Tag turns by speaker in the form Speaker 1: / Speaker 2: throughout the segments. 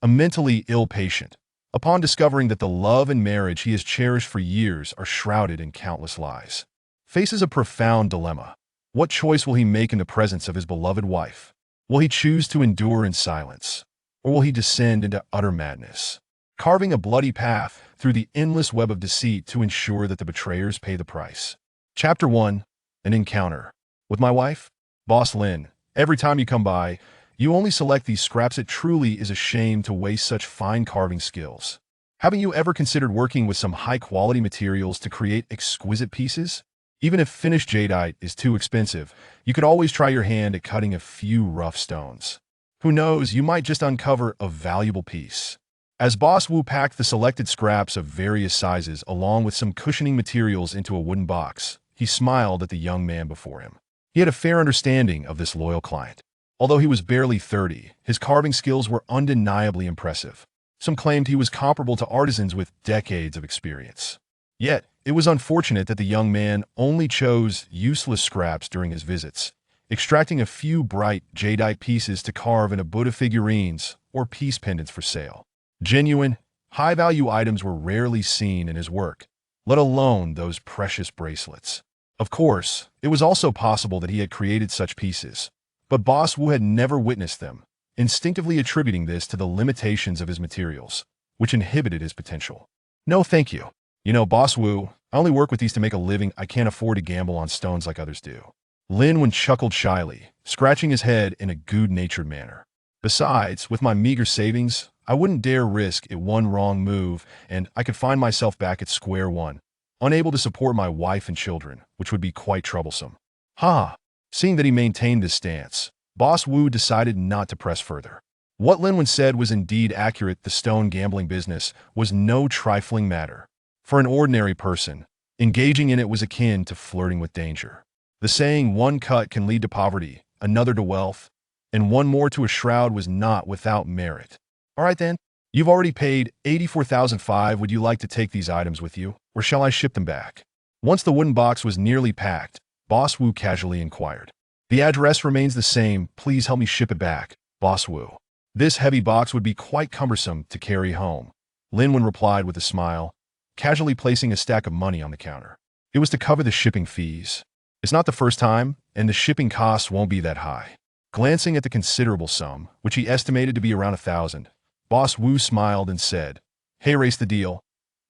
Speaker 1: a mentally ill patient, upon discovering that the love and marriage he has cherished for years are shrouded in countless lies. Faces a profound dilemma. What choice will he make in the presence of his beloved wife? Will he choose to endure in silence, or will he descend into utter madness, carving a bloody path through the endless web of deceit to ensure that the betrayers pay the price? Chapter 1. An encounter. With my wife, Boss Lynn, every time you come by, you only select these scraps. It truly is a shame to waste such fine carving skills. Haven't you ever considered working with some high-quality materials to create exquisite pieces? Even if finished jadeite is too expensive, you could always try your hand at cutting a few rough stones. Who knows, you might just uncover a valuable piece. As Boss Wu packed the selected scraps of various sizes along with some cushioning materials into a wooden box, he smiled at the young man before him. He had a fair understanding of this loyal client. Although he was barely 30, his carving skills were undeniably impressive. Some claimed he was comparable to artisans with decades of experience. Yet, it was unfortunate that the young man only chose useless scraps during his visits, extracting a few bright jadeite pieces to carve into Buddha figurines or peace pendants for sale. Genuine, high-value items were rarely seen in his work, let alone those precious bracelets. Of course, it was also possible that he had created such pieces, but Boss Wu had never witnessed them, instinctively attributing this to the limitations of his materials, which inhibited his potential. No, thank you. You know, Boss Wu, I only work with these to make a living. I can't afford to gamble on stones like others do. Lin Wen chuckled shyly, scratching his head in a good-natured manner. Besides, with my meager savings, I wouldn't dare risk it. One wrong move, and I could find myself back at square one, unable to support my wife and children, which would be quite troublesome. Ha! Seeing that he maintained this stance, Boss Wu decided not to press further. What Lin Wen said was indeed accurate. The stone gambling business was no trifling matter. For an ordinary person, engaging in it was akin to flirting with danger. The saying, one cut can lead to poverty, another to wealth, and one more to a shroud was not without merit. All right then, you've already paid $84,500. Would you like to take these items with you, or shall I ship them back? Once the wooden box was nearly packed, Boss Wu casually inquired. The address remains the same. Please help me ship it back, Boss Wu. This heavy box would be quite cumbersome to carry home, Lin Wen replied with a smile, casually placing a stack of money on the counter. It was to cover the shipping fees. It's not the first time, and the shipping costs won't be that high. Glancing at the considerable sum, which he estimated to be around 1,000, Boss Wu smiled and said, "Hey, race the deal.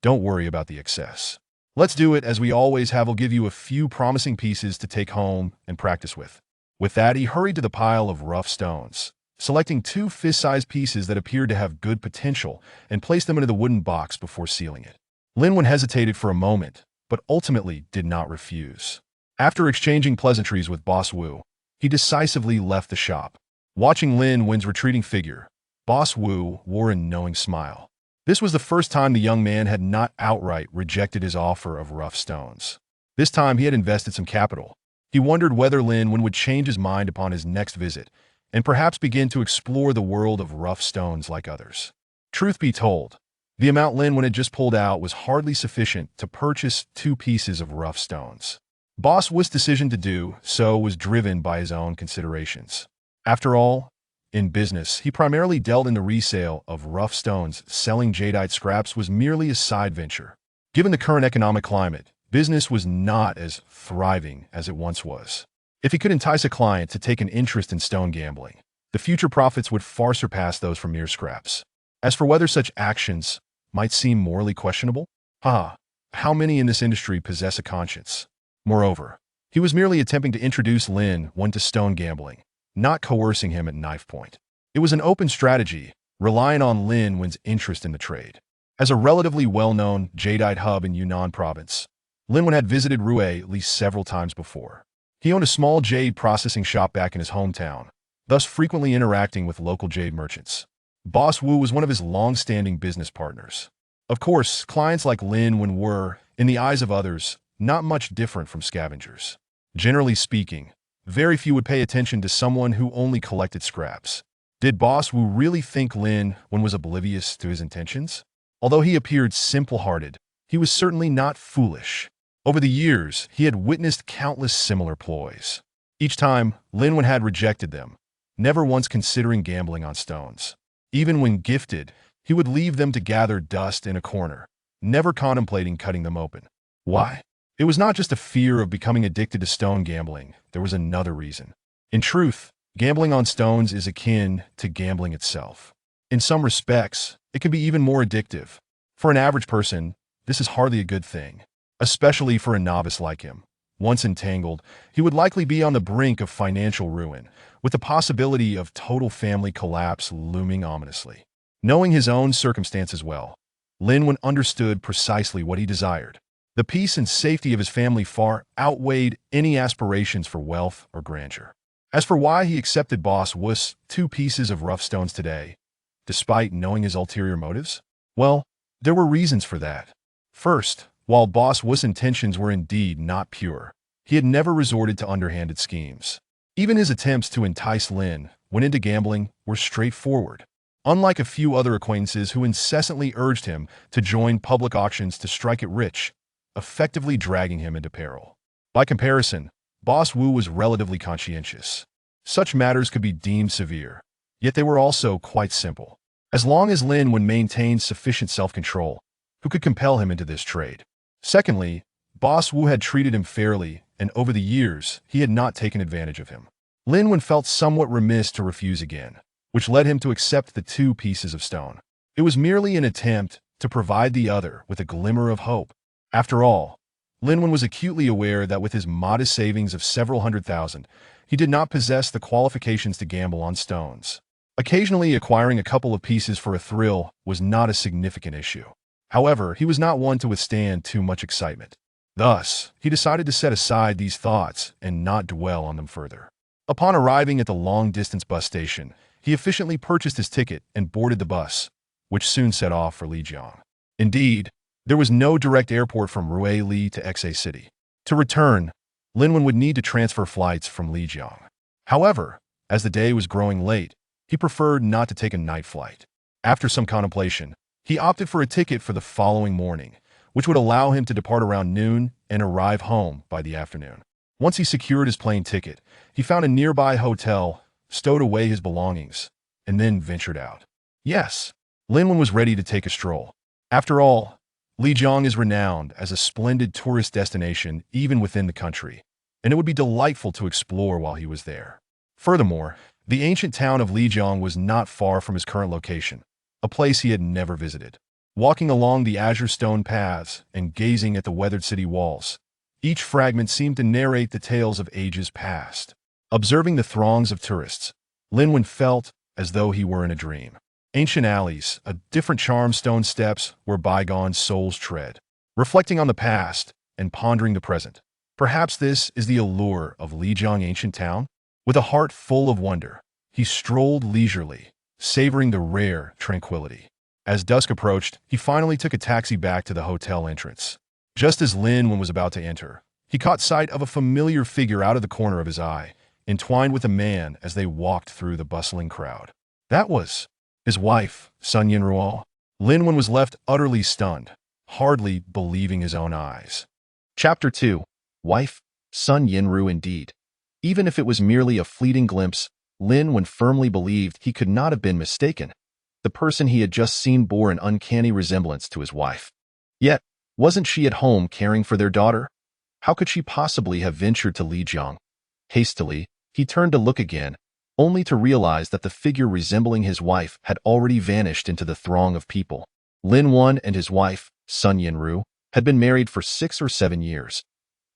Speaker 1: Don't worry about the excess. Let's do it as we always have. I'll give you a few promising pieces to take home and practice with." With that, he hurried to the pile of rough stones, selecting 2 fist-sized pieces that appeared to have good potential and placed them into the wooden box before sealing it. Lin Wen hesitated for a moment, but ultimately did not refuse. After exchanging pleasantries with Boss Wu, he decisively left the shop. Watching Lin Wen's retreating figure, Boss Wu wore a knowing smile. This was the first time the young man had not outright rejected his offer of rough stones. This time he had invested some capital. He wondered whether Lin Wen would change his mind upon his next visit and perhaps begin to explore the world of rough stones like others. Truth be told, the amount Lin Wen had just pulled out was hardly sufficient to purchase 2 pieces of rough stones. Boss Wu's decision to do so was driven by his own considerations. After all, in business, he primarily dealt in the resale of rough stones. Selling jadeite scraps was merely a side venture. Given the current economic climate, business was not as thriving as it once was. If he could entice a client to take an interest in stone gambling, the future profits would far surpass those from mere scraps. As for whether such actions might seem morally questionable, how many in this industry possess a conscience? Moreover, he was merely attempting to introduce Lin Wen to stone gambling, not coercing him at knife point. It was an open strategy, relying on Lin Wen's interest in the trade. As a relatively well-known jadeite hub in Yunnan province, Lin Wen had visited Rue at least several times before. He owned a small jade processing shop back in his hometown, thus frequently interacting with local jade merchants. Boss Wu was one of his long-standing business partners. Of course, clients like Lin Wen were, in the eyes of others, not much different from scavengers. Generally speaking, very few would pay attention to someone who only collected scraps. Did Boss Wu really think Lin Wen was oblivious to his intentions? Although he appeared simple-hearted, he was certainly not foolish. Over the years, he had witnessed countless similar ploys. Each time, Lin Wen had rejected them, never once considering gambling on stones. Even when gifted, he would leave them to gather dust in a corner, never contemplating cutting them open. Why? It was not just a fear of becoming addicted to stone gambling. There was another reason. In truth, gambling on stones is akin to gambling itself. In some respects, it can be even more addictive. For an average person, this is hardly a good thing, especially for a novice like him. Once entangled, he would likely be on the brink of financial ruin, with the possibility of total family collapse looming ominously. Knowing his own circumstances well, Linwen understood precisely what he desired. The peace and safety of his family far outweighed any aspirations for wealth or grandeur. As for why he accepted Boss Wu's 2 pieces of rough stones today, despite knowing his ulterior motives, well, there were reasons for that. First, while Boss Wu's intentions were indeed not pure, he had never resorted to underhanded schemes. Even his attempts to entice Lin when into gambling were straightforward. Unlike a few other acquaintances who incessantly urged him to join public auctions to strike it rich, effectively dragging him into peril. By comparison, Boss Wu was relatively conscientious. Such matters could be deemed severe, yet they were also quite simple. As long as Lin would maintain sufficient self-control, who could compel him into this trade? Secondly, Boss Wu had treated him fairly, and over the years, he had not taken advantage of him. Lin Wen felt somewhat remiss to refuse again, which led him to accept the 2 pieces of stone. It was merely an attempt to provide the other with a glimmer of hope. After all, Lin Wen was acutely aware that with his modest savings of several $100,000, he did not possess the qualifications to gamble on stones. Occasionally acquiring a couple of pieces for a thrill was not a significant issue. However, he was not one to withstand too much excitement. Thus, he decided to set aside these thoughts and not dwell on them further. Upon arriving at the long-distance bus station, he efficiently purchased his ticket and boarded the bus, which soon set off for Lijiang. Indeed, there was no direct airport from Ruili to Xa City. To return, Linwen would need to transfer flights from Lijiang. However, as the day was growing late, he preferred not to take a night flight. After some contemplation, he opted for a ticket for the following morning, which would allow him to depart around noon and arrive home by the afternoon. Once he secured his plane ticket, he found a nearby hotel, stowed away his belongings, and then ventured out. Yes, Linwen was ready to take a stroll. After all, Lijiang is renowned as a splendid tourist destination even within the country, and it would be delightful to explore while he was there. Furthermore, the ancient town of Lijiang was not far from his current location, a place he had never visited. Walking along the azure stone paths and gazing at the weathered city walls, each fragment seemed to narrate the tales of ages past. Observing the throngs of tourists, Linwen felt as though he were in a dream. Ancient alleys, a different charmed stone steps where bygone souls tread. Reflecting on the past and pondering the present, perhaps this is the allure of Lijiang ancient town? With a heart full of wonder, he strolled leisurely, savoring the rare tranquility. As dusk approached, he finally took a taxi back to the hotel entrance. Just as Linwen was about to enter, he caught sight of a familiar figure out of the corner of his eye, entwined with a man as they walked through the bustling crowd. That was his wife, Sun Yinruo. Linwen was left utterly stunned, hardly believing his own eyes. Chapter 2. Wife, Sun Yinru indeed. Even if it was merely a fleeting glimpse, Linwen firmly believed he could not have been mistaken. The person he had just seen bore an uncanny resemblance to his wife. Yet, wasn't she at home caring for their daughter? How could she possibly have ventured to Lijiang? Hastily, he turned to look again, only to realize that the figure resembling his wife had already vanished into the throng of people. Linwen and his wife, Sun Yinru, had been married for 6 or 7 years.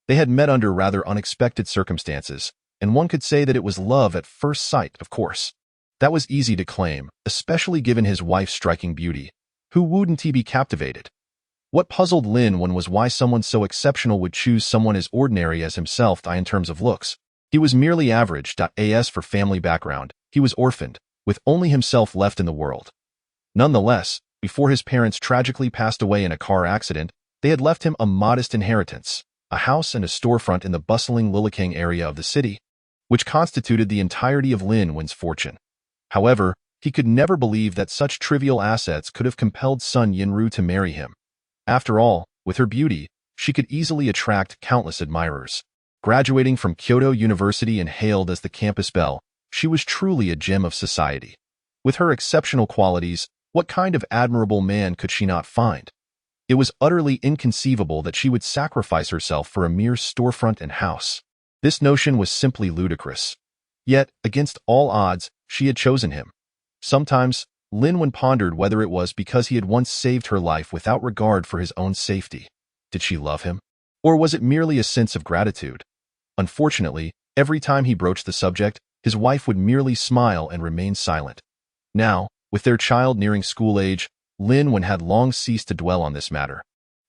Speaker 1: They had met under rather unexpected circumstances, and one could say that it was love at first sight, of course. That was easy to claim, especially given his wife's striking beauty. Who wouldn't he be captivated? What puzzled Linwen was why someone so exceptional would choose someone as ordinary as himself in terms of looks. He was merely average. As for family background, he was orphaned, with only himself left in the world. Nonetheless, before his parents tragically passed away in a car accident, they had left him a modest inheritance, a house and a storefront in the bustling Lilikang area of the city, which constituted the entirety of Linwen's fortune. However, he could never believe that such trivial assets could have compelled Sun Yinru to marry him. After all, with her beauty, she could easily attract countless admirers. Graduating from Kyoto University and hailed as the campus belle, she was truly a gem of society. With her exceptional qualities, what kind of admirable man could she not find? It was utterly inconceivable that she would sacrifice herself for a mere storefront and house. This notion was simply ludicrous. Yet, against all odds, she had chosen him. Sometimes, Lin pondered whether it was because he had once saved her life without regard for his own safety. Did she love him? Or was it merely a sense of gratitude? Unfortunately, every time he broached the subject, his wife would merely smile and remain silent. Now, with their child nearing school age, Lin had long ceased to dwell on this matter.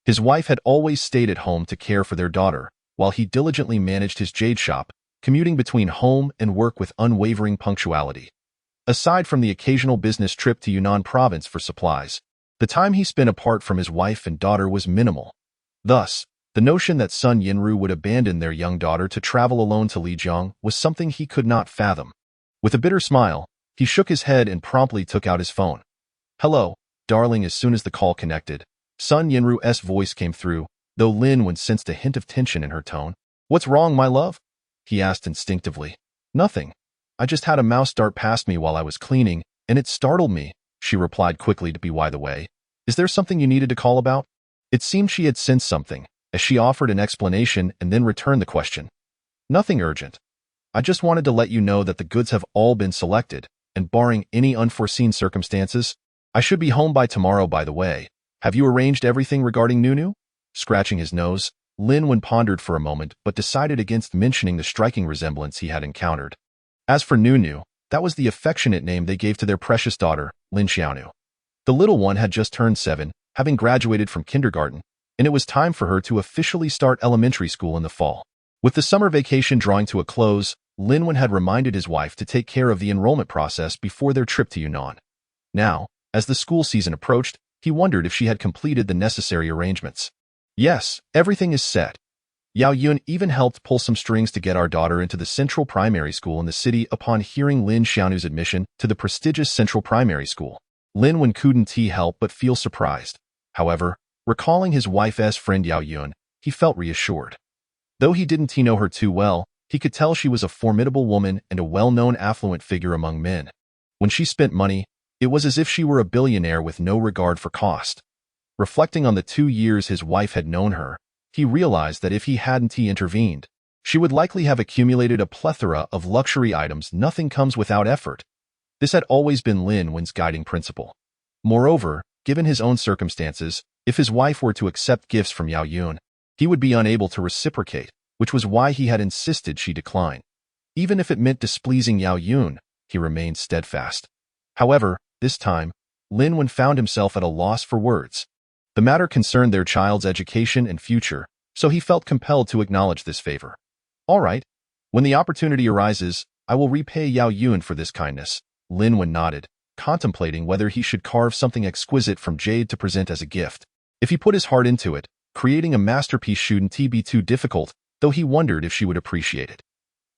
Speaker 1: His wife had always stayed at home to care for their daughter, while he diligently managed his jade shop, commuting between home and work with unwavering punctuality. Aside from the occasional business trip to Yunnan province for supplies, the time he spent apart from his wife and daughter was minimal. Thus, the notion that Sun Yinru would abandon their young daughter to travel alone to Lijiang was something he could not fathom. With a bitter smile, he shook his head and promptly took out his phone. "Hello, darling." As soon as the call connected, Sun Yinru's voice came through, though Lin sensed a hint of tension in her tone. "What's wrong, my love?" he asked instinctively. "Nothing. I just had a mouse dart past me while I was cleaning, and it startled me," she replied quickly to be by the way. "Is there something you needed to call about?" It seemed she had sensed something, as she offered an explanation and then returned the question. "Nothing urgent. I just wanted to let you know that the goods have all been selected, and barring any unforeseen circumstances, I should be home by tomorrow. By the way, have you arranged everything regarding Nunu?" Scratching his nose, Lin pondered for a moment but decided against mentioning the striking resemblance he had encountered. As for Nunu, that was the affectionate name they gave to their precious daughter, Lin Xiaonu. The little one had just turned 7, having graduated from kindergarten, and it was time for her to officially start elementary school in the fall. With the summer vacation drawing to a close, Lin had reminded his wife to take care of the enrollment process before their trip to Yunnan. Now, as the school season approached, he wondered if she had completed the necessary arrangements. "Yes, everything is set. Yao Yun even helped pull some strings to get our daughter into the central primary school in the city upon hearing Lin Xiaonu's admission to the prestigious central primary school." Lin couldn't help but feel surprised. However, recalling his wife's friend Yao Yun, he felt reassured. Though he didn't know her too well, he could tell she was a formidable woman and a well-known affluent figure among men. When she spent money, it was as if she were a billionaire with no regard for cost. Reflecting on the 2 years his wife had known her, he realized that if he hadn't intervened, she would likely have accumulated a plethora of luxury items. Nothing comes without effort. This had always been Lin's guiding principle. Moreover, given his own circumstances, if his wife were to accept gifts from Yao Yun, he would be unable to reciprocate, which was why he had insisted she decline. Even if it meant displeasing Yao Yun, he remained steadfast. However, this time, Lin found himself at a loss for words. The matter concerned their child's education and future, so he felt compelled to acknowledge this favor. "All right. When the opportunity arises, I will repay Yao Yun for this kindness." Lin nodded, contemplating whether he should carve something exquisite from jade to present as a gift. If he put his heart into it, creating a masterpiece shouldn't be too difficult, though he wondered if she would appreciate it.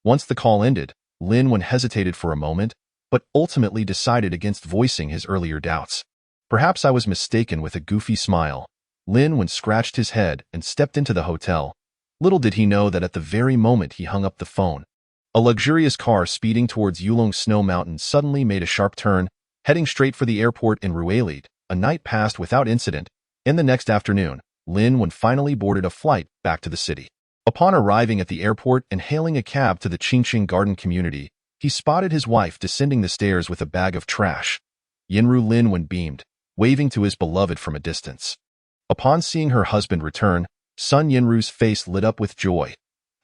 Speaker 1: Once the call ended, Lin hesitated for a moment, but ultimately decided against voicing his earlier doubts. "Perhaps I was mistaken." With a goofy smile, Lin scratched his head and stepped into the hotel. Little did he know that at the very moment he hung up the phone, a luxurious car speeding towards Yulong Snow Mountain suddenly made a sharp turn, heading straight for the airport in Ruelid. A night passed without incident, and the next afternoon, Lin finally boarded a flight back to the city. Upon arriving at the airport and hailing a cab to the Qingqing Garden community, he spotted his wife descending the stairs with a bag of trash. Yinru Lin beamed, waving to his beloved from a distance. Upon seeing her husband return, Sun Yinru's face lit up with joy.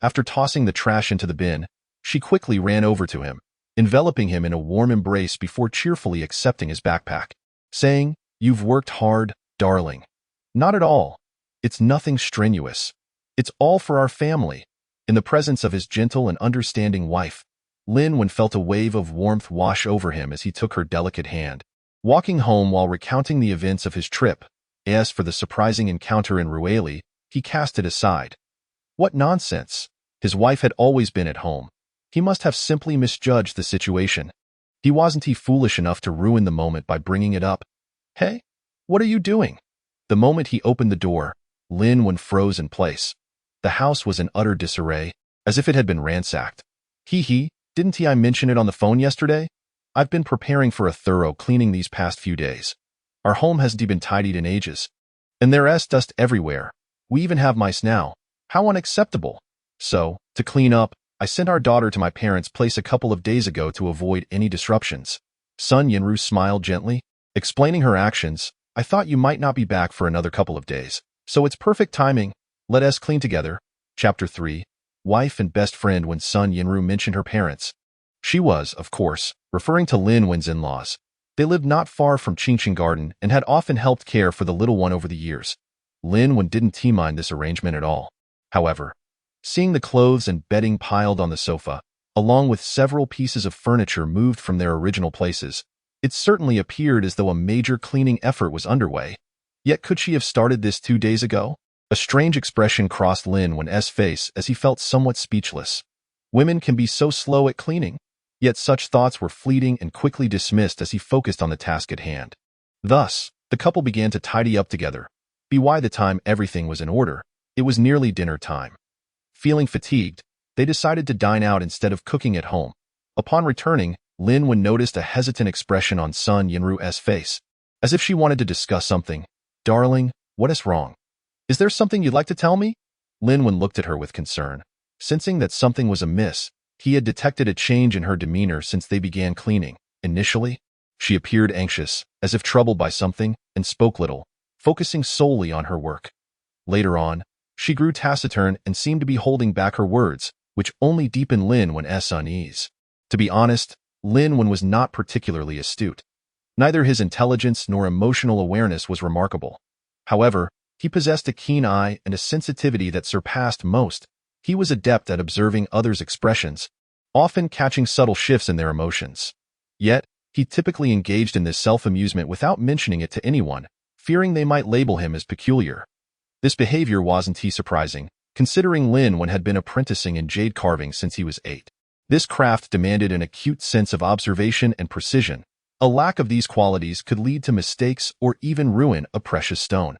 Speaker 1: After tossing the trash into the bin, she quickly ran over to him, enveloping him in a warm embrace before cheerfully accepting his backpack, saying, "You've worked hard, darling." "Not at all. It's nothing strenuous. It's all for our family." In the presence of his gentle and understanding wife, Lin felt a wave of warmth wash over him as he took her delicate hand. Walking home while recounting the events of his trip, as for the surprising encounter in Rueli, he cast it aside. What nonsense! His wife had always been at home. He must have simply misjudged the situation. Wasn't he foolish enough to ruin the moment by bringing it up? "Hey, what are you doing?" The moment he opened the door, Lin froze in place. The house was in utter disarray, as if it had been ransacked. Didn't I mention it on the phone yesterday?" I've been preparing for a thorough cleaning these past few days. Our home hasn't been tidied in ages. And there's dust everywhere. We even have mice now. How unacceptable. So, to clean up, I sent our daughter to my parents' place a couple of days ago to avoid any disruptions. Sun Yinru smiled gently, explaining her actions. I thought you might not be back for another couple of days. So it's perfect timing. Let us clean together. Chapter 3. Wife and best friend. When Sun Yinru mentioned her parents, she was, of course, referring to Lin Wen's in-laws. They lived not far from Qingqing Garden and had often helped care for the little one over the years. Lin Wen didn't mind this arrangement at all. However, seeing the clothes and bedding piled on the sofa, along with several pieces of furniture moved from their original places, it certainly appeared as though a major cleaning effort was underway. Yet could she have started this 2 days ago? A strange expression crossed Lin Wen's face as he felt somewhat speechless. Women can be so slow at cleaning. Yet such thoughts were fleeting and quickly dismissed as he focused on the task at hand. Thus, the couple began to tidy up together. By the time everything was in order, it was nearly dinner time. Feeling fatigued, they decided to dine out instead of cooking at home. Upon returning, Lin Wen noticed a hesitant expression on Sun Yinru's face, as if she wanted to discuss something. Darling, what is wrong? Is there something you'd like to tell me? Lin Wen looked at her with concern. Sensing that something was amiss, he had detected a change in her demeanor since they began cleaning. Initially, she appeared anxious, as if troubled by something, and spoke little, focusing solely on her work. Later on, she grew taciturn and seemed to be holding back her words, which only deepened Lin Wen's unease. To be honest, Lin Wen was not particularly astute. Neither his intelligence nor emotional awareness was remarkable. However, he possessed a keen eye and a sensitivity that surpassed most. He was adept at observing others' expressions, often catching subtle shifts in their emotions. Yet, he typically engaged in this self-amusement without mentioning it to anyone, fearing they might label him as peculiar. This behavior wasn't surprising, considering Lin Wen had been apprenticing in jade carving since he was 8. This craft demanded an acute sense of observation and precision. A lack of these qualities could lead to mistakes or even ruin a precious stone.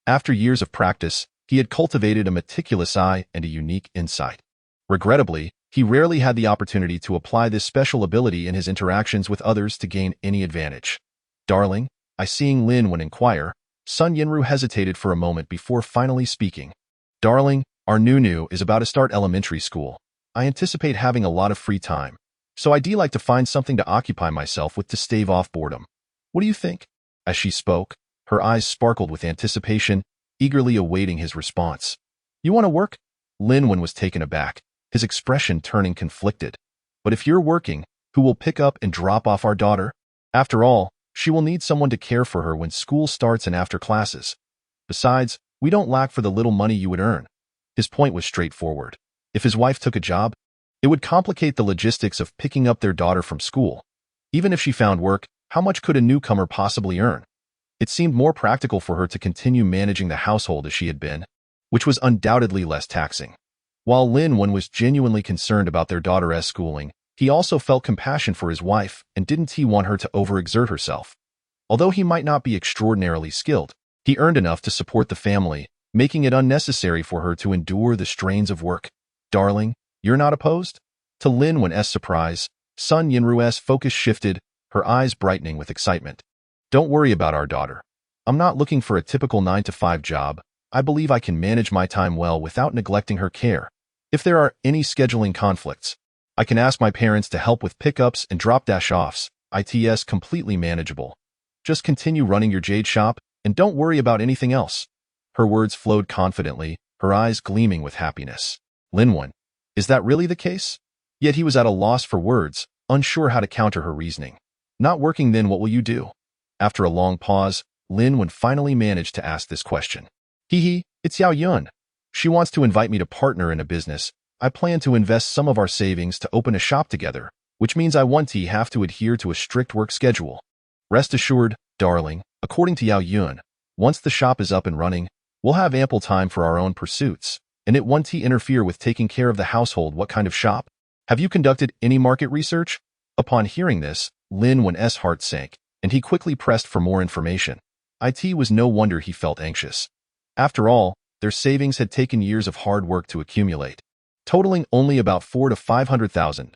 Speaker 1: After years of practice, he had cultivated a meticulous eye and a unique insight. Regrettably, he rarely had the opportunity to apply this special ability in his interactions with others to gain any advantage. Darling, seeing Lin Wen inquire, Sun Yinru hesitated for a moment before finally speaking. Darling, our Nunu is about to start elementary school. I anticipate having a lot of free time, so I'd like to find something to occupy myself with to stave off boredom. What do you think? As she spoke, her eyes sparkled with anticipation, eagerly awaiting his response. You want to work? Lin Wen was taken aback, his expression turning conflicted. But if you're working, who will pick up and drop off our daughter? After all, she will need someone to care for her when school starts and after classes. Besides, we don't lack for the little money you would earn. His point was straightforward. If his wife took a job, it would complicate the logistics of picking up their daughter from school. Even if she found work, how much could a newcomer possibly earn? It seemed more practical for her to continue managing the household as she had been, which was undoubtedly less taxing. While Lin Wen was genuinely concerned about their daughter's schooling, he also felt compassion for his wife and didn't want her to overexert herself. Although he might not be extraordinarily skilled, he earned enough to support the family, making it unnecessary for her to endure the strains of work. Darling, you're not opposed? To Lin Wen's surprise, Sun Yinru's focus shifted, her eyes brightening with excitement. Don't worry about our daughter. I'm not looking for a typical 9-to-5 job. I believe I can manage my time well without neglecting her care. If there are any scheduling conflicts, I can ask my parents to help with pickups and drop-offs. It's completely manageable. Just continue running your jade shop and don't worry about anything else. Her words flowed confidently, her eyes gleaming with happiness. Lin Wen, is that really the case? Yet he was at a loss for words, unsure how to counter her reasoning. Not working, then what will you do? After a long pause, Lin Wen finally managed to ask this question. It's Yao Yun. She wants to invite me to partner in a business. I plan to invest some of our savings to open a shop together, which means I want to have to adhere to a strict work schedule. Rest assured, darling, according to Yao Yun, once the shop is up and running, we'll have ample time for our own pursuits, and it won't interfere with taking care of the household. What kind of shop? Have you conducted any market research? Upon hearing this, Lin Wen's heart sank, and he quickly pressed for more information. It was no wonder he felt anxious. After all, their savings had taken years of hard work to accumulate, totaling only about 400,000 to 500,000.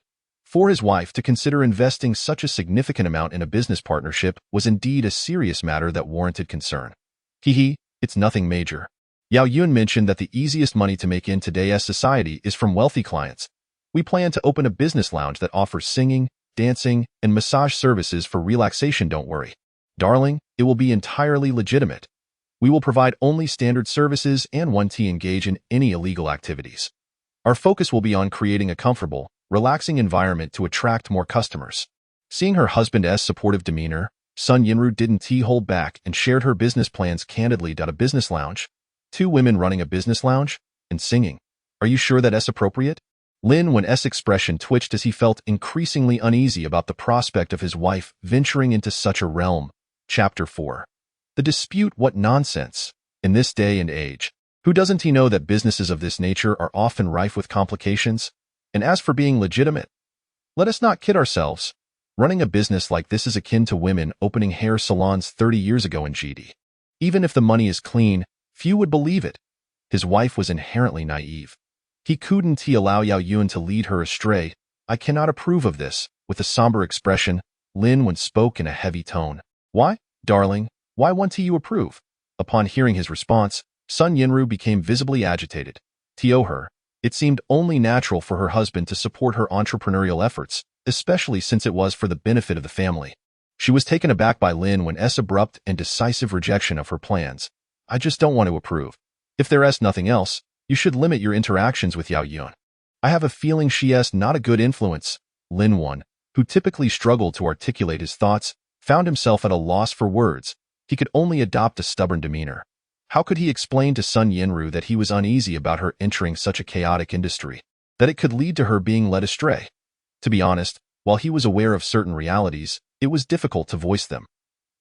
Speaker 1: For his wife to consider investing such a significant amount in a business partnership was indeed a serious matter that warranted concern. It's nothing major. Yao Yun mentioned that the easiest money to make in today's society is from wealthy clients. We plan to open a business lounge that offers singing, dancing, and massage services for relaxation. Don't worry, darling, it will be entirely legitimate. We will provide only standard services and won't engage in any illegal activities. Our focus will be on creating a comfortable, relaxing environment to attract more customers. Seeing her husband's supportive demeanor, Sun Yinru didn't hold back and shared her business plans candidly. A business lounge? 2 women running a business lounge? And singing? Are you sure that's appropriate? Lin Wen's expression twitched as he felt increasingly uneasy about the prospect of his wife venturing into such a realm. Chapter 4. The dispute. What nonsense! In this day and age, who doesn't know that businesses of this nature are often rife with complications? And as for being legitimate, let us not kid ourselves. Running a business like this is akin to women opening hair salons 30 years ago in GD. Even if the money is clean, few would believe it. His wife was inherently naive. He couldn't allow Yao Yun to lead her astray. I cannot approve of this. With a somber expression, Lin Wen spoke in a heavy tone. Why, darling, why won't you approve? Upon hearing his response, Sun Yinru became visibly agitated. It seemed only natural for her husband to support her entrepreneurial efforts, especially since it was for the benefit of the family. She was taken aback by Lin Wen's abrupt and decisive rejection of her plans. I just don't want to approve. If there's nothing else, you should limit your interactions with Yao Yun. I have a feeling she's not a good influence. Lin Wen, who typically struggled to articulate his thoughts, found himself at a loss for words. He could only adopt a stubborn demeanor. How could he explain to Sun Yinru that he was uneasy about her entering such a chaotic industry, that it could lead to her being led astray? To be honest, while he was aware of certain realities, it was difficult to voice them.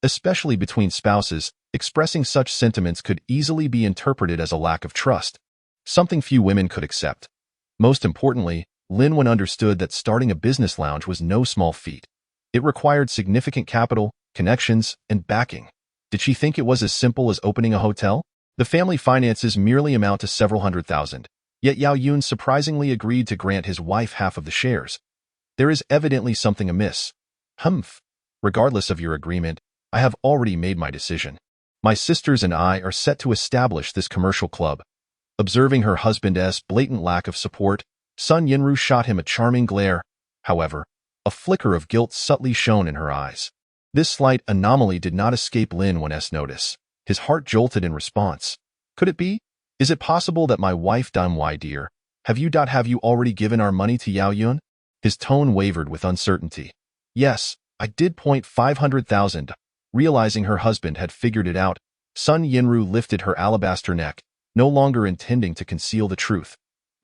Speaker 1: Especially between spouses, expressing such sentiments could easily be interpreted as a lack of trust, something few women could accept. Most importantly, Lin Wen understood that starting a business lounge was no small feat. It required significant capital, connections, and backing. Did she think it was as simple as opening a hotel? The family finances merely amount to several $100,000. Yet Yao Yun surprisingly agreed to grant his wife half of the shares. There is evidently something amiss. Regardless of your agreement, I have already made my decision. My sisters and I are set to establish this commercial club. Observing her husband's blatant lack of support, Sun Yinru shot him a charming glare. However, a flicker of guilt subtly shone in her eyes. This slight anomaly did not escape Lin Wen's notice. His heart jolted in response. Could it be? Is it possible that my wife done? Why, dear, have you already given our money to Yao Yun? His tone wavered with uncertainty. Yes, I did. 500,000. Realizing her husband had figured it out, Sun Yinru lifted her alabaster neck, no longer intending to conceal the truth.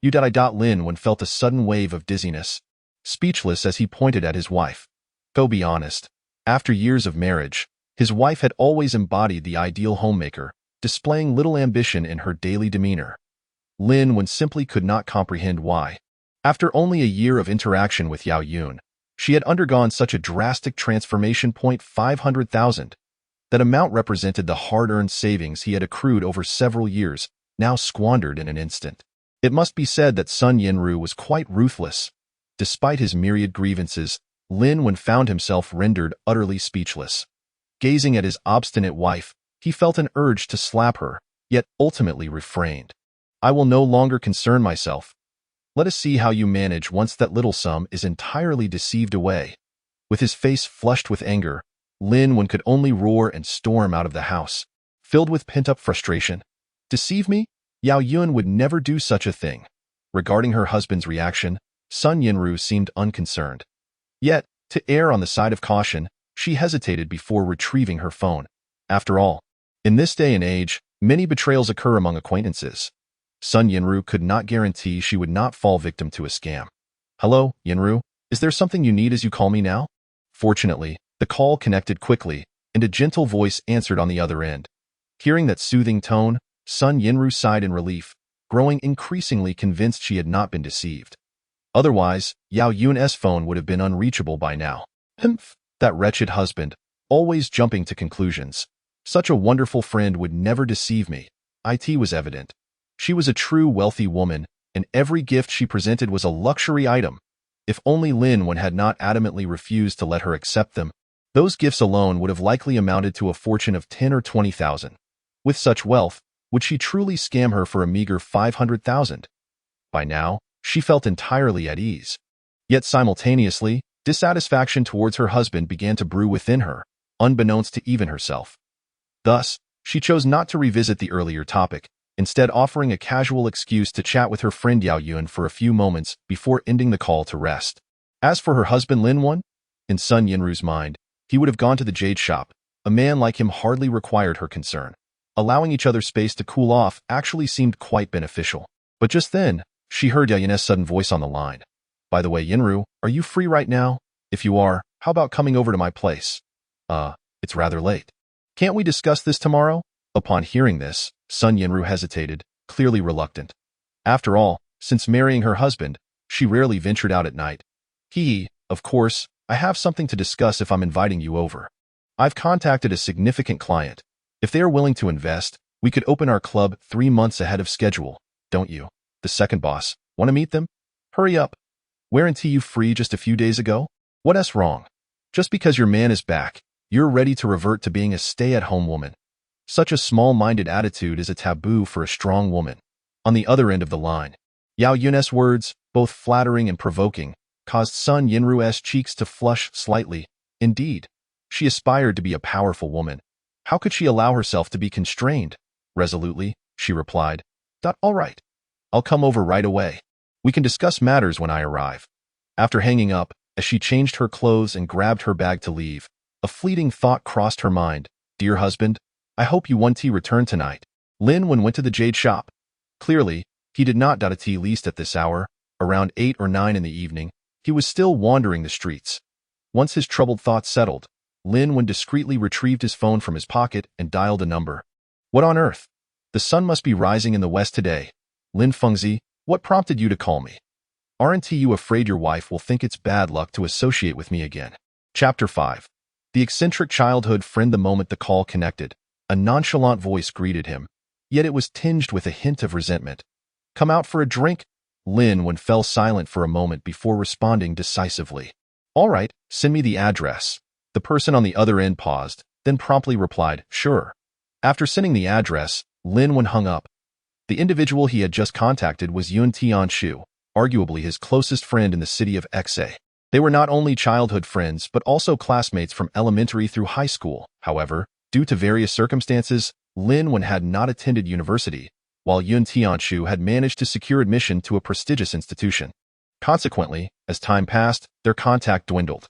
Speaker 1: Lin Wen felt a sudden wave of dizziness, speechless as he pointed at his wife. Go be honest. After years of marriage, his wife had always embodied the ideal homemaker, displaying little ambition in her daily demeanor. Lin Wen simply could not comprehend why. After only a year of interaction with Yao Yun, she had undergone such a drastic transformation. 500,000. That amount represented the hard-earned savings he had accrued over several years, now squandered in an instant. It must be said that Sun Yinru was quite ruthless. Despite his myriad grievances, Lin Wen found himself rendered utterly speechless. Gazing at his obstinate wife, he felt an urge to slap her, yet ultimately refrained. I will no longer concern myself. Let us see how you manage once that little sum is entirely deceived away. With his face flushed with anger, Lin Wen could only roar and storm out of the house, filled with pent-up frustration. Deceive me? Yao Yun would never do such a thing. Regarding her husband's reaction, Sun Yinru seemed unconcerned. Yet, to err on the side of caution, she hesitated before retrieving her phone. After all, in this day and age, many betrayals occur among acquaintances. Sun Yinru could not guarantee she would not fall victim to a scam. Hello, Yinru, is there something you need as you call me now? Fortunately, the call connected quickly, and a gentle voice answered on the other end. Hearing that soothing tone, Sun Yinru sighed in relief, growing increasingly convinced she had not been deceived. Otherwise, Yao Yun's phone would have been unreachable by now. That wretched husband, always jumping to conclusions. Such a wonderful friend would never deceive me. It was evident. She was a true wealthy woman, and every gift she presented was a luxury item. If only Lin Wen had not adamantly refused to let her accept them, those gifts alone would have likely amounted to a fortune of 10 or 20,000. With such wealth, would she truly scam her for a meager 500,000? By now, she felt entirely at ease. Yet simultaneously, dissatisfaction towards her husband began to brew within her, unbeknownst to even herself. Thus, she chose not to revisit the earlier topic, instead offering a casual excuse to chat with her friend Yao Yun for a few moments before ending the call to rest. As for her husband Lin Wen, in Sun Yinru's mind, he would have gone to the jade shop. A man like him hardly required her concern. Allowing each other space to cool off actually seemed quite beneficial. But just then, she heard Yao Yun's sudden voice on the line. By the way, Yinru, are you free right now? If you are, how about coming over to my place? It's rather late. Can't we discuss this tomorrow? Upon hearing this, Sun Yinru hesitated, clearly reluctant. After all, since marrying her husband, she rarely ventured out at night. Of course, I have something to discuss if I'm inviting you over. I've contacted a significant client. If they are willing to invest, we could open our club 3 months ahead of schedule, don't you? The second boss. Want to meet them? Hurry up. Weren't you free just a few days ago? What's wrong? Just because your man is back, you're ready to revert to being a stay-at-home woman. Such a small-minded attitude is a taboo for a strong woman. On the other end of the line, Yao Yun's words, both flattering and provoking, caused Sun Yinru's cheeks to flush slightly. Indeed, she aspired to be a powerful woman. How could she allow herself to be constrained? Resolutely, she replied, All right. I'll come over right away. We can discuss matters when I arrive. After hanging up, as she changed her clothes and grabbed her bag to leave, a fleeting thought crossed her mind. Dear husband, I hope you want to return tonight. Lin Wen went to the jade shop. Clearly, he did not least at this hour. Around 8 or 9 in the evening, he was still wandering the streets. Once his troubled thoughts settled, Lin Wen discreetly retrieved his phone from his pocket and dialed a number. What on earth? The sun must be rising in the west today. Lin Fengzi, what prompted you to call me? Aren't you afraid your wife will think it's bad luck to associate with me again? Chapter 5. The eccentric childhood friend. The moment the call connected, a nonchalant voice greeted him, yet it was tinged with a hint of resentment. Come out for a drink? Lin Wen fell silent for a moment before responding decisively. All right, send me the address. The person on the other end paused, then promptly replied, Sure. After sending the address, Lin Wen hung up. The individual he had just contacted was Yun Tianshu, arguably his closest friend in the city of Xa. They were not only childhood friends but also classmates from elementary through high school. However, due to various circumstances, Lin Wen had not attended university, while Yun Tianshu had managed to secure admission to a prestigious institution. Consequently, as time passed, their contact dwindled.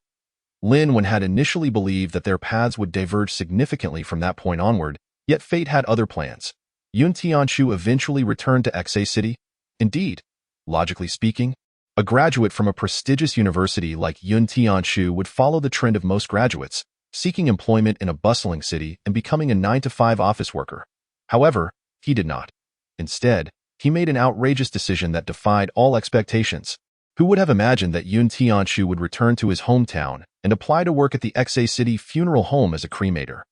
Speaker 1: Lin Wen had initially believed that their paths would diverge significantly from that point onward, yet fate had other plans. Yun Tianshu eventually returned to Xa City. Indeed, logically speaking, a graduate from a prestigious university like Yun Tianshu would follow the trend of most graduates, seeking employment in a bustling city and becoming a 9-to-5 office worker. However, he did not. Instead, he made an outrageous decision that defied all expectations. Who would have imagined that Yun Tianshu would return to his hometown and apply to work at the Xa City funeral home as a cremator?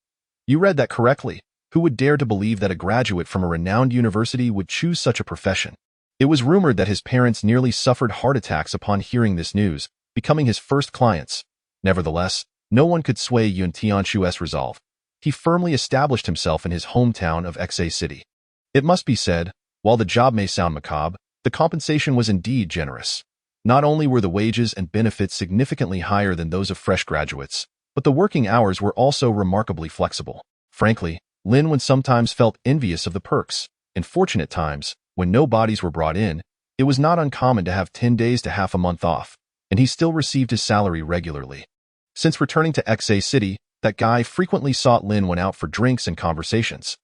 Speaker 1: You read that correctly. Who would dare to believe that a graduate from a renowned university would choose such a profession? It was rumored that his parents nearly suffered heart attacks upon hearing this news, becoming his first clients. Nevertheless, no one could sway Yun Tianshu's resolve. He firmly established himself in his hometown of Xa City. It must be said, while the job may sound macabre, the compensation was indeed generous. Not only were the wages and benefits significantly higher than those of fresh graduates, but the working hours were also remarkably flexible. Frankly, Lin Wen sometimes felt envious of the perks. In fortunate times, when no bodies were brought in, it was not uncommon to have 10 days to half a month off, and he still received his salary regularly. Since returning to Xa City, that guy frequently sought Lin Wen out for drinks and conversations.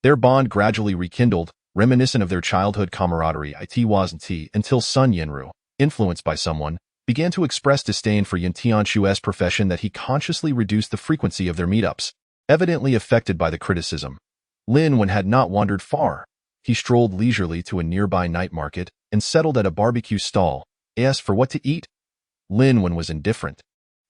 Speaker 1: Their bond gradually rekindled, reminiscent of their childhood camaraderie. It wasn't until Sun Yinru, influenced by someone, began to express disdain for Yun Tianshu's profession that he consciously reduced the frequency of their meetups. Evidently affected by the criticism, Lin Wen had not wandered far. He strolled leisurely to a nearby night market and settled at a barbecue stall. Asked for what to eat? Lin Wen was indifferent.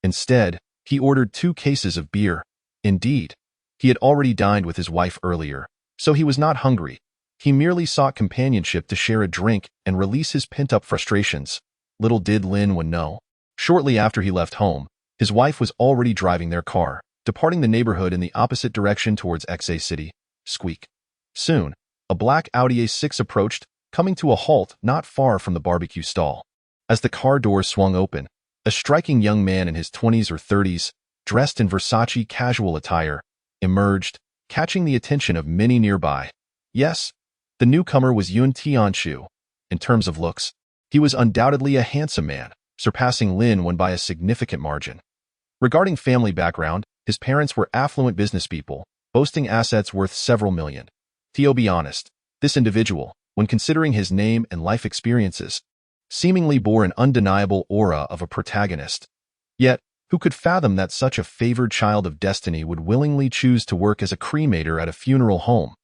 Speaker 1: Instead, he ordered 2 cases of beer. Indeed, he had already dined with his wife earlier, so he was not hungry. He merely sought companionship to share a drink and release his pent-up frustrations. Little did Lin Wen know. Shortly after he left home, his wife was already driving their car, departing the neighborhood in the opposite direction towards XA City. Squeak. Soon, a black Audi A6 approached, coming to a halt not far from the barbecue stall. As the car doors swung open, a striking young man in his 20s or 30s, dressed in Versace casual attire, emerged, catching the attention of many nearby. Yes, the newcomer was Yun Tianshu. In terms of looks, he was undoubtedly a handsome man, surpassing Lin Wen by a significant margin. Regarding family background, his parents were affluent businesspeople, boasting assets worth several million. To be honest, this individual, when considering his name and life experiences, seemingly bore an undeniable aura of a protagonist. Yet, who could fathom that such a favored child of destiny would willingly choose to work as a cremator at a funeral home?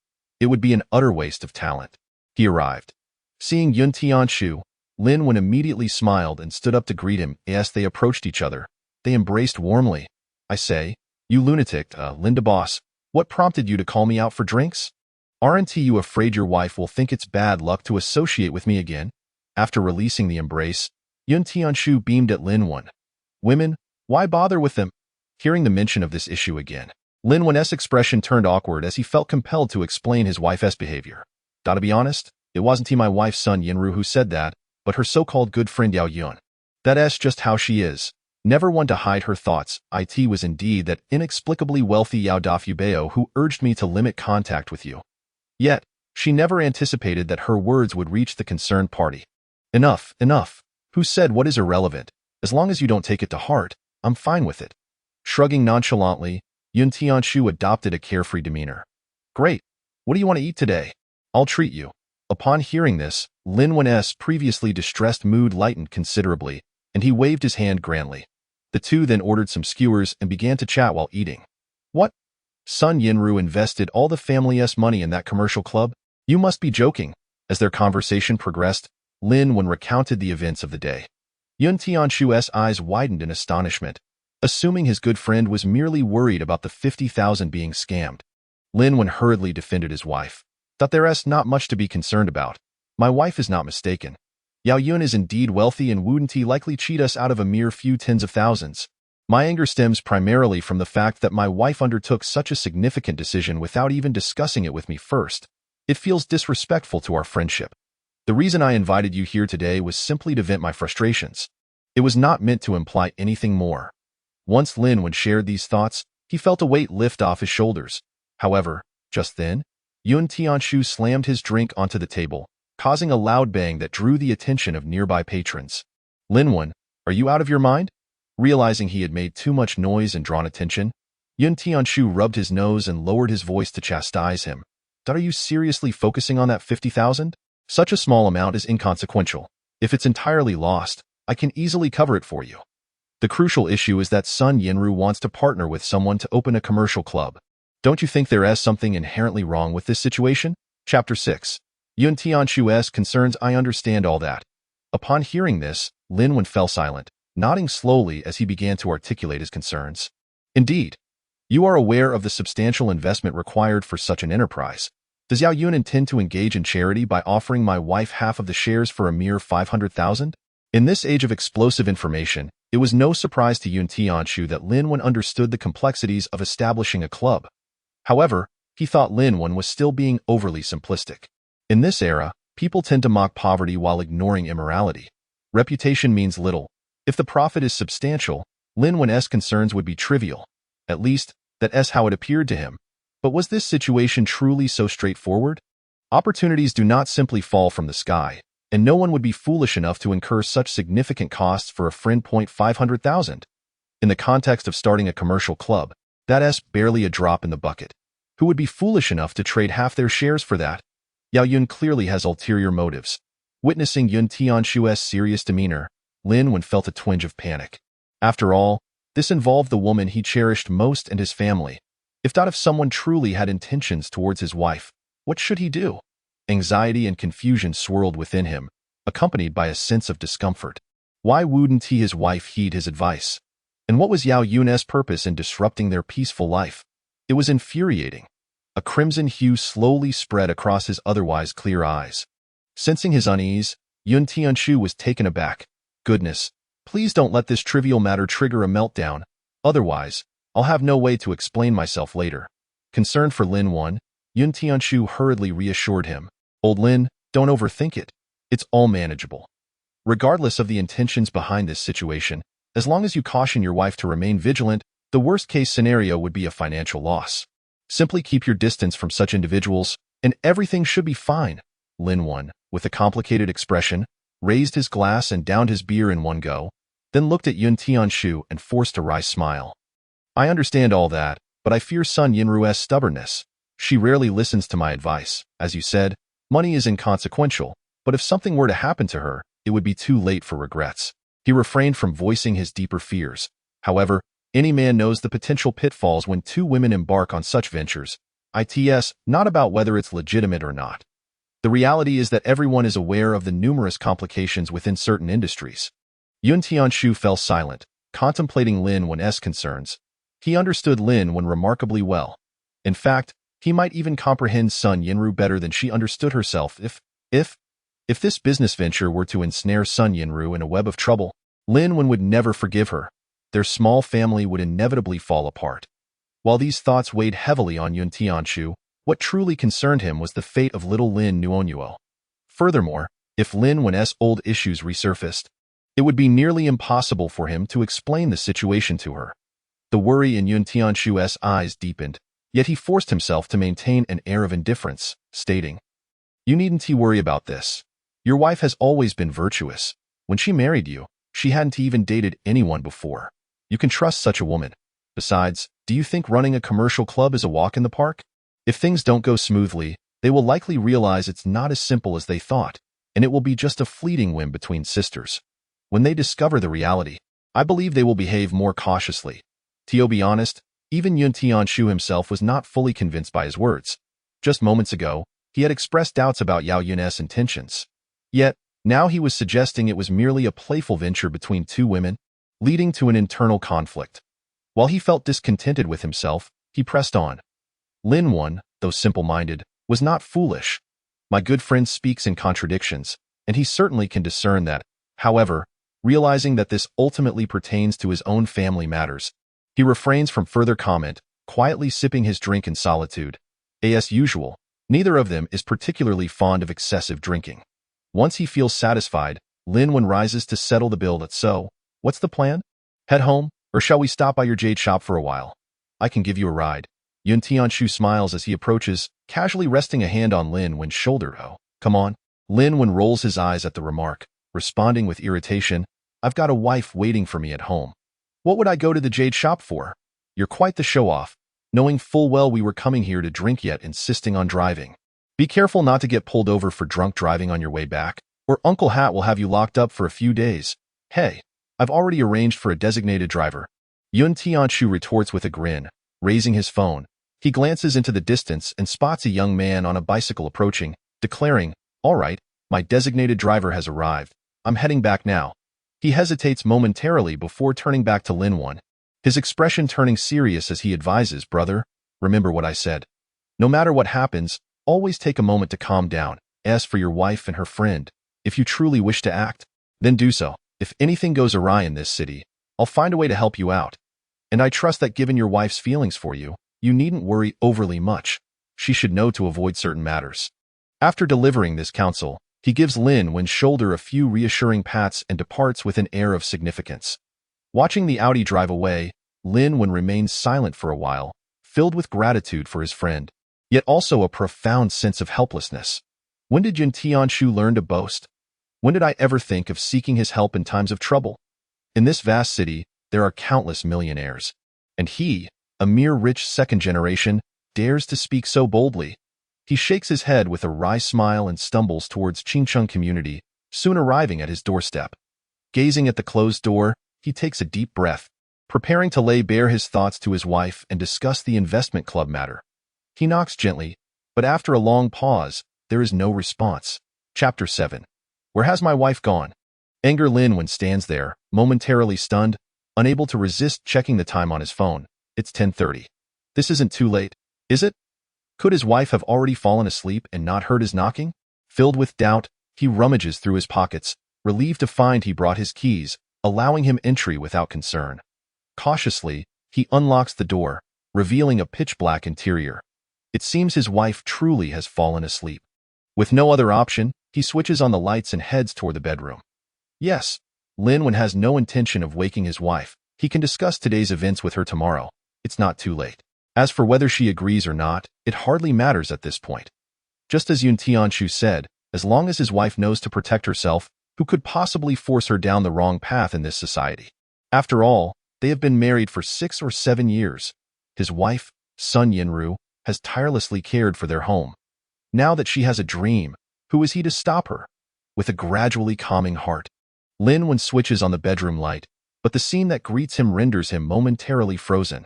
Speaker 1: It would be an utter waste of talent. He arrived. Seeing Yun Tianshu, Lin Wen immediately smiled and stood up to greet him. As they approached each other, they embraced warmly. I say, you lunatic, Linda boss, what prompted you to call me out for drinks? Aren't you afraid your wife will think it's bad luck to associate with me again? After releasing the embrace, Yun Tianshu beamed at Lin Wen. Women, why bother with them? Hearing the mention of this issue again, Lin Wen's expression turned awkward as he felt compelled to explain his wife's behavior. To be honest, it wasn't my wife's son Yinru who said that, but her so-called good friend Yao Yun. That's just how she is. Never one to hide her thoughts. It was indeed that inexplicably wealthy Yao Dafubeo who urged me to limit contact with you. Yet, she never anticipated that her words would reach the concerned party. Enough, enough. Who said what is irrelevant? As long as you don't take it to heart, I'm fine with it. Shrugging nonchalantly, Yun Tianshu adopted a carefree demeanor. Great. What do you want to eat today? I'll treat you. Upon hearing this, Lin Wen's previously distressed mood lightened considerably, and he waved his hand grandly. The two then ordered some skewers and began to chat while eating. What? Son Yinru invested all the family's money in that commercial club? You must be joking. As their conversation progressed, Lin Wen recounted the events of the day. Yun Tianshu's eyes widened in astonishment, assuming his good friend was merely worried about the 50,000 being scammed. Lin Wen hurriedly defended his wife. There's not much to be concerned about. My wife is not mistaken. Yao Yun is indeed wealthy and wouldn't he likely cheat us out of a mere few tens of thousands. My anger stems primarily from the fact that my wife undertook such a significant decision without even discussing it with me first. It feels disrespectful to our friendship. The reason I invited you here today was simply to vent my frustrations. It was not meant to imply anything more. Once Lin Wen shared these thoughts, he felt a weight lift off his shoulders. However, just then, Yun Tianshu slammed his drink onto the table, causing a loud bang that drew the attention of nearby patrons. Lin Wen, are you out of your mind? Realizing he had made too much noise and drawn attention, Yun Tianshu rubbed his nose and lowered his voice to chastise him. Are you seriously focusing on that 50,000? Such a small amount is inconsequential. If it's entirely lost, I can easily cover it for you. The crucial issue is that Sun Yinru wants to partner with someone to open a commercial club. Don't you think there is something inherently wrong with this situation? Chapter 6. Yun Tianshu's concerns. I understand all that. Upon hearing this, Lin Wen fell silent, nodding slowly as he began to articulate his concerns. Indeed, you are aware of the substantial investment required for such an enterprise. Does Yao Yun intend to engage in charity by offering my wife half of the shares for a mere 500,000? In this age of explosive information, it was no surprise to Yun Tianshu that Lin Wen understood the complexities of establishing a club. However, he thought Lin Wen was still being overly simplistic. In this era, people tend to mock poverty while ignoring immorality. Reputation means little. If the profit is substantial, Lin Wen's concerns would be trivial. At least, that's how it appeared to him. But was this situation truly so straightforward? Opportunities do not simply fall from the sky, and no one would be foolish enough to incur such significant costs for a friend. 500,000. In the context of starting a commercial club, that's barely a drop in the bucket. Who would be foolish enough to trade half their shares for that? Yao Yun clearly has ulterior motives. Witnessing Yun Tianshu's serious demeanor, Lin Wen felt a twinge of panic. After all, this involved the woman he cherished most and his family. If someone truly had intentions towards his wife, what should he do? Anxiety and confusion swirled within him, accompanied by a sense of discomfort. Why wouldn't his wife heed his advice? And what was Yao Yun's purpose in disrupting their peaceful life? It was infuriating. A crimson hue slowly spread across his otherwise clear eyes. Sensing his unease, Yun Tianshu was taken aback. Goodness, please don't let this trivial matter trigger a meltdown. Otherwise, I'll have no way to explain myself later. Concerned for Lin Wan, Yun Tianshu hurriedly reassured him. Old Lin, don't overthink it. It's all manageable. Regardless of the intentions behind this situation, as long as you caution your wife to remain vigilant, the worst-case scenario would be a financial loss. Simply keep your distance from such individuals, and everything should be fine. Lin Wan, with a complicated expression, raised his glass and downed his beer in one go, then looked at Yun Tianshu and forced a wry smile. I understand all that, but I fear Sun Yinru's stubbornness. She rarely listens to my advice. As you said, money is inconsequential, but if something were to happen to her, it would be too late for regrets. He refrained from voicing his deeper fears. However, any man knows the potential pitfalls when two women embark on such ventures. It's not about whether it's legitimate or not. The reality is that everyone is aware of the numerous complications within certain industries. Yun Tianshu fell silent, contemplating Lin Wan's concerns. He understood Lin Wan remarkably well. In fact, he might even comprehend Sun Yinru better than she understood herself. If this business venture were to ensnare Sun Yinru in a web of trouble, Lin Wan would never forgive her. Their small family would inevitably fall apart. While these thoughts weighed heavily on Yun Tianshu, what truly concerned him was the fate of little Lin Nuonuo. Furthermore, if Lin Wan's old issues resurfaced, it would be nearly impossible for him to explain the situation to her. The worry in Yun Tianshu's eyes deepened, yet he forced himself to maintain an air of indifference, stating, "You needn't worry about this. Your wife has always been virtuous. When she married you, she hadn't even dated anyone before. You can trust such a woman. Besides, do you think running a commercial club is a walk in the park? If things don't go smoothly, they will likely realize it's not as simple as they thought, and it will be just a fleeting whim between sisters. When they discover the reality, I believe they will behave more cautiously." To be honest, even Yun Tianshu himself was not fully convinced by his words. Just moments ago, he had expressed doubts about Yao Yun's intentions. Yet, now he was suggesting it was merely a playful venture between two women, leading to an internal conflict. While he felt discontented with himself, he pressed on. Lin Wan, though simple-minded, was not foolish. My good friend speaks in contradictions, and he certainly can discern that. However, realizing that this ultimately pertains to his own family matters, he refrains from further comment, quietly sipping his drink in solitude. As usual, neither of them is particularly fond of excessive drinking. Once he feels satisfied, Lin Wan rises to settle the bill. So, what's the plan? Head home, or shall we stop by your jade shop for a while? I can give you a ride. Yun Tianshu smiles as he approaches, casually resting a hand on Lin Wan's shoulder. Oh, come on. Lin Wan rolls his eyes at the remark, responding with irritation. I've got a wife waiting for me at home. What would I go to the jade shop for? You're quite the show-off, knowing full well we were coming here to drink yet insisting on driving. Be careful not to get pulled over for drunk driving on your way back, or Uncle Hat will have you locked up for a few days. Hey, I've already arranged for a designated driver. Yun Tianshu retorts with a grin, raising his phone. He glances into the distance and spots a young man on a bicycle approaching, declaring, "All right, my designated driver has arrived. I'm heading back now." He hesitates momentarily before turning back to Lin Wan, his expression turning serious as he advises, "Brother, remember what I said. No matter what happens, always take a moment to calm down. As for your wife and her friend, if you truly wish to act, then do so. If anything goes awry in this city, I'll find a way to help you out. And I trust that given your wife's feelings for you, you needn't worry overly much. She should know to avoid certain matters." After delivering this counsel, he gives Lin Wan's shoulder a few reassuring pats and departs with an air of significance. Watching the Audi drive away, Lin Wan remains silent for a while, filled with gratitude for his friend, yet also a profound sense of helplessness. When did Yun Tianshu learn to boast? When did I ever think of seeking his help in times of trouble? In this vast city, there are countless millionaires, and he, a mere rich second generation, dares to speak so boldly. He shakes his head with a wry smile and stumbles towards Chingcheng community, soon arriving at his doorstep. Gazing at the closed door, he takes a deep breath, preparing to lay bare his thoughts to his wife and discuss the investment club matter. He knocks gently, but after a long pause, there is no response. Chapter 7. Where has my wife gone? Anger Lin Wan stands there, momentarily stunned, unable to resist checking the time on his phone. It's 10:30. This isn't too late, is it? Could his wife have already fallen asleep and not heard his knocking? Filled with doubt, he rummages through his pockets, relieved to find he brought his keys, allowing him entry without concern. Cautiously, he unlocks the door, revealing a pitch-black interior. It seems his wife truly has fallen asleep. With no other option, he switches on the lights and heads toward the bedroom. Yes, Linwin has no intention of waking his wife. He can discuss today's events with her tomorrow. It's not too late. As for whether she agrees or not, it hardly matters at this point. Just as Yun Tianshu said, as long as his wife knows to protect herself, who could possibly force her down the wrong path in this society? After all, they have been married for 6 or 7 years. His wife, Sun Yinru, has tirelessly cared for their home. Now that she has a dream, who is he to stop her? With a gradually calming heart, Linwin switches on the bedroom light, but the scene that greets him renders him momentarily frozen.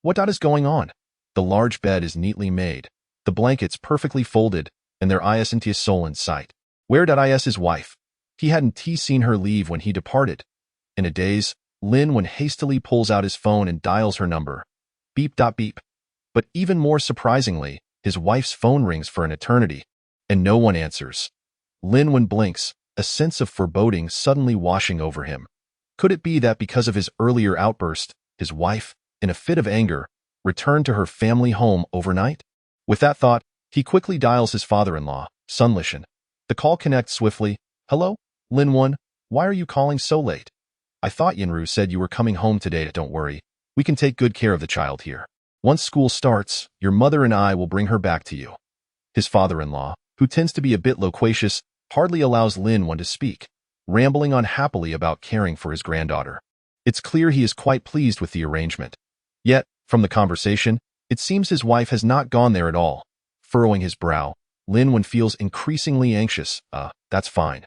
Speaker 1: What is going on? The large bed is neatly made, the blankets perfectly folded, and there isn't a soul in sight. Where is his wife? He hadn't seen her leave when he departed. In a daze, Linwin hastily pulls out his phone and dials her number. Beep. But even more surprisingly, his wife's phone rings for an eternity, and no one answers. Linwin blinks, a sense of foreboding suddenly washing over him. Could it be that because of his earlier outburst, his wife, in a fit of anger, returned to her family home overnight? With that thought, he quickly dials his father-in-law, Sun Lishan. The call connects swiftly. Hello, Linwin, why are you calling so late? I thought Yinru said you were coming home today. Don't worry, we can take good care of the child here. Once school starts, your mother and I will bring her back to you. His father-in-law, who tends to be a bit loquacious, hardly allows Linwin to speak, rambling on happily about caring for his granddaughter. It's clear he is quite pleased with the arrangement. Yet, from the conversation, it seems his wife has not gone there at all. Furrowing his brow, Linwin feels increasingly anxious. That's fine.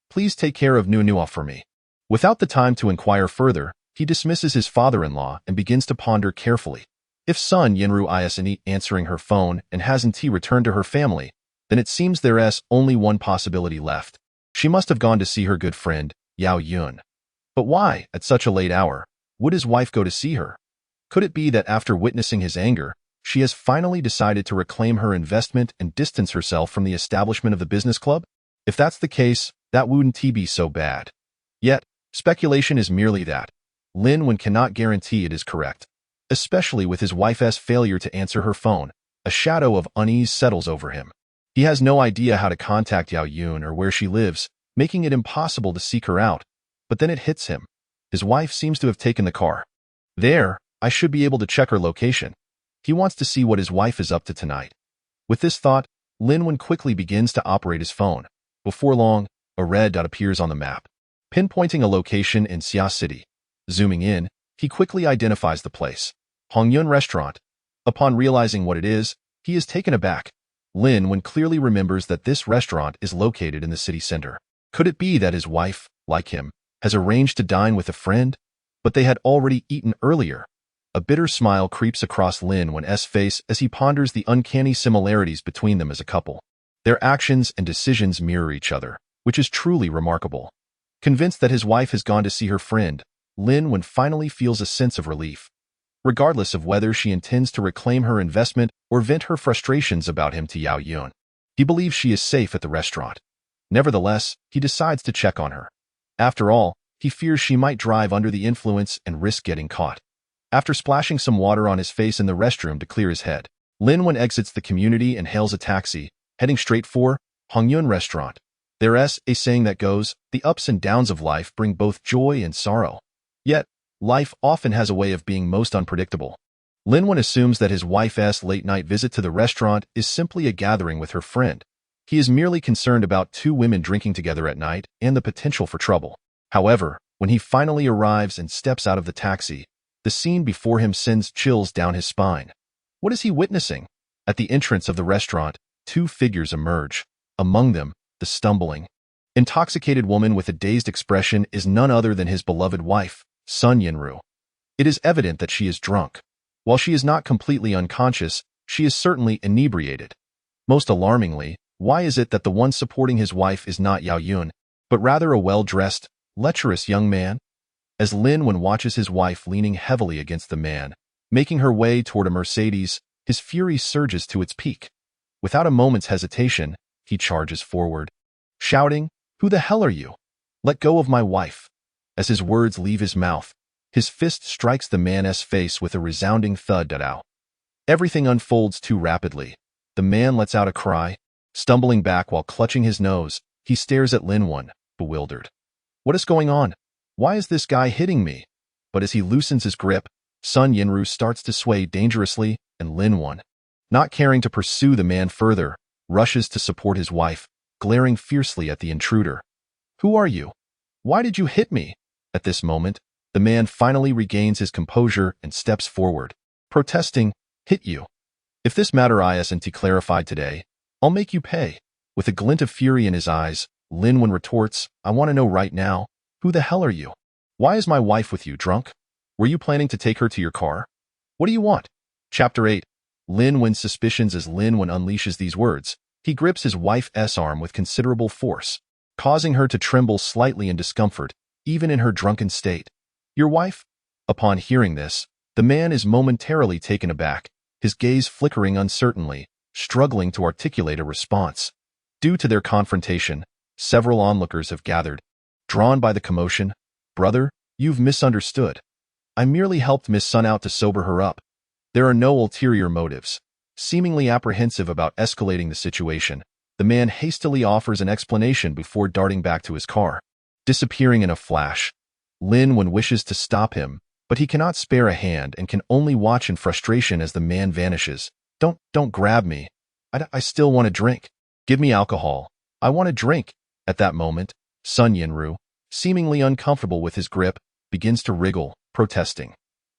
Speaker 1: Please take care of Nunua for me. Without the time to inquire further, he dismisses his father-in-law and begins to ponder carefully. If Sun Yinru isn't answering her phone and hasn't returned to her family, then it seems there's only one possibility left. She must have gone to see her good friend, Yao Yun. But why, at such a late hour, would his wife go to see her? Could it be that after witnessing his anger, she has finally decided to reclaim her investment and distance herself from the establishment of the business club? If that's the case, that wouldn't be so bad. Yet, speculation is merely that. Linwin cannot guarantee it is correct. Especially with his wife's failure to answer her phone, a shadow of unease settles over him. He has no idea how to contact Yao Yun or where she lives, making it impossible to seek her out. But then it hits him. His wife seems to have taken the car. There, I should be able to check her location. He wants to see what his wife is up to tonight. With this thought, Linwin quickly begins to operate his phone. Before long, a red dot appears on the map, pinpointing a location in Xia City. Zooming in, he quickly identifies the place. Hongyun Restaurant. Upon realizing what it is, he is taken aback. Linwin clearly remembers that this restaurant is located in the city center. Could it be that his wife, like him, has arranged to dine with a friend? But they had already eaten earlier. A bitter smile creeps across Linwin's face as he ponders the uncanny similarities between them as a couple. Their actions and decisions mirror each other, which is truly remarkable. Convinced that his wife has gone to see her friend, Linwin finally feels a sense of relief. Regardless of whether she intends to reclaim her investment or vent her frustrations about him to Yao Yun, he believes she is safe at the restaurant. Nevertheless, he decides to check on her. After all, he fears she might drive under the influence and risk getting caught. After splashing some water on his face in the restroom to clear his head, Linwin exits the community and hails a taxi, heading straight for Hongyun Restaurant. There's a saying that goes, the ups and downs of life bring both joy and sorrow. Yet, life often has a way of being most unpredictable. Linwin assumes that his wife's late-night visit to the restaurant is simply a gathering with her friend. He is merely concerned about 2 women drinking together at night and the potential for trouble. However, when he finally arrives and steps out of the taxi, the scene before him sends chills down his spine. What is he witnessing? At the entrance of the restaurant, 2 figures emerge. Among them, the stumbling, intoxicated woman with a dazed expression is none other than his beloved wife, Sun Yinru. It is evident that she is drunk. While she is not completely unconscious, she is certainly inebriated. Most alarmingly, why is it that the one supporting his wife is not Yao Yun, but rather a well-dressed, lecherous young man? As Linwin watches his wife leaning heavily against the man, making her way toward a Mercedes, his fury surges to its peak. Without a moment's hesitation, he charges forward, shouting, "Who the hell are you?" Let go of my wife. As his words leave his mouth, his fist strikes the man's face with a resounding thud. Ow. Everything unfolds too rapidly. The man lets out a cry. Stumbling back while clutching his nose, he stares at Lin Wen, bewildered. What is going on? Why is this guy hitting me? But as he loosens his grip, Sun Yinru starts to sway dangerously, and Lin Wen, not caring to pursue the man further, rushes to support his wife, glaring fiercely at the intruder. Who are you? Why did you hit me? At this moment, the man finally regains his composure and steps forward, protesting, hit you. If this matter isn't clarified today, I'll make you pay. With a glint of fury in his eyes, Lin Wen retorts, I want to know right now, who the hell are you? Why is my wife with you, drunk? Were you planning to take her to your car? What do you want? Chapter 8. Lin Wen's suspicions. As Lin Wen unleashes these words, he grips his wife's arm with considerable force, causing her to tremble slightly in discomfort, even in her drunken state. Your wife? Upon hearing this, the man is momentarily taken aback, his gaze flickering uncertainly, struggling to articulate a response. Due to their confrontation, several onlookers have gathered, drawn by the commotion. Brother, you've misunderstood. I merely helped Miss Sun out to sober her up. There are no ulterior motives. Seemingly apprehensive about escalating the situation, the man hastily offers an explanation before darting back to his car, disappearing in a flash. Lin Wen wishes to stop him, but he cannot spare a hand and can only watch in frustration as the man vanishes. Don't grab me. I still want to drink. Give me alcohol. I want to drink. At that moment, Sun Yinru, seemingly uncomfortable with his grip, begins to wriggle, protesting.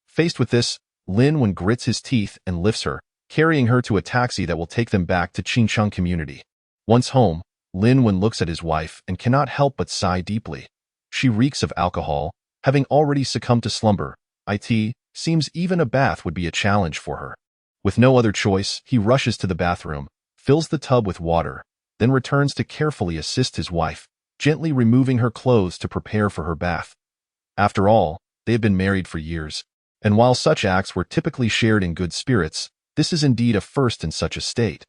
Speaker 1: Faced with this, Lin Wen grits his teeth and lifts her, carrying her to a taxi that will take them back to Qingcheng Community. Once home, Lin Wen looks at his wife and cannot help but sigh deeply. She reeks of alcohol, having already succumbed to slumber. It seems even a bath would be a challenge for her. With no other choice, he rushes to the bathroom, fills the tub with water, then returns to carefully assist his wife, gently removing her clothes to prepare for her bath. After all, they have been married for years, and while such acts were typically shared in good spirits, this is indeed a first in such a state.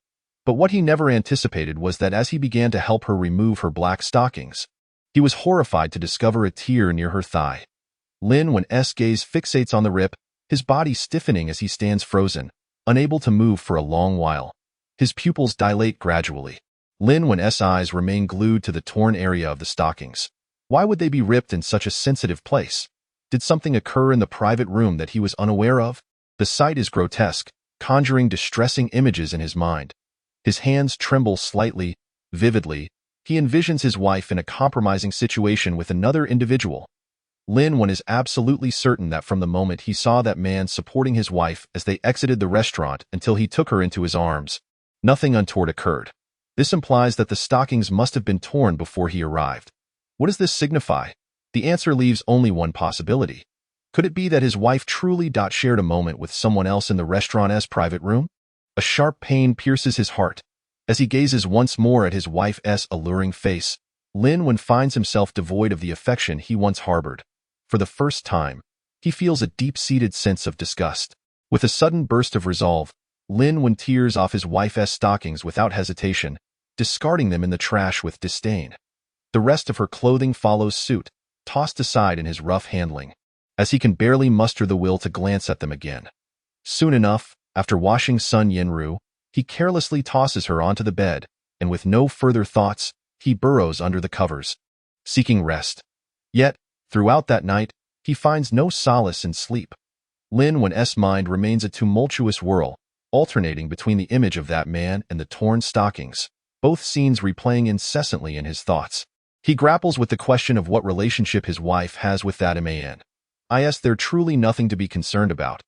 Speaker 1: But what he never anticipated was that as he began to help her remove her black stockings, he was horrified to discover a tear near her thigh. Lin Wen's gaze fixates on the rip, his body stiffening as he stands frozen, unable to move for a long while. His pupils dilate gradually. Lin Wen's eyes remain glued to the torn area of the stockings. Why would they be ripped in such a sensitive place? Did something occur in the private room that he was unaware of? The sight is grotesque, conjuring distressing images in his mind. His hands tremble slightly, vividly. He envisions his wife in a compromising situation with another individual. Lin Wen is absolutely certain that from the moment he saw that man supporting his wife as they exited the restaurant until he took her into his arms, nothing untoward occurred. This implies that the stockings must have been torn before he arrived. What does this signify? The answer leaves only one possibility. Could it be that his wife truly shared a moment with someone else in the restaurant's private room? A sharp pain pierces his heart. As he gazes once more at his wife's alluring face, Lin Wen finds himself devoid of the affection he once harbored. For the first time, he feels a deep-seated sense of disgust. With a sudden burst of resolve, Lin Wen tears off his wife's stockings without hesitation, discarding them in the trash with disdain. The rest of her clothing follows suit, tossed aside in his rough handling, as he can barely muster the will to glance at them again. Soon enough, after washing Sun Yinru, he carelessly tosses her onto the bed, and with no further thoughts, he burrows under the covers, seeking rest. Yet, throughout that night, he finds no solace in sleep. Lin Wen's mind remains a tumultuous whirl, alternating between the image of that man and the torn stockings, both scenes replaying incessantly in his thoughts. He grapples with the question of what relationship his wife has with that man. Is there truly nothing to be concerned about?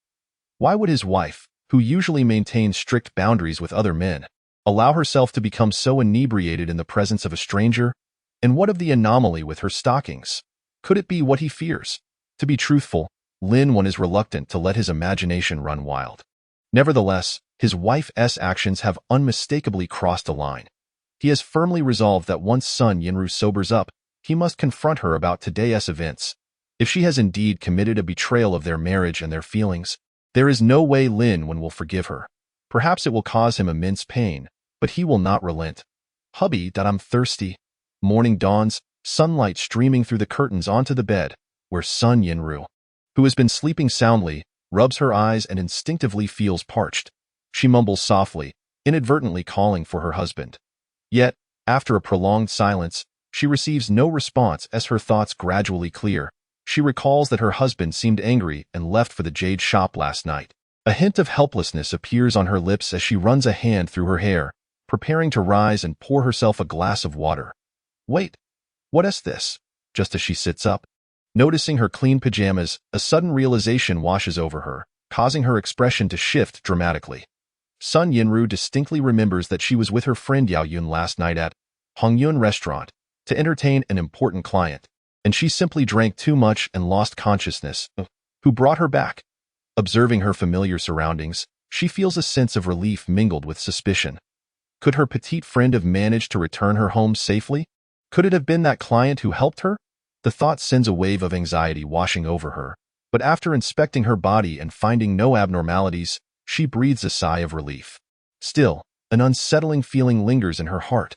Speaker 1: Why would his wife, who usually maintains strict boundaries with other men, allow herself to become so inebriated in the presence of a stranger? And what of the anomaly with her stockings? Could it be what he fears? To be truthful, Lin Wen is reluctant to let his imagination run wild. Nevertheless, his wife's actions have unmistakably crossed a line. He has firmly resolved that once Sun Yinru sobers up, he must confront her about today's events. If she has indeed committed a betrayal of their marriage and their feelings, there is no way Lin Wen will forgive her. Perhaps it will cause him immense pain, but he will not relent. Hubby, I'm thirsty. Morning dawns, sunlight streaming through the curtains onto the bed, where Sun Yinru, who has been sleeping soundly, rubs her eyes and instinctively feels parched. She mumbles softly, inadvertently calling for her husband. Yet, after a prolonged silence, she receives no response as her thoughts gradually clear. She recalls that her husband seemed angry and left for the jade shop last night. A hint of helplessness appears on her lips as she runs a hand through her hair, preparing to rise and pour herself a glass of water. Wait, what is this? Just as she sits up, noticing her clean pajamas, a sudden realization washes over her, causing her expression to shift dramatically. Sun Yinru distinctly remembers that she was with her friend Yao Yun last night at Hongyun restaurant to entertain an important client, and she simply drank too much and lost consciousness. Who brought her back? Observing her familiar surroundings, she feels a sense of relief mingled with suspicion. Could her petite friend have managed to return her home safely? Could it have been that client who helped her? The thought sends a wave of anxiety washing over her, but after inspecting her body and finding no abnormalities, she breathes a sigh of relief. Still, an unsettling feeling lingers in her heart.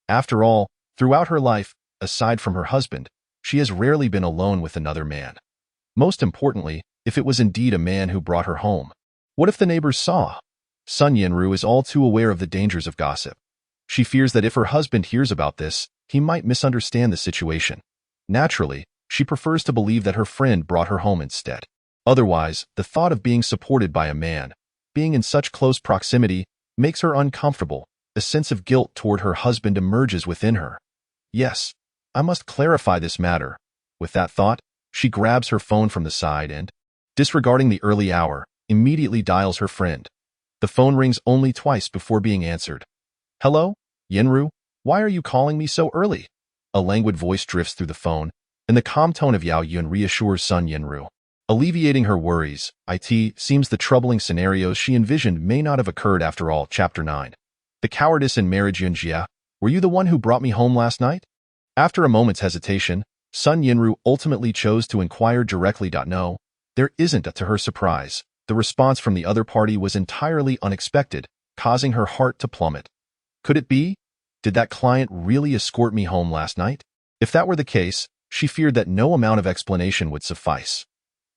Speaker 1: After all, throughout her life, aside from her husband, she has rarely been alone with another man. Most importantly, if it was indeed a man who brought her home. What if the neighbors saw? Sun Yinru is all too aware of the dangers of gossip. She fears that if her husband hears about this, he might misunderstand the situation. Naturally, she prefers to believe that her friend brought her home instead. Otherwise, the thought of being supported by a man, being in such close proximity, makes her uncomfortable. A sense of guilt toward her husband emerges within her. Yes, I must clarify this matter. With that thought, she grabs her phone from the side and, disregarding the early hour, immediately dials her friend. The phone rings only twice before being answered. Hello, Yinru, why are you calling me so early? A languid voice drifts through the phone, and the calm tone of Yao Yun reassures Sun Yinru. Alleviating her worries, it seems the troubling scenarios she envisioned may not have occurred after all. Chapter 9. The cowardice in marriage. Yunjia, were you the one who brought me home last night? After a moment's hesitation, Sun Yinru ultimately chose to inquire directly. No, there isn't. To her surprise, the response from the other party was entirely unexpected, causing her heart to plummet. Could it be? Did that client really escort me home last night? If that were the case, she feared that no amount of explanation would suffice.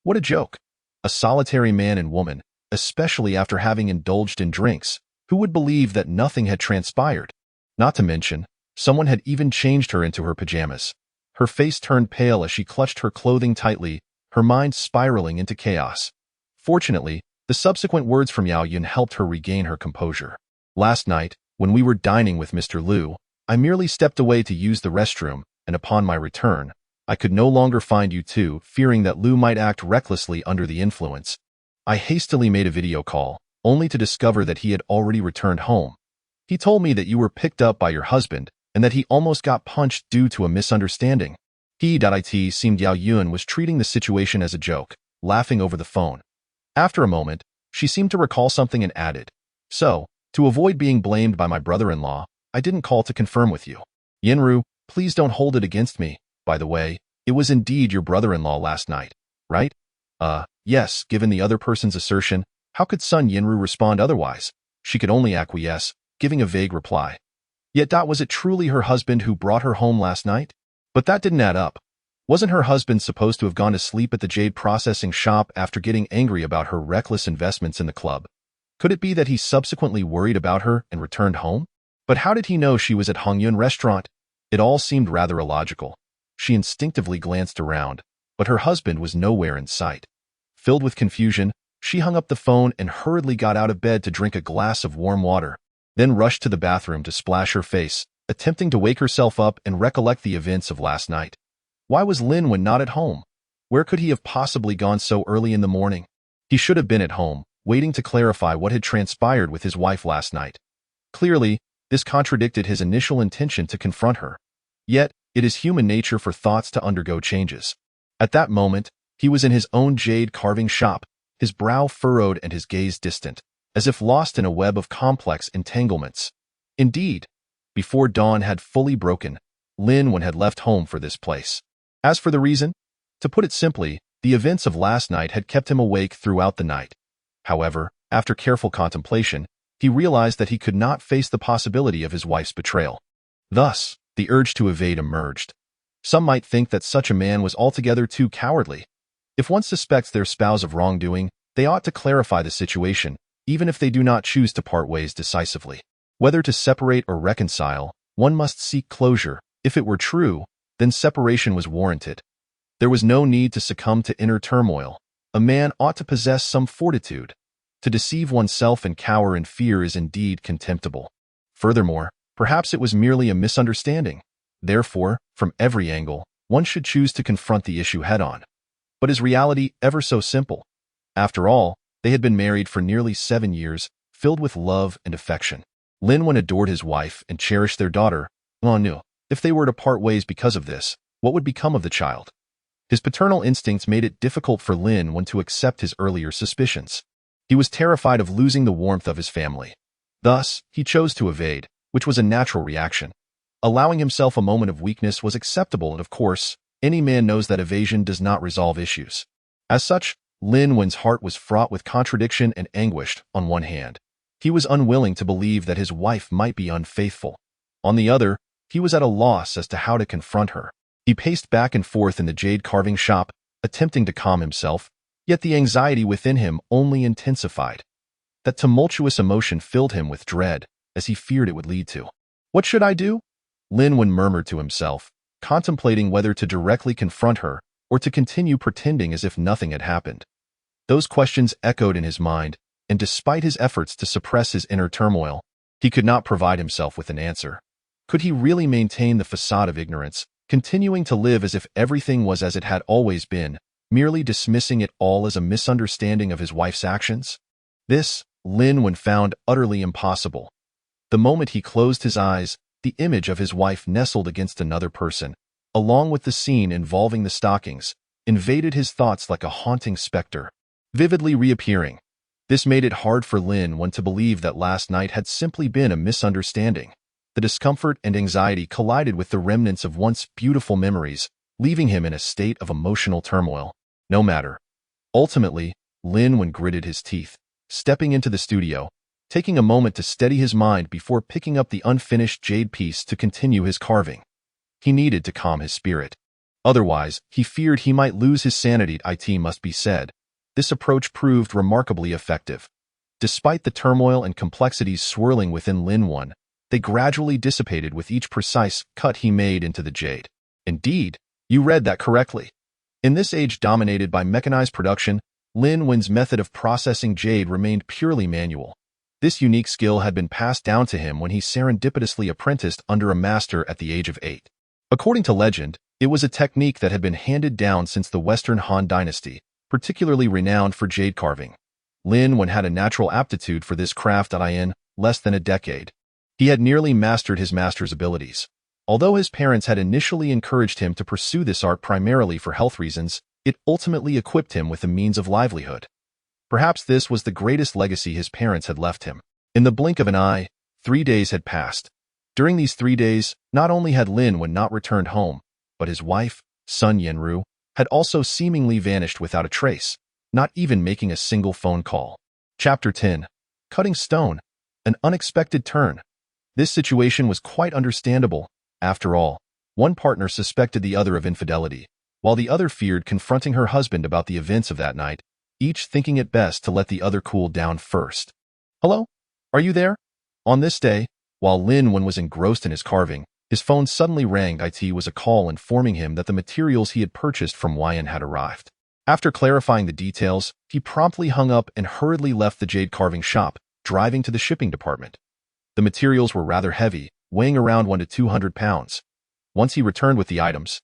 Speaker 1: What a joke. A solitary man and woman, especially after having indulged in drinks, who would believe that nothing had transpired? Not to mention, someone had even changed her into her pajamas. Her face turned pale as she clutched her clothing tightly, her mind spiraling into chaos. Fortunately, the subsequent words from Yao Yun helped her regain her composure. Last night, when we were dining with Mr. Liu, I merely stepped away to use the restroom, and upon my return, I could no longer find you two, fearing that Liu might act recklessly under the influence. I hastily made a video call, only to discover that he had already returned home. He told me that you were picked up by your husband, and that he almost got punched due to a misunderstanding. It seemed Yao Yun was treating the situation as a joke, laughing over the phone. After a moment, she seemed to recall something and added, So, to avoid being blamed by my brother-in-law, I didn't call to confirm with you. Yinru, please don't hold it against me. By the way, it was indeed your brother-in-law last night, right? Yes, given the other person's assertion, how could Sun Yinru respond otherwise? She could only acquiesce, giving a vague reply. Yet was it truly her husband who brought her home last night? But that didn't add up. Wasn't her husband supposed to have gone to sleep at the jade processing shop after getting angry about her reckless investments in the club? Could it be that he subsequently worried about her and returned home? But how did he know she was at Hongyun restaurant? It all seemed rather illogical. She instinctively glanced around, but her husband was nowhere in sight. Filled with confusion, she hung up the phone and hurriedly got out of bed to drink a glass of warm water, then rushed to the bathroom to splash her face, attempting to wake herself up and recollect the events of last night. Why was Lin Wen not at home? Where could he have possibly gone so early in the morning? He should have been at home, waiting to clarify what had transpired with his wife last night. Clearly, this contradicted his initial intention to confront her. Yet, it is human nature for thoughts to undergo changes. At that moment, he was in his own jade carving shop, his brow furrowed and his gaze distant, as if lost in a web of complex entanglements. Indeed, before dawn had fully broken, Lin Wen had left home for this place. As for the reason, to put it simply, the events of last night had kept him awake throughout the night. However, after careful contemplation, he realized that he could not face the possibility of his wife's betrayal. Thus, the urge to evade emerged. Some might think that such a man was altogether too cowardly. If one suspects their spouse of wrongdoing, they ought to clarify the situation, even if they do not choose to part ways decisively. Whether to separate or reconcile, one must seek closure. If it were true, then separation was warranted. There was no need to succumb to inner turmoil. A man ought to possess some fortitude. To deceive oneself and cower in fear is indeed contemptible. Furthermore, perhaps it was merely a misunderstanding. Therefore, from every angle, one should choose to confront the issue head-on. But is reality ever so simple? After all, they had been married for nearly 7 years, filled with love and affection. Lin adored his wife and cherished their daughter. Lin knew, if they were to part ways because of this, what would become of the child? His paternal instincts made it difficult for Lin to accept his earlier suspicions. He was terrified of losing the warmth of his family. Thus, he chose to evade, which was a natural reaction. Allowing himself a moment of weakness was acceptable, and of course, any man knows that evasion does not resolve issues. As such, Lin's heart was fraught with contradiction and anguish. On one hand, he was unwilling to believe that his wife might be unfaithful. On the other, he was at a loss as to how to confront her. He paced back and forth in the jade carving shop, attempting to calm himself, yet the anxiety within him only intensified. That tumultuous emotion filled him with dread, as he feared it would lead to. What should I do? Lin murmured to himself, contemplating whether to directly confront her or to continue pretending as if nothing had happened. Those questions echoed in his mind, and despite his efforts to suppress his inner turmoil, he could not provide himself with an answer. Could he really maintain the facade of ignorance, continuing to live as if everything was as it had always been, merely dismissing it all as a misunderstanding of his wife's actions? This, Lin found utterly impossible. The moment he closed his eyes, the image of his wife nestled against another person, along with the scene involving the stockings, invaded his thoughts like a haunting specter, vividly reappearing. This made it hard for Lin to believe that last night had simply been a misunderstanding. The discomfort and anxiety collided with the remnants of once beautiful memories, leaving him in a state of emotional turmoil. No matter. Ultimately, Lin gritted his teeth, stepping into the studio, taking a moment to steady his mind before picking up the unfinished jade piece to continue his carving. He needed to calm his spirit. Otherwise, he feared he might lose his sanity. It must be said, this approach proved remarkably effective. Despite the turmoil and complexities swirling within Lin, they gradually dissipated with each precise cut he made into the jade. Indeed, you read that correctly. In this age dominated by mechanized production, Lin's method of processing jade remained purely manual. This unique skill had been passed down to him when he serendipitously apprenticed under a master at the age of 8. According to legend, it was a technique that had been handed down since the Western Han Dynasty, particularly renowned for jade carving. Lin had a natural aptitude for this craft in less than a decade. He had nearly mastered his master's abilities. Although his parents had initially encouraged him to pursue this art primarily for health reasons, it ultimately equipped him with a means of livelihood. Perhaps this was the greatest legacy his parents had left him. In the blink of an eye, 3 days had passed. During these 3 days, not only had Lin not returned home, but his wife, Sun Yenru, had also seemingly vanished without a trace, not even making a single phone call. Chapter 10. Cutting Stone. An unexpected turn. This situation was quite understandable. After all, one partner suspected the other of infidelity, while the other feared confronting her husband about the events of that night, each thinking it best to let the other cool down first. Hello? Are you there? On this day, while Lin was engrossed in his carving, his phone suddenly rang. It was a call informing him that the materials he had purchased from Wyan had arrived. After clarifying the details, he promptly hung up and hurriedly left the jade carving shop, driving to the shipping department. The materials were rather heavy, weighing around 1 to 200 pounds. Once he returned with the items,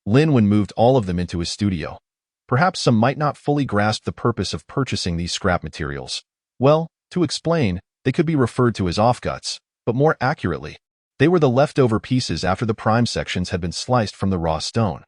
Speaker 1: Lin moved all of them into his studio. Perhaps some might not fully grasp the purpose of purchasing these scrap materials. Well, to explain, they could be referred to as offcuts, but more accurately, they were the leftover pieces after the prime sections had been sliced from the raw stone.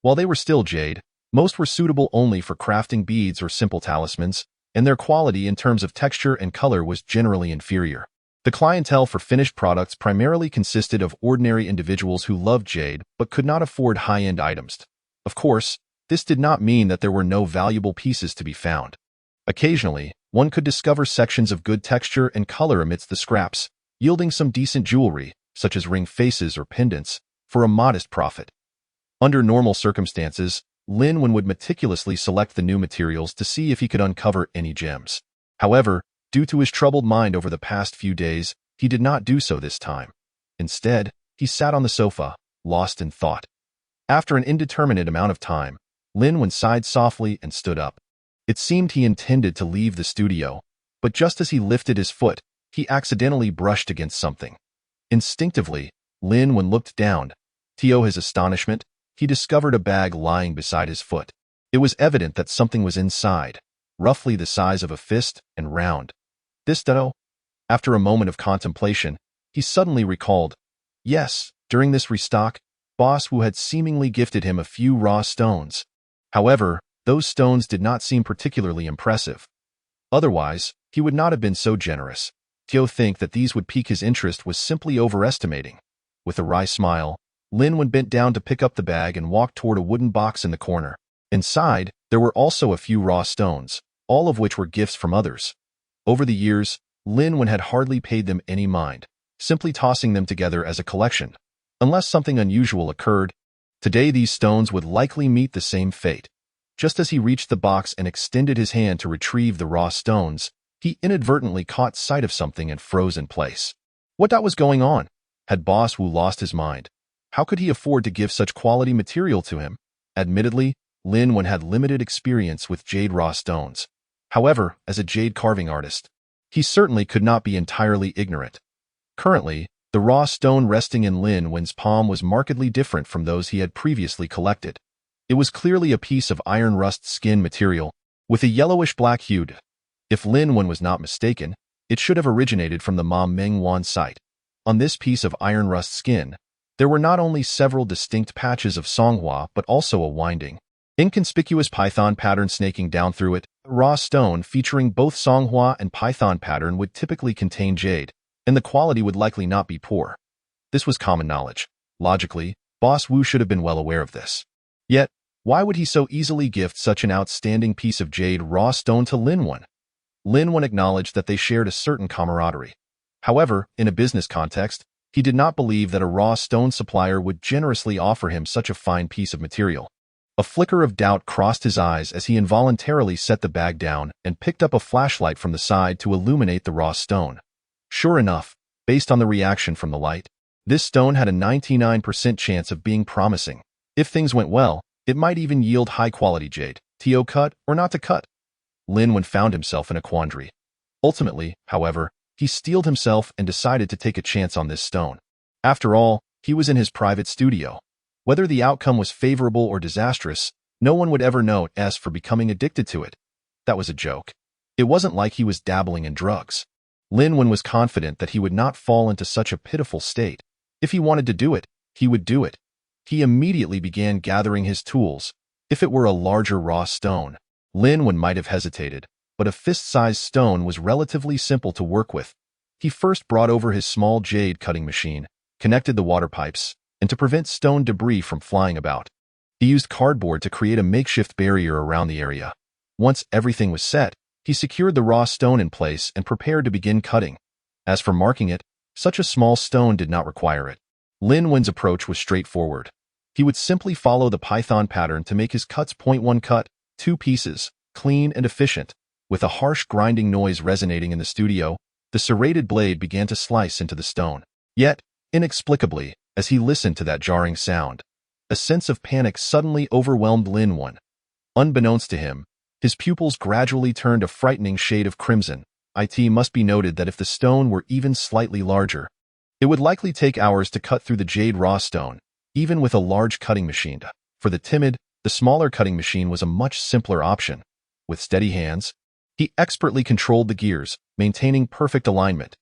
Speaker 1: While they were still jade, most were suitable only for crafting beads or simple talismans, and their quality in terms of texture and color was generally inferior. The clientele for finished products primarily consisted of ordinary individuals who loved jade but could not afford high-end items. Of course, this did not mean that there were no valuable pieces to be found. Occasionally, one could discover sections of good texture and color amidst the scraps, yielding some decent jewelry, such as ring faces or pendants, for a modest profit. Under normal circumstances, Lin Wen would meticulously select the new materials to see if he could uncover any gems. However, due to his troubled mind over the past few days, he did not do so this time. Instead, he sat on the sofa, lost in thought. After an indeterminate amount of time, Lin Wen sighed softly and stood up. It seemed he intended to leave the studio, but just as he lifted his foot, he accidentally brushed against something. Instinctively, Lin Wen looked down. To his astonishment, he discovered a bag lying beside his foot. It was evident that something was inside, roughly the size of a fist and round. This dough? After a moment of contemplation, he suddenly recalled, yes, during this restock, Boss Wu had seemingly gifted him a few raw stones. However, those stones did not seem particularly impressive. Otherwise, he would not have been so generous. To think that these would pique his interest was simply overestimating. With a wry smile, Lin Wen bent down to pick up the bag and walked toward a wooden box in the corner. Inside, there were also a few raw stones, all of which were gifts from others. Over the years, Lin Wen had hardly paid them any mind, simply tossing them together as a collection. Unless something unusual occurred, today these stones would likely meet the same fate. Just as he reached the box and extended his hand to retrieve the raw stones, he inadvertently caught sight of something and froze in place. What was going on? Had Boss Wu lost his mind? How could he afford to give such quality material to him? Admittedly, Lin Wen had limited experience with jade raw stones. However, as a jade carving artist, he certainly could not be entirely ignorant. Currently, the raw stone resting in Lin Wen's palm was markedly different from those he had previously collected. It was clearly a piece of iron rust skin material, with a yellowish-black hue. If Lin Wen was not mistaken, it should have originated from the Ma Meng Wan site. On this piece of iron rust skin, there were not only several distinct patches of songhua but also a winding, inconspicuous python pattern snaking down through it. A raw stone featuring both songhua and python pattern would typically contain jade, and the quality would likely not be poor. This was common knowledge. Logically, Boss Wu should have been well aware of this. Yet, why would he so easily gift such an outstanding piece of jade raw stone to Lin Wen? Lin Wen acknowledged that they shared a certain camaraderie. However, in a business context, he did not believe that a raw stone supplier would generously offer him such a fine piece of material. A flicker of doubt crossed his eyes as he involuntarily set the bag down and picked up a flashlight from the side to illuminate the raw stone. Sure enough, based on the reaction from the light, this stone had a 99% chance of being promising. If things went well, it might even yield high-quality jade. To cut or not to cut? Lin Wen found himself in a quandary. Ultimately, however, he steeled himself and decided to take a chance on this stone. After all, he was in his private studio. Whether the outcome was favorable or disastrous, no one would ever know as for becoming addicted to it. That was a joke. It wasn't like he was dabbling in drugs. Lin Wen was confident that he would not fall into such a pitiful state. If he wanted to do it, he would do it. He immediately began gathering his tools. If it were a larger raw stone, Lin Wen might have hesitated, but a fist-sized stone was relatively simple to work with. He first brought over his small jade cutting machine, connected the water pipes, and to prevent stone debris from flying about, he used cardboard to create a makeshift barrier around the area. Once everything was set, he secured the raw stone in place and prepared to begin cutting. As for marking it, such a small stone did not require it. Lin Wen's approach was straightforward. He would simply follow the python pattern to make his cuts. Point 1 cut, 2 pieces, clean and efficient. With a harsh grinding noise resonating in the studio, the serrated blade began to slice into the stone. Yet, inexplicably, as he listened to that jarring sound, a sense of panic suddenly overwhelmed Lin Wen. Unbeknownst to him, his pupils gradually turned a frightening shade of crimson. It must be noted that if the stone were even slightly larger, it would likely take hours to cut through the jade raw stone, even with a large cutting machine. For the timid, the smaller cutting machine was a much simpler option. With steady hands, he expertly controlled the gears, maintaining perfect alignment.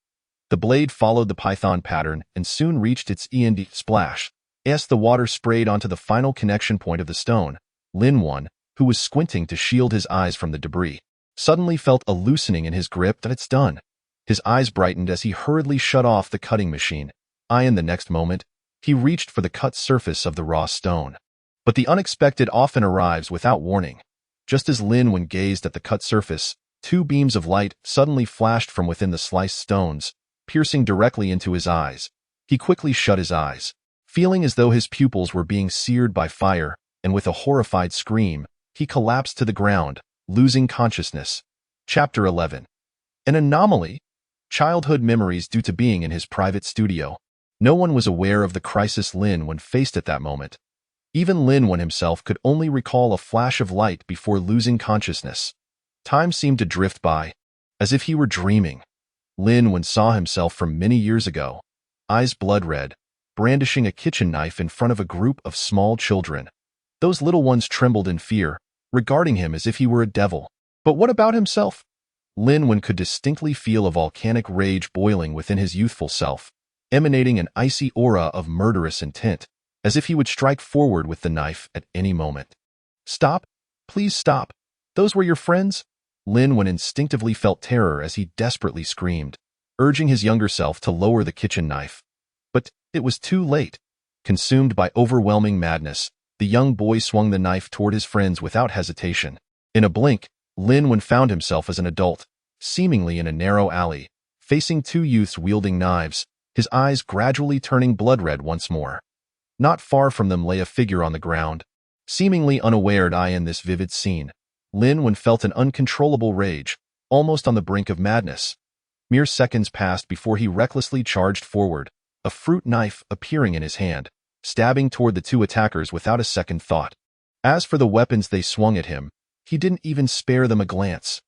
Speaker 1: The blade followed the python pattern and soon reached its end splash. As the water sprayed onto the final connection point of the stone, Lin Wen, who was squinting to shield his eyes from the debris, suddenly felt a loosening in his grip. That it's done. His eyes brightened as he hurriedly shut off the cutting machine. In the next moment, he reached for the cut surface of the raw stone. But the unexpected often arrives without warning. Just as Lin Wen gazed at the cut surface, 2 beams of light suddenly flashed from within the sliced stones, piercing directly into his eyes. He quickly shut his eyes, Feeling as though his pupils were being seared by fire, and with a horrified scream, he collapsed to the ground, losing consciousness. Chapter 11. An anomaly. Childhood memories due to being in his private studio. No one was aware of the crisis Lin Wen faced at that moment. Even Lin Wen himself could only recall a flash of light before losing consciousness. Time seemed to drift by, as if he were dreaming. Lin Wen saw himself from many years ago, eyes blood-red, brandishing a kitchen knife in front of a group of small children. Those little ones trembled in fear, regarding him as if he were a devil. But what about himself? Lin Wen could distinctly feel a volcanic rage boiling within his youthful self, emanating an icy aura of murderous intent, as if he would strike forward with the knife at any moment. Stop! Please stop! Those were your friends? Lin Wen instinctively felt terror as he desperately screamed, urging his younger self to lower the kitchen knife. But it was too late. Consumed by overwhelming madness, the young boy swung the knife toward his friends without hesitation. In a blink, Lin Wen found himself as an adult, seemingly in a narrow alley, facing two youths wielding knives, his eyes gradually turning blood-red once more. Not far from them lay a figure on the ground. Seemingly unaware in this vivid scene, Lin Wen felt an uncontrollable rage, almost on the brink of madness. Mere seconds passed before he recklessly charged forward, a fruit knife appearing in his hand, stabbing toward the two attackers without a second thought. As for the weapons they swung at him, he didn't even spare them a glance.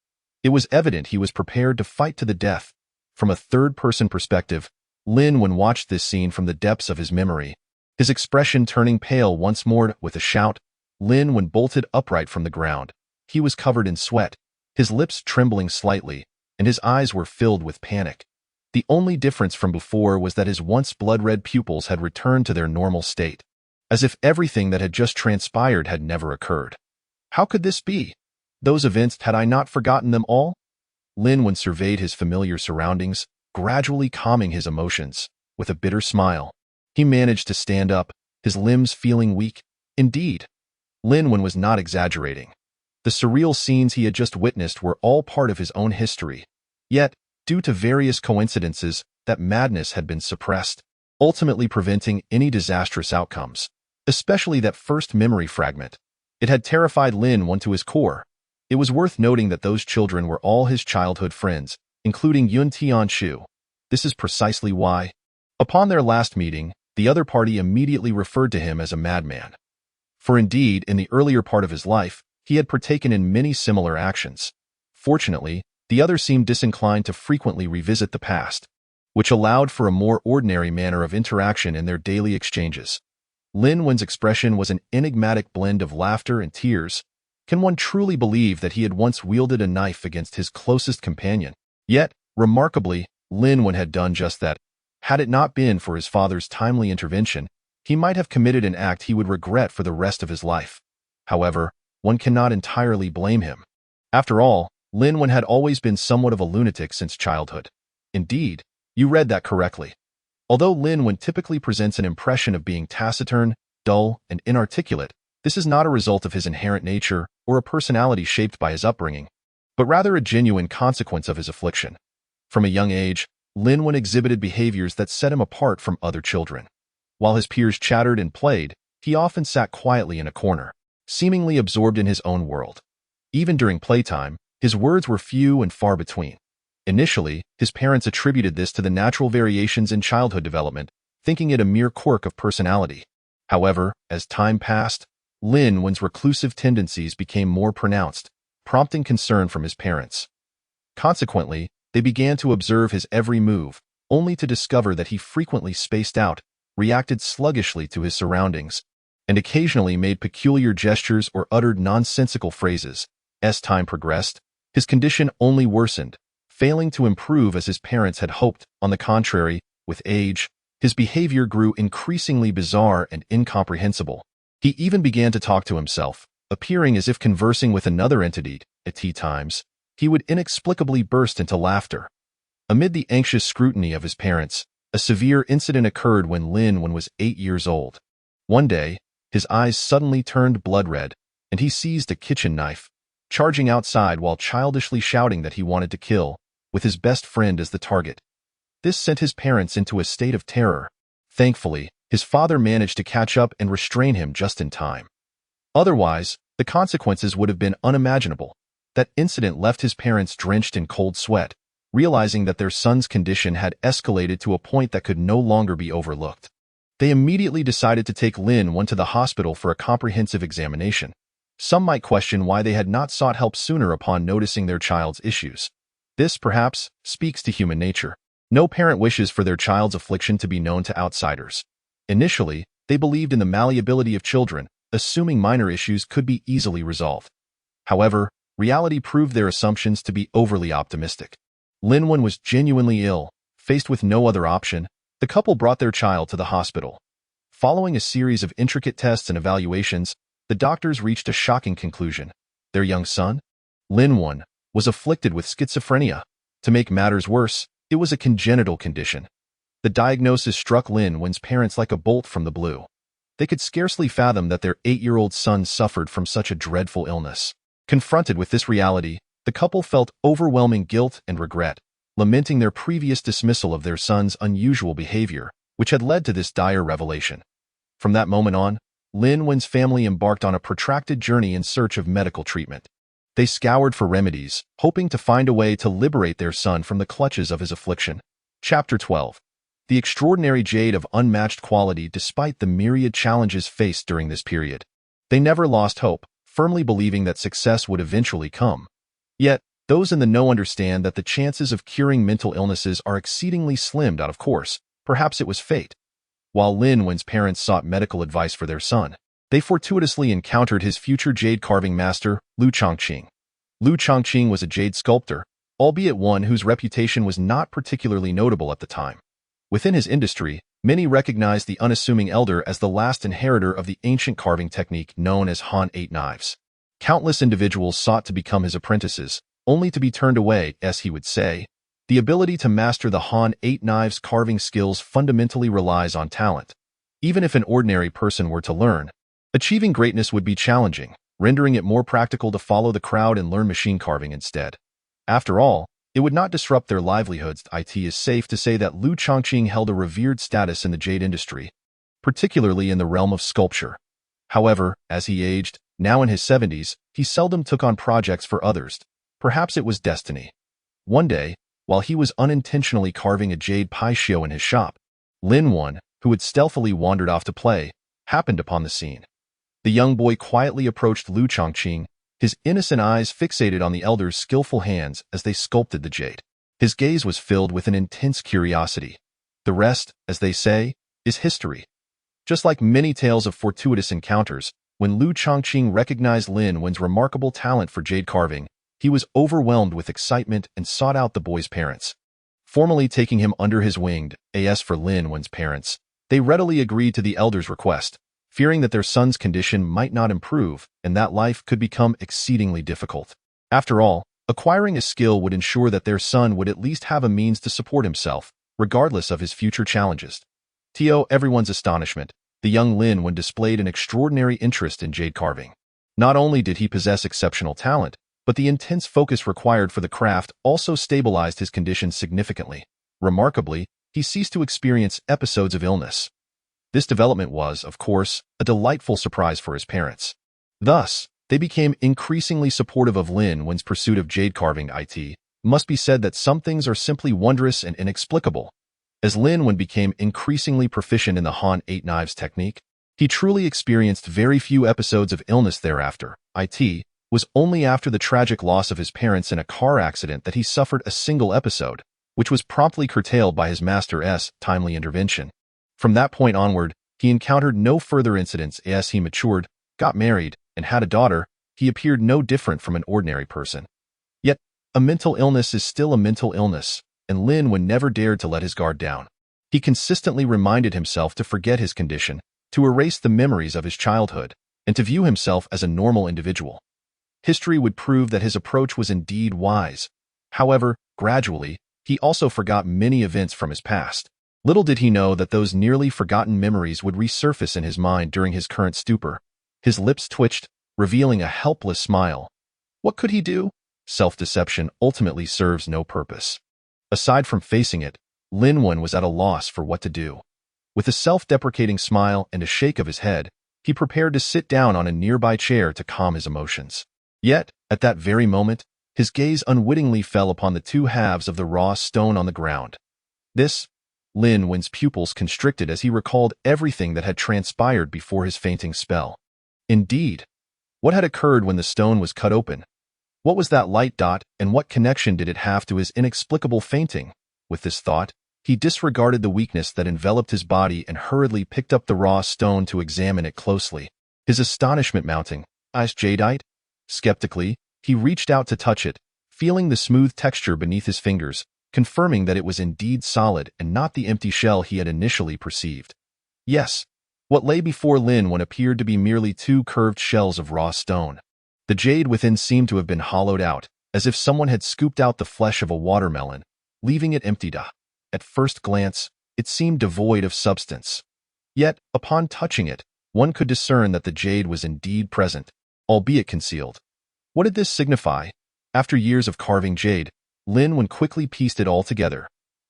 Speaker 1: It was evident he was prepared to fight to the death. From a third-person perspective, Lin Wen watched this scene from the depths of his memory, his expression turning pale once more. With a shout, Lin Wen bolted upright from the ground. He was covered in sweat, his lips trembling slightly, and his eyes were filled with panic. The only difference from before was that his once blood-red pupils had returned to their normal state, as if everything that had just transpired had never occurred. How could this be? Those events, had I not forgotten them all? Lin Wen surveyed his familiar surroundings, gradually calming his emotions. With a bitter smile, he managed to stand up, his limbs feeling weak. Indeed, Lin Wen was not exaggerating. The surreal scenes he had just witnessed were all part of his own history. Yet, due to various coincidences, that madness had been suppressed, ultimately preventing any disastrous outcomes, especially that first memory fragment. It had terrified Lin Wen to his core. It was worth noting that those children were all his childhood friends, including Yun Tianshu. This is precisely why, upon their last meeting, the other party immediately referred to him as a madman. For indeed, in the earlier part of his life, he had partaken in many similar actions. Fortunately, the other seemed disinclined to frequently revisit the past, which allowed for a more ordinary manner of interaction in their daily exchanges. Lin Wen's expression was an enigmatic blend of laughter and tears. Can one truly believe that he had once wielded a knife against his closest companion? Yet, remarkably, Lin Wen had done just that. Had it not been for his father's timely intervention, he might have committed an act he would regret for the rest of his life. However, one cannot entirely blame him. After all, Lin Wen had always been somewhat of a lunatic since childhood. Indeed, you read that correctly. Although Lin Wen typically presents an impression of being taciturn, dull, and inarticulate, this is not a result of his inherent nature or a personality shaped by his upbringing, but rather a genuine consequence of his affliction. From a young age, Lin Wen exhibited behaviors that set him apart from other children. While his peers chattered and played, he often sat quietly in a corner, seemingly absorbed in his own world. Even during playtime, his words were few and far between. Initially, his parents attributed this to the natural variations in childhood development, thinking it a mere quirk of personality. However, as time passed, Lin Wen's reclusive tendencies became more pronounced, prompting concern from his parents. Consequently, they began to observe his every move, only to discover that he frequently spaced out, reacted sluggishly to his surroundings, and occasionally made peculiar gestures or uttered nonsensical phrases. As time progressed, his condition only worsened, failing to improve as his parents had hoped. On the contrary, with age, his behavior grew increasingly bizarre and incomprehensible. He even began to talk to himself, appearing as if conversing with another entity. At times, he would inexplicably burst into laughter. Amid the anxious scrutiny of his parents, a severe incident occurred when Lin Wen was 8 years old. One day, his eyes suddenly turned blood-red, and he seized a kitchen knife, charging outside while childishly shouting that he wanted to kill, with his best friend as the target. This sent his parents into a state of terror. Thankfully, His father managed to catch up and restrain him just in time. Otherwise, the consequences would have been unimaginable. That incident left his parents drenched in cold sweat, realizing that their son's condition had escalated to a point that could no longer be overlooked. They immediately decided to take Lin Wen to the hospital for a comprehensive examination. Some might question why they had not sought help sooner upon noticing their child's issues. This, perhaps, speaks to human nature. No parent wishes for their child's affliction to be known to outsiders. Initially, they believed in the malleability of children, assuming minor issues could be easily resolved. However, reality proved their assumptions to be overly optimistic. Lin Wen was genuinely ill. Faced with no other option, the couple brought their child to the hospital. Following a series of intricate tests and evaluations, the doctors reached a shocking conclusion. Their young son, Lin Wen, was afflicted with schizophrenia. To make matters worse, it was a congenital condition. The diagnosis struck Lin Wen's parents like a bolt from the blue. They could scarcely fathom that their 8-year-old son suffered from such a dreadful illness. Confronted with this reality, the couple felt overwhelming guilt and regret, lamenting their previous dismissal of their son's unusual behavior, which had led to this dire revelation. From that moment on, Lin Wen's family embarked on a protracted journey in search of medical treatment. They scoured for remedies, hoping to find a way to liberate their son from the clutches of his affliction. Chapter 12. The extraordinary jade of unmatched quality despite the myriad challenges faced during this period. They never lost hope, firmly believing that success would eventually come. Yet, those in the know understand that the chances of curing mental illnesses are exceedingly slim. Of course, perhaps it was fate. While Lin Wen's parents sought medical advice for their son, they fortuitously encountered his future jade carving master, Lu Chongqing. Lu Chongqing was a jade sculptor, albeit one whose reputation was not particularly notable at the time. Within his industry, many recognized the unassuming elder as the last inheritor of the ancient carving technique known as Han 8 knives. Countless individuals sought to become his apprentices, only to be turned away, as he would say. The ability to master the Han 8 knives carving skills fundamentally relies on talent. Even if an ordinary person were to learn, achieving greatness would be challenging, rendering it more practical to follow the crowd and learn machine carving instead. After all, it would not disrupt their livelihoods. It is safe to say that Lu Chongqing held a revered status in the jade industry, particularly in the realm of sculpture. However, as he aged, now in his 70s, he seldom took on projects for others. Perhaps it was destiny. One day, while he was unintentionally carving a jade paixio in his shop, Lin Wen, who had stealthily wandered off to play, happened upon the scene. The young boy quietly approached Lu Chongqing, his innocent eyes fixated on the elder's skillful hands as they sculpted the jade. His gaze was filled with an intense curiosity. The rest, as they say, is history. Just like many tales of fortuitous encounters, when Lu Chongqing recognized Lin Wen's remarkable talent for jade carving, he was overwhelmed with excitement and sought out the boy's parents. Formally taking him under his wing, as for Lin Wen's parents, they readily agreed to the elder's request, fearing that their son's condition might not improve and that life could become exceedingly difficult. After all, acquiring a skill would ensure that their son would at least have a means to support himself, regardless of his future challenges. To everyone's astonishment, the young Lin Wen displayed an extraordinary interest in jade carving. Not only did he possess exceptional talent, but the intense focus required for the craft also stabilized his condition significantly. Remarkably, he ceased to experience episodes of illness. This development was, of course, a delightful surprise for his parents. Thus, they became increasingly supportive of Lin Wen's pursuit of jade carving. It must be said that some things are simply wondrous and inexplicable. As Lin Wen became increasingly proficient in the Han 8 knives technique, he truly experienced very few episodes of illness thereafter. It was only after the tragic loss of his parents in a car accident that he suffered a single episode, which was promptly curtailed by his master's timely intervention. From that point onward, he encountered no further incidents. As he matured, got married, and had a daughter, he appeared no different from an ordinary person. Yet, a mental illness is still a mental illness, and Lin Wen never dared to let his guard down. He consistently reminded himself to forget his condition, to erase the memories of his childhood, and to view himself as a normal individual. History would prove that his approach was indeed wise. However, gradually, he also forgot many events from his past. Little did he know that those nearly forgotten memories would resurface in his mind during his current stupor. His lips twitched, revealing a helpless smile. What could he do? Self-deception ultimately serves no purpose. Aside from facing it, Lin Wen was at a loss for what to do. With a self-deprecating smile and a shake of his head, he prepared to sit down on a nearby chair to calm his emotions. Yet, at that very moment, his gaze unwittingly fell upon the two halves of the raw stone on the ground. Lin Wen's pupils constricted as he recalled everything that had transpired before his fainting spell. Indeed, what had occurred when the stone was cut open? What was that light dot, and what connection did it have to his inexplicable fainting? With this thought, he disregarded the weakness that enveloped his body and hurriedly picked up the raw stone to examine it closely. His astonishment mounting. Ice jadeite? Skeptically, he reached out to touch it, feeling the smooth texture beneath his fingers, confirming that it was indeed solid and not the empty shell he had initially perceived. Yes, what lay before Lin Wen appeared to be merely two curved shells of raw stone. The jade within seemed to have been hollowed out, as if someone had scooped out the flesh of a watermelon, leaving it empty. At first glance, it seemed devoid of substance. Yet, upon touching it, one could discern that the jade was indeed present, albeit concealed. What did this signify? After years of carving jade, Lin Wen quickly pieced it all together.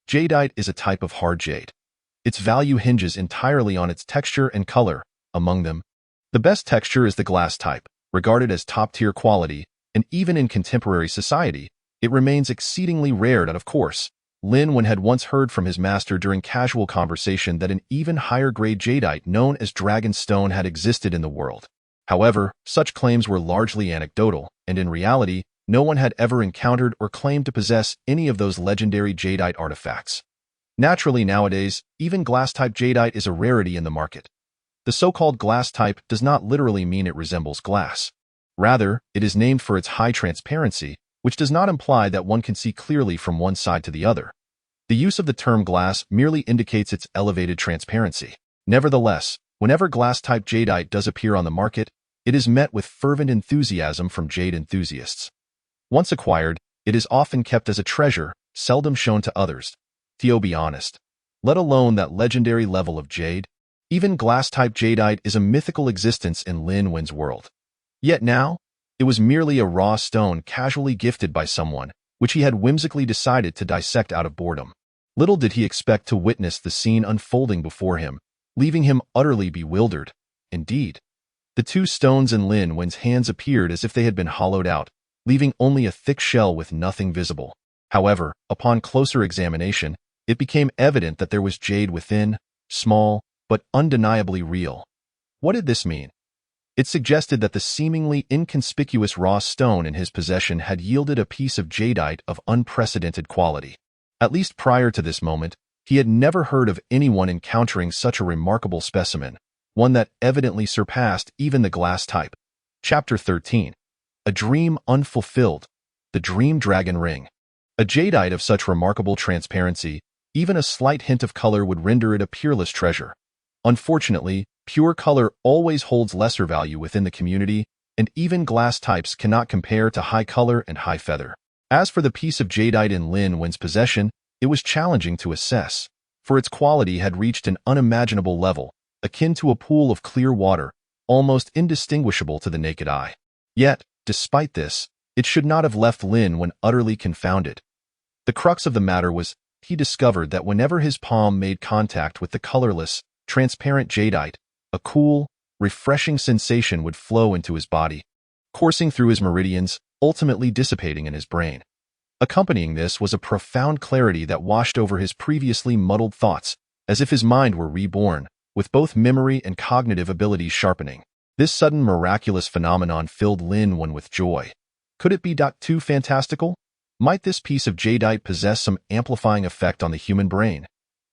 Speaker 1: Jadeite is a type of hard jade. Its value hinges entirely on its texture and color. Among them, the best texture is the glass type, regarded as top-tier quality, and even in contemporary society, it remains exceedingly rare. And of course, Lin Wen had once heard from his master during casual conversation that an even higher-grade jadeite known as dragon stone had existed in the world. However, such claims were largely anecdotal, and in reality, no one had ever encountered or claimed to possess any of those legendary jadeite artifacts. Naturally, nowadays, even glass-type jadeite is a rarity in the market. The so-called glass type does not literally mean it resembles glass. Rather, it is named for its high transparency, which does not imply that one can see clearly from one side to the other. The use of the term glass merely indicates its elevated transparency. Nevertheless, whenever glass-type jadeite does appear on the market, it is met with fervent enthusiasm from jade enthusiasts. Once acquired, it is often kept as a treasure, seldom shown to others. To be honest, let alone that legendary level of jade, even glass-type jadeite is a mythical existence in Lin Wen's world. Yet now, it was merely a raw stone casually gifted by someone, which he had whimsically decided to dissect out of boredom. Little did he expect to witness the scene unfolding before him, leaving him utterly bewildered. Indeed, the two stones in Lin Wen's hands appeared as if they had been hollowed out, leaving only a thick shell with nothing visible. However, upon closer examination, it became evident that there was jade within, small, but undeniably real. What did this mean? It suggested that the seemingly inconspicuous raw stone in his possession had yielded a piece of jadeite of unprecedented quality. At least prior to this moment, he had never heard of anyone encountering such a remarkable specimen, one that evidently surpassed even the glass type. Chapter 13. A Dream Unfulfilled. The Dream Dragon Ring. A jadeite of such remarkable transparency, even a slight hint of color would render it a peerless treasure. Unfortunately, pure color always holds lesser value within the community, and even glass types cannot compare to high color and high feather. As for the piece of jadeite in Lin Wen's possession, it was challenging to assess, for its quality had reached an unimaginable level, akin to a pool of clear water, almost indistinguishable to the naked eye. Yet, despite this, it should not have left Lin Wen utterly confounded. The crux of the matter was, he discovered that whenever his palm made contact with the colorless, transparent jadeite, a cool, refreshing sensation would flow into his body, coursing through his meridians, ultimately dissipating in his brain. Accompanying this was a profound clarity that washed over his previously muddled thoughts, as if his mind were reborn, with both memory and cognitive abilities sharpening. This sudden miraculous phenomenon filled Lin Wen with joy. Could it be too fantastical? Might this piece of jadeite possess some amplifying effect on the human brain?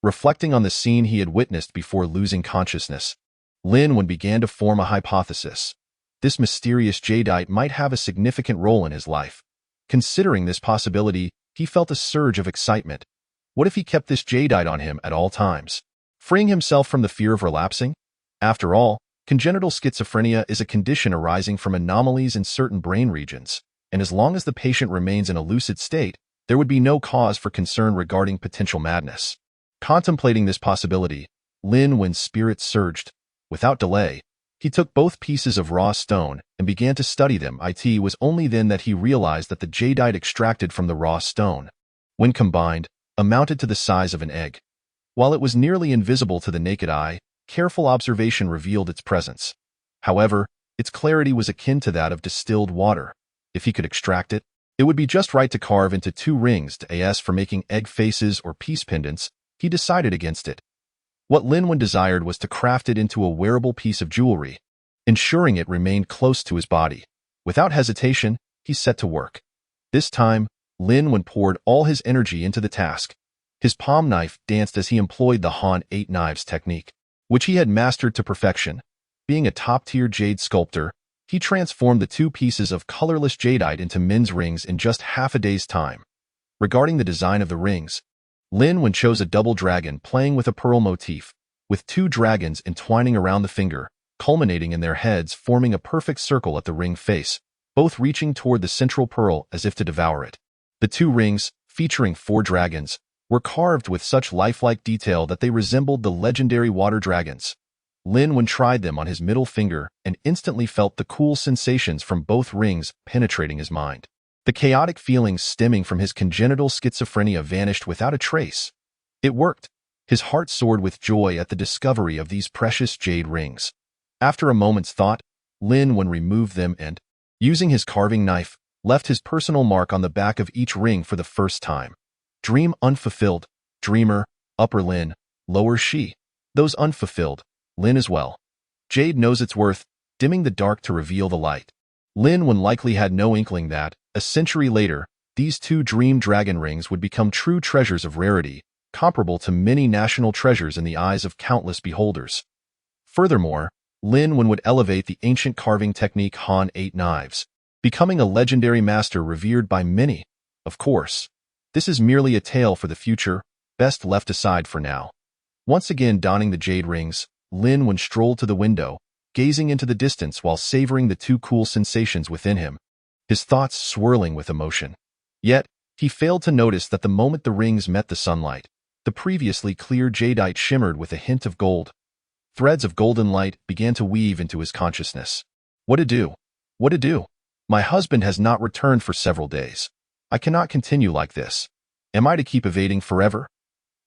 Speaker 1: Reflecting on the scene he had witnessed before losing consciousness, Lin Wen began to form a hypothesis. This mysterious jadeite might have a significant role in his life. Considering this possibility, he felt a surge of excitement. What if he kept this jadeite on him at all times, freeing himself from the fear of relapsing? After all, congenital schizophrenia is a condition arising from anomalies in certain brain regions, and as long as the patient remains in a lucid state, there would be no cause for concern regarding potential madness. Contemplating this possibility, Lin Wen's spirit surged. Without delay, he took both pieces of raw stone and began to study them. It was only then that he realized that the jadeite extracted from the raw stone, when combined, amounted to the size of an egg. While it was nearly invisible to the naked eye, careful observation revealed its presence. However, its clarity was akin to that of distilled water. If he could extract it, it would be just right to carve into 2 rings as for making egg faces or peace pendants. He decided against it. What Linwen desired was to craft it into a wearable piece of jewelry, ensuring it remained close to his body. Without hesitation, he set to work. This time, Linwen poured all his energy into the task. His palm knife danced as he employed the Han 8 knives technique, which he had mastered to perfection. Being a top-tier jade sculptor, he transformed the 2 pieces of colorless jadeite into men's rings in just half a day's time. Regarding the design of the rings, Linwen chose a double dragon playing with a pearl motif, with 2 dragons entwining around the finger, culminating in their heads forming a perfect circle at the ring face, both reaching toward the central pearl as if to devour it. The 2 rings, featuring 4 dragons, were carved with such lifelike detail that they resembled the legendary water dragons. Linwen tried them on his middle finger and instantly felt the cool sensations from both rings penetrating his mind. The chaotic feelings stemming from his congenital schizophrenia vanished without a trace. It worked. His heart soared with joy at the discovery of these precious jade rings. After a moment's thought, Linwen removed them and, using his carving knife, left his personal mark on the back of each ring for the first time. Dream unfulfilled, dreamer, upper Lin, lower she. Those unfulfilled, Lin as well. Jade knows its worth, dimming the dark to reveal the light. Linwen likely had no inkling that, a century later, these 2 dream dragon rings would become true treasures of rarity, comparable to many national treasures in the eyes of countless beholders. Furthermore, Linwen would elevate the ancient carving technique Han 8 knives, becoming a legendary master revered by many. Of course, this is merely a tale for the future, best left aside for now. Once again donning the jade rings, Linwen strolled to the window, gazing into the distance while savoring the 2 cool sensations within him, his thoughts swirling with emotion. Yet, he failed to notice that the moment the rings met the sunlight, the previously clear jadeite shimmered with a hint of gold. Threads of golden light began to weave into his consciousness. What to do? What to do? My husband has not returned for several days. I cannot continue like this. Am I to keep evading forever?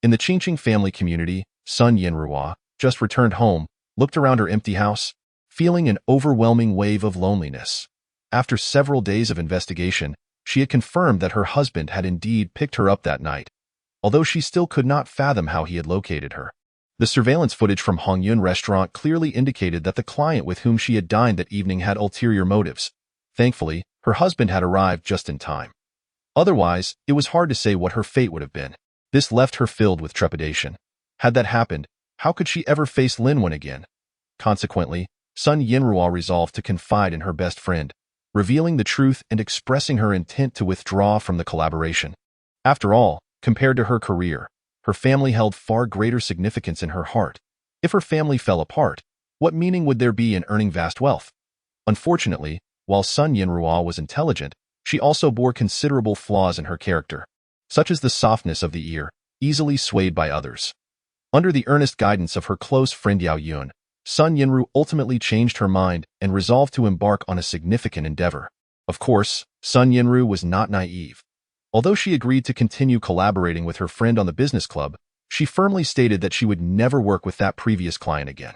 Speaker 1: In the Qingqing family community, Sun Yanrua, just returned home, looked around her empty house, feeling an overwhelming wave of loneliness. After several days of investigation, she had confirmed that her husband had indeed picked her up that night, although she still could not fathom how he had located her. The surveillance footage from Hongyun restaurant clearly indicated that the client with whom she had dined that evening had ulterior motives. Thankfully, her husband had arrived just in time. Otherwise, it was hard to say what her fate would have been. This left her filled with trepidation. Had that happened, how could she ever face Linwen again? Consequently, Sun Yanrua resolved to confide in her best friend, revealing the truth and expressing her intent to withdraw from the collaboration. After all, compared to her career, her family held far greater significance in her heart. If her family fell apart, what meaning would there be in earning vast wealth? Unfortunately, while Sun Yanrua was intelligent, she also bore considerable flaws in her character, such as the softness of the ear, easily swayed by others. Under the earnest guidance of her close friend Yao Yun, Sun Yanru ultimately changed her mind and resolved to embark on a significant endeavor. Of course, Sun Yanru was not naive. Although she agreed to continue collaborating with her friend on the business club, she firmly stated that she would never work with that previous client again.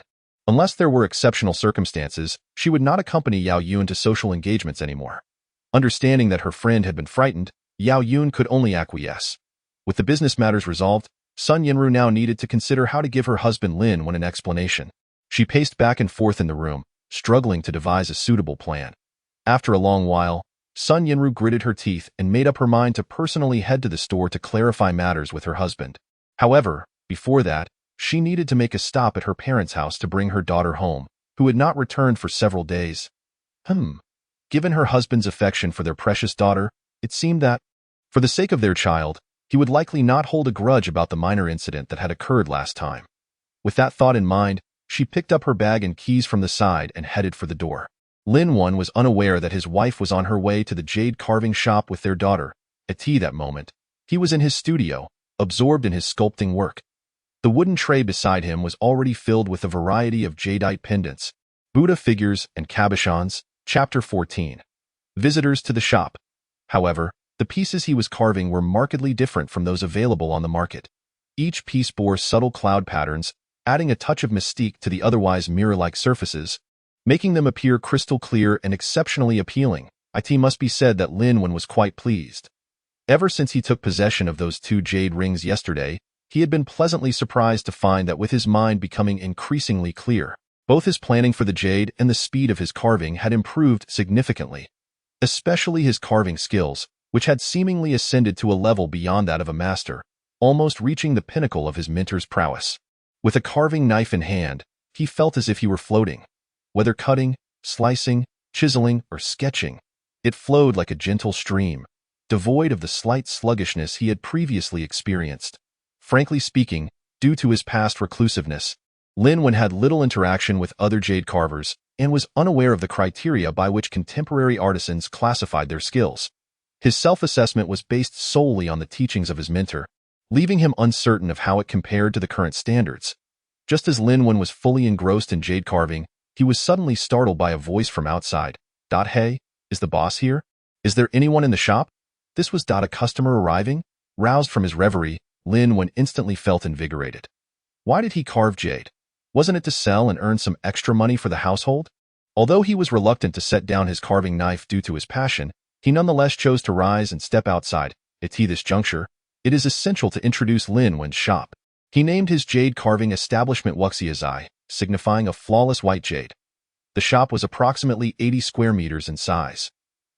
Speaker 1: Unless there were exceptional circumstances, she would not accompany Yao Yun to social engagements anymore. Understanding that her friend had been frightened, Yao Yun could only acquiesce. With the business matters resolved, Sun Yanru now needed to consider how to give her husband Linwen an explanation. She paced back and forth in the room, struggling to devise a suitable plan. After a long while, Sun Yanru gritted her teeth and made up her mind to personally head to the store to clarify matters with her husband. However, before that, she needed to make a stop at her parents' house to bring her daughter home, who had not returned for several days. Given her husband's affection for their precious daughter, it seemed that, for the sake of their child, he would likely not hold a grudge about the minor incident that had occurred last time. With that thought in mind, she picked up her bag and keys from the side and headed for the door. Linwen was unaware that his wife was on her way to the jade carving shop with their daughter. At tea that moment, he was in his studio, absorbed in his sculpting work. The wooden tray beside him was already filled with a variety of jadeite pendants, Buddha figures, and cabochons. Chapter 14. Visitors to the shop. However, the pieces he was carving were markedly different from those available on the market. Each piece bore subtle cloud patterns, adding a touch of mystique to the otherwise mirror-like surfaces, making them appear crystal clear and exceptionally appealing. It must be said that Linwen was quite pleased. Ever since he took possession of those 2 jade rings yesterday, he had been pleasantly surprised to find that with his mind becoming increasingly clear, both his planning for the jade and the speed of his carving had improved significantly. Especially his carving skills, which had seemingly ascended to a level beyond that of a master, almost reaching the pinnacle of his mentor's prowess. With a carving knife in hand, he felt as if he were floating. Whether cutting, slicing, chiseling, or sketching, it flowed like a gentle stream, devoid of the slight sluggishness he had previously experienced. Frankly speaking, due to his past reclusiveness, Linwen had little interaction with other jade carvers and was unaware of the criteria by which contemporary artisans classified their skills. His self-assessment was based solely on the teachings of his mentor, leaving him uncertain of how it compared to the current standards. Just as Linwen was fully engrossed in jade carving, he was suddenly startled by a voice from outside. Hey, is the boss here? Is there anyone in the shop? This was a customer arriving? Roused from his reverie, Linwen instantly felt invigorated. Why did he carve jade? Wasn't it to sell and earn some extra money for the household? Although he was reluctant to set down his carving knife due to his passion, he nonetheless chose to rise and step outside. At this juncture, it is essential to introduce Linwen's shop. He named his jade carving establishment Wuxiazai, signifying a flawless white jade. The shop was approximately 80 square meters in size.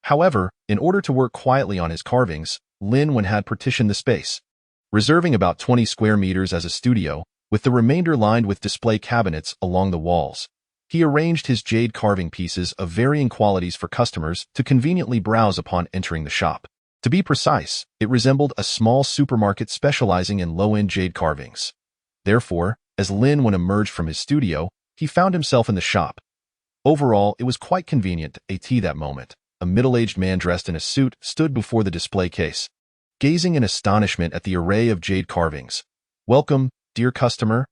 Speaker 1: However, in order to work quietly on his carvings, Linwen had partitioned the space, reserving about 20 square meters as a studio, with the remainder lined with display cabinets along the walls. He arranged his jade carving pieces of varying qualities for customers to conveniently browse upon entering the shop. To be precise, it resembled a small supermarket specializing in low-end jade carvings. Therefore, as Linwen emerged from his studio, he found himself in the shop. Overall, it was quite convenient. At that moment, a middle-aged man dressed in a suit stood before the display case, gazing in astonishment at the array of jade carvings. "Welcome, dear customer.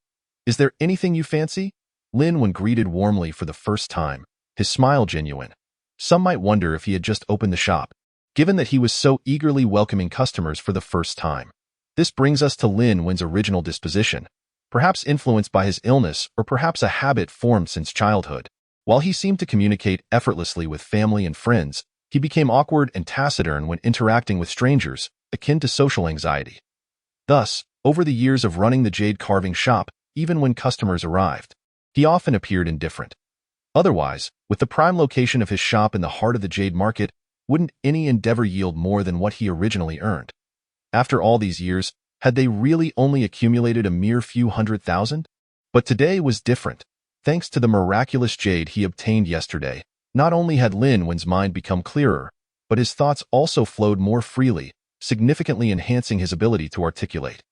Speaker 1: Is there anything you fancy?" Linwen greeted warmly for the first time, his smile genuine. Some might wonder if he had just opened the shop, given that he was so eagerly welcoming customers for the first time. This brings us to Linwen's original disposition, perhaps influenced by his illness or perhaps a habit formed since childhood. While he seemed to communicate effortlessly with family and friends, he became awkward and taciturn when interacting with strangers, akin to social anxiety. Thus, over the years of running the jade carving shop, even when customers arrived, he often appeared indifferent. Otherwise, with the prime location of his shop in the heart of the jade market, wouldn't any endeavor yield more than what he originally earned? After all these years, had they really only accumulated a mere few $100,000? But today was different. Thanks to the miraculous jade he obtained yesterday, not only had Linwen's mind become clearer, but his thoughts also flowed more freely, significantly enhancing his ability to articulate.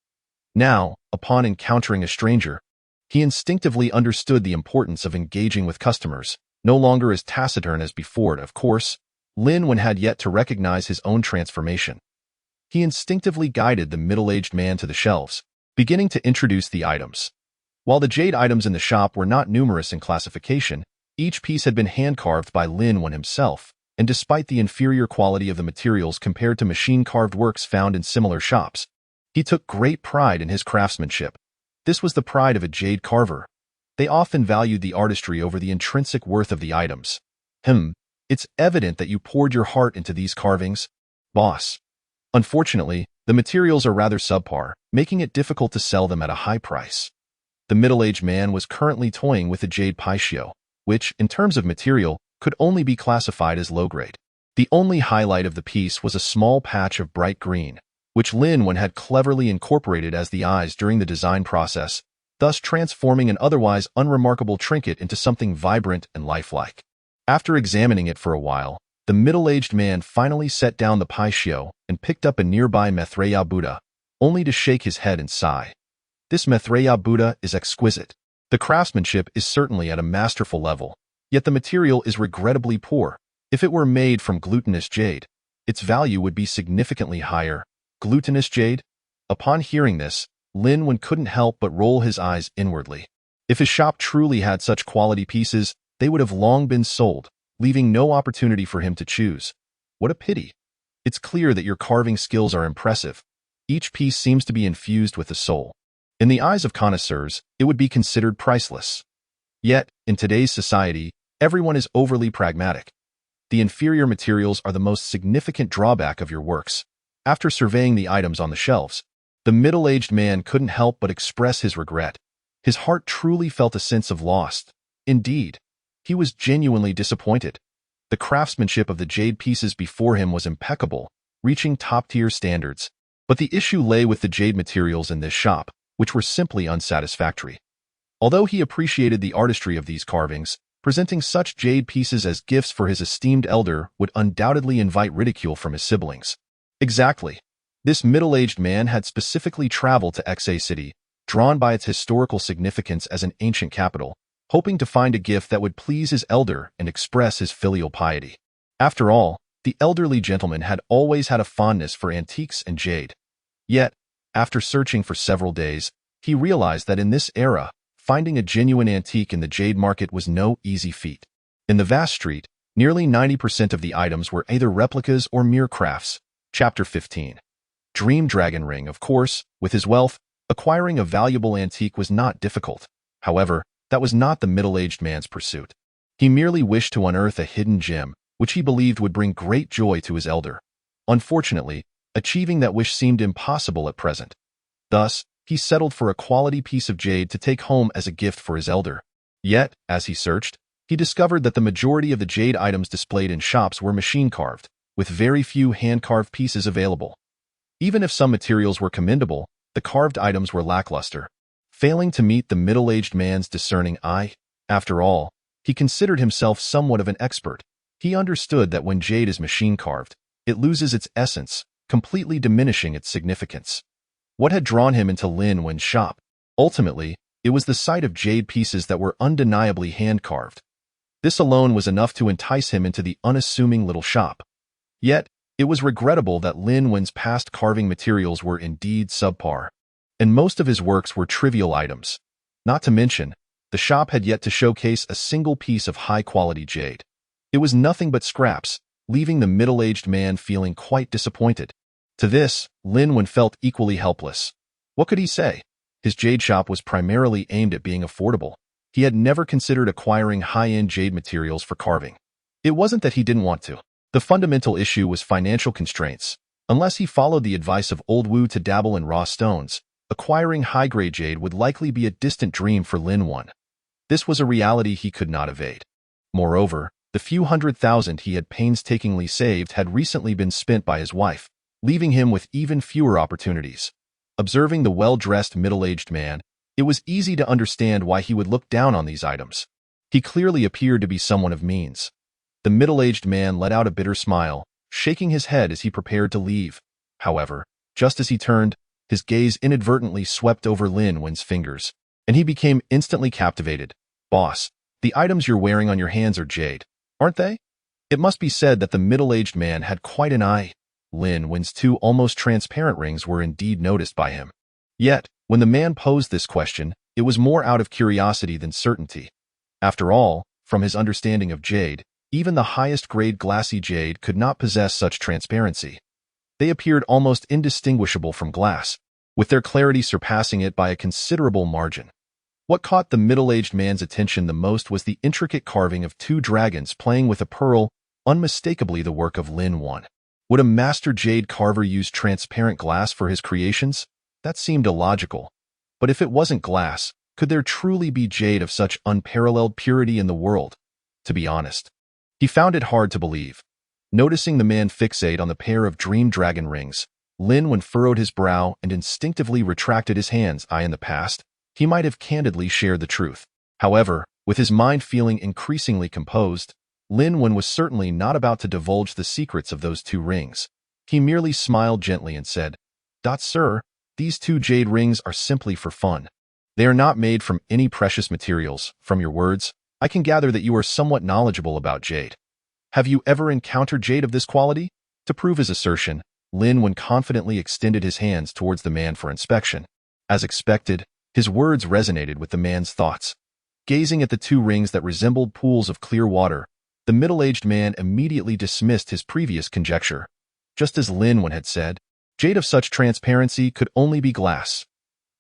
Speaker 1: Now, upon encountering a stranger, he instinctively understood the importance of engaging with customers, no longer as taciturn as before. Of course, Linwen had yet to recognize his own transformation. He instinctively guided the middle-aged man to the shelves, beginning to introduce the items. While the jade items in the shop were not numerous in classification, each piece had been hand-carved by Linwen himself, and despite the inferior quality of the materials compared to machine-carved works found in similar shops, he took great pride in his craftsmanship. This was the pride of a jade carver. They often valued the artistry over the intrinsic worth of the items. It's evident that you poured your heart into these carvings, boss. Unfortunately, the materials are rather subpar, making it difficult to sell them at a high price. The middle-aged man was currently toying with a jade paixio, which, in terms of material, could only be classified as low-grade. The only highlight of the piece was a small patch of bright green, which Linwen had cleverly incorporated as the eyes during the design process, thus transforming an otherwise unremarkable trinket into something vibrant and lifelike. After examining it for a while, the middle-aged man finally set down the paixio and picked up a nearby Maitreya Buddha, only to shake his head and sigh. This Maitreya Buddha is exquisite. The craftsmanship is certainly at a masterful level, yet the material is regrettably poor. If it were made from glutinous jade, its value would be significantly higher. Glutinous jade? Upon hearing this, Linwen couldn't help but roll his eyes inwardly. If his shop truly had such quality pieces, they would have long been sold, leaving no opportunity for him to choose. What a pity. It's clear that your carving skills are impressive. Each piece seems to be infused with a soul. In the eyes of connoisseurs, it would be considered priceless. Yet, in today's society, everyone is overly pragmatic. The inferior materials are the most significant drawback of your works. After surveying the items on the shelves, the middle-aged man couldn't help but express his regret. His heart truly felt a sense of loss. Indeed, he was genuinely disappointed. The craftsmanship of the jade pieces before him was impeccable, reaching top-tier standards. But the issue lay with the jade materials in this shop, which were simply unsatisfactory. Although he appreciated the artistry of these carvings, presenting such jade pieces as gifts for his esteemed elder would undoubtedly invite ridicule from his siblings. Exactly. This middle-aged man had specifically traveled to Xa City, drawn by its historical significance as an ancient capital, hoping to find a gift that would please his elder and express his filial piety. After all, the elderly gentleman had always had a fondness for antiques and jade. Yet, after searching for several days, he realized that in this era, finding a genuine antique in the jade market was no easy feat. In the vast street, nearly 90% of the items were either replicas or mere crafts. Chapter 15. Dream Dragon Ring. Of course, with his wealth, acquiring a valuable antique was not difficult. However, that was not the middle-aged man's pursuit. He merely wished to unearth a hidden gem, which he believed would bring great joy to his elder. Unfortunately, achieving that wish seemed impossible at present. Thus, he settled for a quality piece of jade to take home as a gift for his elder. Yet, as he searched, he discovered that the majority of the jade items displayed in shops were machine-carved, with very few hand-carved pieces available. Even if some materials were commendable, the carved items were lackluster, failing to meet the middle-aged man's discerning eye. After all, he considered himself somewhat of an expert. He understood that when jade is machine-carved, it loses its essence, completely diminishing its significance. What had drawn him into Lin Wen's shop? Ultimately, it was the sight of jade pieces that were undeniably hand-carved. This alone was enough to entice him into the unassuming little shop. Yet, it was regrettable that Lin Wen's past carving materials were indeed subpar, and most of his works were trivial items. Not to mention, the shop had yet to showcase a single piece of high-quality jade. It was nothing but scraps, leaving the middle-aged man feeling quite disappointed. To this, Lin Wen felt equally helpless. What could he say? His jade shop was primarily aimed at being affordable. He had never considered acquiring high-end jade materials for carving. It wasn't that he didn't want to. The fundamental issue was financial constraints. Unless he followed the advice of Old Wu to dabble in raw stones, acquiring high-grade jade would likely be a distant dream for Lin Wen. This was a reality he could not evade. Moreover, the few $100,000 he had painstakingly saved had recently been spent by his wife, leaving him with even fewer opportunities. Observing the well-dressed middle-aged man, it was easy to understand why he would look down on these items. He clearly appeared to be someone of means. The middle-aged man let out a bitter smile, shaking his head as he prepared to leave. However, just as he turned, his gaze inadvertently swept over Lin Wen's fingers, and he became instantly captivated. "Boss, the items you're wearing on your hands are jade, aren't they?" It must be said that the middle-aged man had quite an eye. Lin Wen's two almost transparent rings were indeed noticed by him. Yet, when the man posed this question, it was more out of curiosity than certainty. After all, from his understanding of jade, even the highest-grade glassy jade could not possess such transparency. They appeared almost indistinguishable from glass, with their clarity surpassing it by a considerable margin. What caught the middle-aged man's attention the most was the intricate carving of two dragons playing with a pearl, unmistakably the work of Lin Wen. Would a master jade carver use transparent glass for his creations? That seemed illogical. But if it wasn't glass, could there truly be jade of such unparalleled purity in the world? To be honest, he found it hard to believe. Noticing the man fixate on the pair of dream dragon rings, Lin Wen furrowed his brow and instinctively retracted his hands. In the past, he might have candidly shared the truth. However, with his mind feeling increasingly composed, Lin Wen was certainly not about to divulge the secrets of those two rings. He merely smiled gently and said, "Sir, these two jade rings are simply for fun. They are not made from any precious materials. From your words, I can gather that you are somewhat knowledgeable about jade. Have you ever encountered jade of this quality?" To prove his assertion, Lin Wen confidently extended his hands towards the man for inspection. As expected, his words resonated with the man's thoughts. Gazing at the two rings that resembled pools of clear water, the middle-aged man immediately dismissed his previous conjecture. Just as Lin Wen had said, jade of such transparency could only be glass.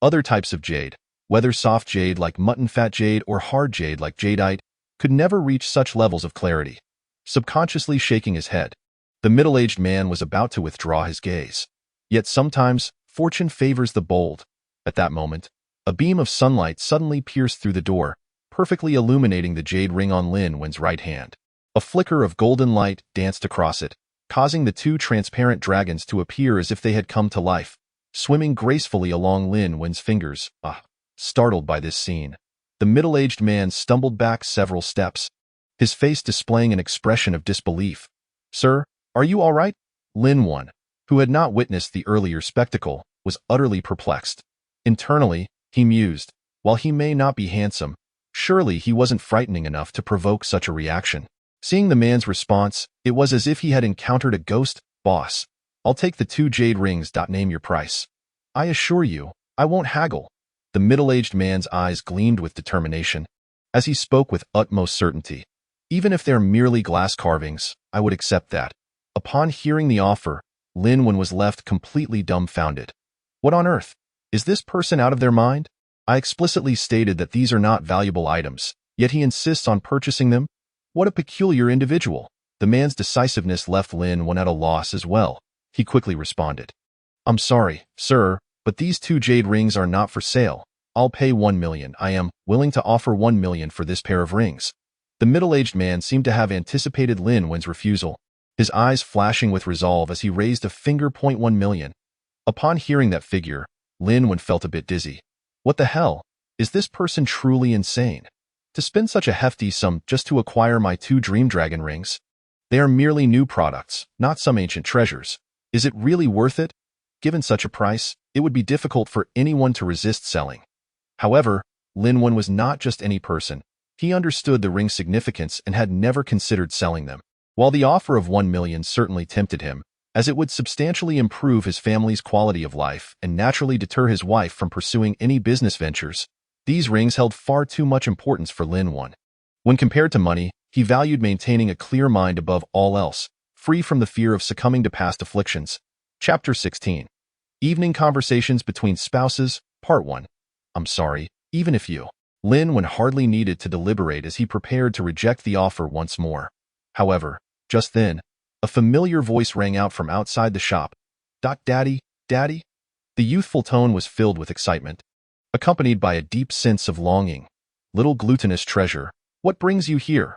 Speaker 1: Other types of jade, whether soft jade like mutton fat jade or hard jade like jadeite, could never reach such levels of clarity. Subconsciously shaking his head, the middle-aged man was about to withdraw his gaze. Yet sometimes, fortune favors the bold. At that moment, a beam of sunlight suddenly pierced through the door, perfectly illuminating the jade ring on Lin Wen's right hand. A flicker of golden light danced across it, causing the two transparent dragons to appear as if they had come to life, swimming gracefully along Lin Wen's fingers. Startled by this scene, the middle-aged man stumbled back several steps, his face displaying an expression of disbelief. "Sir, are you all right?" Lin Wen, who had not witnessed the earlier spectacle, was utterly perplexed. Internally, he mused, while he may not be handsome, surely he wasn't frightening enough to provoke such a reaction. Seeing the man's response, it was as if he had encountered a ghost. "Boss, I'll take the 2 jade rings. Name your price. I assure you, I won't haggle." The middle-aged man's eyes gleamed with determination, as he spoke with utmost certainty. "Even if they're merely glass carvings, I would accept that." Upon hearing the offer, Lin Wen was left completely dumbfounded. What on earth? Is this person out of their mind? I explicitly stated that these are not valuable items, yet he insists on purchasing them? What a peculiar individual. The man's decisiveness left Lin Wen at a loss as well. He quickly responded, "I'm sorry, sir, but these 2 jade rings are not for sale. I'll pay 1 million. I am willing to offer 1 million for this pair of rings." The middle-aged man seemed to have anticipated Lin Wen's refusal, his eyes flashing with resolve as he raised a finger. 1 million. Upon hearing that figure, Lin Wen felt a bit dizzy. What the hell? Is this person truly insane? To spend such a hefty sum just to acquire my 2 dream dragon rings? They are merely new products, not some ancient treasures. Is it really worth it? Given such a price, it would be difficult for anyone to resist selling. However, Lin Wen was not just any person. He understood the ring's significance and had never considered selling them. While the offer of 1 million certainly tempted him, as it would substantially improve his family's quality of life and naturally deter his wife from pursuing any business ventures, these rings held far too much importance for Lin Wen. When compared to money, he valued maintaining a clear mind above all else, free from the fear of succumbing to past afflictions. Chapter 16. Evening Conversations Between Spouses, Part 1. "I'm sorry, even if you." Lin Wen hardly needed to deliberate as he prepared to reject the offer once more. However, just then, a familiar voice rang out from outside the shop. "Daddy, Daddy?" The youthful tone was filled with excitement, accompanied by a deep sense of longing. "Little glutinous treasure, what brings you here?"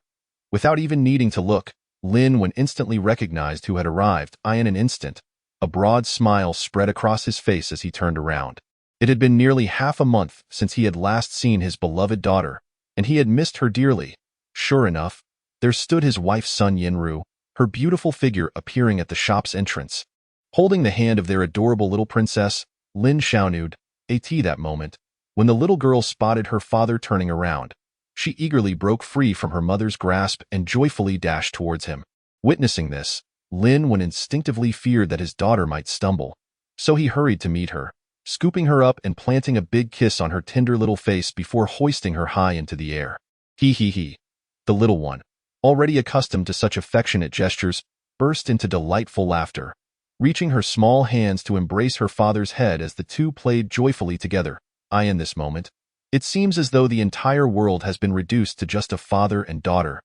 Speaker 1: Without even needing to look, Lin Wen instantly recognized who had arrived. In an instant, a broad smile spread across his face as he turned around. It had been nearly half a month since he had last seen his beloved daughter, and he had missed her dearly. Sure enough, there stood his wife Sun Yinru, her beautiful figure appearing at the shop's entrance. Holding the hand of their adorable little princess, Lin Xiaonud, that moment, when the little girl spotted her father turning around, she eagerly broke free from her mother's grasp and joyfully dashed towards him. Witnessing this, Lin Wen instinctively feared that his daughter might stumble, so he hurried to meet her, scooping her up and planting a big kiss on her tender little face before hoisting her high into the air. He. The little one, already accustomed to such affectionate gestures, burst into delightful laughter, reaching her small hands to embrace her father's head as the two played joyfully together. In this moment, it seems as though the entire world has been reduced to just a father and daughter,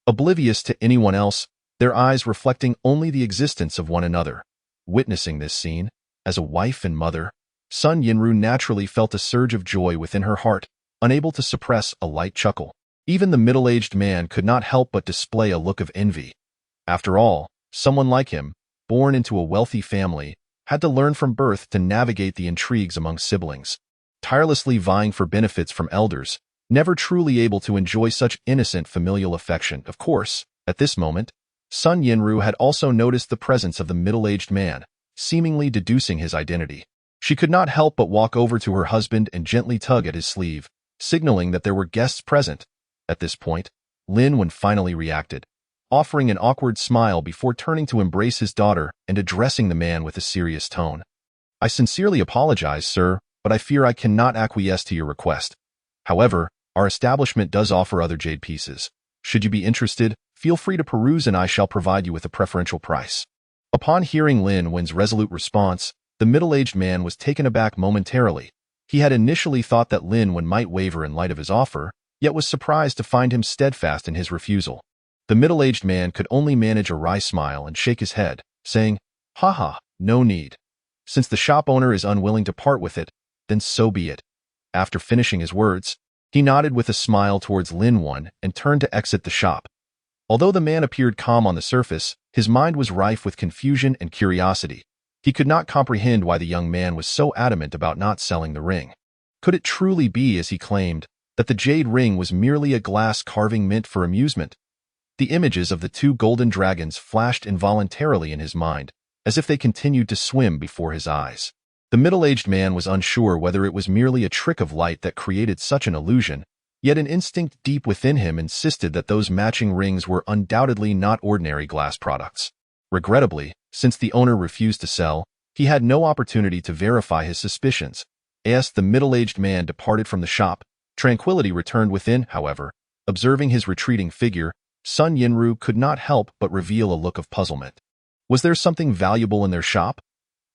Speaker 1: oblivious to anyone else, their eyes reflecting only the existence of one another. Witnessing this scene, as a wife and mother, Sun Yinru naturally felt a surge of joy within her heart, unable to suppress a light chuckle. Even the middle-aged man could not help but display a look of envy. After all, someone like him, born into a wealthy family, had to learn from birth to navigate the intrigues among siblings, tirelessly vying for benefits from elders, never truly able to enjoy such innocent familial affection. Of course, at this moment, Sun Yinru had also noticed the presence of the middle-aged man, seemingly deducing his identity. She could not help but walk over to her husband and gently tug at his sleeve, signaling that there were guests present. At this point, Lin Wen finally reacted, offering an awkward smile before turning to embrace his daughter and addressing the man with a serious tone. "I sincerely apologize, sir, but I fear I cannot acquiesce to your request. However, our establishment does offer other jade pieces. Should you be interested, feel free to peruse and I shall provide you with a preferential price." Upon hearing Lin Wen's resolute response, the middle-aged man was taken aback momentarily. He had initially thought that Lin Wen might waver in light of his offer, yet was surprised to find him steadfast in his refusal. The middle-aged man could only manage a wry smile and shake his head, saying, "Haha, no need. Since the shop owner is unwilling to part with it, then so be it." After finishing his words, he nodded with a smile towards Lin Wen and turned to exit the shop. Although the man appeared calm on the surface, his mind was rife with confusion and curiosity. He could not comprehend why the young man was so adamant about not selling the ring. Could it truly be, as he claimed, that the jade ring was merely a glass carving meant for amusement? The images of the two golden dragons flashed involuntarily in his mind, as if they continued to swim before his eyes. The middle-aged man was unsure whether it was merely a trick of light that created such an illusion, yet an instinct deep within him insisted that those matching rings were undoubtedly not ordinary glass products. Regrettably, since the owner refused to sell, he had no opportunity to verify his suspicions. As the middle-aged man departed from the shop, tranquility returned within, however. Observing his retreating figure, Sun Yinru could not help but reveal a look of puzzlement. Was there something valuable in their shop?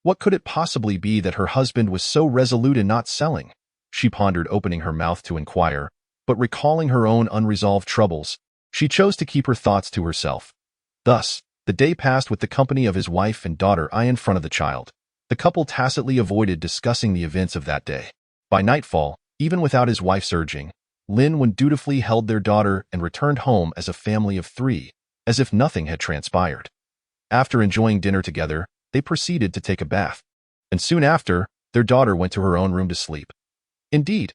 Speaker 1: What could it possibly be that her husband was so resolute in not selling? She pondered, opening her mouth to inquire, but recalling her own unresolved troubles, she chose to keep her thoughts to herself. Thus, the day passed with the company of his wife and daughter in front of the child. The couple tacitly avoided discussing the events of that day. By nightfall, even without his wife's urging, Lin Wen dutifully held their daughter and returned home as a family of three, as if nothing had transpired. After enjoying dinner together, they proceeded to take a bath, and soon after, their daughter went to her own room to sleep. Indeed,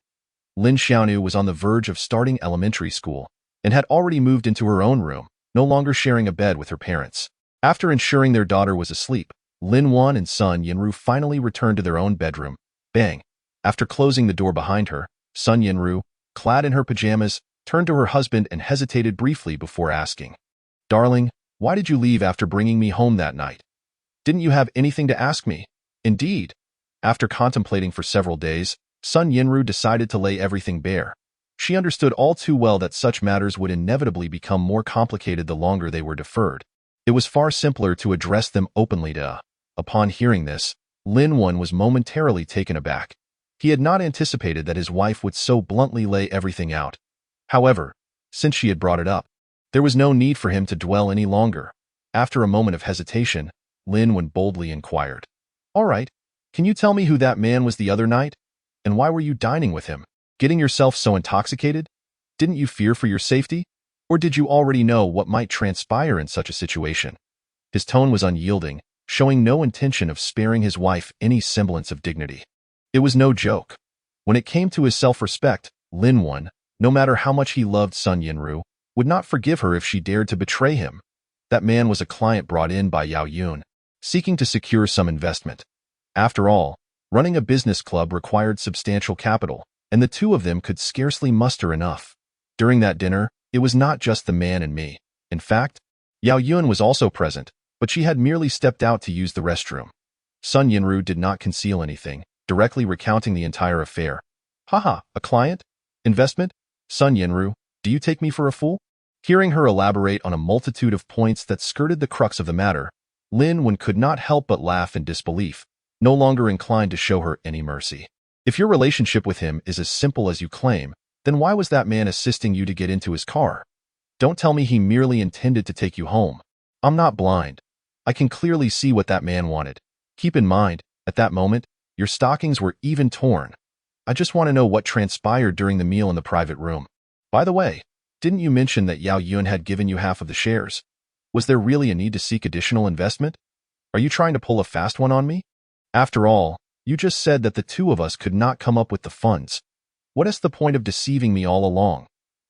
Speaker 1: Lin Xiaonu was on the verge of starting elementary school and had already moved into her own room, no longer sharing a bed with her parents. After ensuring their daughter was asleep, Lin Wen and Sun Yinru finally returned to their own bedroom. Bang! After closing the door behind her, Sun Yinru, clad in her pajamas, turned to her husband and hesitated briefly before asking, "Darling, why did you leave after bringing me home that night? Didn't you have anything to ask me?" Indeed. After contemplating for several days, Sun Yinru decided to lay everything bare. She understood all too well that such matters would inevitably become more complicated the longer they were deferred. It was far simpler to address them openly to. Upon hearing this, Lin Wen was momentarily taken aback. He had not anticipated that his wife would so bluntly lay everything out. However, since she had brought it up, there was no need for him to dwell any longer. After a moment of hesitation, Lin Wen boldly inquired, "All right, can you tell me who that man was the other night? And why were you dining with him? Getting yourself so intoxicated? Didn't you fear for your safety? Or did you already know what might transpire in such a situation?" His tone was unyielding, showing no intention of sparing his wife any semblance of dignity. It was no joke. When it came to his self-respect, Lin Wen, no matter how much he loved Sun Yinru, would not forgive her if she dared to betray him. That man was a client brought in by Yao Yun, seeking to secure some investment. After all, running a business club required substantial capital, and the two of them could scarcely muster enough. During that dinner, it was not just the man and me. In fact, Yao Yun was also present, but she had merely stepped out to use the restroom. Sun Yinru did not conceal anything, directly recounting the entire affair. "Haha, a client? Investment? Sun Yinru, do you take me for a fool?" Hearing her elaborate on a multitude of points that skirted the crux of the matter, Lin Wen could not help but laugh in disbelief, no longer inclined to show her any mercy. "If your relationship with him is as simple as you claim, then why was that man assisting you to get into his car? Don't tell me he merely intended to take you home. I'm not blind. I can clearly see what that man wanted. Keep in mind, at that moment, your stockings were even torn. I just want to know what transpired during the meal in the private room. By the way, didn't you mention that Yao Yun had given you half of the shares? Was there really a need to seek additional investment? Are you trying to pull a fast one on me? After all, you just said that the two of us could not come up with the funds. What is the point of deceiving me all along?"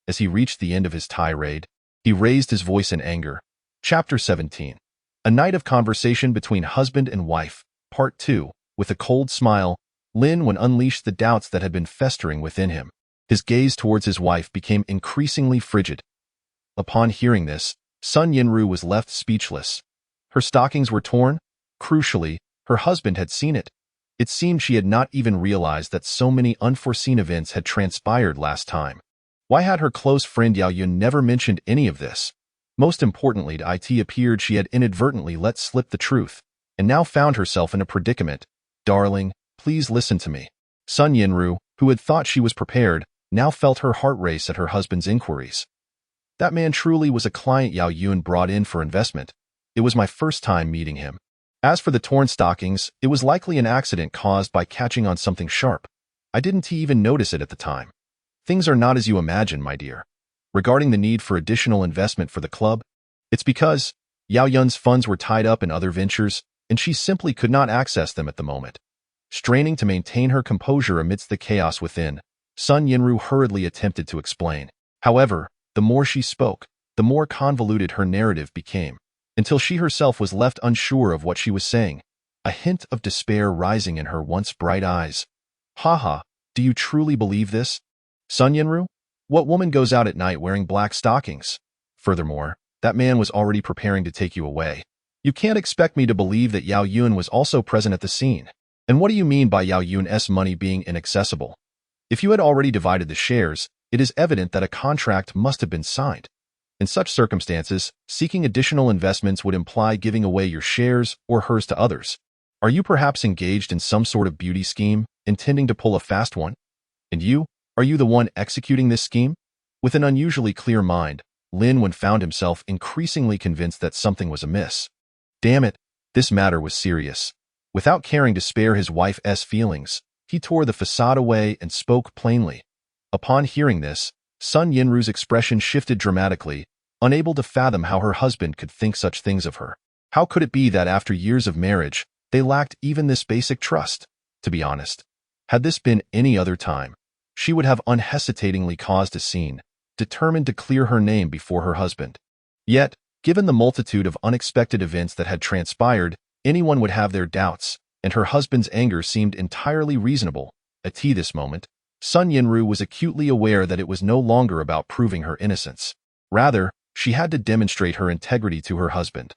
Speaker 1: As he reached the end of his tirade, he raised his voice in anger. Chapter 17. A night of conversation between husband and wife, Part 2. With a cold smile, Lin Wen unleashed the doubts that had been festering within him. His gaze towards his wife became increasingly frigid. Upon hearing this, Sun Yinru was left speechless. Her stockings were torn. Crucially, her husband had seen it. It seemed she had not even realized that so many unforeseen events had transpired last time. Why had her close friend Yao Yun never mentioned any of this? Most importantly, it appeared she had inadvertently let slip the truth, and now found herself in a predicament. "Darling, please listen to me." Sun Yinru, who had thought she was prepared, now felt her heart race at her husband's inquiries. That man truly was a client Yao Yun brought in for investment. It was my first time meeting him. As for the torn stockings, it was likely an accident caused by catching on something sharp. I didn't even notice it at the time. Things are not as you imagine, my dear. Regarding the need for additional investment for the club, it's because Yao Yun's funds were tied up in other ventures, and she simply could not access them at the moment. Straining to maintain her composure amidst the chaos within, Sun Yinru hurriedly attempted to explain. However, the more she spoke, the more convoluted her narrative became, until she herself was left unsure of what she was saying, a hint of despair rising in her once bright eyes. Haha, do you truly believe this? Sun Yinru? What woman goes out at night wearing black stockings? Furthermore, that man was already preparing to take you away. You can't expect me to believe that Yao Yun was also present at the scene. And what do you mean by Yao Yun's money being inaccessible? If you had already divided the shares, it is evident that a contract must have been signed. In such circumstances, seeking additional investments would imply giving away your shares or hers to others. Are you perhaps engaged in some sort of beauty scheme, intending to pull a fast one? And you? Are you the one executing this scheme? With an unusually clear mind, Lin Wen found himself increasingly convinced that something was amiss. Damn it, this matter was serious. Without caring to spare his wife's feelings, he tore the facade away and spoke plainly. Upon hearing this, Sun Yinru's expression shifted dramatically, unable to fathom how her husband could think such things of her. How could it be that after years of marriage, they lacked even this basic trust? To be honest, had this been any other time, she would have unhesitatingly caused a scene, determined to clear her name before her husband. Yet, given the multitude of unexpected events that had transpired, anyone would have their doubts, and her husband's anger seemed entirely reasonable. At this moment, Sun Yinru was acutely aware that it was no longer about proving her innocence. Rather, she had to demonstrate her integrity to her husband.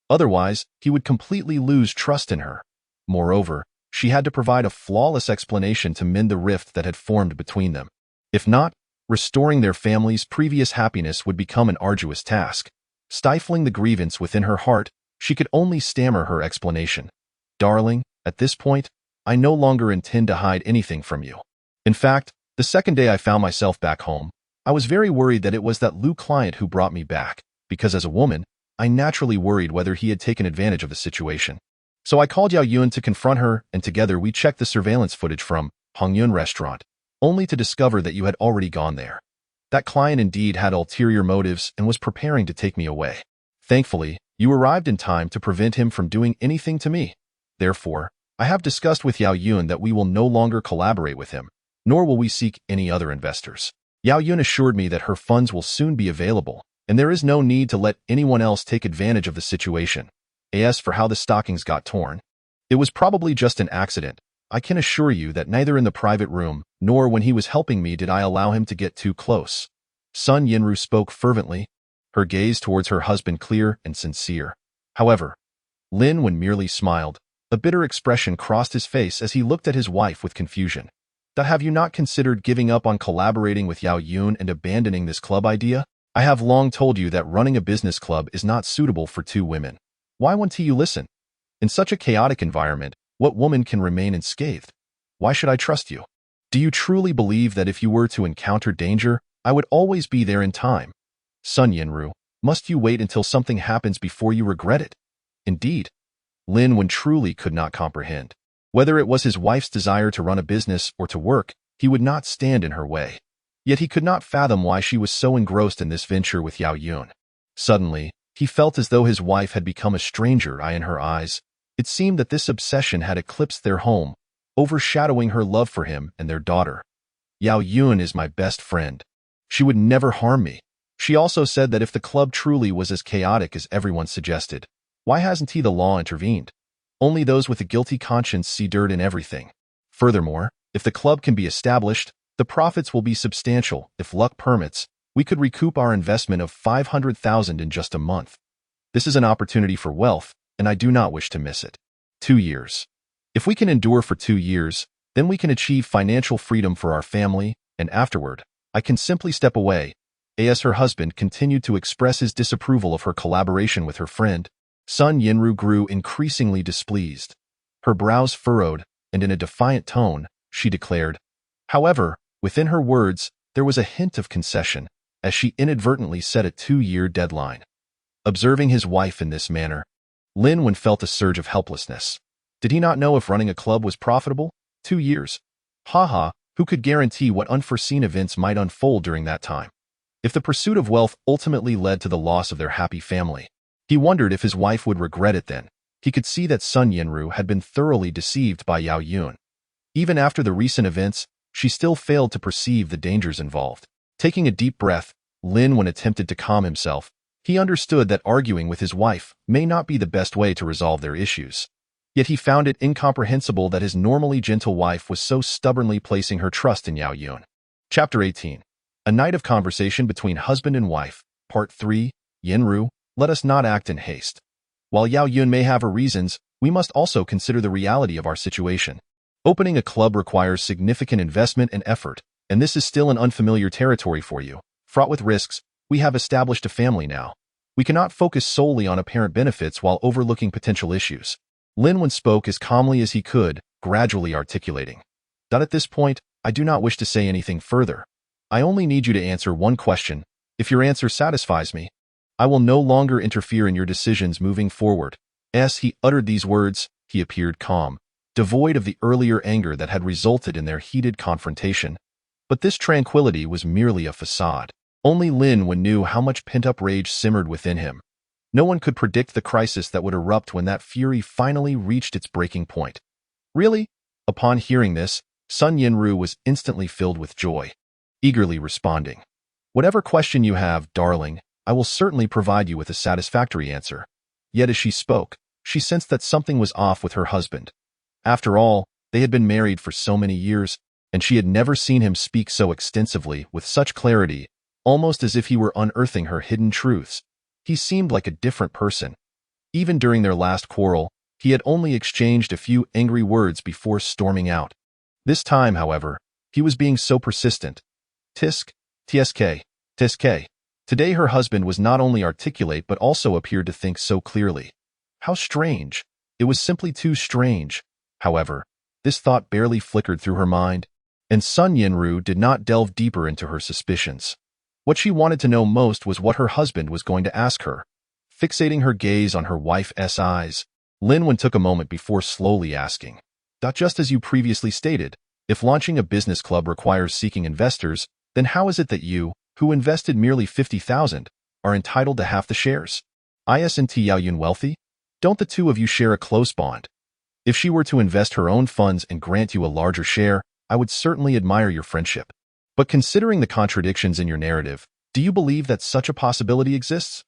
Speaker 1: Otherwise, he would completely lose trust in her. Moreover, she had to provide a flawless explanation to mend the rift that had formed between them. If not, restoring their family's previous happiness would become an arduous task. Stifling the grievance within her heart, she could only stammer her explanation. Darling, at this point, I no longer intend to hide anything from you. In fact, the second day I found myself back home, I was very worried that it was that Lu client who brought me back, because as a woman, I naturally worried whether he had taken advantage of the situation. So I called Yao Yun to confront her, and together we checked the surveillance footage from Hongyun restaurant, only to discover that you had already gone there. That client indeed had ulterior motives and was preparing to take me away. Thankfully, you arrived in time to prevent him from doing anything to me. Therefore, I have discussed with Yao Yun that we will no longer collaborate with him, nor will we seek any other investors. Yao Yun assured me that her funds will soon be available, and there is no need to let anyone else take advantage of the situation. As for how the stockings got torn, it was probably just an accident. I can assure you that neither in the private room, nor when he was helping me did I allow him to get too close. Sun Yinru spoke fervently, her gaze towards her husband clear and sincere. However, Lin Wen merely smiled. A bitter expression crossed his face as he looked at his wife with confusion. That have you not considered giving up on collaborating with Yao Yun and abandoning this club idea? I have long told you that running a business club is not suitable for two women. Why won't you listen? In such a chaotic environment, what woman can remain unscathed? Why should I trust you? Do you truly believe that if you were to encounter danger, I would always be there in time? Sun Yinru, must you wait until something happens before you regret it? Indeed, Lin Wen truly could not comprehend. Whether it was his wife's desire to run a business or to work, he would not stand in her way. Yet he could not fathom why she was so engrossed in this venture with Yao Yun. Suddenly, he felt as though his wife had become a stranger in her eyes. It seemed that this obsession had eclipsed their home, overshadowing her love for him and their daughter. Yao Yun is my best friend. She would never harm me. She also said that if the club truly was as chaotic as everyone suggested, why hasn't the law intervened? Only those with a guilty conscience see dirt in everything. Furthermore, if the club can be established, the profits will be substantial. If luck permits, we could recoup our investment of 500,000 in just a month. This is an opportunity for wealth, and I do not wish to miss it. 2 years. If we can endure for 2 years, then we can achieve financial freedom for our family, and afterward, I can simply step away. As her husband continued to express his disapproval of her collaboration with her friend, Sun Yinru grew increasingly displeased. Her brows furrowed, and in a defiant tone, she declared. However, within her words, there was a hint of concession, as she inadvertently set a 2-year deadline. Observing his wife in this manner, Lin felt a surge of helplessness. Did he not know if running a club was profitable? 2 years. Haha, who could guarantee what unforeseen events might unfold during that time? If the pursuit of wealth ultimately led to the loss of their happy family, he wondered if his wife would regret it then. He could see that Sun Yinru had been thoroughly deceived by Yao Yun. Even after the recent events, she still failed to perceive the dangers involved. Taking a deep breath, Lin attempted to calm himself. He understood that arguing with his wife may not be the best way to resolve their issues. Yet he found it incomprehensible that his normally gentle wife was so stubbornly placing her trust in Yao Yun. Chapter 18. A Night of Conversation Between Husband and Wife. Part 3. Yinru, let us not act in haste. While Yao Yun may have her reasons, we must also consider the reality of our situation. Opening a club requires significant investment and effort, and this is still an unfamiliar territory for you. Fraught with risks, we have established a family now. We cannot focus solely on apparent benefits while overlooking potential issues. Lin spoke as calmly as he could, gradually articulating. At this point, I do not wish to say anything further. I only need you to answer one question. If your answer satisfies me, I will no longer interfere in your decisions moving forward. As he uttered these words, he appeared calm, devoid of the earlier anger that had resulted in their heated confrontation. But this tranquility was merely a facade. Only Lin knew how much pent-up rage simmered within him. No one could predict the crisis that would erupt when that fury finally reached its breaking point. Really? Upon hearing this, Sun Yinru was instantly filled with joy, eagerly responding. Whatever question you have, darling, I will certainly provide you with a satisfactory answer. Yet as she spoke, she sensed that something was off with her husband. After all, they had been married for so many years, and she had never seen him speak so extensively, with such clarity, almost as if he were unearthing her hidden truths. He seemed like a different person. Even during their last quarrel, he had only exchanged a few angry words before storming out. This time, however, he was being so persistent. Tisk, tsk, tsk. Today her husband was not only articulate but also appeared to think so clearly. How strange. It was simply too strange. However, this thought barely flickered through her mind, and Sun Yinru did not delve deeper into her suspicions. What she wanted to know most was what her husband was going to ask her. Fixating her gaze on her wife's eyes, Lin took a moment before slowly asking. Just as you previously stated, if launching a business club requires seeking investors, then how is it that you, who invested merely 50,000, are entitled to half the shares? Isn't Yao Yun wealthy? Don't the two of you share a close bond? If she were to invest her own funds and grant you a larger share, I would certainly admire your friendship. But considering the contradictions in your narrative, do you believe that such a possibility exists?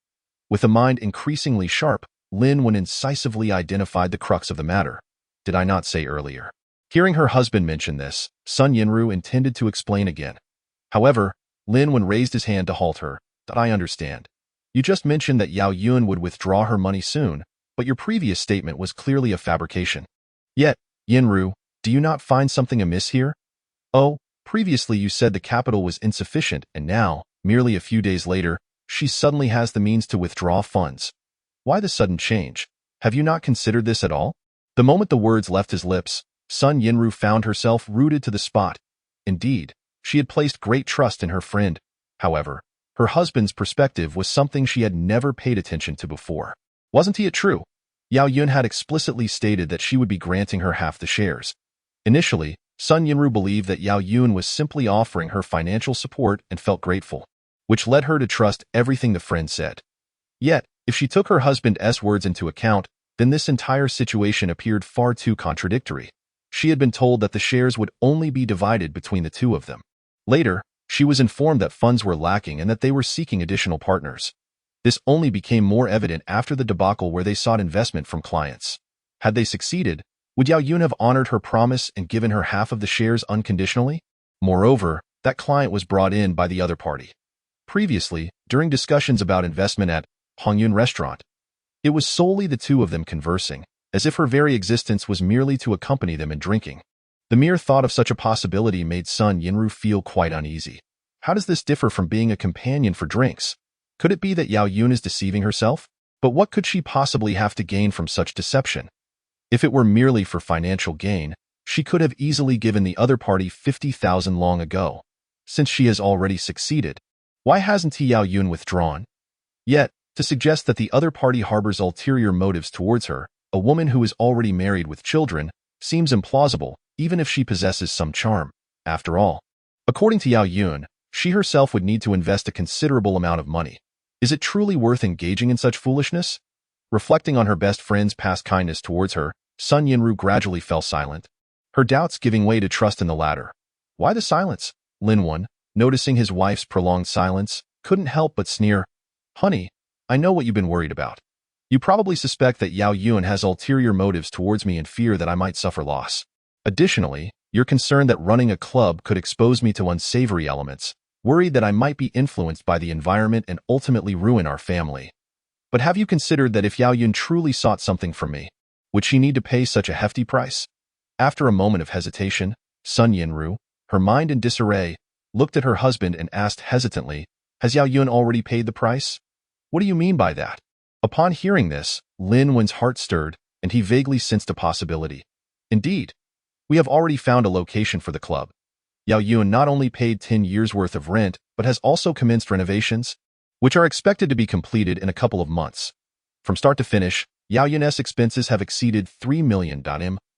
Speaker 1: With a mind increasingly sharp, Lin incisively identified the crux of the matter. Did I not say earlier? Hearing her husband mention this, Sun Yinru intended to explain again. However, Lin raised his hand to halt her. I understand. You just mentioned that Yao Yun would withdraw her money soon, but your previous statement was clearly a fabrication. Yet, Yinru, do you not find something amiss here? Oh, previously you said the capital was insufficient, and now, merely a few days later, she suddenly has the means to withdraw funds. Why the sudden change? Have you not considered this at all? The moment the words left his lips, Sun Yinru found herself rooted to the spot. Indeed, she had placed great trust in her friend. However, her husband's perspective was something she had never paid attention to before. Wasn't it true? Yao Yun had explicitly stated that she would be granting her half the shares. Initially, Sun Yinru believed that Yao Yun was simply offering her financial support and felt grateful, which led her to trust everything the friend said. Yet, if she took her husband's words into account, then this entire situation appeared far too contradictory. She had been told that the shares would only be divided between the two of them. Later, she was informed that funds were lacking and that they were seeking additional partners. This only became more evident after the debacle where they sought investment from clients. Had they succeeded, would Yao Yun have honored her promise and given her half of the shares unconditionally? Moreover, that client was brought in by the other party. Previously, during discussions about investment at Hongyun Restaurant, it was solely the two of them conversing, as if her very existence was merely to accompany them in drinking. The mere thought of such a possibility made Sun Yinru feel quite uneasy. How does this differ from being a companion for drinks? Could it be that Yao Yun is deceiving herself? But what could she possibly have to gain from such deception? If it were merely for financial gain, She could have easily given the other party 50,000 long ago. Since she has already succeeded, why hasn't Yao Yun withdrawn? Yet, to suggest that the other party harbors ulterior motives towards her, a woman who is already married with children, seems implausible, even if she possesses some charm. After all, according to Yao Yun, she herself would need to invest a considerable amount of money. Is it truly worth engaging in such foolishness? Reflecting on her best friend's past kindness towards her, Sun Yinru gradually fell silent, her doubts giving way to trust in the latter. Why the silence? Lin Wen, noticing his wife's prolonged silence, couldn't help but sneer. Honey, I know what you've been worried about. You probably suspect that Yao Yun has ulterior motives towards me and fear that I might suffer loss. Additionally, you're concerned that running a club could expose me to unsavory elements, worried that I might be influenced by the environment and ultimately ruin our family. But have you considered that if Yao Yun truly sought something from me, would she need to pay such a hefty price? After a moment of hesitation, Sun Yinru, her mind in disarray, looked at her husband and asked hesitantly, has Yao Yun already paid the price? What do you mean by that? Upon hearing this, Lin Wen's heart stirred, and he vaguely sensed a possibility. Indeed, we have already found a location for the club. Yao Yun not only paid 10 years' worth of rent, but has also commenced renovations, which are expected to be completed in a couple of months. From start to finish, Yao Yun's expenses have exceeded 3 million.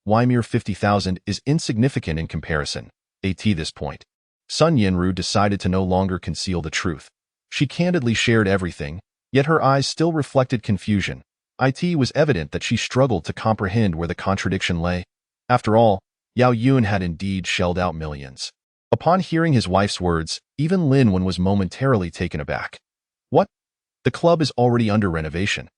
Speaker 1: Why mere 50,000 is insignificant in comparison. At this point, Sun Yinru decided to no longer conceal the truth. She candidly shared everything, yet her eyes still reflected confusion. It was evident that she struggled to comprehend where the contradiction lay. After all, Yao Yun had indeed shelled out millions. Upon hearing his wife's words, even Lin Wen was momentarily taken aback. What? The club is already under renovation.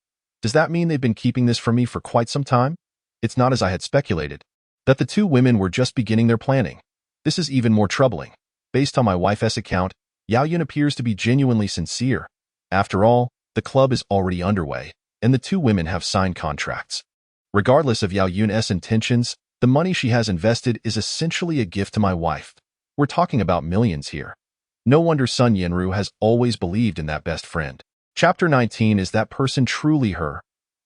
Speaker 1: Does that mean they've been keeping this from me for quite some time? It's not as I had speculated, that the two women were just beginning their planning. This is even more troubling. Based on my wife's account, Yao Yun appears to be genuinely sincere. After all, the club is already underway, and the two women have signed contracts. Regardless of Yao Yun's intentions, the money she has invested is essentially a gift to my wife. We're talking about millions here. No wonder Sun Yinru has always believed in that best friend. Chapter 19. Is that person truly her?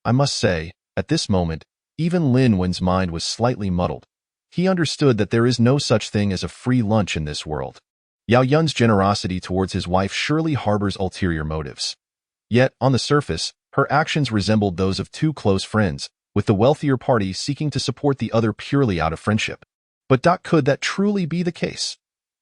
Speaker 1: I must say, at this moment, even Lin Wen's mind was slightly muddled. He understood that there is no such thing as a free lunch in this world. Yao Yun's generosity towards his wife surely harbors ulterior motives. Yet, on the surface, her actions resembled those of two close friends, with the wealthier party seeking to support the other purely out of friendship. But could that truly be the case?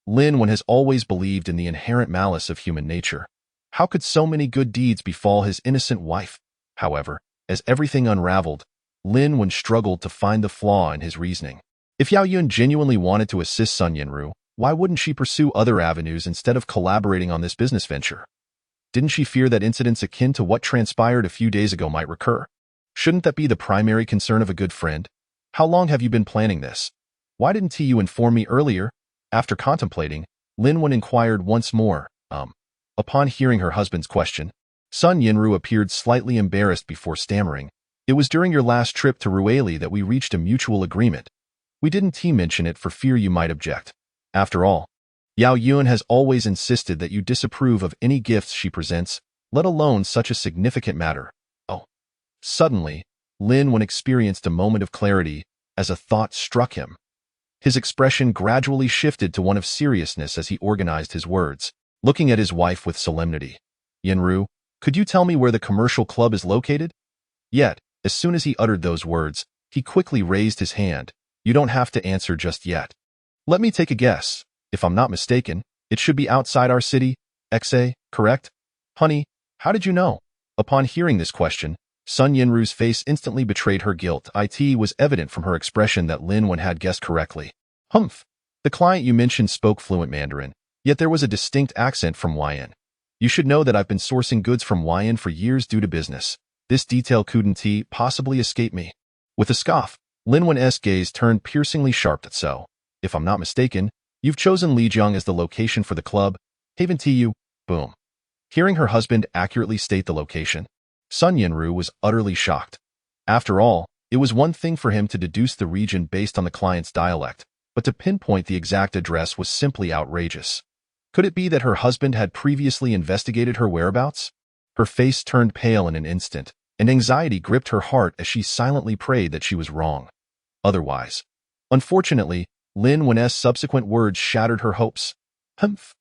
Speaker 1: Lin Wen has always believed in the inherent malice of human nature. How could so many good deeds befall his innocent wife? However, as everything unraveled, Lin Wen struggled to find the flaw in his reasoning. If Yao Yun genuinely wanted to assist Sun Yinru, why wouldn't she pursue other avenues instead of collaborating on this business venture? Didn't she fear that incidents akin to what transpired a few days ago might recur? Shouldn't that be the primary concern of a good friend? How long have you been planning this? Why didn't you inform me earlier? After contemplating, Lin Wen inquired once more. Upon hearing her husband's question, Sun Yinru appeared slightly embarrassed before stammering. It was during your last trip to Rueli that we reached a mutual agreement. We didn't mention it for fear you might object. After all, Yao Yun has always insisted that you disapprove of any gifts she presents, let alone such a significant matter. Oh. Suddenly, Lin Wen experienced a moment of clarity as a thought struck him. His expression gradually shifted to one of seriousness as he organized his words, looking at his wife with solemnity. Yinru, could you tell me where the commercial club is located? Yet, as soon as he uttered those words, he quickly raised his hand. You don't have to answer just yet. Let me take a guess. If I'm not mistaken, it should be outside our city, XA, correct? Honey, how did you know? Upon hearing this question, Sun Yinru's face instantly betrayed her guilt. It was evident from her expression that Lin Wen had guessed correctly. Humph. The client you mentioned spoke fluent Mandarin, yet there was a distinct accent from YN. You should know that I've been sourcing goods from YN for years due to business. This detail couldn't possibly escape me. With a scoff, Lin Wen's gaze turned piercingly sharp. So, if I'm not mistaken, you've chosen Lijiang as the location for the club, haven't you? Boom. Hearing her husband accurately state the location, Sun Yinru was utterly shocked. After all, it was one thing for him to deduce the region based on the client's dialect, but to pinpoint the exact address was simply outrageous. Could it be that her husband had previously investigated her whereabouts? Her face turned pale in an instant, and anxiety gripped her heart as she silently prayed that she was wrong. Otherwise, Unfortunately, Lin Wen's subsequent words shattered her hopes. Humph.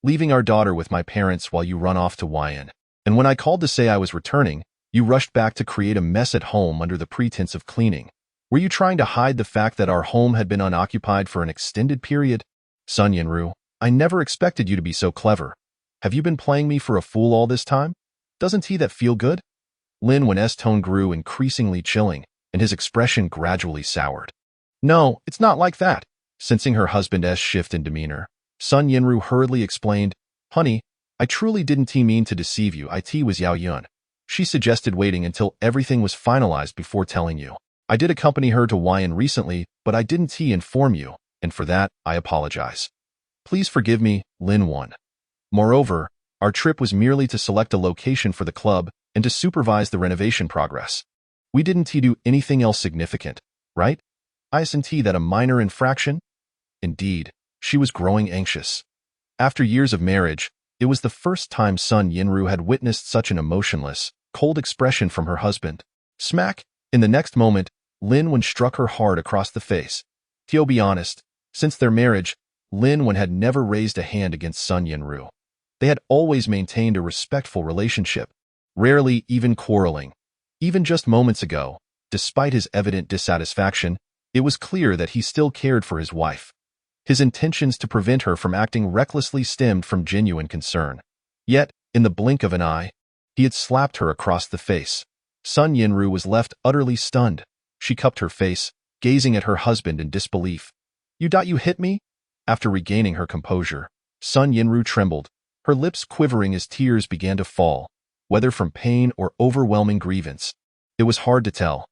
Speaker 1: Leaving our daughter with my parents while you run off to YN. And when I called to say I was returning, you rushed back to create a mess at home under the pretense of cleaning. Were you trying to hide the fact that our home had been unoccupied for an extended period? Sun Yinru, I never expected you to be so clever. Have you been playing me for a fool all this time? Doesn't he that feel good? Lin Wen's tone grew increasingly chilling, and his expression gradually soured. No, it's not like that. Sensing her husband's shift in demeanor, Sun Yinru hurriedly explained, Honey, I truly didn't mean to deceive you. It was Yao Yun. She suggested waiting until everything was finalized before telling you. I did accompany her to YN recently, but I didn't inform you, and for that, I apologize. Please forgive me, Lin Wen. Moreover, our trip was merely to select a location for the club and to supervise the renovation progress. We didn't do anything else significant, right? Isn't that a minor infraction? Indeed, she was growing anxious. After years of marriage, it was the first time Sun Yinru had witnessed such an emotionless, cold expression from her husband. Smack! In the next moment, Lin Wen struck her hard across the face. To be honest, since their marriage, Lin Wen had never raised a hand against Sun Yinru. They had always maintained a respectful relationship, rarely even quarreling. Even just moments ago, despite his evident dissatisfaction, it was clear that he still cared for his wife. His intentions to prevent her from acting recklessly stemmed from genuine concern. Yet, in the blink of an eye, he had slapped her across the face. Sun Yinru was left utterly stunned. She cupped her face, gazing at her husband in disbelief. You hit me? After regaining her composure, Sun Yinru trembled, her lips quivering as tears began to fall, whether from pain or overwhelming grievance. It was hard to tell.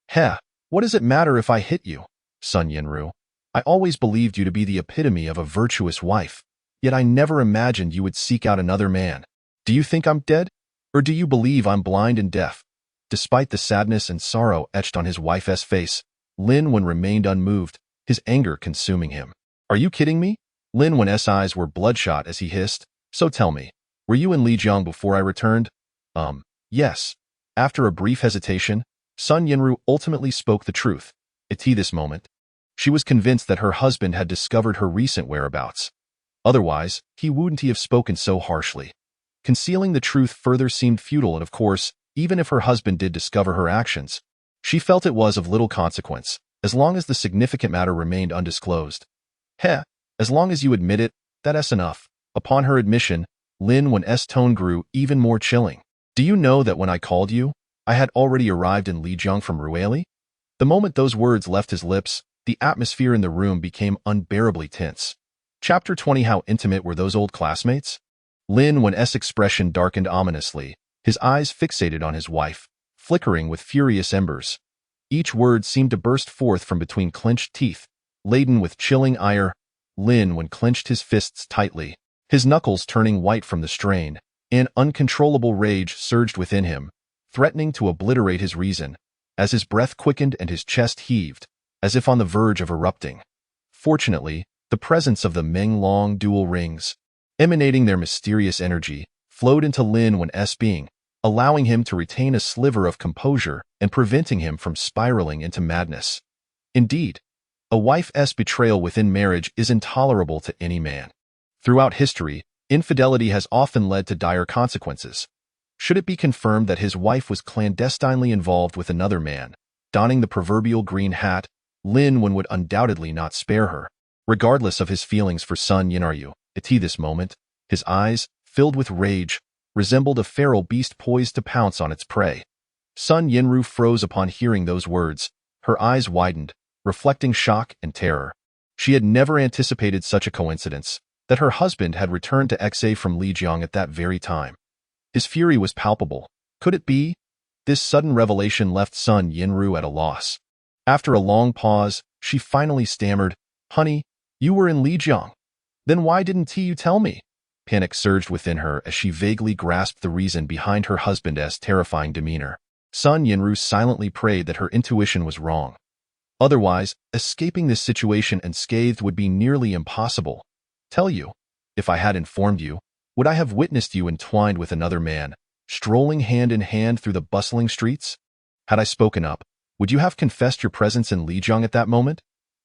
Speaker 1: Heh, what does it matter if I hit you, Sun Yinru? I always believed you to be the epitome of a virtuous wife, yet I never imagined you would seek out another man. Do you think I'm dead? Or do you believe I'm blind and deaf? Despite the sadness and sorrow etched on his wife's face, Lin Wen remained unmoved, his anger consuming him. Are you kidding me? Lin Wen's eyes were bloodshot as he hissed. So tell me, were you in Lijiang before I returned? Yes. After a brief hesitation, Sun Yinru ultimately spoke the truth. At this moment, she was convinced that her husband had discovered her recent whereabouts. Otherwise, he wouldn't have spoken so harshly. Concealing the truth further seemed futile, and of course, even if her husband did discover her actions, she felt it was of little consequence, as long as the significant matter remained undisclosed. Heh, as long as you admit it, that's enough. Upon her admission, Lin Wen's tone grew even more chilling. Do you know that when I called you, I had already arrived in Lijiang from Ruili? The moment those words left his lips, the atmosphere in the room became unbearably tense. Chapter 20. How intimate were those old classmates? Lin Wen's expression darkened ominously, his eyes fixated on his wife, flickering with furious embers. Each word seemed to burst forth from between clenched teeth, laden with chilling ire. Lin Wen clenched his fists tightly, his knuckles turning white from the strain. An uncontrollable rage surged within him, threatening to obliterate his reason, as his breath quickened and his chest heaved, as if on the verge of erupting. Fortunately, the presence of the Meng-Long dual rings, emanating their mysterious energy, flowed into Lin Wen's being, allowing him to retain a sliver of composure and preventing him from spiraling into madness. Indeed, a wife's betrayal within marriage is intolerable to any man. Throughout history, infidelity has often led to dire consequences. Should it be confirmed that his wife was clandestinely involved with another man, donning the proverbial green hat, Lin Wen would undoubtedly not spare her. Regardless of his feelings for Sun Yinru, at this moment, his eyes, filled with rage, resembled a feral beast poised to pounce on its prey. Sun Yinru froze upon hearing those words, her eyes widened, reflecting shock and terror. She had never anticipated such a coincidence, that her husband had returned to Xa from Lijiang at that very time. His fury was palpable. Could it be? This sudden revelation left Sun Yinru at a loss. After a long pause, she finally stammered, Honey, you were in Lijiang. Then why didn't you tell me? Panic surged within her as she vaguely grasped the reason behind her husband's terrifying demeanor. Sun Yinru silently prayed that her intuition was wrong. Otherwise, escaping this situation unscathed would be nearly impossible. Tell you, if I had informed you, would I have witnessed you entwined with another man, strolling hand in hand through the bustling streets? Had I spoken up, would you have confessed your presence in Lijiang at that moment?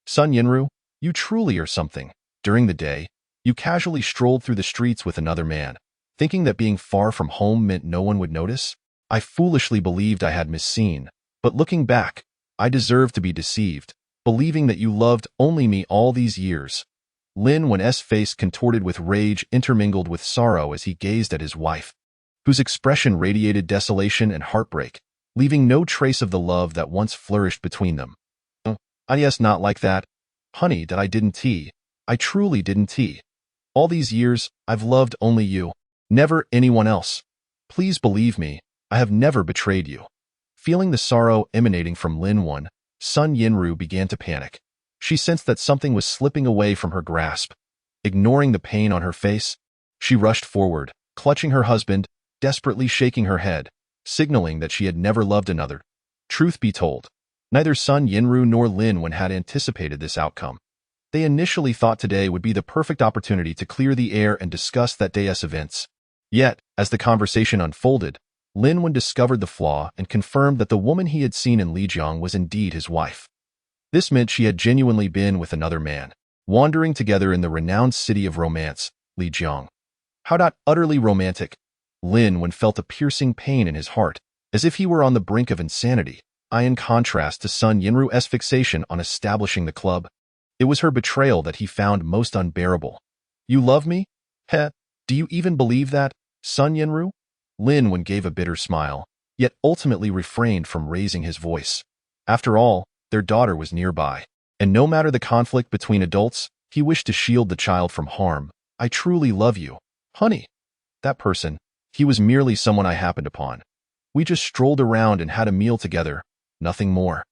Speaker 1: Sun Yinru, you truly are something. During the day, you casually strolled through the streets with another man, thinking that being far from home meant no one would notice. I foolishly believed I had misseen, but looking back, I deserved to be deceived, believing that you loved only me all these years. Lin Wen's face contorted with rage intermingled with sorrow as he gazed at his wife, whose expression radiated desolation and heartbreak, leaving no trace of the love that once flourished between them. Yes, not like that. Honey, that I didn't tea. I truly didn't tea. All these years, I've loved only you, never anyone else. Please believe me, I have never betrayed you. Feeling the sorrow emanating from Lin Wen, Sun Yinru began to panic. She sensed that something was slipping away from her grasp. Ignoring the pain on her face, she rushed forward, clutching her husband, desperately shaking her head, signaling that she had never loved another. Truth be told, neither Sun Yinru nor Lin Wen had anticipated this outcome. They initially thought today would be the perfect opportunity to clear the air and discuss that day's events. Yet, as the conversation unfolded, Lin Wen discovered the flaw and confirmed that the woman he had seen in Lijiang was indeed his wife. This meant she had genuinely been with another man, wandering together in the renowned city of romance, Lijiang. How utterly romantic! Lin Wen felt a piercing pain in his heart, as if he were on the brink of insanity, in contrast to Sun Yinru's fixation on establishing the club. It was her betrayal that he found most unbearable. You love me? Heh, do you even believe that, Sun Yinru? Lin Wen gave a bitter smile, yet ultimately refrained from raising his voice. After all, their daughter was nearby, and no matter the conflict between adults, he wished to shield the child from harm. I truly love you, honey. That person, he was merely someone I happened upon. We just strolled around and had a meal together, nothing more.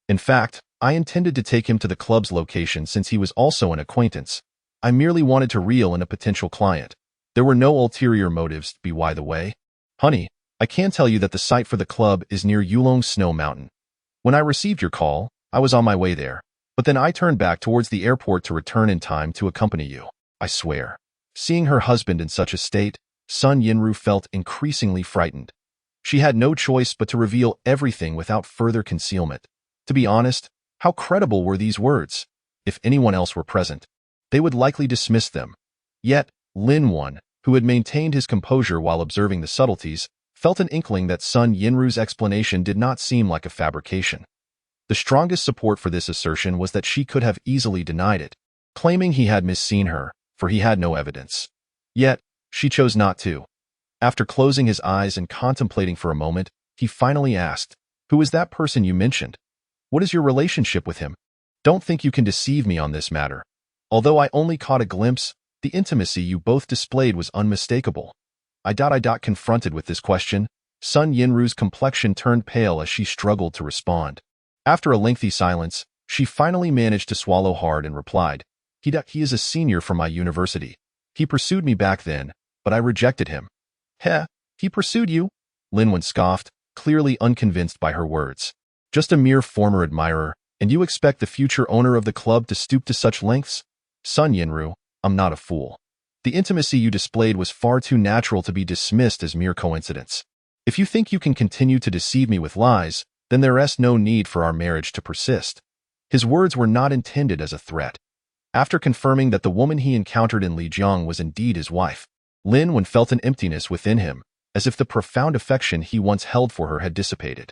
Speaker 1: In fact, I intended to take him to the club's location since he was also an acquaintance. I merely wanted to reel in a potential client. There were no ulterior motives, by the way. Honey, I can tell you that the site for the club is near Yulong Snow Mountain. When I received your call, I was on my way there, but then I turned back towards the airport to return in time to accompany you. I swear. Seeing her husband in such a state, Sun Yinru felt increasingly frightened. She had no choice but to reveal everything without further concealment. To be honest, how credible were these words? If anyone else were present, they would likely dismiss them. Yet, Lin Wen, who had maintained his composure while observing the subtleties, felt an inkling that Sun Yinru's explanation did not seem like a fabrication. The strongest support for this assertion was that she could have easily denied it, claiming he had misseen her, for he had no evidence. Yet, she chose not to. After closing his eyes and contemplating for a moment, he finally asked, "Who is that person you mentioned? What is your relationship with him? Don't think you can deceive me on this matter. Although I only caught a glimpse, the intimacy you both displayed was unmistakable." Confronted with this question, Sun Yinru's complexion turned pale as she struggled to respond. After a lengthy silence, she finally managed to swallow hard and replied, He is a senior from my university. He pursued me back then, but I rejected him." "Heh, he pursued you?" Lin Wen scoffed, clearly unconvinced by her words. "Just a mere former admirer, and you expect the future owner of the club to stoop to such lengths? Sun Yinru, I'm not a fool. The intimacy you displayed was far too natural to be dismissed as mere coincidence. If you think you can continue to deceive me with lies, then there is no need for our marriage to persist." His words were not intended as a threat. After confirming that the woman he encountered in Lijiang was indeed his wife, Lin Wen felt an emptiness within him, as if the profound affection he once held for her had dissipated.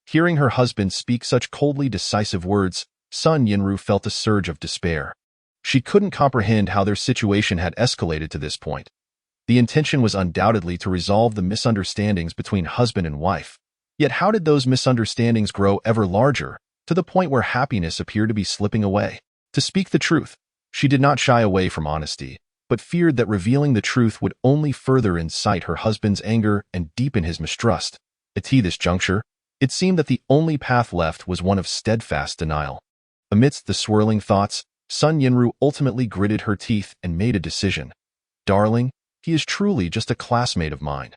Speaker 1: Hearing her husband speak such coldly decisive words, Sun Yinru felt a surge of despair. She couldn't comprehend how their situation had escalated to this point. The intention was undoubtedly to resolve the misunderstandings between husband and wife. Yet how did those misunderstandings grow ever larger, to the point where happiness appeared to be slipping away? To speak the truth, she did not shy away from honesty, but feared that revealing the truth would only further incite her husband's anger and deepen his mistrust. At this juncture, it seemed that the only path left was one of steadfast denial. Amidst the swirling thoughts, Sun Yinru ultimately gritted her teeth and made a decision. "Darling, he is truly just a classmate of mine.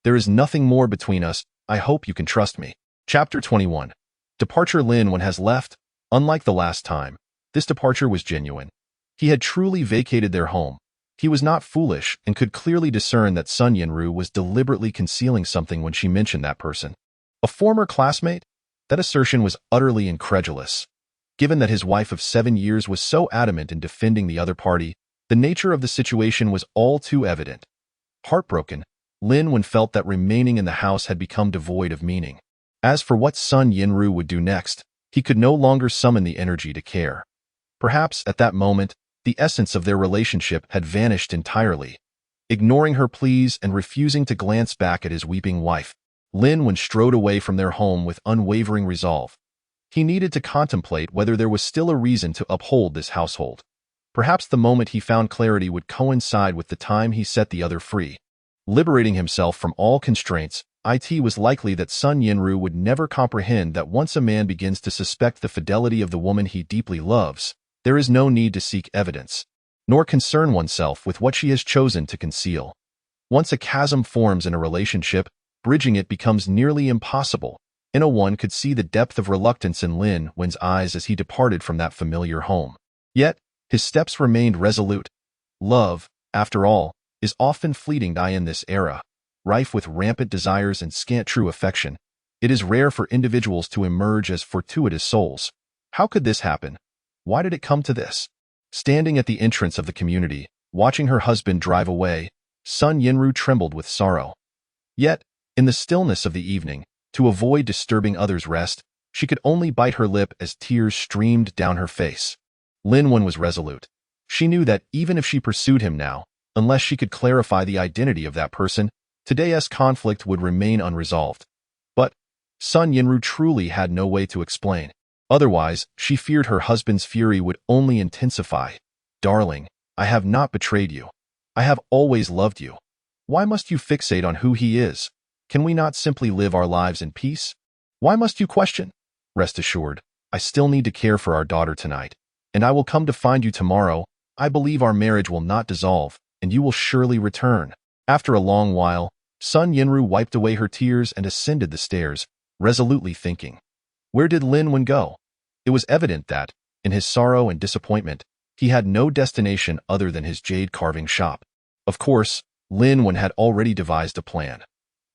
Speaker 1: There is nothing more between us. I hope you can trust me." Chapter 21. Departure. Lin Wen has left. Unlike the last time, this departure was genuine. He had truly vacated their home. He was not foolish and could clearly discern that Sun Yinru was deliberately concealing something when she mentioned that person. A former classmate? That assertion was utterly incredulous. Given that his wife of 7 years was so adamant in defending the other party, the nature of the situation was all too evident. Heartbroken, Lin Wen felt that remaining in the house had become devoid of meaning. As for what Sun Yinru would do next, he could no longer summon the energy to care. Perhaps, at that moment, the essence of their relationship had vanished entirely. Ignoring her pleas and refusing to glance back at his weeping wife, Lin Wen strode away from their home with unwavering resolve. He needed to contemplate whether there was still a reason to uphold this household. Perhaps the moment he found clarity would coincide with the time he set the other free. Liberating himself from all constraints, it was likely that Sun Yinru would never comprehend that once a man begins to suspect the fidelity of the woman he deeply loves, there is no need to seek evidence, nor concern oneself with what she has chosen to conceal. Once a chasm forms in a relationship, bridging it becomes nearly impossible. One could see the depth of reluctance in Lin Wen's eyes as he departed from that familiar home. Yet, his steps remained resolute. Love, after all, is often fleeting in this era. Rife with rampant desires and scant true affection, it is rare for individuals to emerge as fortuitous souls. How could this happen? Why did it come to this? Standing at the entrance of the community, watching her husband drive away, Sun Yinru trembled with sorrow. Yet, in the stillness of the evening, to avoid disturbing others' rest, she could only bite her lip as tears streamed down her face. Lin Wen was resolute. She knew that even if she pursued him now, unless she could clarify the identity of that person, today's conflict would remain unresolved. But Sun Yinru truly had no way to explain. Otherwise, she feared her husband's fury would only intensify. "Darling, I have not betrayed you. I have always loved you. Why must you fixate on who he is? Can we not simply live our lives in peace? Why must you question? Rest assured, I still need to care for our daughter tonight, and I will come to find you tomorrow. I believe our marriage will not dissolve, and you will surely return." After a long while, Sun Yinru wiped away her tears and ascended the stairs, resolutely thinking. Where did Lin Wen go? It was evident that, in his sorrow and disappointment, he had no destination other than his jade carving shop. Of course, Lin Wen had already devised a plan.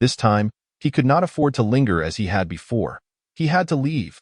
Speaker 1: This time, he could not afford to linger as he had before. He had to leave.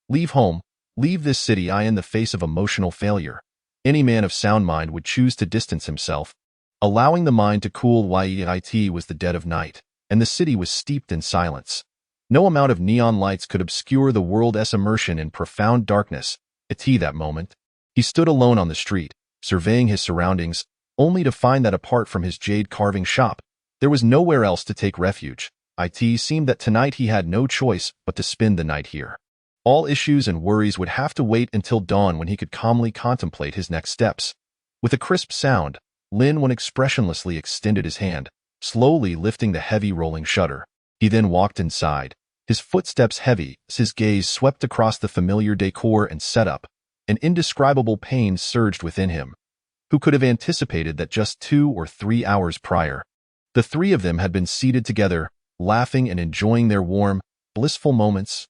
Speaker 1: Leave home, leave this city in the face of emotional failure. Any man of sound mind would choose to distance himself. Allowing the mind to cool it was the dead of night, and the city was steeped in silence. No amount of neon lights could obscure the world's immersion in profound darkness. That moment, he stood alone on the street, surveying his surroundings, only to find that apart from his jade carving shop, there was nowhere else to take refuge. It seemed that tonight he had no choice but to spend the night here. All issues and worries would have to wait until dawn when he could calmly contemplate his next steps. With a crisp sound, Lin Wen expressionlessly extended his hand, slowly lifting the heavy rolling shutter. He then walked inside, his footsteps heavy as his gaze swept across the familiar decor and setup. An indescribable pain surged within him. Who could have anticipated that just 2 or 3 hours prior, the three of them had been seated together, laughing and enjoying their warm, blissful moments?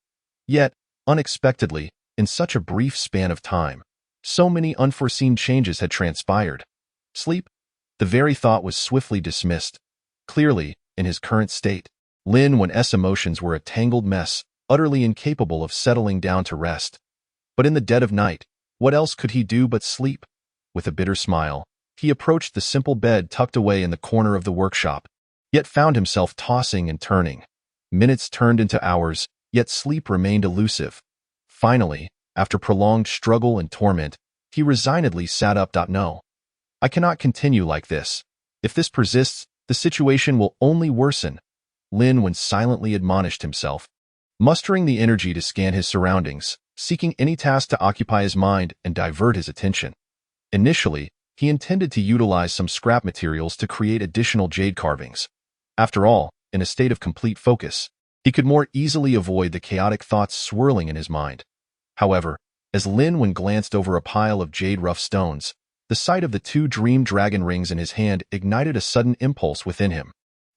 Speaker 1: Yet, unexpectedly, in such a brief span of time, so many unforeseen changes had transpired. Sleep? The very thought was swiftly dismissed. Clearly, in his current state, Lin Wen's emotions were a tangled mess, utterly incapable of settling down to rest. But in the dead of night, what else could he do but sleep? With a bitter smile, he approached the simple bed tucked away in the corner of the workshop, yet found himself tossing and turning. Minutes turned into hours, yet sleep remained elusive. Finally, after prolonged struggle and torment, he resignedly sat up. No, I cannot continue like this. If this persists, the situation will only worsen. Lin Wen silently admonished himself, mustering the energy to scan his surroundings, seeking any task to occupy his mind and divert his attention. Initially, he intended to utilize some scrap materials to create additional jade carvings. After all, in a state of complete focus, he could more easily avoid the chaotic thoughts swirling in his mind. However, as Lin Wen glanced over a pile of jade rough stones, the sight of the 2 dream dragon rings in his hand ignited a sudden impulse within him.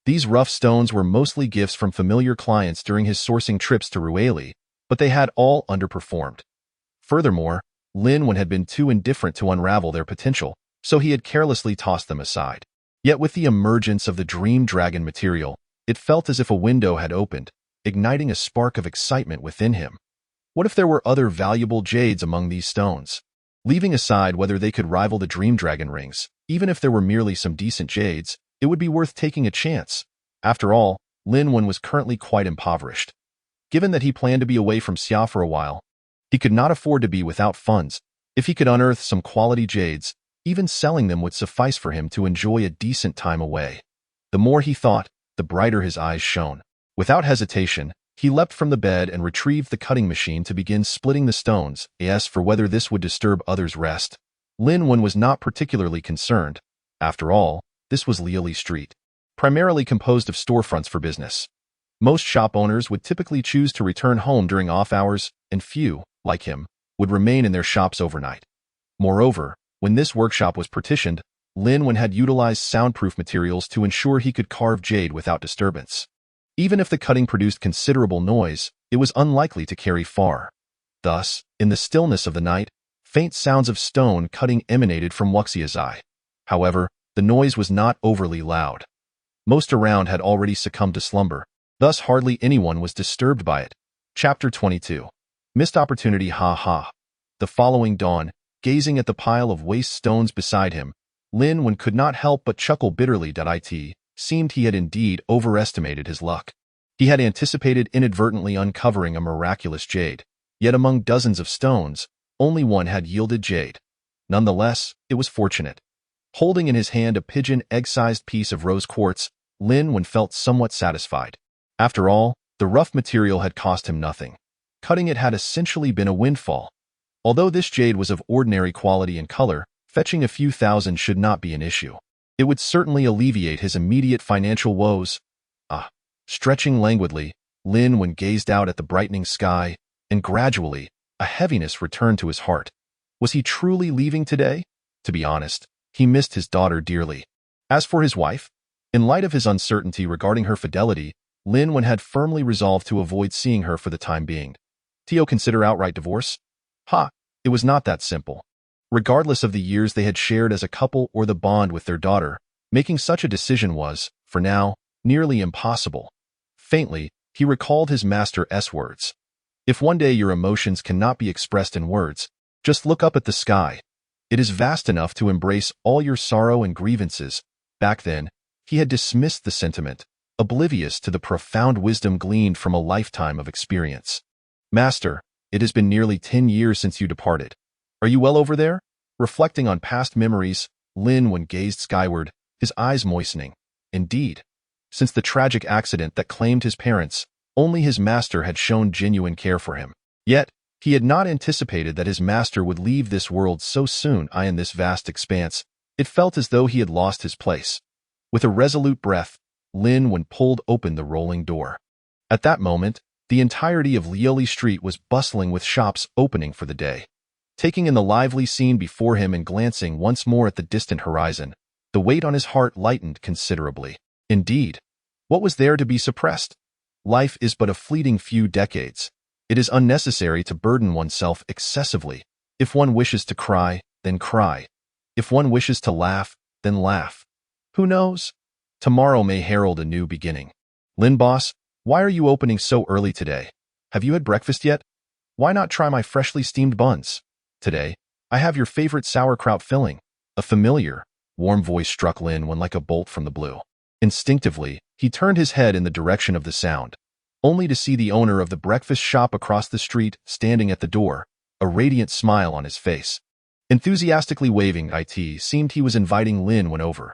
Speaker 1: These rough stones were mostly gifts from familiar clients during his sourcing trips to Rueli, but they had all underperformed. Furthermore, Lin Wen had been too indifferent to unravel their potential, so he had carelessly tossed them aside. Yet with the emergence of the dream dragon material, it felt as if a window had opened, igniting a spark of excitement within him. What if there were other valuable jades among these stones? Leaving aside whether they could rival the Dream Dragon rings, even if there were merely some decent jades, it would be worth taking a chance. After all, Lin Wen was currently quite impoverished. Given that he planned to be away from Xia for a while, he could not afford to be without funds. If he could unearth some quality jades, even selling them would suffice for him to enjoy a decent time away. The more he thought, the brighter his eyes shone. Without hesitation, he leapt from the bed and retrieved the cutting machine to begin splitting the stones. As for whether this would disturb others' rest, Lin Wen was not particularly concerned. After all, this was Liali Street, primarily composed of storefronts for business. Most shop owners would typically choose to return home during off hours, and few, like him, would remain in their shops overnight. Moreover, when this workshop was partitioned, Lin Wen had utilized soundproof materials to ensure he could carve jade without disturbance. Even if the cutting produced considerable noise, it was unlikely to carry far. Thus, in the stillness of the night, faint sounds of stone cutting emanated from Wuxia's eye. However, the noise was not overly loud. Most around had already succumbed to slumber, thus hardly anyone was disturbed by it. Chapter 22. Missed opportunity, ha ha. The following dawn, gazing at the pile of waste stones beside him, Lin Wen could not help but chuckle bitterly. It seemed he had indeed overestimated his luck. He had anticipated inadvertently uncovering a miraculous jade, yet among dozens of stones, only one had yielded jade. Nonetheless, it was fortunate. Holding in his hand a pigeon egg-sized piece of rose quartz, Lin Wen felt somewhat satisfied. After all, the rough material had cost him nothing. Cutting it had essentially been a windfall. Although this jade was of ordinary quality and color, fetching a few thousand should not be an issue. It would certainly alleviate his immediate financial woes. Stretching languidly, Lin Wen gazed out at the brightening sky, and gradually, a heaviness returned to his heart. Was he truly leaving today? To be honest, he missed his daughter dearly. As for his wife, in light of his uncertainty regarding her fidelity, Lin Wen had firmly resolved to avoid seeing her for the time being. Tio consider outright divorce? It was not that simple. Regardless of the years they had shared as a couple or the bond with their daughter, making such a decision was, for now, nearly impossible. Faintly, he recalled his master's words. If one day your emotions cannot be expressed in words, just look up at the sky. It is vast enough to embrace all your sorrow and grievances. Back then, he had dismissed the sentiment, oblivious to the profound wisdom gleaned from a lifetime of experience. Master, it has been nearly 10 years since you departed. Are you well over there? Reflecting on past memories, Lin Wen gazed skyward, his eyes moistening. Indeed, since the tragic accident that claimed his parents, only his master had shown genuine care for him. Yet, he had not anticipated that his master would leave this world so soon. In this vast expanse, it felt as though he had lost his place. With a resolute breath, Lin Wen pulled open the rolling door. At that moment, the entirety of Liali Street was bustling with shops opening for the day. Taking in the lively scene before him and glancing once more at the distant horizon, the weight on his heart lightened considerably. Indeed, what was there to be suppressed? Life is but a fleeting few decades. It is unnecessary to burden oneself excessively. If one wishes to cry, then cry. If one wishes to laugh, then laugh. Who knows? Tomorrow may herald a new beginning. Lin boss, why are you opening so early today? Have you had breakfast yet? Why not try my freshly steamed buns? Today, I have your favorite sauerkraut filling. A familiar, warm voice struck Lin Wen like a bolt from the blue. Instinctively, he turned his head in the direction of the sound, only to see the owner of the breakfast shop across the street standing at the door, a radiant smile on his face. Enthusiastically waving, it seemed he was inviting Lin Wen over.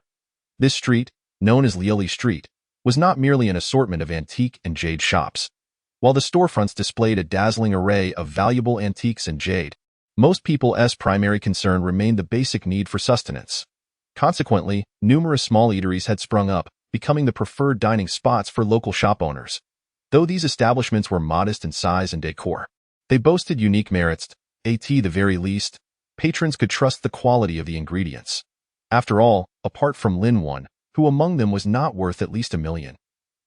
Speaker 1: This street, known as Liali Street, was not merely an assortment of antique and jade shops. While the storefronts displayed a dazzling array of valuable antiques and jade, most people's primary concern remained the basic need for sustenance. Consequently, numerous small eateries had sprung up, becoming the preferred dining spots for local shop owners. Though these establishments were modest in size and decor, they boasted unique merits. At the very least, patrons could trust the quality of the ingredients. After all, apart from Lin Wen, who among them was not worth at least $1 million?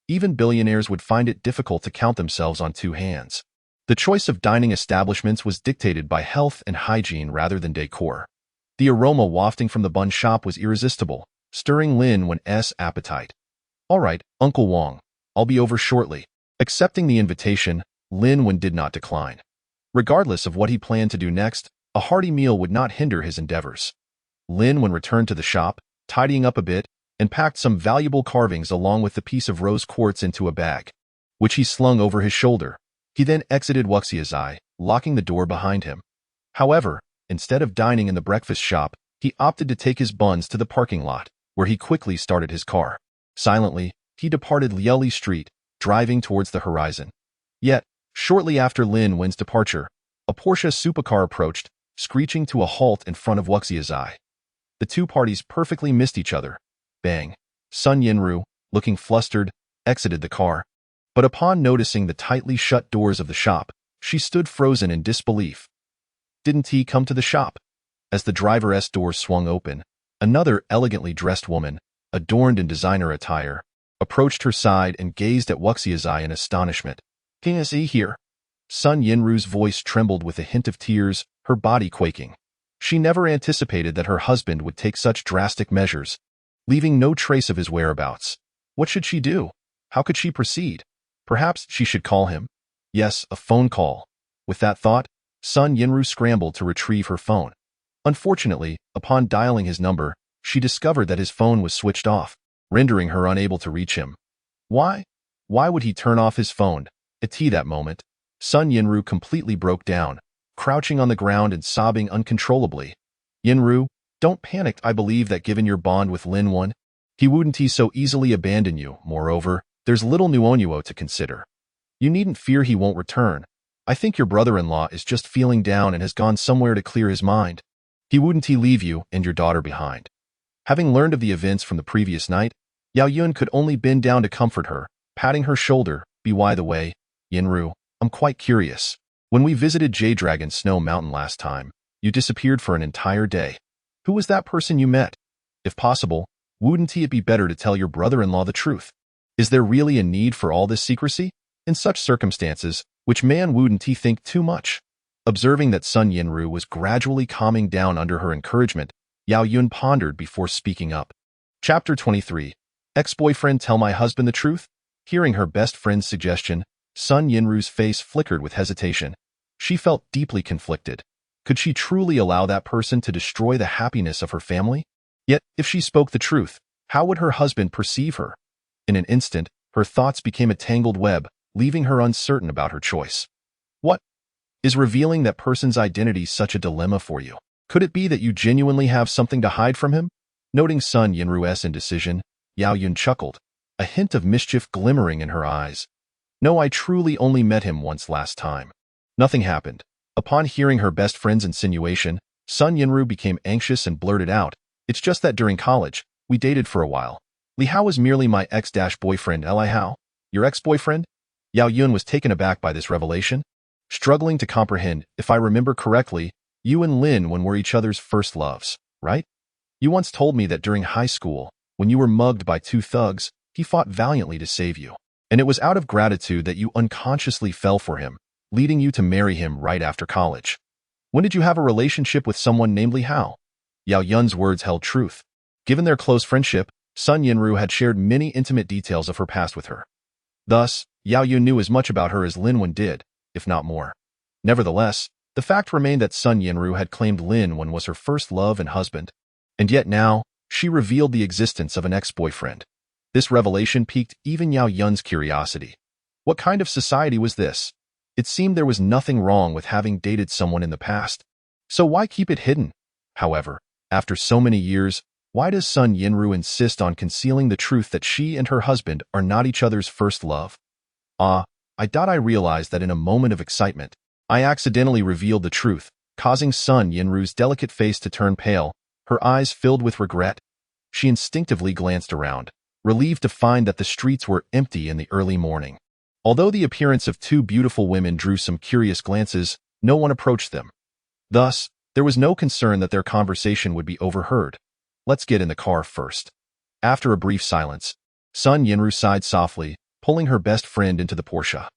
Speaker 1: Even billionaires would find it difficult to count themselves on two hands. The choice of dining establishments was dictated by health and hygiene rather than decor. The aroma wafting from the bun shop was irresistible, stirring Lin Wen's appetite. All right, Uncle Wong, I'll be over shortly. Accepting the invitation, Lin Wen did not decline. Regardless of what he planned to do next, a hearty meal would not hinder his endeavors. Lin when returned to the shop, tidying up a bit, and packed some valuable carvings along with the piece of rose quartz into a bag, which he slung over his shoulder. He then exited Wuxiazai, locking the door behind him. However, instead of dining in the breakfast shop, he opted to take his buns to the parking lot, where he quickly started his car. Silently, he departed Lieli Street, driving towards the horizon. Yet, shortly after Lin Wen's departure, a Porsche supercar approached, screeching to a halt in front of Wuxiazai. The two parties perfectly missed each other. Bang. Sun Yinru, looking flustered, exited the car. But upon noticing the tightly shut doors of the shop, she stood frozen in disbelief. Didn't he come to the shop? As the driver's door swung open, another elegantly dressed woman, adorned in designer attire, approached her side and gazed at Wuxiazai in astonishment. "Can you see here?" Sun Yinru's voice trembled with a hint of tears, her body quaking. She never anticipated that her husband would take such drastic measures, leaving no trace of his whereabouts. What should she do? How could she proceed? Perhaps she should call him. Yes, a phone call. With that thought, Sun Yinru scrambled to retrieve her phone. Unfortunately, upon dialing his number, she discovered that his phone was switched off, rendering her unable to reach him. Why? Why would he turn off his phone? At that moment, Sun Yinru completely broke down, crouching on the ground and sobbing uncontrollably. "Yinru, don't panic. I believe that given your bond with Lin Wen, he wouldn't so easily abandon you. Moreover, there's little nuonuo to consider. You needn't fear he won't return. I think your brother-in-law is just feeling down and has gone somewhere to clear his mind. He wouldn't leave you and your daughter behind." Having learned of the events from the previous night, Yao Yun could only bend down to comfort her, patting her shoulder. By the way, Yinru, I'm quite curious. When we visited Jade-Dragon Snow Mountain last time, you disappeared for an entire day. Who was that person you met? If possible, wouldn't it be better to tell your brother-in-law the truth? Is there really a need for all this secrecy? In such circumstances, which man wouldn't he think too much? Observing that Sun Yinru was gradually calming down under her encouragement, Yao Yun pondered before speaking up. Chapter 23. Ex-boyfriend tell my husband the truth? Hearing her best friend's suggestion, Sun Yinru's face flickered with hesitation. She felt deeply conflicted. Could she truly allow that person to destroy the happiness of her family? Yet, if she spoke the truth, how would her husband perceive her? In an instant, her thoughts became a tangled web, leaving her uncertain about her choice. What? Is revealing that person's identity such a dilemma for you? Could it be that you genuinely have something to hide from him? Noting Sun Yinru's indecision, Yao Yun chuckled, a hint of mischief glimmering in her eyes. No, I truly only met him once last time. Nothing happened. Upon hearing her best friend's insinuation, Sun Yinru became anxious and blurted out, "It's just that during college, we dated for a while. Li Hao was merely my ex-boyfriend. Li Hao? Your ex-boyfriend?" Yao Yun was taken aback by this revelation, struggling to comprehend. "If I remember correctly, you and Lin Wen were each other's first loves, right? You once told me that during high school, when you were mugged by two thugs, he fought valiantly to save you. And it was out of gratitude that you unconsciously fell for him, leading you to marry him right after college. When did you have a relationship with someone named Li Hao?" Yao Yun's words held truth. Given their close friendship, Sun Yinru had shared many intimate details of her past with her. Thus, Yao Yun knew as much about her as Lin Wen did, if not more. Nevertheless, the fact remained that Sun Yinru had claimed Lin Wen was her first love and husband. And yet now, she revealed the existence of an ex-boyfriend. This revelation piqued even Yao Yun's curiosity. What kind of society was this? It seemed there was nothing wrong with having dated someone in the past. So why keep it hidden? However, after so many years, why does Sun Yinru insist on concealing the truth that she and her husband are not each other's first love? I realized that in a moment of excitement, I accidentally revealed the truth, causing Sun Yinru's delicate face to turn pale, her eyes filled with regret. She instinctively glanced around, relieved to find that the streets were empty in the early morning. Although the appearance of two beautiful women drew some curious glances, no one approached them. Thus, there was no concern that their conversation would be overheard. "Let's get in the car first." After a brief silence, Sun Yinru sighed softly, pulling her best friend into the Porsche.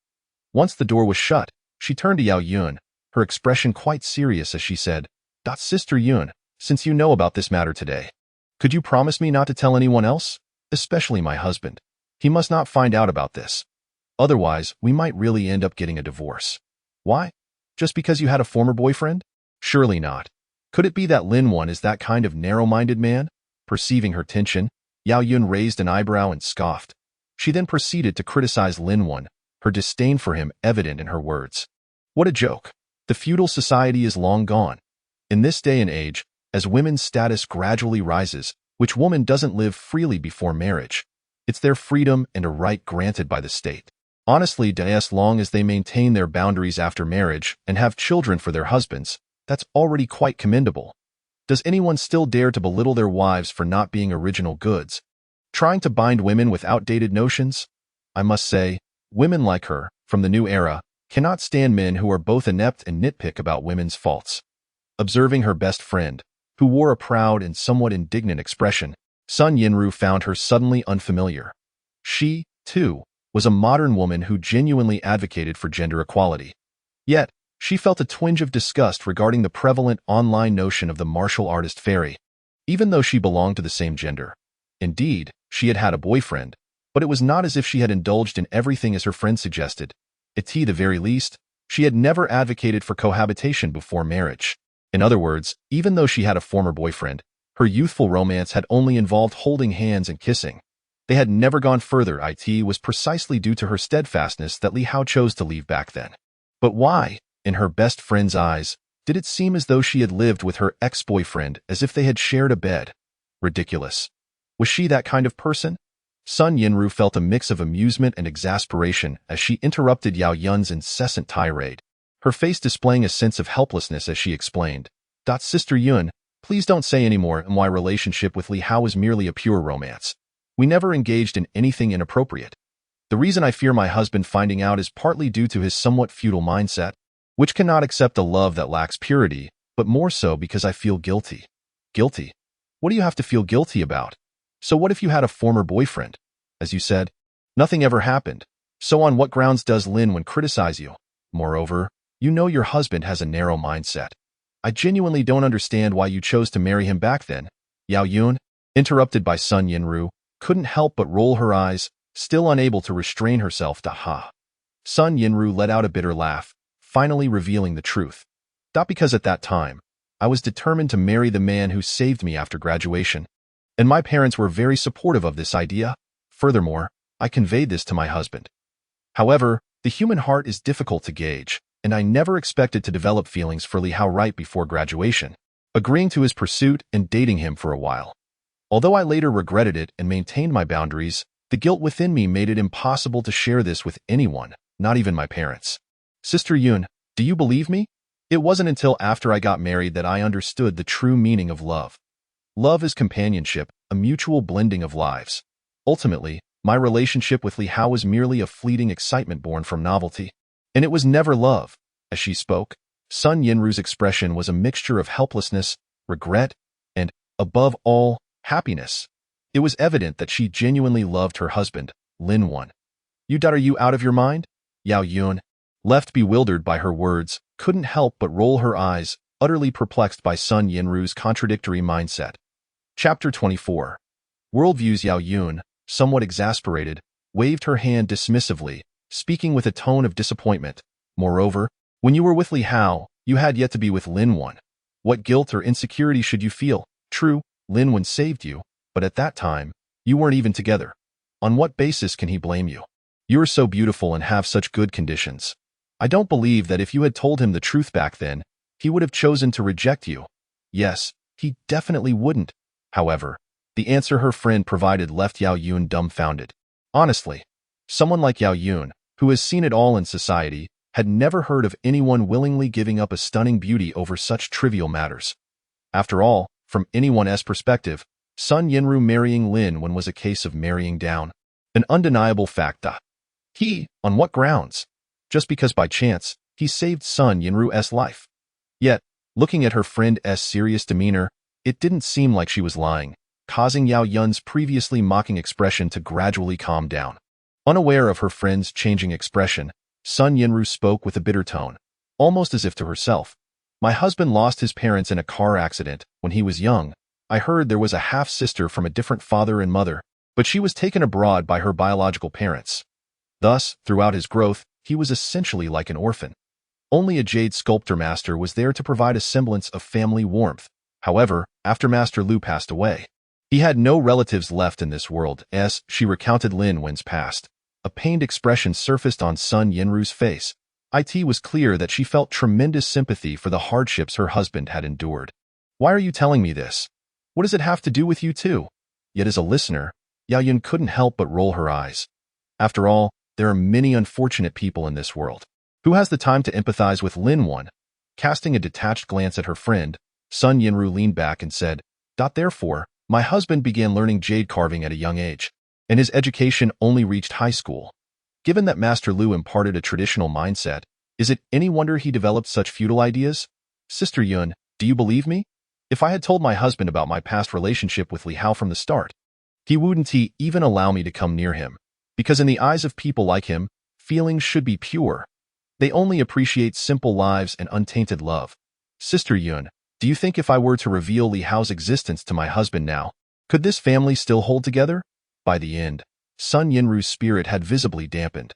Speaker 1: Once the door was shut, she turned to Yao Yun, her expression quite serious as she said, "Sister Yun, since you know about this matter today, could you promise me not to tell anyone else? Especially my husband. He must not find out about this. Otherwise, we might really end up getting a divorce." "Why? Just because you had a former boyfriend? Surely not. Could it be that Lin Wan is that kind of narrow-minded man? Perceiving her tension, Yao Yun raised an eyebrow and scoffed. She then proceeded to criticize Lin Wan, her disdain for him evident in her words. What a joke. The feudal society is long gone. In this day and age, as women's status gradually rises, which woman doesn't live freely before marriage? It's their freedom and a right granted by the state. Honestly, as long as they maintain their boundaries after marriage and have children for their husbands, that's already quite commendable. Does anyone still dare to belittle their wives for not being original goods? Trying to bind women with outdated notions? I must say, women like her, from the new era, cannot stand men who are both inept and nitpick about women's faults. Observing her best friend, who wore a proud and somewhat indignant expression, Sun Yinru found her suddenly unfamiliar. She, too, was a modern woman who genuinely advocated for gender equality. Yet, she felt a twinge of disgust regarding the prevalent online notion of the martial artist fairy, even though she belonged to the same gender. Indeed, she had had a boyfriend, but it was not as if she had indulged in everything as her friend suggested. At the very least, she had never advocated for cohabitation before marriage. In other words, even though she had a former boyfriend, her youthful romance had only involved holding hands and kissing. They had never gone further. It was precisely due to her steadfastness that Li Hao chose to leave back then. But why? In her best friend's eyes, did it seem as though she had lived with her ex-boyfriend as if they had shared a bed? Ridiculous. Was she that kind of person? Sun Yinru felt a mix of amusement and exasperation as she interrupted Yao Yun's incessant tirade, her face displaying a sense of helplessness as she explained. Sister Yun, please don't say anymore, and my relationship with Li Hao is merely a pure romance. We never engaged in anything inappropriate. The reason I fear my husband finding out is partly due to his somewhat feudal mindset, which cannot accept a love that lacks purity, but more so because I feel guilty. Guilty? What do you have to feel guilty about? So what if you had a former boyfriend? As you said, nothing ever happened. So on what grounds does Lin Wan criticize you? Moreover, you know your husband has a narrow mindset. I genuinely don't understand why you chose to marry him back then. Yao Yun, interrupted by Sun Yinru, couldn't help but roll her eyes, still unable to restrain herself. Sun Yinru let out a bitter laugh, finally revealing the truth. Because at that time, I was determined to marry the man who saved me after graduation, and my parents were very supportive of this idea. Furthermore, I conveyed this to my husband. However, the human heart is difficult to gauge, and I never expected to develop feelings for Li Hao right before graduation, agreeing to his pursuit and dating him for a while. Although I later regretted it and maintained my boundaries, the guilt within me made it impossible to share this with anyone, not even my parents. Sister Yun, do you believe me? It wasn't until after I got married that I understood the true meaning of love. Love is companionship, a mutual blending of lives. Ultimately, my relationship with Li Hao was merely a fleeting excitement born from novelty. And it was never love. As she spoke, Sun Yinru's expression was a mixture of helplessness, regret, and, above all, happiness. It was evident that she genuinely loved her husband, Lin Wan. Are you out of your mind? Yao Yun, left bewildered by her words, couldn't help but roll her eyes, utterly perplexed by Sun Yinru's contradictory mindset. Chapter 24. Worldviews. Yao Yun, somewhat exasperated, waved her hand dismissively, speaking with a tone of disappointment. Moreover, when you were with Li Hao, you had yet to be with Lin Wan. What guilt or insecurity should you feel? True, Lin Wan saved you, but at that time, you weren't even together. On what basis can he blame you? You are so beautiful and have such good conditions. I don't believe that if you had told him the truth back then, he would have chosen to reject you. Yes, he definitely wouldn't. However, the answer her friend provided left Yao Yun dumbfounded. Honestly, someone like Yao Yun, who has seen it all in society, had never heard of anyone willingly giving up a stunning beauty over such trivial matters. After all, from anyone's perspective, Sun Yinru marrying Lin Wan was a case of marrying down. An undeniable fact. On what grounds? Just because by chance, he saved Sun Yinru's life. Yet, looking at her friend's serious demeanor, it didn't seem like she was lying, causing Yao Yun's previously mocking expression to gradually calm down. Unaware of her friend's changing expression, Sun Yinru spoke with a bitter tone, almost as if to herself. My husband lost his parents in a car accident when he was young. I heard there was a half-sister from a different father and mother, but she was taken abroad by her biological parents. Thus, throughout his growth, he was essentially like an orphan. Only a jade sculptor master was there to provide a semblance of family warmth. However, after Master Lu passed away, he had no relatives left in this world. As she recounted Lin Wen's past, a pained expression surfaced on Sun Yinru's face. It was clear that she felt tremendous sympathy for the hardships her husband had endured. Why are you telling me this? What does it have to do with you too? Yet as a listener, Yao Yun couldn't help but roll her eyes. After all, there are many unfortunate people in this world. Who has the time to empathize with Lin Wen? Casting a detached glance at her friend, Sun Yinru leaned back and said, Therefore, my husband began learning jade carving at a young age, and his education only reached high school. Given that Master Lu imparted a traditional mindset, is it any wonder he developed such futile ideas? Sister Yun, do you believe me? If I had told my husband about my past relationship with Li Hao from the start, he wouldn't even allow me to come near him, because in the eyes of people like him, feelings should be pure. They only appreciate simple lives and untainted love. Sister Yun, do you think if I were to reveal Li Hao's existence to my husband now, could this family still hold together? By the end, Sun Yinru's spirit had visibly dampened.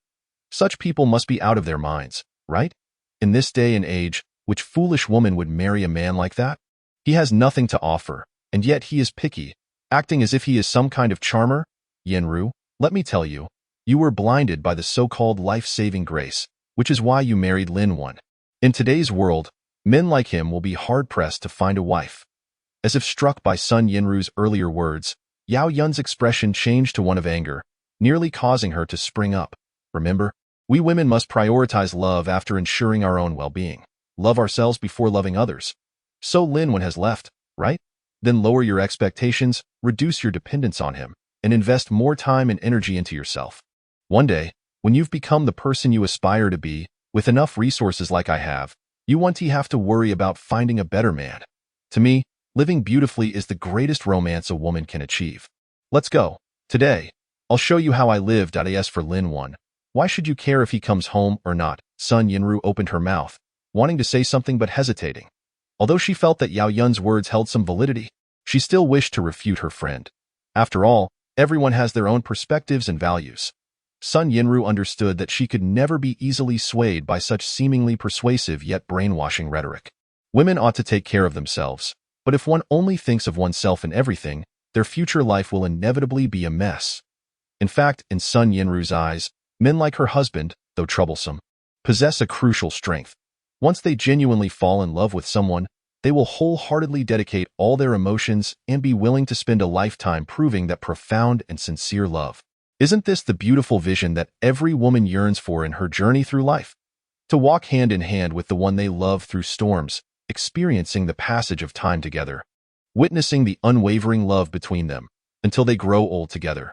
Speaker 1: Such people must be out of their minds, right? In this day and age, which foolish woman would marry a man like that? He has nothing to offer, and yet he is picky, acting as if he is some kind of charmer. Yinru, let me tell you, you were blinded by the so-called life-saving grace, which is why you married Lin Wen. In today's world, men like him will be hard-pressed to find a wife. As if struck by Sun Yinru's earlier words, Yao Yun's expression changed to one of anger, nearly causing her to spring up. Remember, we women must prioritize love after ensuring our own well-being. Love ourselves before loving others. So Lin Wen has left, right? Then lower your expectations, reduce your dependence on him, and invest more time and energy into yourself. One day, when you've become the person you aspire to be, with enough resources like I have, you won't have to worry about finding a better man. To me, living beautifully is the greatest romance a woman can achieve. Let's go. Today, I'll show you how I lived. As for Lin Wen, why should you care if he comes home or not? Sun Yinru opened her mouth, wanting to say something but hesitating. Although she felt that Yao Yun's words held some validity, she still wished to refute her friend. After all, everyone has their own perspectives and values. Sun Yinru understood that she could never be easily swayed by such seemingly persuasive yet brainwashing rhetoric. Women ought to take care of themselves, but if one only thinks of oneself in everything, their future life will inevitably be a mess. In fact, in Sun Yinru's eyes, men like her husband, though troublesome, possess a crucial strength. Once they genuinely fall in love with someone, they will wholeheartedly dedicate all their emotions and be willing to spend a lifetime proving that profound and sincere love. Isn't this the beautiful vision that every woman yearns for in her journey through life? To walk hand in hand with the one they love through storms, experiencing the passage of time together, witnessing the unwavering love between them until they grow old together.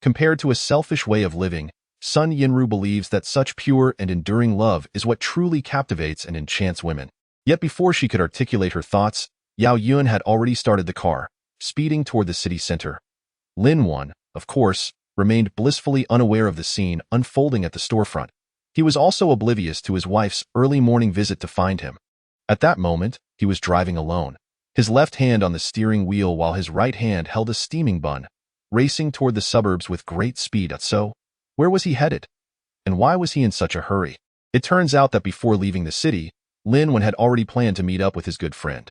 Speaker 1: Compared to a selfish way of living, Sun Yinru believes that such pure and enduring love is what truly captivates and enchants women. Yet before she could articulate her thoughts, Yao Yun had already started the car, speeding toward the city center. Lin Wen, of course, remained blissfully unaware of the scene unfolding at the storefront. He was also oblivious to his wife's early morning visit to find him. At that moment, he was driving alone, his left hand on the steering wheel while his right hand held a steaming bun, racing toward the suburbs with great speed. So, where was he headed? And why was he in such a hurry? It turns out that before leaving the city, Lin Wen had already planned to meet up with his good friend.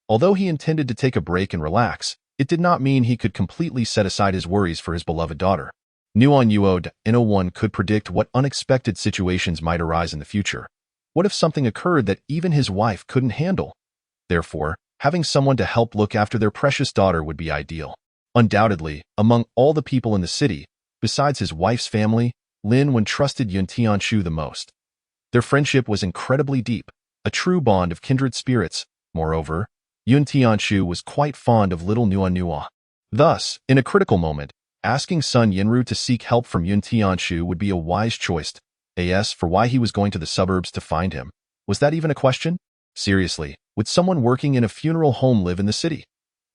Speaker 1: Although he intended to take a break and relax, it did not mean he could completely set aside his worries for his beloved daughter. Nuon Yuo no one could predict what unexpected situations might arise in the future. What if something occurred that even his wife couldn't handle? Therefore, having someone to help look after their precious daughter would be ideal. Undoubtedly, among all the people in the city, besides his wife's family, Lin Wen trusted Yun Tianshu the most. Their friendship was incredibly deep, a true bond of kindred spirits. Moreover, Yun Tianshu was quite fond of little Nuo. Thus, in a critical moment, asking Sun Yinru to seek help from Yun Tianshu would be a wise choice. As for why he was going to the suburbs to find him, was that even a question? Seriously, would someone working in a funeral home live in the city?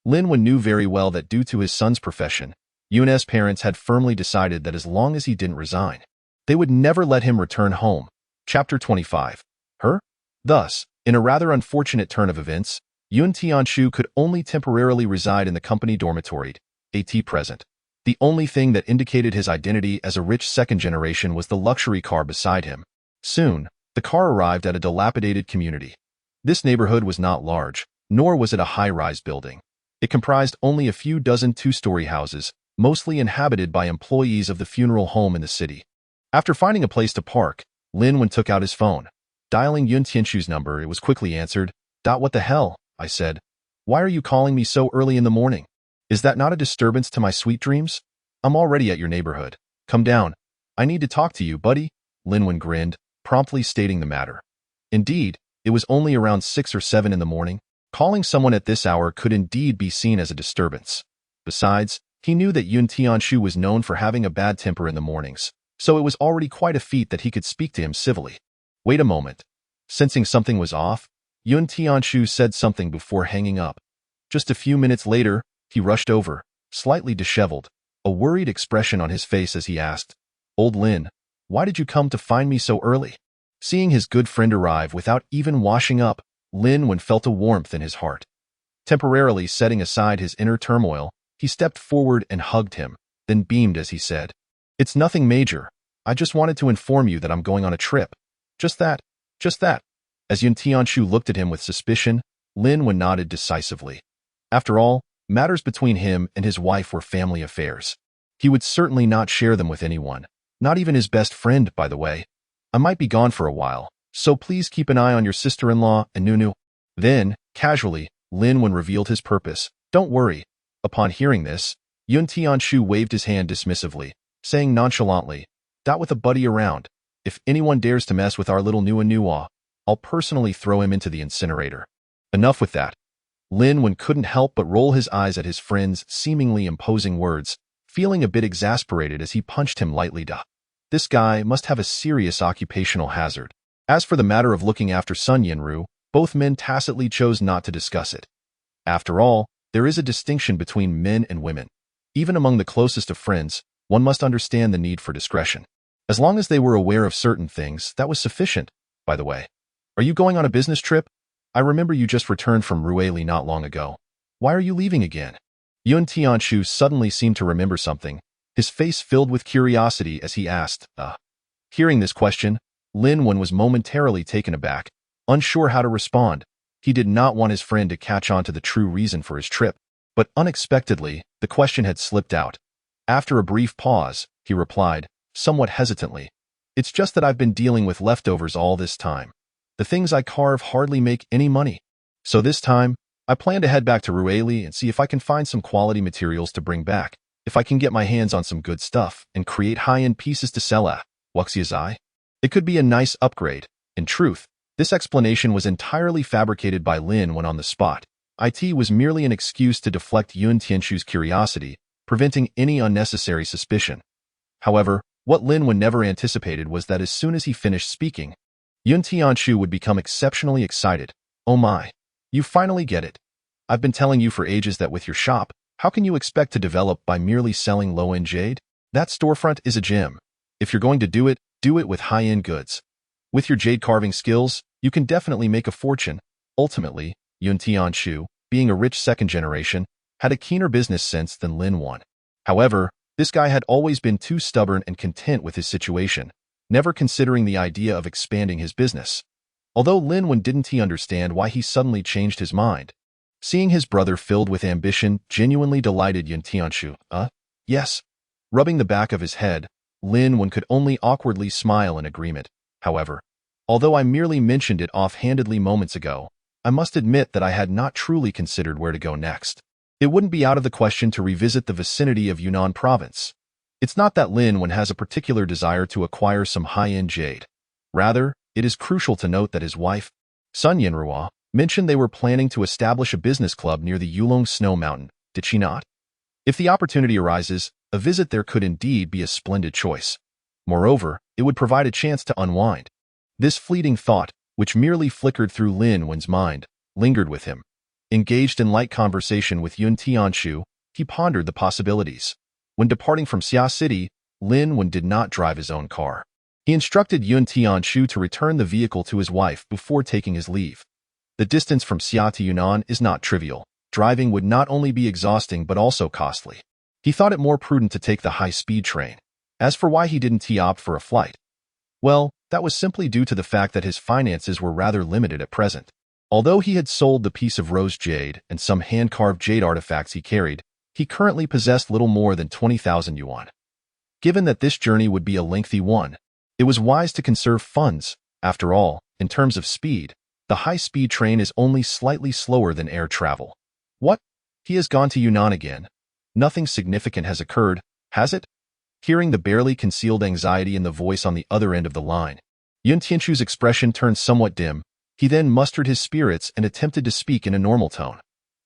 Speaker 1: Lin Wen knew very well that due to his son's profession, Yun's parents had firmly decided that as long as he didn't resign, they would never let him return home. Chapter 25. Her? Thus, in a rather unfortunate turn of events, Yun Tianshu could only temporarily reside in the company dormitory, at present. The only thing that indicated his identity as a rich second generation was the luxury car beside him. Soon, The car arrived at a dilapidated community. This neighborhood was not large, nor was it a high-rise building. It comprised only a few dozen two-story houses, mostly inhabited by employees of the funeral home in the city. After finding a place to park, Linwen took out his phone. Dialing Yun Tianshu's number, it was quickly answered. What the hell? I said. Why are you calling me so early in the morning? Is that not a disturbance to my sweet dreams? I'm already at your neighborhood. Come down. I need to talk to you, buddy. Linwen grinned, promptly stating the matter. Indeed, it was only around 6 or 7 in the morning. Calling someone at this hour could indeed be seen as a disturbance. Besides, he knew that Yun Tianshu was known for having a bad temper in the mornings, so it was already quite a feat that he could speak to him civilly. Wait a moment. Sensing something was off, Yun Tianshu said something before hanging up. Just a few minutes later, he rushed over, slightly disheveled, a worried expression on his face as he asked, Old Lin, why did you come to find me so early? Seeing his good friend arrive without even washing up, Linwen felt a warmth in his heart. Temporarily setting aside his inner turmoil, he stepped forward and hugged him, then beamed as he said, It's nothing major. I just wanted to inform you that I'm going on a trip. Just that. As Yun Tianshu looked at him with suspicion, Linwen nodded decisively. After all, matters between him and his wife were family affairs. He would certainly not share them with anyone, not even his best friend, by the way. I might be gone for a while, so please keep an eye on your sister-in-law and Nunu. Then, casually, Linwen revealed his purpose. Don't worry. Upon hearing this, Yun Tianshu waved his hand dismissively, saying nonchalantly, With a buddy around. If anyone dares to mess with our little Nua, I'll personally throw him into the incinerator. Enough with that. Linwen couldn't help but roll his eyes at his friend's seemingly imposing words, feeling a bit exasperated as he punched him lightly. This guy must have a serious occupational hazard. As for the matter of looking after Sun Yinru, both men tacitly chose not to discuss it. After all, there is a distinction between men and women. Even among the closest of friends, one must understand the need for discretion. As long as they were aware of certain things, that was sufficient, by the way. Are you going on a business trip? I remember you just returned from Rueli not long ago. Why are you leaving again? Yun Tianshu suddenly seemed to remember something, his face filled with curiosity as he asked, Hearing this question, Linwen was momentarily taken aback, unsure how to respond. He did not want his friend to catch on to the true reason for his trip, but unexpectedly, the question had slipped out. After a brief pause, he replied, somewhat hesitantly, It's just that I've been dealing with leftovers all this time. The things I carve hardly make any money. So this time, I plan to head back to Rueli and see if I can find some quality materials to bring back, if I can get my hands on some good stuff and create high-end pieces to sell at Wuxiazai. It could be a nice upgrade. In truth, this explanation was entirely fabricated by Lin when on the spot. It was merely an excuse to deflect Yun Tianshu's curiosity, preventing any unnecessary suspicion. However, what Linwen never anticipated was that as soon as he finished speaking, Yun Tianshu would become exceptionally excited. Oh my. You finally get it. I've been telling you for ages that with your shop, how can you expect to develop by merely selling low-end jade? That storefront is a gem. If you're going to do it with high-end goods. With your jade carving skills, you can definitely make a fortune. Ultimately, Yun Tianshu, being a rich second generation, had a keener business sense than Lin Wan. However, this guy had always been too stubborn and content with his situation, never considering the idea of expanding his business. Although Lin Wan didn't understand why he suddenly changed his mind. Seeing his brother filled with ambition genuinely delighted Yun Tianshu. Yes. Rubbing the back of his head, Lin Wan could only awkwardly smile in agreement. However, although I merely mentioned it offhandedly moments ago, I must admit that I had not truly considered where to go next. It wouldn't be out of the question to revisit the vicinity of Yunnan province. It's not that Lin Wan has a particular desire to acquire some high-end jade. Rather, it is crucial to note that his wife, Sun Yinrua, mentioned they were planning to establish a business club near the Yulong Snow Mountain, did she not? If the opportunity arises, a visit there could indeed be a splendid choice. Moreover, it would provide a chance to unwind. This fleeting thought, which merely flickered through Lin Wan's mind, lingered with him. Engaged in light conversation with Yun Tianshu, he pondered the possibilities. When departing from Xia City, Lin Wan did not drive his own car. He instructed Yun Tianshu to return the vehicle to his wife before taking his leave. The distance from Xia to Yunnan is not trivial. Driving would not only be exhausting but also costly. He thought it more prudent to take the high-speed train. As for why he didn't opt for a flight, well, That was simply due to the fact that his finances were rather limited at present. Although he had sold the piece of rose jade and some hand-carved jade artifacts he carried, he currently possessed little more than 20,000 yuan. Given that this journey would be a lengthy one, it was wise to conserve funds. After all, in terms of speed, the high-speed train is only slightly slower than air travel. What? He has gone to Yunnan again. Nothing significant has occurred, has it? Hearing the barely concealed anxiety in the voice on the other end of the line, Yun Tianchu's expression turned somewhat dim. He then mustered his spirits and attempted to speak in a normal tone.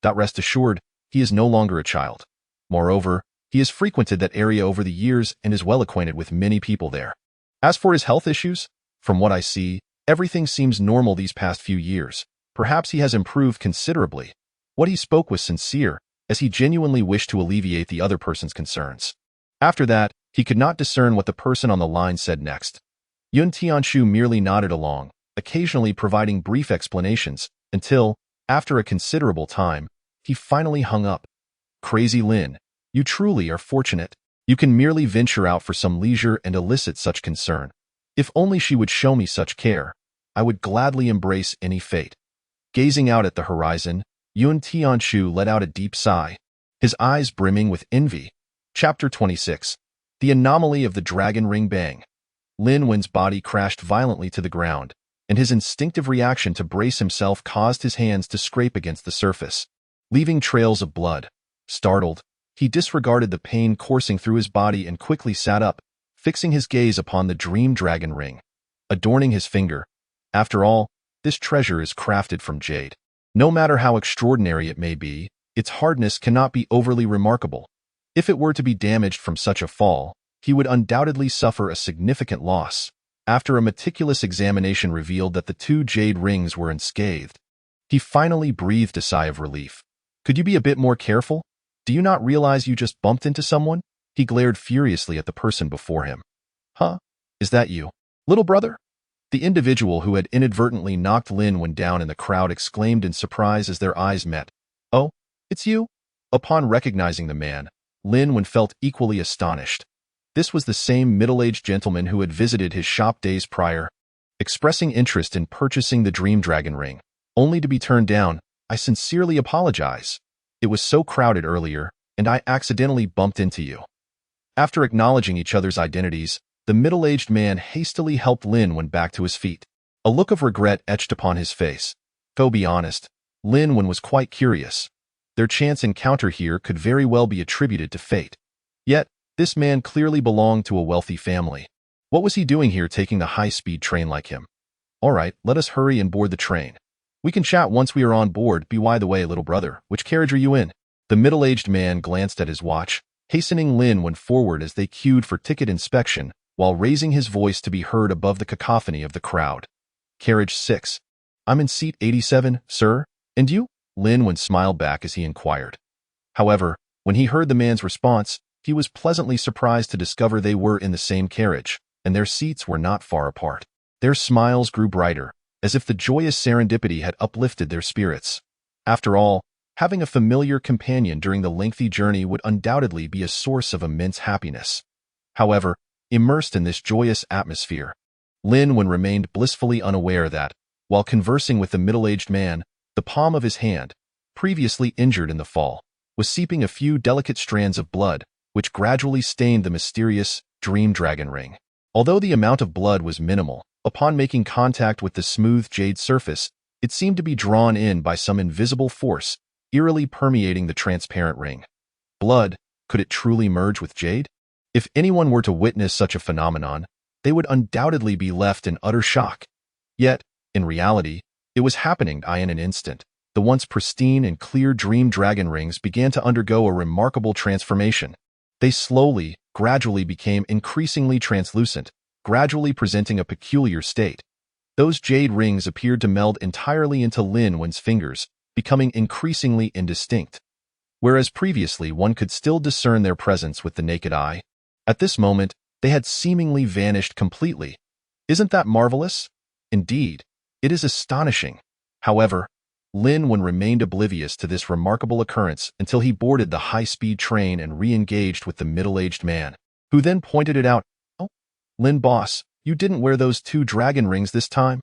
Speaker 1: Rest assured, he is no longer a child. Moreover, he has frequented that area over the years and is well acquainted with many people there. As for his health issues, from what I see, everything seems normal these past few years. Perhaps he has improved considerably. What he spoke was sincere, as he genuinely wished to alleviate the other person's concerns. After that, he could not discern what the person on the line said next. Yun Tianchu merely nodded along, occasionally providing brief explanations, until, after a considerable time, he finally hung up. Crazy Lin, you truly are fortunate. You can merely venture out for some leisure and elicit such concern. If only she would show me such care, I would gladly embrace any fate. Gazing out at the horizon, Yun Tianchu let out a deep sigh, his eyes brimming with envy. Chapter 26. The Anomaly of the Dragon Ring Bang. Lin Wen's body crashed violently to the ground, and his instinctive reaction to brace himself caused his hands to scrape against the surface, leaving trails of blood. Startled, he disregarded the pain coursing through his body and quickly sat up, fixing his gaze upon the dream dragon ring, adorning his finger. After all, this treasure is crafted from jade. No matter how extraordinary it may be, its hardness cannot be overly remarkable. If it were to be damaged from such a fall, he would undoubtedly suffer a significant loss. After a meticulous examination revealed that the two jade rings were unscathed, he finally breathed a sigh of relief. Could you be a bit more careful? Do you not realize you just bumped into someone? He glared furiously at the person before him. Huh? Is that you, little brother? The individual who had inadvertently knocked Lin Wen down in the crowd exclaimed in surprise as their eyes met. Oh, it's you? Upon recognizing the man, Lin Wen felt equally astonished. This was the same middle-aged gentleman who had visited his shop days prior, expressing interest in purchasing the Dream Dragon Ring, only to be turned down. I sincerely apologize. It was so crowded earlier, and I accidentally bumped into you. After acknowledging each other's identities, the middle-aged man hastily helped Lin Wen back to his feet. A look of regret etched upon his face. To be honest, Lin Wen was quite curious. Their chance encounter here could very well be attributed to fate. Yet, this man clearly belonged to a wealthy family. What was he doing here taking a high-speed train like him? All right, let us hurry and board the train. We can chat once we are on board. By the way, little brother, which carriage are you in? The middle-aged man glanced at his watch, hastening Lin Wen forward as they queued for ticket inspection, while raising his voice to be heard above the cacophony of the crowd. Carriage 6. I'm in seat 87, sir. And you? Lin Wen smiled back as he inquired. However, when he heard the man's response, he was pleasantly surprised to discover they were in the same carriage, and their seats were not far apart. Their smiles grew brighter, as if the joyous serendipity had uplifted their spirits. After all, having a familiar companion during the lengthy journey would undoubtedly be a source of immense happiness. However, immersed in this joyous atmosphere, Lin Wen remained blissfully unaware that, while conversing with the middle-aged man, the palm of his hand, previously injured in the fall, was seeping a few delicate strands of blood, which gradually stained the mysterious Dream Dragon Ring. Although the amount of blood was minimal, upon making contact with the smooth jade surface, it seemed to be drawn in by some invisible force, eerily permeating the transparent ring. Blood, could it truly merge with jade? If anyone were to witness such a phenomenon, they would undoubtedly be left in utter shock. Yet, in reality, it was happening in an instant. The once pristine and clear Dream Dragon Rings began to undergo a remarkable transformation. They slowly, gradually became increasingly translucent, gradually presenting a peculiar state. Those jade rings appeared to meld entirely into Lin Wen's fingers, becoming increasingly indistinct. Whereas previously one could still discern their presence with the naked eye, at this moment they had seemingly vanished completely. Isn't that marvelous? Indeed, it is astonishing. However, Lin Wen remained oblivious to this remarkable occurrence until he boarded the high-speed train and re-engaged with the middle-aged man, who then pointed it out. Oh, Lin boss, You didn't wear those 2 dragon rings this time?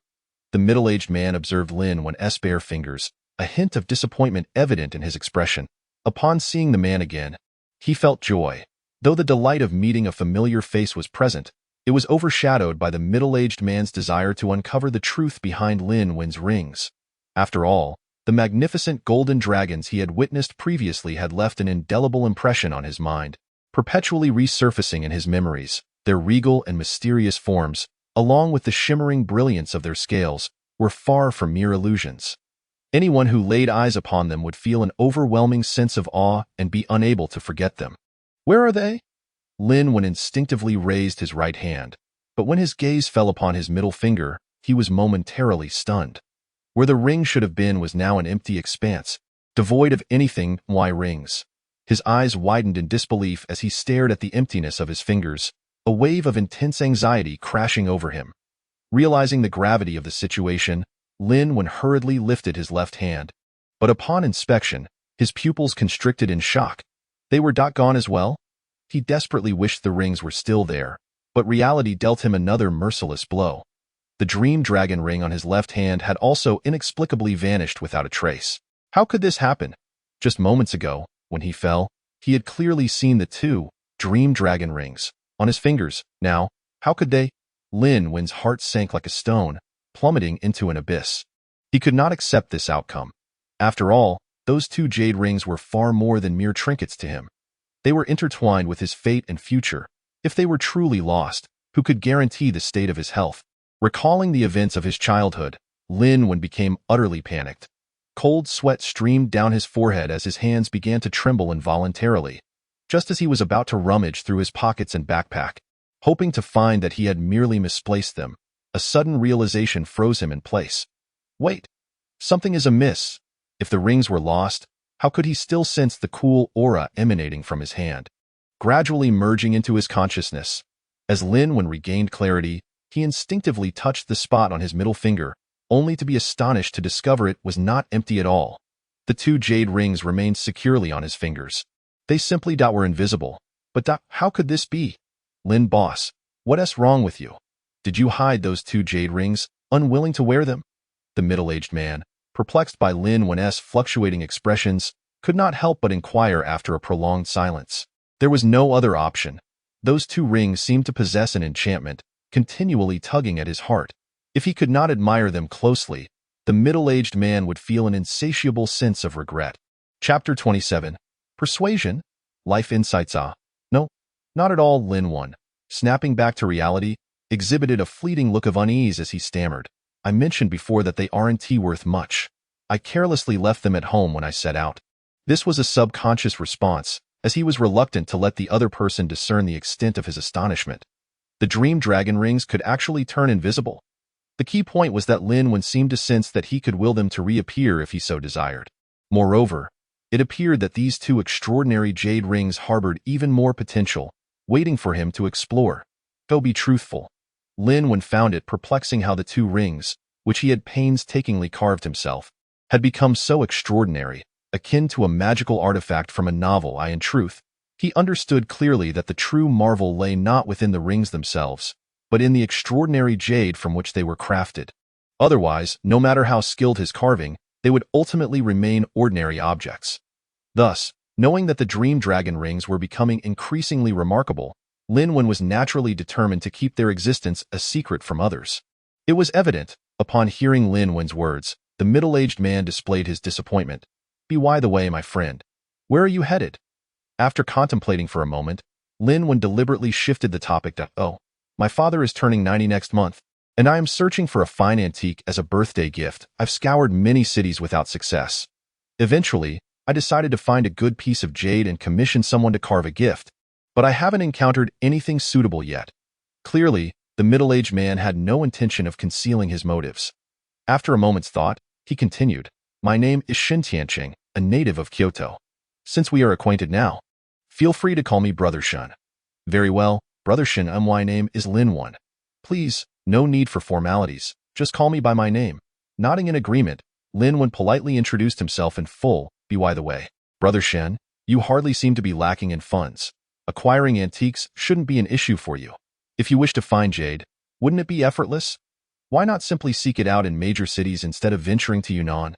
Speaker 1: The middle-aged man observed Lin Wen's bare fingers, a hint of disappointment evident in his expression. Upon seeing the man again, he felt joy. Though the delight of meeting a familiar face was present, it was overshadowed by the middle-aged man's desire to uncover the truth behind Lin Wen's rings. After all, the magnificent golden dragons he had witnessed previously had left an indelible impression on his mind, perpetually resurfacing in his memories. Their regal and mysterious forms, along with the shimmering brilliance of their scales, were far from mere illusions. Anyone who laid eyes upon them would feel an overwhelming sense of awe and be unable to forget them. Where are they? Lin Wen instinctively raised his right hand, but when his gaze fell upon his middle finger, he was momentarily stunned. Where the ring should have been was now an empty expanse, devoid of anything. Why rings? His eyes widened in disbelief as he stared at the emptiness of his fingers, a wave of intense anxiety crashing over him. Realizing the gravity of the situation, Lin Wen hurriedly lifted his left hand. But upon inspection, his pupils constricted in shock. They were gone as well? He desperately wished the rings were still there, but reality dealt him another merciless blow. The dream dragon ring on his left hand had also inexplicably vanished without a trace. How could this happen? Just moments ago, when he fell, he had clearly seen the 2 dream dragon rings on his fingers. Now, how could they? Lin Wen's heart sank like a stone, plummeting into an abyss. He could not accept this outcome. After all, those 2 jade rings were far more than mere trinkets to him. They were intertwined with his fate and future. If they were truly lost, who could guarantee the state of his health? Recalling the events of his childhood, Lin Wen became utterly panicked. Cold sweat streamed down his forehead as his hands began to tremble involuntarily. Just as he was about to rummage through his pockets and backpack, hoping to find that he had merely misplaced them, a sudden realization froze him in place. Wait, something is amiss. If the rings were lost, how could he still sense the cool aura emanating from his hand? Gradually merging into his consciousness, as Lin Wen regained clarity, he instinctively touched the spot on his middle finger, only to be astonished to discover it was not empty at all. The 2 jade rings remained securely on his fingers. They simply were invisible. But how could this be? Lin boss, what's wrong with you? Did you hide those 2 jade rings, unwilling to wear them? The middle-aged man, perplexed by Lin Wen's fluctuating expressions, could not help but inquire after a prolonged silence. There was no other option. Those 2 rings seemed to possess an enchantment, continually tugging at his heart. If he could not admire them closely, the middle-aged man would feel an insatiable sense of regret. Chapter 27. Persuasion? Life insights. No, not at all. Lin Wen, snapping back to reality, exhibited a fleeting look of unease as he stammered. I mentioned before that they aren't worth much. I carelessly left them at home when I set out. This was a subconscious response, as he was reluctant to let the other person discern the extent of his astonishment. The dream dragon rings could actually turn invisible. The key point was that Lin Wen seemed to sense that he could will them to reappear if he so desired. Moreover, it appeared that these 2 extraordinary jade rings harbored even more potential, waiting for him to explore. Go be truthful. Lin Wen found it perplexing how the 2 rings, which he had painstakingly carved himself, had become so extraordinary, akin to a magical artifact from a novel. In truth, he understood clearly that the true marvel lay not within the rings themselves, but in the extraordinary jade from which they were crafted. Otherwise, no matter how skilled his carving, they would ultimately remain ordinary objects. Thus, knowing that the dream dragon rings were becoming increasingly remarkable, Lin Wen was naturally determined to keep their existence a secret from others. It was evident, upon hearing Lin Wen's words, the middle-aged man displayed his disappointment. By the way, my friend, where are you headed? After contemplating for a moment, Lin Wen deliberately shifted the topic to, my father is turning 90 next month, and I am searching for a fine antique as a birthday gift. I've scoured many cities without success. Eventually, I decided to find a good piece of jade and commission someone to carve a gift, but I haven't encountered anything suitable yet. Clearly, the middle-aged man had no intention of concealing his motives. After a moment's thought, he continued, my name is Shin Tianqing, a native of Kyoto. Since we are acquainted now, feel free to call me Brother Shun. Very well, Brother Shin. My name is Lin Wen. Please, no need for formalities, just call me by my name. Nodding in agreement, Lin Wen politely introduced himself in full. By the way, Brother Shen, you hardly seem to be lacking in funds. Acquiring antiques shouldn't be an issue for you. If you wish to find jade, Wouldn't it be effortless? Why not simply seek it out in major cities instead of venturing to Yunnan?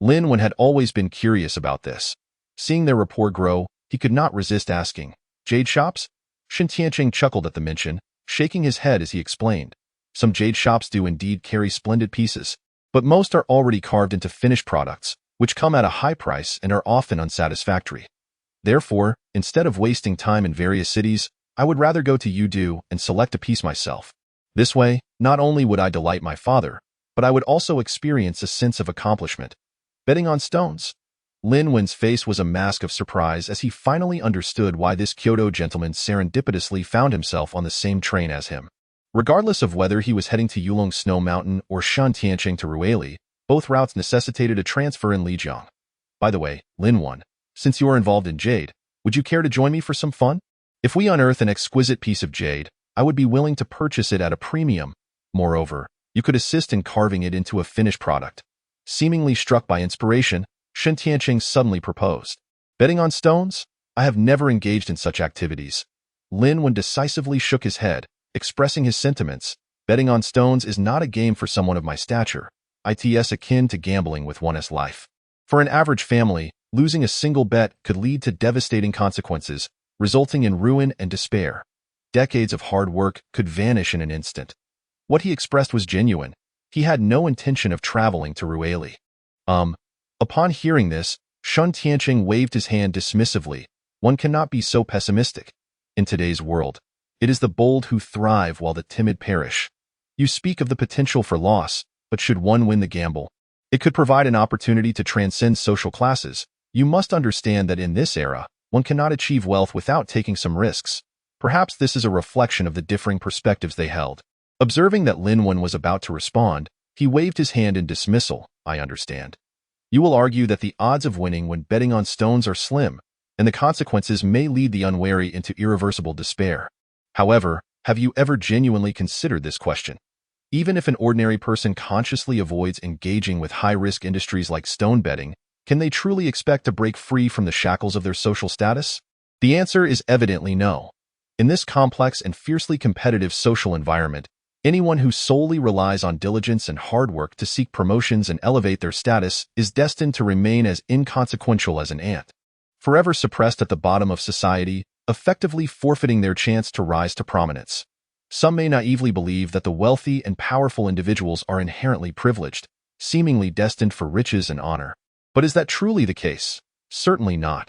Speaker 1: Lin Wen had always been curious about this. Seeing their rapport grow, he could not resist asking, "Jade shops?" Shen Tianqing chuckled at the mention, shaking his head as he explained. Some jade shops do indeed carry splendid pieces, but most are already carved into finished products, which come at a high price and are often unsatisfactory. Therefore, instead of wasting time in various cities, I would rather go to Yudu and select a piece myself. This way, not only would I delight my father, but I would also experience a sense of accomplishment. Betting on stones? Lin Wen's face was a mask of surprise as he finally understood why this Kyoto gentleman serendipitously found himself on the same train as him. Regardless of whether he was heading to Yulong Snow Mountain or Shantianqing to Ruili, both routes necessitated a transfer in Lijiang. By the way, Lin Wen, since you are involved in jade, would you care to join me for some fun? If we unearth an exquisite piece of jade, I would be willing to purchase it at a premium. Moreover, you could assist in carving it into a finished product. Seemingly struck by inspiration, Shen Tianqing suddenly proposed. Betting on stones? I have never engaged in such activities. Lin Wen decisively shook his head, expressing his sentiments. Betting on stones is not a game for someone of my stature. It's akin to gambling with one's life. For an average family, losing a single bet could lead to devastating consequences, resulting in ruin and despair. Decades of hard work could vanish in an instant. What he expressed was genuine. He had no intention of traveling to Ruili. Upon hearing this, Shen Tianqing waved his hand dismissively. One cannot be so pessimistic. In today's world, it is the bold who thrive while the timid perish. You speak of the potential for loss, but should one win the gamble, it could provide an opportunity to transcend social classes. You must understand that in this era, one cannot achieve wealth without taking some risks. Perhaps this is a reflection of the differing perspectives they held. Observing that Lin Wen was about to respond, he waved his hand in dismissal. I understand. You will argue that the odds of winning when betting on stones are slim, and the consequences may lead the unwary into irreversible despair. However, have you ever genuinely considered this question? Even if an ordinary person consciously avoids engaging with high-risk industries like stone betting, can they truly expect to break free from the shackles of their social status? The answer is evidently no. In this complex and fiercely competitive social environment, anyone who solely relies on diligence and hard work to seek promotions and elevate their status is destined to remain as inconsequential as an ant, forever suppressed at the bottom of society, effectively forfeiting their chance to rise to prominence. Some may naively believe that the wealthy and powerful individuals are inherently privileged, seemingly destined for riches and honor. But is that truly the case? Certainly not.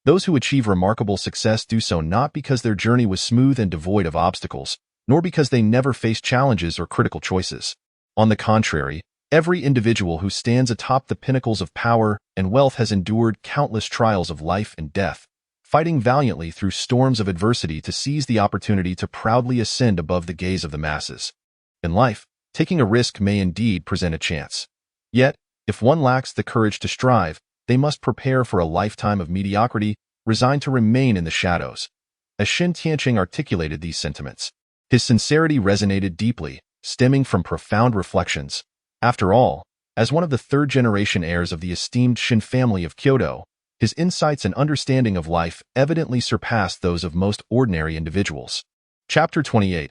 Speaker 1: Those who achieve remarkable success do so not because their journey was smooth and devoid of obstacles, nor because they never faced challenges or critical choices. On the contrary, every individual who stands atop the pinnacles of power and wealth has endured countless trials of life and death, fighting valiantly through storms of adversity to seize the opportunity to proudly ascend above the gaze of the masses. In life, taking a risk may indeed present a chance. Yet, if one lacks the courage to strive, they must prepare for a lifetime of mediocrity, resigned to remain in the shadows. As Shen Tianqing articulated these sentiments, his sincerity resonated deeply, stemming from profound reflections. After all, as one of the third-generation heirs of the esteemed Shen family of Kyoto, his insights and understanding of life evidently surpassed those of most ordinary individuals. Chapter 28.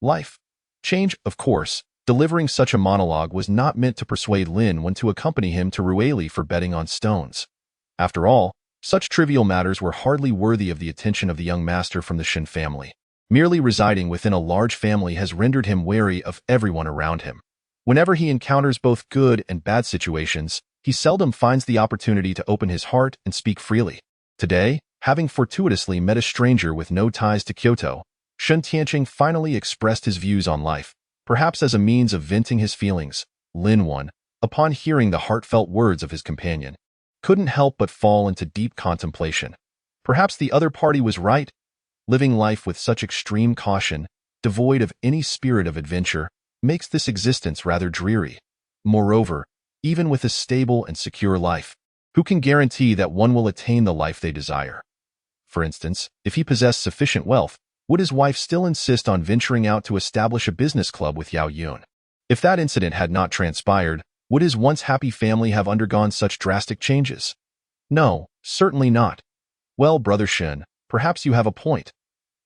Speaker 1: Life. Change, of course. Delivering such a monologue was not meant to persuade Lin Wen to accompany him to Ruili for betting on stones. After all, such trivial matters were hardly worthy of the attention of the young master from the Shen family. Merely residing within a large family has rendered him wary of everyone around him. Whenever he encounters both good and bad situations, he seldom finds the opportunity to open his heart and speak freely. Today, having fortuitously met a stranger with no ties to Kyoto, Shen Tianqing finally expressed his views on life, perhaps as a means of venting his feelings. Lin Wen, upon hearing the heartfelt words of his companion, couldn't help but fall into deep contemplation. Perhaps the other party was right. Living life with such extreme caution, devoid of any spirit of adventure, makes this existence rather dreary. Moreover, even with a stable and secure life, who can guarantee that one will attain the life they desire? For instance, if he possessed sufficient wealth, would his wife still insist on venturing out to establish a business club with Yao Yun? If that incident had not transpired, would his once happy family have undergone such drastic changes? No, certainly not. Well, Brother Shen, perhaps you have a point.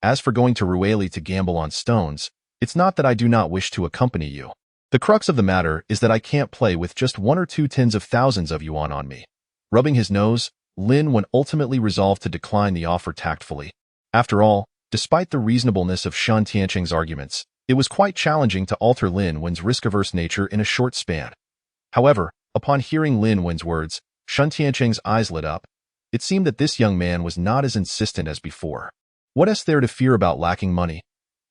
Speaker 1: As for going to Ruili to gamble on stones, It's not that I do not wish to accompany you. The crux of the matter is that I can't play with just 1 or 2 tens of thousands of yuan on me. Rubbing his nose, Lin Wen ultimately resolved to decline the offer tactfully. After all, despite the reasonableness of Shan Tianqing's arguments, it was quite challenging to alter Lin Wen's risk-averse nature in a short span. However, upon hearing Lin Wen's words, Shan Tianqing's eyes lit up. It seemed that this young man was not as insistent as before. What is there to fear about lacking money?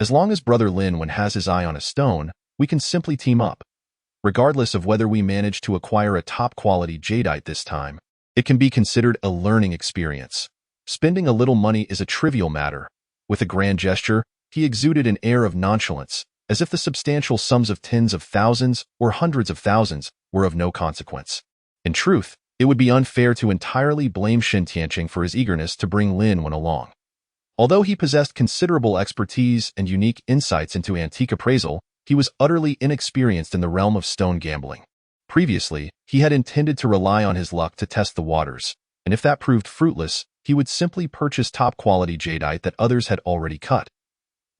Speaker 1: As long as brother Lin Wen has his eye on a stone, we can simply team up. Regardless of whether we manage to acquire a top-quality jadeite this time, it can be considered a learning experience. Spending a little money is a trivial matter. With a grand gesture, he exuded an air of nonchalance, as if the substantial sums of tens of thousands or hundreds of thousands were of no consequence. In truth, it would be unfair to entirely blame Shan Tianqing for his eagerness to bring Lin Wen along. Although he possessed considerable expertise and unique insights into antique appraisal, he was utterly inexperienced in the realm of stone gambling. Previously, he had intended to rely on his luck to test the waters, and if that proved fruitless, he would simply purchase top-quality jadeite that others had already cut.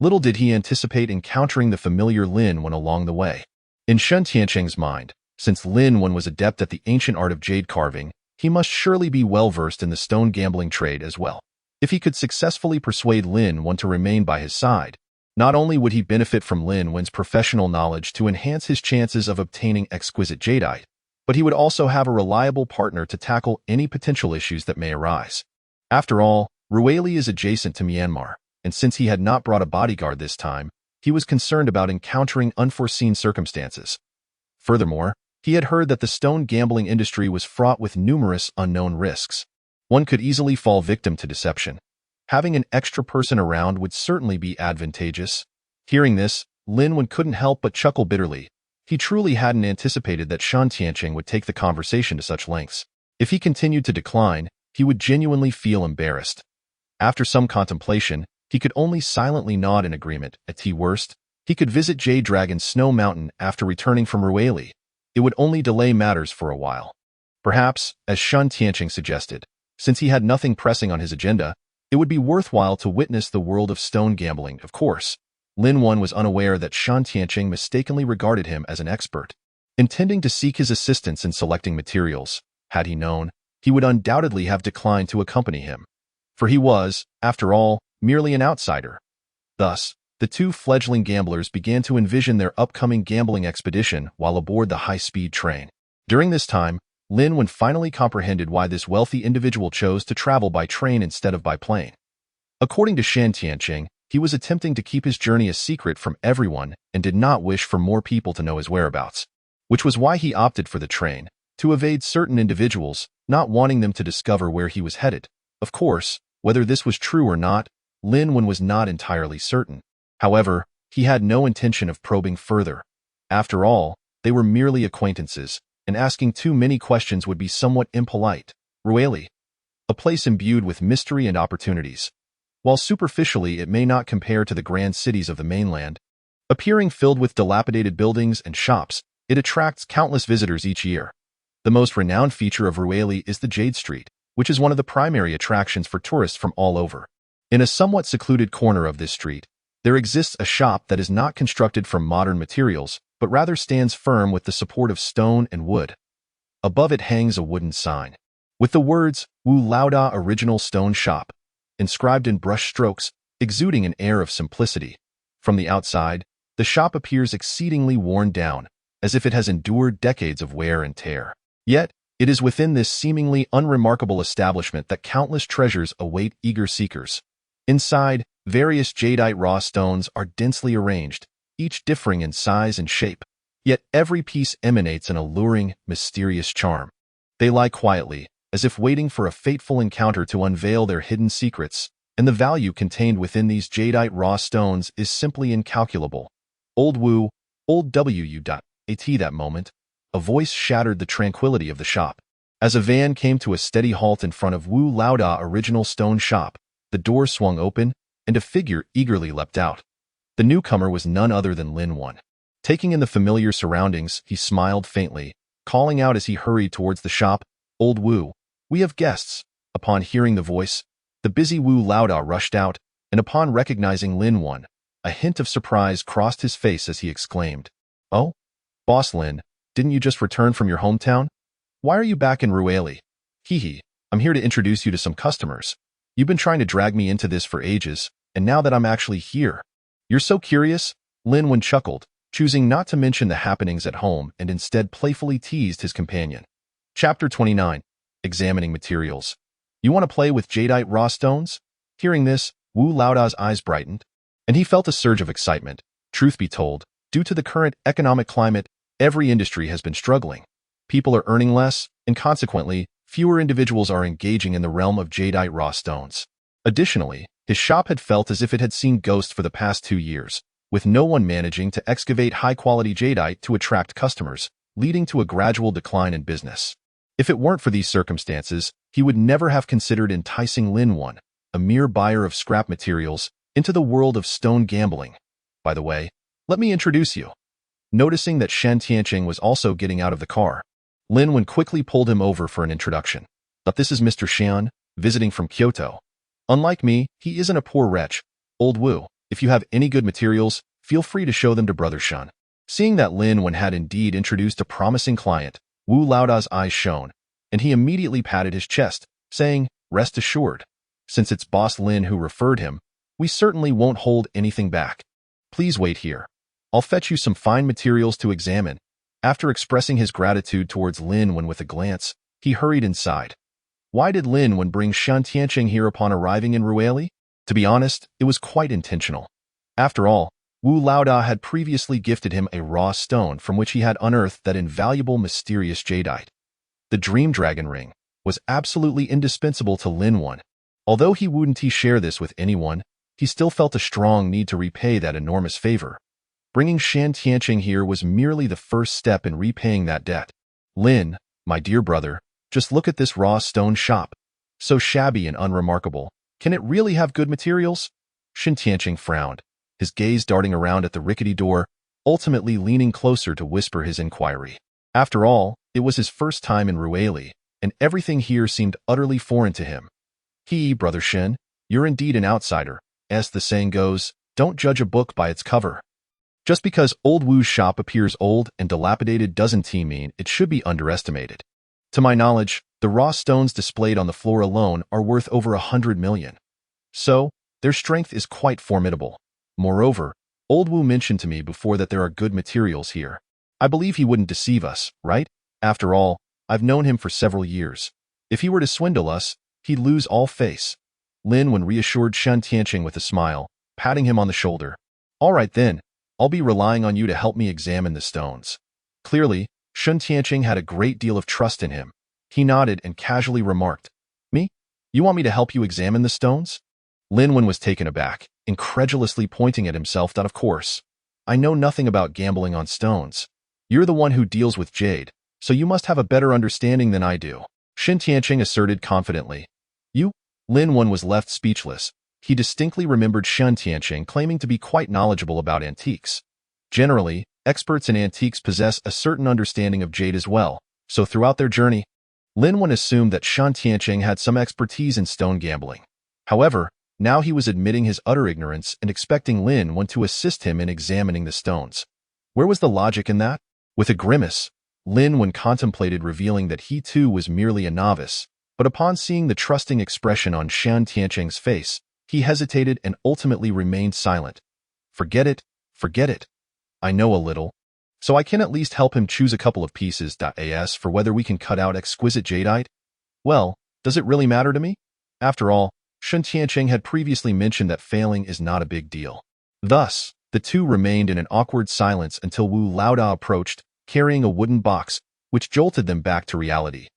Speaker 1: Little did he anticipate encountering the familiar Lin Wen along the way. In Shan Tianqing's mind, since Lin Wen was adept at the ancient art of jade carving, he must surely be well-versed in the stone gambling trade as well. If he could successfully persuade Lin Wen to remain by his side, not only would he benefit from Lin Wen's professional knowledge to enhance his chances of obtaining exquisite jadeite, but he would also have a reliable partner to tackle any potential issues that may arise. After all, Rueli is adjacent to Myanmar, and since he had not brought a bodyguard this time, he was concerned about encountering unforeseen circumstances. Furthermore, he had heard that the stone gambling industry was fraught with numerous unknown risks. One could easily fall victim to deception. Having an extra person around would certainly be advantageous. Hearing this, Lin Wen couldn't help but chuckle bitterly. He truly hadn't anticipated that Shan Tianqing would take the conversation to such lengths. If he continued to decline, he would genuinely feel embarrassed. After some contemplation, he could only silently nod in agreement. At worst, he could visit Jade Dragon's Snow Mountain after returning from Rueli. It would only delay matters for a while. Perhaps, as Shan Tianqing suggested, since he had nothing pressing on his agenda, it would be worthwhile to witness the world of stone gambling. Of course, Lin Wen was unaware that Shan Tianqing mistakenly regarded him as an expert. Intending to seek his assistance in selecting materials, had he known, he would undoubtedly have declined to accompany him. For he was, after all, merely an outsider. Thus, the two fledgling gamblers began to envision their upcoming gambling expedition while aboard the high-speed train. During this time, Lin Wen finally comprehended why this wealthy individual chose to travel by train instead of by plane. According to Shan Tianqing, he was attempting to keep his journey a secret from everyone and did not wish for more people to know his whereabouts, which was why he opted for the train, to evade certain individuals, not wanting them to discover where he was headed. Of course, whether this was true or not, Lin Wen was not entirely certain. However, he had no intention of probing further. After all, they were merely acquaintances, and asking too many questions would be somewhat impolite. Rueli, a place imbued with mystery and opportunities. While superficially it may not compare to the grand cities of the mainland, appearing filled with dilapidated buildings and shops, it attracts countless visitors each year. The most renowned feature of Rueli is the Jade Street, which is one of the primary attractions for tourists from all over. In a somewhat secluded corner of this street, there exists a shop that is not constructed from modern materials, but rather stands firm with the support of stone and wood. Above it hangs a wooden sign, with the words, Wu Laoda Original Stone Shop, inscribed in brush strokes, exuding an air of simplicity. From the outside, the shop appears exceedingly worn down, as if it has endured decades of wear and tear. Yet, it is within this seemingly unremarkable establishment that countless treasures await eager seekers. Inside, various jadeite raw stones are densely arranged, each differing in size and shape. Yet every piece emanates an alluring, mysterious charm. They lie quietly, as if waiting for a fateful encounter to unveil their hidden secrets, and the value contained within these jadeite raw stones is simply incalculable. Old Wu, Old W. At that moment, a voice shattered the tranquility of the shop. As a van came to a steady halt in front of Wu Laoda Original Stone Shop, the door swung open, and a figure eagerly leapt out. The newcomer was none other than Lin Wen. Taking in the familiar surroundings, he smiled faintly, calling out as he hurried towards the shop, "Old Wu, we have guests." Upon hearing the voice, the busy Wu Laoda rushed out, and upon recognizing Lin Wen, A hint of surprise crossed his face as he exclaimed, "Oh, Boss Lin, didn't you just return from your hometown? Why are you back in Rueli? Hee, I'm here to introduce you to some customers. You've been trying to drag me into this for ages, and now that I'm actually here. You're so curious?" Lin Wen chuckled, choosing not to mention the happenings at home and instead playfully teased his companion. Chapter 29. Examining Materials. You want to play with jadeite raw stones? Hearing this, Wu Laoda's eyes brightened, and he felt a surge of excitement. Truth be told, due to the current economic climate, every industry has been struggling. People are earning less, and consequently, fewer individuals are engaging in the realm of jadeite raw stones. Additionally, his shop had felt as if it had seen ghosts for the past 2 years, with no one managing to excavate high-quality jadeite to attract customers, leading to a gradual decline in business. If it weren't for these circumstances, he would never have considered enticing Lin Wen, a mere buyer of scrap materials, into the world of stone gambling. By the way, let me introduce you. Noticing that Shen Tianqing was also getting out of the car, Lin Wen quickly pulled him over for an introduction. But this is Mr. Xian, visiting from Kyoto. Unlike me, he isn't a poor wretch. Old Wu, if you have any good materials, feel free to show them to Brother Shen. Seeing that Lin Wen had indeed introduced a promising client, Wu Laoda's eyes shone, and he immediately patted his chest, saying, "Rest assured. Since it's Boss Lin who referred him, we certainly won't hold anything back. Please wait here. I'll fetch you some fine materials to examine." After expressing his gratitude towards Lin Wen with a glance, he hurried inside. Why did Lin Wen bring Shen Tianqing here upon arriving in Rueli? To be honest, it was quite intentional. After all, Wu Laoda had previously gifted him a raw stone from which he had unearthed that invaluable mysterious jadeite. The Dream Dragon Ring was absolutely indispensable to Lin Wen. Although he wouldn't share this with anyone, he still felt a strong need to repay that enormous favor. Bringing Shen Tianqing here was merely the first step in repaying that debt. "Lin, my dear brother, just look at this raw stone shop. So shabby and unremarkable. Can it really have good materials?" Shen Tianqing frowned, his gaze darting around at the rickety door, ultimately leaning closer to whisper his inquiry. After all, it was his first time in Rueli, and everything here seemed utterly foreign to him. Brother Shen, you're indeed an outsider. As the saying goes, don't judge a book by its cover. Just because old Wu's shop appears old and dilapidated doesn't mean it should be underestimated. To my knowledge, the raw stones displayed on the floor alone are worth over 100 million. So, their strength is quite formidable. Moreover, old Wu mentioned to me before that there are good materials here. I believe he wouldn't deceive us, right? After all, I've known him for several years. If he were to swindle us, he'd lose all face. Lin Wen reassured Shen Tianqing with a smile, patting him on the shoulder. "All right then, I'll be relying on you to help me examine the stones." Clearly, Shen Tianqing had a great deal of trust in him. He nodded and casually remarked, "Me? You want me to help you examine the stones?" Lin Wen was taken aback, incredulously pointing at himself that of course. "I know nothing about gambling on stones. You're the one who deals with jade, so you must have a better understanding than I do," Shen Tianqing asserted confidently. "You?" Lin Wen was left speechless. He distinctly remembered Shen Tianqing claiming to be quite knowledgeable about antiques. Generally, experts in antiques possess a certain understanding of jade as well, so throughout their journey, Lin Wen assumed that Shen Tianqing had some expertise in stone gambling. However, now he was admitting his utter ignorance and expecting Lin Wen to assist him in examining the stones. Where was the logic in that? With a grimace, Lin Wen contemplated revealing that he too was merely a novice, but upon seeing the trusting expression on Shen Tianqing's face, he hesitated and ultimately remained silent. Forget it. I know a little, so I can at least help him choose a couple of pieces. As for whether we can cut out exquisite jadeite, well, does it really matter to me? After all, Shen Tianqing had previously mentioned that failing is not a big deal. Thus, the two remained in an awkward silence until Wu Laoda approached, carrying a wooden box, which jolted them back to reality.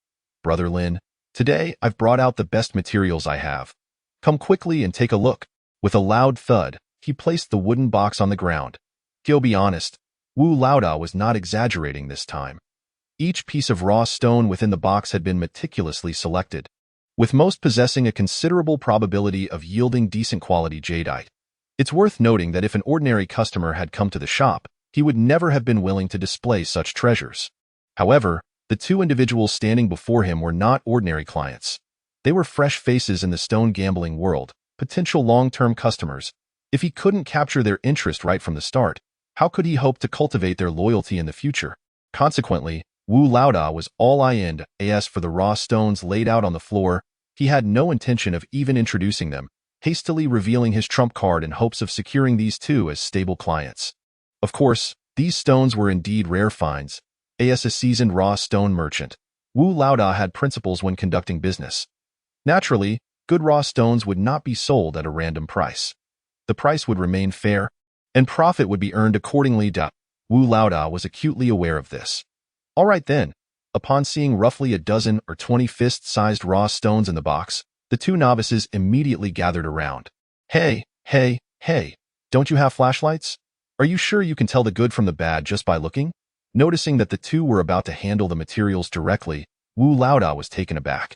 Speaker 1: "Brother Lin, today I've brought out the best materials I have. Come quickly and take a look." With a loud thud, he placed the wooden box on the ground. He'll be honest, Wu Laoda was not exaggerating this time. Each piece of raw stone within the box had been meticulously selected, with most possessing a considerable probability of yielding decent quality jadeite. It's worth noting that if an ordinary customer had come to the shop, he would never have been willing to display such treasures. However, the two individuals standing before him were not ordinary clients. They were fresh faces in the stone gambling world, potential long-term customers, If he couldn't capture their interest right from the start, how could he hope to cultivate their loyalty in the future? Consequently, Wu Laoda was all in as for the raw stones laid out on the floor. He had no intention of even introducing them, hastily revealing his trump card in hopes of securing these two as stable clients. Of course, these stones were indeed rare finds. As a seasoned raw stone merchant, Wu Laoda had principles when conducting business. Naturally, good raw stones would not be sold at a random price. The price would remain fair, and profit would be earned accordingly. Wu Laoda was acutely aware of this. All right then, upon seeing roughly a dozen or 20 fist-sized raw stones in the box, the two novices immediately gathered around. Hey, don't you have flashlights? Are you sure you can tell the good from the bad just by looking? Noticing that the two were about to handle the materials directly, Wu Laoda was taken aback.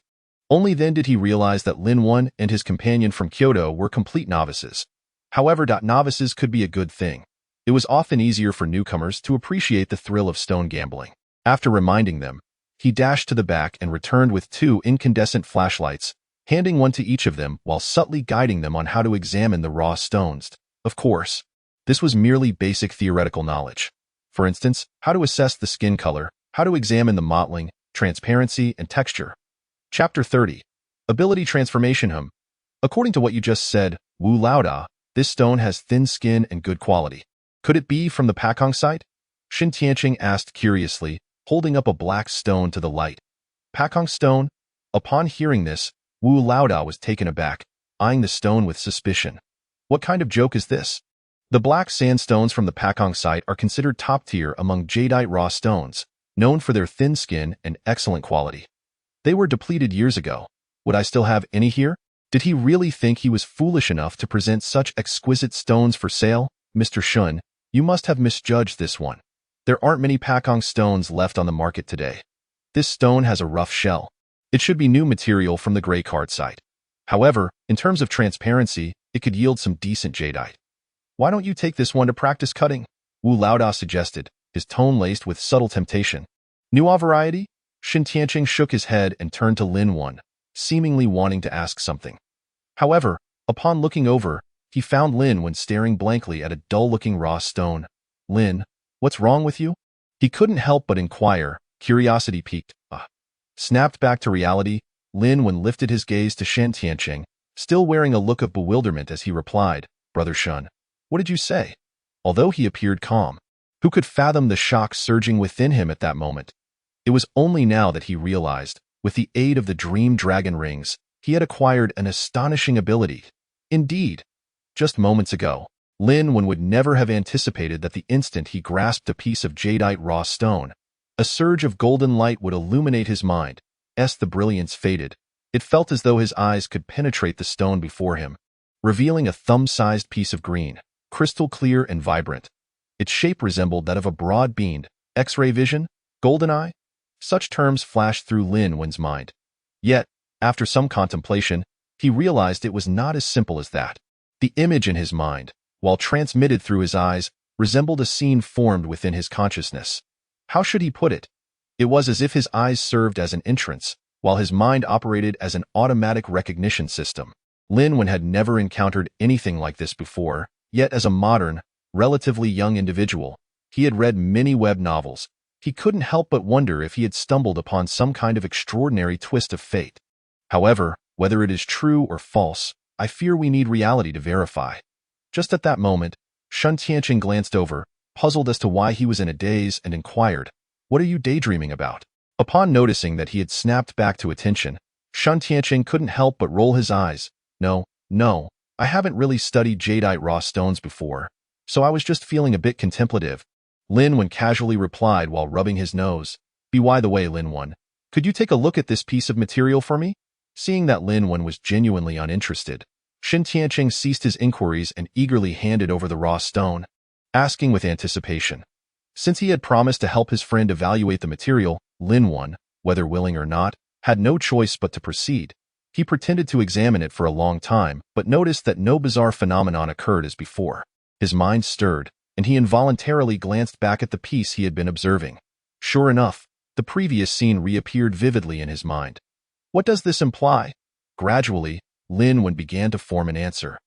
Speaker 1: Only then did he realize that Lin Wan and his companion from Kyoto were complete novices. However, novices could be a good thing. It was often easier for newcomers to appreciate the thrill of stone gambling. After reminding them, he dashed to the back and returned with 2 incandescent flashlights, handing one to each of them while subtly guiding them on how to examine the raw stones. Of course, this was merely basic theoretical knowledge. For instance, how to assess the skin color, how to examine the mottling, transparency, and texture. Chapter 30. Ability Transformation. According to what you just said, Wu Laoda, this stone has thin skin and good quality. Could it be from the Pakong site? Xin Tianqing asked curiously, holding up a black stone to the light. Pakong stone? Upon hearing this, Wu Laoda was taken aback, eyeing the stone with suspicion. What kind of joke is this? The black sandstones from the Pakong site are considered top tier among jadeite raw stones, known for their thin skin and excellent quality. They were depleted years ago. Would I still have any here? Did he really think he was foolish enough to present such exquisite stones for sale? Mr. Shun, you must have misjudged this one. There aren't many Pakong stones left on the market today. This stone has a rough shell. It should be new material from the gray card site. However, in terms of transparency, it could yield some decent jadeite. Why don't you take this one to practice cutting? Wu Laoda suggested, his tone laced with subtle temptation. New variety? Xin Tianqing shook his head and turned to Lin Wan, seemingly wanting to ask something. However, upon looking over, he found Lin Wan staring blankly at a dull-looking raw stone. Lin, what's wrong with you? He couldn't help but inquire, curiosity piqued. Snapped back to reality, Lin Wan lifted his gaze to Xin Tianqing, still wearing a look of bewilderment as he replied, Brother Shun, what did you say? Although he appeared calm, who could fathom the shock surging within him at that moment? It was only now that he realized, with the aid of the Dream Dragon Rings, he had acquired an astonishing ability. Indeed, just moments ago, Lin Wan would never have anticipated that the instant he grasped a piece of jadeite raw stone, a surge of golden light would illuminate his mind. As the brilliance faded, it felt as though his eyes could penetrate the stone before him, revealing a thumb-sized piece of green, crystal clear and vibrant. Its shape resembled that of a broad-beamed, X-ray vision, golden eye. Such terms flashed through Lin Wan's mind. Yet, after some contemplation, he realized it was not as simple as that. The image in his mind, while transmitted through his eyes, resembled a scene formed within his consciousness. How should he put it? It was as if his eyes served as an entrance, while his mind operated as an automatic recognition system. Lin Wan had never encountered anything like this before, yet as a modern, relatively young individual, he had read many web novels. He couldn't help but wonder if he had stumbled upon some kind of extraordinary twist of fate. However, whether it is true or false, I fear we need reality to verify. Just at that moment, Xin Tianqing glanced over, puzzled as to why he was in a daze, and inquired, What are you daydreaming about? Upon noticing that he had snapped back to attention, Xin Tianqing couldn't help but roll his eyes. No, I haven't really studied jadeite raw stones before, so I was just feeling a bit contemplative. Lin Wan casually replied while rubbing his nose. By the way, Lin Wan, could you take a look at this piece of material for me? Seeing that Lin Wan was genuinely uninterested, Xin Tianqing ceased his inquiries and eagerly handed over the raw stone, asking with anticipation. Since he had promised to help his friend evaluate the material, Lin Wan, whether willing or not, had no choice but to proceed. He pretended to examine it for a long time, but noticed that no bizarre phenomenon occurred as before. His mind stirred, and he involuntarily glanced back at the piece he had been observing. Sure enough, the previous scene reappeared vividly in his mind. What does this imply? Gradually, Lin Wan began to form an answer.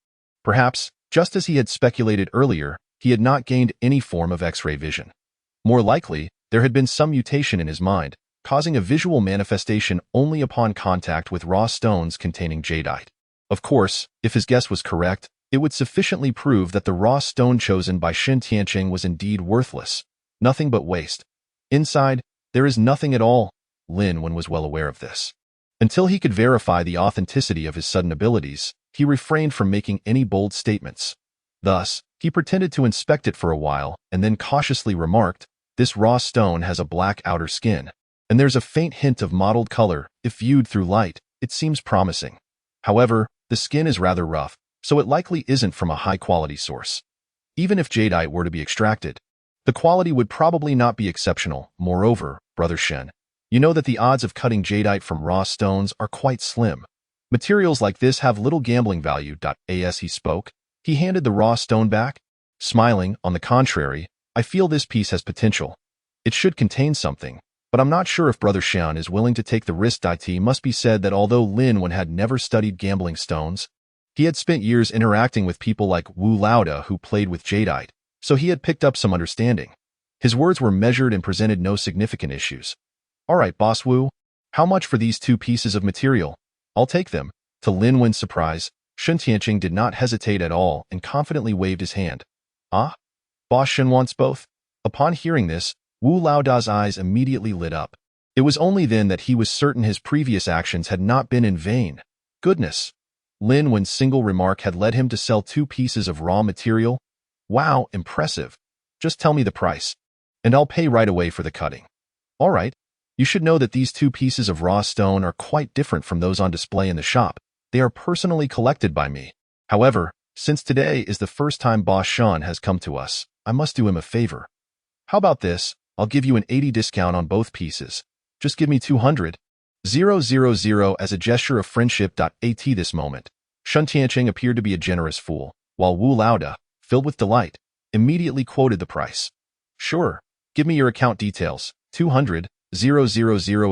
Speaker 1: Perhaps Just as he had speculated earlier, he had not gained any form of X-ray vision. More likely, there had been some mutation in his mind, causing a visual manifestation only upon contact with raw stones containing jadeite. Of course, if his guess was correct, it would sufficiently prove that the raw stone chosen by Shen Tianqing was indeed worthless, nothing but waste. Inside, there is nothing at all. Lin Wen was well aware of this. Until he could verify the authenticity of his sudden abilities, he refrained from making any bold statements. Thus, he pretended to inspect it for a while and then cautiously remarked, "This raw stone has a black outer skin, and there's a faint hint of mottled color. If viewed through light, it seems promising. However, the skin is rather rough, so it likely isn't from a high-quality source. Even if jadeite were to be extracted, the quality would probably not be exceptional. Moreover, Brother Shen, you know that the odds of cutting jadeite from raw stones are quite slim. Materials like this have little gambling value." As he spoke, he handed the raw stone back, smiling. "On the contrary, I feel this piece has potential. It should contain something, but I'm not sure if Brother Shen is willing to take the risk." It must be said that although Lin Wen had never studied gambling stones, he had spent years interacting with people like Wu Laoda who played with jadeite, so he had picked up some understanding. His words were measured and presented no significant issues. "All right, Boss Wu, how much for these 2 pieces of material?" "I'll take them." To Lin Wen's surprise, Shen Tianqing did not hesitate at all and confidently waved his hand. "Ah? Boss Shen wants both?" Upon hearing this, Wu Laoda's eyes immediately lit up. It was only then that he was certain his previous actions had not been in vain. Goodness! Lin Wen's single remark had led him to sell 2 pieces of raw material? Wow, impressive. Just tell me the price, and I'll pay right away for the cutting. All right. You should know that these 2 pieces of raw stone are quite different from those on display in the shop. They are personally collected by me. However, since today is the first time Boss Shen has come to us, I must do him a favor. How about this? I'll give you an 80 discount on both pieces. Just give me 200,000 as a gesture of friendship. At this moment, Shen Tianqing appeared to be a generous fool, while Wu Laoda, filled with delight, immediately quoted the price. "Sure, give me your account details. 200,000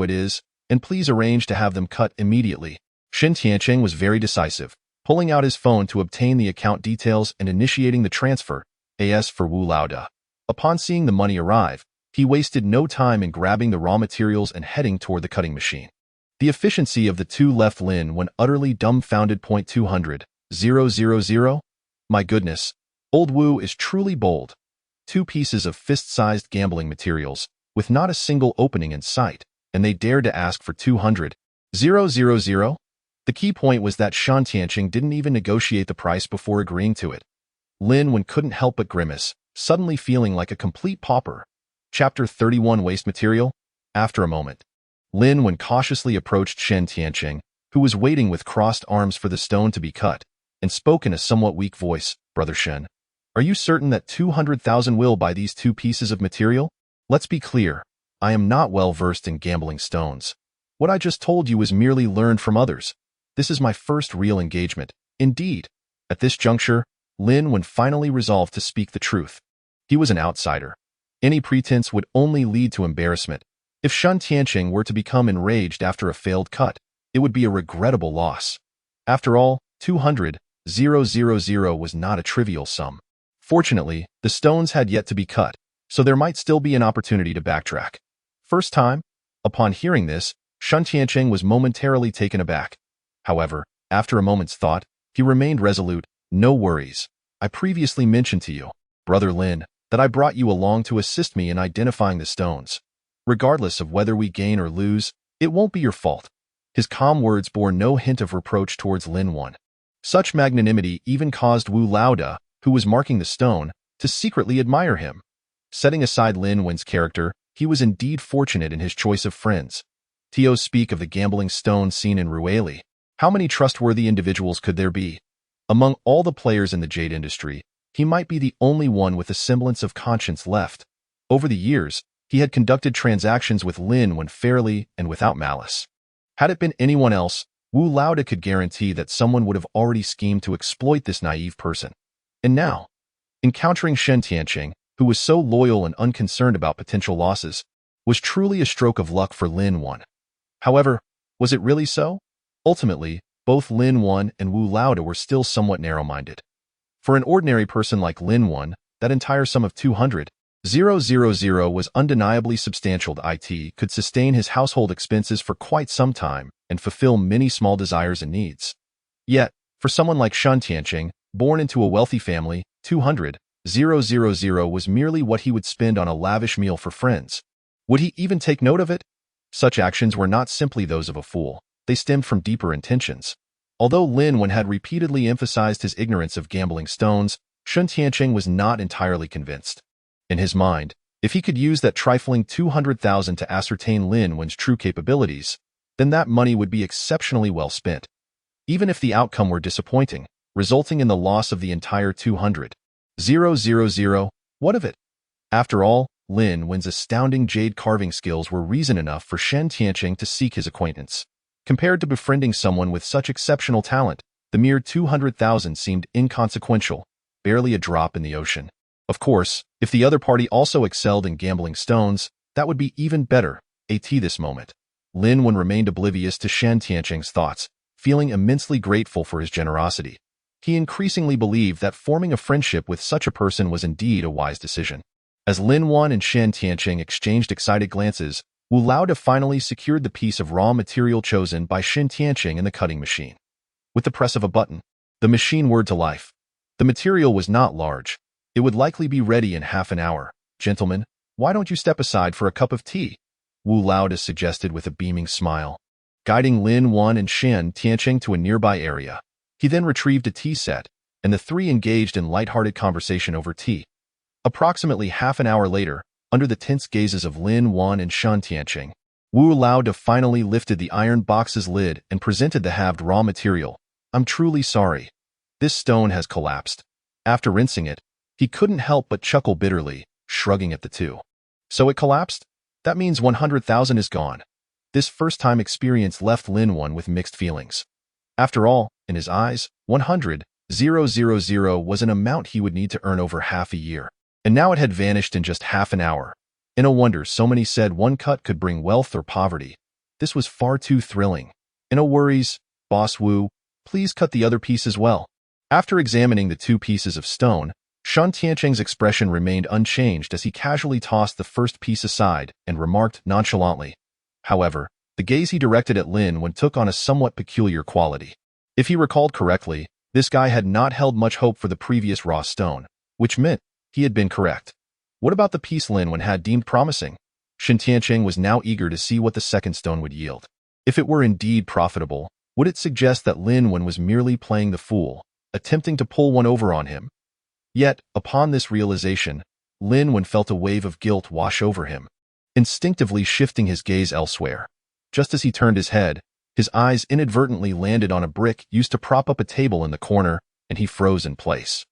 Speaker 1: it is, and please arrange to have them cut immediately." Shen Tianqing was very decisive, pulling out his phone to obtain the account details and initiating the transfer, as for Wu Laoda. Upon seeing the money arrive, he wasted no time in grabbing the raw materials and heading toward the cutting machine. The efficiency of the 2 left Lin Wen utterly dumbfounded. 200,000? My goodness, old Wu is truly bold. 2 pieces of fist-sized gambling materials, with not a single opening in sight, and they dared to ask for 200,000? The key point was that Shen Tianqing didn't even negotiate the price before agreeing to it. Lin Wen couldn't help but grimace, suddenly feeling like a complete pauper. Chapter 31 Waste Material? After a moment, Lin Wen cautiously approached Shen Tianqing, who was waiting with crossed arms for the stone to be cut, and spoke in a somewhat weak voice. "Brother Shen, are you certain that 200,000 will buy these 2 pieces of material? Let's be clear, I am not well versed in gambling stones. What I just told you was merely learned from others. This is my first real engagement." Indeed, at this juncture, Lin Wen finally resolved to speak the truth. He was an outsider. Any pretense would only lead to embarrassment. If Shen Tianqing were to become enraged after a failed cut, it would be a regrettable loss. After all, 200,000 was not a trivial sum. Fortunately, the stones had yet to be cut, so there might still be an opportunity to backtrack. First time? Upon hearing this, Shen Tianqing was momentarily taken aback. However, after a moment's thought, he remained resolute. "No worries. I previously mentioned to you, Brother Lin, that I brought you along to assist me in identifying the stones. Regardless of whether we gain or lose, it won't be your fault." His calm words bore no hint of reproach towards Lin Wen. Such magnanimity even caused Wu Laoda, who was marking the stone, to secretly admire him. Setting aside Lin Wen's character, he was indeed fortunate in his choice of friends. Tio speak of the gambling stone seen in Rueli. How many trustworthy individuals could there be? Among all the players in the jade industry, he might be the only one with a semblance of conscience left. Over the years, he had conducted transactions with Lin Wen fairly and without malice. Had it been anyone else, Wu Laoda could guarantee that someone would have already schemed to exploit this naive person. And now, encountering Shen Tianqing, who was so loyal and unconcerned about potential losses, was truly a stroke of luck for Lin Wen. However, was it really so? Ultimately, both Lin Wen and Wu Laoda were still somewhat narrow-minded. For an ordinary person like Lin Wan, that entire sum of 200,000 was undeniably substantial. It could sustain his household expenses for quite some time and fulfill many small desires and needs. Yet, for someone like Shen Tianqing, born into a wealthy family, 200,000 was merely what he would spend on a lavish meal for friends. Would he even take note of it? Such actions were not simply those of a fool. They stemmed from deeper intentions. Although Lin Wan had repeatedly emphasized his ignorance of gambling stones, Shen Tianqing was not entirely convinced. In his mind, if he could use that trifling 200,000 to ascertain Lin Wan's true capabilities, then that money would be exceptionally well spent. Even if the outcome were disappointing, resulting in the loss of the entire 200,000, what of it? After all, Lin Wan's astounding jade carving skills were reason enough for Shen Tianqing to seek his acquaintance. Compared to befriending someone with such exceptional talent, the mere 200,000 seemed inconsequential, barely a drop in the ocean. Of course, if the other party also excelled in gambling stones, that would be even better. At this moment, Lin Wan remained oblivious to Shen Tianqing's thoughts, feeling immensely grateful for his generosity. He increasingly believed that forming a friendship with such a person was indeed a wise decision. As Lin Wan and Shen Tianqing exchanged excited glances, Wu Lao finally secured the piece of raw material chosen by Shen Tianqing in the cutting machine. With the press of a button, the machine whirred to life. The material was not large. It would likely be ready in half an hour. Gentlemen, why don't you step aside for a cup of tea? Wu Lao suggested with a beaming smile. Guiding Lin Wan and Shen Tianqing to a nearby area, he then retrieved a tea set, and the three engaged in light-hearted conversation over tea. Approximately half an hour later, under the tense gazes of Lin Wan and Shen Tianqing, Wu Lao finally lifted the iron box's lid and presented the halved raw material. I'm truly sorry. This stone has collapsed. After rinsing it, he couldn't help but chuckle bitterly, shrugging at the two. So it collapsed? That means 100,000 is gone. This first-time experience left Lin Wan with mixed feelings. After all, in his eyes, 100,000 was an amount he would need to earn over half a year. And now it had vanished in just half an hour. No wonder so many said one cut could bring wealth or poverty. This was far too thrilling. No worries, Boss Wu, please cut the other piece as well. After examining the two pieces of stone, Shen Tianqing's expression remained unchanged as he casually tossed the first piece aside and remarked nonchalantly. However, the gaze he directed at Lin Wan took on a somewhat peculiar quality. If he recalled correctly, this guy had not held much hope for the previous raw stone, which meant he had been correct. What about the piece Lin Wan had deemed promising? Shen Tianqing was now eager to see what the second stone would yield. If it were indeed profitable, would it suggest that Lin Wan was merely playing the fool, attempting to pull one over on him? Yet, upon this realization, Lin Wan felt a wave of guilt wash over him, instinctively shifting his gaze elsewhere. Just as he turned his head, his eyes inadvertently landed on a brick used to prop up a table in the corner, and he froze in place.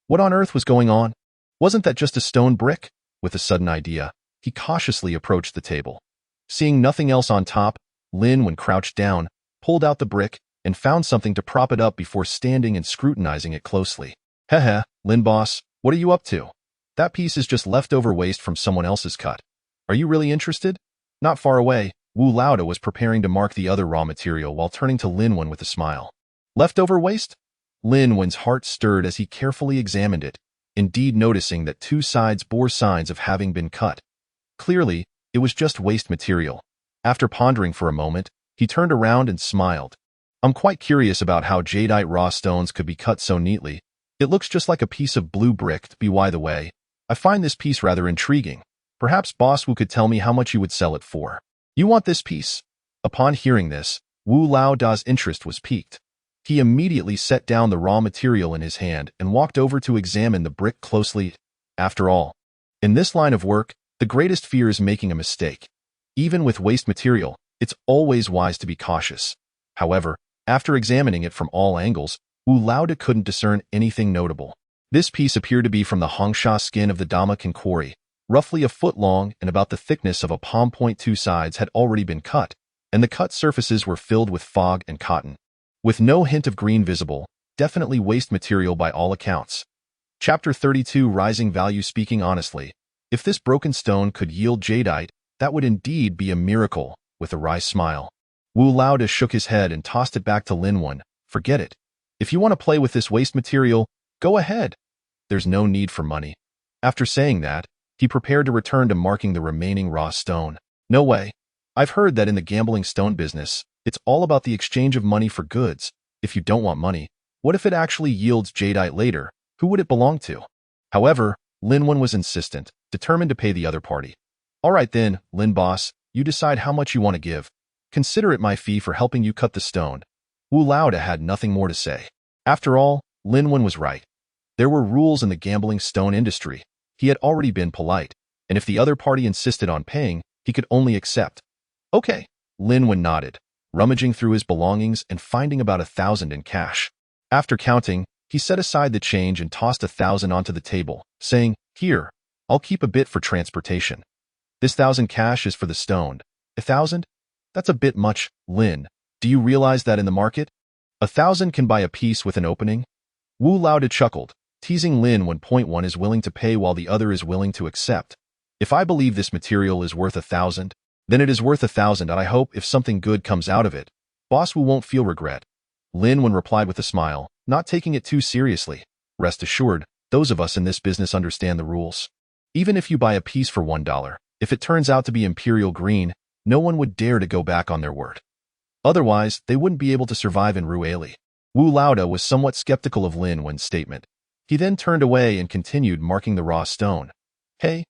Speaker 1: What on earth was going on? Wasn't that just a stone brick? With a sudden idea, he cautiously approached the table. Seeing nothing else on top, Lin Wan crouched down, pulled out the brick, and found something to prop it up before standing and scrutinizing it closely. Heh, Lin boss, what are you up to? That piece is just leftover waste from someone else's cut. Are you really interested? Not far away, Wu Lao was preparing to mark the other raw material while turning to Lin Wan with a smile. Leftover waste? Lin Wan's heart stirred as he carefully examined it, indeed noticing that two sides bore signs of having been cut. Clearly, it was just waste material. After pondering for a moment, he turned around and smiled. I'm quite curious about how jadeite raw stones could be cut so neatly. It looks just like a piece of blue brick. By the way, I find this piece rather intriguing. Perhaps Boss Wu could tell me how much you would sell it for. You want this piece? Upon hearing this, Wu Lao's interest was piqued. He immediately set down the raw material in his hand and walked over to examine the brick closely. After all, in this line of work, the greatest fear is making a mistake. Even with waste material, it's always wise to be cautious. However, after examining it from all angles, Wu Lao couldn't discern anything notable. This piece appeared to be from the Hongsha skin of the Damakan quarry, roughly a foot long and about the thickness of a palm. Two sides had already been cut, and the cut surfaces were filled with fog and cotton. With no hint of green visible, definitely waste material by all accounts. Chapter 32 Rising Value. Speaking honestly, if this broken stone could yield jadeite, that would indeed be a miracle. With a wry smile, Wu Lao shook his head and tossed it back to Lin Wan. Forget it. If you want to play with this waste material, Go ahead. There's no need for money. After saying that, he prepared to return to marking the remaining raw stone. No way. I've heard that in the gambling stone business, it's all about the exchange of money for goods. If you don't want money, what if it actually yields jadeite later? Who would it belong to? However, Linwen was insistent, determined to pay the other party. All right then, Lin boss, you decide how much you want to give. Consider it my fee for helping you cut the stone. Wu Laoda had nothing more to say. After all, Linwen was right. There were rules in the gambling stone industry. He had already been polite, and if the other party insisted on paying, he could only accept. Okay, Linwen nodded, rummaging through his belongings and finding about 1,000 in cash. After counting, he set aside the change and tossed 1,000 onto the table, saying, "Here, I'll keep a bit for transportation. This 1,000 cash is for the stone. 1,000? That's a bit much, Lin. Do you realize that in the market? 1,000 can buy a piece with an opening?" Wu Laoda chuckled, teasing Lin when point one is willing to pay while the other is willing to accept. If I believe this material is worth 1,000, then it is worth 1,000, and I hope if something good comes out of it, Boss Wu won't feel regret. Lin replied with a smile, not taking it too seriously. Rest assured, those of us in this business understand the rules. Even if you buy a piece for $1, if it turns out to be imperial green, no one would dare to go back on their word. Otherwise, they wouldn't be able to survive in Rueli. Wu Laoda was somewhat skeptical of Linwen's statement. He then turned away and continued marking the raw stone. Hey,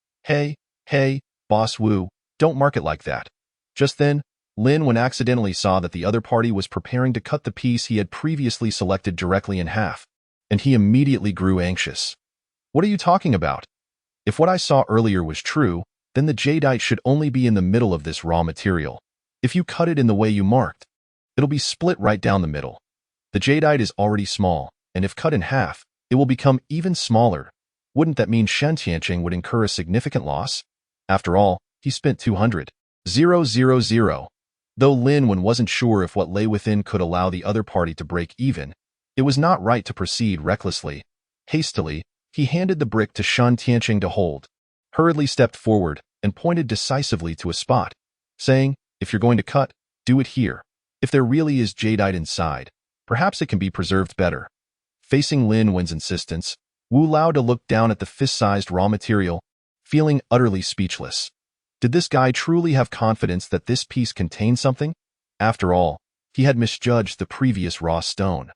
Speaker 1: Boss Wu, don't mark it like that. Just then, Linwen accidentally saw that the other party was preparing to cut the piece he had previously selected directly in half, and he immediately grew anxious. What are you talking about? If what I saw earlier was true, then the jadeite should only be in the middle of this raw material. If you cut it in the way you marked, it'll be split right down the middle. The jadeite is already small, and if cut in half, it will become even smaller. Wouldn't that mean Shen Tianqing would incur a significant loss? After all, he spent 200,000. Though Linwen wasn't sure if what lay within could allow the other party to break even, it was not right to proceed recklessly. Hastily, he handed the brick to Shen Tianqing to hold, hurriedly stepped forward, and pointed decisively to a spot, saying, "If you're going to cut, do it here. If there really is jadeite inside, perhaps it can be preserved better." Facing Linwen's insistence, Wu Laoda looked down at the fist-sized raw material, feeling utterly speechless. Did this guy truly have confidence that this piece contained something? After all, he had misjudged the previous raw stone.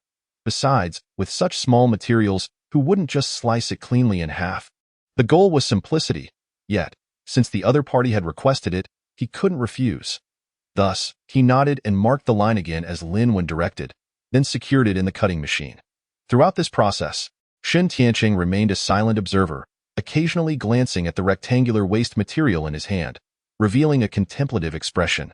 Speaker 1: Besides, with such small materials, who wouldn't just slice it cleanly in half? The goal was simplicity, yet, since the other party had requested it, he couldn't refuse. Thus, he nodded and marked the line again as Linwen directed, then secured it in the cutting machine. Throughout this process, Shen Tianqing remained a silent observer, occasionally glancing at the rectangular waste material in his hand, revealing a contemplative expression.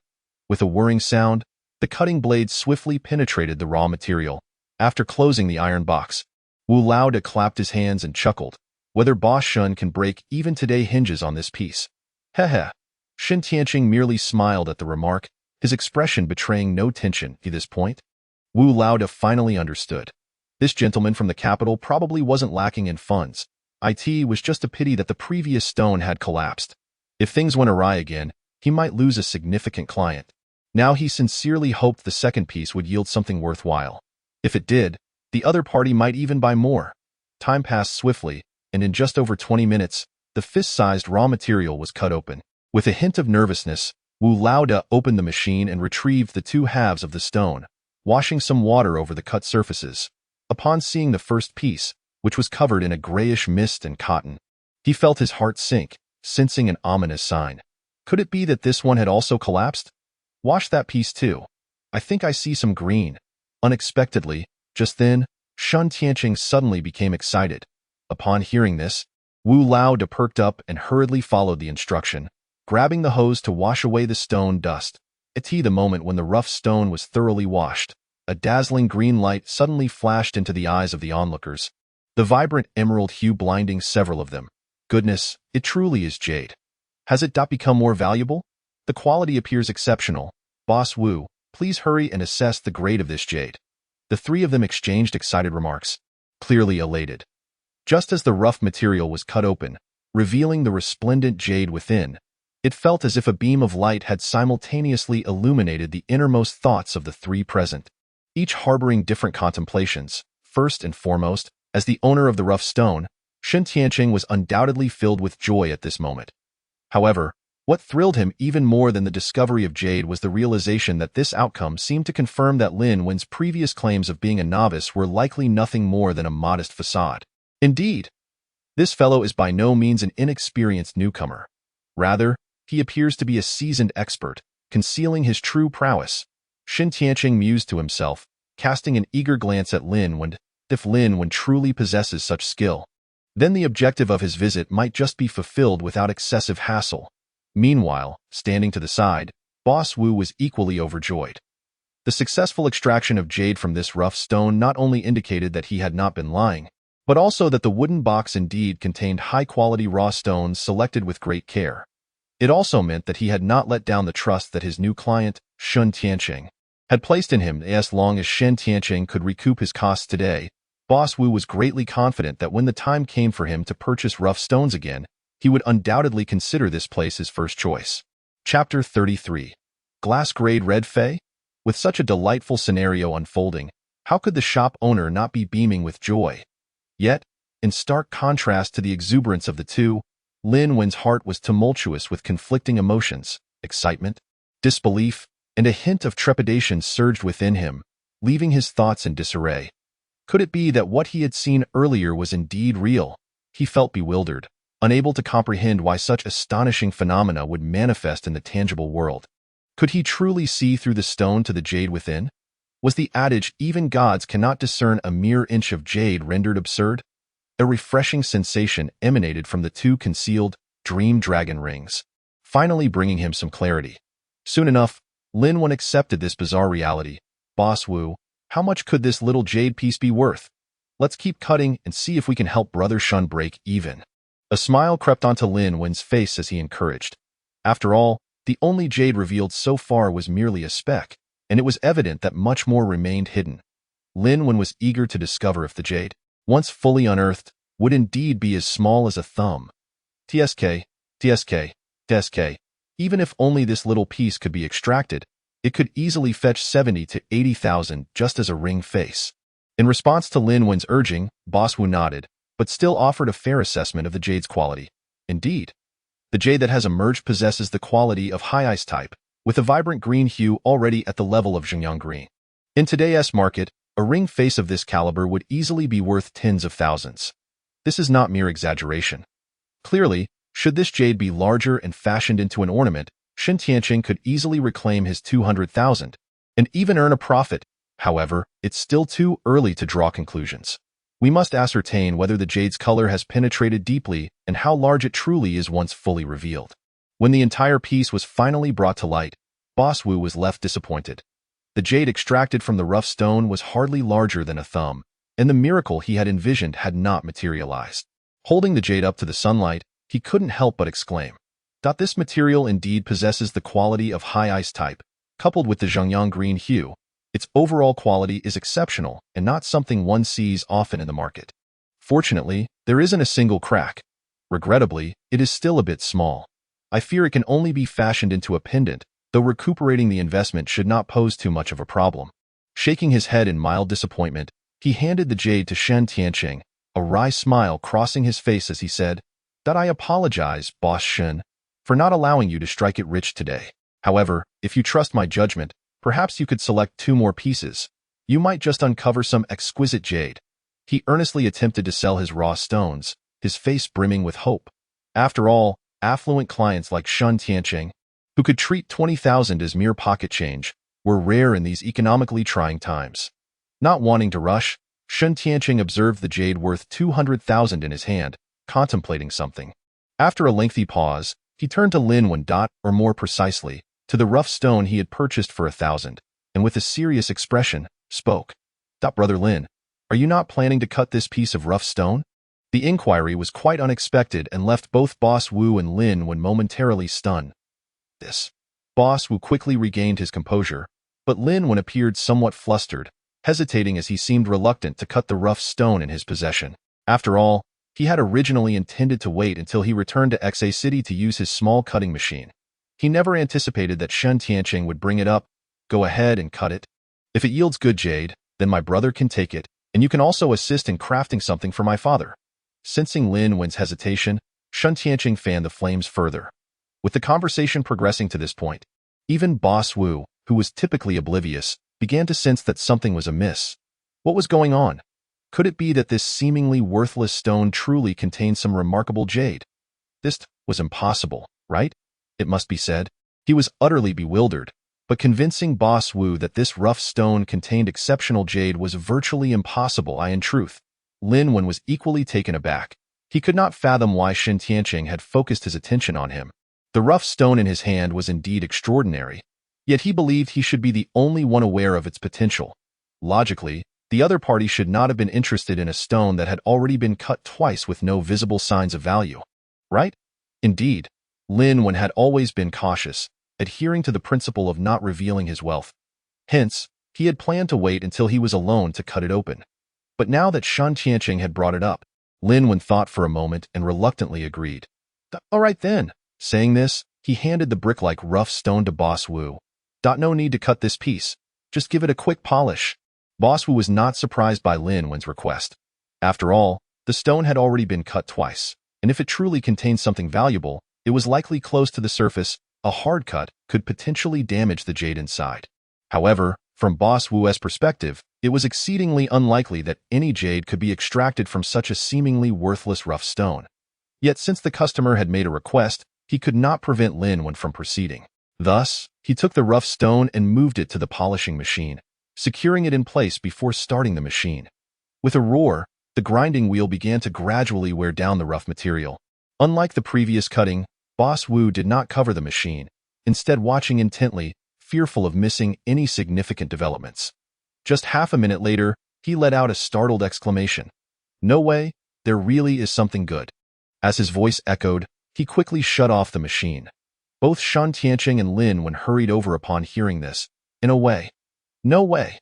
Speaker 1: With a whirring sound, the cutting blade swiftly penetrated the raw material. After closing the iron box, Wu Laoda clapped his hands and chuckled. Whether Boss Shun can break even today hinges on this piece. Heh. Shen Tianqing merely smiled at the remark, his expression betraying no tension at this point. Wu Laoda finally understood. This gentleman from the capital probably wasn't lacking in funds. It was just a pity that the previous stone had collapsed. If things went awry again, he might lose a significant client. Now he sincerely hoped the second piece would yield something worthwhile. If it did, the other party might even buy more. Time passed swiftly, and in just over 20 minutes, the fist-sized raw material was cut open. With a hint of nervousness, Wu Laoda opened the machine and retrieved the two halves of the stone, washing some water over the cut surfaces. Upon seeing the first piece, which was covered in a grayish mist and cotton, he felt his heart sink, sensing an ominous sign. Could it be that this one had also collapsed? Wash that piece too. I think I see some green. Unexpectedly, just then, Shen Tianqing suddenly became excited. Upon hearing this, Wu Laoda perked up and hurriedly followed the instruction, grabbing the hose to wash away the stone dust. At the moment when the rough stone was thoroughly washed, a dazzling green light suddenly flashed into the eyes of the onlookers, the vibrant emerald hue blinding several of them. Goodness, it truly is jade. Has it not become more valuable? The quality appears exceptional. Boss Wu, please hurry and assess the grade of this jade. The three of them exchanged excited remarks, clearly elated. Just as the rough material was cut open, revealing the resplendent jade within, it felt as if a beam of light had simultaneously illuminated the innermost thoughts of the three present, each harboring different contemplations. First and foremost, As the owner of the rough stone, Shen Tianqing was undoubtedly filled with joy at this moment. However, what thrilled him even more than the discovery of jade was the realization that this outcome seemed to confirm that Lin Wen's previous claims of being a novice were likely nothing more than a modest facade. Indeed, this fellow is by no means an inexperienced newcomer. Rather, he appears to be a seasoned expert, concealing his true prowess. Shen Tianqing mused to himself, casting an eager glance at Lin Wen. If Lin Wen truly possesses such skill, then the objective of his visit might just be fulfilled without excessive hassle. Meanwhile, standing to the side, Boss Wu was equally overjoyed. The successful extraction of jade from this rough stone not only indicated that he had not been lying, but also that the wooden box indeed contained high-quality raw stones selected with great care. It also meant that he had not let down the trust that his new client, Shen Tianqing, had placed in him. As long as Shen Tianqing could recoup his costs today, Boss Wu was greatly confident that when the time came for him to purchase rough stones again, he would undoubtedly consider this place his first choice. Chapter 33. Glass-grade red fey? With such a delightful scenario unfolding, how could the shop owner not be beaming with joy? Yet, in stark contrast to the exuberance of the two, Lin Wen's heart was tumultuous with conflicting emotions. Excitement, disbelief, and a hint of trepidation surged within him, leaving his thoughts in disarray. Could it be that what he had seen earlier was indeed real? He felt bewildered, unable to comprehend why such astonishing phenomena would manifest in the tangible world. Could he truly see through the stone to the jade within? Was the adage, "even gods cannot discern a mere inch of jade," rendered absurd? A refreshing sensation emanated from the two concealed dream dragon rings, finally bringing him some clarity. Soon enough, Lin Wen accepted this bizarre reality. "Boss Wu, how much could this little jade piece be worth? Let's keep cutting and see if we can help Brother Shun break even." A smile crept onto Lin Wen's face as he encouraged. After all, the only jade revealed so far was merely a speck, and it was evident that much more remained hidden. Lin Wen was eager to discover if the jade, once fully unearthed, would indeed be as small as a thumb. TSK, TSK, TSK. Even if only this little piece could be extracted, it could easily fetch 70 to 80,000 just as a ring face. In response to Lin Wen's urging, Boss Wu nodded, but still offered a fair assessment of the jade's quality. Indeed, the jade that has emerged possesses the quality of high ice type, with a vibrant green hue already at the level of Xinjiang green. In today's market, a ring face of this caliber would easily be worth tens of thousands. This is not mere exaggeration. Clearly, should this jade be larger and fashioned into an ornament, Shen Tianqing could easily reclaim his 200,000 and even earn a profit. However, it's still too early to draw conclusions. We must ascertain whether the jade's color has penetrated deeply and how large it truly is once fully revealed. When the entire piece was finally brought to light, Boss Wu was left disappointed. The jade extracted from the rough stone was hardly larger than a thumb, and the miracle he had envisioned had not materialized. Holding the jade up to the sunlight, he couldn't help but exclaim, "This material indeed possesses the quality of high ice type, coupled with the Xinjiang green hue. Its overall quality is exceptional and not something one sees often in the market. Fortunately, there isn't a single crack. Regrettably, it is still a bit small. I fear it can only be fashioned into a pendant, though recuperating the investment should not pose too much of a problem." Shaking his head in mild disappointment, he handed the jade to Shen Tianqing, a wry smile crossing his face as he said, "I apologize, Boss Shen, for not allowing you to strike it rich today. However, if you trust my judgment, perhaps you could select 2 more pieces. You might just uncover some exquisite jade." He earnestly attempted to sell his raw stones, his face brimming with hope. After all, affluent clients like Shen Tianqing, who could treat 20,000 as mere pocket change, were rare in these economically trying times. Not wanting to rush, Shen Tianqing observed the jade worth 200,000 in his hand, contemplating something. After a lengthy pause, he turned to Lin Wen, or more precisely, to the rough stone he had purchased for 1,000, and with a serious expression, spoke. "Brother Lin, are you not planning to cut this piece of rough stone?" The inquiry was quite unexpected and left both Boss Wu and Lin Wen momentarily stunned. Boss Wu quickly regained his composure, but Lin Wen appeared somewhat flustered, hesitating as he seemed reluctant to cut the rough stone in his possession. After all, he had originally intended to wait until he returned to Xa City to use his small cutting machine. He never anticipated that Shen Tianqing would bring it up. "Go ahead and cut it. If it yields good jade, then my brother can take it," And you can also assist in crafting something for my father. Sensing Lin Wen's hesitation, Shen Tianqing fanned the flames further. With the conversation progressing to this point, even Boss Wu, who was typically oblivious, began to sense that something was amiss. What was going on? Could it be that this seemingly worthless stone truly contained some remarkable jade? This was impossible, right? It must be said. He was utterly bewildered, but convincing Boss Wu that this rough stone contained exceptional jade was virtually impossible. In truth, Lin Wen was equally taken aback. He could not fathom why Shen Tianqing had focused his attention on him. The rough stone in his hand was indeed extraordinary, yet he believed he should be the only one aware of its potential. Logically, the other party should not have been interested in a stone that had already been cut twice with no visible signs of value. Right? Indeed, Lin Wen had always been cautious, adhering to the principle of not revealing his wealth. Hence, he had planned to wait until he was alone to cut it open. But now that Shen Tianqing had brought it up, Lin Wen thought for a moment and reluctantly agreed. All right then. Saying this, he handed the brick-like rough stone to Boss Wu. No need to cut this piece. Just give it a quick polish. Boss Wu was not surprised by Lin Wen's request. After all, the stone had already been cut twice, and if it truly contained something valuable, it was likely close to the surface. A hard cut could potentially damage the jade inside. However, from Boss Wu's perspective, it was exceedingly unlikely that any jade could be extracted from such a seemingly worthless rough stone. Yet since the customer had made a request, he could not prevent Lin Wen from proceeding. Thus, he took the rough stone and moved it to the polishing machine, securing it in place before starting the machine. With a roar, the grinding wheel began to gradually wear down the rough material. Unlike the previous cutting, Boss Wu did not cover the machine, instead watching intently, fearful of missing any significant developments. Just half a minute later, he let out a startled exclamation. No way, there really is something good. As his voice echoed, he quickly shut off the machine. Both Shen Tianqing and Lin Wen hurried over upon hearing this. In a way. No way.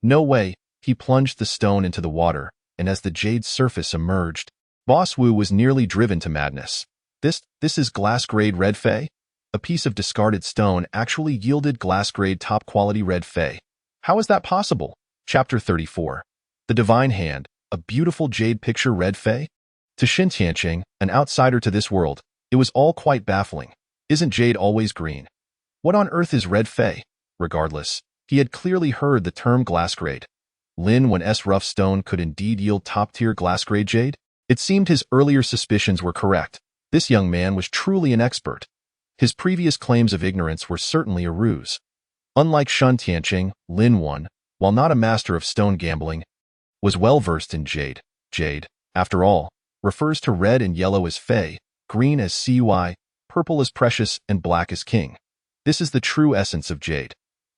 Speaker 1: No way, he plunged the stone into the water, and as the jade surface emerged, Boss Wu was nearly driven to madness. This is glass-grade red fei? A piece of discarded stone actually yielded glass-grade top-quality red fei. How is that possible? Chapter 34. The Divine Hand, a beautiful jade picture red fei? To Shen Tianqing, an outsider to this world, it was all quite baffling. Isn't jade always green? What on earth is red fei? Regardless, he had clearly heard the term glass-grade. Lin Wen's rough stone could indeed yield top-tier glass-grade jade? It seemed his earlier suspicions were correct. This young man was truly an expert. His previous claims of ignorance were certainly a ruse. Unlike Shen Tianqing, Lin Wen, while not a master of stone gambling, was well-versed in jade. Jade, after all, refers to red and yellow as fei, green as cui, purple as precious, and black as king. This is the true essence of jade.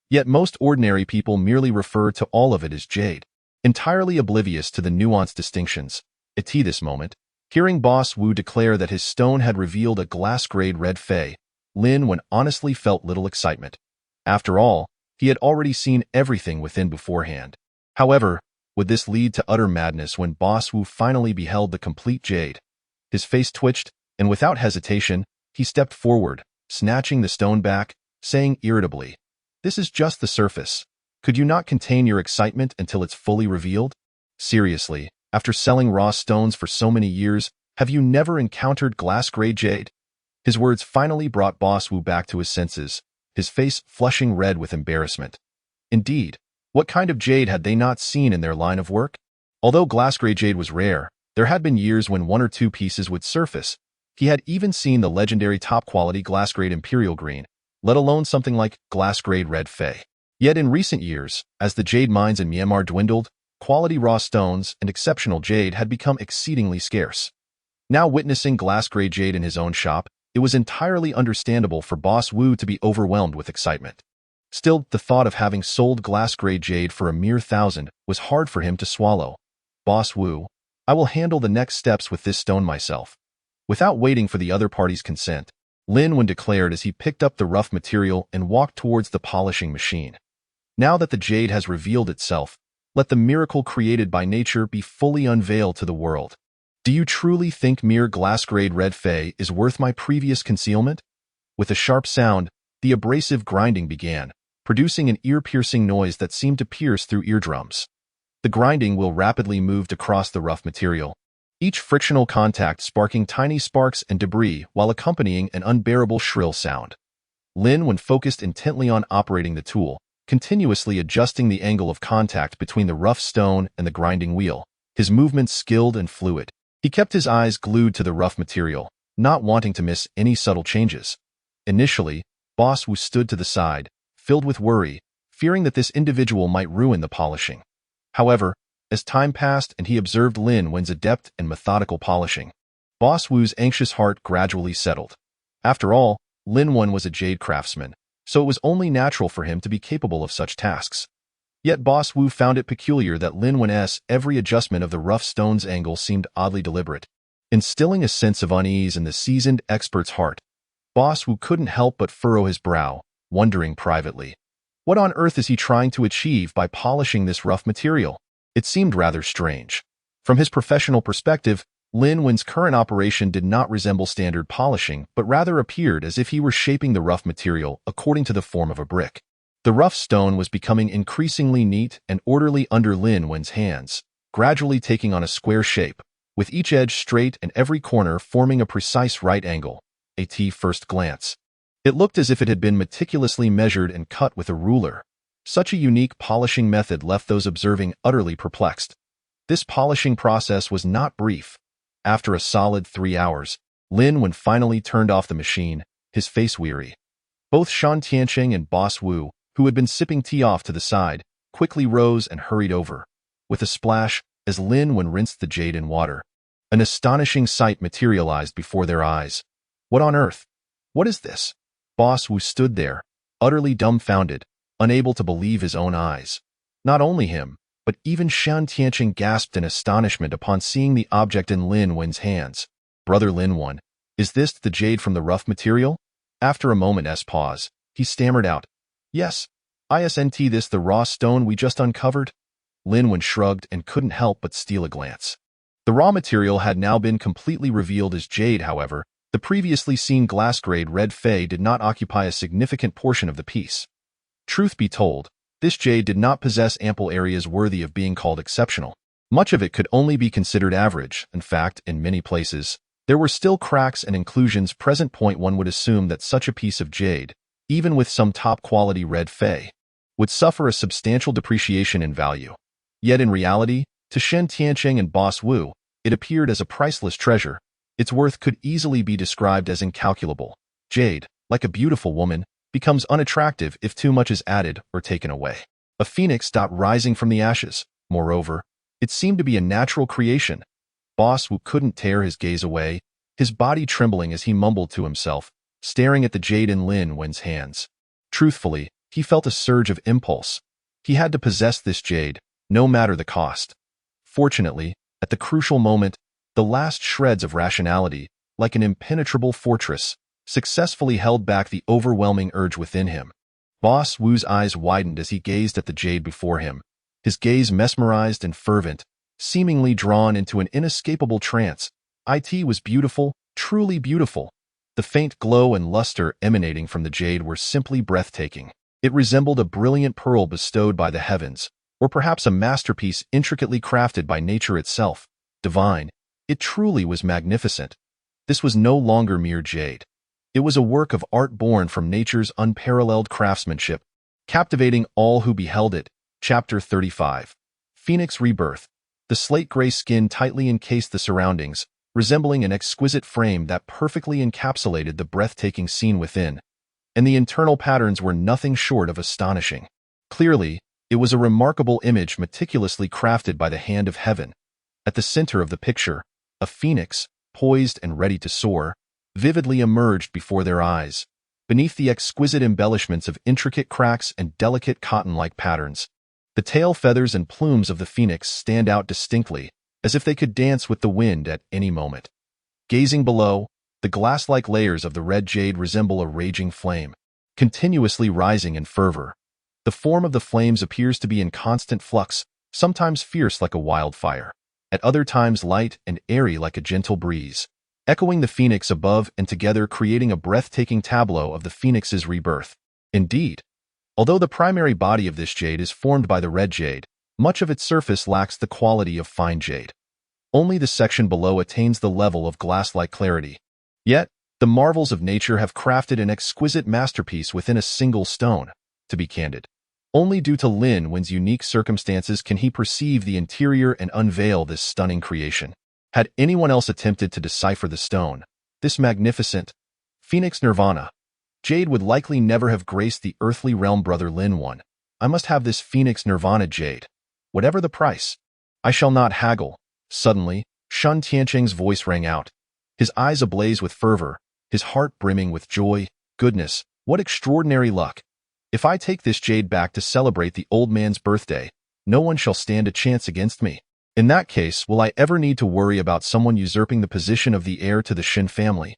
Speaker 1: Yet most ordinary people merely refer to all of it as jade, entirely oblivious to the nuanced distinctions. At this moment, hearing Boss Wu declare that his stone had revealed a glass-grade red fei, Lin Wen honestly felt little excitement. After all, he had already seen everything within beforehand. However, would this lead to utter madness when Boss Wu finally beheld the complete jade? His face twitched, and without hesitation, he stepped forward, snatching the stone back, saying irritably, "This is just the surface. Could you not contain your excitement until it's fully revealed? Seriously, after selling raw stones for so many years, have you never encountered glass-grade jade?" His words finally brought Boss Wu back to his senses, his face flushing red with embarrassment. Indeed, what kind of jade had they not seen in their line of work? Although glass-grade jade was rare, there had been years when one or two pieces would surface. He had even seen the legendary top-quality glass-grade imperial green, let alone something like glass-grade red fei. Yet in recent years, as the jade mines in Myanmar dwindled, quality raw stones and exceptional jade had become exceedingly scarce. Now witnessing glass-grade jade in his own shop, it was entirely understandable for Boss Wu to be overwhelmed with excitement. Still, the thought of having sold glass-grade jade for a mere 1,000 was hard for him to swallow. "Boss Wu, I will handle the next steps with this stone myself." Without waiting for the other party's consent, Lin Wen declared as he picked up the rough material and walked towards the polishing machine. Now that the jade has revealed itself, let the miracle created by nature be fully unveiled to the world. Do you truly think mere glass-grade red fei is worth my previous concealment? With a sharp sound, the abrasive grinding began, producing an ear-piercing noise that seemed to pierce through eardrums. The grinding wheel rapidly moved across the rough material, each frictional contact sparking tiny sparks and debris while accompanying an unbearable shrill sound. Lin, when focused intently on operating the tool, continuously adjusting the angle of contact between the rough stone and the grinding wheel, his movements skilled and fluid. He kept his eyes glued to the rough material, not wanting to miss any subtle changes. Initially, Boss Wu stood to the side, filled with worry, fearing that this individual might ruin the polishing. However, as time passed and he observed Lin Wen's adept and methodical polishing, Boss Wu's anxious heart gradually settled. After all, Lin Wen was a jade craftsman, so it was only natural for him to be capable of such tasks. Yet Boss Wu found it peculiar that Lin Wen's every adjustment of the rough stone's angle seemed oddly deliberate, instilling a sense of unease in the seasoned expert's heart. Boss Wu couldn't help but furrow his brow, wondering privately, what on earth is he trying to achieve by polishing this rough material? It seemed rather strange. From his professional perspective, Lin Wen's current operation did not resemble standard polishing, but rather appeared as if he were shaping the rough material according to the form of a brick. The rough stone was becoming increasingly neat and orderly under Lin Wen's hands, gradually taking on a square shape, with each edge straight and every corner forming a precise right angle. At first glance, it looked as if it had been meticulously measured and cut with a ruler. Such a unique polishing method left those observing utterly perplexed. This polishing process was not brief. After a solid 3 hours, Lin Wen finally turned off the machine, his face weary. Both Shan Tianqing and Boss Wu, who had been sipping tea off to the side, quickly rose and hurried over. With a splash, as Lin Wen rinsed the jade in water, an astonishing sight materialized before their eyes. What on earth? What is this? Boss Wu stood there, utterly dumbfounded, unable to believe his own eyes. Not only him, but even Shan Tianqing gasped in astonishment upon seeing the object in Lin Wen's hands. Brother Lin Wen, is this the jade from the rough material? After a moment's pause, he stammered out, Yes, isn't this the raw stone we just uncovered? Lin Wen shrugged and couldn't help but steal a glance. The raw material had now been completely revealed as jade, however. The previously seen glass-grade red fei did not occupy a significant portion of the piece. Truth be told, this jade did not possess ample areas worthy of being called exceptional. Much of it could only be considered average. In fact, in many places, there were still cracks and inclusions present. One would assume that such a piece of jade, even with some top-quality red fei, would suffer a substantial depreciation in value. Yet in reality, to Shan Tianqing and Boss Wu, it appeared as a priceless treasure. Its worth could easily be described as incalculable. Jade, like a beautiful woman, becomes unattractive if too much is added or taken away. A phoenix stopped rising from the ashes. Moreover, it seemed to be a natural creation. Boss Wu couldn't tear his gaze away, his body trembling as he mumbled to himself, staring at the jade in Lin Wen's hands. Truthfully, he felt a surge of impulse. He had to possess this jade, no matter the cost. Fortunately, at the crucial moment, the last shreds of rationality, like an impenetrable fortress, successfully held back the overwhelming urge within him. Boss Wu's eyes widened as he gazed at the jade before him, his gaze mesmerized and fervent, seemingly drawn into an inescapable trance. It was beautiful, truly beautiful. The faint glow and luster emanating from the jade were simply breathtaking. It resembled a brilliant pearl bestowed by the heavens, or perhaps a masterpiece intricately crafted by nature itself. Divine. It truly was magnificent. This was no longer mere jade. It was a work of art born from nature's unparalleled craftsmanship, captivating all who beheld it. Chapter 35. Phoenix Rebirth. The slate-gray skin tightly encased the surroundings, resembling an exquisite frame that perfectly encapsulated the breathtaking scene within, and the internal patterns were nothing short of astonishing. Clearly, it was a remarkable image meticulously crafted by the hand of heaven. At the center of the picture, a phoenix, poised and ready to soar, vividly emerged before their eyes, beneath the exquisite embellishments of intricate cracks and delicate cotton-like patterns. The tail feathers and plumes of the phoenix stand out distinctly, as if they could dance with the wind at any moment. Gazing below, the glass-like layers of the red jade resemble a raging flame, continuously rising in fervor. The form of the flames appears to be in constant flux, sometimes fierce like a wildfire, at other times light and airy like a gentle breeze, echoing the phoenix above and together creating a breathtaking tableau of the phoenix's rebirth. Indeed, although the primary body of this jade is formed by the red jade, Much of its surface lacks the quality of fine jade. Only the section below attains the level of glass-like clarity. Yet, the marvels of nature have crafted an exquisite masterpiece within a single stone. To be candid, only due to Lin Wen's unique circumstances can he perceive the interior and unveil this stunning creation. Had anyone else attempted to decipher the stone, this magnificent Phoenix Nirvana jade would likely never have graced the earthly realm. Brother Lin Wen, I must have this Phoenix Nirvana jade. Whatever the price, I shall not haggle. Suddenly, Shen Tianqing's voice rang out, his eyes ablaze with fervor, his heart brimming with joy. Goodness, what extraordinary luck! If I take this jade back to celebrate the old man's birthday, no one shall stand a chance against me. In that case, will I ever need to worry about someone usurping the position of the heir to the Shen family?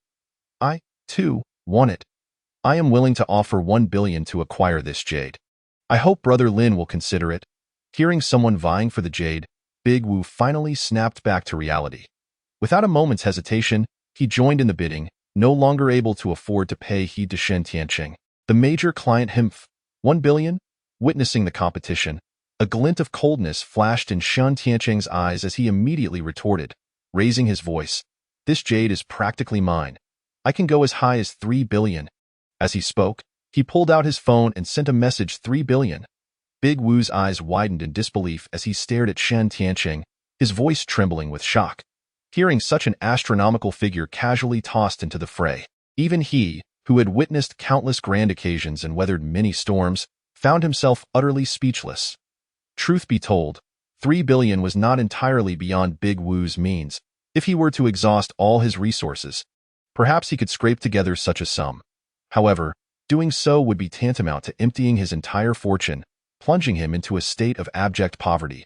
Speaker 1: I, too, want it. I am willing to offer 1 billion to acquire this jade. I hope Brother Lin will consider it. Hearing someone vying for the jade, Big Wu finally snapped back to reality. Without a moment's hesitation, he joined in the bidding, no longer able to afford to pay heed to Shen Tianqing. The major client Himph, 1 billion? Witnessing the competition, a glint of coldness flashed in Shen Tianqing's eyes as he immediately retorted, raising his voice. This jade is practically mine. I can go as high as 3 billion. As he spoke, he pulled out his phone and sent a message. 3 billion. Big Wu's eyes widened in disbelief as he stared at Shen Tianqing, his voice trembling with shock. Hearing such an astronomical figure casually tossed into the fray, even he, who had witnessed countless grand occasions and weathered many storms, found himself utterly speechless. Truth be told, 3 billion was not entirely beyond Big Wu's means. If he were to exhaust all his resources, perhaps he could scrape together such a sum. However, doing so would be tantamount to emptying his entire fortune, plunging him into a state of abject poverty.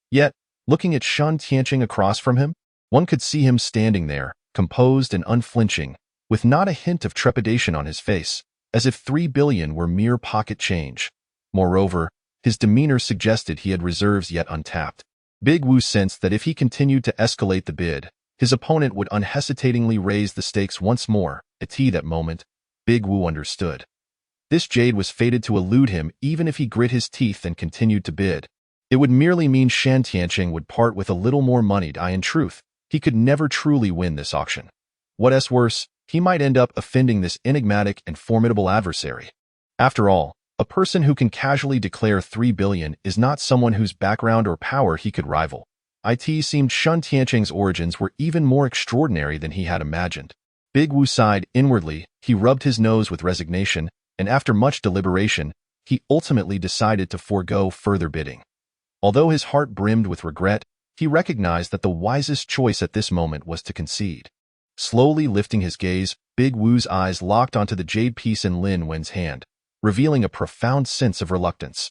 Speaker 1: Yet, looking at Shen Tianqing across from him, one could see him standing there, composed and unflinching, with not a hint of trepidation on his face, as if 3 billion were mere pocket change. Moreover, his demeanor suggested he had reserves yet untapped. Big Wu sensed that if he continued to escalate the bid, his opponent would unhesitatingly raise the stakes once more. At that moment, Big Wu understood. This jade was fated to elude him even if he grit his teeth and continued to bid. It would merely mean Shen Tianqing would part with a little more money. In truth, he could never truly win this auction. What's worse, he might end up offending this enigmatic and formidable adversary. After all, a person who can casually declare 3 billion is not someone whose background or power he could rival. It seemed Shen Tianqing's origins were even more extraordinary than he had imagined. Big Wu sighed inwardly, he rubbed his nose with resignation, and after much deliberation, he ultimately decided to forego further bidding. Although his heart brimmed with regret, he recognized that the wisest choice at this moment was to concede. Slowly lifting his gaze, Big Wu's eyes locked onto the jade piece in Lin Wen's hand, revealing a profound sense of reluctance.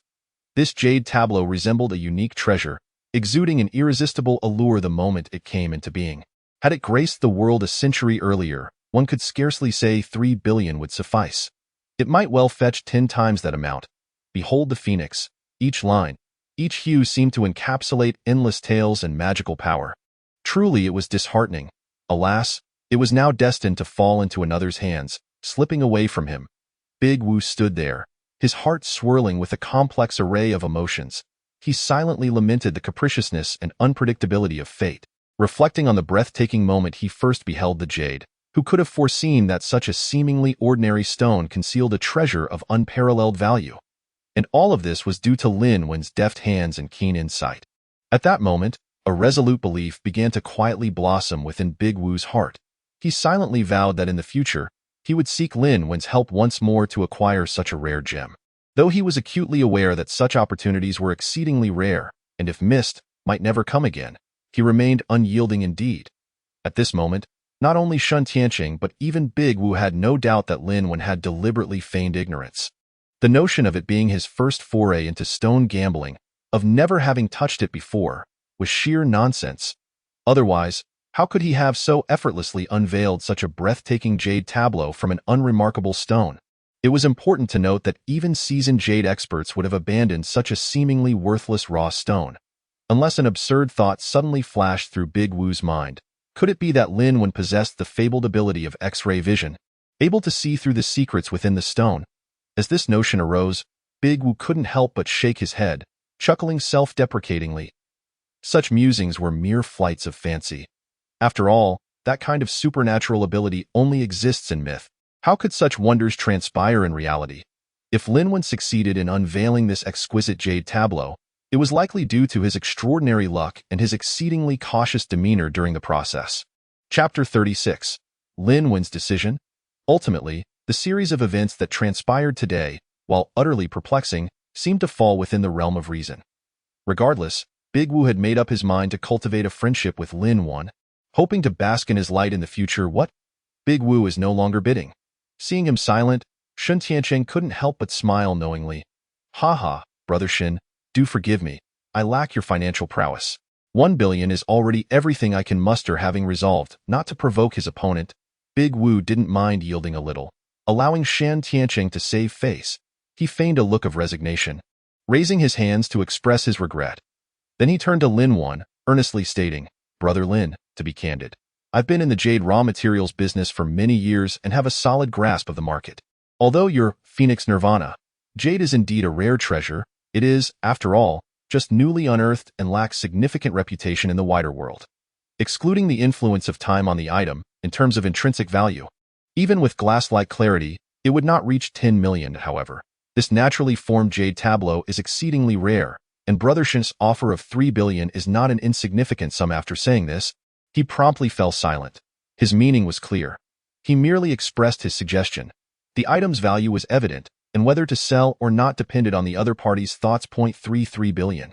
Speaker 1: This jade tableau resembled a unique treasure, exuding an irresistible allure the moment it came into being. Had it graced the world a century earlier, one could scarcely say 3 billion would suffice. It might well fetch 10 times that amount. Behold the phoenix. Each line, each hue seemed to encapsulate endless tales and magical power. Truly it was disheartening. Alas, it was now destined to fall into another's hands, slipping away from him. Big Wu stood there, his heart swirling with a complex array of emotions. He silently lamented the capriciousness and unpredictability of fate. Reflecting on the breathtaking moment he first beheld the jade, who could have foreseen that such a seemingly ordinary stone concealed a treasure of unparalleled value? And all of this was due to Lin Wen's deft hands and keen insight. At that moment, a resolute belief began to quietly blossom within Big Wu's heart. He silently vowed that in the future, he would seek Lin Wen's help once more to acquire such a rare gem. Though he was acutely aware that such opportunities were exceedingly rare, and if missed, might never come again, he remained unyielding indeed. At this moment, not only Shen Tianqing but even Big Wu had no doubt that Lin Wen had deliberately feigned ignorance. The notion of it being his first foray into stone gambling, of never having touched it before, was sheer nonsense. Otherwise, how could he have so effortlessly unveiled such a breathtaking jade tableau from an unremarkable stone? It was important to note that even seasoned jade experts would have abandoned such a seemingly worthless raw stone. Unless an absurd thought suddenly flashed through Big Wu's mind. Could it be that Lin Wen possessed the fabled ability of X-ray vision, able to see through the secrets within the stone? As this notion arose, Big Wu couldn't help but shake his head, chuckling self-deprecatingly. Such musings were mere flights of fancy. After all, that kind of supernatural ability only exists in myth. How could such wonders transpire in reality? If Linwen succeeded in unveiling this exquisite jade tableau, it was likely due to his extraordinary luck and his exceedingly cautious demeanor during the process. Chapter 36. Linwen's decision. Ultimately, the series of events that transpired today, while utterly perplexing, seemed to fall within the realm of reason. Regardless, Big Wu had made up his mind to cultivate a friendship with Linwen, hoping to bask in his light in the future. What? Big Wu is no longer bidding. Seeing him silent, Shen Tiancheng couldn't help but smile knowingly. Ha ha, brother Shen, do forgive me. I lack your financial prowess. 1 billion is already everything I can muster. Having resolved not to provoke his opponent, Big Wu didn't mind yielding a little, allowing Shen Tiancheng to save face. He feigned a look of resignation, raising his hands to express his regret. Then he turned to Linwen, earnestly stating, Brother Lin, to be candid, I've been in the jade raw materials business for many years and have a solid grasp of the market. Although your Phoenix Nirvana jade is indeed a rare treasure, it is, after all, just newly unearthed and lacks significant reputation in the wider world. Excluding the influence of time on the item, in terms of intrinsic value, even with glass-like clarity, it would not reach 10 million, however. This naturally formed jade tableau is exceedingly rare, and Brother Shen's offer of 3 billion is not an insignificant sum. After saying this, he promptly fell silent. His meaning was clear. He merely expressed his suggestion. The item's value was evident, and whether to sell or not depended on the other party's thoughts. 0.33 billion.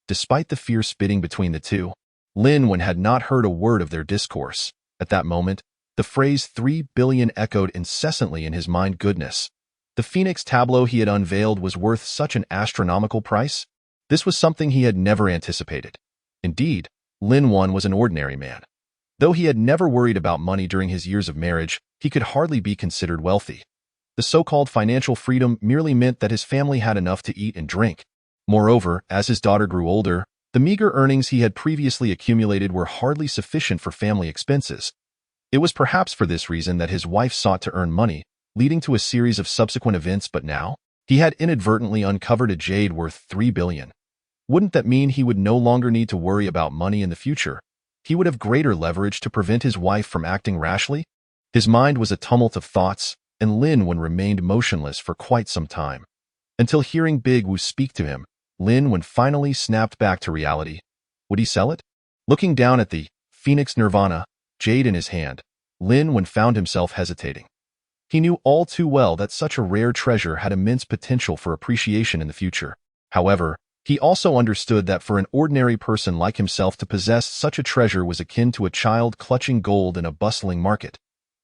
Speaker 1: Despite the fierce bidding between the two, Linwen had not heard a word of their discourse. At that moment, the phrase 3 billion echoed incessantly in his mind. Goodness! The Phoenix tableau he had unveiled was worth such an astronomical price? This was something he had never anticipated. Indeed, Linwen was an ordinary man. Though he had never worried about money during his years of marriage, he could hardly be considered wealthy. The so-called financial freedom merely meant that his family had enough to eat and drink. Moreover, as his daughter grew older, the meager earnings he had previously accumulated were hardly sufficient for family expenses. It was perhaps for this reason that his wife sought to earn money, leading to a series of subsequent events. But now, he had inadvertently uncovered a jade worth 3 billion. Wouldn't that mean he would no longer need to worry about money in the future? He would have greater leverage to prevent his wife from acting rashly? His mind was a tumult of thoughts, and Linwen remained motionless for quite some time. Until hearing Big Wu speak to him, Linwen finally snapped back to reality. Would he sell it? Looking down at the Phoenix Nirvana jade in his hand, Linwen found himself hesitating. He knew all too well that such a rare treasure had immense potential for appreciation in the future. However, he also understood that for an ordinary person like himself to possess such a treasure was akin to a child clutching gold in a bustling market.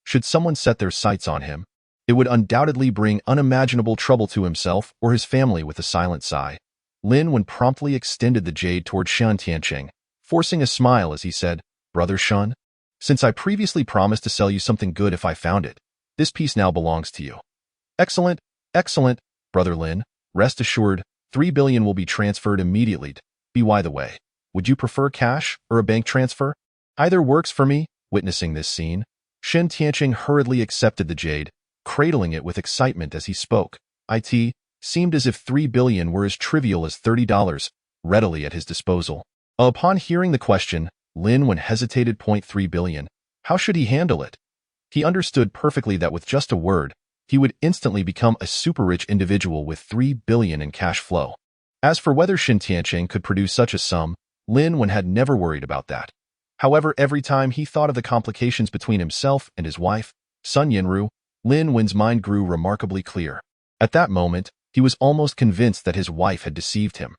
Speaker 1: Should someone set their sights on him, it would undoubtedly bring unimaginable trouble to himself or his family. With a silent sigh, Linwen promptly extended the jade toward Shen Tiancheng, forcing a smile as he said, Brother Shen, since I previously promised to sell you something good if I found it, this piece now belongs to you. Excellent, excellent, Brother Lin. Rest assured, 3 billion will be transferred immediately. By the way, would you prefer cash or a bank transfer? Either works for me. Witnessing this scene, Shen Tiancheng hurriedly accepted the jade, cradling it with excitement as he spoke. It seemed as if 3 billion were as trivial as $30, readily at his disposal. Upon hearing the question, Linwen hesitated. 0.3 billion. How should he handle it? He understood perfectly that with just a word, he would instantly become a super-rich individual with 3 billion in cash flow. As for whether Shen Tiancheng could produce such a sum, Linwen had never worried about that. However, every time he thought of the complications between himself and his wife, Sun Yinru, Linwen's mind grew remarkably clear. At that moment, he was almost convinced that his wife had deceived him.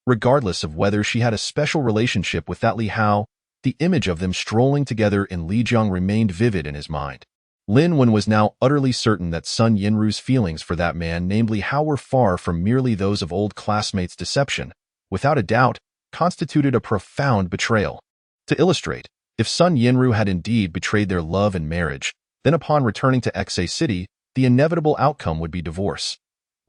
Speaker 1: Regardless of whether she had a special relationship with that Li Hao, the image of them strolling together in Lijiang remained vivid in his mind. Linwen was now utterly certain that Sun Yinru's feelings for that man named Li Hao were far from merely those of old classmates' deception, without a doubt, constituted a profound betrayal. To illustrate, if Sun Yinru had indeed betrayed their love and marriage, then upon returning to Xa City, the inevitable outcome would be divorce.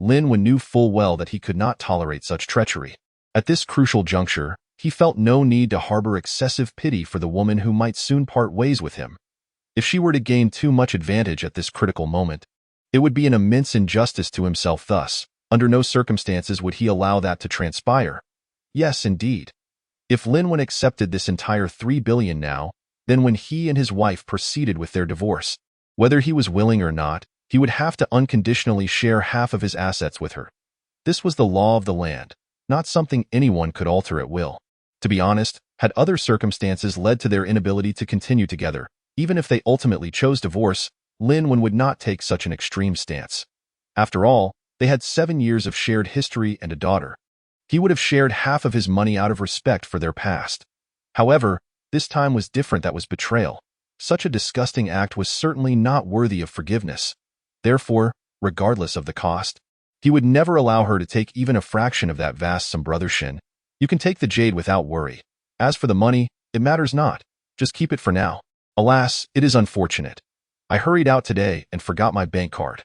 Speaker 1: Linwen knew full well that he could not tolerate such treachery. At this crucial juncture, he felt no need to harbor excessive pity for the woman who might soon part ways with him. If she were to gain too much advantage at this critical moment, it would be an immense injustice to himself. Thus, under no circumstances would he allow that to transpire. Yes, indeed. If Lin Wen accepted this entire 3 billion now, then when he and his wife proceeded with their divorce, whether he was willing or not, he would have to unconditionally share half of his assets with her. This was the law of the land, not something anyone could alter at will. To be honest, had other circumstances led to their inability to continue together, even if they ultimately chose divorce, Lin Wen would not take such an extreme stance. After all, they had 7 years of shared history and a daughter. He would have shared half of his money out of respect for their past. However, this time was different. That was betrayal. Such a disgusting act was certainly not worthy of forgiveness. Therefore, regardless of the cost, he would never allow her to take even a fraction of that vast sum. Brother Shin, you can take the jade without worry. As for the money, it matters not. Just keep it for now. Alas, it is unfortunate. I hurried out today and forgot my bank card.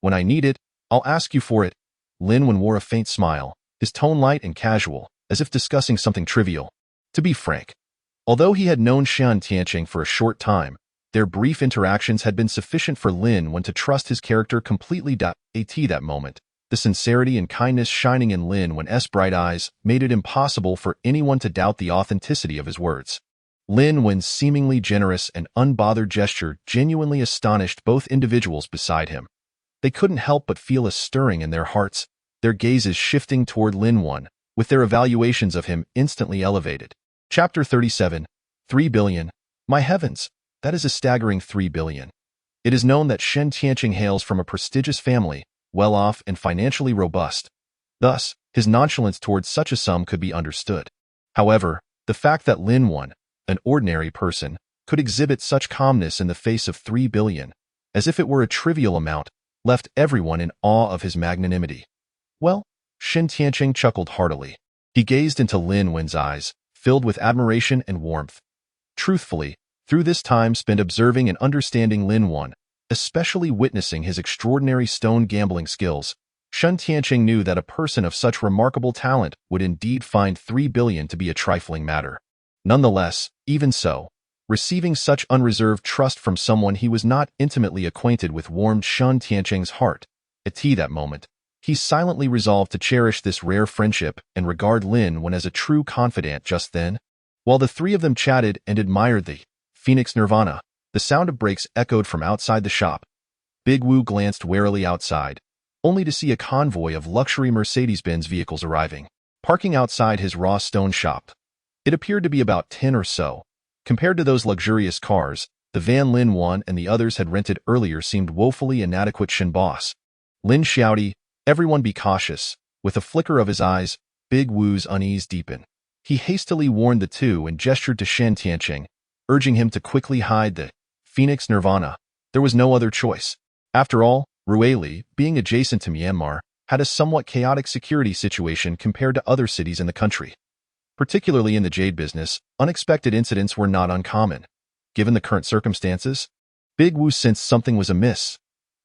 Speaker 1: When I need it, I'll ask you for it. Lin Wen wore a faint smile, his tone light and casual, as if discussing something trivial. To be frank, although he had known Xian Tianqing for a short time, their brief interactions had been sufficient for Lin Wen to trust his character completely. At that moment, the sincerity and kindness shining in Lin Wen's bright eyes made it impossible for anyone to doubt the authenticity of his words. Lin Wen's seemingly generous and unbothered gesture genuinely astonished both individuals beside him. They couldn't help but feel a stirring in their hearts, their gazes shifting toward Lin Wen, with their evaluations of him instantly elevated. Chapter 37, 3 billion. My heavens, that is a staggering 3 billion. It is known that Shen Tianqing hails from a prestigious family, well-off and financially robust. Thus, his nonchalance towards such a sum could be understood. However, the fact that Lin Wen, an ordinary person, could exhibit such calmness in the face of 3 billion, as if it were a trivial amount, left everyone in awe of his magnanimity. Well, Shen Tianqing chuckled heartily. He gazed into Lin Wen's eyes, filled with admiration and warmth. Truthfully, through this time spent observing and understanding Lin Wen, especially witnessing his extraordinary stone gambling skills, Shen Tianqing knew that a person of such remarkable talent would indeed find 3 billion to be a trifling matter. Nonetheless, even so, receiving such unreserved trust from someone he was not intimately acquainted with warmed Shen Tianqing's heart. At that moment, he silently resolved to cherish this rare friendship and regard Lin Wen as a true confidant. Just then, while the three of them chatted and admired the Phoenix Nirvana, the sound of brakes echoed from outside the shop. Big Wu glanced warily outside, only to see a convoy of luxury Mercedes-Benz vehicles arriving, parking outside his raw stone shop. It appeared to be about 10 or so. Compared to those luxurious cars, the van Lin Wen and the others had rented earlier seemed woefully inadequate. Shin boss, Lin Xiaodi, everyone be cautious. With a flicker of his eyes, Big Wu's unease deepened. He hastily warned the two and gestured to Shen Tianqing, urging him to quickly hide the Phoenix Nirvana. There was no other choice. After all, Ruili, being adjacent to Myanmar, had a somewhat chaotic security situation compared to other cities in the country. Particularly in the jade business, unexpected incidents were not uncommon. Given the current circumstances, Big Wu sensed something was amiss.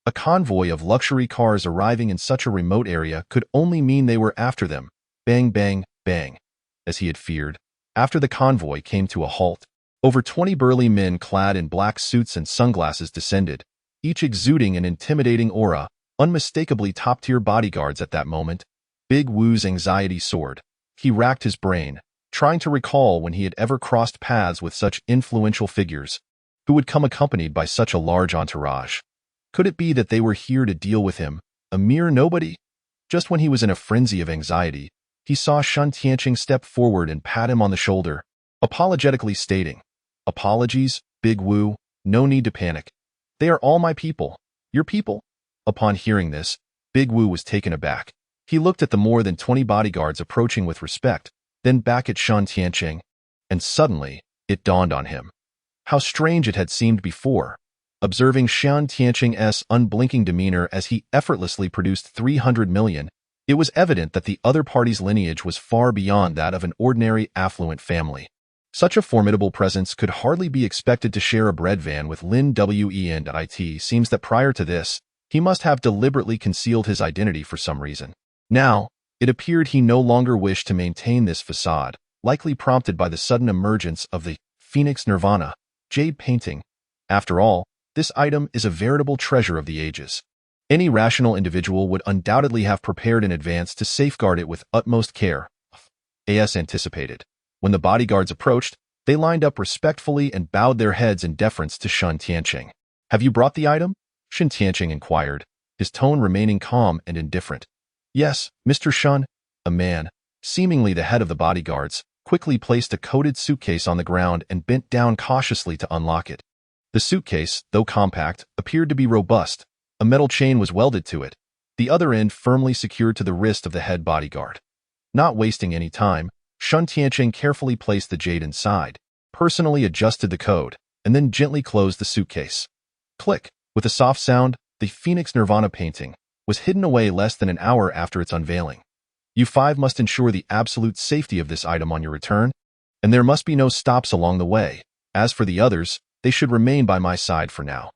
Speaker 1: A convoy of luxury cars arriving in such a remote area could only mean they were after them. Bang, bang, bang. As he had feared, after the convoy came to a halt, over 20 burly men clad in black suits and sunglasses descended, each exuding an intimidating aura, unmistakably top-tier bodyguards. At that moment, Big Wu's anxiety soared. He racked his brain, trying to recall when he had ever crossed paths with such influential figures, who would come accompanied by such a large entourage. Could it be that they were here to deal with him, a mere nobody? Just when he was in a frenzy of anxiety, he saw Shen Tianqing step forward and pat him on the shoulder, apologetically stating, "Apologies, Big Wu, no need to panic. They are all my people, your people." Upon hearing this, Big Wu was taken aback. He looked at the more than 20 bodyguards approaching with respect, then back at Shen Tianqing, and suddenly, it dawned on him. How strange it had seemed before, observing Shen Tianqing's unblinking demeanor as he effortlessly produced 300 million, it was evident that the other party's lineage was far beyond that of an ordinary affluent family. Such a formidable presence could hardly be expected to share a bread van with Lin Wen. It seems that prior to this, he must have deliberately concealed his identity for some reason. Now, it appeared he no longer wished to maintain this facade, likely prompted by the sudden emergence of the Phoenix Nirvana jade painting. After all, this item is a veritable treasure of the ages. Any rational individual would undoubtedly have prepared in advance to safeguard it with utmost care. as anticipated. When the bodyguards approached, they lined up respectfully and bowed their heads in deference to Shun Tianqing. "Have you brought the item?" Shun Tianqing inquired, his tone remaining calm and indifferent. "Yes, Mr. Shun." A man, seemingly the head of the bodyguards, quickly placed a coated suitcase on the ground and bent down cautiously to unlock it. The suitcase, though compact, appeared to be robust. A metal chain was welded to it, the other end firmly secured to the wrist of the head bodyguard. Not wasting any time, Shun Tianqing carefully placed the jade inside, personally adjusted the code, and then gently closed the suitcase. Click! With a soft sound, the Phoenix Nirvana painting was hidden away less than an hour after its unveiling. You five must ensure the absolute safety of this item on your return, and there must be no stops along the way. As for the others, they should remain by my side for now.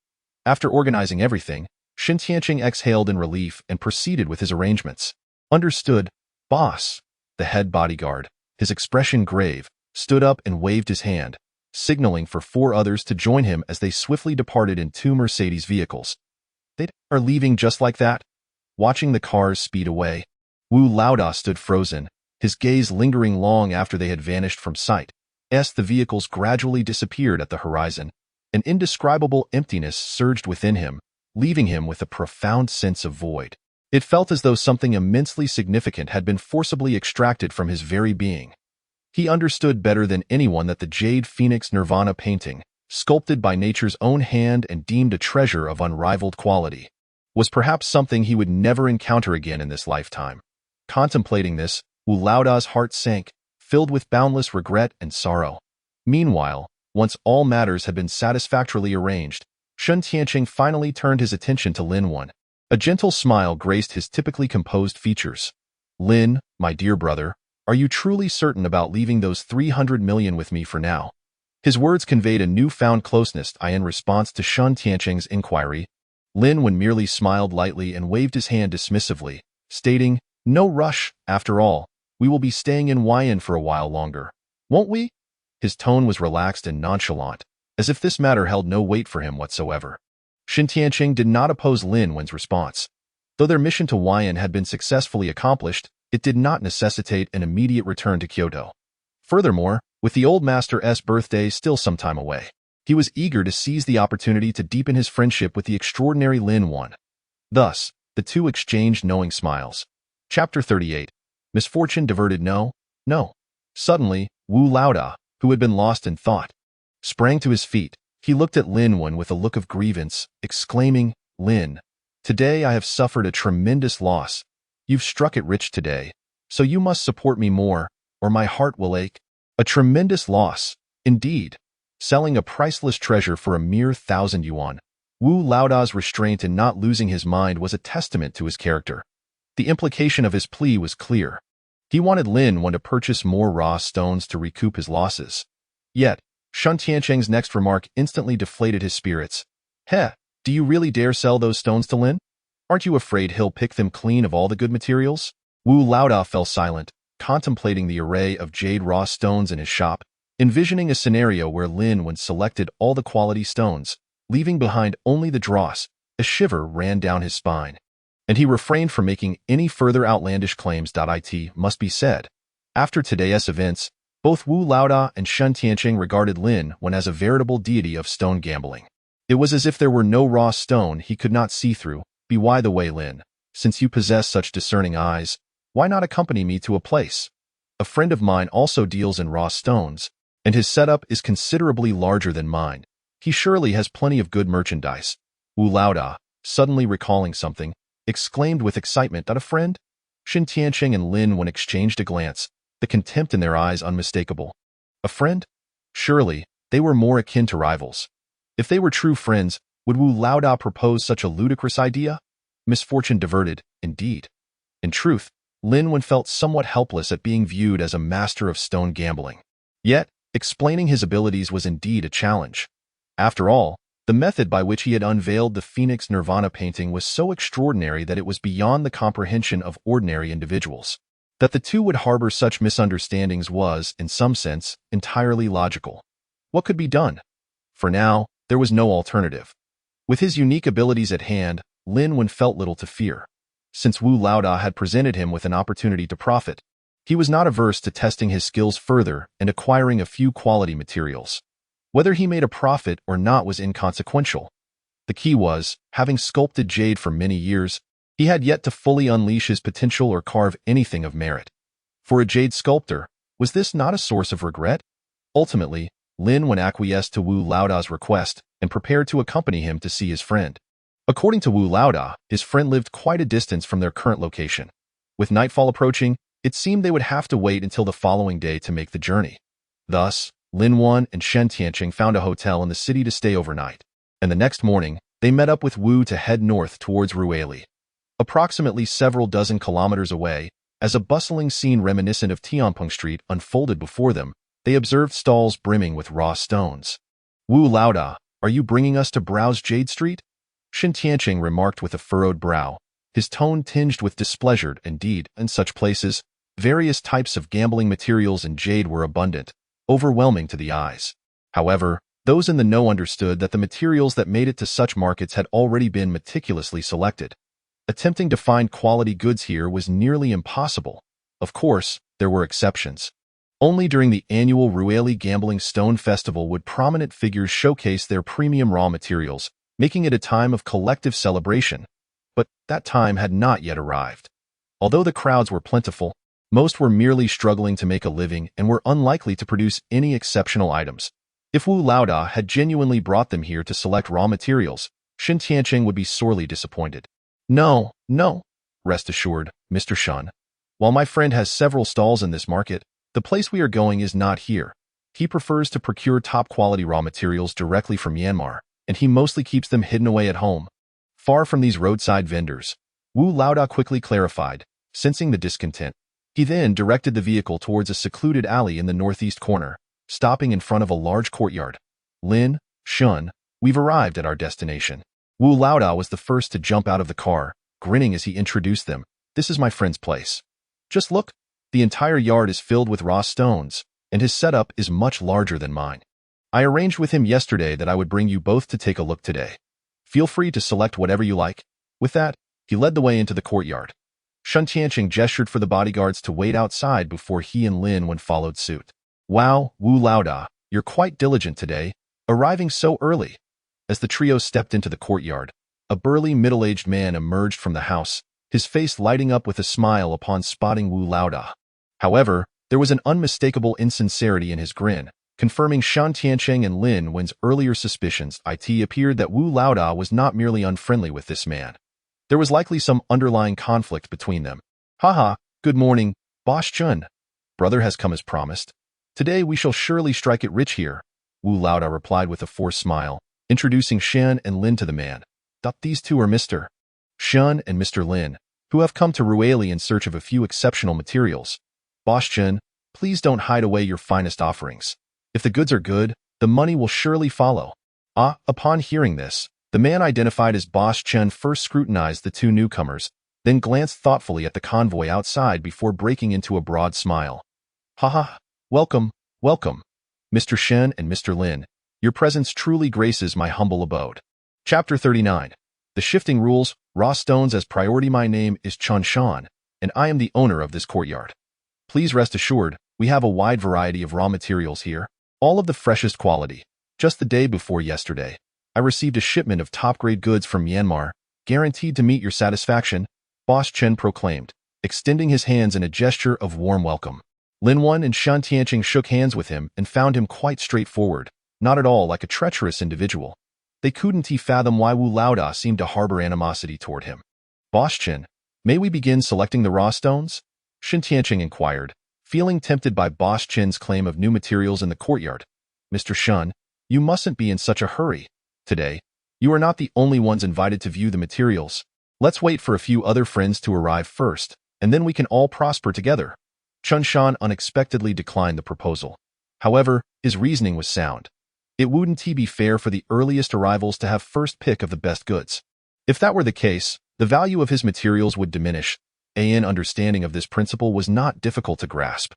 Speaker 1: After organizing everything, Shun Tianqing exhaled in relief and proceeded with his arrangements. Understood, boss. The head bodyguard, his expression grave, stood up and waved his hand, signaling for 4 others to join him as they swiftly departed in 2 Mercedes vehicles. They are leaving just like that? Watching the cars speed away, Wu Laoda stood frozen, his gaze lingering long after they had vanished from sight. As the vehicles gradually disappeared at the horizon, an indescribable emptiness surged within him, leaving him with a profound sense of void. It felt as though something immensely significant had been forcibly extracted from his very being. He understood better than anyone that the Jade Phoenix Nirvana painting, sculpted by nature's own hand and deemed a treasure of unrivaled quality, was perhaps something he would never encounter again in this lifetime. Contemplating this, Wu Laoda's heart sank, filled with boundless regret and sorrow. Meanwhile, once all matters had been satisfactorily arranged, Shun Tianqing finally turned his attention to Lin Wen. A gentle smile graced his typically composed features. "Lin, my dear brother, are you truly certain about leaving those 300 million with me for now?" His words conveyed a newfound closeness in response to Shun Tianqing's inquiry. Lin Wen merely smiled lightly and waved his hand dismissively, stating, "No rush, after all. We will be staying in Yan for a while longer, won't we?" His tone was relaxed and nonchalant, as if this matter held no weight for him whatsoever. Shun Tianqing did not oppose Lin Wen's response. Though their mission to Yan had been successfully accomplished, it did not necessitate an immediate return to Kyoto. Furthermore, with the old master's birthday still some time away, he was eager to seize the opportunity to deepen his friendship with the extraordinary Lin Wen. Thus, the two exchanged knowing smiles. Chapter 38. Misfortune diverted. No. Suddenly, Wu Laoda, who had been lost in thought, sprang to his feet. He looked at Lin Wen with a look of grievance, exclaiming, "Lin, today I have suffered a tremendous loss. You've struck it rich today, so you must support me more, or my heart will ache." A tremendous loss, indeed. Selling a priceless treasure for a mere 1,000 yuan. Wu Laoda's restraint in not losing his mind was a testament to his character. The implication of his plea was clear. He wanted Lin Wen to purchase more raw stones to recoup his losses. Yet, Shun Tianqing's next remark instantly deflated his spirits. "Heh, do you really dare sell those stones to Lin? Aren't you afraid he'll pick them clean of all the good materials?" Wu Laoda fell silent, contemplating the array of jade raw stones in his shop, envisioning a scenario where Lin Wen selected all the quality stones, leaving behind only the dross. A shiver ran down his spine, and he refrained from making any further outlandish claims. It must be said, after today's events, both Wu Laoda and Shun Tianqing regarded Lin Wen as a veritable deity of stone gambling. It was as if there were no raw stone he could not see through. By the way, Lin, since you possess such discerning eyes, why not accompany me to a place? A friend of mine also deals in raw stones, and his setup is considerably larger than mine. He surely has plenty of good merchandise." Wu Laoda, suddenly recalling something, exclaimed with excitement. "A friend?" Shun Tianqing and Lin Wen exchanged a glance, the contempt in their eyes unmistakable. A friend? Surely, they were more akin to rivals. If they were true friends, would Wu Laoda propose such a ludicrous idea? Misfortune diverted, indeed. In truth, Lin Wen felt somewhat helpless at being viewed as a master of stone gambling. Yet, explaining his abilities was indeed a challenge. After all, the method by which he had unveiled the Phoenix Nirvana painting was so extraordinary that it was beyond the comprehension of ordinary individuals. That the two would harbor such misunderstandings was, in some sense, entirely logical. What could be done? For now, there was no alternative. With his unique abilities at hand, Lin Wen felt little to fear. Since Wu Laoda had presented him with an opportunity to profit, He was not averse to testing his skills further and acquiring a few quality materials. Whether he made a profit or not was inconsequential. The key was, having sculpted jade for many years, he had yet to fully unleash his potential or carve anything of merit. For a jade sculptor, was this not a source of regret? Ultimately, Lin Wen acquiesced to Wu Laoda's request and prepared to accompany him to see his friend. According to Wu Laoda, his friend lived quite a distance from their current location. With nightfall approaching, it seemed they would have to wait until the following day to make the journey. Thus, Lin Wen and Shen Tianqing found a hotel in the city to stay overnight, and the next morning, they met up with Wu to head north towards Ruili. Approximately several dozen kilometers away, as a bustling scene reminiscent of Tianpeng Street unfolded before them, they observed stalls brimming with raw stones. "Wu Laoda, are you bringing us to browse Jade Street?" Shen Tianqing remarked with a furrowed brow, his tone tinged with displeasure. Indeed, in such places, various types of gambling materials and jade were abundant, overwhelming to the eyes. However, those in the know understood that the materials that made it to such markets had already been meticulously selected. Attempting to find quality goods here was nearly impossible. Of course, there were exceptions. Only during the annual Ruili Gambling Stone Festival would prominent figures showcase their premium raw materials, making it a time of collective celebration. But that time had not yet arrived. Although the crowds were plentiful, most were merely struggling to make a living and were unlikely to produce any exceptional items. If Wu Laoda had genuinely brought them here to select raw materials, Shen Tianqing would be sorely disappointed. No, rest assured, Mr. Shen. While my friend has several stalls in this market, the place we are going is not here. He prefers to procure top-quality raw materials directly from Myanmar, and he mostly keeps them hidden away at home. Far from these roadside vendors, Wu Laoda quickly clarified, sensing the discontent. He then directed the vehicle towards a secluded alley in the northeast corner, stopping in front of a large courtyard. "Lin, Shen, we've arrived at our destination." Wu Laoda was the first to jump out of the car, grinning as he introduced them. "This is my friend's place. Just look, the entire yard is filled with raw stones, and his setup is much larger than mine. I arranged with him yesterday that I would bring you both to take a look today. Feel free to select whatever you like." With that, he led the way into the courtyard. Shen Tianqing gestured for the bodyguards to wait outside before he and Lin Wen followed suit. "Wow, Wu Laoda, you're quite diligent today, arriving so early." As the trio stepped into the courtyard, a burly middle-aged man emerged from the house, his face lighting up with a smile upon spotting Wu Laoda. However, there was an unmistakable insincerity in his grin, confirming Shen Tianqing and Lin Wen's earlier suspicions. It appeared that Wu Laoda was not merely unfriendly with this man. There was likely some underlying conflict between them. "Haha, good morning, Boss Chun. Brother has come as promised. Today we shall surely strike it rich here," Wu Laoda replied with a forced smile, introducing Shen and Lin to the man. "These two are Mr. Shen and Mr. Lin, who have come to Ruili in search of a few exceptional materials. Boss Chen, please don't hide away your finest offerings. If the goods are good, the money will surely follow." Upon hearing this, the man identified as Boss Chen first scrutinized the two newcomers, then glanced thoughtfully at the convoy outside before breaking into a broad smile. "Haha, welcome, Mr. Shen and Mr. Lin. Your presence truly graces my humble abode." Chapter 39. The Shifting Rules, Raw Stones as Priority. My name is Chun Shan, and I am the owner of this courtyard. Please rest assured, we have a wide variety of raw materials here, all of the freshest quality. Just the day before yesterday, I received a shipment of top-grade goods from Myanmar, guaranteed to meet your satisfaction, Boss Chen proclaimed, extending his hands in a gesture of warm welcome. Lin Wen and Shen Tianqing shook hands with him and found him quite straightforward, not at all like a treacherous individual. They couldn't fathom why Wu Laoda seemed to harbor animosity toward him. "Boss Chen, may we begin selecting the raw stones?" Shen Tianqing inquired, feeling tempted by Boss Chen's claim of new materials in the courtyard. "Mr. Shen, you mustn't be in such a hurry. Today, you are not the only ones invited to view the materials. Let's wait for a few other friends to arrive first, and then we can all prosper together." Chun Shan unexpectedly declined the proposal. However, his reasoning was sound. It wouldn't be fair for the earliest arrivals to have first pick of the best goods. If that were the case, the value of his materials would diminish. An understanding of this principle was not difficult to grasp.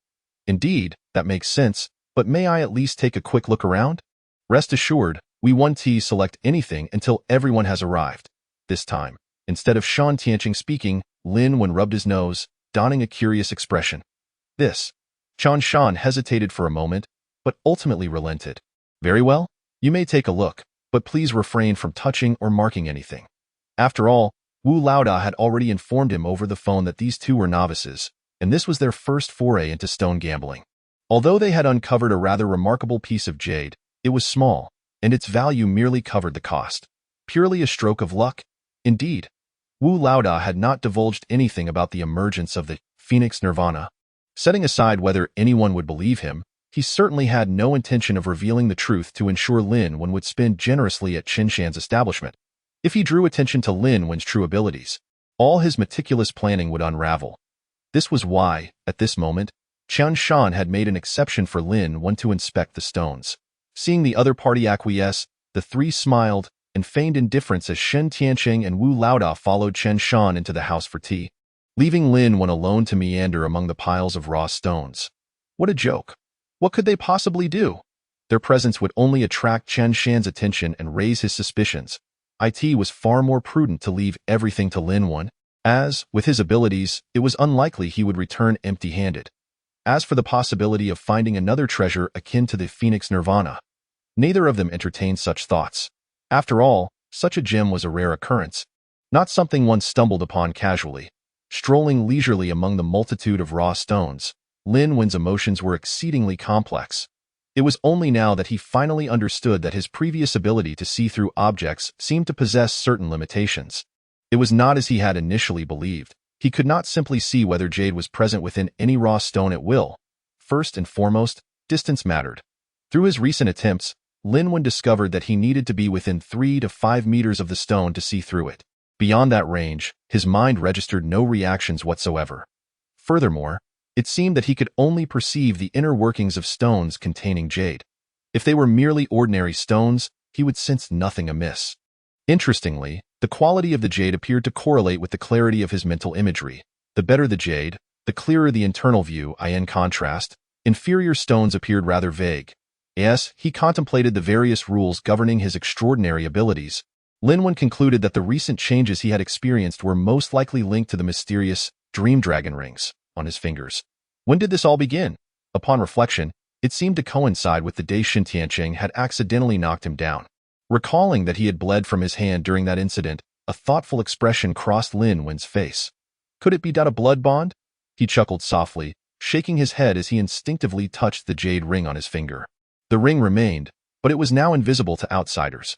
Speaker 1: "Indeed, that makes sense, but may I at least take a quick look around?" "Rest assured, we won't select anything until everyone has arrived." This time, instead of Shen Tianqing speaking, Lin Wen rubbed his nose, donning a curious expression. this. Chan Shan hesitated for a moment, but ultimately relented. Very well, you may take a look, but please refrain from touching or marking anything. After all, Wu Laoda had already informed him over the phone that these two were novices, and this was their first foray into stone gambling. Although they had uncovered a rather remarkable piece of jade, it was small, and its value merely covered the cost. Purely a stroke of luck? Indeed. Wu Laoda had not divulged anything about the emergence of the Phoenix Nirvana. Setting aside whether anyone would believe him, he certainly had no intention of revealing the truth to ensure Lin Wen would spend generously at Qin Shan's establishment. If he drew attention to Lin Wen's true abilities, all his meticulous planning would unravel. This was why, at this moment, Qian Shan had made an exception for Lin Wen to inspect the stones. Seeing the other party acquiesce, the three smiled and feigned indifference as Shen Tianqing and Wu Laoda followed Chen Shan into the house for tea, leaving Lin Wen alone to meander among the piles of raw stones. What a joke. What could they possibly do? Their presence would only attract Chen Shan's attention and raise his suspicions. It was far more prudent to leave everything to Lin Wen, as, with his abilities, it was unlikely he would return empty-handed. As for the possibility of finding another treasure akin to the Phoenix Nirvana, neither of them entertained such thoughts. After all, such a gem was a rare occurrence, not something one stumbled upon casually. Strolling leisurely among the multitude of raw stones, Lin Wen's emotions were exceedingly complex. It was only now that he finally understood that his previous ability to see through objects seemed to possess certain limitations. It was not as he had initially believed. He could not simply see whether jade was present within any raw stone at will. First and foremost, distance mattered. Through his recent attempts, Lin Wen discovered that he needed to be within 3 to 5 meters of the stone to see through it. Beyond that range, his mind registered no reactions whatsoever. Furthermore, it seemed that he could only perceive the inner workings of stones containing jade. If they were merely ordinary stones, he would sense nothing amiss. Interestingly, the quality of the jade appeared to correlate with the clarity of his mental imagery. The better the jade, the clearer the internal view. In contrast, inferior stones appeared rather vague. As he contemplated the various rules governing his extraordinary abilities, Lin Wen concluded that the recent changes he had experienced were most likely linked to the mysterious dream dragon rings on his fingers. When did this all begin? Upon reflection, it seemed to coincide with the day Shen Tianqing had accidentally knocked him down. Recalling that he had bled from his hand during that incident, a thoughtful expression crossed Lin Wen's face. Could it be a blood bond? He chuckled softly, shaking his head as he instinctively touched the jade ring on his finger. The ring remained, but it was now invisible to outsiders.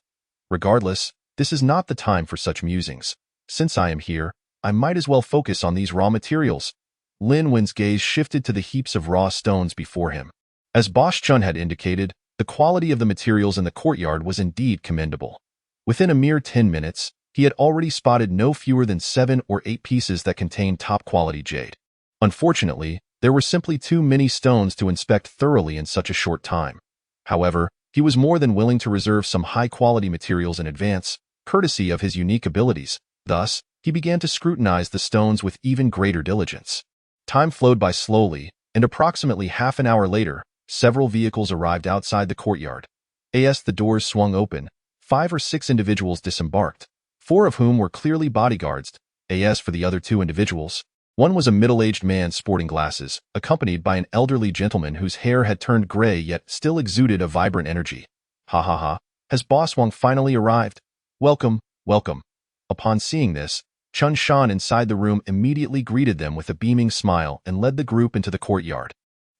Speaker 1: Regardless, this is not the time for such musings. Since I am here, I might as well focus on these raw materials. Lin Wen's gaze shifted to the heaps of raw stones before him. As Boss Chun had indicated, the quality of the materials in the courtyard was indeed commendable. Within a mere 10 minutes, he had already spotted no fewer than 7 or 8 pieces that contained top-quality jade. Unfortunately, there were simply too many stones to inspect thoroughly in such a short time. However, he was more than willing to reserve some high-quality materials in advance, courtesy of his unique abilities. Thus, he began to scrutinize the stones with even greater diligence. Time flowed by slowly, and approximately half an hour later, several vehicles arrived outside the courtyard. As the doors swung open, 5 or 6 individuals disembarked, 4 of whom were clearly bodyguards. As for the other 2 individuals, one was a middle-aged man sporting glasses, accompanied by an elderly gentleman whose hair had turned gray yet still exuded a vibrant energy. Ha ha ha, has Boss Wang finally arrived? Welcome, welcome. Upon seeing this, Chun Shan inside the room immediately greeted them with a beaming smile and led the group into the courtyard.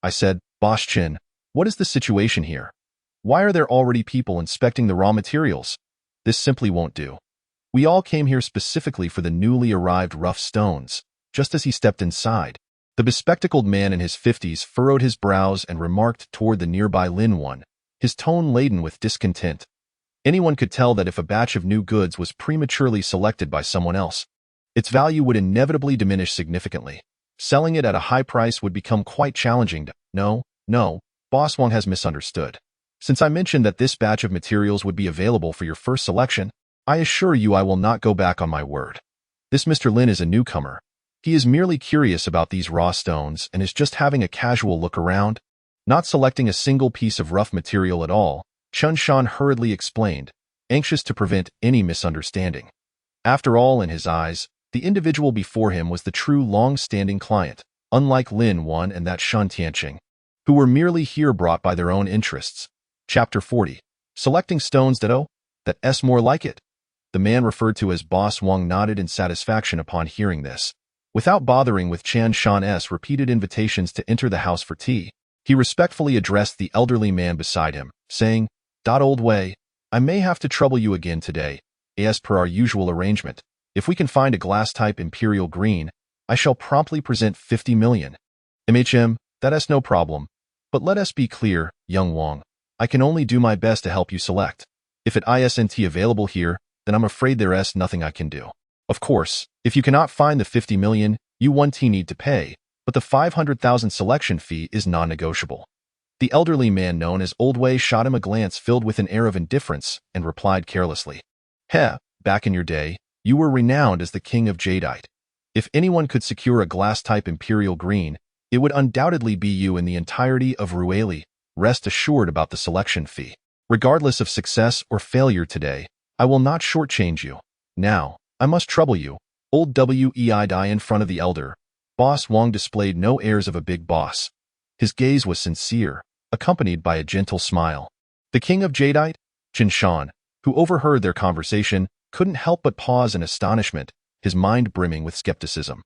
Speaker 1: I said, Boss Chin, what is the situation here? Why are there already people inspecting the raw materials? This simply won't do. We all came here specifically for the newly arrived rough stones. Just as he stepped inside, the bespectacled man in his 50s furrowed his brows and remarked toward the nearby Lin Wen, his tone laden with discontent. Anyone could tell that if a batch of new goods was prematurely selected by someone else, its value would inevitably diminish significantly. Selling it at a high price would become quite challenging. No, Boss Wang has misunderstood. Since I mentioned that this batch of materials would be available for your first selection, I assure you I will not go back on my word. This Mr. Lin is a newcomer. He is merely curious about these raw stones and is just having a casual look around, not selecting a single piece of rough material at all. Chun Shan hurriedly explained, anxious to prevent any misunderstanding. After all, in his eyes, the individual before him was the true long-standing client. unlike Lin Wan and that Shun Tianqing, who were merely here brought by their own interests. Chapter 40. Selecting stones that S more like it. The man referred to as Boss Wang nodded in satisfaction upon hearing this. Without bothering with Chan Shan's repeated invitations to enter the house for tea, he respectfully addressed the elderly man beside him, saying, "Old Wei, I may have to trouble you again today. As per our usual arrangement, if we can find a glass-type imperial green, I shall promptly present 50 million. That's no problem. But let us be clear, young Wang, I can only do my best to help you select. If it isn't available here, then I'm afraid there's nothing I can do. Of course, if you cannot find the 50 million, you need to pay, but the 500,000 selection fee is non-negotiable." The elderly man known as Old Wei shot him a glance filled with an air of indifference and replied carelessly, "Back in your day, you were renowned as the king of jadeite. If anyone could secure a glass-type imperial green, it would undoubtedly be you in the entirety of Rueli. Rest assured about the selection fee. Regardless of success or failure today, I will not shortchange you. Now, I must trouble you." Old Wei in front of the elder. Boss Wang displayed no airs of a big boss. His gaze was sincere, accompanied by a gentle smile. The king of jadeite, Chen Shan, who overheard their conversation, couldn't help but pause in astonishment, his mind brimming with skepticism.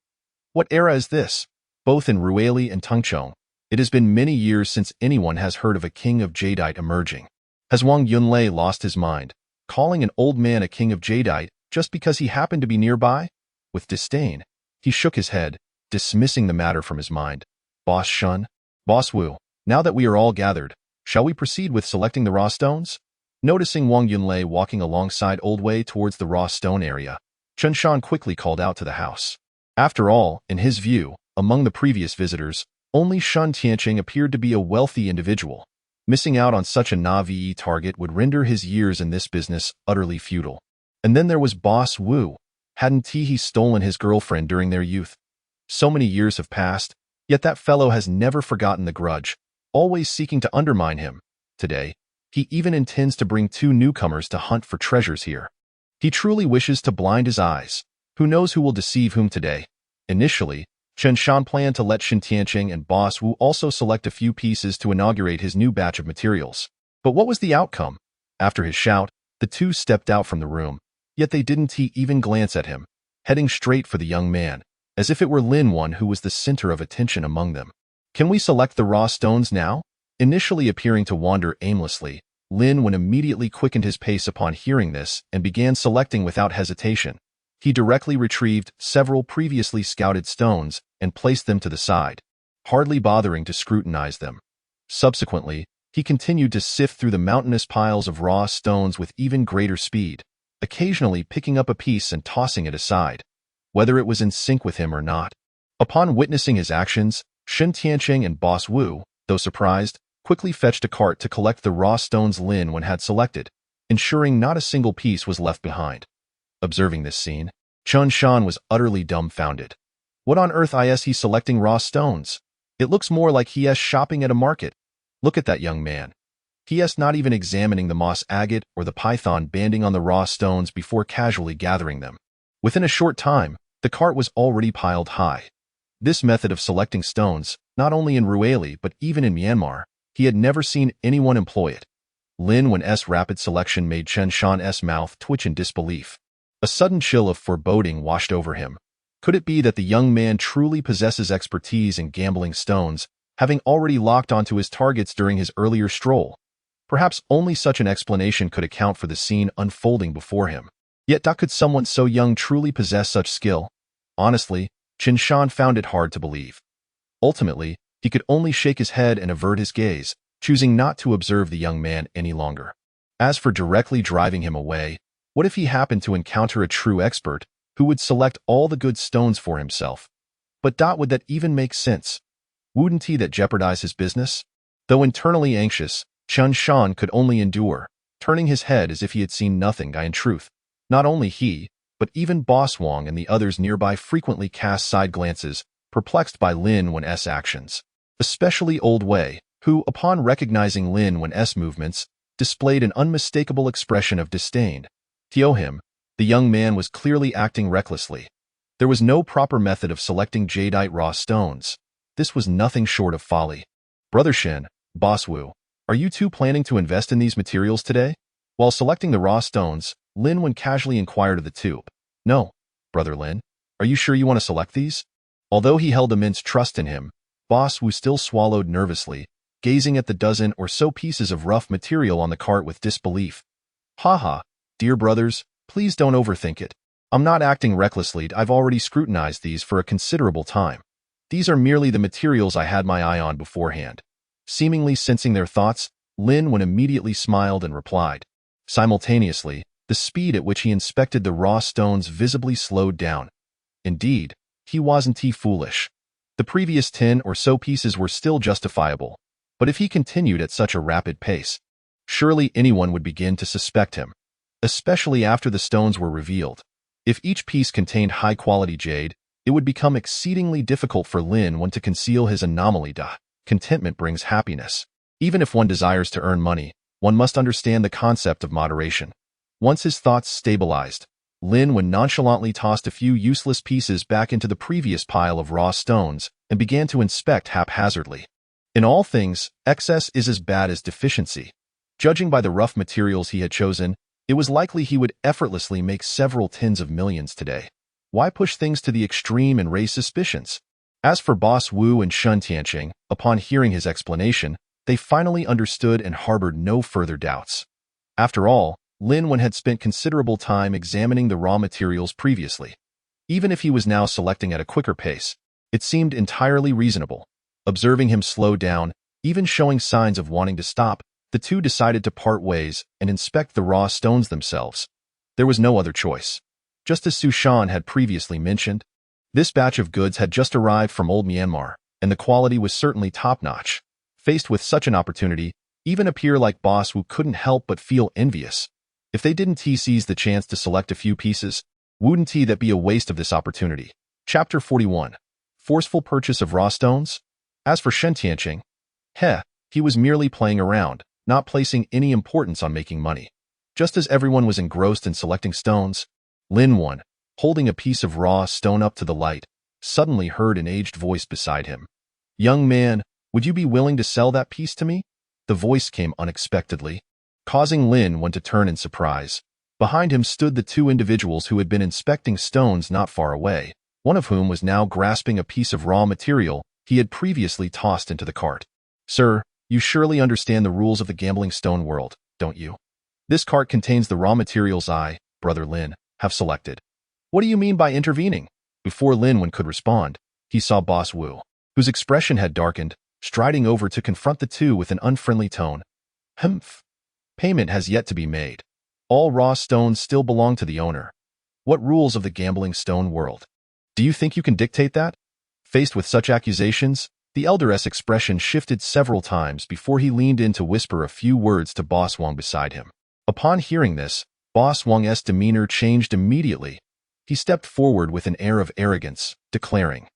Speaker 1: What era is this? Both in Rueli and Tengchong, it has been many years since anyone has heard of a king of jadeite emerging. Has Wang Yunlei lost his mind, calling an old man a king of jadeite just because he happened to be nearby? With disdain, he shook his head, dismissing the matter from his mind. "Boss Shun, Boss Wu, now that we are all gathered, shall we proceed with selecting the raw stones?" Noticing Wang Yunlei walking alongside Old Wei towards the raw stone area, Chen Shan quickly called out to the house. After all, in his view, among the previous visitors, only Shun Tianqing appeared to be a wealthy individual. Missing out on such a Navi target would render his years in this business utterly futile. And then there was Boss Wu. Hadn't he stolen his girlfriend during their youth? So many years have passed, yet that fellow has never forgotten the grudge, always seeking to undermine him. Today, he even intends to bring 2 newcomers to hunt for treasures here. He truly wishes to blind his eyes. Who knows who will deceive whom today? Initially, Chen Shan planned to let Shin Tianqing and Boss Wu also select a few pieces to inaugurate his new batch of materials. But what was the outcome? After his shout, the 2 stepped out from the room, yet they didn't even glance at him, heading straight for the young man, as if it were Lin Wan who was the center of attention among them. "Can we select the raw stones now?" Initially appearing to wander aimlessly, Lin Wan immediately quickened his pace upon hearing this and began selecting without hesitation. He directly retrieved several previously scouted stones and placed them to the side, hardly bothering to scrutinize them. Subsequently, he continued to sift through the mountainous piles of raw stones with even greater speed, occasionally picking up a piece and tossing it aside, whether it was in sync with him or not. Upon witnessing his actions, Shin Tianqing and Boss Wu, though surprised, quickly fetched a cart to collect the raw stones Lin Wan had selected, ensuring not a single piece was left behind. Observing this scene, Chen Shan was utterly dumbfounded. What on earth is he selecting raw stones? It looks more like he is shopping at a market. Look at that young man. He is not even examining the moss agate or the python banding on the raw stones before casually gathering them. Within a short time, the cart was already piled high. This method of selecting stones, not only in Rueli but even in Myanmar, he had never seen anyone employ it. Lin Wan's rapid selection made Chen Shan's mouth twitch in disbelief. A sudden chill of foreboding washed over him. Could it be that the young man truly possesses expertise in gambling stones, having already locked onto his targets during his earlier stroll? Perhaps only such an explanation could account for the scene unfolding before him. Yet could someone so young truly possess such skill? Honestly, Chen Shan found it hard to believe. Ultimately, he could only shake his head and avert his gaze, choosing not to observe the young man any longer. As for directly driving him away, what if he happened to encounter a true expert who would select all the good stones for himself? But would that even make sense? Wouldn't that jeopardize his business? Though internally anxious, Chen Shan could only endure, turning his head as if he had seen nothing. In truth, not only he, but even Boss Wang and the others nearby frequently cast side glances, perplexed by Lin Wan's actions. Especially Old Wei, who, upon recognizing Lin Wan's movements, displayed an unmistakable expression of disdain. To him, the young man was clearly acting recklessly. There was no proper method of selecting jadeite raw stones. This was nothing short of folly. Brother Shin, Boss Wu, are you two planning to invest in these materials today? While selecting the raw stones, Lin Wen casually inquired of the two. No, Brother Lin. Are you sure you want to select these? Although he held immense trust in him, Boss Wu still swallowed nervously, gazing at the dozen or so pieces of rough material on the cart with disbelief. Haha, dear brothers, please don't overthink it. I'm not acting recklessly. I've already scrutinized these for a considerable time. These are merely the materials I had my eye on beforehand. Seemingly sensing their thoughts, Lin Wen immediately smiled and replied. Simultaneously, the speed at which he inspected the raw stones visibly slowed down. Indeed, he wasn't foolish. The previous 10 or so pieces were still justifiable, but if he continued at such a rapid pace, surely anyone would begin to suspect him, especially after the stones were revealed. If each piece contained high-quality jade, it would become exceedingly difficult for Lin Wen to conceal his anomaly. Contentment brings happiness. Even if one desires to earn money, one must understand the concept of moderation. Once his thoughts stabilized, Lin Wen nonchalantly tossed a few useless pieces back into the previous pile of raw stones and began to inspect haphazardly. In all things, excess is as bad as deficiency. Judging by the rough materials he had chosen, it was likely he would effortlessly make several tens of millions today. Why push things to the extreme and raise suspicions? As for Boss Wu and Shun Tianqing, upon hearing his explanation, they finally understood and harbored no further doubts. After all, Lin Wen had spent considerable time examining the raw materials previously. Even if he was now selecting at a quicker pace, it seemed entirely reasonable. Observing him slow down, even showing signs of wanting to stop, the two decided to part ways and inspect the raw stones themselves. There was no other choice. Just as Su Shan had previously mentioned, this batch of goods had just arrived from old Myanmar, and the quality was certainly top-notch. Faced with such an opportunity, even a peer like Boss Wu couldn't help but feel envious. If they didn't seize the chance to select a few pieces, wouldn't that be a waste of this opportunity? Chapter 41. Forceful Purchase of Raw Stones? As for Shen Tianqing, he was merely playing around, not placing any importance on making money. Just as everyone was engrossed in selecting stones, Lin Wen, holding a piece of raw stone up to the light, suddenly heard an aged voice beside him. Young man, would you be willing to sell that piece to me? The voice came unexpectedly, causing Lin Wen to turn in surprise. Behind him stood the two individuals who had been inspecting stones not far away, one of whom was now grasping a piece of raw material he had previously tossed into the cart. Sir, you surely understand the rules of the gambling stone world, don't you? This cart contains the raw materials I, Brother Lin, have selected. What do you mean by intervening? Before Lin Wen could respond, he saw Boss Wu, whose expression had darkened, striding over to confront the two with an unfriendly tone. Humph. Payment has yet to be made. All raw stones still belong to the owner. What rules of the gambling stone world? Do you think you can dictate that? Faced with such accusations, the elder's expression shifted several times before he leaned in to whisper a few words to Boss Wang beside him. Upon hearing this, Boss Wang's demeanor changed immediately. He stepped forward with an air of arrogance, declaring,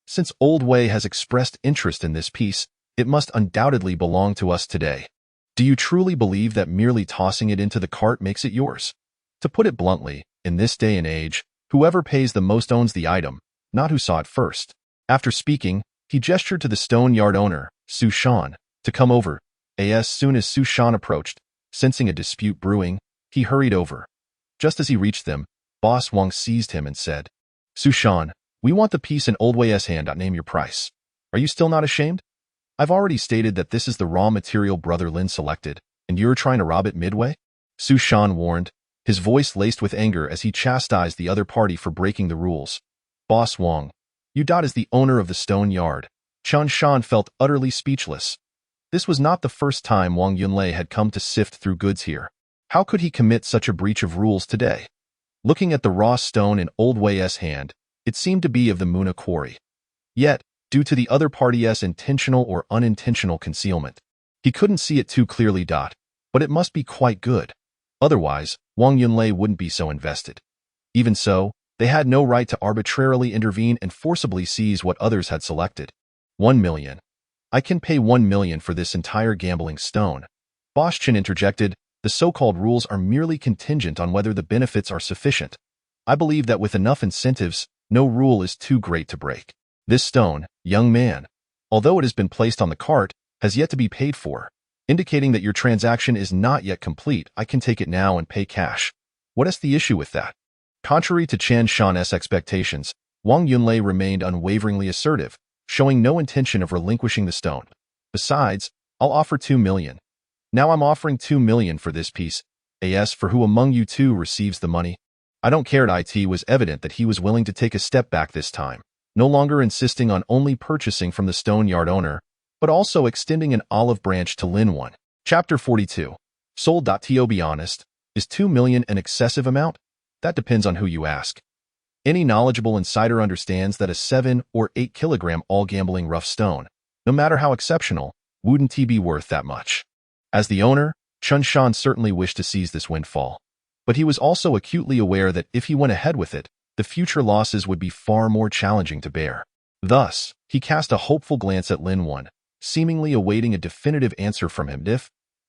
Speaker 1: Since Old Wei has expressed interest in this piece, it must undoubtedly belong to us today. Do you truly believe that merely tossing it into the cart makes it yours? To put it bluntly, in this day and age, whoever pays the most owns the item, not who saw it first. After speaking, he gestured to the stone yard owner, Su Shan, to come over. As soon as Su Shan approached, sensing a dispute brewing, he hurried over. Just as he reached them, Boss Wang seized him and said, Su Shan, we want the piece in Old Wei's hand. Name your price. Are you still not ashamed? I've already stated that this is the raw material Brother Lin selected, and you're trying to rob it midway? Su Shan warned, his voice laced with anger as he chastised the other party for breaking the rules. Boss Wang, you is the owner of the stone yard. Chan Shan felt utterly speechless. This was not the first time Wang Yunlei had come to sift through goods here. How could he commit such a breach of rules today? Looking at the raw stone in Old Wei's hand, it seemed to be of the Muna quarry. Yet, due to the other party's intentional or unintentional concealment, he couldn't see it too clearly. But it must be quite good. Otherwise, Wang Yunlei wouldn't be so invested. Even so, they had no right to arbitrarily intervene and forcibly seize what others had selected. 1 million. I can pay 1 million for this entire gambling stone. Boss Chen interjected, the so-called rules are merely contingent on whether the benefits are sufficient. I believe that with enough incentives, no rule is too great to break. This stone, young man, although it has been placed on the cart, has yet to be paid for, indicating that your transaction is not yet complete. I can take it now and pay cash. What is the issue with that? Contrary to Chen Shan's expectations, Wang Yunlei remained unwaveringly assertive, showing no intention of relinquishing the stone. Besides, I'll offer 2 million. Now I'm offering 2 million for this piece. As for who among you two receives the money? I don't care. It was evident that he was willing to take a step back this time, no longer insisting on only purchasing from the stone yard owner, but also extending an olive branch to Lin Wan. Chapter 42. Sold. To be honest, is 2 million an excessive amount? That depends on who you ask. Any knowledgeable insider understands that a 7 or 8 kilogram all-gambling rough stone, no matter how exceptional, wouldn't be worth that much. As the owner, Chen Shan certainly wished to seize this windfall, but he was also acutely aware that if he went ahead with it, the future losses would be far more challenging to bear. Thus, he cast a hopeful glance at Lin Wan, seemingly awaiting a definitive answer from him.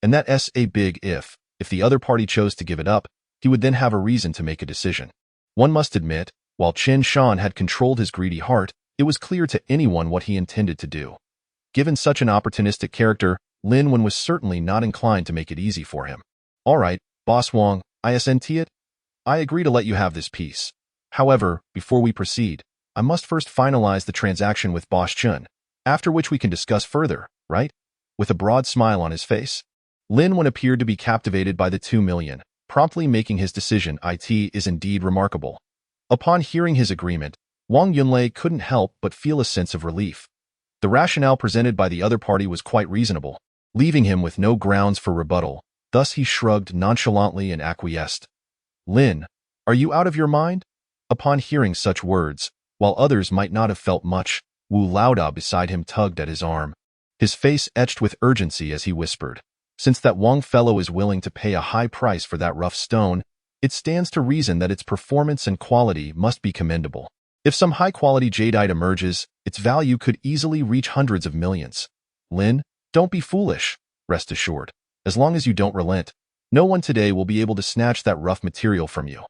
Speaker 1: That's a big if the other party chose to give it up, he would then have a reason to make a decision. One must admit, while Chen Shan had controlled his greedy heart, it was clear to anyone what he intended to do. Given such an opportunistic character, Lin Wan was certainly not inclined to make it easy for him. All right, Boss Wang, isn't it? I agree to let you have this piece. However, before we proceed, I must first finalize the transaction with Boss Chen, after which we can discuss further, right? With a broad smile on his face, Lin Wan appeared to be captivated by the 2 million, promptly making his decision. It is indeed remarkable. Upon hearing his agreement, Wang Yunlei couldn't help but feel a sense of relief. The rationale presented by the other party was quite reasonable, leaving him with no grounds for rebuttal. Thus he shrugged nonchalantly and acquiesced. Lin, are you out of your mind? Upon hearing such words, while others might not have felt much, Wu Laoda beside him tugged at his arm. His face etched with urgency as he whispered, since that Wang fellow is willing to pay a high price for that rough stone, it stands to reason that its performance and quality must be commendable. If some high-quality jadeite emerges, its value could easily reach hundreds of millions. Lin, don't be foolish. Rest assured, as long as you don't relent, no one today will be able to snatch that rough material from you.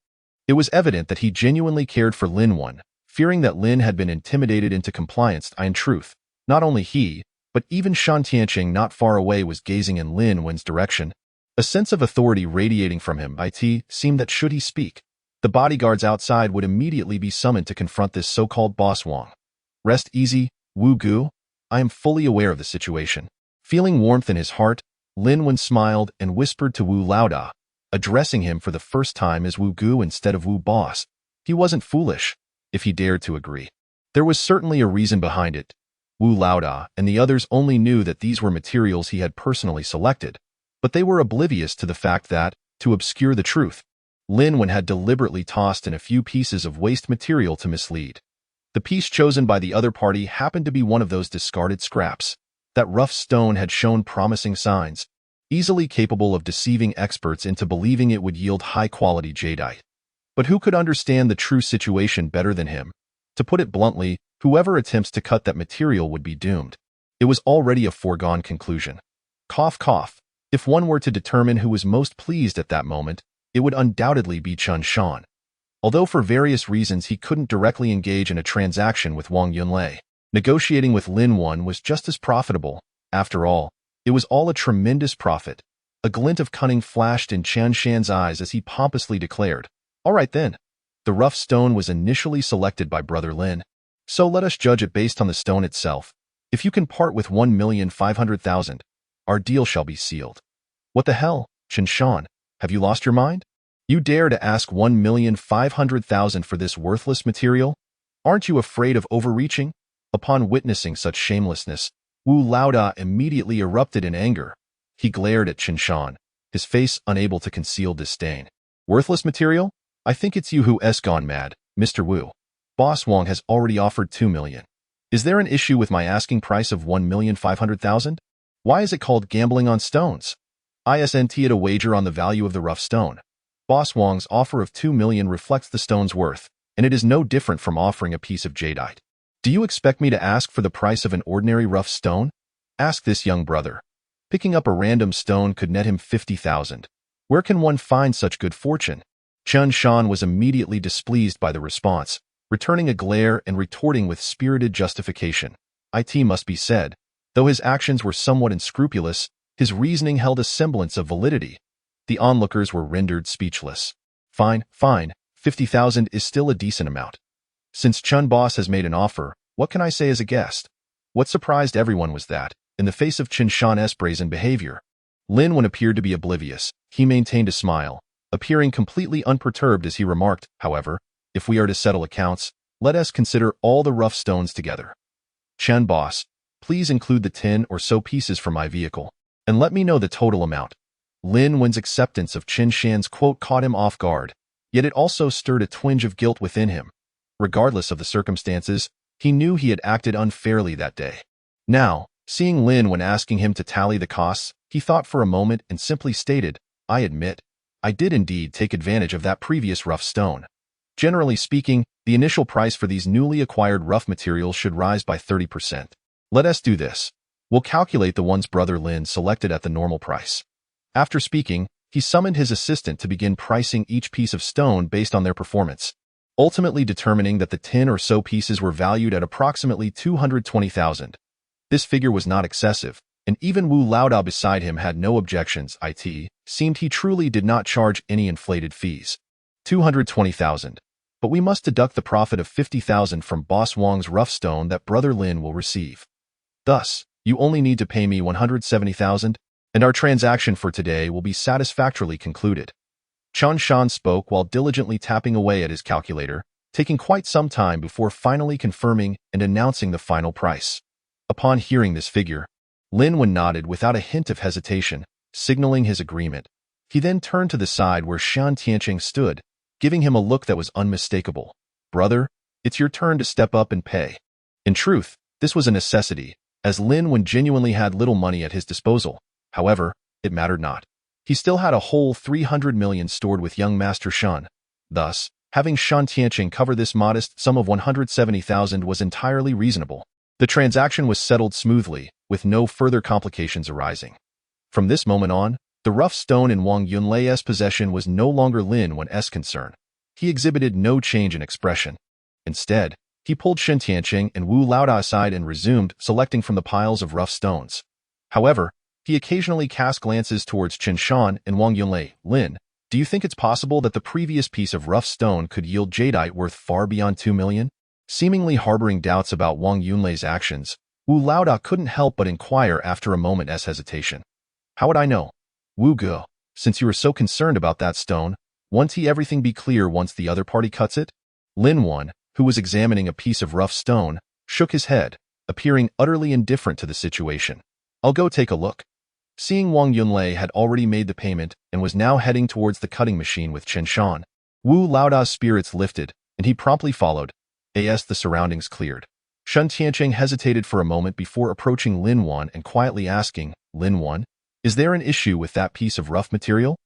Speaker 1: It was evident that he genuinely cared for Lin Wan, fearing that Lin had been intimidated into compliance. In truth, not only he, but even Shan Tianqing not far away was gazing in Lin Wan's direction. A sense of authority radiating from him. It seemed that should he speak, the bodyguards outside would immediately be summoned to confront this so-called Boss Wang. Rest easy, Wu Gu. I am fully aware of the situation. Feeling warmth in his heart, Lin Wan smiled and whispered to Wu Laoda, addressing him for the first time as Wu Gu instead of Wu Boss. He wasn't foolish, if he dared to agree. There was certainly a reason behind it. Wu Laoda and the others only knew that these were materials he had personally selected, but they were oblivious to the fact that, to obscure the truth, Lin Wan had deliberately tossed in a few pieces of waste material to mislead. The piece chosen by the other party happened to be one of those discarded scraps. That rough stone had shown promising signs, easily capable of deceiving experts into believing it would yield high-quality jadeite. But who could understand the true situation better than him? To put it bluntly, whoever attempts to cut that material would be doomed. It was already a foregone conclusion. Cough, cough. If one were to determine who was most pleased at that moment, it would undoubtedly be Chen Shan. Although for various reasons he couldn't directly engage in a transaction with Wang Yunlei, negotiating with Lin Wan was just as profitable. After all, it was all a tremendous profit. A glint of cunning flashed in Chen Shan's eyes as he pompously declared, "All right then." The rough stone was initially selected by Brother Lin, so let us judge it based on the stone itself. If you can part with 1,500,000, our deal shall be sealed. What the hell, Chen Shan? Have you lost your mind? You dare to ask 1,500,000 for this worthless material? Aren't you afraid of overreaching? Upon witnessing such shamelessness, Wu Laoda immediately erupted in anger. He glared at Chen Shan, his face unable to conceal disdain. Worthless material? I think it's you who's gone mad, Mr. Wu. Boss Wang has already offered 2 million. Is there an issue with my asking price of 1,500,000? Why is it called gambling on stones? Isn't it a wager on the value of the rough stone? Boss Wang's offer of 2 million reflects the stone's worth, and it is no different from offering a piece of jadeite. Do you expect me to ask for the price of an ordinary rough stone? Ask this young brother. Picking up a random stone could net him 50,000. Where can one find such good fortune? Chen Shan was immediately displeased by the response, returning a glare and retorting with spirited justification. It must be said, though his actions were somewhat unscrupulous, his reasoning held a semblance of validity. The onlookers were rendered speechless. Fine, 50,000 is still a decent amount. Since Chun Boss has made an offer, what can I say as a guest? What surprised everyone was that, in the face of Chen Shan's brazen behavior, Lin Wen appeared to be oblivious. He maintained a smile, appearing completely unperturbed as he remarked, however, if we are to settle accounts, let us consider all the rough stones together. Chen Boss, please include the 10 or so pieces from my vehicle, and let me know the total amount. Lin Wen's acceptance of Chen Shan's quote caught him off guard, yet it also stirred a twinge of guilt within him. Regardless of the circumstances, he knew he had acted unfairly that day. Now, seeing Lin Wen asking him to tally the costs, he thought for a moment and simply stated, I admit, I did indeed take advantage of that previous rough stone. Generally speaking, the initial price for these newly acquired rough materials should rise by 30%. Let us do this. We'll calculate the ones Brother Lin selected at the normal price. After speaking, he summoned his assistant to begin pricing each piece of stone based on their performance, ultimately determining that the 10 or so pieces were valued at approximately 220,000. This figure was not excessive, and even Wu Laodao beside him had no objections. It seemed he truly did not charge any inflated fees. 220,000. But we must deduct the profit of 50,000 from Boss Wang's rough stone that Brother Lin will receive. Thus, you only need to pay me 170,000, and our transaction for today will be satisfactorily concluded. Chen Shan spoke while diligently tapping away at his calculator, taking quite some time before finally confirming and announcing the final price. Upon hearing this figure, Lin Wen nodded without a hint of hesitation, signaling his agreement. He then turned to the side where Shan Tianqing stood, giving him a look that was unmistakable. Brother, it's your turn to step up and pay. In truth, this was a necessity, as Lin Wen genuinely had little money at his disposal. However, it mattered not. He still had a whole 300 million stored with young Master Shan. Thus, having Shan Tianqing cover this modest sum of 170,000 was entirely reasonable. The transaction was settled smoothly, with no further complications arising. From this moment on, the rough stone in Wang Yunlei's possession was no longer Lin Wen's concern. He exhibited no change in expression. Instead, he pulled Shan Tianqing and Wu Laodao aside and resumed selecting from the piles of rough stones. However, he occasionally cast glances towards Chen Shan and Wang Yunlei. Lin, do you think it's possible that the previous piece of rough stone could yield jadeite worth far beyond 2 million? Seemingly harboring doubts about Wang Yunlei's actions, Wu Laodao couldn't help but inquire after a moment's hesitation. How would I know? Wu Ge, since you are so concerned about that stone, won't everything be clear once the other party cuts it? Lin Wen, who was examining a piece of rough stone, shook his head, appearing utterly indifferent to the situation. I'll go take a look. Seeing Wang Yunlei had already made the payment and was now heading towards the cutting machine with Chen Shan, Wu Laodao's spirits lifted, and he promptly followed. As the surroundings cleared, Shan Tianqing hesitated for a moment before approaching Lin Wen and quietly asking, Lin Wen, is there an issue with that piece of rough material?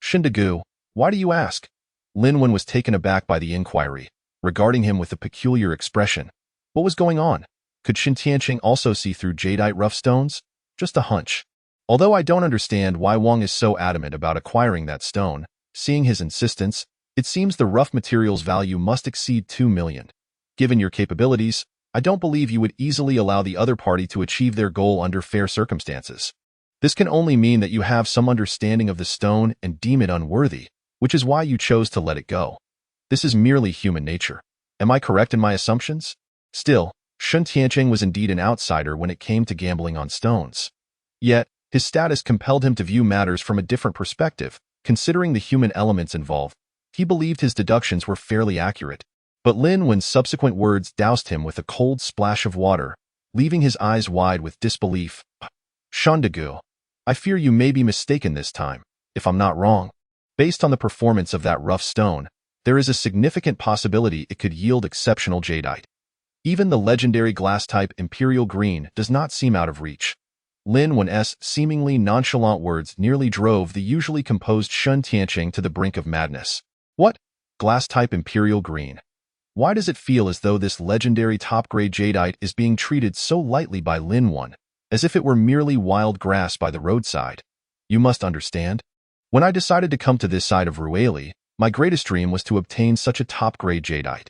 Speaker 1: Shindagu, why do you ask? Lin Wen was taken aback by the inquiry, regarding him with a peculiar expression. What was going on? Could Shan Tianqing also see through jadeite rough stones? Just a hunch. Although I don't understand why Wang is so adamant about acquiring that stone, seeing his insistence, it seems the rough material's value must exceed 2 million. Given your capabilities, I don't believe you would easily allow the other party to achieve their goal under fair circumstances. This can only mean that you have some understanding of the stone and deem it unworthy, which is why you chose to let it go. This is merely human nature. Am I correct in my assumptions? Still, Shan Tianqing was indeed an outsider when it came to gambling on stones. Yet, his status compelled him to view matters from a different perspective. Considering the human elements involved, he believed his deductions were fairly accurate. But Lin Wen's subsequent words doused him with a cold splash of water, leaving his eyes wide with disbelief. Shandagu, I fear you may be mistaken this time, if I'm not wrong. Based on the performance of that rough stone, there is a significant possibility it could yield exceptional jadeite. Even the legendary glass-type Imperial Green does not seem out of reach. Lin Wen's seemingly nonchalant words nearly drove the usually composed Shan Tianqing to the brink of madness. What? Glass-type Imperial Green? Why does it feel as though this legendary top-grade jadeite is being treated so lightly by Lin Wen, as if it were merely wild grass by the roadside? You must understand. When I decided to come to this side of Rueli, my greatest dream was to obtain such a top-grade jadeite.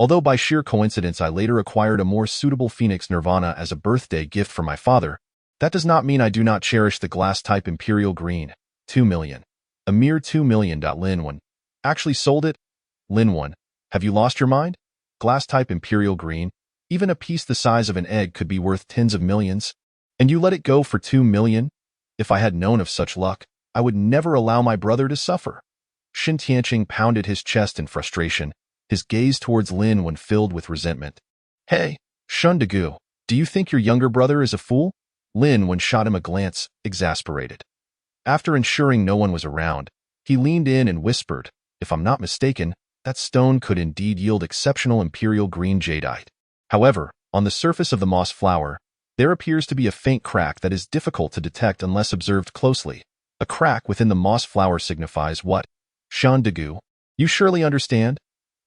Speaker 1: Although by sheer coincidence I later acquired a more suitable Phoenix Nirvana as a birthday gift from my father, that does not mean I do not cherish the glass-type Imperial Green. 2 million. A mere 2 million. Lin 1. Actually sold it? Lin 1. Have you lost your mind? Glass-type Imperial Green? Even a piece the size of an egg could be worth tens of millions. And you let it go for 2 million? If I had known of such luck, I would never allow my brother to suffer. Shin Tianqing pounded his chest in frustration, his gaze towards Lin when filled with resentment. Hey, Shun Degu, do you think your younger brother is a fool? Lin when shot him a glance, exasperated. After ensuring no one was around, he leaned in and whispered, if I'm not mistaken, that stone could indeed yield exceptional Imperial Green jadeite. However, on the surface of the moss flower, there appears to be a faint crack that is difficult to detect unless observed closely. A crack within the moss flower signifies what? Shan Degu, you surely understand?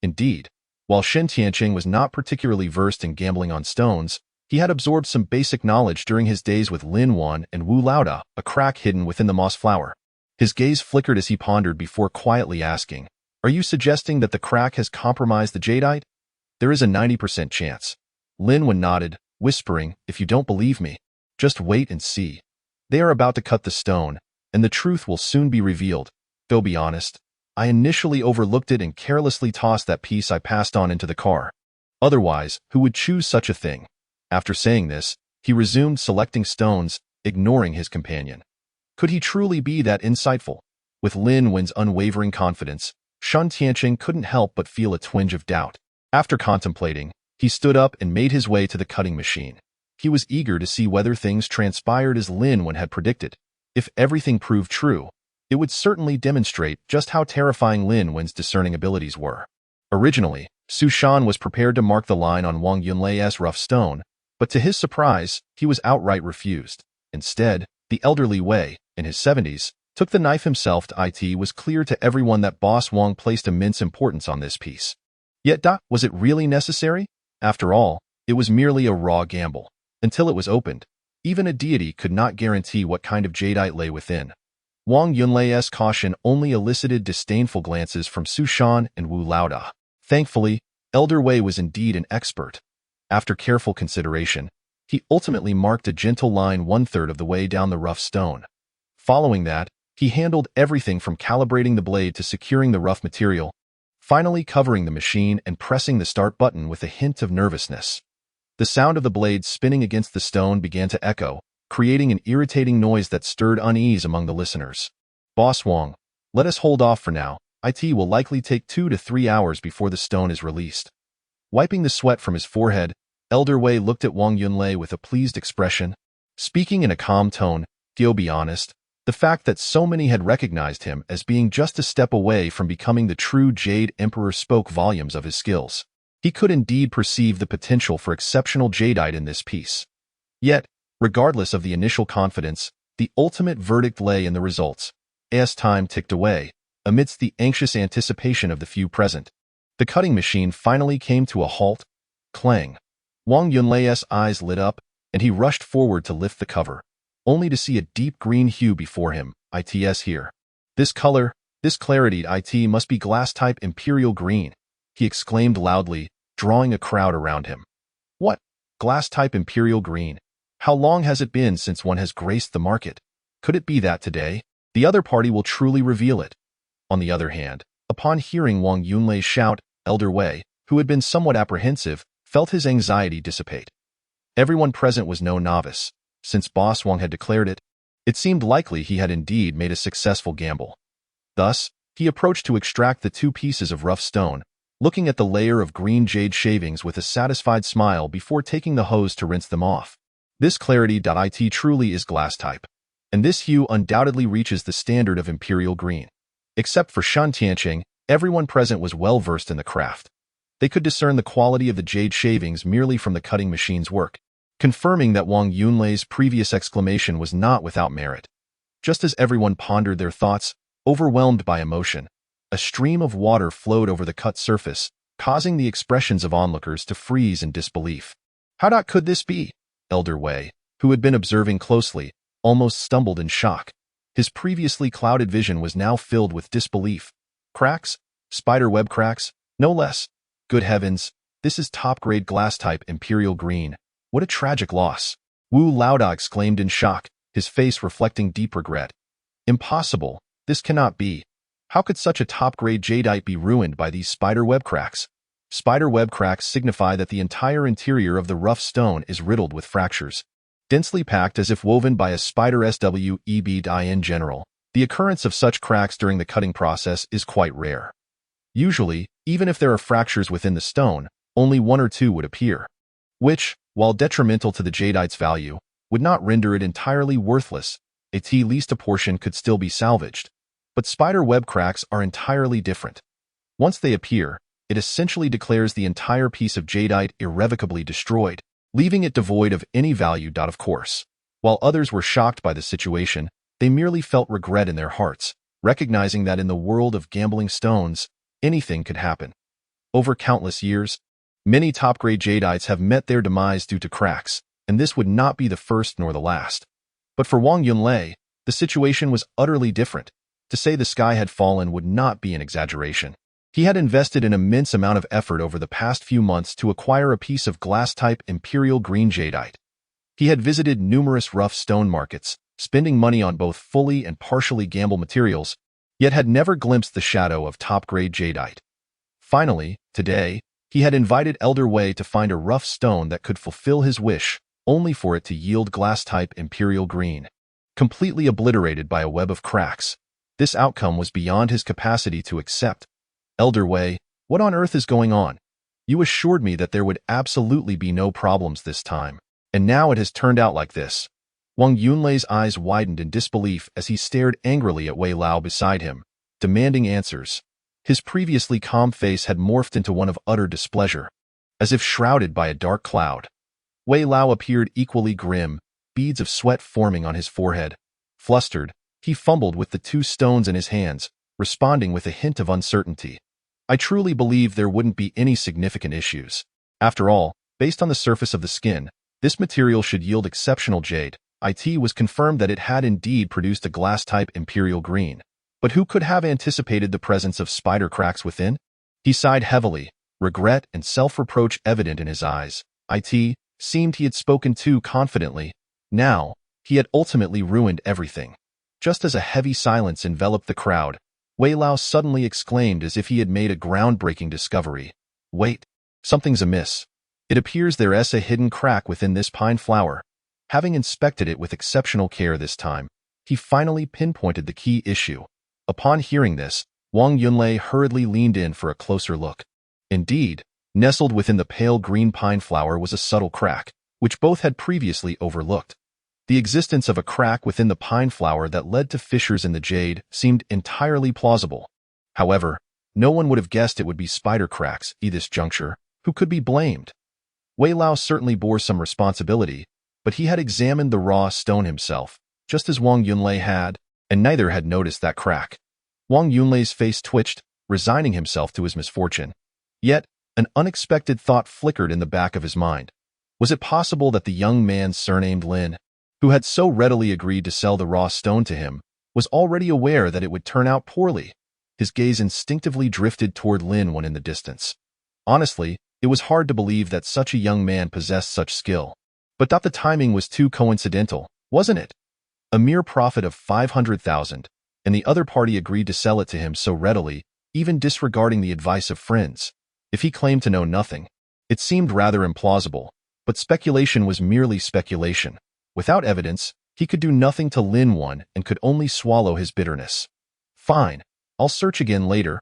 Speaker 1: Indeed, while Shin Tianqing was not particularly versed in gambling on stones, he had absorbed some basic knowledge during his days with Lin Wan and Wu Laoda, a crack hidden within the moss flower. His gaze flickered as he pondered before quietly asking, are you suggesting that the crack has compromised the jadeite? There is a 90% chance. Lin Wan nodded, whispering, if you don't believe me, just wait and see. They are about to cut the stone, and the truth will soon be revealed. Though be honest, I initially overlooked it and carelessly tossed that piece I passed on into the car. Otherwise, who would choose such a thing? After saying this, he resumed selecting stones, ignoring his companion. Could he truly be that insightful? With Lin Wen's unwavering confidence, Shan Tianqing couldn't help but feel a twinge of doubt. After contemplating, he stood up and made his way to the cutting machine. He was eager to see whether things transpired as Lin Wen had predicted. If everything proved true, it would certainly demonstrate just how terrifying Lin Wen's discerning abilities were. Originally, Su Shan was prepared to mark the line on Wang Yunlei's rough stone, but to his surprise, he was outright refused. Instead, the elderly Wei, in his 70s, took the knife himself. It was clear to everyone that Boss Wang placed immense importance on this piece. Yet, was it really necessary? After all, it was merely a raw gamble. Until it was opened, even a deity could not guarantee what kind of jadeite lay within. Wang Yunlei's caution only elicited disdainful glances from Su Shan and Wu Laoda. Thankfully, Elder Wei was indeed an expert. After careful consideration, he ultimately marked a gentle line 1/3 of the way down the rough stone. Following that, he handled everything from calibrating the blade to securing the rough material, finally covering the machine and pressing the start button with a hint of nervousness. The sound of the blade spinning against the stone began to echo, creating an irritating noise that stirred unease among the listeners. Boss Wang, let us hold off for now. It will likely take 2 to 3 hours before the stone is released. Wiping the sweat from his forehead, Elder Wei looked at Wang Yunlei with a pleased expression. Speaking in a calm tone, to be honest, the fact that so many had recognized him as being just a step away from becoming the true Jade Emperor spoke volumes of his skills. He could indeed perceive the potential for exceptional jadeite in this piece. Yet, regardless of the initial confidence, the ultimate verdict lay in the results. As time ticked away, amidst the anxious anticipation of the few present, the cutting machine finally came to a halt. Clang. Wang Yunlei's eyes lit up, and he rushed forward to lift the cover, only to see a deep green hue before him. It's here. This color, this clarity, it must be glass-type Imperial Green, he exclaimed loudly, drawing a crowd around him. What? Glass-type Imperial Green? How long has it been since one has graced the market? Could it be that today, the other party will truly reveal it? On the other hand, upon hearing Wang Yunlei's shout, Elder Wei, who had been somewhat apprehensive, felt his anxiety dissipate. Everyone present was no novice. Since Boss Wang had declared it, it seemed likely he had indeed made a successful gamble. Thus, he approached to extract the 2 pieces of rough stone, looking at the layer of green jade shavings with a satisfied smile before taking the hose to rinse them off. This clarity. It truly is glass type, and this hue undoubtedly reaches the standard of Imperial Green. Except for Shan Tianqing, everyone present was well versed in the craft. They could discern the quality of the jade shavings merely from the cutting machine's work, confirming that Wang Yunlei's previous exclamation was not without merit. Just as everyone pondered their thoughts, overwhelmed by emotion, a stream of water flowed over the cut surface, causing the expressions of onlookers to freeze in disbelief. How could this be? Elder Wei, who had been observing closely, almost stumbled in shock. His previously clouded vision was now filled with disbelief. Cracks? Spider web cracks? No less. Good heavens, This is top-grade glass-type Imperial Green. What a tragic loss. Wu Laoda exclaimed in shock, his face reflecting deep regret. Impossible. This cannot be. How could such a top-grade jadeite be ruined by these spider web cracks? Spider web cracks signify that the entire interior of the rough stone is riddled with fractures, densely packed as if woven by a spider sweb. In general, the occurrence of such cracks during the cutting process is quite rare. Usually, even if there are fractures within the stone, only one or two would appear, which, while detrimental to the jadeite's value, would not render it entirely worthless. At least a portion could still be salvaged. But spider web cracks are entirely different. Once they appear, it essentially declares the entire piece of jadeite irrevocably destroyed, leaving it devoid of any value. Of course, while others were shocked by the situation, they merely felt regret in their hearts, recognizing that in the world of gambling stones, anything could happen. Over countless years, many top-grade jadeites have met their demise due to cracks, and this would not be the first nor the last. But for Wang Yunlei, the situation was utterly different. To say the sky had fallen would not be an exaggeration. He had invested an immense amount of effort over the past few months to acquire a piece of glass-type Imperial Green jadeite. He had visited numerous rough stone markets, spending money on both fully and partially gamble materials, yet had never glimpsed the shadow of top-grade jadeite. Finally, today, he had invited Elder Wei to find a rough stone that could fulfill his wish, only for it to yield glass-type Imperial Green, completely obliterated by a web of cracks. This outcome was beyond his capacity to accept. Elder Wei, what on earth is going on? You assured me that there would absolutely be no problems this time, and now it has turned out like this. Wang Yunlei's eyes widened in disbelief as he stared angrily at Wei Lao beside him, demanding answers. His previously calm face had morphed into one of utter displeasure, as if shrouded by a dark cloud. Wei Lao appeared equally grim, beads of sweat forming on his forehead. Flustered, he fumbled with the two stones in his hands, responding with a hint of uncertainty. I truly believe there wouldn't be any significant issues. After all, based on the surface of the skin, this material should yield exceptional jade. It was confirmed that it had indeed produced a glass-type Imperial Green. But who could have anticipated the presence of spider cracks within? He sighed heavily, regret and self-reproach evident in his eyes. It seemed he had spoken too confidently. Now, he had ultimately ruined everything. Just as a heavy silence enveloped the crowd, Wei Lao suddenly exclaimed as if he had made a groundbreaking discovery. Wait, something's amiss. It appears there is a hidden crack within this pine flower. Having inspected it with exceptional care this time, he finally pinpointed the key issue. Upon hearing this, Wang Yunlei hurriedly leaned in for a closer look. Indeed, nestled within the pale green pine flower was a subtle crack, which both had previously overlooked. The existence of a crack within the pine flower that led to fissures in the jade seemed entirely plausible. However, no one would have guessed it would be spider cracks at this juncture. Who could be blamed? Wei Lao certainly bore some responsibility, but he had examined the raw stone himself, just as Wang Yunlei had, and neither had noticed that crack. Wang Yunlei's face twitched, resigning himself to his misfortune. Yet, an unexpected thought flickered in the back of his mind. Was it possible that the young man surnamed Lin, who had so readily agreed to sell the raw stone to him, was already aware that it would turn out poorly? His gaze instinctively drifted toward Lin when in the distance. Honestly, it was hard to believe that such a young man possessed such skill. But the timing was too coincidental, wasn't it? A mere profit of 500,000, and the other party agreed to sell it to him so readily, even disregarding the advice of friends. If he claimed to know nothing, it seemed rather implausible, but speculation was merely speculation. Without evidence, he could do nothing to Lin One and could only swallow his bitterness. Fine, I'll search again later.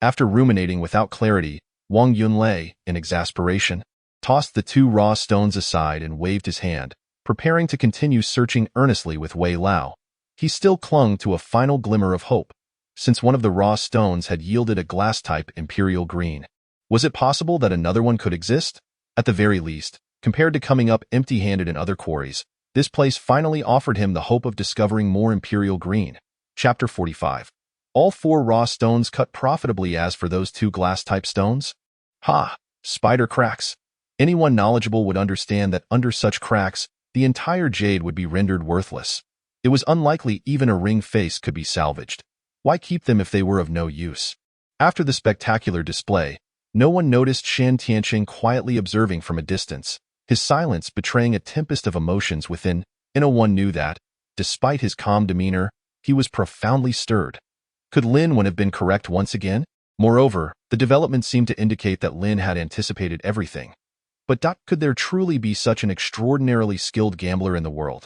Speaker 1: After ruminating without clarity, Wang Yunlei, in exasperation, tossed the two raw stones aside and waved his hand, preparing to continue searching earnestly with Wei Lao. He still clung to a final glimmer of hope, since one of the raw stones had yielded a glass-type Imperial Green. Was it possible that another one could exist? At the very least, compared to coming up empty-handed in other quarries, this place finally offered him the hope of discovering more Imperial Green. Chapter 45. All four raw stones cut profitably. As for those two glass-type stones? Ha! Spider cracks. Anyone knowledgeable would understand that under such cracks, the entire jade would be rendered worthless. It was unlikely even a ring face could be salvaged. Why keep them if they were of no use? After the spectacular display, No one noticed Shan Tianqing quietly observing from a distance, his silence betraying a tempest of emotions within. No one knew that, despite his calm demeanor, he was profoundly stirred. Could Lin Wen have been correct once again? Moreover, the development seemed to indicate that Lin had anticipated everything. But could there truly be such an extraordinarily skilled gambler in the world?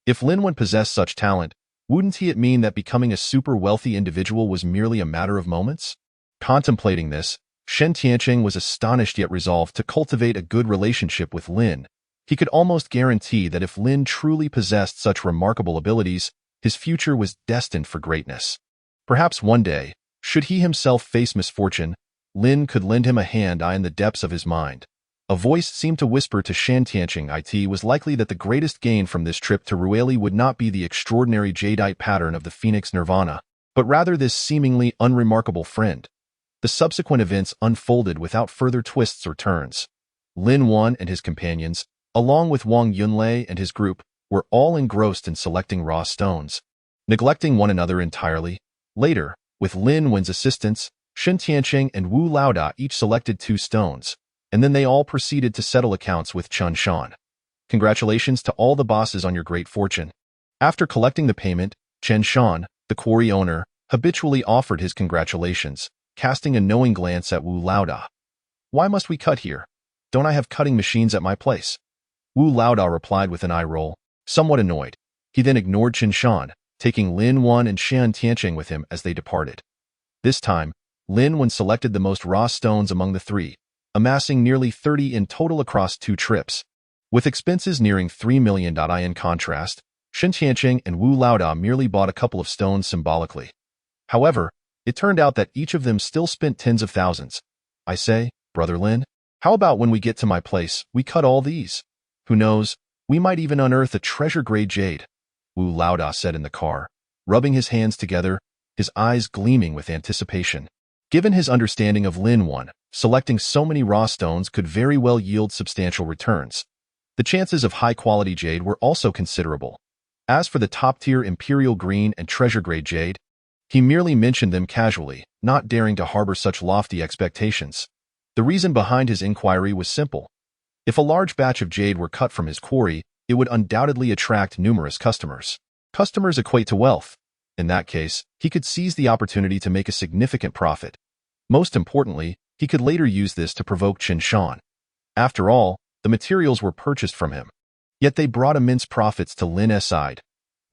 Speaker 1: If Lin Wen possessed such talent, wouldn't it mean that becoming a super wealthy individual was merely a matter of moments? Contemplating this, Shen Tianqing was astonished yet resolved to cultivate a good relationship with Lin. He could almost guarantee that if Lin truly possessed such remarkable abilities, his future was destined for greatness. Perhaps one day, should he himself face misfortune, Lin could lend him a hand in the depths of his mind. A voice seemed to whisper to Shan Tianqing it was likely that the greatest gain from this trip to Rueli would not be the extraordinary jadeite pattern of the Phoenix Nirvana, but rather this seemingly unremarkable friend. The subsequent events unfolded without further twists or turns. Lin Wen and his companions, along with Wang Yunlei and his group, were all engrossed in selecting raw stones, neglecting one another entirely. Later, with Lin Wen's assistance, Shen Tianqing and Wu Laoda each selected 2 stones, and then they all proceeded to settle accounts with Chen Shan. Congratulations to all the bosses on your great fortune. After collecting the payment, Chen Shan, the quarry owner, habitually offered his congratulations, casting a knowing glance at Wu Laoda. Why must we cut here? Don't I have cutting machines at my place? Wu Laoda replied with an eye roll, somewhat annoyed. He then ignored Chen Shan, taking Lin Wen and Shan Tianqing with him as they departed. This time, Lin Wen selected the most raw stones among the 3, amassing nearly 30 in total across 2 trips. With expenses nearing 3 million. In contrast, Shen Tianqing and Wu Laoda merely bought a couple of stones symbolically. However, it turned out that each of them still spent tens of thousands. I say, Brother Lin, how about when we get to my place, we cut all these? Who knows, we might even unearth a treasure-grade jade, Wu Laoda said in the car, rubbing his hands together, his eyes gleaming with anticipation. Given his understanding of Lin Wen, selecting so many raw stones could very well yield substantial returns. The chances of high-quality jade were also considerable. As for the top-tier imperial green and treasure-grade jade, he merely mentioned them casually, not daring to harbor such lofty expectations. The reason behind his inquiry was simple. If a large batch of jade were cut from his quarry, it would undoubtedly attract numerous customers. Customers equate to wealth. In that case, he could seize the opportunity to make a significant profit. Most importantly, he could later use this to provoke Chen Shan. After all, the materials were purchased from him. Yet they brought immense profits to Lin's side.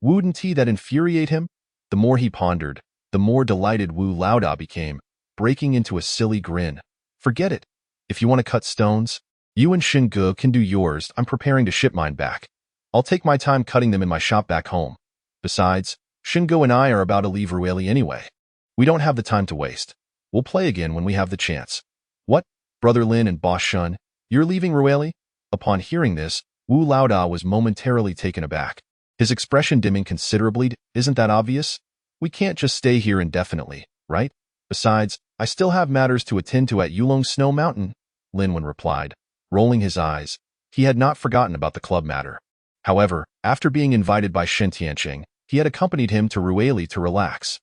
Speaker 1: Wouldn't that infuriate him? The more he pondered, the more delighted Wu Laoda became, breaking into a silly grin. Forget it. If you want to cut stones, you and Xinge can do yours. I'm preparing to ship mine back. I'll take my time cutting them in my shop back home. Besides, Xinge and I are about to leave Rueli anyway. We don't have the time to waste. We'll play again when we have the chance. What, Brother Lin and Boss Shun, you're leaving Rueli? Upon hearing this, Wu Laoda was momentarily taken aback. His expression dimming considerably. Isn't that obvious? We can't just stay here indefinitely, right? Besides, I still have matters to attend to at Yulong Snow Mountain, Lin Wen replied, rolling his eyes. He had not forgotten about the club matter. However, after being invited by Shen Tianqing, he had accompanied him to Rueli to relax.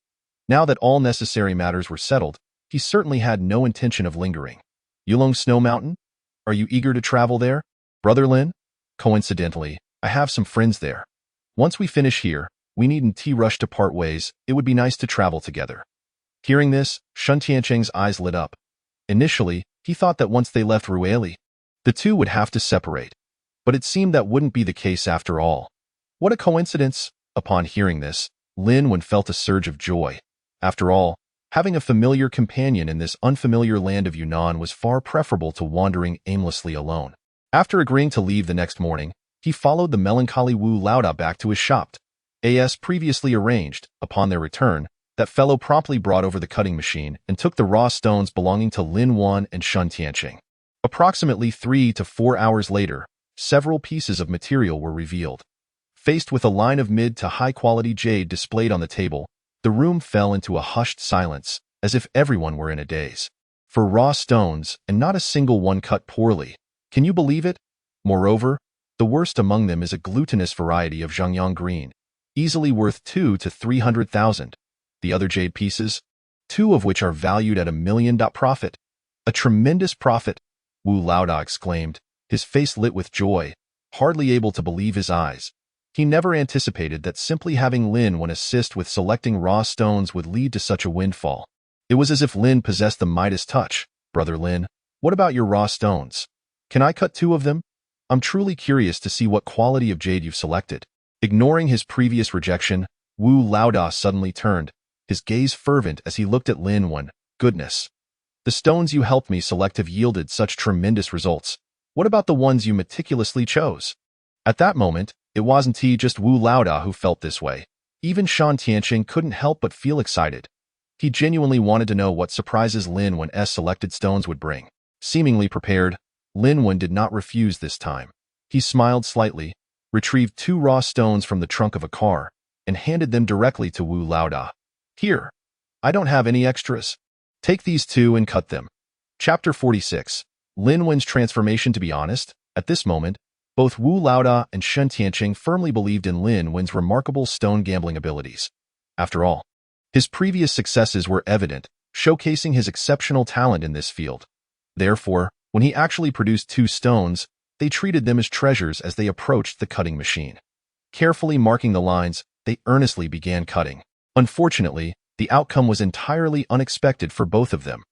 Speaker 1: Now that all necessary matters were settled, he certainly had no intention of lingering. Yulong Snow Mountain? Are you eager to travel there, Brother Lin? Coincidentally, I have some friends there. Once we finish here, we needn't rush to part ways. It would be nice to travel together. Hearing this, Shen Tianqing's eyes lit up. Initially, he thought that once they left Rueli, the two would have to separate. But it seemed that wouldn't be the case after all. What a coincidence! Upon hearing this, Lin Wen felt a surge of joy. After all, having a familiar companion in this unfamiliar land of Yunnan was far preferable to wandering aimlessly alone. After agreeing to leave the next morning, he followed the melancholy Wu Laoda back to his shop. As previously arranged, upon their return, that fellow promptly brought over the cutting machine and took the raw stones belonging to Lin Wen and Shen Tianqing. Approximately 3 to 4 hours later, several pieces of material were revealed. Faced with a line of mid to high-quality jade displayed on the table, the room fell into a hushed silence, as if everyone were in a daze. For raw stones, and not a single one cut poorly. Can you believe it? Moreover, the worst among them is a glutinous variety of Zhangyang green, easily worth 200,000 to 300,000. The other jade pieces, 2 of which are valued at $1 million profit. A tremendous profit, Wu Laoda exclaimed, his face lit with joy, hardly able to believe his eyes. He never anticipated that simply having Lin Wen assist with selecting raw stones would lead to such a windfall. It was as if Lin possessed the Midas touch. Brother Lin, what about your raw stones? Can I cut 2 of them? I'm truly curious to see what quality of jade you've selected. Ignoring his previous rejection, Wu Laoda suddenly turned, his gaze fervent as he looked at Lin Wen. Goodness. The stones you helped me select have yielded such tremendous results. What about the ones you meticulously chose? At that moment, it wasn't just Wu Laoda who felt this way. Even Shan Tianqing couldn't help but feel excited. He genuinely wanted to know what surprises Lin Wen's selected stones would bring. Seemingly prepared, Lin Wen did not refuse this time. He smiled slightly, retrieved 2 raw stones from the trunk of a car, and handed them directly to Wu Laoda. Here, I don't have any extras. Take these 2 and cut them. Chapter 46. Lin Wen's transformation. To be honest, at this moment, both Wu Laoda and Shan Tianqing firmly believed in Lin Wen's remarkable stone gambling abilities. After all, his previous successes were evident, showcasing his exceptional talent in this field. Therefore, when he actually produced 2 stones, they treated them as treasures as they approached the cutting machine. Carefully marking the lines, they earnestly began cutting. Unfortunately, the outcome was entirely unexpected for both of them.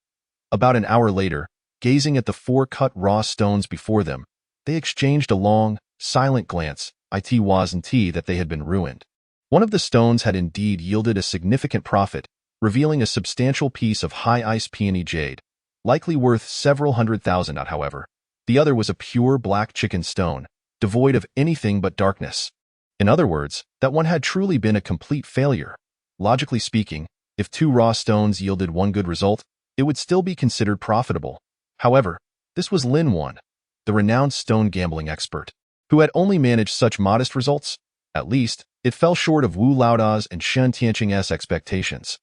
Speaker 1: About an hour later, gazing at the 4 cut raw stones before them, they exchanged a long, silent glance. It wasn't that they had been ruined. One of the stones had indeed yielded a significant profit, revealing a substantial piece of high-ice peony jade, likely worth several $100,000. However, the other was a pure black chicken stone, devoid of anything but darkness. In other words, that one had truly been a complete failure. Logically speaking, if 2 raw stones yielded 1 good result, it would still be considered profitable. However, this was Lin Wen, the renowned stone gambling expert, who had only managed such modest results. At least, it fell short of Wu Laoda's and Shan Tianqing's expectations.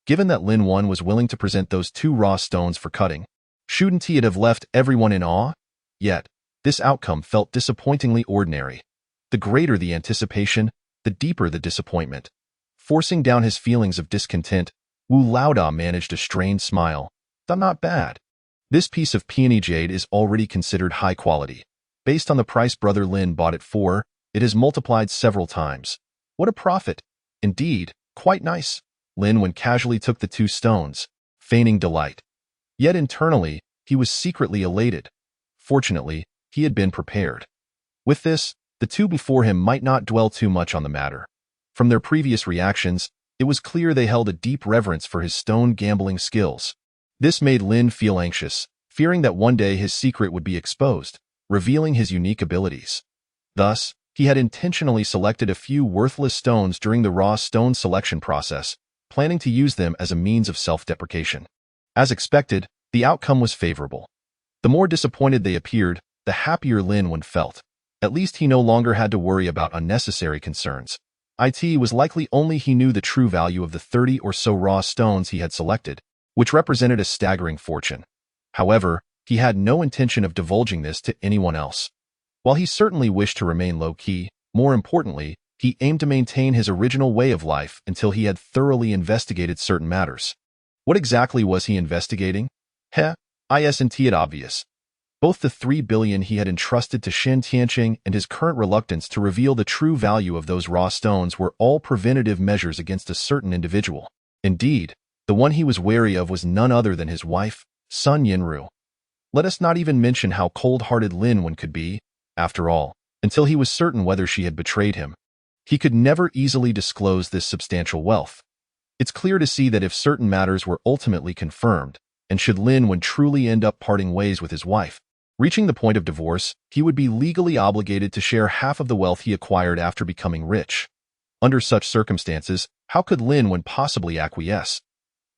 Speaker 1: Given that Lin Wen was willing to present those 2 raw stones for cutting, shouldn't it have left everyone in awe? Yet, this outcome felt disappointingly ordinary. The greater the anticipation, the deeper the disappointment. Forcing down his feelings of discontent, Wu Laoda managed a strained smile. Not bad. This piece of peony jade is already considered high quality. Based on the price Brother Lin bought it for, it has multiplied several times. What a profit. Indeed, quite nice. Lin Wen casually took the 2 stones, feigning delight. Yet internally, he was secretly elated. Fortunately, he had been prepared. With this, the 2 before him might not dwell too much on the matter. From their previous reactions, it was clear they held a deep reverence for his stone gambling skills. This made Lin feel anxious, fearing that one day his secret would be exposed, revealing his unique abilities. Thus, he had intentionally selected a few worthless stones during the raw stone selection process, planning to use them as a means of self-deprecation. As expected, the outcome was favorable. The more disappointed they appeared, the happier Lin Wen felt. At least he no longer had to worry about unnecessary concerns. It was likely only he knew the true value of the 30 or so raw stones he had selected, which represented a staggering fortune. However, he had no intention of divulging this to anyone else. While he certainly wished to remain low-key, more importantly, he aimed to maintain his original way of life until he had thoroughly investigated certain matters. What exactly was he investigating? Isn't it obvious? Both the 3 billion he had entrusted to Shan Tianqing and his current reluctance to reveal the true value of those raw stones were all preventative measures against a certain individual. Indeed, the one he was wary of was none other than his wife, Sun Yinru. Let us not even mention how cold-hearted Lin Wen could be. After all, until he was certain whether she had betrayed him, he could never easily disclose this substantial wealth. It's clear to see that if certain matters were ultimately confirmed, and should Lin Wen truly end up parting ways with his wife, reaching the point of divorce, he would be legally obligated to share half of the wealth he acquired after becoming rich. Under such circumstances, how could Lin Wen possibly acquiesce?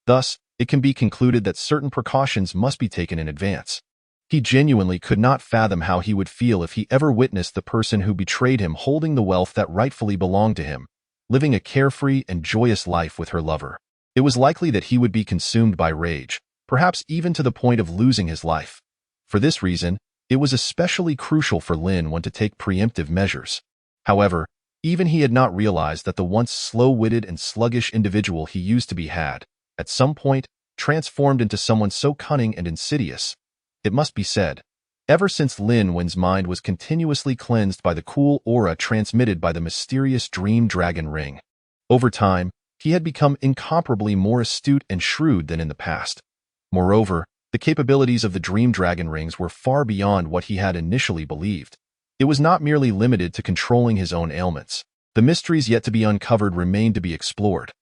Speaker 1: Thus, it can be concluded that certain precautions must be taken in advance. He genuinely could not fathom how he would feel if he ever witnessed the person who betrayed him holding the wealth that rightfully belonged to him, living a carefree and joyous life with her lover. It was likely that he would be consumed by rage, perhaps even to the point of losing his life. For this reason, it was especially crucial for Lin Wen to take preemptive measures. However, even he had not realized that the once slow-witted and sluggish individual he used to be had, at some point, transformed into someone so cunning and insidious. It must be said, ever since Lin Wen's mind was continuously cleansed by the cool aura transmitted by the mysterious Dream Dragon Ring. Over time, he had become incomparably more astute and shrewd than in the past. Moreover, the capabilities of the Dream Dragon Rings were far beyond what he had initially believed. It was not merely limited to controlling his own ailments. The mysteries yet to be uncovered remained to be explored.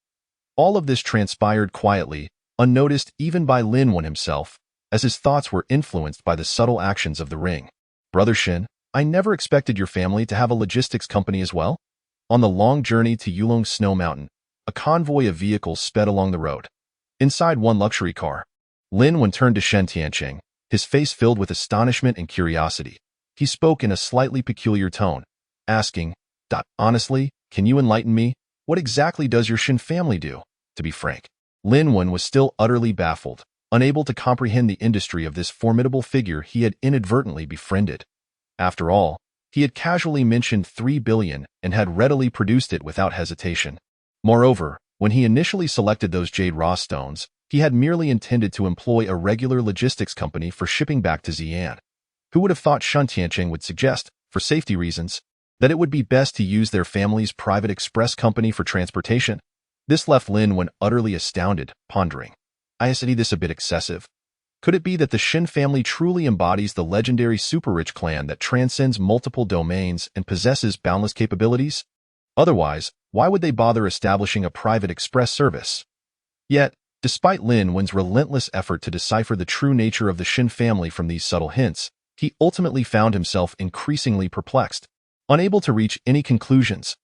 Speaker 1: All of this transpired quietly, unnoticed even by Lin Wen himself, as his thoughts were influenced by the subtle actions of the ring. Brother Shin, I never expected your family to have a logistics company as well. On the long journey to Yulong Snow Mountain, a convoy of vehicles sped along the road. Inside one luxury car, Lin Wen turned to Shen Tianqing, his face filled with astonishment and curiosity. He spoke in a slightly peculiar tone, asking, Honestly, can you enlighten me? What exactly does your Shin family do? To be frank, Lin Wen was still utterly baffled, unable to comprehend the industry of this formidable figure he had inadvertently befriended. After all, he had casually mentioned 3 billion and had readily produced it without hesitation. Moreover, when he initially selected those jade raw stones, he had merely intended to employ a regular logistics company for shipping back to Xi'an. Who would have thought Shen Tianqing would suggest, for safety reasons, that it would be best to use their family's private express company for transportation? This left Lin Wen utterly astounded, pondering. I see this a bit excessive. Could it be that the Shin family truly embodies the legendary super-rich clan that transcends multiple domains and possesses boundless capabilities? Otherwise, why would they bother establishing a private express service? Yet, despite Lin Wen's relentless effort to decipher the true nature of the Shin family from these subtle hints, he ultimately found himself increasingly perplexed, unable to reach any conclusions.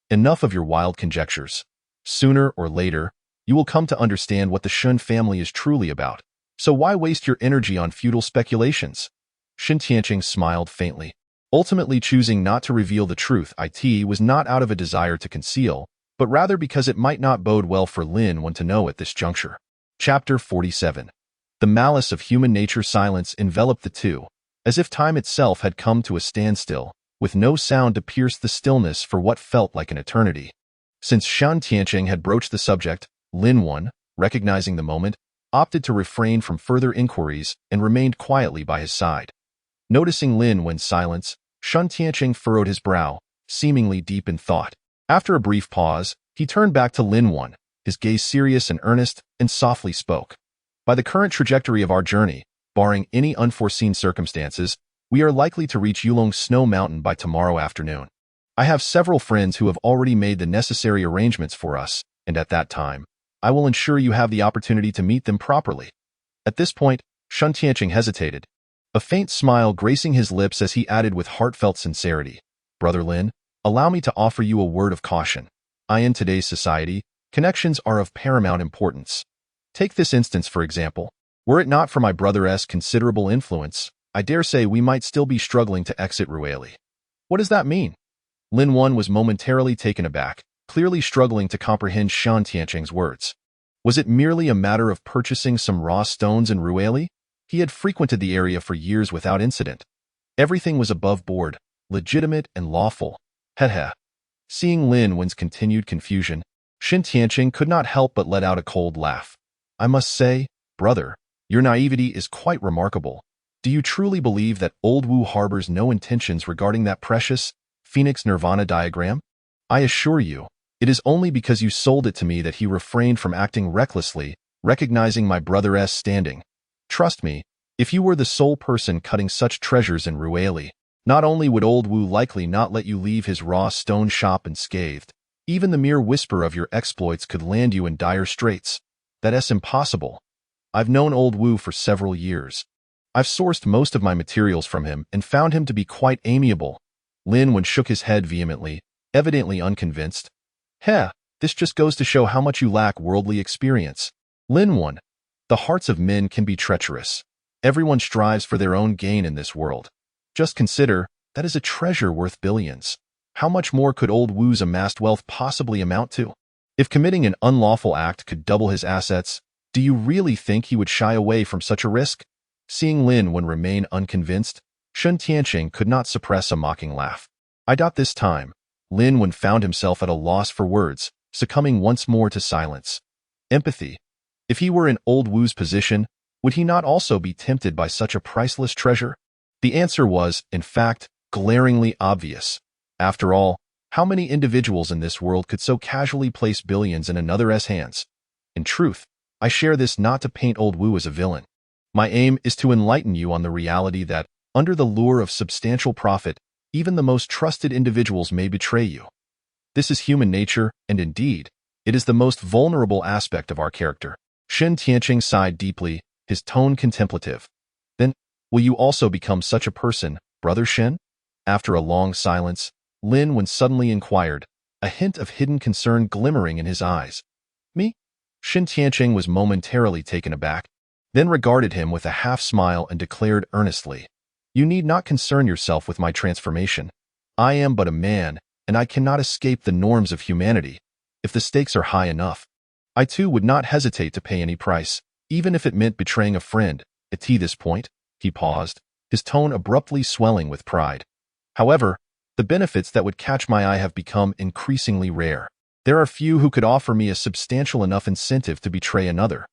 Speaker 1: Enough of your wild conjectures. Sooner or later, you will come to understand what the Shen family is truly about. So why waste your energy on futile speculations? Shen Tianqing smiled faintly, ultimately choosing not to reveal the truth. It was not out of a desire to conceal, but rather because it might not bode well for Lin Wen to know at this juncture. Chapter 47. The malice of human nature. Silence enveloped the two, as if time itself had come to a standstill, with no sound to pierce the stillness for what felt like an eternity. Since Shen Tianqing had broached the subject, Lin Wen, recognizing the moment, opted to refrain from further inquiries and remained quietly by his side. Noticing Lin Wen's silence, Shen Tianqing furrowed his brow, seemingly deep in thought. After a brief pause, he turned back to Lin Wen, his gaze serious and earnest, and softly spoke. By the current trajectory of our journey, barring any unforeseen circumstances, we are likely to reach Yulong Snow Mountain by tomorrow afternoon. I have several friends who have already made the necessary arrangements for us, and at that time, I will ensure you have the opportunity to meet them properly. At this point, Shen Tianqing hesitated, a faint smile gracing his lips as he added with heartfelt sincerity, Brother Lin, allow me to offer you a word of caution. In today's society, connections are of paramount importance. Take this instance for example. Were it not for my brother's considerable influence, I dare say we might still be struggling to exit Rueli. What does that mean? Lin Wen was momentarily taken aback, clearly struggling to comprehend Shen Tianqing's words. Was it merely a matter of purchasing some raw stones in Rueli? He had frequented the area for years without incident. Everything was above board, legitimate and lawful. Seeing Lin Wen's continued confusion, Shen Tianqing could not help but let out a cold laugh. I must say, brother, your naivety is quite remarkable. Do you truly believe that Old Wu harbors no intentions regarding that precious Phoenix Nirvana diagram? I assure you, it is only because you sold it to me that he refrained from acting recklessly, recognizing my brother's standing. Trust me, if you were the sole person cutting such treasures in Rueli, not only would Old Wu likely not let you leave his raw stone shop unscathed, even the mere whisper of your exploits could land you in dire straits. That's impossible. I've known Old Wu for several years. I've sourced most of my materials from him and found him to be quite amiable. Lin Wen shook his head vehemently, evidently unconvinced. This just goes to show how much you lack worldly experience. Lin Wen, the hearts of men can be treacherous. Everyone strives for their own gain in this world. Just consider, that is a treasure worth billions. How much more could Old Wu's amassed wealth possibly amount to? If committing an unlawful act could double his assets, do you really think he would shy away from such a risk? Seeing Lin Wen remain unconvinced, Shen Tianqing could not suppress a mocking laugh. This time, Lin Wen found himself at a loss for words, succumbing once more to silence. Empathy. If he were in old Wu's position, would he not also be tempted by such a priceless treasure? The answer was, in fact, glaringly obvious. After all, how many individuals in this world could so casually place billions in another's hands? In truth, I share this not to paint old Wu as a villain. My aim is to enlighten you on the reality that, under the lure of substantial profit, even the most trusted individuals may betray you. This is human nature, and indeed, it is the most vulnerable aspect of our character. Shen Tianqing sighed deeply, his tone contemplative. Then, will you also become such a person, Brother Shen? After a long silence, Lin Wen suddenly inquired, a hint of hidden concern glimmering in his eyes. Me? Shen Tianqing was momentarily taken aback, then regarded him with a half-smile and declared earnestly, You need not concern yourself with my transformation. I am but a man, and I cannot escape the norms of humanity. If the stakes are high enough, I too would not hesitate to pay any price, even if it meant betraying a friend. At this point, he paused, his tone abruptly swelling with pride. However, the benefits that would catch my eye have become increasingly rare. There are few who could offer me a substantial enough incentive to betray another.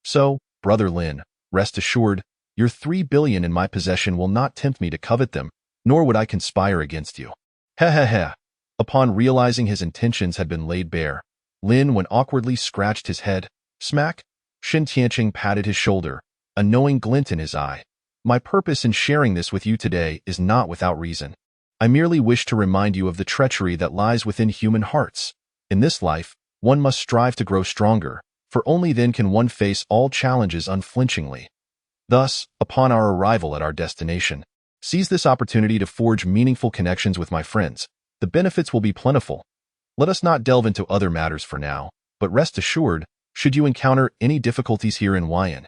Speaker 1: So, Brother Lin, rest assured, your 3 billion in my possession will not tempt me to covet them, nor would I conspire against you. Heh. Upon realizing his intentions had been laid bare, Lin Wen awkwardly scratched his head. Smack! Shen Tianqing patted his shoulder, a knowing glint in his eye. My purpose in sharing this with you today is not without reason. I merely wish to remind you of the treachery that lies within human hearts. In this life, one must strive to grow stronger, for only then can one face all challenges unflinchingly. Thus, upon our arrival at our destination, seize this opportunity to forge meaningful connections with my friends. The benefits will be plentiful. Let us not delve into other matters for now, but rest assured, should you encounter any difficulties here in Huayan,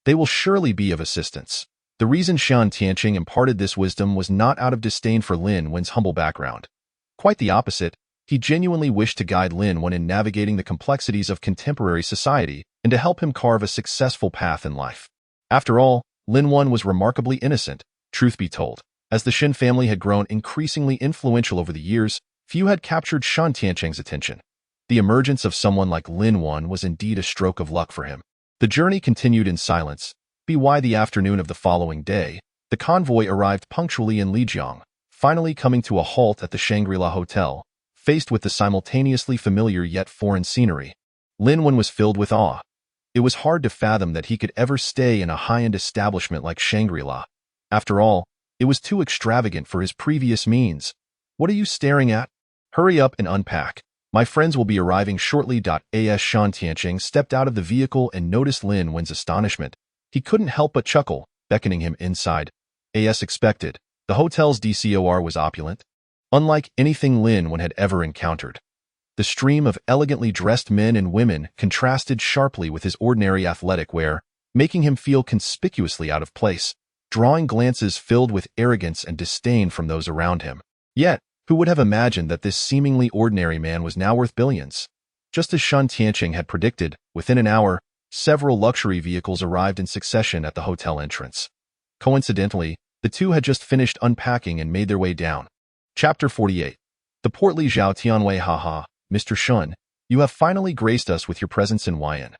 Speaker 1: they will surely be of assistance. The reason Shen Tianqing imparted this wisdom was not out of disdain for Lin Wen's humble background. Quite the opposite, he genuinely wished to guide Lin Wen in navigating the complexities of contemporary society and to help him carve a successful path in life. After all, Lin Wen was remarkably innocent, truth be told. As the Shen family had grown increasingly influential over the years, few had captured Shen Tianqing's attention. The emergence of someone like Lin Wen was indeed a stroke of luck for him. The journey continued in silence. By the afternoon of the following day, the convoy arrived punctually in Lijiang, finally coming to a halt at the Shangri-La Hotel, faced with the simultaneously familiar yet foreign scenery. Lin Wen was filled with awe. It was hard to fathom that he could ever stay in a high-end establishment like Shangri-La. After all, it was too extravagant for his previous means. What are you staring at? Hurry up and unpack. My friends will be arriving shortly. As Shen Tianqing stepped out of the vehicle and noticed Lin Wen's astonishment, he couldn't help but chuckle, beckoning him inside. As expected, the hotel's decor was opulent, unlike anything Lin Wen had ever encountered. The stream of elegantly dressed men and women contrasted sharply with his ordinary athletic wear, making him feel conspicuously out of place, drawing glances filled with arrogance and disdain from those around him. Yet, who would have imagined that this seemingly ordinary man was now worth billions? Just as Shen Tianqing had predicted, within an hour, several luxury vehicles arrived in succession at the hotel entrance. Coincidentally, the two had just finished unpacking and made their way down. Chapter 48. The portly Zhao Tianwei. Haha, Mr. Shen, you have finally graced us with your presence in Huayan.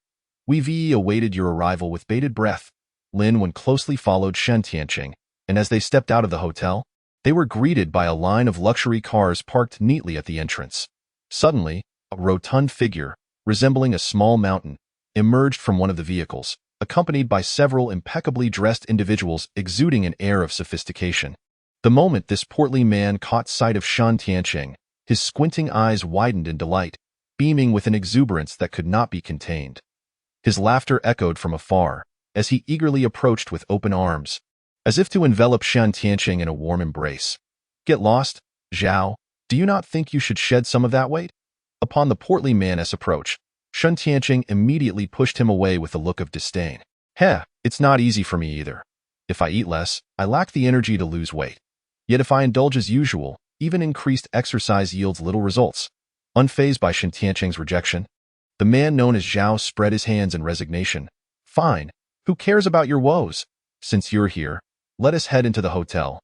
Speaker 1: We've awaited your arrival with bated breath. Lin Wen closely followed Shen Tianqing, and as they stepped out of the hotel, they were greeted by a line of luxury cars parked neatly at the entrance. Suddenly, a rotund figure, resembling a small mountain, emerged from one of the vehicles, accompanied by several impeccably dressed individuals exuding an air of sophistication. The moment this portly man caught sight of Shen Tianqing, his squinting eyes widened in delight, beaming with an exuberance that could not be contained. His laughter echoed from afar, as he eagerly approached with open arms, as if to envelop Shen Tianqing in a warm embrace. Get lost, Zhao. Do you not think you should shed some of that weight? Upon the portly man's approach, Shen Tianqing immediately pushed him away with a look of disdain. It's not easy for me either. If I eat less, I lack the energy to lose weight. Yet if I indulge as usual, even increased exercise yields little results. Unfazed by Shen Tianqing's rejection, the man known as Zhao spread his hands in resignation. Fine, who cares about your woes? Since you're here, let us head into the hotel.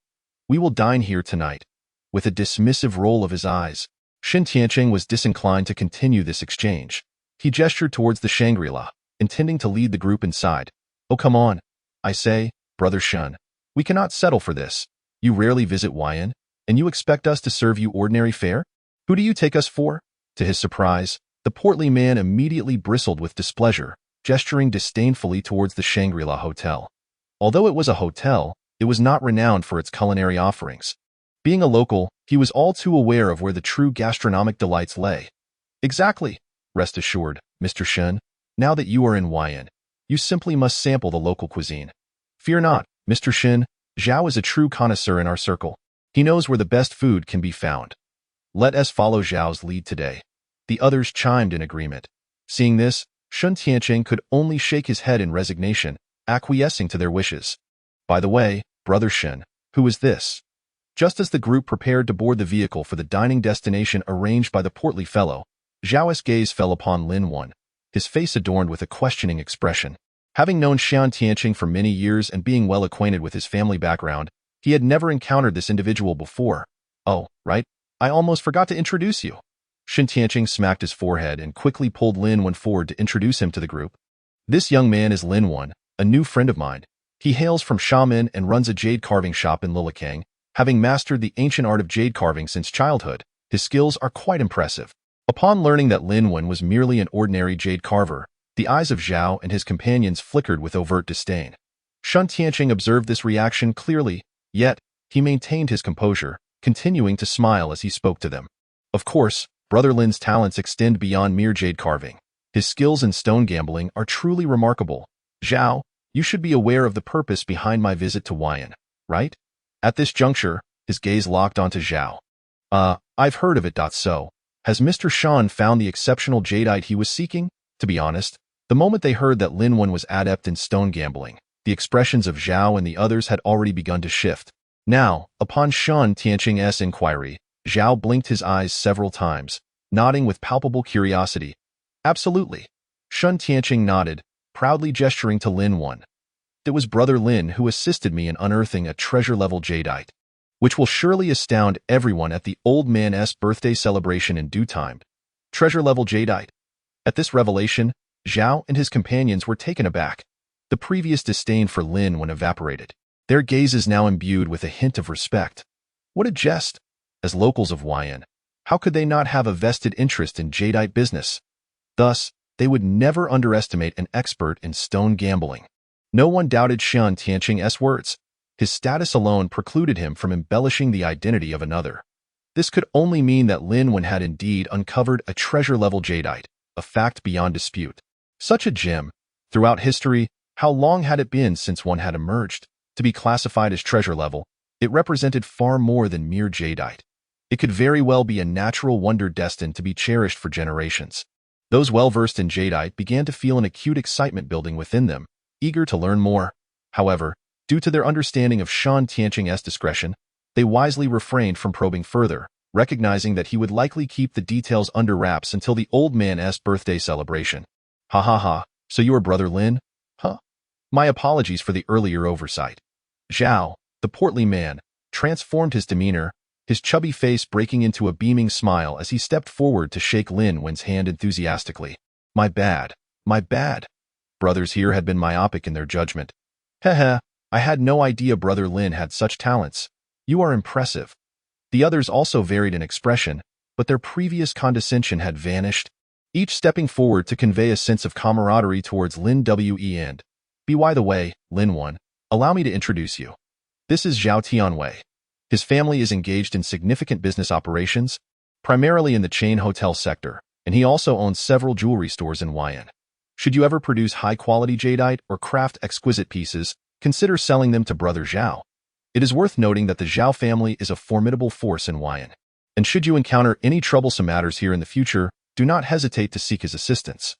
Speaker 1: We will dine here tonight. With a dismissive roll of his eyes, Shen Tianqing was disinclined to continue this exchange. He gestured towards the Shangri-La, intending to lead the group inside. "Oh, come on. I say, Brother Shun. We cannot settle for this. You rarely visit Wyan, and you expect us to serve you ordinary fare? Who do you take us for?" To his surprise, the portly man immediately bristled with displeasure, gesturing disdainfully towards the Shangri-La Hotel. Although it was a hotel, it was not renowned for its culinary offerings. Being a local, he was all too aware of where the true gastronomic delights lay. "Exactly. Rest assured, Mr. Shun, now that you are in Wyan, you simply must sample the local cuisine. Fear not, Mr. Shin, Zhao is a true connoisseur in our circle. He knows where the best food can be found. Let us follow Zhao's lead today." The others chimed in agreement. Seeing this, Shun Tianqing could only shake his head in resignation, acquiescing to their wishes. "By the way, Brother Shin, who is this?" Just as the group prepared to board the vehicle for the dining destination arranged by the portly fellow, Zhao's gaze fell upon Lin Wan, his face adorned with a questioning expression. Having known Xian Tianqing for many years and being well acquainted with his family background, he had never encountered this individual before. "Oh, right, I almost forgot to introduce you." Shin Tianqing smacked his forehead and quickly pulled Lin Wan forward to introduce him to the group. "This young man is Lin Wan, a new friend of mine. He hails from Xiamen and runs a jade carving shop in Lilikang. Having mastered the ancient art of jade carving since childhood, his skills are quite impressive." Upon learning that Lin Wan was merely an ordinary jade carver, the eyes of Zhao and his companions flickered with overt disdain. Shun Tianqing observed this reaction clearly, yet he maintained his composure, continuing to smile as he spoke to them. Of course, Brother Lin's talents extend beyond mere jade carving. His skills in stone gambling are truly remarkable. "Zhao, you should be aware of the purpose behind my visit to Wyan, right?" At this juncture, his gaze locked onto Zhao. I've heard of it. So, has Mr. Shan found the exceptional jadeite he was seeking?" To be honest, the moment they heard that Lin Wan was adept in stone gambling, the expressions of Zhao and the others had already begun to shift. Now, upon Shun Tianqing's inquiry, Zhao blinked his eyes several times, nodding with palpable curiosity. "Absolutely." Shun Tianqing nodded, proudly gesturing to Lin Wan. "It was Brother Lin who assisted me in unearthing a treasure-level jadeite, which will surely astound everyone at the old man's birthday celebration in due time." Treasure-level jadeite. At this revelation, Zhao and his companions were taken aback. The previous disdain for Lin Wan evaporated, their gazes now imbued with a hint of respect. What a jest! As locals of Wyan, how could they not have a vested interest in jadeite business? Thus, they would never underestimate an expert in stone gambling. No one doubted Xian Tianqing's words. His status alone precluded him from embellishing the identity of another. This could only mean that Lin Wan had indeed uncovered a treasure-level jadeite, a fact beyond dispute. Such a gem. Throughout history, how long had it been since one had emerged? To be classified as treasure level, it represented far more than mere jadeite. It could very well be a natural wonder destined to be cherished for generations. Those well-versed in jadeite began to feel an acute excitement building within them, eager to learn more. However, due to their understanding of Shan Tianqing's discretion, they wisely refrained from probing further, recognizing that he would likely keep the details under wraps until the old man's birthday celebration. "Ha ha ha, so you are Brother Lin? Huh? My apologies for the earlier oversight." Zhao, the portly man, transformed his demeanor, his chubby face breaking into a beaming smile as he stepped forward to shake Lin Wan's hand enthusiastically. My bad. Brothers here had been myopic in their judgment. Heh, I had no idea Brother Lin had such talents. You are impressive." The others also varied in expression, but their previous condescension had vanished, each stepping forward to convey a sense of camaraderie towards Lin Wen. By the way, Lin Wan, allow me to introduce you. This is Zhao Tianwei. His family is engaged in significant business operations, primarily in the chain hotel sector, and he also owns several jewelry stores in Wyan. Should you ever produce high-quality jadeite or craft exquisite pieces, consider selling them to Brother Zhao. It is worth noting that the Zhao family is a formidable force in Wyan, and should you encounter any troublesome matters here in the future, do not hesitate to seek his assistance.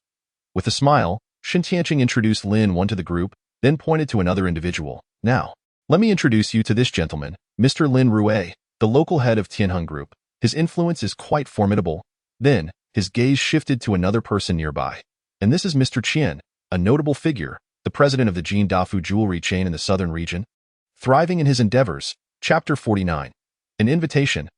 Speaker 1: With a smile, Shin Tianqing introduced Lin Wan to the group, then pointed to another individual. "Now, let me introduce you to this gentleman, Mr. Lin Rue, the local head of Tianheng Group. His influence is quite formidable." Then, his gaze shifted to another person nearby. "And this is Mr. Qian, a notable figure, the president of the Jin Dafu jewelry chain in the southern region. Thriving in his endeavors." Chapter 49. An invitation.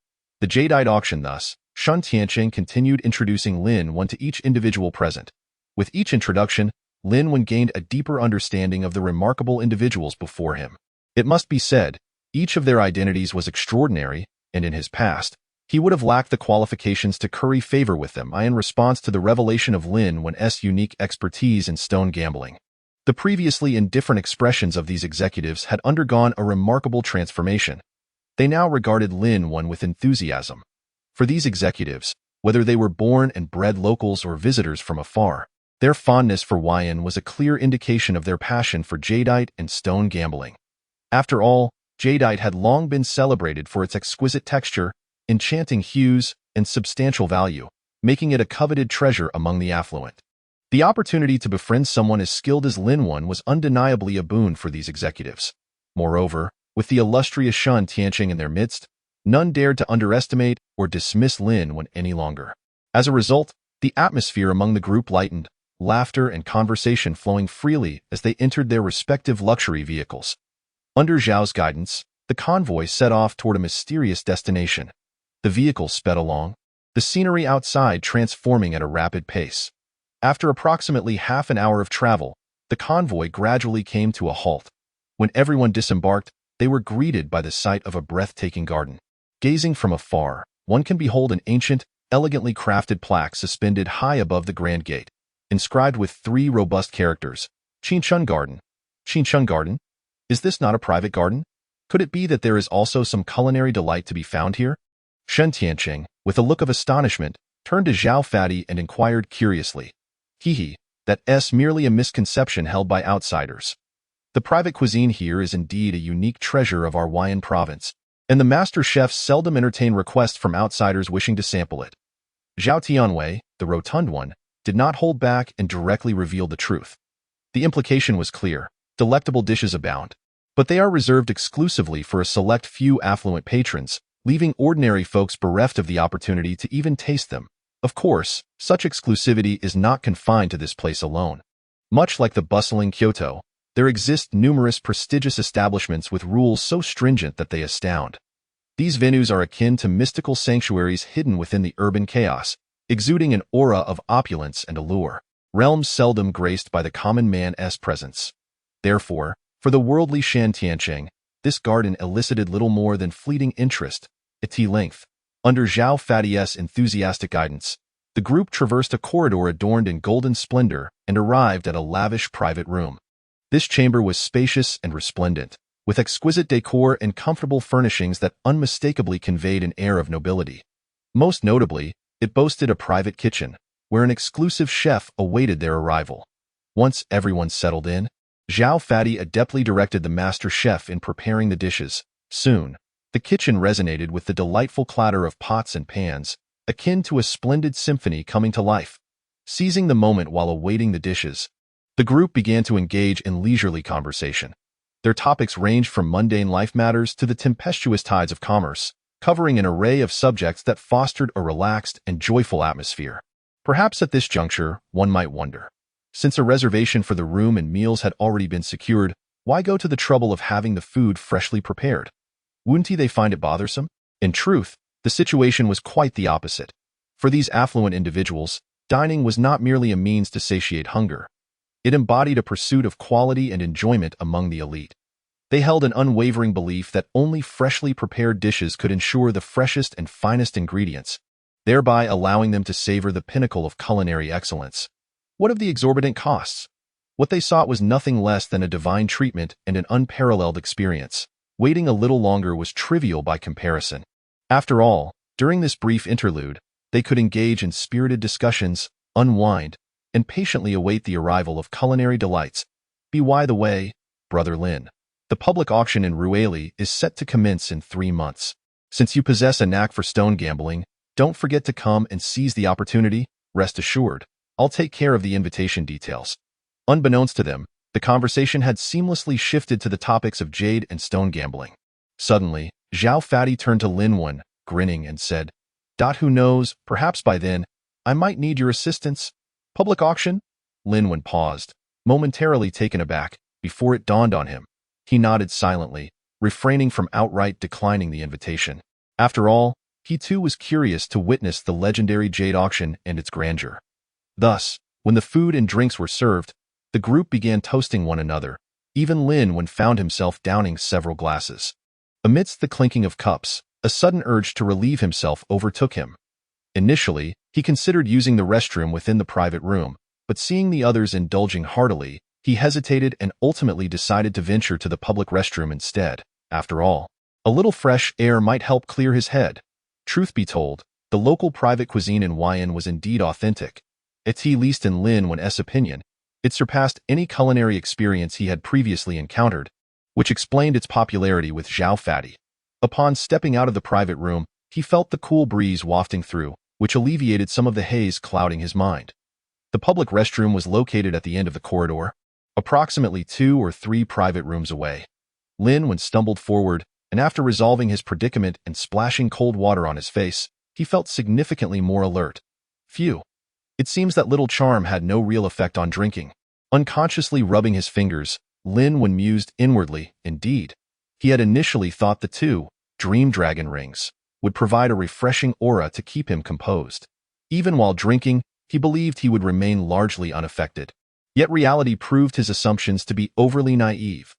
Speaker 1: The jadeite auction. Thus, Shun Tianqing continued introducing Lin Wan to each individual present. With each introduction, Lin Wen gained a deeper understanding of the remarkable individuals before him. It must be said, each of their identities was extraordinary, and in his past, he would have lacked the qualifications to curry favor with them in response to the revelation of Lin Wen's unique expertise in stone gambling. The previously indifferent expressions of these executives had undergone a remarkable transformation. They now regarded Lin Wen with enthusiasm. For these executives, whether they were born and bred locals or visitors from afar, their fondness for Yan was a clear indication of their passion for jadeite and stone gambling. After all, jadeite had long been celebrated for its exquisite texture, enchanting hues, and substantial value, making it a coveted treasure among the affluent. The opportunity to befriend someone as skilled as Lin Wen was undeniably a boon for these executives. Moreover, with the illustrious Shen Tianqing in their midst, none dared to underestimate or dismiss Lin Wen any longer. As a result, the atmosphere among the group lightened, laughter and conversation flowing freely as they entered their respective luxury vehicles. Under Zhao's guidance, the convoy set off toward a mysterious destination. The vehicles sped along, the scenery outside transforming at a rapid pace. After approximately half an hour of travel, the convoy gradually came to a halt. When everyone disembarked, they were greeted by the sight of a breathtaking garden. Gazing from afar, one can behold an ancient, elegantly crafted plaque suspended high above the grand gate, inscribed with 3 robust characters, Qinchun Garden. Qinchun Garden? Is this not a private garden? Could it be that there is also some culinary delight to be found here? Shen Tianqing, with a look of astonishment, turned to Zhao Fadi and inquired curiously. That's merely a misconception held by outsiders. The private cuisine here is indeed a unique treasure of our Huayan province, and the master chefs seldom entertain requests from outsiders wishing to sample it. Zhao Tianwei, the rotund one, did not hold back and directly revealed the truth. The implication was clear: delectable dishes abound, but they are reserved exclusively for a select few affluent patrons, leaving ordinary folks bereft of the opportunity to even taste them. Of course, such exclusivity is not confined to this place alone. Much like the bustling Kyoto, there exist numerous prestigious establishments with rules so stringent that they astound. These venues are akin to mystical sanctuaries hidden within the urban chaos, exuding an aura of opulence and allure, realms seldom graced by the common man's presence. Therefore, for the worldly Shen Tianqing, this garden elicited little more than fleeting interest. At length, under Zhao Fadi's enthusiastic guidance, the group traversed a corridor adorned in golden splendor and arrived at a lavish private room. This chamber was spacious and resplendent, with exquisite decor and comfortable furnishings that unmistakably conveyed an air of nobility. Most notably, it boasted a private kitchen, where an exclusive chef awaited their arrival. Once everyone settled in, Zhao Fadi adeptly directed the master chef in preparing the dishes. Soon, the kitchen resonated with the delightful clatter of pots and pans, akin to a splendid symphony coming to life. Seizing the moment while awaiting the dishes, the group began to engage in leisurely conversation. Their topics ranged from mundane life matters to the tempestuous tides of commerce, covering an array of subjects that fostered a relaxed and joyful atmosphere. Perhaps at this juncture, one might wonder, since a reservation for the room and meals had already been secured, why go to the trouble of having the food freshly prepared? Wouldn't they find it bothersome? In truth, the situation was quite the opposite. For these affluent individuals, dining was not merely a means to satiate hunger. It embodied a pursuit of quality and enjoyment among the elite. They held an unwavering belief that only freshly prepared dishes could ensure the freshest and finest ingredients, thereby allowing them to savor the pinnacle of culinary excellence. What of the exorbitant costs? What they sought was nothing less than a divine treatment and an unparalleled experience. Waiting a little longer was trivial by comparison. After all, during this brief interlude, they could engage in spirited discussions, unwind, and patiently await the arrival of culinary delights. By the way, Brother Lin, the public auction in Rueli is set to commence in 3 months. Since you possess a knack for stone gambling, don't forget to come and seize the opportunity. Rest assured, I'll take care of the invitation details. Unbeknownst to them, the conversation had seamlessly shifted to the topics of jade and stone gambling. Suddenly, Zhao Fadi turned to Lin Wen, grinning, and said, "Who knows, perhaps by then, I might need your assistance." Public auction? Lin Wen paused, momentarily taken aback, before it dawned on him. He nodded silently, refraining from outright declining the invitation. After all, he too was curious to witness the legendary jade auction and its grandeur. Thus, when the food and drinks were served, The group began toasting one another. Even Lin Wen found himself downing several glasses. Amidst the clinking of cups, a sudden urge to relieve himself overtook him. Initially, he considered using the restroom within the private room, but seeing the others indulging heartily, he hesitated and ultimately decided to venture to the public restroom instead. After all, a little fresh air might help clear his head. Truth be told, the local private cuisine in Wyan was indeed authentic. At least in Lin Wen's opinion, it surpassed any culinary experience he had previously encountered, which explained its popularity with Zhao Fati. Upon stepping out of the private room, he felt the cool breeze wafting through, which alleviated some of the haze clouding his mind. The public restroom was located at the end of the corridor, approximately 2 or 3 private rooms away. Lin Wen stumbled forward, and after resolving his predicament and splashing cold water on his face, he felt significantly more alert. Phew. It seems that little charm had no real effect on drinking. Unconsciously rubbing his fingers, Lin Wen mused inwardly. Indeed, he had initially thought the 2 Dream Dragon rings would provide a refreshing aura to keep him composed. Even while drinking, he believed he would remain largely unaffected. Yet reality proved his assumptions to be overly naive.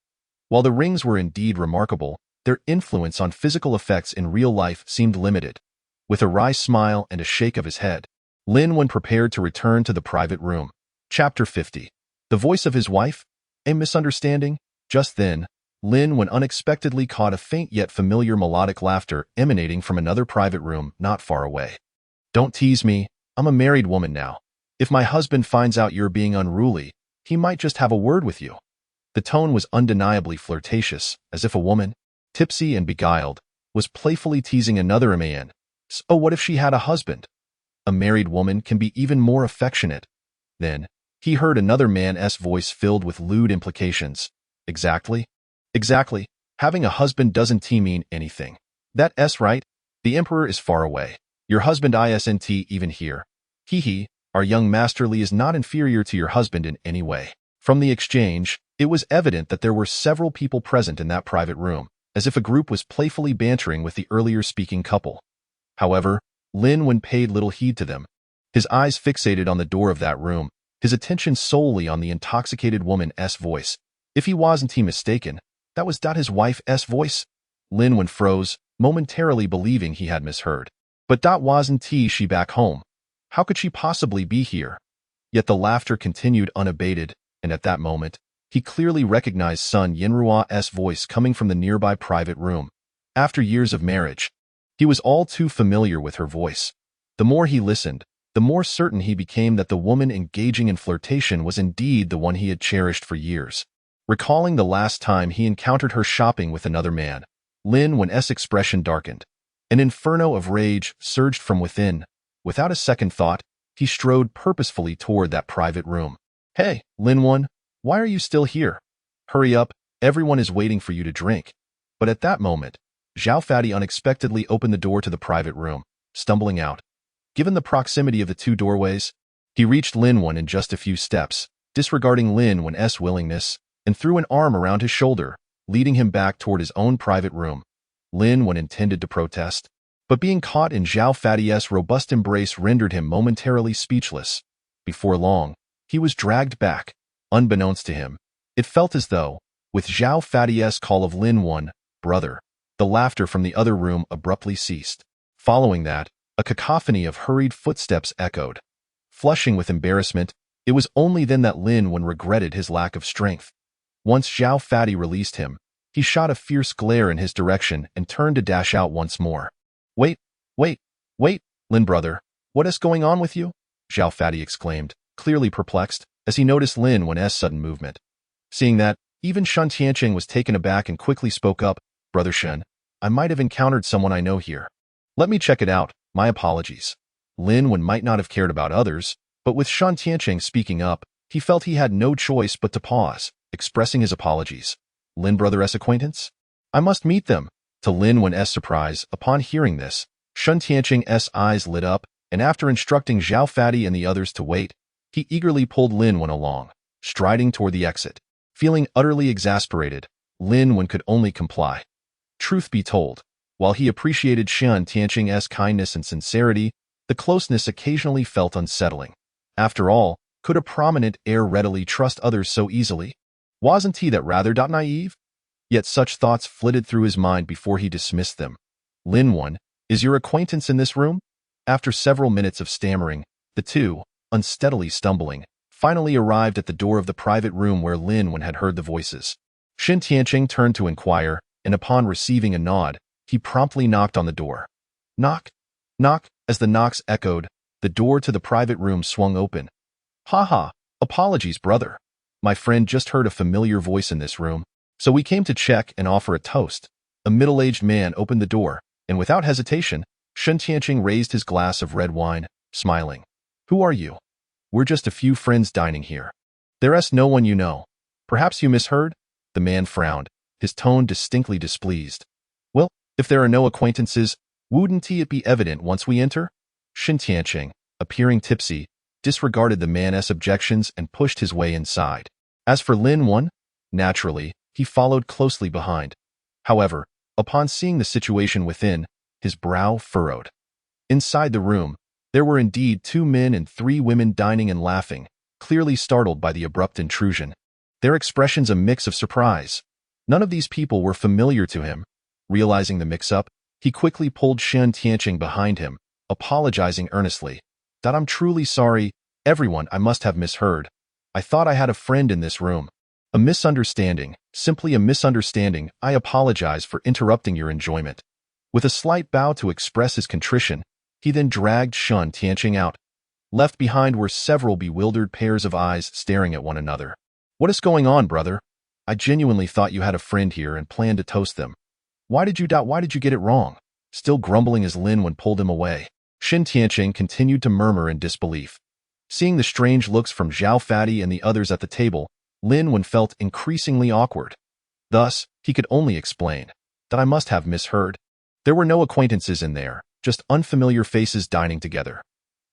Speaker 1: While the rings were indeed remarkable, their influence on physical effects in real life seemed limited. With a wry smile and a shake of his head, Lin Wen prepared to return to the private room. Chapter 50. The voice of his wife? A misunderstanding? Just then, Lin Wen unexpectedly caught a faint yet familiar melodic laughter emanating from another private room not far away. Don't tease me, I'm a married woman now. If my husband finds out you're being unruly, he might just have a word with you. The tone was undeniably flirtatious, as if a woman, tipsy and beguiled, was playfully teasing another man. So what if she had a husband? A married woman can be even more affectionate. Then, he heard another man's voice filled with lewd implications. Exactly. Having a husband doesn't mean anything. That's right. The emperor is far away. Your husband isn't even here. Hee. Our young Master Li is not inferior to your husband in any way. From the exchange, it was evident that there were several people present in that private room, as if a group was playfully bantering with the earlier speaking couple. However, Lin Wen paid little heed to them. His eyes fixated on the door of that room, his attention solely on the intoxicated woman's voice. If he wasn't mistaken, that was his wife's voice. Lin Wen froze, momentarily believing he had misheard. But wasn't she back home? How could she possibly be here? Yet the laughter continued unabated, and at that moment, he clearly recognized Sun Yinrua's voice coming from the nearby private room. After years of marriage, he was all too familiar with her voice. The more he listened, the more certain he became that the woman engaging in flirtation was indeed the one he had cherished for years. Recalling the last time he encountered her shopping with another man, Lin Wen's expression darkened. An inferno of rage surged from within. Without a second thought, he strode purposefully toward that private room. Hey, Lin Wen, why are you still here? Hurry up, everyone is waiting for you to drink. But at that moment, Zhao Fati unexpectedly opened the door to the private room, stumbling out. Given the proximity of the 2 doorways, he reached Lin Wen in just a few steps, disregarding Lin Wen's willingness, and threw an arm around his shoulder, leading him back toward his own private room. Lin Wen intended to protest, but being caught in Zhao Fati's robust embrace rendered him momentarily speechless. Before long, he was dragged back. Unbeknownst to him, it felt as though, with Zhao Fati's call of Lin Wen, brother, the laughter from the other room abruptly ceased. Following that, a cacophony of hurried footsteps echoed. Flushing with embarrassment, it was only then that Lin Wen regretted his lack of strength. Once Zhao Fati released him, he shot a fierce glare in his direction and turned to dash out once more. Wait, Lin brother, what is going on with you? Zhao Fati exclaimed, clearly perplexed, as he noticed Lin Wen's sudden movement. Seeing that, even Shen Tianqing was taken aback and quickly spoke up. Brother Shen, I might have encountered someone I know here. Let me check it out, my apologies. Lin Wen might not have cared about others, but with Shen Tianqing speaking up, he felt he had no choice but to pause, expressing his apologies. Lin brother's acquaintance? I must meet them. To Lin Wen's surprise, upon hearing this, Shen Tianqing's eyes lit up, and after instructing Zhao Fati and the others to wait, he eagerly pulled Lin Wen along, striding toward the exit. Feeling utterly exasperated, Lin Wen could only comply. Truth be told, while he appreciated Shen Tianqing's kindness and sincerity, the closeness occasionally felt unsettling. After all, Could a prominent heir readily trust others so easily? Wasn't he that rather naive? Yet such thoughts flitted through his mind before he dismissed them. Lin Wen, is your acquaintance in this room? After several minutes of stammering, the two, unsteadily stumbling, finally arrived at the door of the private room where Lin Wen had heard the voices. Shen Tianqing turned to inquire, and upon receiving a nod, he promptly knocked on the door. Knock, knock, as the knocks echoed, the door to the private room swung open. Ha ha, apologies, brother. My friend just heard a familiar voice in this room, so we came to check and offer a toast. A middle-aged man opened the door, and without hesitation, Shen Tianqing raised his glass of red wine, smiling. Who are you? We're just a few friends dining here. There's no one you know. Perhaps you misheard? The man frowned, his tone distinctly displeased. Well, if there are no acquaintances, wouldn't it be evident once we enter? Shen Tianqing, appearing tipsy, disregarded the man's objections and pushed his way inside. As for Lin Wen, naturally, he followed closely behind. However, upon seeing the situation within, his brow furrowed. Inside the room, there were indeed 2 men and 3 women dining and laughing, clearly startled by the abrupt intrusion. Their expressions a mix of surprise. None of these people were familiar to him. Realizing the mix-up, he quickly pulled Shen Tianqing behind him, apologizing earnestly. I'm truly sorry, everyone, I must have misheard. I thought I had a friend in this room. A misunderstanding, simply a misunderstanding. I apologize for interrupting your enjoyment. With a slight bow to express his contrition, he then dragged Shen Tianqing out. Left behind were several bewildered pairs of eyes staring at one another. What is going on, brother? I genuinely thought you had a friend here and planned to toast them. Why did you get it wrong? Still grumbling as Lin Wen pulled him away, Shen Tianqing continued to murmur in disbelief. Seeing the strange looks from Zhao Fatty and the others at the table, Lin Wen felt increasingly awkward. Thus, he could only explain that I must have misheard. There were no acquaintances in there, just unfamiliar faces dining together.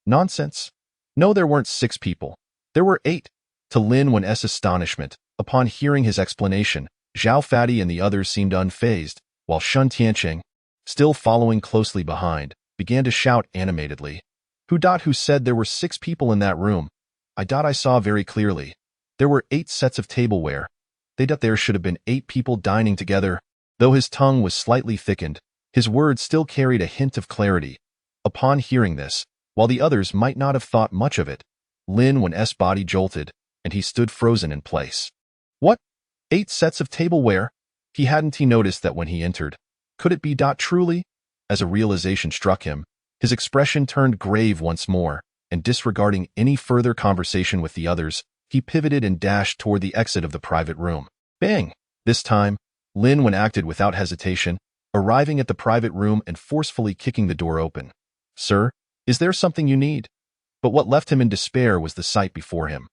Speaker 1: Nonsense. No, there weren't 6 people. There were 8. To Lin Wen's astonishment, upon hearing his explanation, Zhao Fatty and the others seemed unfazed, while Shen Tianqing, still following closely behind, began to shout animatedly. Who said there were 6 people in that room? I saw very clearly. There were 8 sets of tableware. There should have been 8 people dining together. Though his tongue was slightly thickened, his words still carried a hint of clarity. Upon hearing this, while the others might not have thought much of it, Lin Wen's body jolted, and he stood frozen in place. What? 8 sets of tableware? Hadn't he noticed that when he entered? Could it be truly? As a realization struck him, his expression turned grave once more, and disregarding any further conversation with the others, he pivoted and dashed toward the exit of the private room. Bang! This time, Lin Wen acted without hesitation, arriving at the private room and forcefully kicking the door open. Sir, is there something you need? But what left him in despair was the sight before him.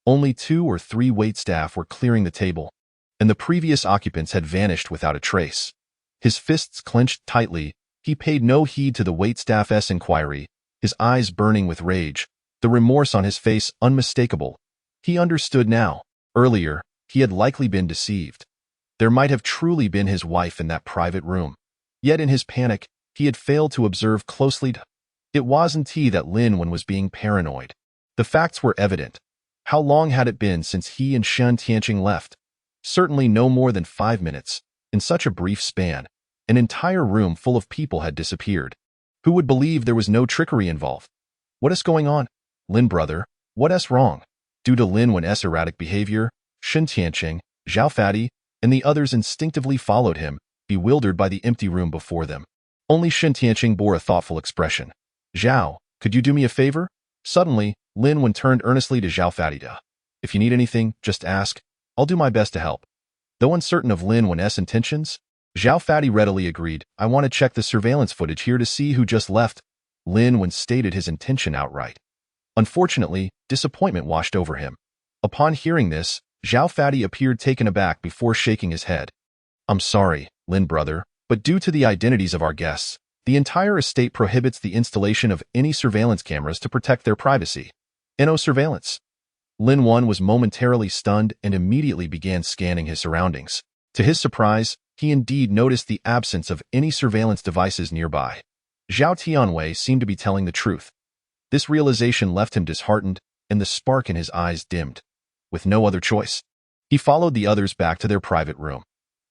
Speaker 1: Only 2 or 3 waitstaff were clearing the table, and the previous occupants had vanished without a trace. His fists clenched tightly, he paid no heed to the waitstaff's inquiry, his eyes burning with rage, the remorse on his face unmistakable. He understood now. Earlier, he had likely been deceived. There might have truly been his wife in that private room. Yet in his panic, he had failed to observe closely. It wasn't he that Lin Wen was being paranoid. The facts were evident. How long had it been since he and Shen Tianqing left? Certainly no more than 5 minutes. In such a brief span, an entire room full of people had disappeared. Who would believe there was no trickery involved? What is going on? Lin brother, what's wrong? Due to Lin Wen's erratic behavior, Shen Tianqing, Zhao Fatty, and the others instinctively followed him, bewildered by the empty room before them. Only Shen Tianqing bore a thoughtful expression. Zhao, could you do me a favor? Suddenly, Lin Wen turned earnestly to Zhao Fatty. If you need anything, just ask. I'll do my best to help. Though uncertain of Lin Wen's intentions, Zhao Fatty readily agreed. I want to check the surveillance footage here to see who just left. Lin Wen stated his intention outright. Unfortunately, disappointment washed over him. Upon hearing this, Zhao Fatty appeared taken aback before shaking his head. I'm sorry, Lin brother, but due to the identities of our guests, the entire estate prohibits the installation of any surveillance cameras to protect their privacy. No surveillance. Lin Wen was momentarily stunned and immediately began scanning his surroundings. To his surprise, he indeed noticed the absence of any surveillance devices nearby. Zhao Tianwei seemed to be telling the truth. This realization left him disheartened, and the spark in his eyes dimmed. With no other choice, he followed the others back to their private room.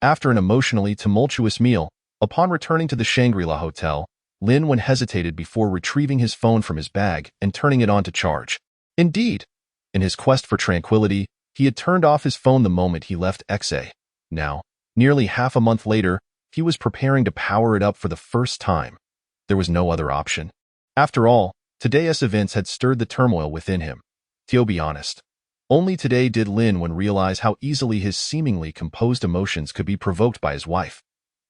Speaker 1: After an emotionally tumultuous meal, upon returning to the Shangri-La Hotel, Lin Wen hesitated before retrieving his phone from his bag and turning it on to charge. Indeed, in his quest for tranquility, he had turned off his phone the moment he left XA. Now, nearly half a month later, he was preparing to power it up for the first time. There was no other option. After all, today's events had stirred the turmoil within him. To be honest, only today did Lin Wen realize how easily his seemingly composed emotions could be provoked by his wife.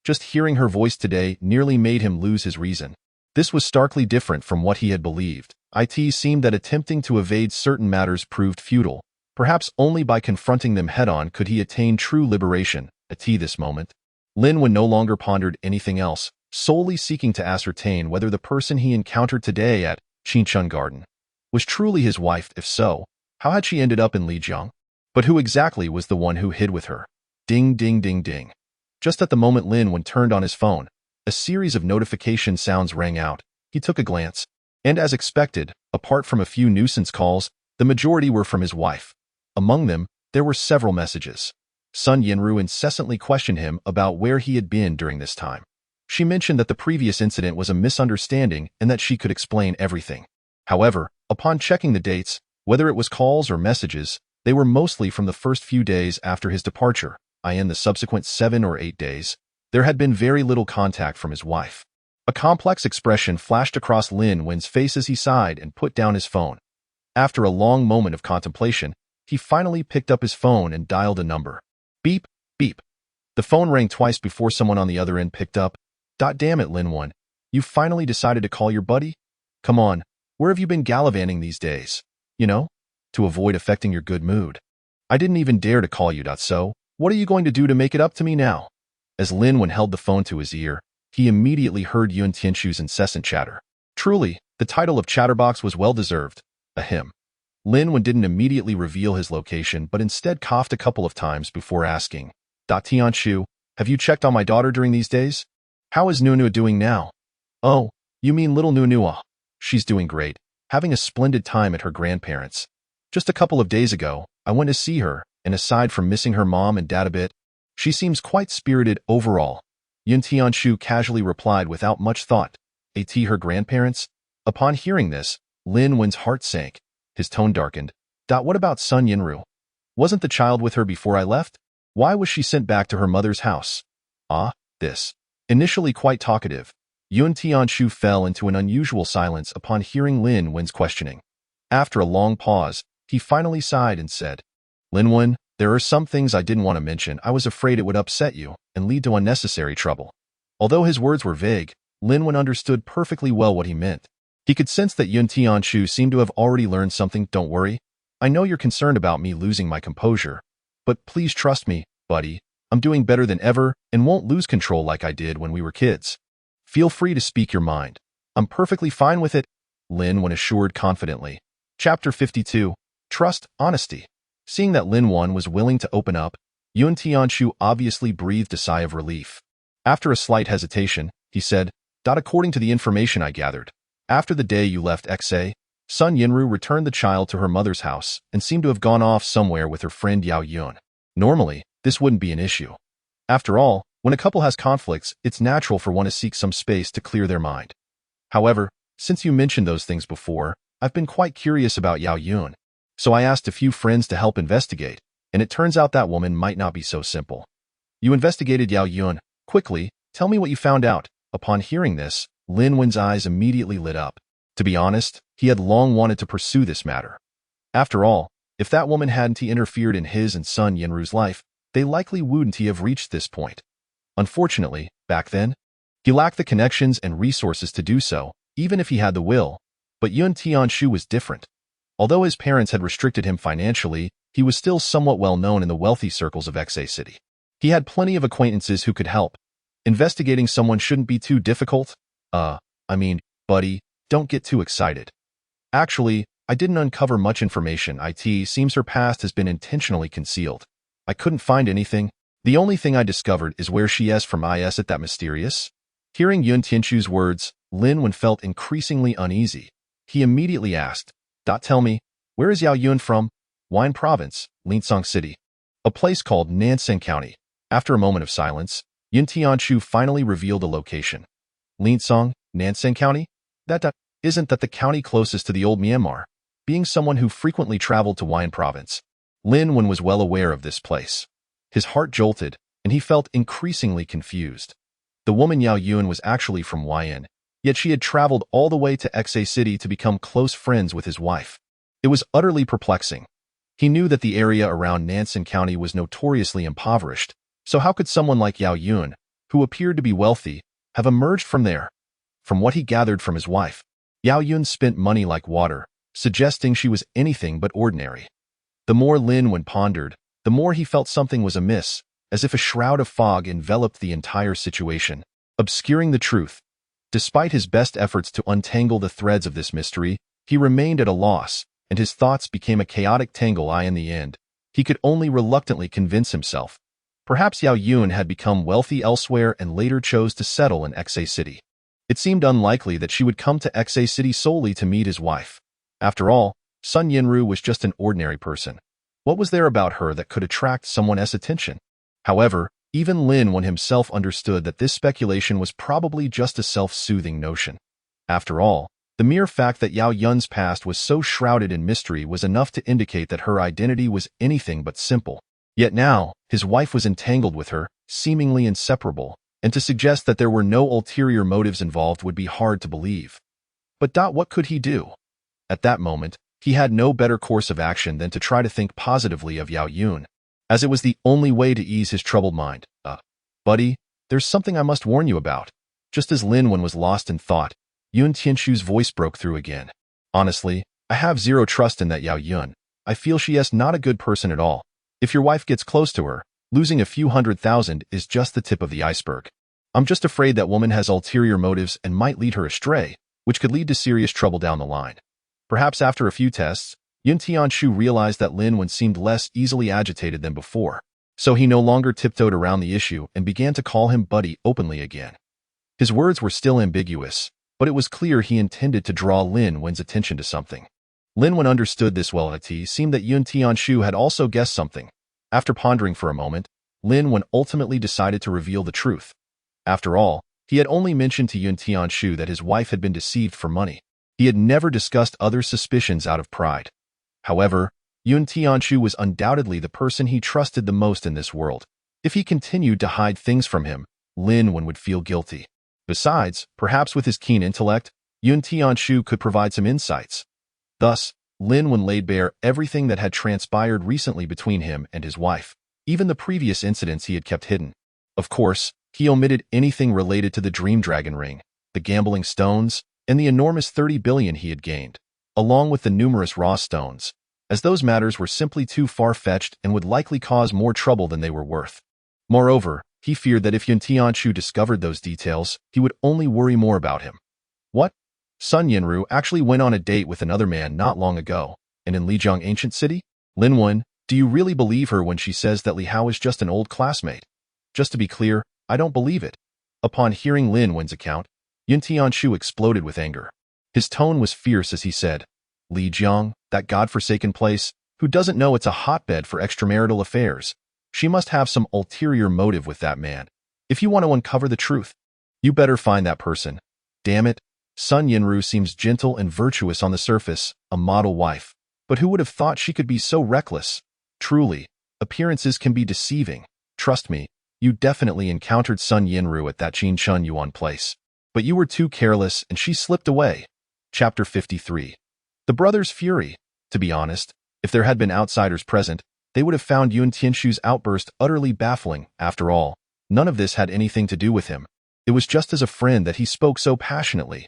Speaker 1: Just hearing her voice today nearly made him lose his reason. This was starkly different from what he had believed. It seemed that attempting to evade certain matters proved futile. Perhaps only by confronting them head-on could he attain true liberation. At this moment, Lin Wen no longer pondered anything else, solely seeking to ascertain whether the person he encountered today at Qinchun Garden was truly his wife. If so, how had she ended up in Lijiang? But who exactly was the one who hid with her? Ding, ding, ding, ding. Just at the moment Lin Wen turned on his phone, a series of notification sounds rang out. He took a glance, and as expected, apart from a few nuisance calls, the majority were from his wife. Among them, there were several messages. Sun Yinru incessantly questioned him about where he had been during this time. She mentioned that the previous incident was a misunderstanding and that she could explain everything. However, upon checking the dates, whether it was calls or messages, they were mostly from the first few days after his departure, i.e. the subsequent 7 or 8 days. There had been very little contact from his wife. A complex expression flashed across Lin Wen's face as he sighed and put down his phone. After a long moment of contemplation, he finally picked up his phone and dialed a number. Beep, beep. The phone rang twice before someone on the other end picked up. Damn it, Lin Wen. You finally decided to call your buddy? Come on, where have you been gallivanting these days? You know, to avoid affecting your good mood. I didn't even dare to call you. So, what are you going to do to make it up to me now? As Lin Wen held the phone to his ear, he immediately heard Yun Tianshu's incessant chatter. Truly, the title of Chatterbox was well-deserved. Ahem. Lin Wen didn't immediately reveal his location, but instead coughed a couple of times before asking, Tianshu, have you checked on my daughter during these days? How is Nunu doing now? Oh, you mean little Nunu? She's doing great, having a splendid time at her grandparents'. Just a couple of days ago, I went to see her, and aside from missing her mom and dad a bit, she seems quite spirited overall. Yun Tianshu casually replied without much thought. Her grandparents? Upon hearing this, Lin Wen's heart sank. His tone darkened. What about Sun Yinru? Wasn't the child with her before I left? Why was she sent back to her mother's house? This. Initially quite talkative, Yun Tianshu fell into an unusual silence upon hearing Lin Wen's questioning. After a long pause, he finally sighed and said, Lin Wen, there are some things I didn't want to mention. I was afraid it would upset you and lead to unnecessary trouble. Although his words were vague, Lin Wen understood perfectly well what he meant. He could sense that Yun Tianshu seemed to have already learned something. Don't worry. I know you're concerned about me losing my composure. But please trust me, buddy. I'm doing better than ever and won't lose control like I did when we were kids. Feel free to speak your mind. I'm perfectly fine with it, Lin Wen assured confidently. Chapter 52. Trust, Honesty. Seeing that Lin Wen was willing to open up, Yun Tianshu obviously breathed a sigh of relief. After a slight hesitation, he said, According to the information I gathered, after the day you left XA, Sun Yinru returned the child to her mother's house and seemed to have gone off somewhere with her friend Yao Yun. Normally, this wouldn't be an issue. After all, when a couple has conflicts, it's natural for one to seek some space to clear their mind. However, since you mentioned those things before, I've been quite curious about Yao Yun. So I asked a few friends to help investigate, and it turns out that woman might not be so simple. You investigated Yao Yun. Quickly, tell me what you found out. Upon hearing this, Lin Wen's eyes immediately lit up. To be honest, he had long wanted to pursue this matter. After all, if that woman hadn't interfered in his and Sun Yinru's life, they likely wouldn't have reached this point. Unfortunately, back then, he lacked the connections and resources to do so, even if he had the will. But Yun Tianshu was different. Although his parents had restricted him financially, he was still somewhat well known in the wealthy circles of XA City. He had plenty of acquaintances who could help. Investigating someone shouldn't be too difficult. Buddy, don't get too excited. Actually, I didn't uncover much information. It seems her past has been intentionally concealed. I couldn't find anything. The only thing I discovered is where she is from. Is it that mysterious? Hearing Yun Tianshu's words, Lin Wen felt increasingly uneasy. He immediately asked, Tell me, Where is Yao Yun from? Huayan Province, Linsong City. A place called Nanseng County. After a moment of silence, Yun Tianchu finally revealed a location. Linsong, Nanseng County? Isn't that the county closest to the old Myanmar? Being someone who frequently traveled to Huayan Province, Lin Wen was well aware of this place. His heart jolted, and he felt increasingly confused. The woman Yao Yun was actually from Huayan, yet she had traveled all the way to Xa City to become close friends with his wife. It was utterly perplexing. He knew that the area around Nanseng County was notoriously impoverished, so how could someone like Yao Yun, who appeared to be wealthy, have emerged from there? From what he gathered from his wife, Yao Yun spent money like water, suggesting she was anything but ordinary. The more Lin Wen pondered, the more he felt something was amiss, as if a shroud of fog enveloped the entire situation, obscuring the truth. Despite his best efforts to untangle the threads of this mystery, he remained at a loss, and his thoughts became a chaotic tangle. In the end, he could only reluctantly convince himself. Perhaps Yao Yun had become wealthy elsewhere and later chose to settle in Xa City. It seemed unlikely that she would come to Xa City solely to meet his wife. After all, Sun Yinru was just an ordinary person. What was there about her that could attract someone else's attention? However, even Lin Wen himself understood that this speculation was probably just a self-soothing notion. After all, the mere fact that Yao Yun's past was so shrouded in mystery was enough to indicate that her identity was anything but simple. Yet now, his wife was entangled with her, seemingly inseparable, and to suggest that there were no ulterior motives involved would be hard to believe. But what could he do? At that moment, he had no better course of action than to try to think positively of Yao Yun, as it was the only way to ease his troubled mind. Buddy, there's something I must warn you about. Just as Lin Wen was lost in thought, Yun Tianchu's voice broke through again. Honestly, I have zero trust in that Yao Yun. I feel she is not a good person at all. If your wife gets close to her, losing a few 100,000 is just the tip of the iceberg. I'm just afraid that woman has ulterior motives and might lead her astray, which could lead to serious trouble down the line. Perhaps after a few tests, Yun Tianchu realized that Lin Wen seemed less easily agitated than before, so he no longer tiptoed around the issue and began to call him buddy openly again. His words were still ambiguous, but it was clear he intended to draw Lin Wen's attention to something. Lin Wen understood this well. It seemed that Yun Tianchu had also guessed something. After pondering for a moment, Lin Wen ultimately decided to reveal the truth. After all, he had only mentioned to Yun Tianchu that his wife had been deceived for money. He had never discussed other suspicions out of pride. However, Yun Tianchu was undoubtedly the person he trusted the most in this world. If he continued to hide things from him, Lin Wen would feel guilty. Besides, perhaps with his keen intellect, Yun Tianchu could provide some insights. Thus, Lin Wen laid bare everything that had transpired recently between him and his wife, even the previous incidents he had kept hidden. Of course, he omitted anything related to the Dream Dragon Ring, the gambling stones, and the enormous 30 billion he had gained, along with the numerous raw stones, as those matters were simply too far-fetched and would likely cause more trouble than they were worth. Moreover, he feared that if Yun Tianchu discovered those details, he would only worry more about him. What? Sun Yinru actually went on a date with another man not long ago, and in Lijiang Ancient City? Lin Wen, do you really believe her when she says that Li Hao is just an old classmate? Just to be clear, I don't believe it. Upon hearing Lin Wen's account, Yun Tianchu exploded with anger. His tone was fierce as he said, Lijiang, that godforsaken place, who doesn't know it's a hotbed for extramarital affairs? She must have some ulterior motive with that man. If you want to uncover the truth, you better find that person. Damn it, Sun Yinru seems gentle and virtuous on the surface, a model wife. But who would have thought she could be so reckless? Truly, appearances can be deceiving. Trust me, you definitely encountered Sun Yinru at that Jinchun Yuan place. But you were too careless and she slipped away. Chapter 53. The brothers' fury. To be honest, if there had been outsiders present, they would have found Yun Tianchu's outburst utterly baffling. After all, none of this had anything to do with him. It was just as a friend that he spoke so passionately.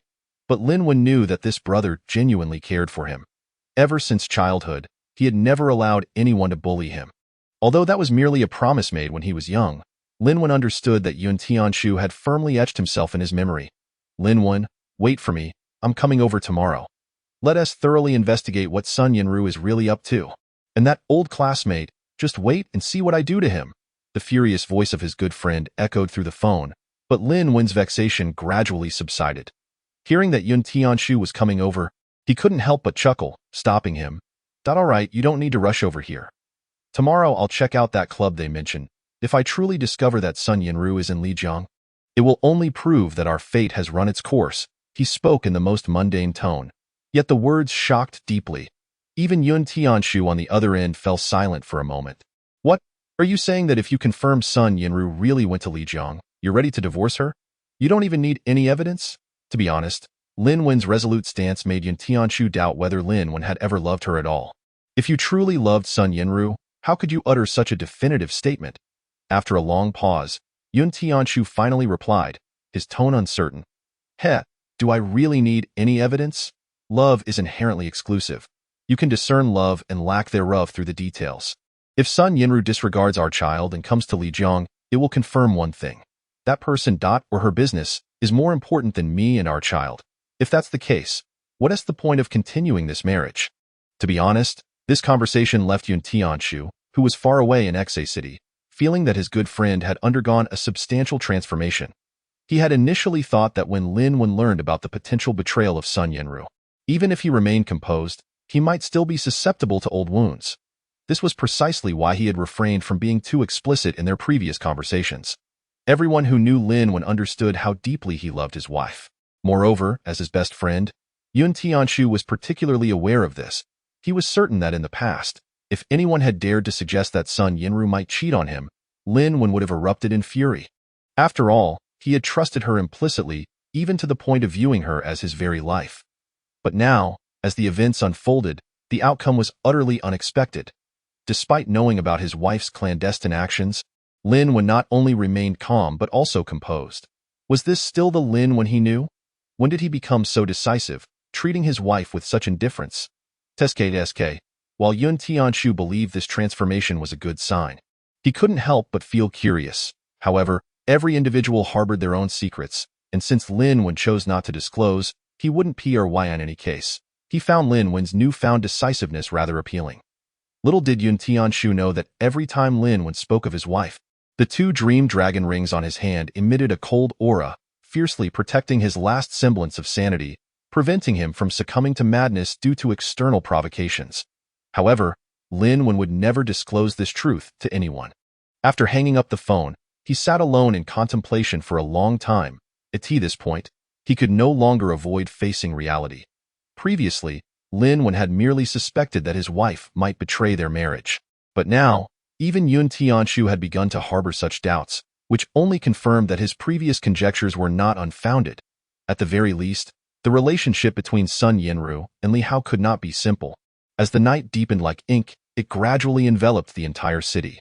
Speaker 1: But Lin Wen knew that this brother genuinely cared for him. Ever since childhood, he had never allowed anyone to bully him. Although that was merely a promise made when he was young, Lin Wen understood that Yun Tianchu had firmly etched himself in his memory. Lin Wen, wait for me, I'm coming over tomorrow. Let us thoroughly investigate what Sun Yinru is really up to. And that old classmate, just wait and see what I do to him. The furious voice of his good friend echoed through the phone, but Lin Wen's vexation gradually subsided. Hearing that Yun Tianchu was coming over, he couldn't help but chuckle, stopping him. Alright, you don't need to rush over here. Tomorrow I'll check out that club they mentioned. If I truly discover that Sun Yinru is in Lijiang, it will only prove that our fate has run its course. He spoke in the most mundane tone. Yet the words shocked deeply. Even Yun Tianshu on the other end fell silent for a moment. What? Are you saying that if you confirm Sun Yinru really went to Lijiang, you're ready to divorce her? You don't even need any evidence? To be honest, Lin Wen's resolute stance made Yun Tianshu doubt whether Lin Wen had ever loved her at all. If you truly loved Sun Yinru, how could you utter such a definitive statement? After a long pause, Yun Tianshu finally replied, his tone uncertain. Heh, do I really need any evidence? Love is inherently exclusive. You can discern love and lack thereof through the details. If Sun Yinru disregards our child and comes to Lijiang, it will confirm one thing. That person or her business is more important than me and our child. If that's the case, what is the point of continuing this marriage? To be honest, this conversation left Yun Tianshu, who was far away in Exe City, feeling that his good friend had undergone a substantial transformation. He had initially thought that when Lin Wen learned about the potential betrayal of Sun Yinru, even if he remained composed, he might still be susceptible to old wounds. This was precisely why he had refrained from being too explicit in their previous conversations. Everyone who knew Lin Wen understood how deeply he loved his wife. Moreover, as his best friend, Yun Tianshu was particularly aware of this. He was certain that in the past, if anyone had dared to suggest that Sun Yinru might cheat on him, Lin Wen would have erupted in fury. After all, he had trusted her implicitly, even to the point of viewing her as his very life. But now, as the events unfolded, the outcome was utterly unexpected. Despite knowing about his wife's clandestine actions, Lin Wen not only remained calm but also composed. Was this still the Lin Wen he knew? When did he become so decisive, treating his wife with such indifference? Teske. While Yun Tianshu believed this transformation was a good sign, he couldn't help but feel curious. However, every individual harbored their own secrets, and since Lin Wen chose not to disclose, he wouldn't PRY in any case. He found Lin Wen's newfound decisiveness rather appealing. Little did Yun Tianshu know that every time Lin Wen spoke of his wife, the two dream dragon rings on his hand emitted a cold aura, fiercely protecting his last semblance of sanity, preventing him from succumbing to madness due to external provocations. However, Lin Wen would never disclose this truth to anyone. After hanging up the phone, he sat alone in contemplation for a long time. At this point, he could no longer avoid facing reality. Previously, Lin Wen had merely suspected that his wife might betray their marriage. But now, even Yun Tianshu had begun to harbor such doubts, which only confirmed that his previous conjectures were not unfounded. At the very least, the relationship between Sun Yinru and Li Hao could not be simple. As the night deepened like ink, it gradually enveloped the entire city.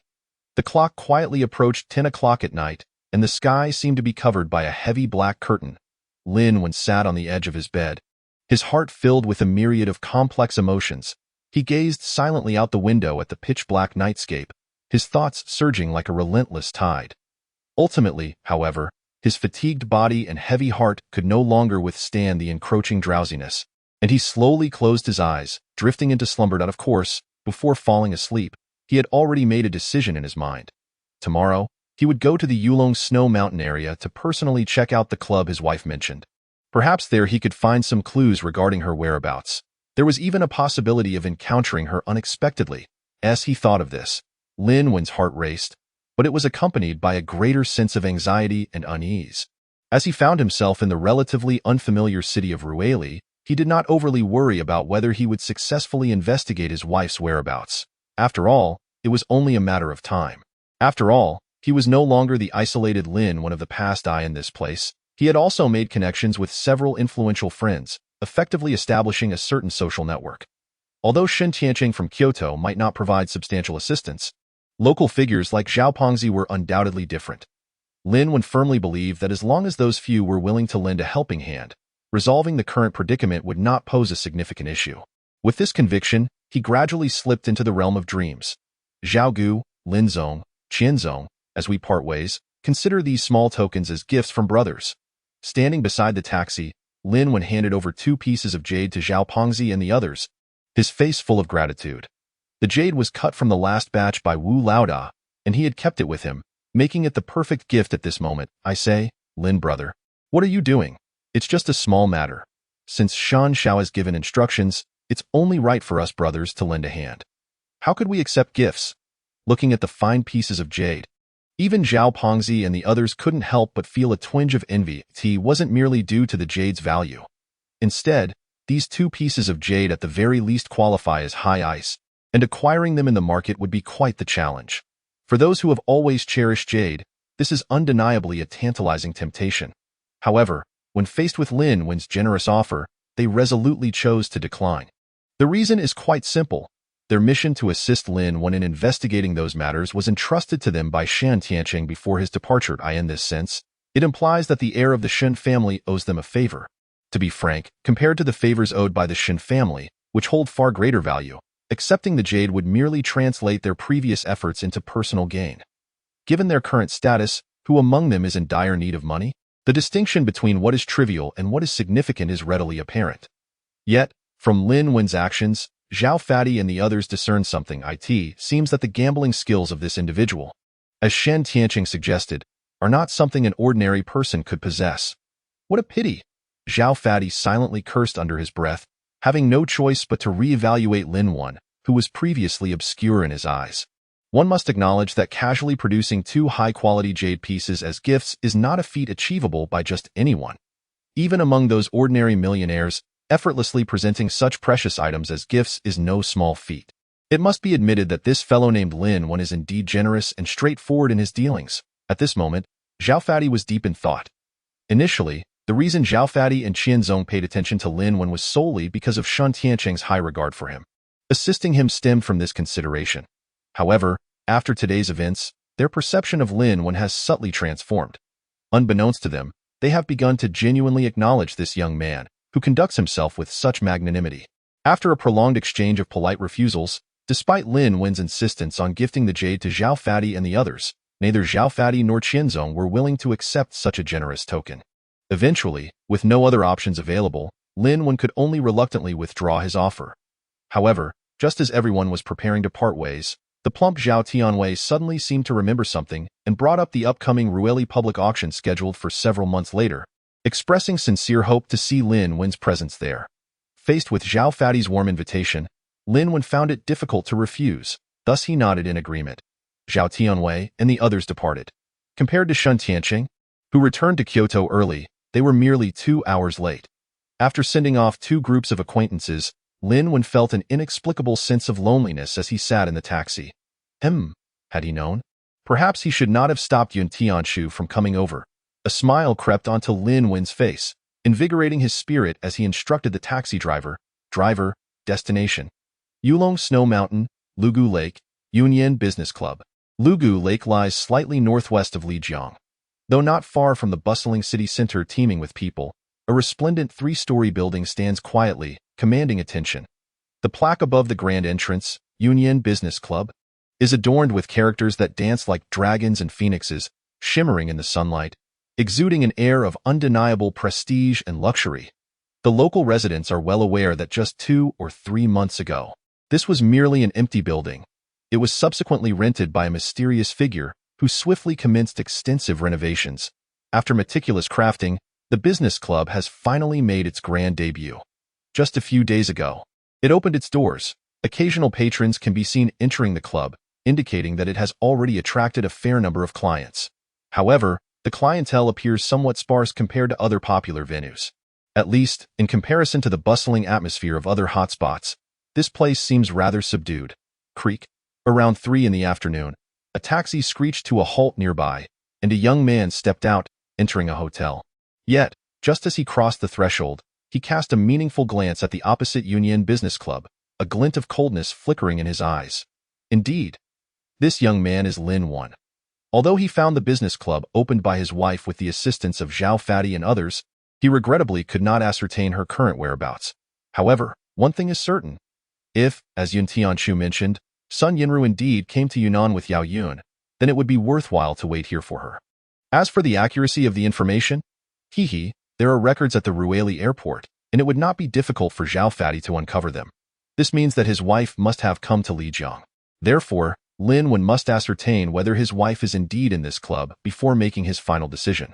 Speaker 1: The clock quietly approached 10 o'clock at night, and the sky seemed to be covered by a heavy black curtain. Lin Wen sat on the edge of his bed, his heart filled with a myriad of complex emotions. He gazed silently out the window at the pitch-black nightscape, his thoughts surging like a relentless tide. Ultimately, however, his fatigued body and heavy heart could no longer withstand the encroaching drowsiness, and he slowly closed his eyes, drifting into slumber. Of course, before falling asleep, he had already made a decision in his mind. Tomorrow, he would go to the Yulong Snow Mountain area to personally check out the club his wife mentioned. Perhaps there he could find some clues regarding her whereabouts. There was even a possibility of encountering her unexpectedly. As he thought of this, Lin Wen's heart raced, but it was accompanied by a greater sense of anxiety and unease. As he found himself in the relatively unfamiliar city of Rueli, he did not overly worry about whether he would successfully investigate his wife's whereabouts. After all, it was only a matter of time. After all, he was no longer the isolated Lin Wen of the past. In this place, he had also made connections with several influential friends, effectively establishing a certain social network. Although Shen Tianqing from Kyoto might not provide substantial assistance, local figures like Zhao Pengzi were undoubtedly different. Lin Wen firmly believed that as long as those few were willing to lend a helping hand, resolving the current predicament would not pose a significant issue. With this conviction, he gradually slipped into the realm of dreams. Zhao Gu, Lin Zong, Qian Zong, as we part ways, consider these small tokens as gifts from brothers. Standing beside the taxi, Lin Wen handed over 2 pieces of jade to Zhao Pengzi and the others, his face full of gratitude. The jade was cut from the last batch by Wu Laoda, and he had kept it with him, making it the perfect gift at this moment. I say, Lin brother, what are you doing? It's just a small matter. Since Shan Xiao has given instructions, It's only right for us brothers to lend a hand. How could we accept gifts? Looking at the fine pieces of jade, even Zhao Pengzi and the others couldn't help but feel a twinge of envy. It wasn't merely due to the jade's value. Instead, these two pieces of jade at the very least qualify as high ice, and acquiring them in the market would be quite the challenge. For those who have always cherished jade, this is undeniably a tantalizing temptation. However, when faced with Lin Wen's generous offer, they resolutely chose to decline. The reason is quite simple. Their mission to assist Lin Wen in investigating those matters was entrusted to them by Shan Tianqing before his departure. In this sense, it implies that the heir of the Shen family owes them a favor. To be frank, compared to the favors owed by the Shen family, which hold far greater value, accepting the jade would merely translate their previous efforts into personal gain. Given their current status, who among them is in dire need of money? The distinction between what is trivial and what is significant is readily apparent. Yet, from Lin Wen's actions, Zhao Fadi and the others discern something. It seems that the gambling skills of this individual, as Shen Tianqing suggested, are not something an ordinary person could possess. What a pity! Zhao Fadi silently cursed under his breath, having no choice but to re-evaluate Lin Wen, who was previously obscure in his eyes. One must acknowledge that casually producing two high-quality jade pieces as gifts is not a feat achievable by just anyone. Even among those ordinary millionaires, effortlessly presenting such precious items as gifts is no small feat. It must be admitted that this fellow named Lin Wen is indeed generous and straightforward in his dealings. At this moment, Zhao Fadi was deep in thought. Initially, the reason Zhao Fadi and Qianzong paid attention to Lin Wen was solely because of Shen Tianqing's high regard for him. Assisting him stemmed from this consideration. However, after today's events, their perception of Lin Wen has subtly transformed. Unbeknownst to them, they have begun to genuinely acknowledge this young man, who conducts himself with such magnanimity. After a prolonged exchange of polite refusals, despite Lin Wen's insistence on gifting the jade to Zhao Fadi and the others, neither Zhao Fadi nor Qianzong were willing to accept such a generous token. Eventually, with no other options available, Lin Wen could only reluctantly withdraw his offer. However, just as everyone was preparing to part ways, the plump Zhao Tianwei suddenly seemed to remember something and brought up the upcoming Rueli public auction scheduled for several months later, expressing sincere hope to see Lin Wen's presence there. Faced with Zhao Fadi's warm invitation, Lin Wen found it difficult to refuse, thus he nodded in agreement. Zhao Tianwei and the others departed. Compared to Shen Tianqing, who returned to Kyoto early, they were merely 2 hours late. After sending off two groups of acquaintances, Lin Wen felt an inexplicable sense of loneliness as he sat in the taxi. Had he known? Perhaps he should not have stopped Yun Tianshu from coming over. A smile crept onto Lin Wen's face, invigorating his spirit as he instructed the taxi driver, destination. Yulong Snow Mountain, Lugu Lake, Yunyan Business Club. Lugu Lake lies slightly northwest of Lijiang. Though not far from the bustling city center teeming with people, a resplendent 3-story building stands quietly, commanding attention. The plaque above the grand entrance, Yunyan Business Club, is adorned with characters that dance like dragons and phoenixes, shimmering in the sunlight, exuding an air of undeniable prestige and luxury. The local residents are well aware that just 2 or 3 months ago, this was merely an empty building. It was subsequently rented by a mysterious figure who swiftly commenced extensive renovations. After meticulous crafting, the business club has finally made its grand debut. Just a few days ago, it opened its doors. Occasional patrons can be seen entering the club, indicating that it has already attracted a fair number of clients. However, the clientele appears somewhat sparse compared to other popular venues. At least, in comparison to the bustling atmosphere of other hotspots, this place seems rather subdued. Creak. Around 3 in the afternoon, a taxi screeched to a halt nearby, and a young man stepped out, entering a hotel. Yet, just as he crossed the threshold, he cast a meaningful glance at the opposite Union Business Club, a glint of coldness flickering in his eyes. Indeed, this young man is Lin Wen. Although he found the business club opened by his wife with the assistance of Zhao Fadi and others, he regrettably could not ascertain her current whereabouts. However, one thing is certain. If, as Yun Tianshu mentioned, Sun Yinru indeed came to Yunnan with Yao Yun, then it would be worthwhile to wait here for her. As for the accuracy of the information, there are records at the Rueli airport, and it would not be difficult for Zhao Fadi to uncover them. This means that his wife must have come to Lijiang. Therefore, Lin Wen must ascertain whether his wife is indeed in this club before making his final decision.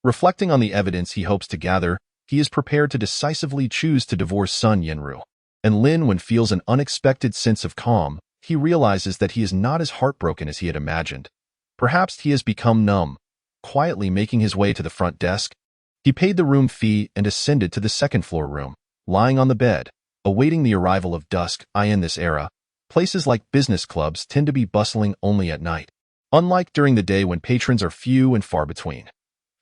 Speaker 1: Reflecting on the evidence he hopes to gather, he is prepared to decisively choose to divorce Sun Yinru. And Lin Wen feels an unexpected sense of calm. He realizes that he is not as heartbroken as he had imagined. Perhaps he has become numb. Quietly making his way to the front desk, he paid the room fee and ascended to the second-floor room. Lying on the bed, awaiting the arrival of dusk. In this era, places like business clubs tend to be bustling only at night, unlike during the day when patrons are few and far between.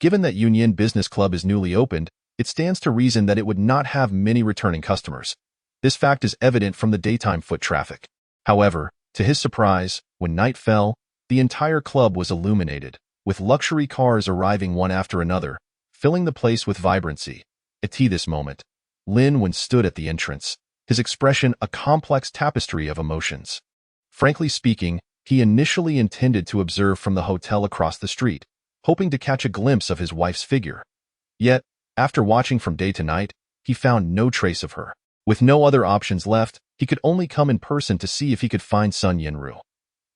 Speaker 1: Given that Union Business Club is newly opened, it stands to reason that it would not have many returning customers. This fact is evident from the daytime foot traffic. However, to his surprise, when night fell, the entire club was illuminated, with luxury cars arriving one after another, filling the place with vibrancy. At this moment, Lin Wen stood at the entrance, his expression a complex tapestry of emotions. Frankly speaking, he initially intended to observe from the hotel across the street, hoping to catch a glimpse of his wife's figure. Yet, after watching from day to night, he found no trace of her. With no other options left, he could only come in person to see if he could find Sun Yanru.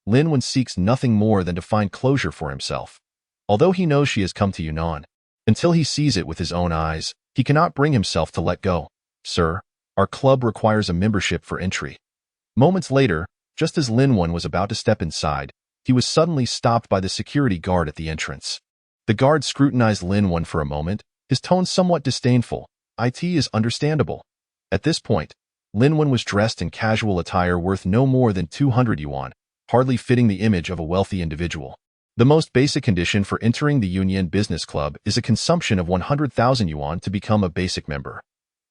Speaker 1: Lin Wen seeks nothing more than to find closure for himself. Although he knows she has come to Yunnan, until he sees it with his own eyes, he cannot bring himself to let go. Sir, our club requires a membership for entry. Moments later, just as Lin Wen was about to step inside, he was suddenly stopped by the security guard at the entrance. The guard scrutinized Lin Wen for a moment, his tone somewhat disdainful. It is understandable. At this point, Lin Wen was dressed in casual attire worth no more than 200 yuan, hardly fitting the image of a wealthy individual. The most basic condition for entering the Union Business Club is a consumption of 100,000 yuan to become a basic member.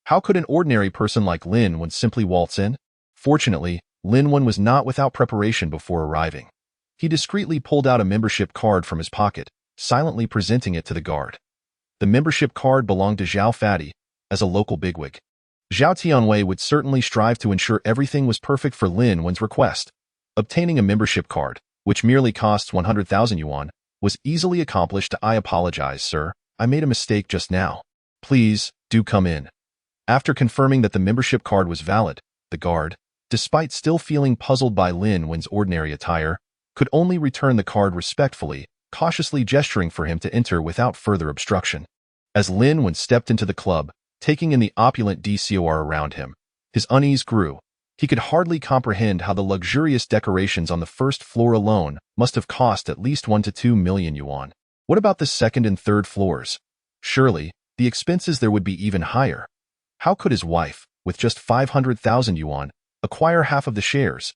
Speaker 1: How could an ordinary person like Lin Wen simply waltz in? Fortunately, Lin Wen was not without preparation before arriving. He discreetly pulled out a membership card from his pocket, silently presenting it to the guard. The membership card belonged to Zhao Fadi, as a local bigwig. Zhao Tianwei would certainly strive to ensure everything was perfect for Lin Wen's request. Obtaining a membership card, which merely costs 100,000 yuan, was easily accomplished. I apologize, sir. I made a mistake just now. Please, do come in. After confirming that the membership card was valid, the guard, despite still feeling puzzled by Lin Wen's ordinary attire, could only return the card respectfully, cautiously gesturing for him to enter without further obstruction. As Lin Wen stepped into the club, taking in the opulent decor around him, his unease grew. He could hardly comprehend how the luxurious decorations on the first floor alone must have cost at least 1 to 2 million yuan. What about the second and third floors? Surely, the expenses there would be even higher. How could his wife, with just 500,000 yuan, acquire half of the shares?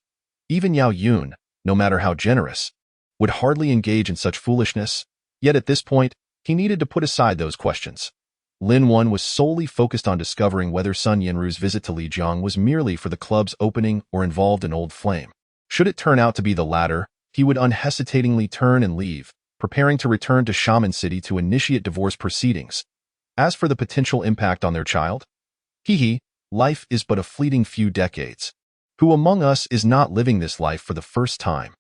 Speaker 1: Even Yao Yun, no matter how generous, would hardly engage in such foolishness. Yet at this point, he needed to put aside those questions. Lin Wen was solely focused on discovering whether Sun Yanru's visit to Lijiang was merely for the club's opening or involved an old flame. Should it turn out to be the latter, he would unhesitatingly turn and leave, preparing to return to Shaman City to initiate divorce proceedings. As for the potential impact on their child, life is but a fleeting few decades. Who among us is not living this life for the first time?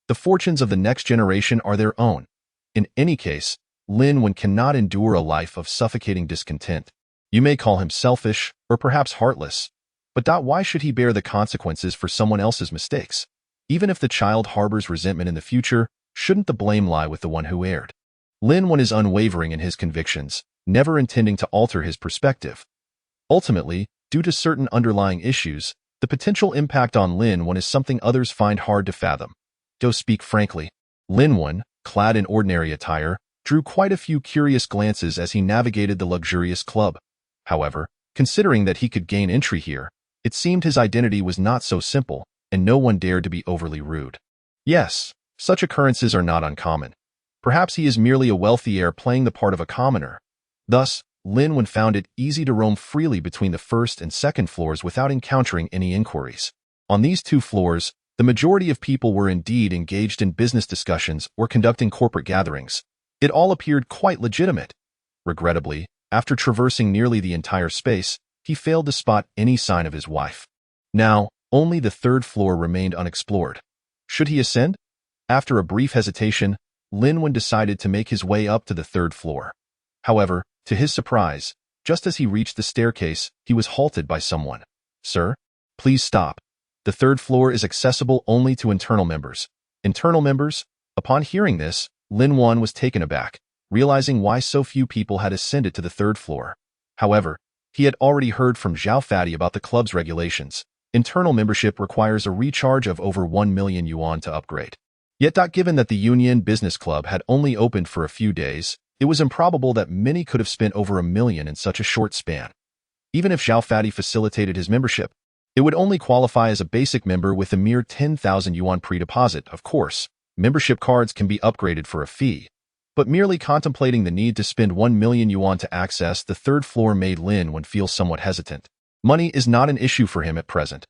Speaker 1: The fortunes of the next generation are their own. In any case, Lin Wen cannot endure a life of suffocating discontent. You may call him selfish, or perhaps heartless, but why should he bear the consequences for someone else's mistakes? Even if the child harbors resentment in the future, shouldn't the blame lie with the one who erred? Lin Wen is unwavering in his convictions, never intending to alter his perspective. Ultimately, due to certain underlying issues, the potential impact on Lin Wen is something others find hard to fathom. To speak frankly, Lin Wen, clad in ordinary attire, drew quite a few curious glances as he navigated the luxurious club. However, considering that he could gain entry here, it seemed his identity was not so simple, and no one dared to be overly rude. Yes, such occurrences are not uncommon. Perhaps he is merely a wealthy heir playing the part of a commoner. Thus, Lin Wen found it easy to roam freely between the first and second floors without encountering any inquiries. On these two floors, the majority of people were indeed engaged in business discussions or conducting corporate gatherings. It all appeared quite legitimate. Regrettably, after traversing nearly the entire space, he failed to spot any sign of his wife. Now, only the third floor remained unexplored. Should he ascend? After a brief hesitation, Lin Wen decided to make his way up to the third floor. However, to his surprise, just as he reached the staircase, he was halted by someone. Sir, please stop. The third floor is accessible only to internal members. Internal members? Upon hearing this, Lin Wen was taken aback, realizing why so few people had ascended to the third floor. However, He had already heard from Zhao Fati about the club's regulations. Internal membership requires a recharge of over 1 million yuan to upgrade. Yet, given that the Union Business Club had only opened for a few days, it was improbable that many could have spent over 1 million in such a short span. Even if Zhao Fati facilitated his membership, it would only qualify as a basic member with a mere 10,000 yuan pre-deposit. Of course, membership cards can be upgraded for a fee, but merely contemplating the need to spend 1 million yuan to access the third floor made Lin Wen feel somewhat hesitant. Money is not an issue for him at present.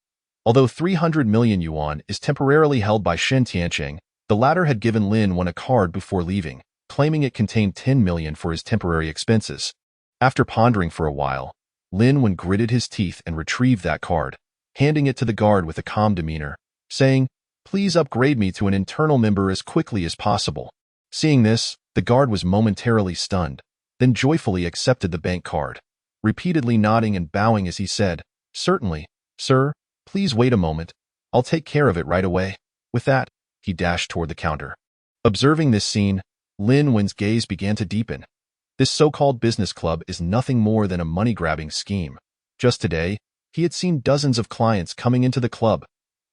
Speaker 1: Although 300 million yuan is temporarily held by Shen Tiancheng, the latter had given Lin Wen a card before leaving, claiming it contained 10 million for his temporary expenses. After pondering for a while, Lin Wen gritted his teeth and retrieved that card, handing it to the guard with a calm demeanor, saying, "Please upgrade me to an internal member as quickly as possible." Seeing this, the guard was momentarily stunned, then joyfully accepted the bank card, repeatedly nodding and bowing as he said, "Certainly, sir, please wait a moment. I'll take care of it right away." With that, he dashed toward the counter. Observing this scene, Lin Wen's gaze began to deepen. This so-called business club is nothing more than a money-grabbing scheme. Just today, he had seen dozens of clients coming into the club.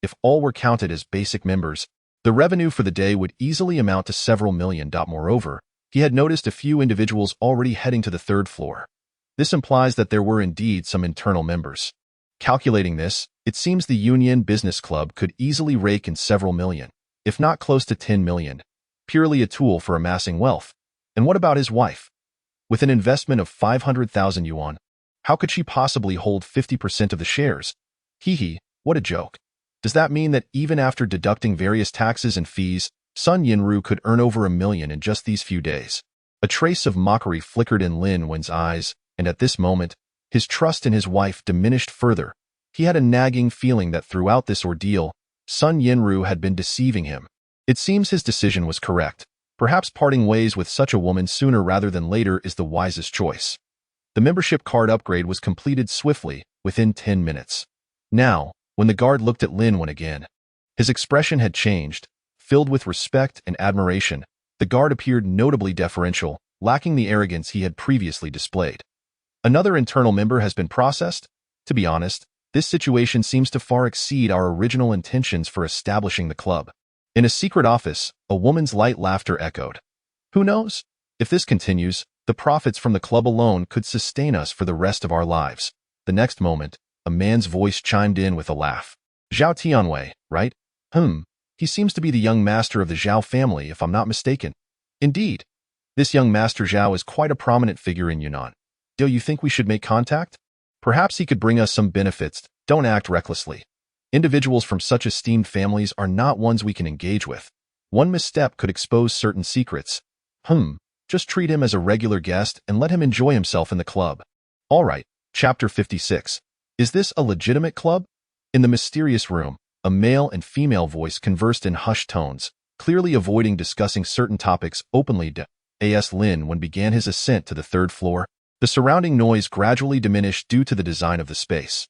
Speaker 1: If all were counted as basic members, the revenue for the day would easily amount to several million. Moreover, he had noticed a few individuals already heading to the third floor. This implies that there were indeed some internal members. Calculating this, it seems the Union Business Club could easily rake in several million, if not close to 10 million, purely a tool for amassing wealth. And what about his wife? With an investment of 500,000 yuan, how could she possibly hold 50% of the shares? Hee, what a joke. Does that mean that even after deducting various taxes and fees, Sun Yinru could earn over 1 million in just these few days? A trace of mockery flickered in Lin Wen's eyes, and at this moment, his trust in his wife diminished further. He had a nagging feeling that throughout this ordeal, Sun Yinru had been deceiving him. It seems his decision was correct. Perhaps parting ways with such a woman sooner rather than later is the wisest choice. The membership card upgrade was completed swiftly, within 10 minutes. Now, when the guard looked at Lin Wen again, his expression had changed. Filled with respect and admiration, the guard appeared notably deferential, lacking the arrogance he had previously displayed. "Another internal member has been processed? To be honest, this situation seems to far exceed our original intentions for establishing the club." In a secret office, a woman's light laughter echoed. "Who knows? If this continues, the profits from the club alone could sustain us for the rest of our lives." The next moment, a man's voice chimed in with a laugh. "Zhao Tianwei, right? He seems to be the young master of the Zhao family, if I'm not mistaken." "Indeed. This young Master Zhao is quite a prominent figure in Yunnan. Do you think we should make contact? Perhaps he could bring us some benefits. Don't act recklessly. Individuals from such esteemed families are not ones we can engage with. One misstep could expose certain secrets. Just treat him as a regular guest and let him enjoy himself in the club." All right. Chapter 56. Is this a legitimate club? In the mysterious room, a male and female voice conversed in hushed tones, clearly avoiding discussing certain topics openly. As Lin Wen began his ascent to the third floor, the surrounding noise gradually diminished due to the design of the space.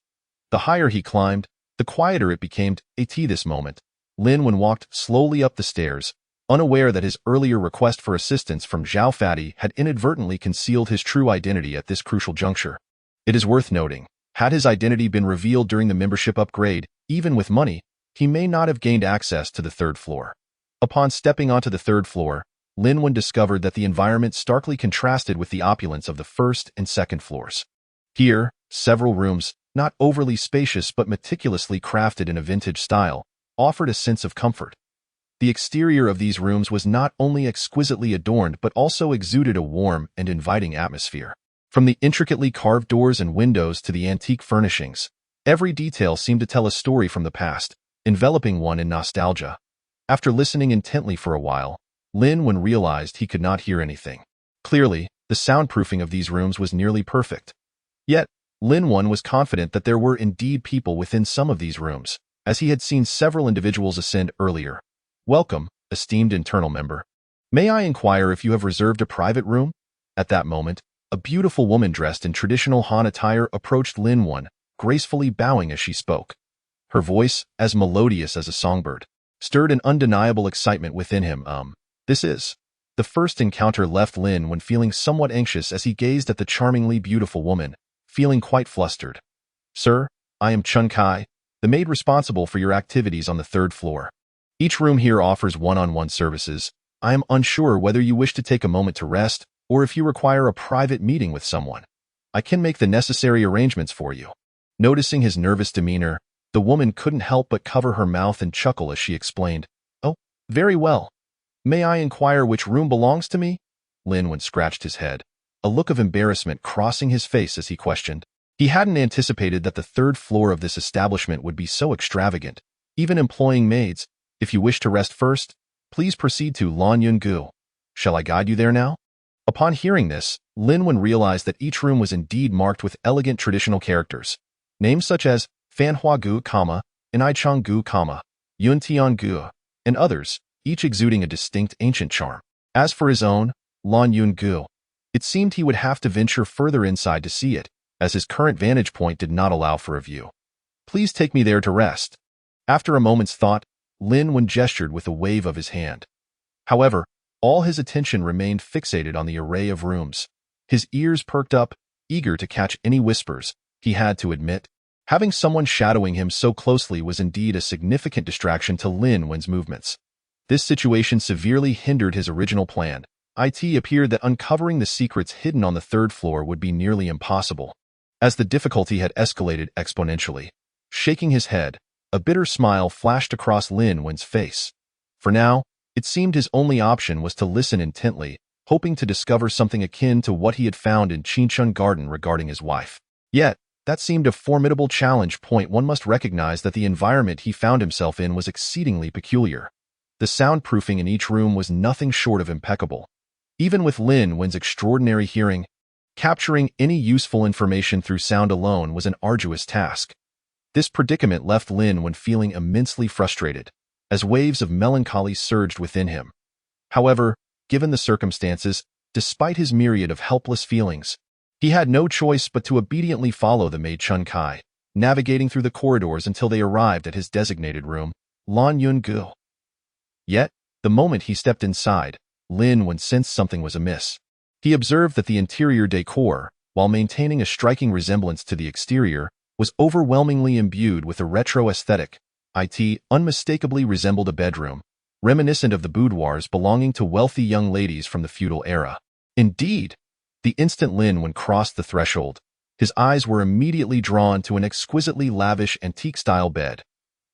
Speaker 1: The higher he climbed, the quieter it became. At this moment, Lin Wen walked slowly up the stairs, unaware that his earlier request for assistance from Zhao Fati had inadvertently concealed his true identity at this crucial juncture. It is worth noting, had his identity been revealed during the membership upgrade, even with money, he may not have gained access to the third floor. Upon stepping onto the third floor, Lin Wen discovered that the environment starkly contrasted with the opulence of the first and second floors. Here, several rooms, not overly spacious but meticulously crafted in a vintage style, offered a sense of comfort. The exterior of these rooms was not only exquisitely adorned but also exuded a warm and inviting atmosphere. From the intricately carved doors and windows to the antique furnishings, every detail seemed to tell a story from the past, enveloping one in nostalgia. After listening intently for a while, Lin Wen realized he could not hear anything. Clearly, the soundproofing of these rooms was nearly perfect. Yet, Lin Wen was confident that there were indeed people within some of these rooms, as he had seen several individuals ascend earlier. "Welcome, esteemed internal member. May I inquire if you have reserved a private room?" At that moment, a beautiful woman dressed in traditional Han attire approached Lin Wen, gracefully bowing as she spoke. Her voice, as melodious as a songbird, stirred an undeniable excitement within him. This is. The first encounter left Lin Wen feeling somewhat anxious as he gazed at the charmingly beautiful woman, feeling quite flustered. "Sir, I am Chun Kai, the maid responsible for your activities on the third floor. Each room here offers one-on-one services. I am unsure whether you wish to take a moment to rest or if you require a private meeting with someone. I can make the necessary arrangements for you." Noticing his nervous demeanor, the woman couldn't help but cover her mouth and chuckle as she explained, "Oh, very well. May I inquire which room belongs to me?" Linwen scratched his head, a look of embarrassment crossing his face as he questioned. He hadn't anticipated that the third floor of this establishment would be so extravagant, even employing maids. "If you wish to rest first, please proceed to Lan Yun Gu. Shall I guide you there now?" Upon hearing this, Linwen realized that each room was indeed marked with elegant traditional characters. Names such as Fanhua Gu, Inaichang Gu, Yuntian Gu, and others, each exuding a distinct ancient charm. As for his own, Lan Yun Gu, it seemed he would have to venture further inside to see it, as his current vantage point did not allow for a view. "Please take me there to rest." After a moment's thought, Linwen gestured with a wave of his hand. However, all his attention remained fixated on the array of rooms. His ears perked up, eager to catch any whispers. He had to admit, having someone shadowing him so closely was indeed a significant distraction to Linwen's movements. This situation severely hindered his original plan. It appeared that uncovering the secrets hidden on the third floor would be nearly impossible, as the difficulty had escalated exponentially. Shaking his head, a bitter smile flashed across Linwen's face. For now, it seemed his only option was to listen intently, hoping to discover something akin to what he had found in Qinchun Garden regarding his wife. Yet, that seemed a formidable challenge. One must recognize that the environment he found himself in was exceedingly peculiar. The soundproofing in each room was nothing short of impeccable. Even with Linwen's extraordinary hearing, capturing any useful information through sound alone was an arduous task. This predicament left Linwen feeling immensely frustrated, as waves of melancholy surged within him. However, given the circumstances, despite his myriad of helpless feelings, he had no choice but to obediently follow the maid Chun Kai, navigating through the corridors until they arrived at his designated room, Lan Yun Gu. Yet, the moment he stepped inside, Linwen sensed something was amiss. He observed that the interior decor, while maintaining a striking resemblance to the exterior, was overwhelmingly imbued with a retro aesthetic. It unmistakably resembled a bedroom, reminiscent of the boudoirs belonging to wealthy young ladies from the feudal era. Indeed, the instant Linwen crossed the threshold, his eyes were immediately drawn to an exquisitely lavish antique-style bed.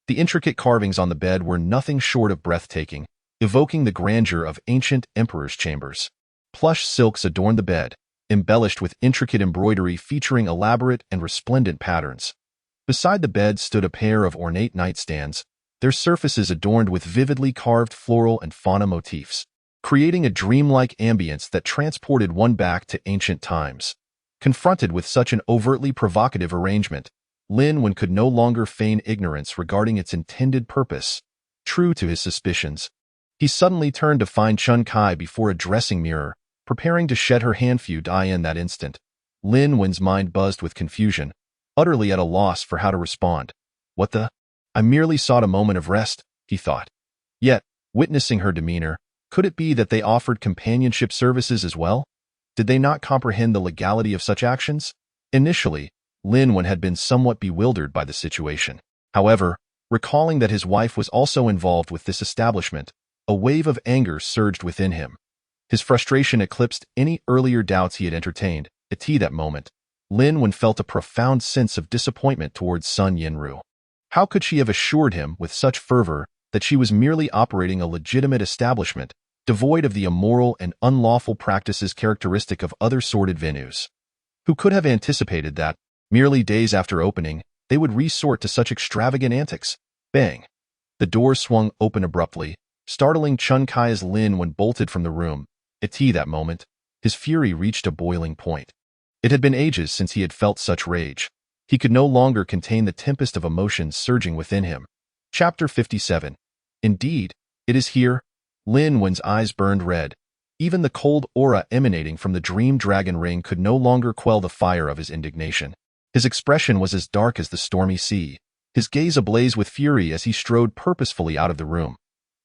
Speaker 1: The intricate carvings on the bed were nothing short of breathtaking, evoking the grandeur of ancient emperor's chambers. Plush silks adorned the bed, embellished with intricate embroidery featuring elaborate and resplendent patterns. Beside the bed stood a pair of ornate nightstands, their surfaces adorned with vividly carved floral and fauna motifs, creating a dreamlike ambience that transported one back to ancient times. Confronted with such an overtly provocative arrangement, Linwen could no longer feign ignorance regarding its intended purpose. True to his suspicions, he suddenly turned to find Chun Kai before a dressing mirror, preparing to shed her hanfu dye in that instant. Linwen's mind buzzed with confusion, utterly at a loss for how to respond. "What the? I merely sought a moment of rest," he thought. Yet, witnessing her demeanor, could it be that they offered companionship services as well? Did they not comprehend the legality of such actions? Initially, Linwen had been somewhat bewildered by the situation. However, recalling that his wife was also involved with this establishment, a wave of anger surged within him. His frustration eclipsed any earlier doubts he had entertained. At that moment, Linwen felt a profound sense of disappointment towards Sun Yinru. How could she have assured him with such fervor that she was merely operating a legitimate establishment, devoid of the immoral and unlawful practices characteristic of other sordid venues? Who could have anticipated that, merely days after opening, they would resort to such extravagant antics? Bang! The door swung open abruptly, startling Chun Kai as Linwen bolted from the room. At that moment, his fury reached a boiling point. It had been ages since he had felt such rage. He could no longer contain the tempest of emotions surging within him. Chapter 57. Indeed, it is here. Linwen's eyes burned red. Even the cold aura emanating from the dream dragon ring could no longer quell the fire of his indignation. His expression was as dark as the stormy sea, his gaze ablaze with fury as he strode purposefully out of the room.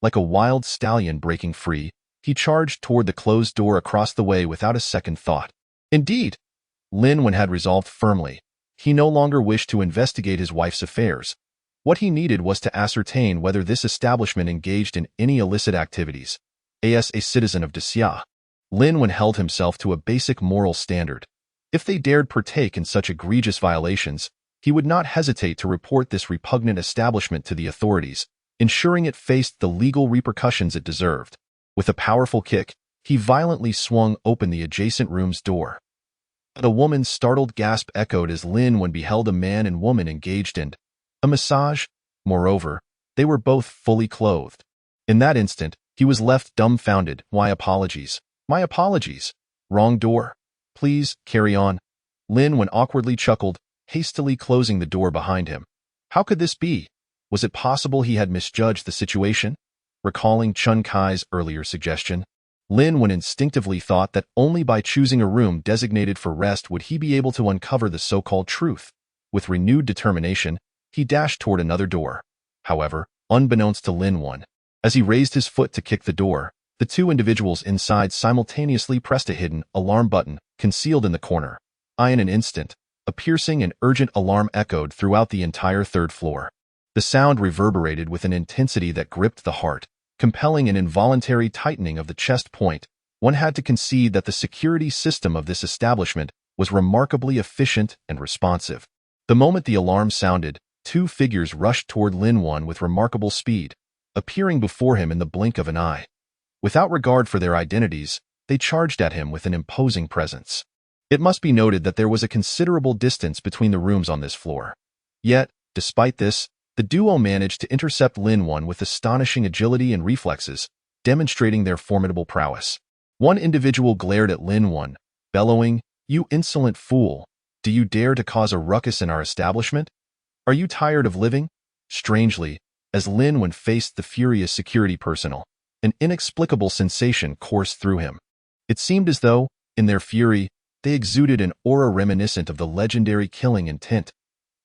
Speaker 1: Like a wild stallion breaking free, he charged toward the closed door across the way without a second thought. Indeed, Lin Wen had resolved firmly. He no longer wished to investigate his wife's affairs. What he needed was to ascertain whether this establishment engaged in any illicit activities. As a citizen of Desia, Lin Wen held himself to a basic moral standard. If they dared partake in such egregious violations, he would not hesitate to report this repugnant establishment to the authorities, ensuring it faced the legal repercussions it deserved. With a powerful kick, he violently swung open the adjacent room's door. A woman's startled gasp echoed as Lin Wen beheld a man and woman engaged in a massage. Moreover, they were both fully clothed. In that instant, he was left dumbfounded. My apologies. My apologies. Wrong door. Please, carry on. Lin Wen awkwardly chuckled, hastily closing the door behind him. How could this be? Was it possible he had misjudged the situation? Recalling Chun Kai's earlier suggestion, Lin Wen instinctively thought that only by choosing a room designated for rest would he be able to uncover the so-called truth. With renewed determination, he dashed toward another door. However, unbeknownst to Lin Wen, as he raised his foot to kick the door, the two individuals inside simultaneously pressed a hidden alarm button concealed in the corner. In an instant, a piercing and urgent alarm echoed throughout the entire third floor. The sound reverberated with an intensity that gripped the heart, compelling an involuntary tightening of the chest point. One had to concede that the security system of this establishment was remarkably efficient and responsive. The moment the alarm sounded, two figures rushed toward Lin Wen with remarkable speed, appearing before him in the blink of an eye. Without regard for their identities, they charged at him with an imposing presence. It must be noted that there was a considerable distance between the rooms on this floor. Yet, despite this, the duo managed to intercept Lin Wen with astonishing agility and reflexes, demonstrating their formidable prowess. One individual glared at Lin Wen, bellowing, "You insolent fool! Do you dare to cause a ruckus in our establishment? Are you tired of living?" Strangely, as Lin Wen faced the furious security personnel, an inexplicable sensation coursed through him. It seemed as though, in their fury, they exuded an aura reminiscent of the legendary killing intent.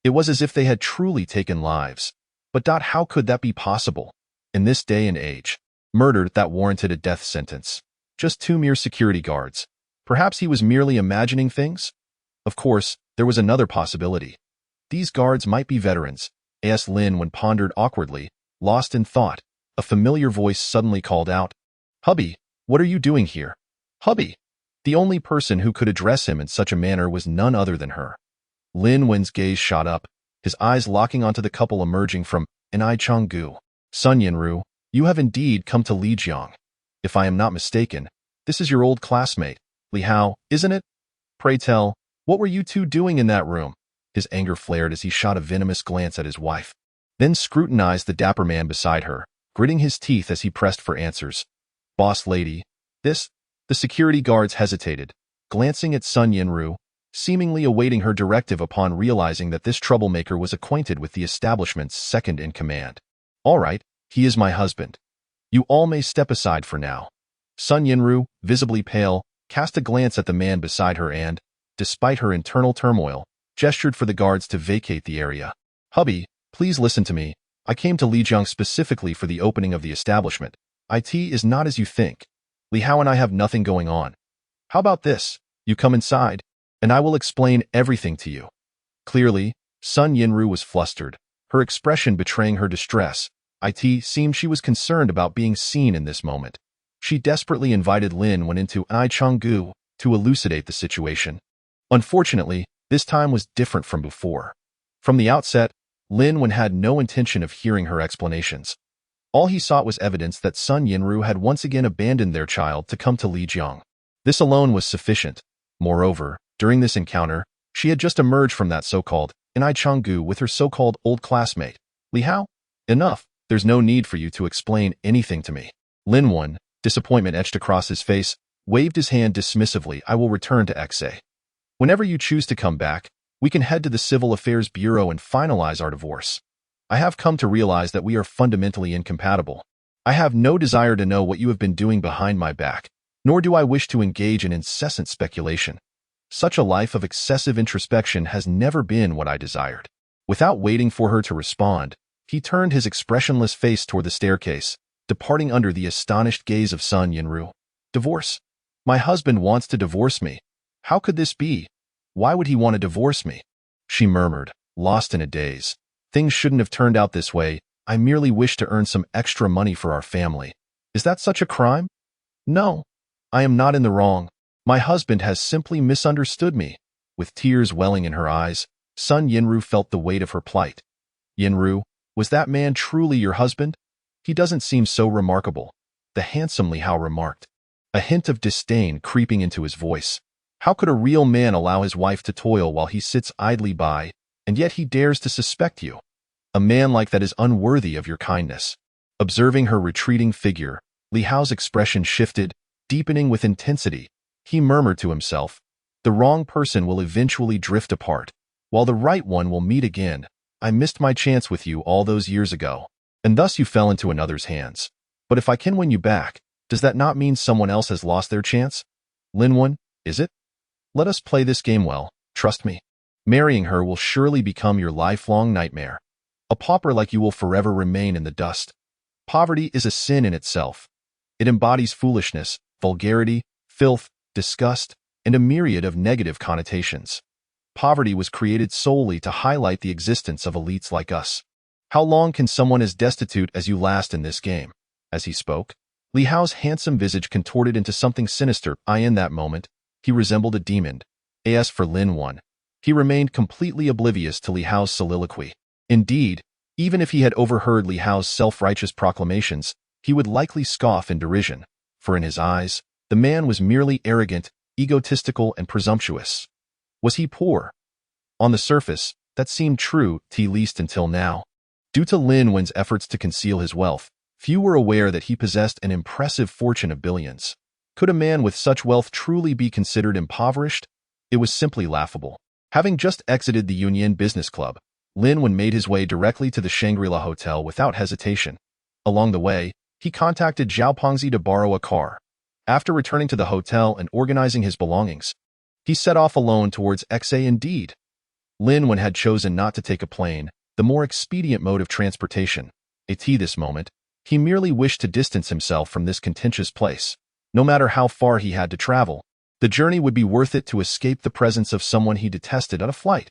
Speaker 1: It was as if they had truly taken lives. But how could that be possible? In this day and age, murder that warranted a death sentence. Just two mere security guards. Perhaps he was merely imagining things? Of course, there was another possibility. These guards might be veterans. As Lin Wen pondered awkwardly, lost in thought, a familiar voice suddenly called out, "Hubby, what are you doing here?" Hubby! The only person who could address him in such a manner was none other than her. Lin Wen's gaze shot up, his eyes locking onto the couple emerging from Changgu. Sun Yinru, you have indeed come to Lijiang. If I am not mistaken, this is your old classmate, Li Hao, isn't it? Pray tell, what were you two doing in that room? His anger flared as he shot a venomous glance at his wife, then scrutinized the dapper man beside her, gritting his teeth as he pressed for answers. Boss lady, this? The security guards hesitated, glancing at Sun Yinru, seemingly awaiting her directive upon realizing that this troublemaker was acquainted with the establishment's second-in-command. All right, he is my husband. You all may step aside for now. Sun Yinru, visibly pale, cast a glance at the man beside her and, despite her internal turmoil, gestured for the guards to vacate the area. Hubby, please listen to me. I came to Lijiang specifically for the opening of the establishment. It is not as you think. Li Hao and I have nothing going on. How about this? You come inside, and I will explain everything to you. Clearly, Sun Yinru was flustered, her expression betraying her distress. It seemed she was concerned about being seen in this moment. She desperately invited Lin Wen into Changgu to elucidate the situation. Unfortunately, this time was different from before. From the outset, Lin Wen had no intention of hearing her explanations. All he sought was evidence that Sun Yinru had once again abandoned their child to come to Lijiang. This alone was sufficient. Moreover, during this encounter, she had just emerged from that so-called Changgu with her so-called old classmate. Li Hao? Enough. There's no need for you to explain anything to me. Lin Wen, disappointment etched across his face, waved his hand dismissively. I will return to Xe. Whenever you choose to come back, we can head to the Civil Affairs Bureau and finalize our divorce. I have come to realize that we are fundamentally incompatible. I have no desire to know what you have been doing behind my back, nor do I wish to engage in incessant speculation. Such a life of excessive introspection has never been what I desired. Without waiting for her to respond, he turned his expressionless face toward the staircase, departing under the astonished gaze of Sun Yinru. Divorce? My husband wants to divorce me. How could this be? Why would he want to divorce me? She murmured, lost in a daze. Things shouldn't have turned out this way. I merely wish to earn some extra money for our family. Is that such a crime? No, I am not in the wrong. My husband has simply misunderstood me. With tears welling in her eyes, Sun Yinru felt the weight of her plight. Yinru, was that man truly your husband? He doesn't seem so remarkable. The handsome Li Hao remarked, a hint of disdain creeping into his voice. How could a real man allow his wife to toil while he sits idly by, and yet he dares to suspect you? A man like that is unworthy of your kindness. Observing her retreating figure, Li Hao's expression shifted, deepening with intensity. He murmured to himself, the wrong person will eventually drift apart, while the right one will meet again. I missed my chance with you all those years ago, and thus you fell into another's hands. But if I can win you back, does that not mean someone else has lost their chance? Linwen, is it? Let us play this game well, trust me. Marrying her will surely become your lifelong nightmare. A pauper like you will forever remain in the dust. Poverty is a sin in itself. It embodies foolishness, vulgarity, filth, disgust, and a myriad of negative connotations. Poverty was created solely to highlight the existence of elites like us. How long can someone as destitute as you last in this game? As he spoke, Li Hao's handsome visage contorted into something sinister. In that moment, he resembled a demon. As for Lin Wen, he remained completely oblivious to Li Hao's soliloquy. Indeed, even if he had overheard Li Hao's self-righteous proclamations, he would likely scoff in derision, for in his eyes, the man was merely arrogant, egotistical, and presumptuous. Was he poor? On the surface, that seemed true, at least until now. Due to Lin Wen's efforts to conceal his wealth, few were aware that he possessed an impressive fortune of billions. Could a man with such wealth truly be considered impoverished? It was simply laughable. Having just exited the Union Business Club, Lin Wen made his way directly to the Shangri-La Hotel without hesitation. Along the way, he contacted Zhao Pengzi to borrow a car. After returning to the hotel and organizing his belongings, he set off alone towards XA. Indeed, Lin Wen had chosen not to take a plane, the more expedient mode of transportation. At this moment, he merely wished to distance himself from this contentious place. No matter how far he had to travel, the journey would be worth it to escape the presence of someone he detested on a flight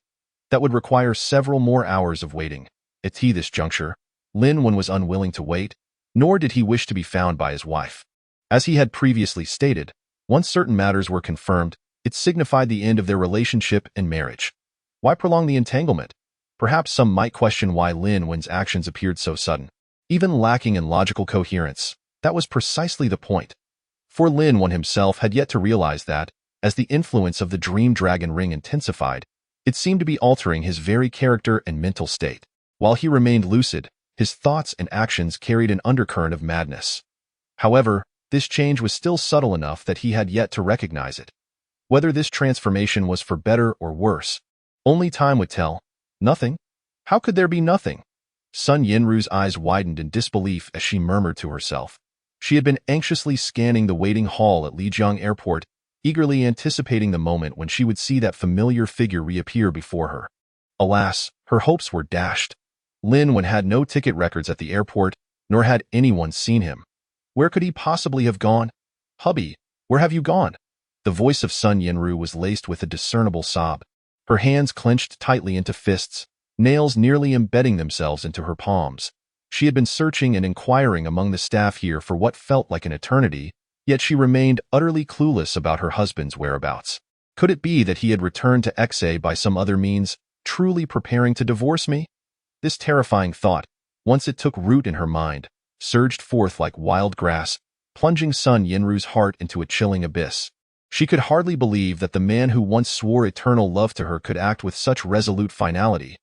Speaker 1: that would require several more hours of waiting. At this juncture, Lin Wen was unwilling to wait, nor did he wish to be found by his wife. As he had previously stated, once certain matters were confirmed, it signified the end of their relationship and marriage. Why prolong the entanglement? Perhaps some might question why Lin Wen's actions appeared so sudden, even lacking in logical coherence. That was precisely the point. For Lin Wen himself had yet to realize that, as the influence of the Dream Dragon Ring intensified, it seemed to be altering his very character and mental state. While he remained lucid, his thoughts and actions carried an undercurrent of madness. However, this change was still subtle enough that he had yet to recognize it. Whether this transformation was for better or worse, only time would tell. Nothing? How could there be nothing? Sun Yinru's eyes widened in disbelief as she murmured to herself. She had been anxiously scanning the waiting hall at Lijiang Airport, eagerly anticipating the moment when she would see that familiar figure reappear before her. Alas, her hopes were dashed. Lin Wen had no ticket records at the airport, nor had anyone seen him. Where could he possibly have gone? Hubby, where have you gone? The voice of Sun Yinru was laced with a discernible sob. Her hands clenched tightly into fists, nails nearly embedding themselves into her palms. She had been searching and inquiring among the staff here for what felt like an eternity, yet she remained utterly clueless about her husband's whereabouts. Could it be that he had returned to XA by some other means, truly preparing to divorce me? This terrifying thought, once it took root in her mind, surged forth like wild grass, plunging Sun Yinru's heart into a chilling abyss. She could hardly believe that the man who once swore eternal love to her could act with such resolute finality.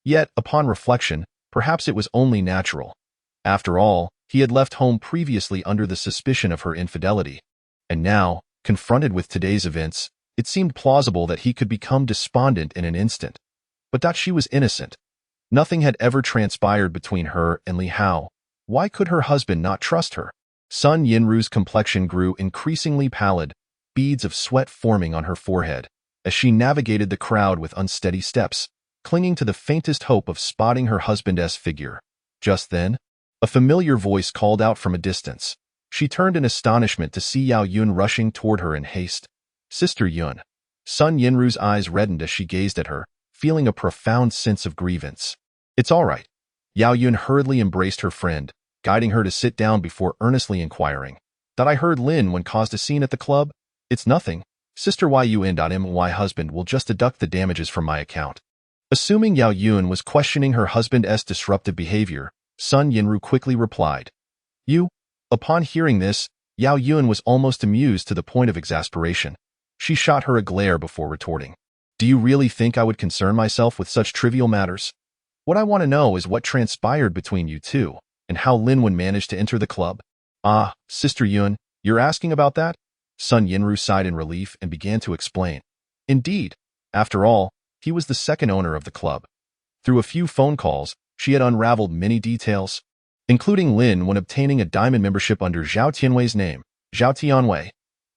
Speaker 1: Yet, upon reflection, perhaps it was only natural. After all, he had left home previously under the suspicion of her infidelity. And now, confronted with today's events, it seemed plausible that he could become despondent in an instant. But that she was innocent. Nothing had ever transpired between her and Li Hao. Why could her husband not trust her? Sun Yinru's complexion grew increasingly pallid, beads of sweat forming on her forehead, as she navigated the crowd with unsteady steps, clinging to the faintest hope of spotting her husband's figure. Just then, a familiar voice called out from a distance. She turned in astonishment to see Yao Yun rushing toward her in haste. Sister Yun. Sun Yinru's eyes reddened as she gazed at her, feeling a profound sense of grievance. It's all right. Yao Yun hurriedly embraced her friend, guiding her to sit down before earnestly inquiring. That I heard Lin when caused a scene at the club? It's nothing. Sister Yun.my husband will just deduct the damages from my account. Assuming Yao Yun was questioning her husband's disruptive behavior, Sun Yinru quickly replied. You? Upon hearing this, Yao Yun was almost amused to the point of exasperation. She shot her a glare before retorting. Do you really think I would concern myself with such trivial matters? What I want to know is what transpired between you two, and how Lin Wen managed to enter the club. Ah, Sister Yun, you're asking about that? Sun Yinru sighed in relief and began to explain. Indeed, after all, he was the second owner of the club. Through a few phone calls, she had unraveled many details, including Lin Wen obtaining a diamond membership under Zhao Tianwei's name, Zhao Tianwei.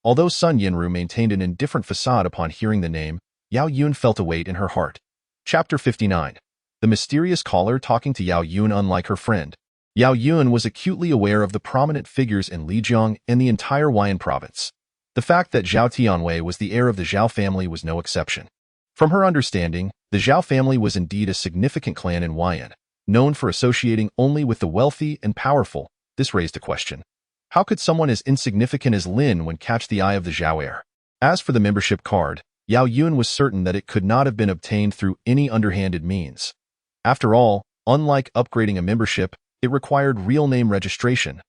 Speaker 1: Although Sun Yinru maintained an indifferent facade upon hearing the name, Yao Yun felt a weight in her heart. Chapter 59. The mysterious caller talking to Yao Yun unlike her friend. Yao Yun was acutely aware of the prominent figures in Lijiang and the entire Huayan province. The fact that Zhao Tianwei was the heir of the Zhao family was no exception. From her understanding, the Zhao family was indeed a significant clan in Huayan, known for associating only with the wealthy and powerful. This raised a question. How could someone as insignificant as Lin Wen catch the eye of the Zhao heir? As for the membership card, Yao Yun was certain that it could not have been obtained through any underhanded means. After all, unlike upgrading a membership, it required real name registration.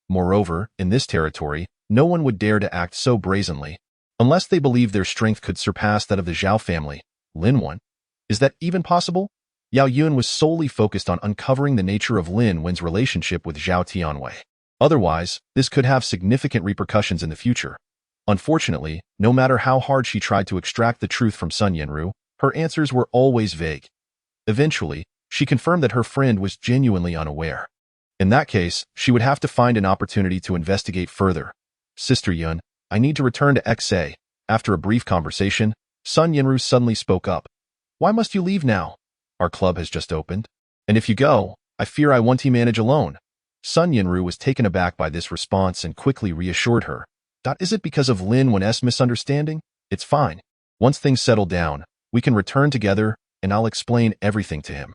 Speaker 1: Moreover, in this territory, no one would dare to act so brazenly, unless they believed their strength could surpass that of the Zhao family. Lin Wen? Is that even possible? Yao Yun was solely focused on uncovering the nature of Lin Wen's relationship with Zhao Tianwei. Otherwise, this could have significant repercussions in the future. Unfortunately, no matter how hard she tried to extract the truth from Sun Yinru, her answers were always vague. Eventually, she confirmed that her friend was genuinely unaware. In that case, she would have to find an opportunity to investigate further. Sister Yun, I need to return to XA. After a brief conversation, Sun Yinru suddenly spoke up. Why must you leave now? Our club has just opened. And if you go, I fear I won't manage alone. Sun Yinru was taken aback by this response and quickly reassured her. Is it because of Lin Wen's misunderstanding? It's fine. Once things settle down, we can return together, and I'll explain everything to him.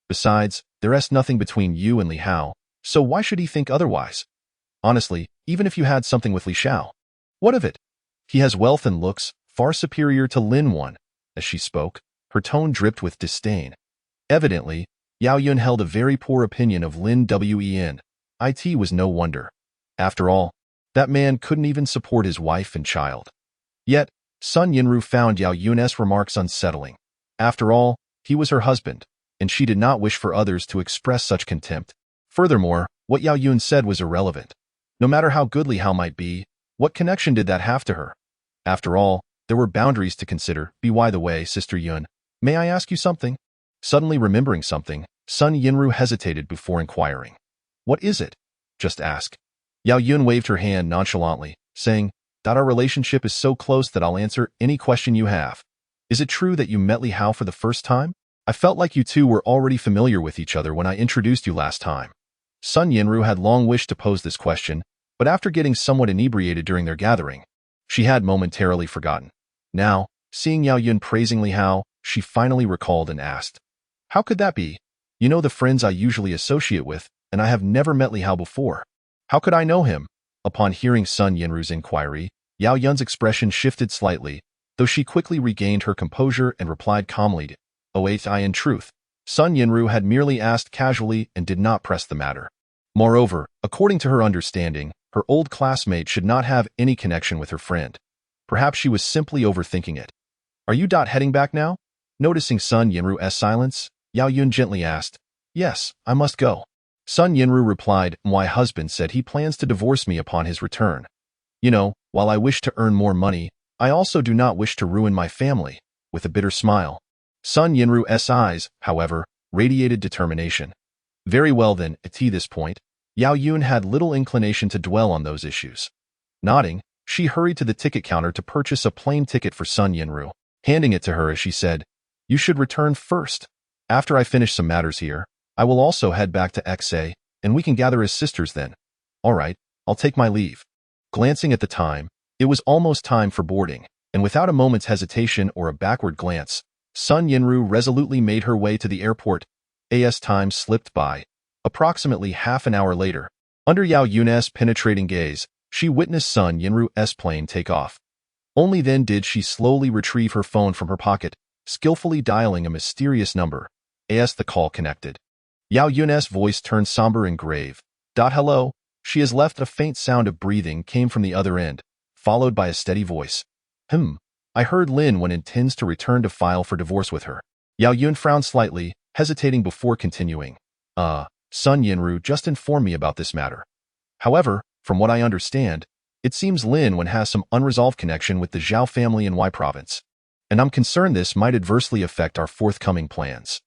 Speaker 1: Besides, there's nothing between you and Li Hao, so why should he think otherwise? Honestly, even if you had something with Li Xiao, what of it? He has wealth and looks far superior to Lin Wen. As she spoke, her tone dripped with disdain. Evidently, Yao Yun held a very poor opinion of Lin Wen. It was no wonder. After all, that man couldn't even support his wife and child. Yet, Sun Yinru found Yao Yun's remarks unsettling. After all, he was her husband, and she did not wish for others to express such contempt. Furthermore, what Yao Yun said was irrelevant. No matter how good Li Hao might be, what connection did that have to her? After all, there were boundaries to consider. By the way, Sister Yun, may I ask you something? Suddenly remembering something, Sun Yinru hesitated before inquiring. What is it? Just ask. Yao Yun waved her hand nonchalantly, saying, Our relationship is so close that I'll answer any question you have. Is it true that you met Li Hao for the first time? I felt like you two were already familiar with each other when I introduced you last time. Sun Yinru had long wished to pose this question, but after getting somewhat inebriated during their gathering, she had momentarily forgotten. Now, seeing Yao Yun praising Li Hao, she finally recalled and asked, How could that be? You know the friends I usually associate with, and I have never met Li Hao before. How could I know him? Upon hearing Sun Yinru's inquiry, Yao Yun's expression shifted slightly, though she quickly regained her composure and replied calmly, in truth, Sun Yinru had merely asked casually and did not press the matter. Moreover, according to her understanding, her old classmate should not have any connection with her friend. Perhaps she was simply overthinking it. Are you heading back now? Noticing Sun Yinru's silence, Yao Yun gently asked. Yes, I must go. Sun Yinru replied, My husband said he plans to divorce me upon his return. While I wish to earn more money, I also do not wish to ruin my family, with a bitter smile. Sun Yinru's eyes, however, radiated determination. Very well then, at this point, Yao Yun had little inclination to dwell on those issues. Nodding, she hurried to the ticket counter to purchase a plane ticket for Sun Yinru, handing it to her as she said, You should return first. After I finish some matters here, I will also head back to XA, and we can gather as sisters then. All right, I'll take my leave. Glancing at the time, it was almost time for boarding. and without a moment's hesitation or a backward glance, Sun Yinru resolutely made her way to the airport. As time slipped by, approximately half an hour later, under Yao Yun's penetrating gaze, she witnessed Sun Yinru's plane take off. Only then did she slowly retrieve her phone from her pocket, skillfully dialing a mysterious number. As the call connected, Yao Yun's voice turned somber and grave. Hello, she has left. A faint sound of breathing came from the other end, followed by a steady voice. I heard Lin Wen intends to return to file for divorce with her. Yao Yun frowned slightly, hesitating before continuing. Sun Yinru just informed me about this matter. However, from what I understand, it seems Lin Wen has some unresolved connection with the Zhao family in Y province, and I'm concerned this might adversely affect our forthcoming plans.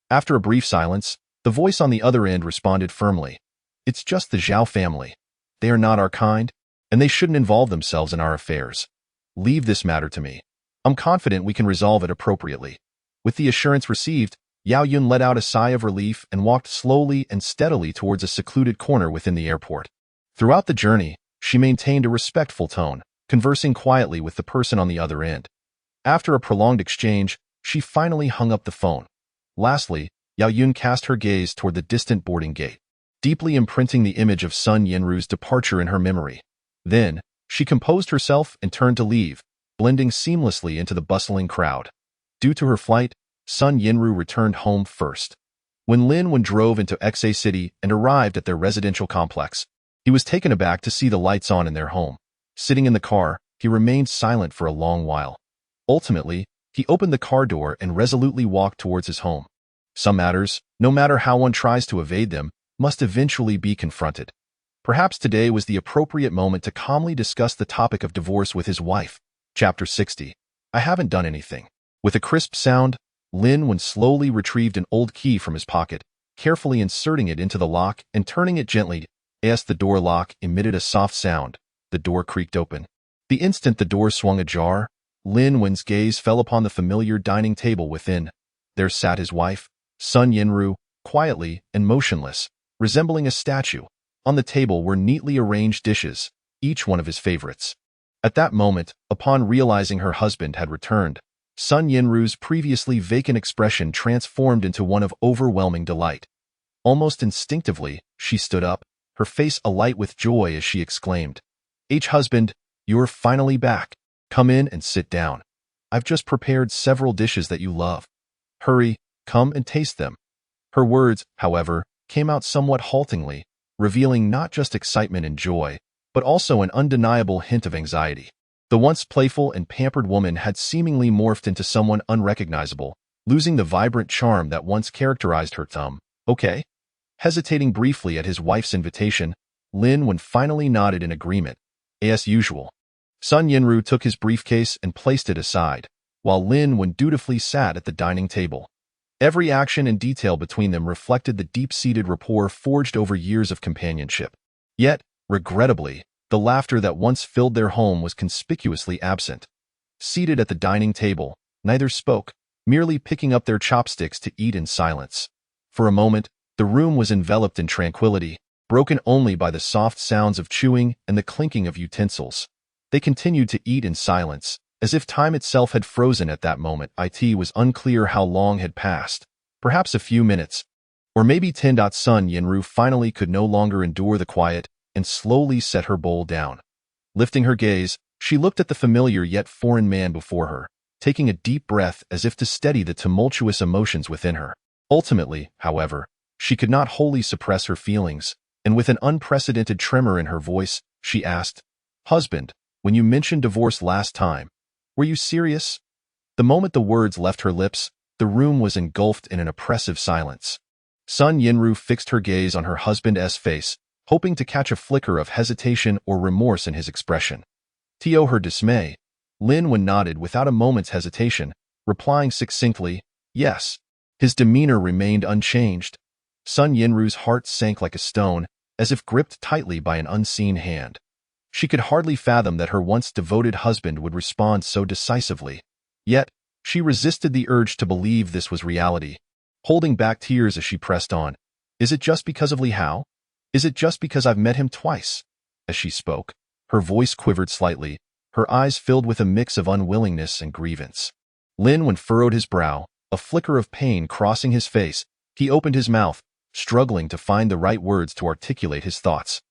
Speaker 1: After a brief silence, the voice on the other end responded firmly. It's just the Zhao family. They are not our kind, and they shouldn't involve themselves in our affairs. Leave this matter to me. I'm confident we can resolve it appropriately. With the assurance received, Yao Yun let out a sigh of relief and walked slowly and steadily towards a secluded corner within the airport. Throughout the journey, she maintained a respectful tone, conversing quietly with the person on the other end. After a prolonged exchange, she finally hung up the phone. Lastly, Yao Yun cast her gaze toward the distant boarding gate, deeply imprinting the image of Sun Yinru's departure in her memory. Then, she composed herself and turned to leave, blending seamlessly into the bustling crowd. Due to her flight, Sun Yinru returned home first. When Lin Wen drove into Xa City and arrived at their residential complex, he was taken aback to see the lights on in their home. Sitting in the car, he remained silent for a long while. Ultimately, he opened the car door and resolutely walked towards his home. Some matters, no matter how one tries to evade them, must eventually be confronted. Perhaps today was the appropriate moment to calmly discuss the topic of divorce with his wife. Chapter 60. I haven't done anything. With a crisp sound, Lin Wen slowly retrieved an old key from his pocket, carefully inserting it into the lock and turning it gently. As the door lock emitted a soft sound, the door creaked open. The instant the door swung ajar, Lin Wen's gaze fell upon the familiar dining table within. There sat his wife, Sun Yinru, quietly and motionless, resembling a statue. On the table were neatly arranged dishes, each one of his favorites. At that moment, upon realizing her husband had returned, Sun Yinru's previously vacant expression transformed into one of overwhelming delight. Almost instinctively, she stood up, her face alight with joy as she exclaimed, Husband, you're finally back. Come in and sit down. I've just prepared several dishes that you love. Hurry, come and taste them. Her words, however, came out somewhat haltingly, revealing not just excitement and joy, but also an undeniable hint of anxiety. The once playful and pampered woman had seemingly morphed into someone unrecognizable, losing the vibrant charm that once characterized her. Okay? Hesitating briefly at his wife's invitation, Lin Wen finally nodded in agreement. As usual. Sun Yinru took his briefcase and placed it aside, while Lin Wen dutifully sat at the dining table. Every action and detail between them reflected the deep-seated rapport forged over years of companionship. Yet, regrettably, the laughter that once filled their home was conspicuously absent. Seated at the dining table, neither spoke, merely picking up their chopsticks to eat in silence. For a moment, the room was enveloped in tranquility, broken only by the soft sounds of chewing and the clinking of utensils. They continued to eat in silence, as if time itself had frozen at that moment. It was unclear how long had passed, perhaps a few minutes, or maybe 10. Sun Yinru finally could no longer endure the quiet and slowly set her bowl down. Lifting her gaze, she looked at the familiar yet foreign man before her, taking a deep breath as if to steady the tumultuous emotions within her. Ultimately, however, she could not wholly suppress her feelings, and with an unprecedented tremor in her voice, she asked, Husband, when you mentioned divorce last time, were you serious? The moment the words left her lips, the room was engulfed in an oppressive silence. Sun Yinru fixed her gaze on her husband's face, hoping to catch a flicker of hesitation or remorse in his expression. To her dismay, Lin Wen nodded without a moment's hesitation, replying succinctly, yes. His demeanor remained unchanged. Sun Yinru's heart sank like a stone, as if gripped tightly by an unseen hand. She could hardly fathom that her once devoted husband would respond so decisively. Yet, she resisted the urge to believe this was reality, holding back tears as she pressed on. Is it just because of Li Hao? Is it just because I've met him twice? As she spoke, her voice quivered slightly, her eyes filled with a mix of unwillingness and grievance. Lin Wen furrowed his brow, a flicker of pain crossing his face. He opened his mouth, struggling to find the right words to articulate his thoughts.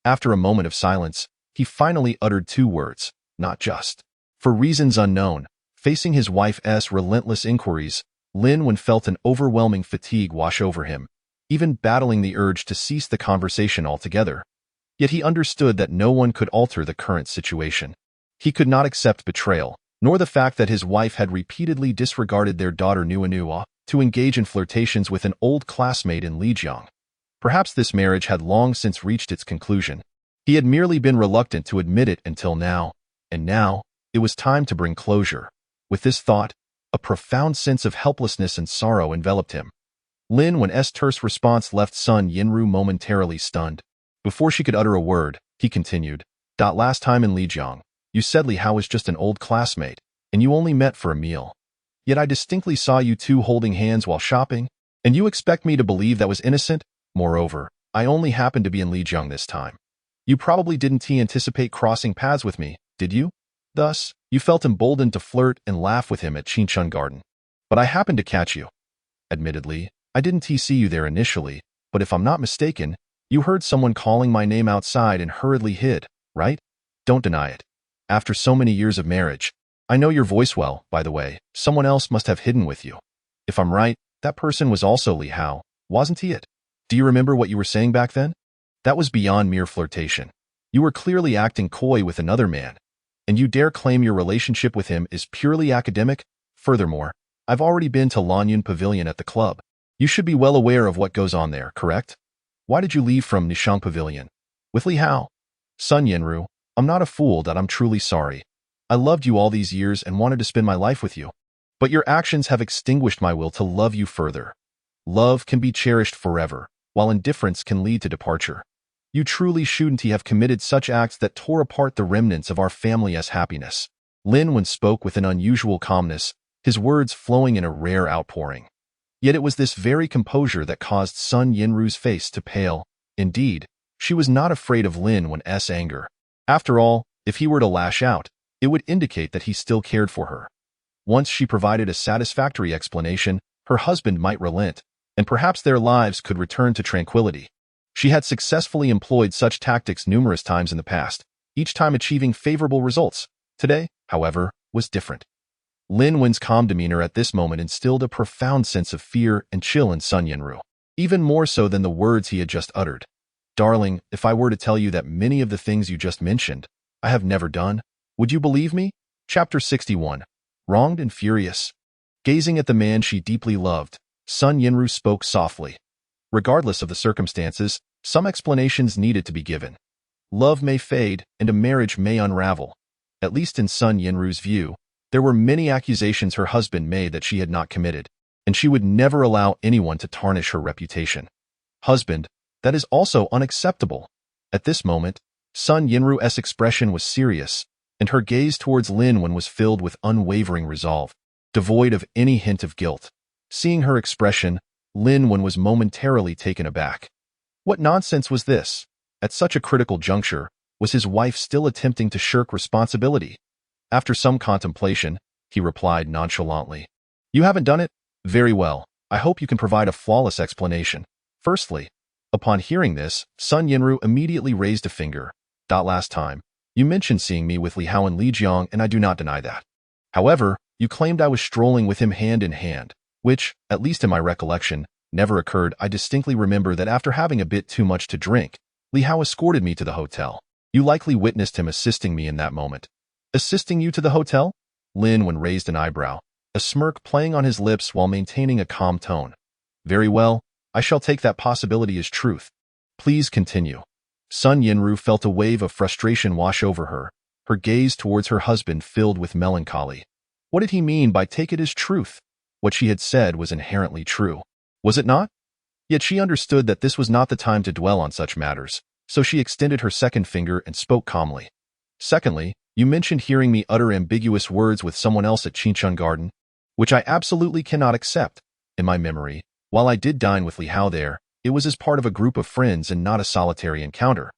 Speaker 1: After a moment of silence, he finally uttered two words, "Not just." For reasons unknown, facing his wife's relentless inquiries, Lin Wen felt an overwhelming fatigue wash over him, even battling the urge to cease the conversation altogether. Yet he understood that no one could alter the current situation. He could not accept betrayal, nor the fact that his wife had repeatedly disregarded their daughter Nuanua to engage in flirtations with an old classmate in Lijiang. Perhaps this marriage had long since reached its conclusion. He had merely been reluctant to admit it until now, and now, it was time to bring closure. With this thought, a profound sense of helplessness and sorrow enveloped him. Lin Wen's terse response left Sun Yinru momentarily stunned. Before she could utter a word, he continued, "Last time in Lijiang, you said Li Hao was just an old classmate, and you only met for a meal. Yet I distinctly saw you two holding hands while shopping, and you expect me to believe that was innocent? Moreover, I only happened to be in Lijiang this time. You probably didn't anticipate crossing paths with me, did you? Thus, you felt emboldened to flirt and laugh with him at Qinchun Garden. But I happened to catch you. Admittedly, I didn't see you there initially, but if I'm not mistaken, you heard someone calling my name outside and hurriedly hid, right? Don't deny it. After so many years of marriage, I know your voice well, by the way. Someone else must have hidden with you. If I'm right, that person was also Li Hao, wasn't he it? Do you remember what you were saying back then? That was beyond mere flirtation. You were clearly acting coy with another man, and you dare claim your relationship with him is purely academic? Furthermore, I've already been to Lanyun Pavilion at the club. You should be well aware of what goes on there, correct? Why did you leave from Nishang Pavilion? With Li Hao? Sun Yinru, I'm not a fool. I'm truly sorry. I loved you all these years and wanted to spend my life with you. But your actions have extinguished my will to love you further. Love can be cherished forever, while indifference can lead to departure. You truly shouldn't have committed such acts that tore apart the remnants of our family's happiness. Lin Wen spoke with an unusual calmness, his words flowing in a rare outpouring. Yet it was this very composure that caused Sun Yinru's face to pale. Indeed, she was not afraid of Lin Wen's anger. After all, if he were to lash out, it would indicate that he still cared for her. Once she provided a satisfactory explanation, her husband might relent, and perhaps their lives could return to tranquility. She had successfully employed such tactics numerous times in the past, each time achieving favorable results. Today, however, was different. Lin Wen's calm demeanor at this moment instilled a profound sense of fear and chill in Sun Yinru, even more so than the words he had just uttered. Darling, if I were to tell you that many of the things you just mentioned, I have never done, would you believe me? Chapter 61. Wronged and Furious. Gazing at the man she deeply loved, Sun Yinru spoke softly. Regardless of the circumstances, some explanations needed to be given. Love may fade, and a marriage may unravel. At least in Sun Yinru's view, there were many accusations her husband made that she had not committed, and she would never allow anyone to tarnish her reputation. Husband, that is also unacceptable. At this moment, Sun Yinru's expression was serious, and her gaze towards Lin Wen was filled with unwavering resolve, devoid of any hint of guilt. Seeing her expression, Lin Wen was momentarily taken aback. What nonsense was this? At such a critical juncture, was his wife still attempting to shirk responsibility? After some contemplation, he replied nonchalantly, "You haven't done it? Very well. I hope you can provide a flawless explanation." Firstly, upon hearing this, Sun Yinru immediately raised a finger. Last time, you mentioned seeing me with Li Hao and Lijiang, and I do not deny that. However, you claimed I was strolling with him hand in hand, which, at least in my recollection, never occurred. I distinctly remember that after having a bit too much to drink, Li Hao escorted me to the hotel. You likely witnessed him assisting me in that moment. Assisting you to the hotel? Lin Wen raised an eyebrow, a smirk playing on his lips while maintaining a calm tone. Very well, I shall take that possibility as truth. Please continue. Sun Yinru felt a wave of frustration wash over her, her gaze towards her husband filled with melancholy. What did he mean by take it as truth? What she had said was inherently true. Was it not? Yet she understood that this was not the time to dwell on such matters, so she extended her second finger and spoke calmly. Secondly, you mentioned hearing me utter ambiguous words with someone else at Qinchun Garden, which I absolutely cannot accept. In my memory, while I did dine with Li Hao there, it was as part of a group of friends and not a solitary encounter.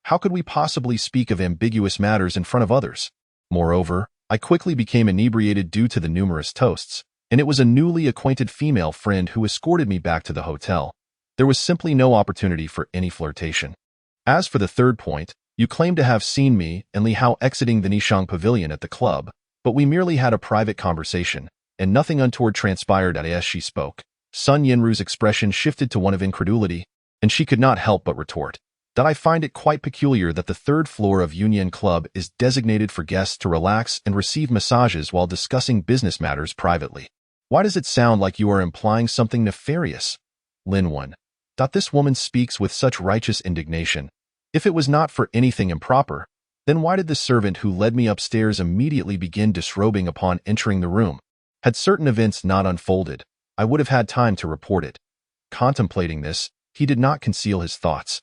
Speaker 1: How could we possibly speak of ambiguous matters in front of others? Moreover, I quickly became inebriated due to the numerous toasts, and it was a newly acquainted female friend who escorted me back to the hotel. There was simply no opportunity for any flirtation. As for the third point, you claim to have seen me and Li Hao exiting the Nishang Pavilion at the club, but we merely had a private conversation, and nothing untoward transpired as she spoke. Sun Yinru's expression shifted to one of incredulity, and she could not help but retort that I find it quite peculiar that the third floor of Union Club is designated for guests to relax and receive massages while discussing business matters privately. Why does it sound like you are implying something nefarious? Lin 1. This woman speaks with such righteous indignation. If it was not for anything improper, then why did the servant who led me upstairs immediately begin disrobing upon entering the room? Had certain events not unfolded, I would have had time to report it. Contemplating this, he did not conceal his thoughts.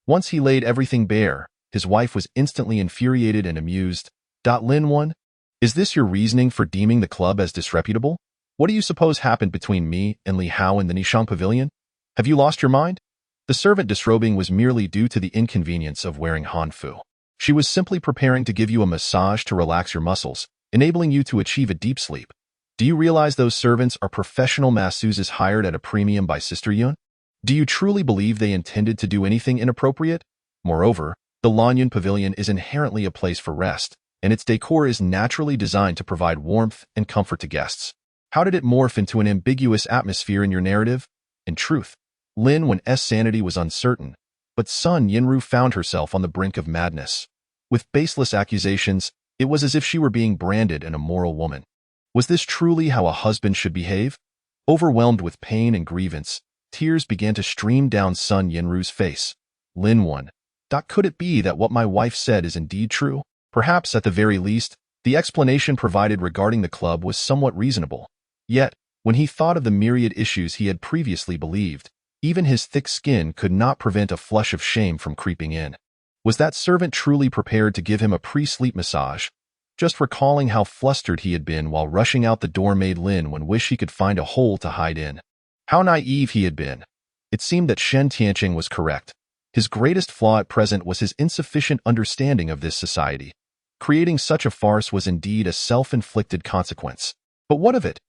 Speaker 1: Once he laid everything bare, his wife was instantly infuriated and amused. Lin 1. Is this your reasoning for deeming the club as disreputable? What do you suppose happened between me and Li Hao in the Nishang Pavilion? Have you lost your mind? The servant disrobing was merely due to the inconvenience of wearing hanfu. She was simply preparing to give you a massage to relax your muscles, enabling you to achieve a deep sleep. Do you realize those servants are professional masseuses hired at a premium by Sister Yun? Do you truly believe they intended to do anything inappropriate? Moreover, the Lanyan Pavilion is inherently a place for rest, and its decor is naturally designed to provide warmth and comfort to guests. How did it morph into an ambiguous atmosphere in your narrative? In truth, Lin 1's sanity was uncertain, but Sun Yinru found herself on the brink of madness. With baseless accusations, it was as if she were being branded an immoral woman. Was this truly how a husband should behave? Overwhelmed with pain and grievance, tears began to stream down Sun Yinru's face. Lin 1. Could it be that what my wife said is indeed true? Perhaps, at the very least, the explanation provided regarding the club was somewhat reasonable. Yet, when he thought of the myriad issues he had previously believed, even his thick skin could not prevent a flush of shame from creeping in. Was that servant truly prepared to give him a pre-sleep massage? Just recalling how flustered he had been while rushing out the door made Lin 1 wish he could find a hole to hide in. How naive he had been. It seemed that Shen Tianqing was correct. His greatest flaw at present was his insufficient understanding of this society. Creating such a farce was indeed a self-inflicted consequence. But what of it?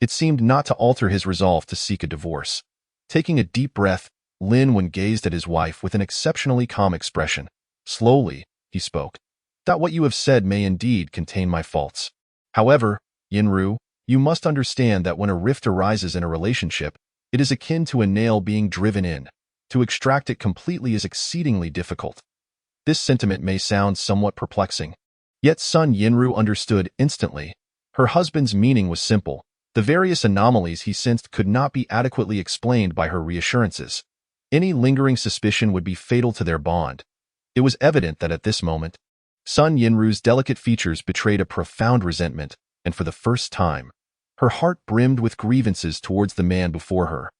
Speaker 1: It seemed not to alter his resolve to seek a divorce. Taking a deep breath, Lin 1 gazed at his wife with an exceptionally calm expression. Slowly, he spoke. What you have said may indeed contain my faults. However, Yinru, you must understand that when a rift arises in a relationship, it is akin to a nail being driven in. To extract it completely is exceedingly difficult. This sentiment may sound somewhat perplexing. Yet Sun Yinru understood instantly. Her husband's meaning was simple. The various anomalies he sensed could not be adequately explained by her reassurances. Any lingering suspicion would be fatal to their bond. It was evident that at this moment, Sun Yinru's delicate features betrayed a profound resentment, and for the first time, her heart brimmed with grievances towards the man before her.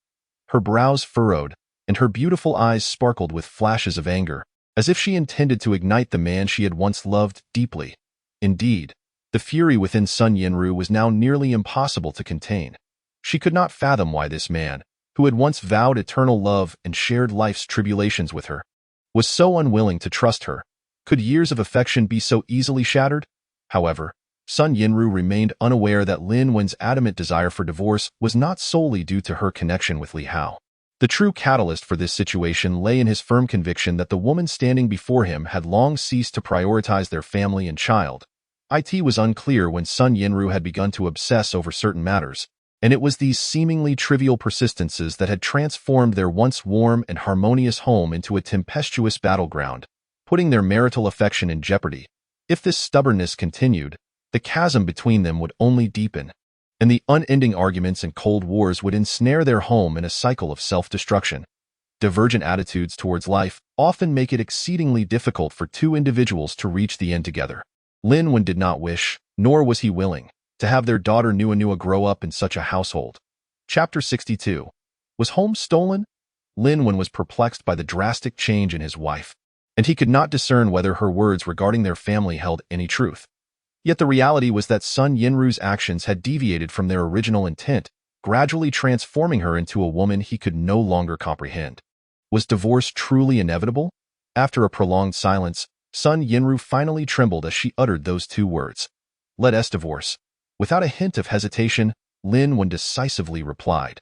Speaker 1: Her brows furrowed, and her beautiful eyes sparkled with flashes of anger, as if she intended to ignite the man she had once loved deeply. Indeed, the fury within Sun Yinru was now nearly impossible to contain. She could not fathom why this man, who had once vowed eternal love and shared life's tribulations with her, was so unwilling to trust her. Could years of affection be so easily shattered? However, Sun Yinru remained unaware that Lin 1's adamant desire for divorce was not solely due to her connection with Li Hao. The true catalyst for this situation lay in his firm conviction that the woman standing before him had long ceased to prioritize their family and child. It was unclear when Sun Yinru had begun to obsess over certain matters, and it was these seemingly trivial persistences that had transformed their once warm and harmonious home into a tempestuous battleground, putting their marital affection in jeopardy. If this stubbornness continued, the chasm between them would only deepen, and the unending arguments and cold wars would ensnare their home in a cycle of self-destruction. Divergent attitudes towards life often make it exceedingly difficult for two individuals to reach the end together. Lin 1 did not wish, nor was he willing, to have their daughter Nuanua grow up in such a household. Chapter 62. Was home stolen? Lin 1 was perplexed by the drastic change in his wife, and he could not discern whether her words regarding their family held any truth. Yet the reality was that Sun Yinru's actions had deviated from their original intent, gradually transforming her into a woman he could no longer comprehend. Was divorce truly inevitable? After a prolonged silence, Sun Yinru finally trembled as she uttered those two words. Let us divorce. Without a hint of hesitation, Lin Wen decisively replied.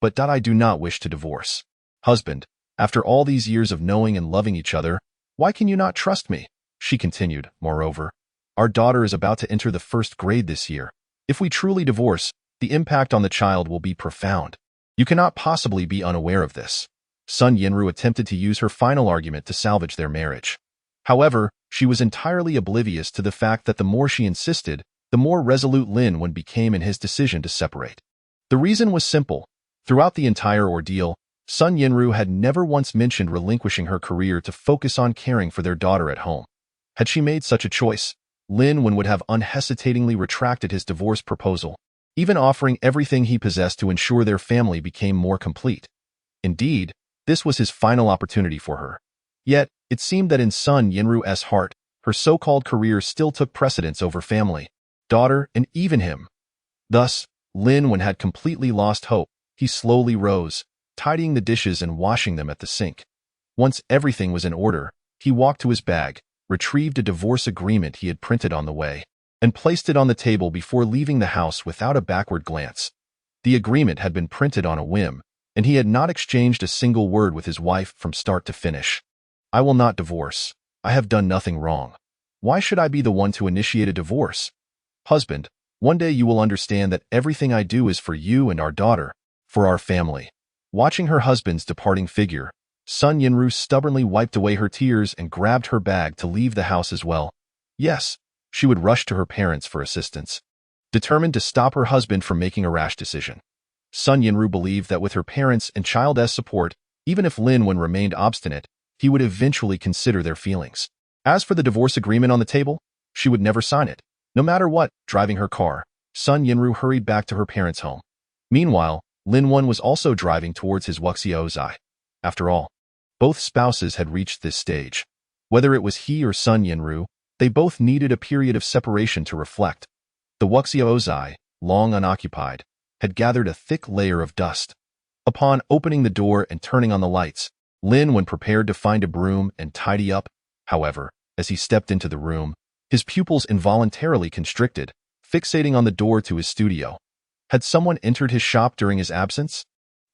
Speaker 1: But I do not wish to divorce. Husband, after all these years of knowing and loving each other, why can you not trust me? She continued, moreover. Our daughter is about to enter the 1st grade this year. If we truly divorce, the impact on the child will be profound. You cannot possibly be unaware of this. Sun Yinru attempted to use her final argument to salvage their marriage. However, she was entirely oblivious to the fact that the more she insisted, the more resolute Lin Wen became in his decision to separate. The reason was simple. Throughout the entire ordeal, Sun Yinru had never once mentioned relinquishing her career to focus on caring for their daughter at home. Had she made such a choice, Lin Wen would have unhesitatingly retracted his divorce proposal, even offering everything he possessed to ensure their family became more complete. Indeed, this was his final opportunity for her. Yet, it seemed that in Sun Yinru's heart, her so-called career still took precedence over family, daughter, and even him. Thus, Lin Wen had completely lost hope. He slowly rose, tidying the dishes and washing them at the sink. Once everything was in order, he walked to his bag, retrieved a divorce agreement he had printed on the way, and placed it on the table before leaving the house without a backward glance. The agreement had been printed on a whim, and he had not exchanged a single word with his wife from start to finish. I will not divorce. I have done nothing wrong. Why should I be the one to initiate a divorce? Husband, one day you will understand that everything I do is for you and our daughter, for our family. Watching her husband's departing figure, Sun Yinru stubbornly wiped away her tears and grabbed her bag to leave the house as well. Yes, she would rush to her parents for assistance, determined to stop her husband from making a rash decision. Sun Yinru believed that with her parents' and child's support, even if Lin Wen remained obstinate, he would eventually consider their feelings. As for the divorce agreement on the table, she would never sign it. No matter what, driving her car, Sun Yinru hurried back to her parents' home. Meanwhile, Lin Wen was also driving towards his wuxiaozai. After all, both spouses had reached this stage. Whether it was he or Sun Yinru, they both needed a period of separation to reflect. The wuxiaozai, long unoccupied, had gathered a thick layer of dust. Upon opening the door and turning on the lights, Lin Wen prepared to find a broom and tidy up. However, as he stepped into the room, his pupils involuntarily constricted, fixating on the door to his studio. Had someone entered his shop during his absence?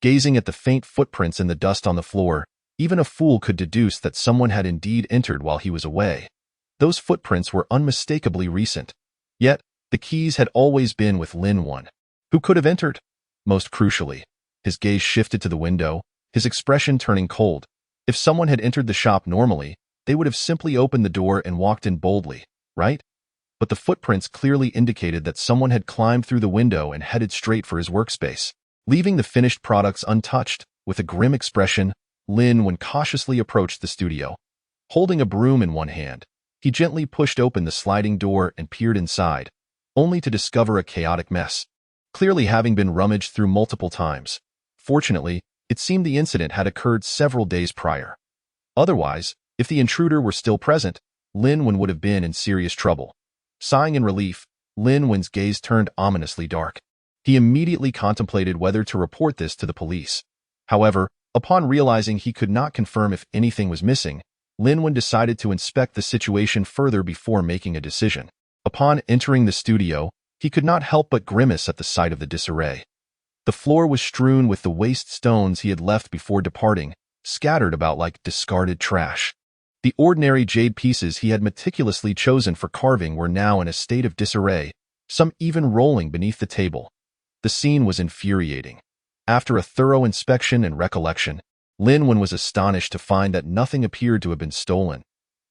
Speaker 1: Gazing at the faint footprints in the dust on the floor, even a fool could deduce that someone had indeed entered while he was away. Those footprints were unmistakably recent. Yet, the keys had always been with Lin Wen. Who could have entered? Most crucially, his gaze shifted to the window, his expression turning cold. If someone had entered the shop normally, they would have simply opened the door and walked in boldly, right? But the footprints clearly indicated that someone had climbed through the window and headed straight for his workspace. Leaving the finished products untouched, with a grim expression, Lin Wen cautiously approached the studio. Holding a broom in one hand, he gently pushed open the sliding door and peered inside, only to discover a chaotic mess, clearly having been rummaged through multiple times. Fortunately, it seemed the incident had occurred several days prior. Otherwise, if the intruder were still present, Lin Wen would have been in serious trouble. Sighing in relief, Lin Wen's gaze turned ominously dark. He immediately contemplated whether to report this to the police. However, upon realizing he could not confirm if anything was missing, Lin Wen decided to inspect the situation further before making a decision. Upon entering the studio, he could not help but grimace at the sight of the disarray. The floor was strewn with the waste stones he had left before departing, scattered about like discarded trash. The ordinary jade pieces he had meticulously chosen for carving were now in a state of disarray, some even rolling beneath the table. The scene was infuriating. After a thorough inspection and recollection, Lin Wen was astonished to find that nothing appeared to have been stolen.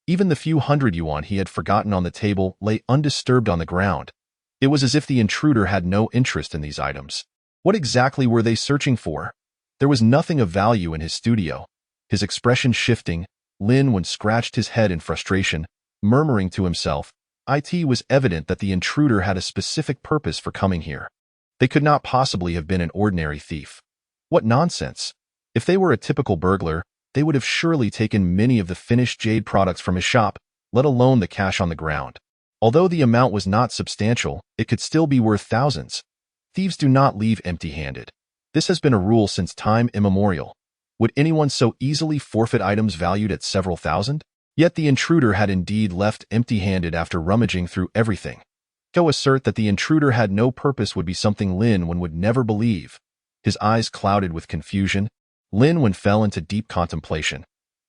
Speaker 1: Even the few hundred yuan he had forgotten on the table lay undisturbed on the ground. It was as if the intruder had no interest in these items. What exactly were they searching for? There was nothing of value in his studio. His expression shifting, Lin Wen scratched his head in frustration, murmuring to himself, "It was evident that the intruder had a specific purpose for coming here. They could not possibly have been an ordinary thief. What nonsense! If they were a typical burglar, they would have surely taken many of the finished jade products from his shop, let alone the cash on the ground. Although the amount was not substantial, it could still be worth thousands. Thieves do not leave empty-handed. This has been a rule since time immemorial. Would anyone so easily forfeit items valued at several thousand? Yet the intruder had indeed left empty-handed after rummaging through everything. To assert that the intruder had no purpose would be something Lin Wen would never believe. His eyes clouded with confusion, Lin Wen fell into deep contemplation.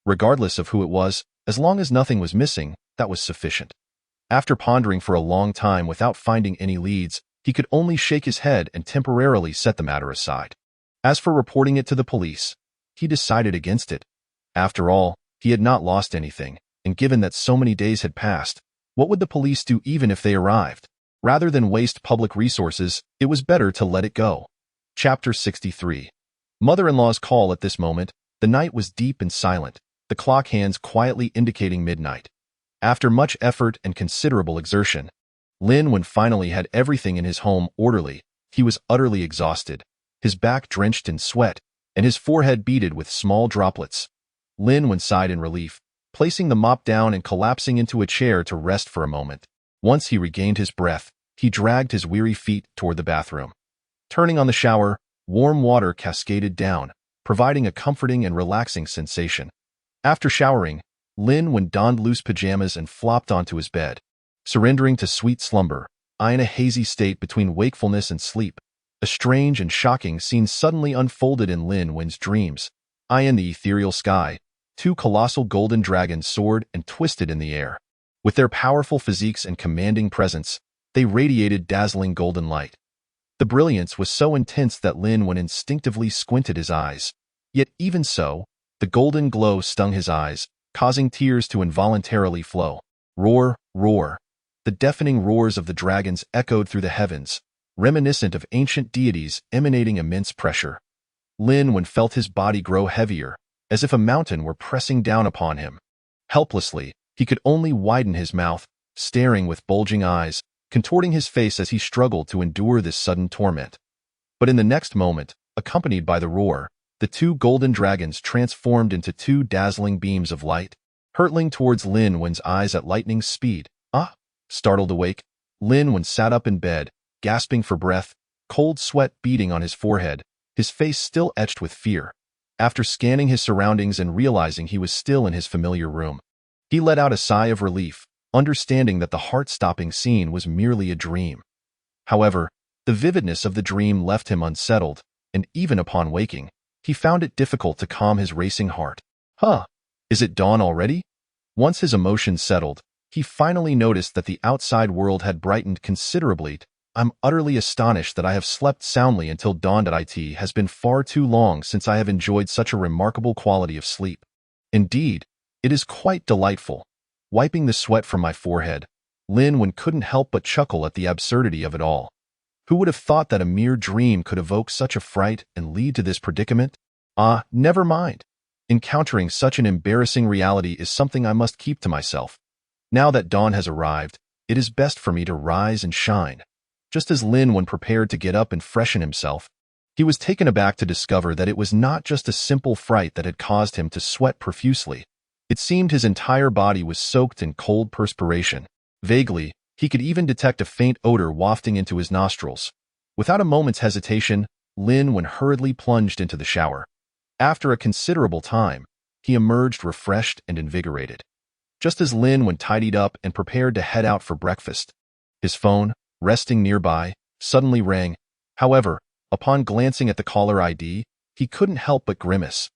Speaker 1: Regardless of who it was, as long as nothing was missing, that was sufficient. After pondering for a long time without finding any leads, he could only shake his head and temporarily set the matter aside. As for reporting it to the police, he decided against it. After all, he had not lost anything, and given that so many days had passed, what would the police do even if they arrived? Rather than waste public resources, it was better to let it go. Chapter 63. Mother-in-law's call. At this moment, the night was deep and silent, the clock hands quietly indicating midnight. After much effort and considerable exertion, Lin Wen finally had everything in his home orderly. He was utterly exhausted, his back drenched in sweat, and his forehead beaded with small droplets. Lin Wen sighed in relief, placing the mop down and collapsing into a chair to rest for a moment. Once he regained his breath, he dragged his weary feet toward the bathroom. Turning on the shower, warm water cascaded down, providing a comforting and relaxing sensation. After showering, Lin Wen donned loose pajamas and flopped onto his bed, surrendering to sweet slumber, in a hazy state between wakefulness and sleep. A strange and shocking scene suddenly unfolded in Lin Wen's dreams. In the ethereal sky, two colossal golden dragons soared and twisted in the air. With their powerful physiques and commanding presence, they radiated dazzling golden light. The brilliance was so intense that Lin Wen instinctively squinted his eyes. Yet even so, the golden glow stung his eyes, causing tears to involuntarily flow. Roar, roar. The deafening roars of the dragons echoed through the heavens, reminiscent of ancient deities emanating immense pressure. Lin Wen felt his body grow heavier, as if a mountain were pressing down upon him. Helplessly, he could only widen his mouth, staring with bulging eyes, contorting his face as he struggled to endure this sudden torment. But in the next moment, accompanied by the roar, the two golden dragons transformed into two dazzling beams of light, hurtling towards Lin Wen's eyes at lightning speed. Startled awake, Lin Wen sat up in bed, gasping for breath, cold sweat beading on his forehead, his face still etched with fear. After scanning his surroundings and realizing he was still in his familiar room, he let out a sigh of relief, understanding that the heart-stopping scene was merely a dream. However, the vividness of the dream left him unsettled, and even upon waking, he found it difficult to calm his racing heart. Is it dawn already? Once his emotions settled, he finally noticed that the outside world had brightened considerably. I'm utterly astonished that I have slept soundly until dawn. It has been far too long since I have enjoyed such a remarkable quality of sleep. Indeed, it is quite delightful. Wiping the sweat from my forehead, Lin Wen couldn't help but chuckle at the absurdity of it all. Who would have thought that a mere dream could evoke such a fright and lead to this predicament? Never mind. Encountering such an embarrassing reality is something I must keep to myself. Now that dawn has arrived, it is best for me to rise and shine. Just as Lin Wen prepared to get up and freshen himself, he was taken aback to discover that it was not just a simple fright that had caused him to sweat profusely. It seemed his entire body was soaked in cold perspiration. Vaguely, he could even detect a faint odor wafting into his nostrils. Without a moment's hesitation, Lin Wen hurriedly plunged into the shower. After a considerable time, he emerged refreshed and invigorated. Just as Lin Wen tidied up and prepared to head out for breakfast, his phone, resting nearby, suddenly rang. However, upon glancing at the caller ID, he couldn't help but grimace.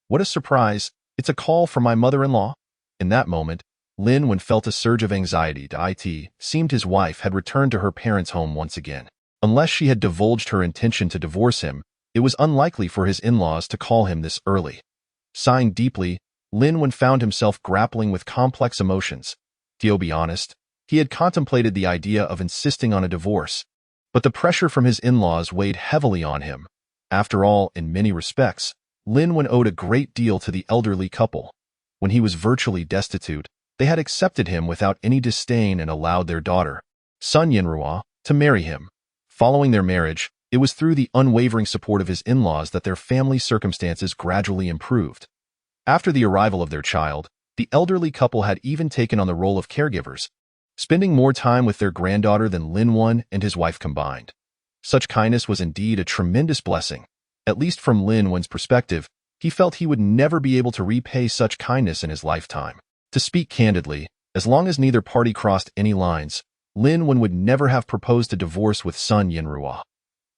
Speaker 1: What a surprise! It's a call from my mother-in-law. In that moment, Lin Wen felt a surge of anxiety. It seemed his wife had returned to her parents' home once again. Unless she had divulged her intention to divorce him, it was unlikely for his in-laws to call him this early. Sighing deeply, Lin Wen found himself grappling with complex emotions. To be honest, he had contemplated the idea of insisting on a divorce, but the pressure from his in-laws weighed heavily on him. After all, in many respects, Lin Wen owed a great deal to the elderly couple. When he was virtually destitute, they had accepted him without any disdain and allowed their daughter, Sun Yinrua, to marry him. Following their marriage, it was through the unwavering support of his in-laws that their family circumstances gradually improved. After the arrival of their child, the elderly couple had even taken on the role of caregivers, spending more time with their granddaughter than Lin Wen and his wife combined. Such kindness was indeed a tremendous blessing. At least from Lin Wen's perspective, he felt he would never be able to repay such kindness in his lifetime. To speak candidly, as long as neither party crossed any lines, Lin Wen would never have proposed a divorce with Sun Yinrua.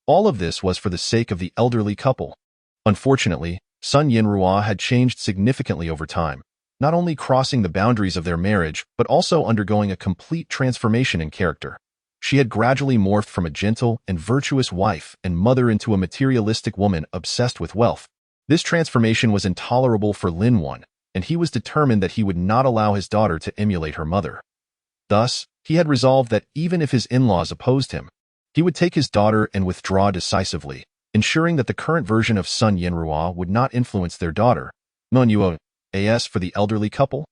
Speaker 1: All of this was for the sake of the elderly couple. Unfortunately, Sun Yinrua had changed significantly over time, not only crossing the boundaries of their marriage, but also undergoing a complete transformation in character. She had gradually morphed from a gentle and virtuous wife and mother into a materialistic woman obsessed with wealth. This transformation was intolerable for Lin Wen, and he was determined that he would not allow his daughter to emulate her mother. Thus, he had resolved that even if his in-laws opposed him, he would take his daughter and withdraw decisively, ensuring that the current version of Sun Yinrua would not influence their daughter. Monuo as for the elderly couple.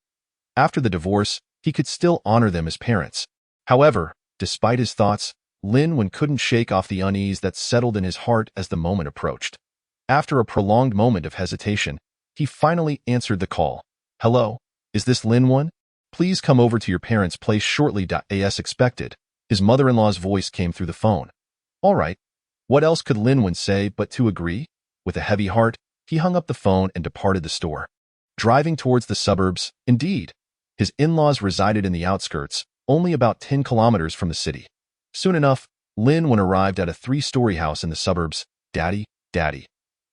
Speaker 1: After the divorce, he could still honor them as parents. However, despite his thoughts, Lin Wen couldn't shake off the unease that settled in his heart as the moment approached. After a prolonged moment of hesitation, he finally answered the call. "Hello, is this Lin Wen? Please come over to your parents' place shortly." As expected, his mother-in-law's voice came through the phone. All right. What else could Lin Wen say but to agree? With a heavy heart, he hung up the phone and departed the store. Driving towards the suburbs, indeed. His in-laws resided in the outskirts, only about 10 kilometers from the city. Soon enough, Lin Wen arrived at a 3-story house in the suburbs. "Daddy, Daddy."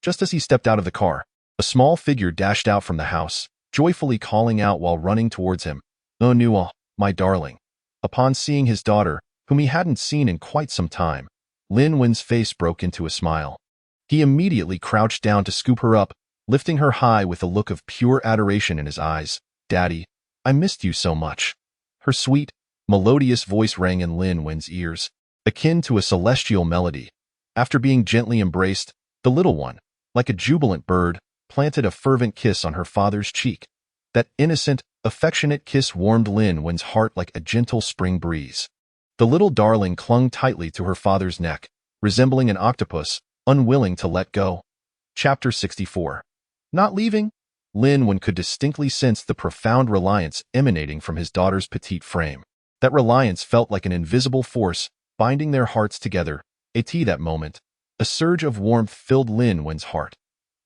Speaker 1: Just as he stepped out of the car, a small figure dashed out from the house, joyfully calling out while running towards him. "Oh, Nua, my darling." Upon seeing his daughter, whom he hadn't seen in quite some time, Lin Wen's face broke into a smile. He immediately crouched down to scoop her up, lifting her high with a look of pure adoration in his eyes. "Daddy, I missed you so much." Her sweet, melodious voice rang in Lin Wen's ears, akin to a celestial melody. After being gently embraced, the little one, like a jubilant bird, planted a fervent kiss on her father's cheek. That innocent, affectionate kiss warmed Lin Wen's heart like a gentle spring breeze. The little darling clung tightly to her father's neck, resembling an octopus, unwilling to let go. Chapter 64. Not leaving? Lin Wen could distinctly sense the profound reliance emanating from his daughter's petite frame. That reliance felt like an invisible force, binding their hearts together. At that moment, a surge of warmth filled Lin Wen's heart.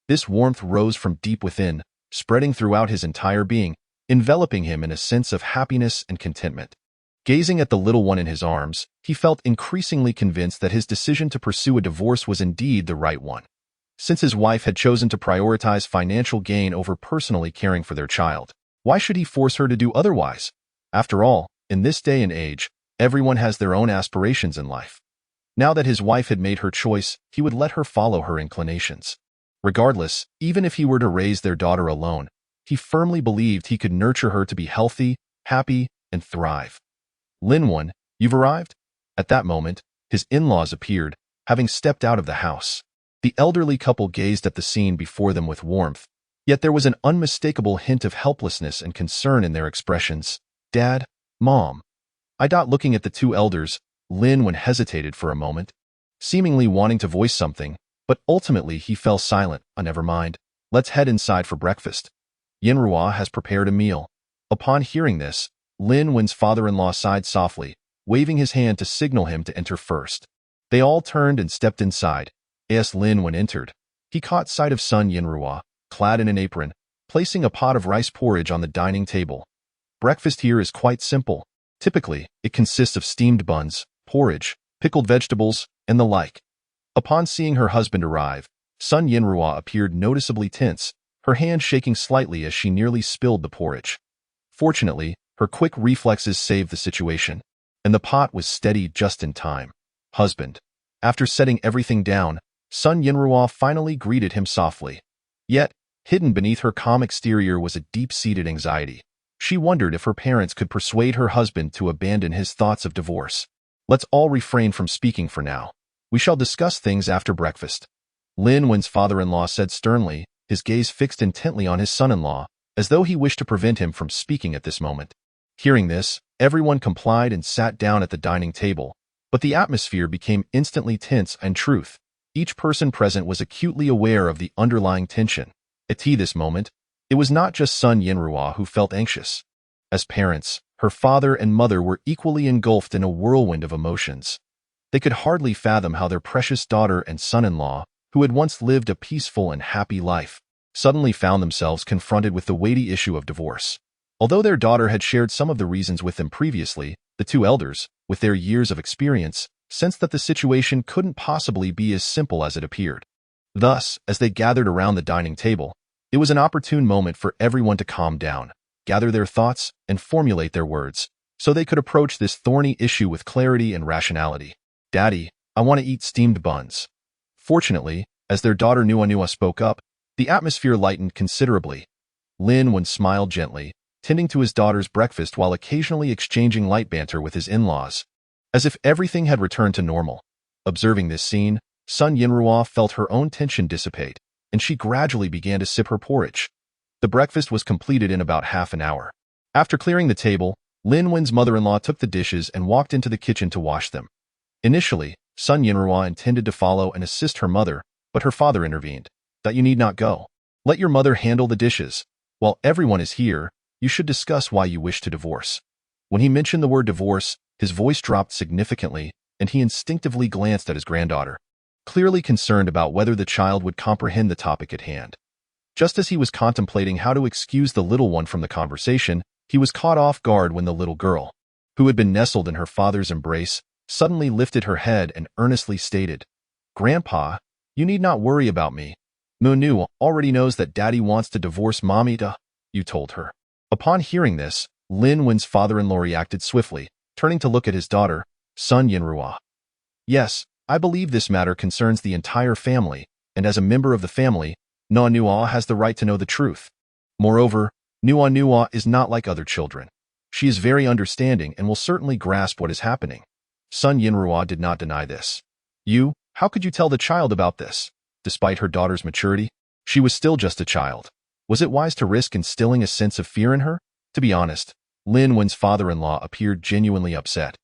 Speaker 1: This warmth rose from deep within, spreading throughout his entire being, enveloping him in a sense of happiness and contentment. Gazing at the little one in his arms, he felt increasingly convinced that his decision to pursue a divorce was indeed the right one. Since his wife had chosen to prioritize financial gain over personally caring for their child, why should he force her to do otherwise? After all, in this day and age, everyone has their own aspirations in life. Now that his wife had made her choice, he would let her follow her inclinations. Regardless, even if he were to raise their daughter alone, he firmly believed he could nurture her to be healthy, happy, and thrive. "Lin Wen, you've arrived?" At that moment, his in-laws appeared, having stepped out of the house. The elderly couple gazed at the scene before them with warmth, yet there was an unmistakable hint of helplessness and concern in their expressions. "Dad, Mom." Looking at the two elders, Lin Wen hesitated for a moment, seemingly wanting to voice something, but ultimately he fell silent. Never mind. Let's head inside for breakfast. Yinrua has prepared a meal." Upon hearing this, Lin Wen's father-in-law sighed softly, waving his hand to signal him to enter first. They all turned and stepped inside. As Lin Wen entered, he caught sight of Sun Yinrua, clad in an apron, placing a pot of rice porridge on the dining table. Breakfast here is quite simple. Typically, it consists of steamed buns, porridge, pickled vegetables, and the like. Upon seeing her husband arrive, Sun Yinrua appeared noticeably tense, her hand shaking slightly as she nearly spilled the porridge. Fortunately, her quick reflexes saved the situation, and the pot was steady just in time. "Husband." After setting everything down, Sun Yinrua finally greeted him softly. Yet, hidden beneath her calm exterior was a deep-seated anxiety. She wondered if her parents could persuade her husband to abandon his thoughts of divorce. "Let's all refrain from speaking for now. We shall discuss things after breakfast." Lin Wen's father-in-law said sternly, his gaze fixed intently on his son-in-law, as though he wished to prevent him from speaking at this moment. Hearing this, everyone complied and sat down at the dining table, but the atmosphere became instantly tense. In truth, each person present was acutely aware of the underlying tension. At this moment, it was not just Sun Yinrua who felt anxious. As parents, her father and mother were equally engulfed in a whirlwind of emotions. They could hardly fathom how their precious daughter and son-in-law, who had once lived a peaceful and happy life, suddenly found themselves confronted with the weighty issue of divorce. Although their daughter had shared some of the reasons with them previously, the two elders, with their years of experience, sensed that the situation couldn't possibly be as simple as it appeared. Thus, as they gathered around the dining table, it was an opportune moment for everyone to calm down, gather their thoughts, and formulate their words, so they could approach this thorny issue with clarity and rationality. "Daddy, I want to eat steamed buns." Fortunately, as their daughter Nua spoke up, the atmosphere lightened considerably. Lin smiled gently, tending to his daughter's breakfast while occasionally exchanging light banter with his in-laws, as if everything had returned to normal. Observing this scene, Sun Yinrua felt her own tension dissipate, and she gradually began to sip her porridge. The breakfast was completed in about half an hour. After clearing the table, Lin's mother-in-law took the dishes and walked into the kitchen to wash them. Initially, Sun Yinrua intended to follow and assist her mother, but her father intervened. "That you need not go. Let your mother handle the dishes. While everyone is here, you should discuss why you wish to divorce." When he mentioned the word divorce, his voice dropped significantly, and he instinctively glanced at his granddaughter, clearly concerned about whether the child would comprehend the topic at hand. Just as he was contemplating how to excuse the little one from the conversation, he was caught off guard when the little girl, who had been nestled in her father's embrace, suddenly lifted her head and earnestly stated, "Grandpa, you need not worry about me. Nunu already knows that Daddy wants to divorce Mommy, you told her." Upon hearing this, Lin's father-in-law reacted swiftly, turning to look at his daughter, Sun Yinrua. "Yes, I believe this matter concerns the entire family, and as a member of the family, Nua has the right to know the truth. Moreover, Nua is not like other children. She is very understanding and will certainly grasp what is happening." Sun Yinrua did not deny this. How could you tell the child about this?" Despite her daughter's maturity, she was still just a child. Was it wise to risk instilling a sense of fear in her? To be honest, Lin's father-in-law appeared genuinely upset.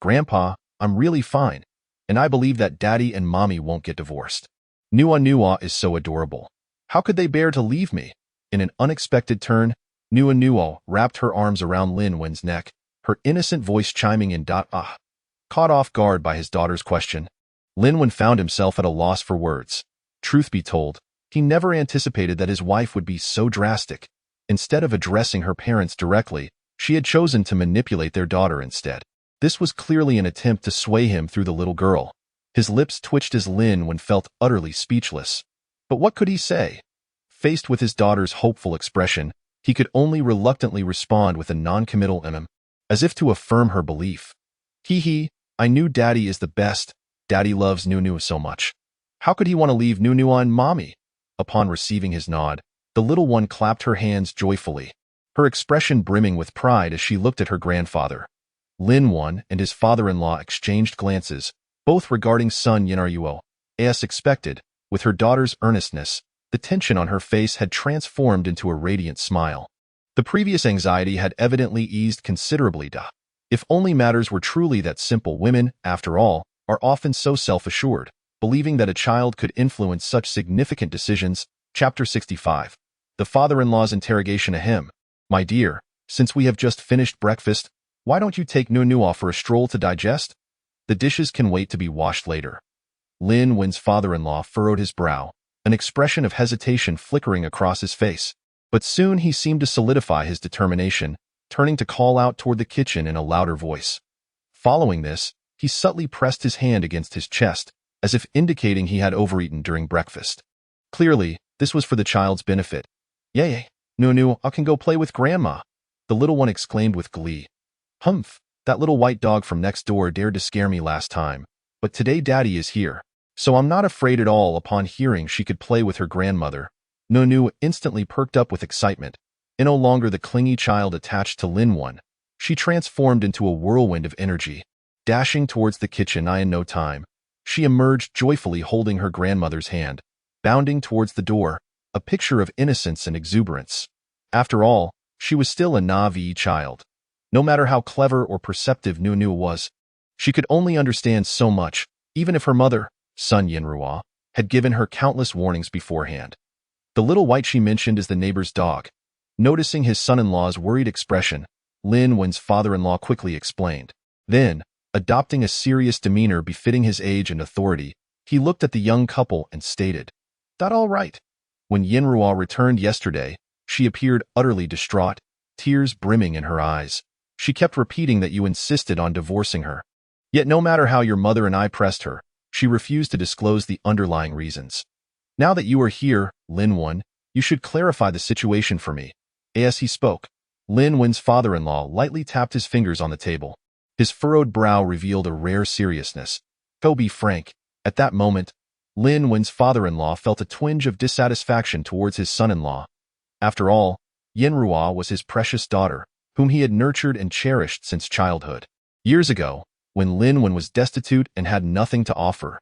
Speaker 1: "Grandpa, I'm really fine, and I believe that Daddy and Mommy won't get divorced. Nua is so adorable. How could they bear to leave me?" In an unexpected turn, Nua wrapped her arms around Lin's neck, her innocent voice chiming in. Caught off guard by his daughter's question, Lin found himself at a loss for words. Truth be told, he never anticipated that his wife would be so drastic. Instead of addressing her parents directly, she had chosen to manipulate their daughter instead. This was clearly an attempt to sway him through the little girl. His lips twitched as Lin felt utterly speechless. But what could he say? Faced with his daughter's hopeful expression, he could only reluctantly respond with a non-committal as if to affirm her belief. I knew Daddy is the best. Daddy loves Nunu so much. How could he want to leave Nunu and Mommy?" Upon receiving his nod, the little one clapped her hands joyfully, her expression brimming with pride as she looked at her grandfather. Lin and his father-in-law exchanged glances, both regarding Sun Yinrua. As expected, with her daughter's earnestness, the tension on her face had transformed into a radiant smile. The previous anxiety had evidently eased considerably. If only matters were truly that simple. Women, after all, are often so self-assured, believing that a child could influence such significant decisions. Chapter 65. The father-in-law's interrogation. "My dear, since we have just finished breakfast, why don't you take Nunu for a stroll to digest? The dishes can wait to be washed later." Lin's father-in-law furrowed his brow, an expression of hesitation flickering across his face. But soon he seemed to solidify his determination, turning to call out toward the kitchen in a louder voice. Following this, he subtly pressed his hand against his chest, as if indicating he had overeaten during breakfast. Clearly, this was for the child's benefit. "Yay, Nunu, I can go play with Grandma," the little one exclaimed with glee. "Humph, that little white dog from next door dared to scare me last time, but today Daddy is here, so I'm not afraid at all." Upon hearing she could play with her grandmother, Nunu instantly perked up with excitement. No longer the clingy child attached to Lin. She transformed into a whirlwind of energy. Dashing towards the kitchen in no time, she emerged joyfully holding her grandmother's hand, bounding towards the door, a picture of innocence and exuberance. After all, she was still a naive child. No matter how clever or perceptive Nunu was, she could only understand so much, even if her mother, Sun Yinrua, had given her countless warnings beforehand. The little white she mentioned is the neighbor's dog. Noticing his son-in-law's worried expression, Lin's father-in-law quickly explained. Then, adopting a serious demeanor befitting his age and authority, he looked at the young couple and stated, "That all right." When Yinrua returned yesterday, she appeared utterly distraught. tears brimming in her eyes. She kept repeating that you insisted on divorcing her. Yet no matter how your mother and I pressed her, she refused to disclose the underlying reasons. Now that you are here, Lin Wen, you should clarify the situation for me. As he spoke, Lin Wen's father-in-law lightly tapped his fingers on the table. His furrowed brow revealed a rare seriousness. To be frank, at that moment, Lin Wen's father-in-law felt a twinge of dissatisfaction towards his son-in-law. After all, Yanruo was his precious daughter, whom he had nurtured and cherished since childhood. Years ago, when Lin Wen was destitute and had nothing to offer,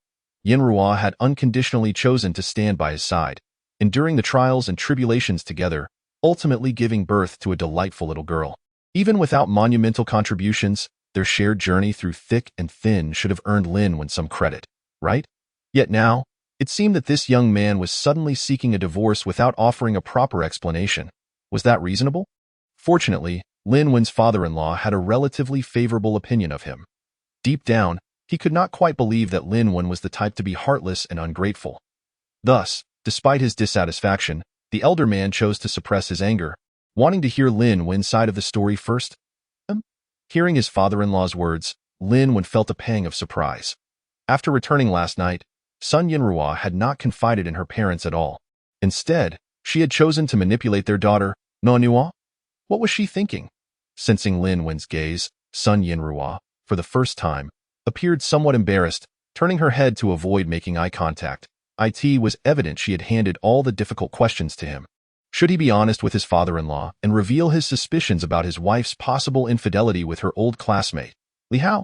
Speaker 1: Yanruo had unconditionally chosen to stand by his side, enduring the trials and tribulations together, ultimately giving birth to a delightful little girl. Even without monumental contributions, their shared journey through thick and thin should have earned Lin Wen some credit, right? Yet now, it seemed that this young man was suddenly seeking a divorce without offering a proper explanation. Was that reasonable? Fortunately, Lin Wen's father-in-law had a relatively favorable opinion of him. Deep down, he could not quite believe that Lin Wen was the type to be heartless and ungrateful. Thus, despite his dissatisfaction, the elder man chose to suppress his anger, wanting to hear Lin Wen's side of the story first. Hearing his father-in-law's words, Lin Wen felt a pang of surprise. After returning last night, Sun Yanruo had not confided in her parents at all. Instead, she had chosen to manipulate their daughter, Nonuo. What was she thinking? Sensing Lin Wen's gaze, Sun Yanruo, for the first time, appeared somewhat embarrassed, turning her head to avoid making eye contact. It was evident she had handed all the difficult questions to him. Should he be honest with his father-in-law and reveal his suspicions about his wife's possible infidelity with her old classmate, Li Hao?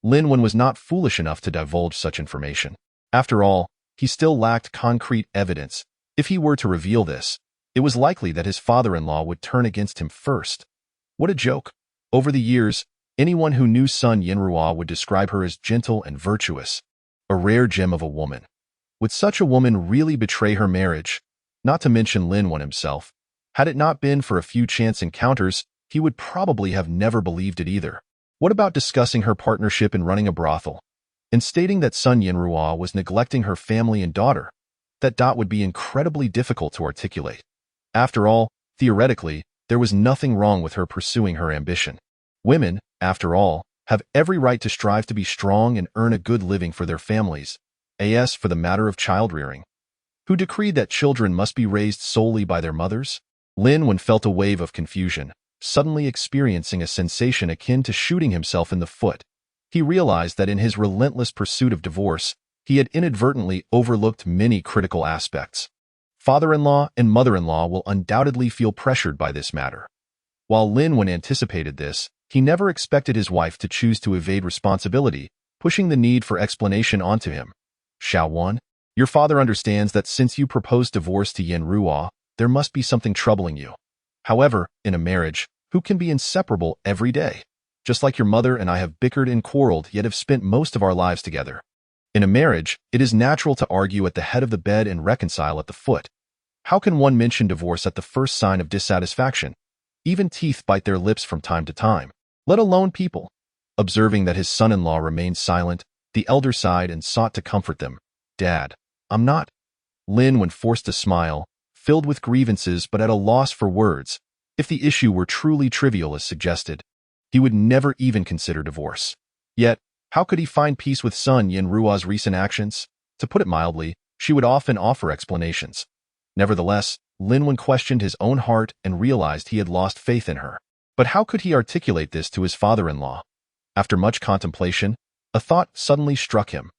Speaker 1: Lin Wen was not foolish enough to divulge such information. After all, he still lacked concrete evidence. If he were to reveal this, it was likely that his father-in-law would turn against him first. What a joke. Over the years, anyone who knew Sun Yanruo would describe her as gentle and virtuous, a rare gem of a woman. Would such a woman really betray her marriage? Not to mention Lin Wen himself. Had it not been for a few chance encounters, he would probably have never believed it either. What about discussing her partnership in running a brothel and stating that Sun Yanruo was neglecting her family and daughter? That would be incredibly difficult to articulate. After all, theoretically, there was nothing wrong with her pursuing her ambition. Women, after all, have every right to strive to be strong and earn a good living for their families. As for the matter of child-rearing, who decreed that children must be raised solely by their mothers? Lin Wen felt a wave of confusion, suddenly experiencing a sensation akin to shooting himself in the foot. He realized that in his relentless pursuit of divorce, he had inadvertently overlooked many critical aspects. Father-in-law and mother-in-law will undoubtedly feel pressured by this matter. While Lin Wen anticipated this, he never expected his wife to choose to evade responsibility, pushing the need for explanation onto him. Xiao Wan, your father understands that since you proposed divorce to Yanruo, there must be something troubling you. However, in a marriage, who can be inseparable every day? Just like your mother and I have bickered and quarreled yet have spent most of our lives together. In a marriage, it is natural to argue at the head of the bed and reconcile at the foot. How can one mention divorce at the first sign of dissatisfaction? Even teeth bite their lips from time to time, let alone people. Observing that his son-in-law remained silent, the elder sighed and sought to comfort them. Dad, I'm not. Lin Wen forced a smile, filled with grievances but at a loss for words. If the issue were truly trivial as suggested, he would never even consider divorce. Yet, how could he find peace with Sun Yanruo's recent actions? To put it mildly, she would often offer explanations. Nevertheless, Lin Wen questioned his own heart and realized he had lost faith in her. But how could he articulate this to his father-in-law? After much contemplation, a thought suddenly struck him.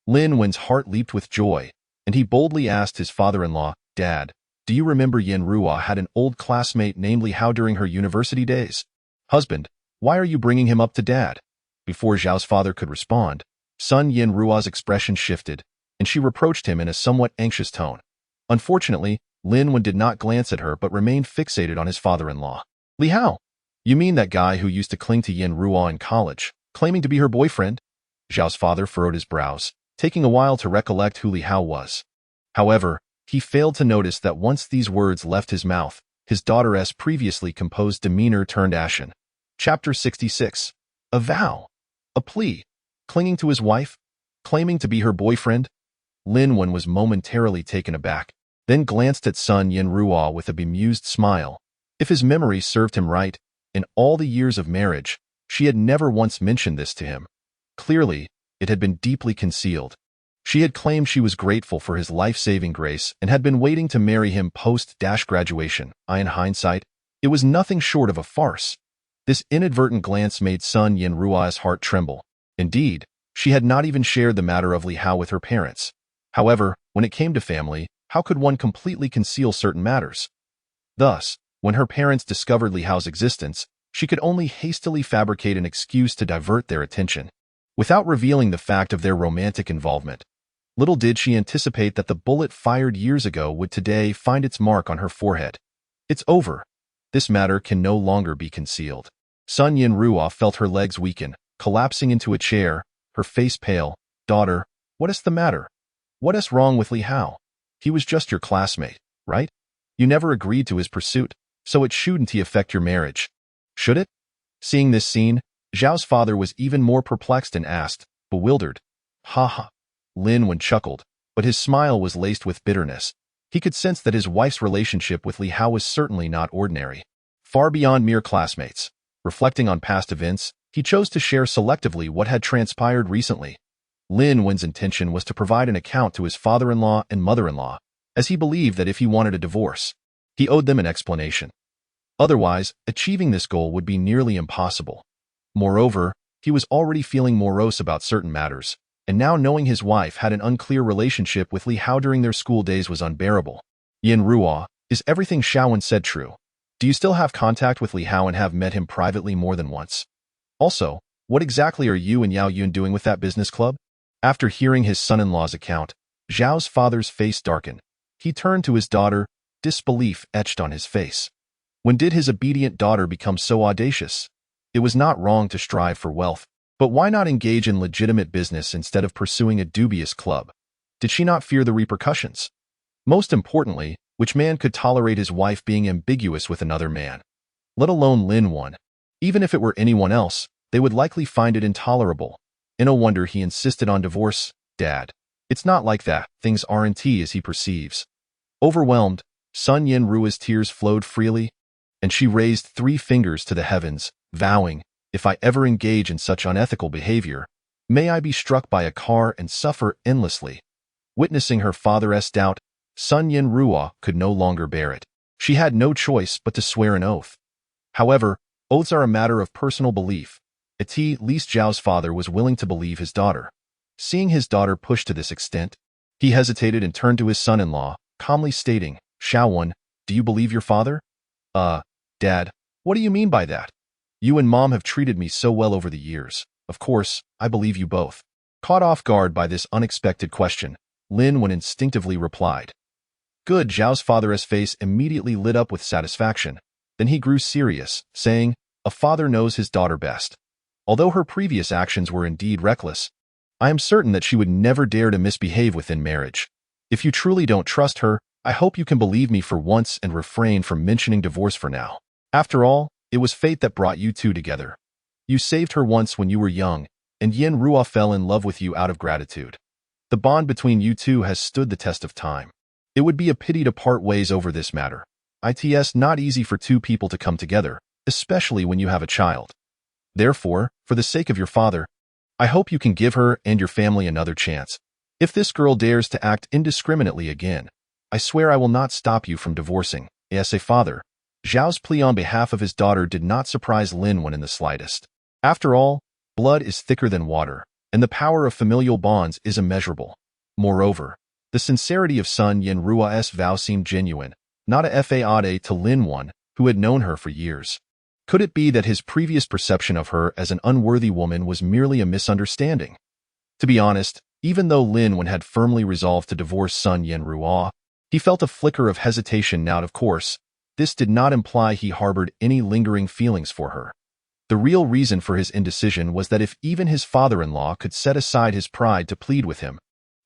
Speaker 1: Lin Wen's heart leaped with joy, and he boldly asked his father-in-law, Dad, do you remember Yanruo had an old classmate named Li Hao during her university days? Husband, why are you bringing him up to Dad? Before Zhao's father could respond, Sun Yanruo's expression shifted, and she reproached him in a somewhat anxious tone. Unfortunately, Lin Wen did not glance at her but remained fixated on his father-in-law. Li Hao? You mean that guy who used to cling to Yanruo in college, claiming to be her boyfriend? Zhao's father furrowed his brows, taking a while to recollect who Li Hao was. However, he failed to notice that once these words left his mouth, his daughter's previously composed demeanor turned ashen. Chapter 66. A vow. A plea. Clinging to his wife? Claiming to be her boyfriend? Lin Wen was momentarily taken aback, then glanced at Sun Yanruo with a bemused smile. If his memory served him right, in all the years of marriage, she had never once mentioned this to him. Clearly, it had been deeply concealed. She had claimed she was grateful for his life-saving grace and had been waiting to marry him post-graduation. In hindsight, it was nothing short of a farce. This inadvertent glance made Sun Yanrua's heart tremble. Indeed, she had not even shared the matter of Li Hao with her parents. However, when it came to family, how could one completely conceal certain matters? Thus, when her parents discovered Li Hao's existence, she could only hastily fabricate an excuse to divert their attention, without revealing the fact of their romantic involvement. Little did she anticipate that the bullet fired years ago would today find its mark on her forehead. It's over. This matter can no longer be concealed. Sun Yanrua felt her legs weaken, collapsing into a chair, her face pale. Daughter, what is the matter? What is wrong with Li Hao? He was just your classmate, right? You never agreed to his pursuit, so it shouldn't he affect your marriage. Should it? Seeing this scene, Zhao's father was even more perplexed and asked, bewildered. Ha ha. Lin Wen chuckled, but his smile was laced with bitterness. He could sense that his wife's relationship with Li Hao was certainly not ordinary. Far beyond mere classmates. Reflecting on past events, he chose to share selectively what had transpired recently. Lin Wen's intention was to provide an account to his father-in-law and mother-in-law, as he believed that if he wanted a divorce, he owed them an explanation. Otherwise, achieving this goal would be nearly impossible. Moreover, he was already feeling morose about certain matters, and now knowing his wife had an unclear relationship with Li Hao during their school days was unbearable. Yanrua, is everything Xiaowen said true? Do you still have contact with Li Hao and have met him privately more than once? Also, what exactly are you and Yao Yun doing with that business club? After hearing his son-in-law's account, Zhao's father's face darkened. He turned to his daughter, disbelief etched on his face. When did his obedient daughter become so audacious? It was not wrong to strive for wealth, but why not engage in legitimate business instead of pursuing a dubious club? Did she not fear the repercussions? Most importantly, which man could tolerate his wife being ambiguous with another man? Let alone Lin Wen. Even if it were anyone else, they would likely find it intolerable. No wonder he insisted on divorce. Dad. It's not like that. Things aren't as he perceives. Overwhelmed, Sun Yanrua's tears flowed freely, and she raised 3 fingers to the heavens, vowing, if I ever engage in such unethical behavior, may I be struck by a car and suffer endlessly. Witnessing her father's doubt, Sun Yanrua could no longer bear it. She had no choice but to swear an oath. However, oaths are a matter of personal belief. At least Zhao's father was willing to believe his daughter. Seeing his daughter pushed to this extent, he hesitated and turned to his son-in-law, calmly stating, Xiaowen, do you believe your father? Dad, what do you mean by that? You and Mom have treated me so well over the years. Of course, I believe you both. Caught off guard by this unexpected question, Lin Wen instinctively replied. Good. Zhao's father's face immediately lit up with satisfaction. Then he grew serious, saying, a father knows his daughter best. Although her previous actions were indeed reckless, I am certain that she would never dare to misbehave within marriage. If you truly don't trust her, I hope you can believe me for once and refrain from mentioning divorce for now. After all, it was fate that brought you two together. You saved her once when you were young, and Yanrua fell in love with you out of gratitude. The bond between you two has stood the test of time. It would be a pity to part ways over this matter. It's not easy for 2 people to come together, especially when you have a child. Therefore, for the sake of your father, I hope you can give her and your family another chance. If this girl dares to act indiscriminately again, I swear I will not stop you from divorcing. As a father, Zhao's plea on behalf of his daughter did not surprise Lin Wen in the slightest. After all, blood is thicker than water, and the power of familial bonds is immeasurable. Moreover, the sincerity of Sun Yanrua's vow seemed genuine, not a fade to Lin Wen, who had known her for years. Could it be that his previous perception of her as an unworthy woman was merely a misunderstanding? To be honest, even though Lin Wen had firmly resolved to divorce Sun Yanrua, he felt a flicker of hesitation now. Of course, this did not imply he harbored any lingering feelings for her. The real reason for his indecision was that if even his father-in-law could set aside his pride to plead with him,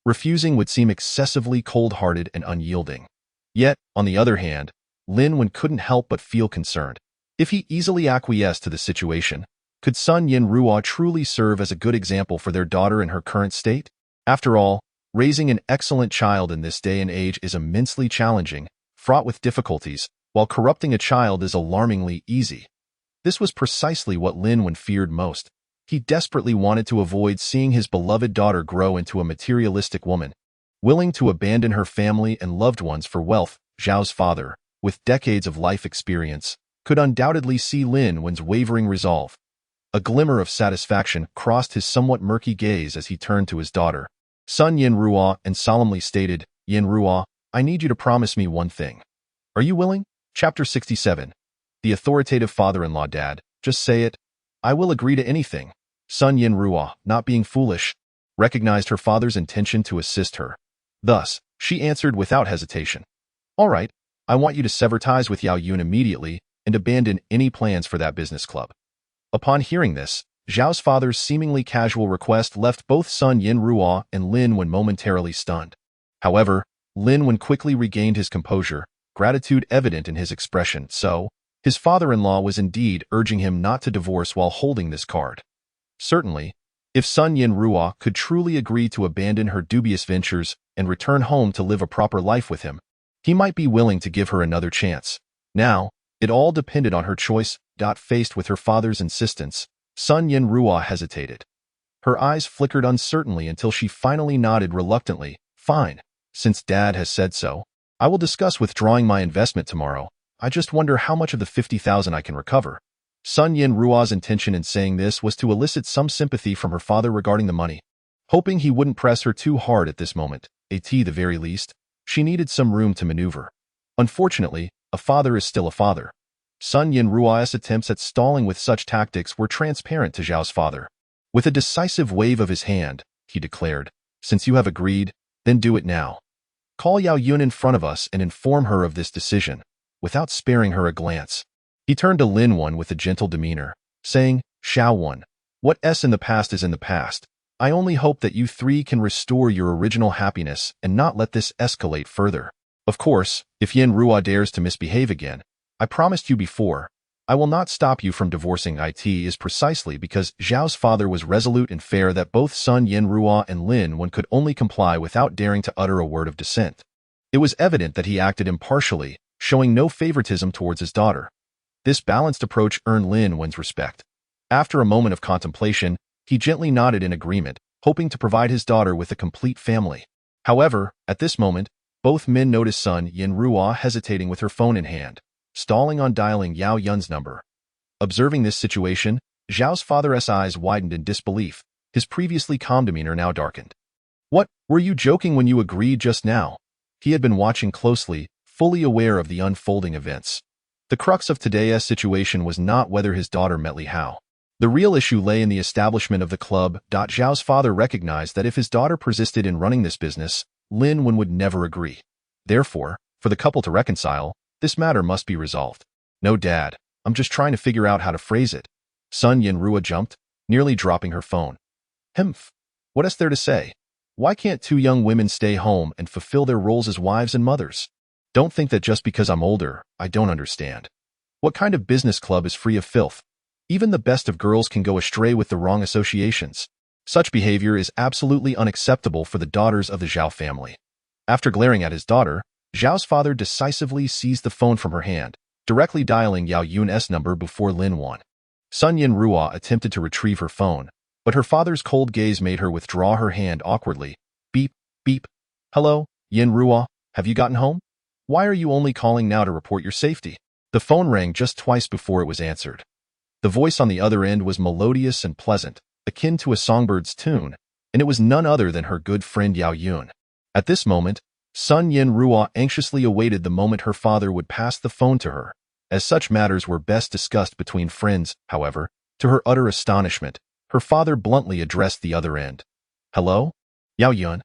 Speaker 1: refusing would seem excessively cold-hearted and unyielding. Yet, on the other hand, Lin Wen couldn't help but feel concerned. If he easily acquiesced to the situation, could Sun Yanrua truly serve as a good example for their daughter in her current state? After all, raising an excellent child in this day and age is immensely challenging, fraught with difficulties, while corrupting a child is alarmingly easy. This was precisely what Lin Wen feared most. He desperately wanted to avoid seeing his beloved daughter grow into a materialistic woman, willing to abandon her family and loved ones for wealth. Zhao's father, with decades of life experience, could undoubtedly see Lin Wen's wavering resolve. A glimmer of satisfaction crossed his somewhat murky gaze as he turned to his daughter, Sun Yinruo, and solemnly stated, "Yinruo, I need you to promise me one thing. Are you willing?" Chapter 67. The authoritative father-in-law. "Dad, just say it. I will agree to anything." Sun Yinruo, not being foolish, recognized her father's intention to assist her. Thus, she answered without hesitation, "All right, I want you to sever ties with Yao Yun immediately and abandon any plans for that business club." Upon hearing this, Zhao's father's seemingly casual request left both Sun Yinruo and Lin Wen momentarily stunned. However, Lin Wen quickly regained his composure, gratitude evident in his expression. So, his father-in-law was indeed urging him not to divorce while holding this card. Certainly, if Sun Yinruo could truly agree to abandon her dubious ventures and return home to live a proper life with him, he might be willing to give her another chance. Now, it all depended on her choice. Faced with her father's insistence, Sun Yinruo hesitated. Her eyes flickered uncertainly until she finally nodded reluctantly. "Fine. Since Dad has said so, I will discuss withdrawing my investment tomorrow. I just wonder how much of the 50,000 I can recover." Sun Yinruo's intention in saying this was to elicit some sympathy from her father regarding the money. Hoping he wouldn't press her too hard at this moment, at the very least, she needed some room to maneuver. Unfortunately, a father is still a father. Sun Yinruo's attempts at stalling with such tactics were transparent to Zhao's father. With a decisive wave of his hand, he declared, "Since you have agreed, then do it now. Call Yao Yun in front of us and inform her of this decision." Without sparing her a glance, he turned to Lin Wen with a gentle demeanor, saying, "Xiao Wen, what's in the past is in the past. I only hope that you three can restore your original happiness and not let this escalate further. Of course, if Yinruo dares to misbehave again, I promised you before, I will not stop you from divorcing." It is precisely because Zhao's father was resolute and fair that both Sun Yinruo and Lin Wen could only comply without daring to utter a word of dissent. It was evident that he acted impartially, showing no favoritism towards his daughter. This balanced approach earned Lin Wen's respect. After a moment of contemplation, he gently nodded in agreement, hoping to provide his daughter with a complete family. However, at this moment, both men noticed Sun Yinruo hesitating with her phone in hand, stalling on dialing Yao Yun's number. Observing this situation, Zhao's father's eyes widened in disbelief, his previously calm demeanor now darkened. "What, were you joking when you agreed just now?" He had been watching closely, fully aware of the unfolding events. The crux of today's situation was not whether his daughter met Li Hao. The real issue lay in the establishment of the club. Zhao's father recognized that if his daughter persisted in running this business, Lin Wen would never agree. Therefore, for the couple to reconcile, this matter must be resolved. "No, Dad, I'm just trying to figure out how to phrase it." Sun Yinruo jumped, nearly dropping her phone. "Humph. What's there to say? Why can't two young women stay home and fulfill their roles as wives and mothers? Don't think that just because I'm older, I don't understand. What kind of business club is free of filth? Even the best of girls can go astray with the wrong associations. Such behavior is absolutely unacceptable for the daughters of the Zhao family." After glaring at his daughter, Zhao's father decisively seized the phone from her hand, directly dialing Yao Yun's number before Lin Wen. Sun Yinruo attempted to retrieve her phone, but her father's cold gaze made her withdraw her hand awkwardly. "Beep, beep. Hello, Yinruo, have you gotten home? Why are you only calling now to report your safety?" The phone rang just twice before it was answered. The voice on the other end was melodious and pleasant, akin to a songbird's tune, and it was none other than her good friend Yao Yun. At this moment, Sun Yinruo anxiously awaited the moment her father would pass the phone to her, as such matters were best discussed between friends. However, to her utter astonishment, her father bluntly addressed the other end. "Hello? Yao Yun?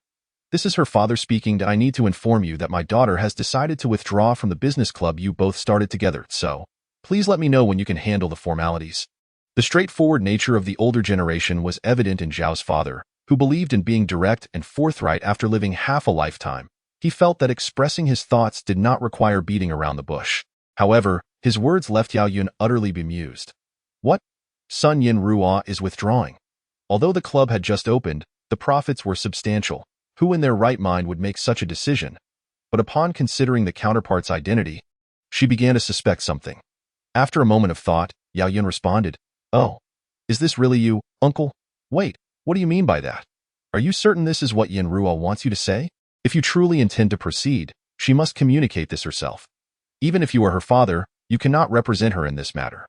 Speaker 1: This is her father speaking. I need to inform you that my daughter has decided to withdraw from the business club you both started together, so please let me know when you can handle the formalities." The straightforward nature of the older generation was evident in Zhao's father, who believed in being direct and forthright after living half a lifetime. He felt that expressing his thoughts did not require beating around the bush. However, his words left Yao Yun utterly bemused. "What? Sun Yinruo is withdrawing?" Although the club had just opened, the profits were substantial. Who in their right mind would make such a decision? But upon considering the counterpart's identity, She began to suspect something. After a moment of thought, Yao Yun responded, "Oh, is this really you, uncle? Wait, what do you mean by that? Are you certain this is what Yin Ruo wants you to say? If you truly intend to proceed, she must communicate this herself. Even if you are her father, you cannot represent her in this matter."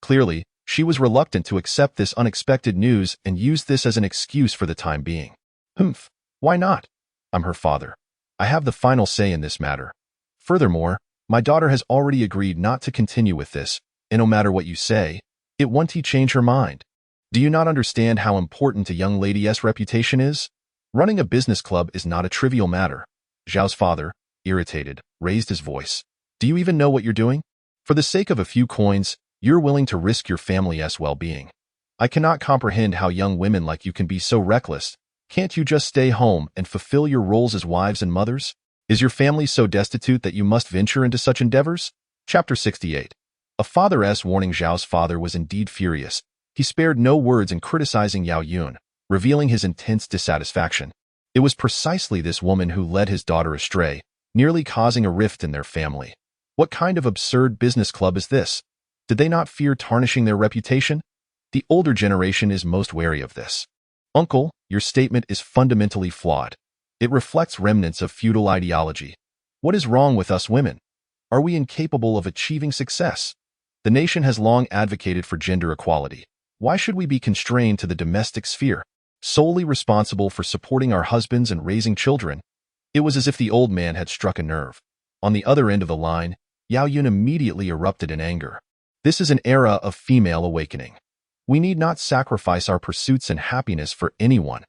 Speaker 1: Clearly, she was reluctant to accept this unexpected news and used this as an excuse for the time being. "Humph, why not? I'm her father. I have the final say in this matter. Furthermore, my daughter has already agreed not to continue with this, and no matter what you say, it won't change her mind. Do you not understand how important a young lady's reputation is? Running a business club is not a trivial matter." Zhao's father, irritated, raised his voice. "Do you even know what you're doing? For the sake of a few coins, you're willing to risk your family's well-being. I cannot comprehend how young women like you can be so reckless. Can't you just stay home and fulfill your roles as wives and mothers? Is your family so destitute that you must venture into such endeavors?" Chapter 68. A father's warning. Zhao's father was indeed furious. He spared no words in criticizing Yao Yun, revealing his intense dissatisfaction. It was precisely this woman who led his daughter astray, nearly causing a rift in their family. What kind of absurd business club is this? Did they not fear tarnishing their reputation? The older generation is most wary of this. "Uncle, your statement is fundamentally flawed. It reflects remnants of feudal ideology. What is wrong with us women? Are we incapable of achieving success? The nation has long advocated for gender equality. Why should we be constrained to the domestic sphere, solely responsible for supporting our husbands and raising children?" It was as if the old man had struck a nerve. On the other end of the line, Yao Yun immediately erupted in anger. "This is an era of female awakening. We need not sacrifice our pursuits and happiness for anyone.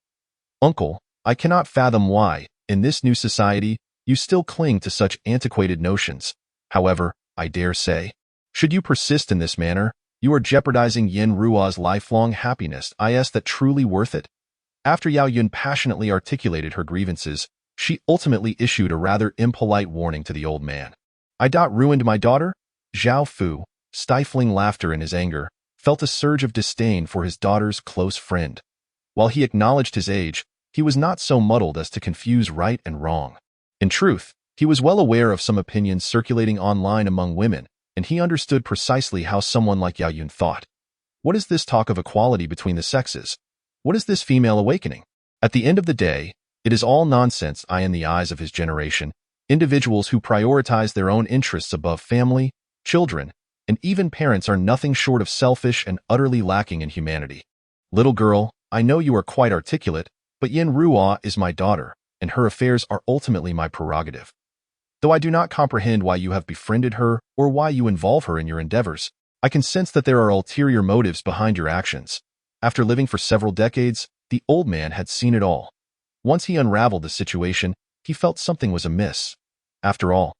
Speaker 1: Uncle, I cannot fathom why, in this new society, you still cling to such antiquated notions. However, I dare say, should you persist in this manner, you are jeopardizing Yin Ruo's lifelong happiness. Is that truly worth it?" After Yao Yun passionately articulated her grievances, she ultimately issued a rather impolite warning to the old man. "I ruined my daughter?" Zhao Fu, stifling laughter in his anger, felt a surge of disdain for his daughter's close friend. While he acknowledged his age, he was not so muddled as to confuse right and wrong. In truth, he was well aware of some opinions circulating online among women, and he understood precisely how someone like Yao Yun thought. What is this talk of equality between the sexes? What is this female awakening? At the end of the day, it is all nonsense. In the eyes of his generation, individuals who prioritize their own interests above family, children, and even parents are nothing short of selfish and utterly lacking in humanity. Little girl, I know you are quite articulate, but Yin Ruo is my daughter, and her affairs are ultimately my prerogative. Though I do not comprehend why you have befriended her or why you involve her in your endeavors, I can sense that there are ulterior motives behind your actions. After living for several decades, the old man had seen it all. Once he unraveled the situation, he felt something was amiss. After all,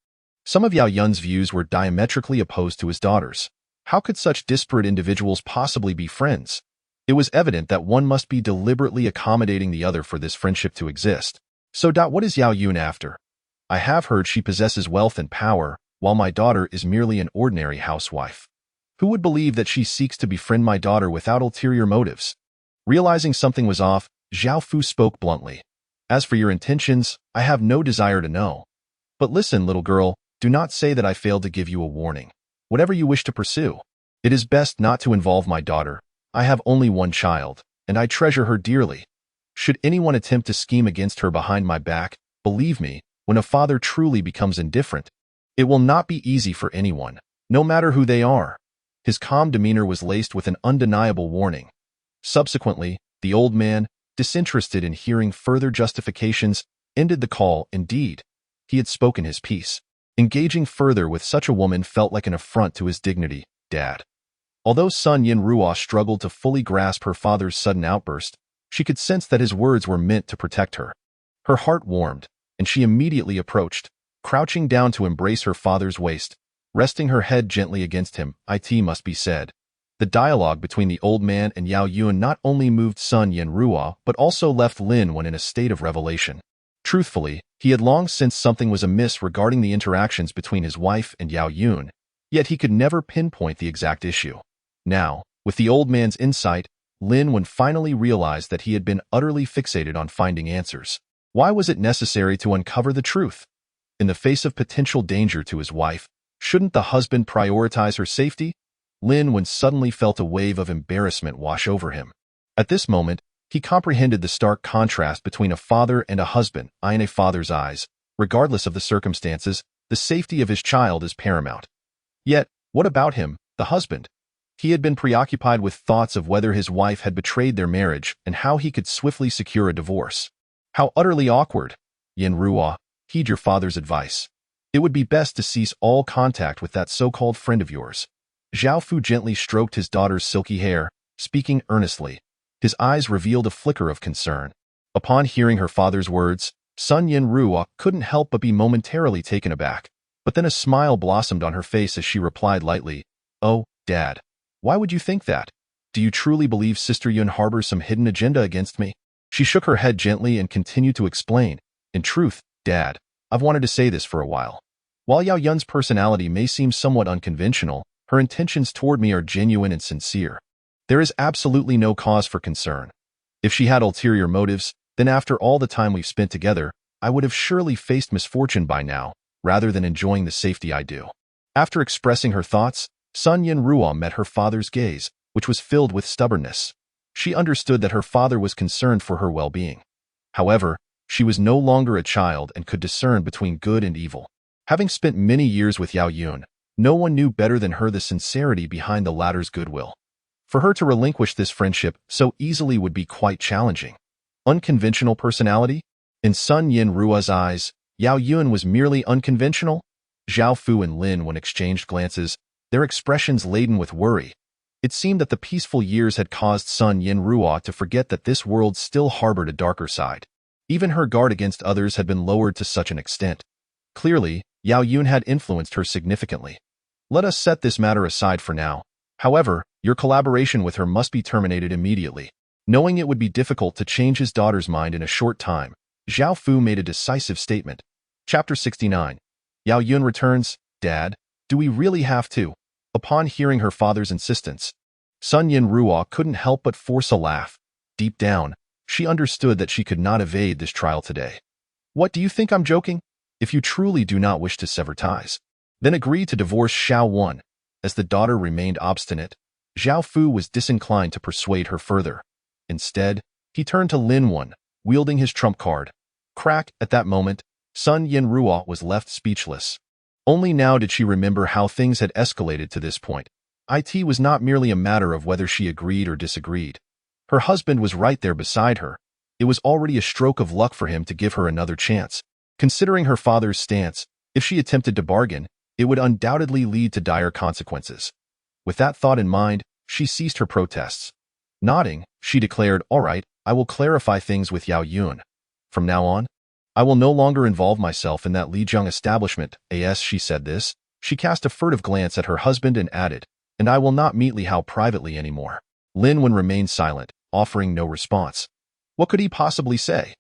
Speaker 1: some of Yao Yun's views were diametrically opposed to his daughter's. How could such disparate individuals possibly be friends? It was evident that one must be deliberately accommodating the other for this friendship to exist. So, what is Yao Yun after? I have heard she possesses wealth and power, while my daughter is merely an ordinary housewife. Who would believe that she seeks to befriend my daughter without ulterior motives? Realizing something was off, Zhao Fu spoke bluntly. As for your intentions, I have no desire to know. But listen, little girl, do not say that I failed to give you a warning. Whatever you wish to pursue, it is best not to involve my daughter. I have only one child, and I treasure her dearly. Should anyone attempt to scheme against her behind my back, believe me, when a father truly becomes indifferent, it will not be easy for anyone, no matter who they are. His calm demeanor was laced with an undeniable warning. Subsequently, the old man, disinterested in hearing further justifications, ended the call. Indeed, he had spoken his piece. Engaging further with such a woman felt like an affront to his dignity. Dad. Although son Yin Ruo struggled to fully grasp her father's sudden outburst, she could sense that his words were meant to protect her. Her heart warmed, and she immediately approached, crouching down to embrace her father's waist, resting her head gently against him. It must be said, the dialogue between the old man and Yao Yun not only moved son Yin Ruo, but also left Lin Wen in a state of revelation. Truthfully, he had long sensed something was amiss regarding the interactions between his wife and Yao Yun, yet he could never pinpoint the exact issue. Now, with the old man's insight, Lin Wen finally realized that he had been utterly fixated on finding answers. Why was it necessary to uncover the truth? In the face of potential danger to his wife, Shouldn't the husband prioritize her safety? Lin Wen suddenly felt a wave of embarrassment wash over him. At this moment, he comprehended the stark contrast between a father and a husband. In a father's eyes, regardless of the circumstances, the safety of his child is paramount. Yet, what about him, the husband? He had been preoccupied with thoughts of whether his wife had betrayed their marriage and how he could swiftly secure a divorce. How utterly awkward. Yin Ruo, heed your father's advice. It would be best to cease all contact with that so-called friend of yours. Zhao Fu gently stroked his daughter's silky hair, speaking earnestly. His eyes revealed a flicker of concern. Upon hearing her father's words, Sun Yin Ruo couldn't help but be momentarily taken aback. But then a smile blossomed on her face as she replied lightly, "Oh, Dad. Why would you think that? Do you truly believe Sister Yun harbors some hidden agenda against me?" She shook her head gently and continued to explain, "In truth, Dad, I've wanted to say this for a while. While Yao Yun's personality may seem somewhat unconventional, her intentions toward me are genuine and sincere. There is absolutely no cause for concern. If she had ulterior motives, then after all the time we've spent together, I would have surely faced misfortune by now, rather than enjoying the safety I do." After expressing her thoughts, Sun Yin Ruo met her father's gaze, which was filled with stubbornness. She understood that her father was concerned for her well-being. However, she was no longer a child and could discern between good and evil. Having spent many years with Yao Yun, no one knew better than her the sincerity behind the latter's goodwill. For her to relinquish this friendship so easily would be quite challenging. Unconventional personality? In Sun Yin Ruo's eyes, Yao Yun was merely unconventional? Zhao Fu and Lin Wen exchanged glances, their expressions laden with worry. It seemed that the peaceful years had caused Sun Yin Ruo to forget that this world still harbored a darker side. Even her guard against others had been lowered to such an extent. Clearly, Yao Yun had influenced her significantly. Let us set this matter aside for now. However, your collaboration with her must be terminated immediately. Knowing it would be difficult to change his daughter's mind in a short time, Zhao Fu made a decisive statement. Chapter 69. Yao Yun returns. Dad, do we really have to? Upon hearing her father's insistence, Sun Yin Ruo couldn't help but force a laugh. Deep down, she understood that she could not evade this trial today. What, do you think I'm joking? If you truly do not wish to sever ties, then agree to divorce Xiao Wan. As the daughter remained obstinate, Zhao Fu was disinclined to persuade her further. Instead, he turned to Lin Wen, wielding his trump card. Crack, at that moment, Sun Yin Ruo was left speechless. Only now did she remember how things had escalated to this point. It was not merely a matter of whether she agreed or disagreed. Her husband was right there beside her. It was already a stroke of luck for him to give her another chance. Considering her father's stance, if she attempted to bargain, it would undoubtedly lead to dire consequences. With that thought in mind, she ceased her protests. Nodding, she declared, "All right, I will clarify things with Yao Yun. From now on, I will no longer involve myself in that Lijiang establishment." As she said this, she cast a furtive glance at her husband and added, "And I will not meet Li Hao privately anymore." Lin Wen remained silent, offering no response. What could he possibly say?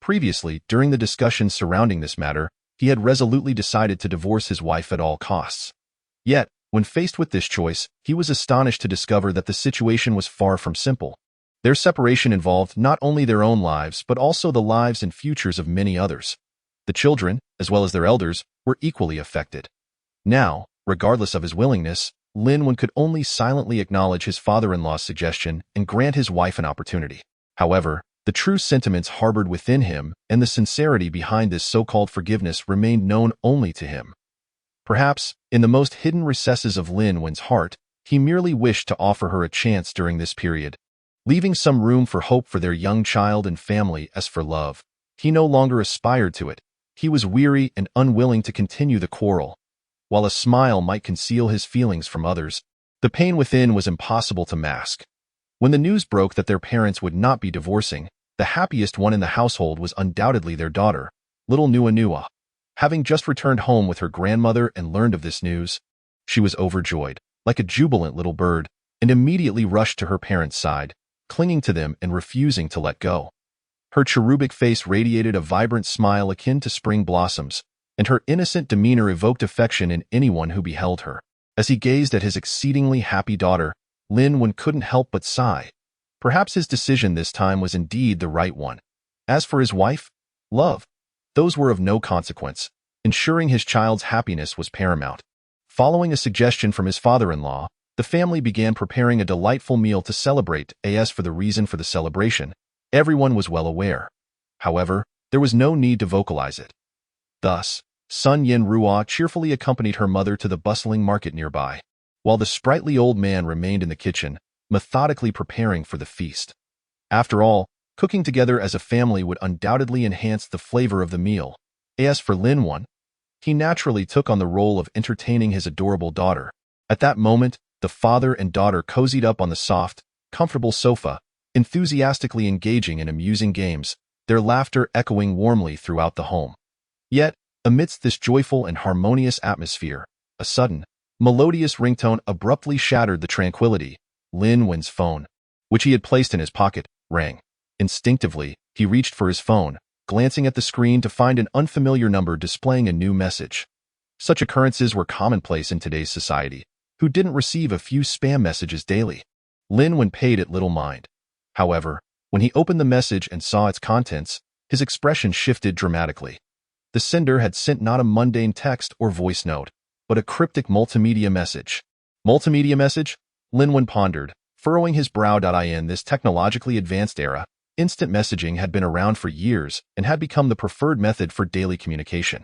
Speaker 1: Previously, during the discussions surrounding this matter, he had resolutely decided to divorce his wife at all costs. Yet, when faced with this choice, he was astonished to discover that the situation was far from simple. Their separation involved not only their own lives but also the lives and futures of many others. The children, as well as their elders, were equally affected. Now, regardless of his willingness, Lin Wen could only silently acknowledge his father-in-law's suggestion and grant his wife an opportunity. However, the true sentiments harbored within him and the sincerity behind this so-called forgiveness remained known only to him. Perhaps, in the most hidden recesses of Lin Wen's heart, he merely wished to offer her a chance during this period, leaving some room for hope for their young child and family. As for love, he no longer aspired to it. He was weary and unwilling to continue the quarrel. While a smile might conceal his feelings from others, the pain within was impossible to mask. When the news broke that their parents would not be divorcing, the happiest one in the household was undoubtedly their daughter, little Nua Nua. Having just returned home with her grandmother and learned of this news, she was overjoyed, like a jubilant little bird, and immediately rushed to her parents' side, clinging to them and refusing to let go. Her cherubic face radiated a vibrant smile akin to spring blossoms, and her innocent demeanor evoked affection in anyone who beheld her. As he gazed at his exceedingly happy daughter, Lin Wen couldn't help but sigh. Perhaps his decision this time was indeed the right one. As for his wife, love, those were of no consequence. Ensuring his child's happiness was paramount. Following a suggestion from his father-in-law, the family began preparing a delightful meal to celebrate. As for the reason for the celebration, everyone was well aware. However, there was no need to vocalize it. Thus, Sun Yin Ruo cheerfully accompanied her mother to the bustling market nearby, while the sprightly old man remained in the kitchen, methodically preparing for the feast. After all, cooking together as a family would undoubtedly enhance the flavor of the meal. As for Lin Wan, he naturally took on the role of entertaining his adorable daughter. At that moment, the father and daughter cozied up on the soft, comfortable sofa, enthusiastically engaging in amusing games, their laughter echoing warmly throughout the home. Yet, amidst this joyful and harmonious atmosphere, a sudden, melodious ringtone abruptly shattered the tranquility. Lin Wen's phone, which he had placed in his pocket, rang. Instinctively, he reached for his phone, glancing at the screen to find an unfamiliar number displaying a new message. Such occurrences were commonplace in today's society. Who didn't receive a few spam messages daily? Lin Wen paid it little mind. However, when he opened the message and saw its contents, his expression shifted dramatically. The sender had sent not a mundane text or voice note, but a cryptic multimedia message. Multimedia message? Lin Wen pondered, furrowing his brow. In this technologically advanced era, instant messaging had been around for years and had become the preferred method for daily communication.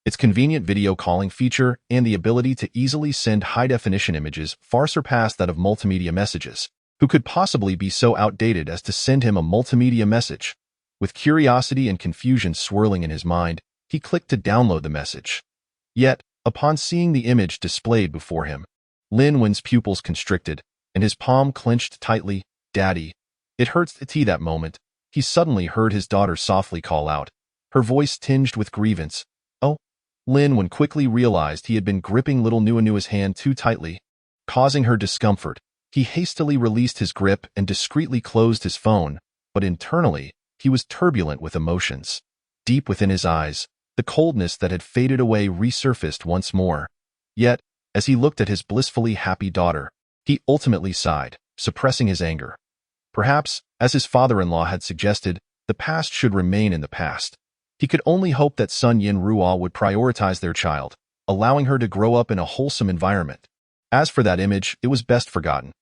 Speaker 1: Its convenient video calling feature and the ability to easily send high-definition images far surpassed that of multimedia messages. Who could possibly be so outdated as to send him a multimedia message? With curiosity and confusion swirling in his mind, he clicked to download the message. Yet, upon seeing the image displayed before him, Lin Wen's pupils constricted, and his palm clenched tightly. "Daddy." It hurts that moment. He suddenly heard his daughter softly call out, her voice tinged with grievance. "Oh." Lin Wen quickly realized he had been gripping little Nuanua's hand too tightly, causing her discomfort. He hastily released his grip and discreetly closed his phone, but internally, he was turbulent with emotions. Deep within his eyes, the coldness that had faded away resurfaced once more. Yet, as he looked at his blissfully happy daughter, he ultimately sighed, suppressing his anger. Perhaps, as his father-in-law had suggested, the past should remain in the past. He could only hope that Sun Yin Ruo would prioritize their child, allowing her to grow up in a wholesome environment. As for that image, it was best forgotten.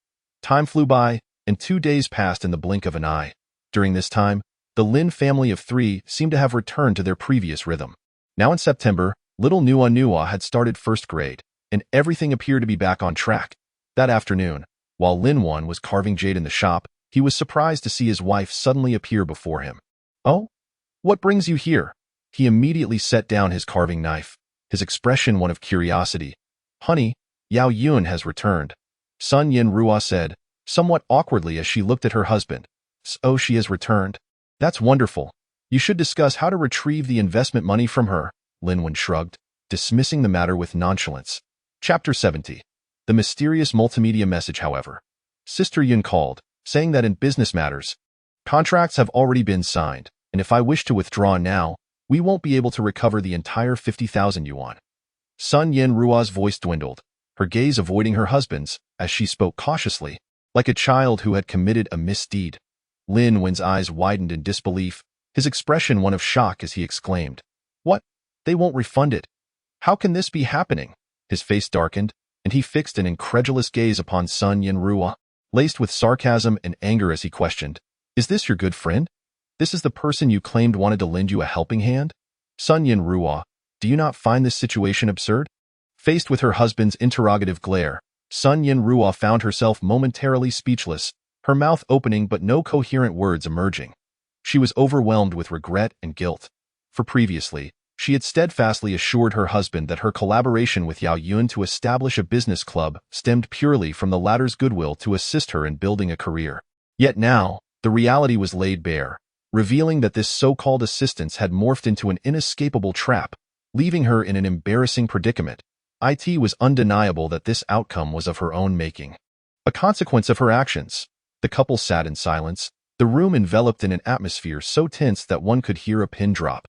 Speaker 1: Time flew by, and 2 days passed in the blink of an eye. During this time, the Lin family of 3 seemed to have returned to their previous rhythm. Now in September, little Nua had started first grade, and everything appeared to be back on track. That afternoon, while Lin Wan was carving jade in the shop, he was surprised to see his wife suddenly appear before him. "Oh? What brings you here?" He immediately set down his carving knife, his expression one of curiosity. "Honey, Yao Yun has returned," Sun Yin Ruo said, somewhat awkwardly as she looked at her husband. "So she has returned? That's wonderful. You should discuss how to retrieve the investment money from her," Lin Wen shrugged, dismissing the matter with nonchalance. Chapter 70. The mysterious multimedia message. However, Sister Yun called, saying that in business matters, contracts have already been signed, and if I wish to withdraw now, we won't be able to recover the entire 50,000 yuan. Sun Yin Ruo's voice dwindled, her gaze avoiding her husband's, as she spoke cautiously, like a child who had committed a misdeed. Lin Wen's eyes widened in disbelief, his expression one of shock as he exclaimed, "What? They won't refund it? How can this be happening?" His face darkened, and he fixed an incredulous gaze upon Sun Yin Ruo, laced with sarcasm and anger as he questioned, "Is this your good friend? This is the person you claimed wanted to lend you a helping hand? Sun Yin Ruo, do you not find this situation absurd?" Faced with her husband's interrogative glare, Sun Yin Ruo found herself momentarily speechless, her mouth opening but no coherent words emerging. She was overwhelmed with regret and guilt. For previously, she had steadfastly assured her husband that her collaboration with Yao Yun to establish a business club stemmed purely from the latter's goodwill to assist her in building a career. Yet now, the reality was laid bare, revealing that this so-called assistance had morphed into an inescapable trap, leaving her in an embarrassing predicament. It was undeniable that this outcome was of her own making, a consequence of her actions. The couple sat in silence, the room enveloped in an atmosphere so tense that one could hear a pin drop.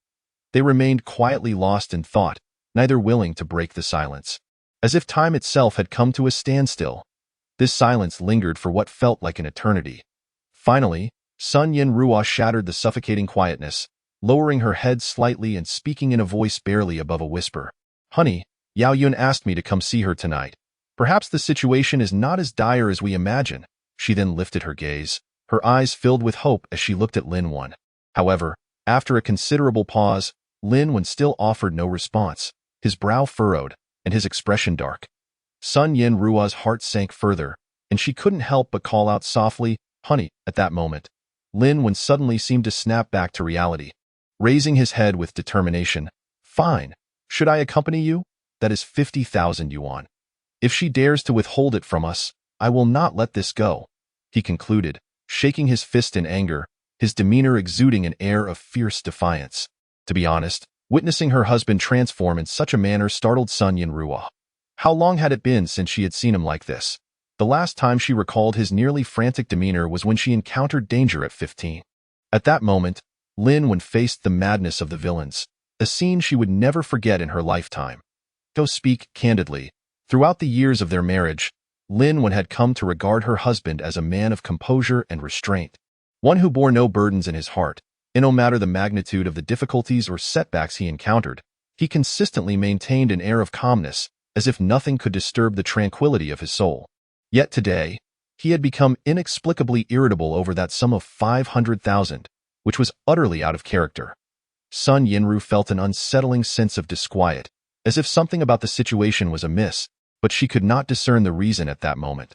Speaker 1: They remained quietly lost in thought, neither willing to break the silence. As if time itself had come to a standstill. This silence lingered for what felt like an eternity. Finally, Sun Yin Ruo shattered the suffocating quietness, lowering her head slightly and speaking in a voice barely above a whisper. "Honey, Yao Yun asked me to come see her tonight. Perhaps the situation is not as dire as we imagine. She then lifted her gaze, her eyes filled with hope as she looked at Lin Wan. However, after a considerable pause, Lin Wan still offered no response, his brow furrowed, and his expression dark. Sun Yin Rua's heart sank further, and she couldn't help but call out softly, "Honey," at that moment. Lin Wan suddenly seemed to snap back to reality. Raising his head with determination, "Fine. Should I accompany you? That is 50,000 yuan. If she dares to withhold it from us, I will not let this go," he concluded, shaking his fist in anger, his demeanor exuding an air of fierce defiance. To be honest, witnessing her husband transform in such a manner startled Sun Yinrua. How long had it been since she had seen him like this? The last time she recalled his nearly frantic demeanor was when she encountered danger at 15. At that moment, Lin Wan faced the madness of the villains, a scene she would never forget in her lifetime. To speak candidly, throughout the years of their marriage, Lin Wan had come to regard her husband as a man of composure and restraint, one who bore no burdens in his heart, and no matter the magnitude of the difficulties or setbacks he encountered, he consistently maintained an air of calmness, as if nothing could disturb the tranquility of his soul. Yet today, he had become inexplicably irritable over that sum of 500,000, which was utterly out of character. Sun Yinru felt an unsettling sense of disquiet, as if something about the situation was amiss, but she could not discern the reason at that moment.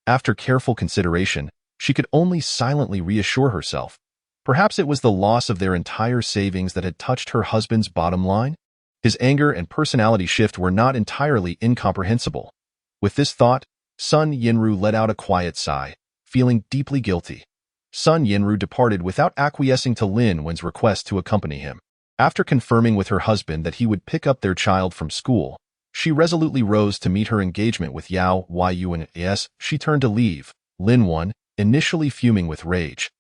Speaker 1: After careful consideration, she could only silently reassure herself. Perhaps it was the loss of their entire savings that had touched her husband's bottom line? His anger and personality shift were not entirely incomprehensible. With this thought, Sun Yinru let out a quiet sigh, feeling deeply guilty. Sun Yinru departed without acquiescing to Lin Wan's request to accompany him. After confirming with her husband that he would pick up their child from school, she resolutely rose to meet her engagement with Yao Yun. As she turned to leave, Lin Wan, initially fuming with rage,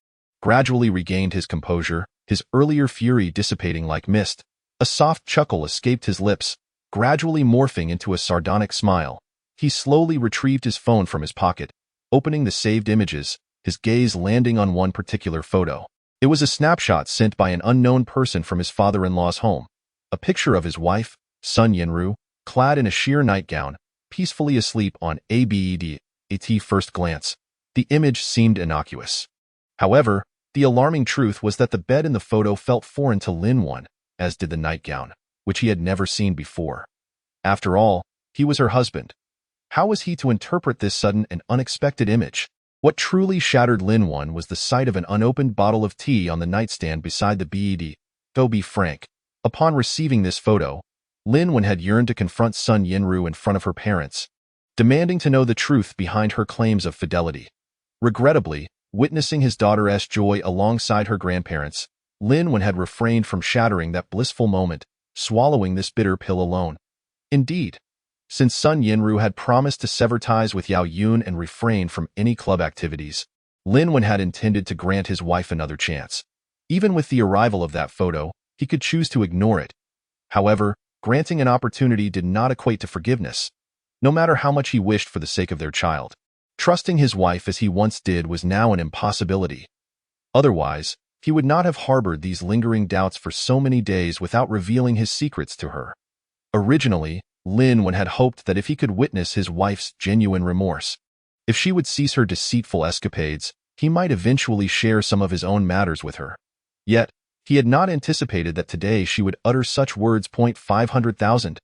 Speaker 1: gradually regained his composure, his earlier fury dissipating like mist. A soft chuckle escaped his lips, gradually morphing into a sardonic smile. He slowly retrieved his phone from his pocket, opening the saved images, his gaze landing on one particular photo. It was a snapshot sent by an unknown person from his father-in-law's home. A picture of his wife, Sun Yinru, clad in a sheer nightgown, peacefully asleep on a bed. At first glance, the image seemed innocuous. However, the alarming truth was that the bed in the photo felt foreign to Lin Wan, as did the nightgown, which he had never seen before. After all, he was her husband. How was he to interpret this sudden and unexpected image? What truly shattered Lin Wan was the sight of an unopened bottle of tea on the nightstand beside the bed. To be frank, upon receiving this photo, Lin Wan had yearned to confront Sun Yinru in front of her parents, demanding to know the truth behind her claims of fidelity. Regrettably, witnessing his daughter's joy alongside her grandparents, Lin Wan had refrained from shattering that blissful moment, swallowing this bitter pill alone. Indeed, since Sun Yinru had promised to sever ties with Yao Yun and refrain from any club activities, Lin Wan had intended to grant his wife another chance. Even with the arrival of that photo, he could choose to ignore it. However, granting an opportunity did not equate to forgiveness, no matter how much he wished for the sake of their child. Trusting his wife as he once did was now an impossibility. Otherwise, he would not have harbored these lingering doubts for so many days without revealing his secrets to her. Originally, Lin Wan had hoped that if he could witness his wife's genuine remorse, if she would cease her deceitful escapades, he might eventually share some of his own matters with her. Yet, he had not anticipated that today she would utter such words. 500,000.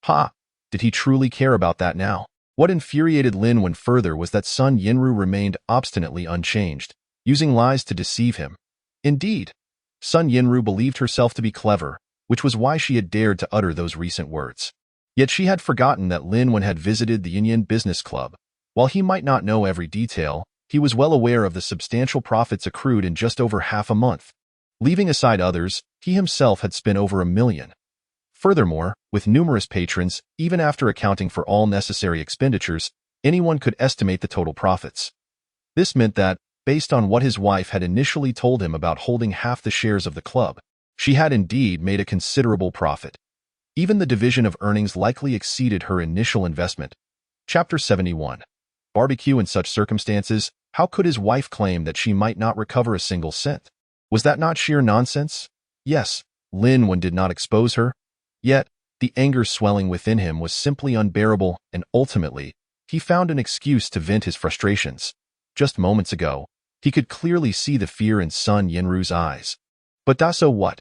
Speaker 1: Ha! Did he truly care about that now? What infuriated Lin Wan further was that Sun Yinru remained obstinately unchanged, using lies to deceive him. Indeed, Sun Yinru believed herself to be clever, which was why she had dared to utter those recent words. Yet she had forgotten that Lin Wan had visited the Yin Business Club. While he might not know every detail, he was well aware of the substantial profits accrued in just over half a month. Leaving aside others, he himself had spent over 1 million. Furthermore, with numerous patrons, even after accounting for all necessary expenditures, anyone could estimate the total profits. This meant that, based on what his wife had initially told him about holding half the shares of the club, she had indeed made a considerable profit. Even the division of earnings likely exceeded her initial investment. Chapter 71. Barbecue in such circumstances, how could his wife claim that she might not recover a single cent? Was that not sheer nonsense? Yes, Lin Wan did not expose her. Yet, The anger swelling within him was simply unbearable, and ultimately, he found an excuse to vent his frustrations. Just moments ago, he could clearly see the fear in Sun Yenru's eyes. But so what?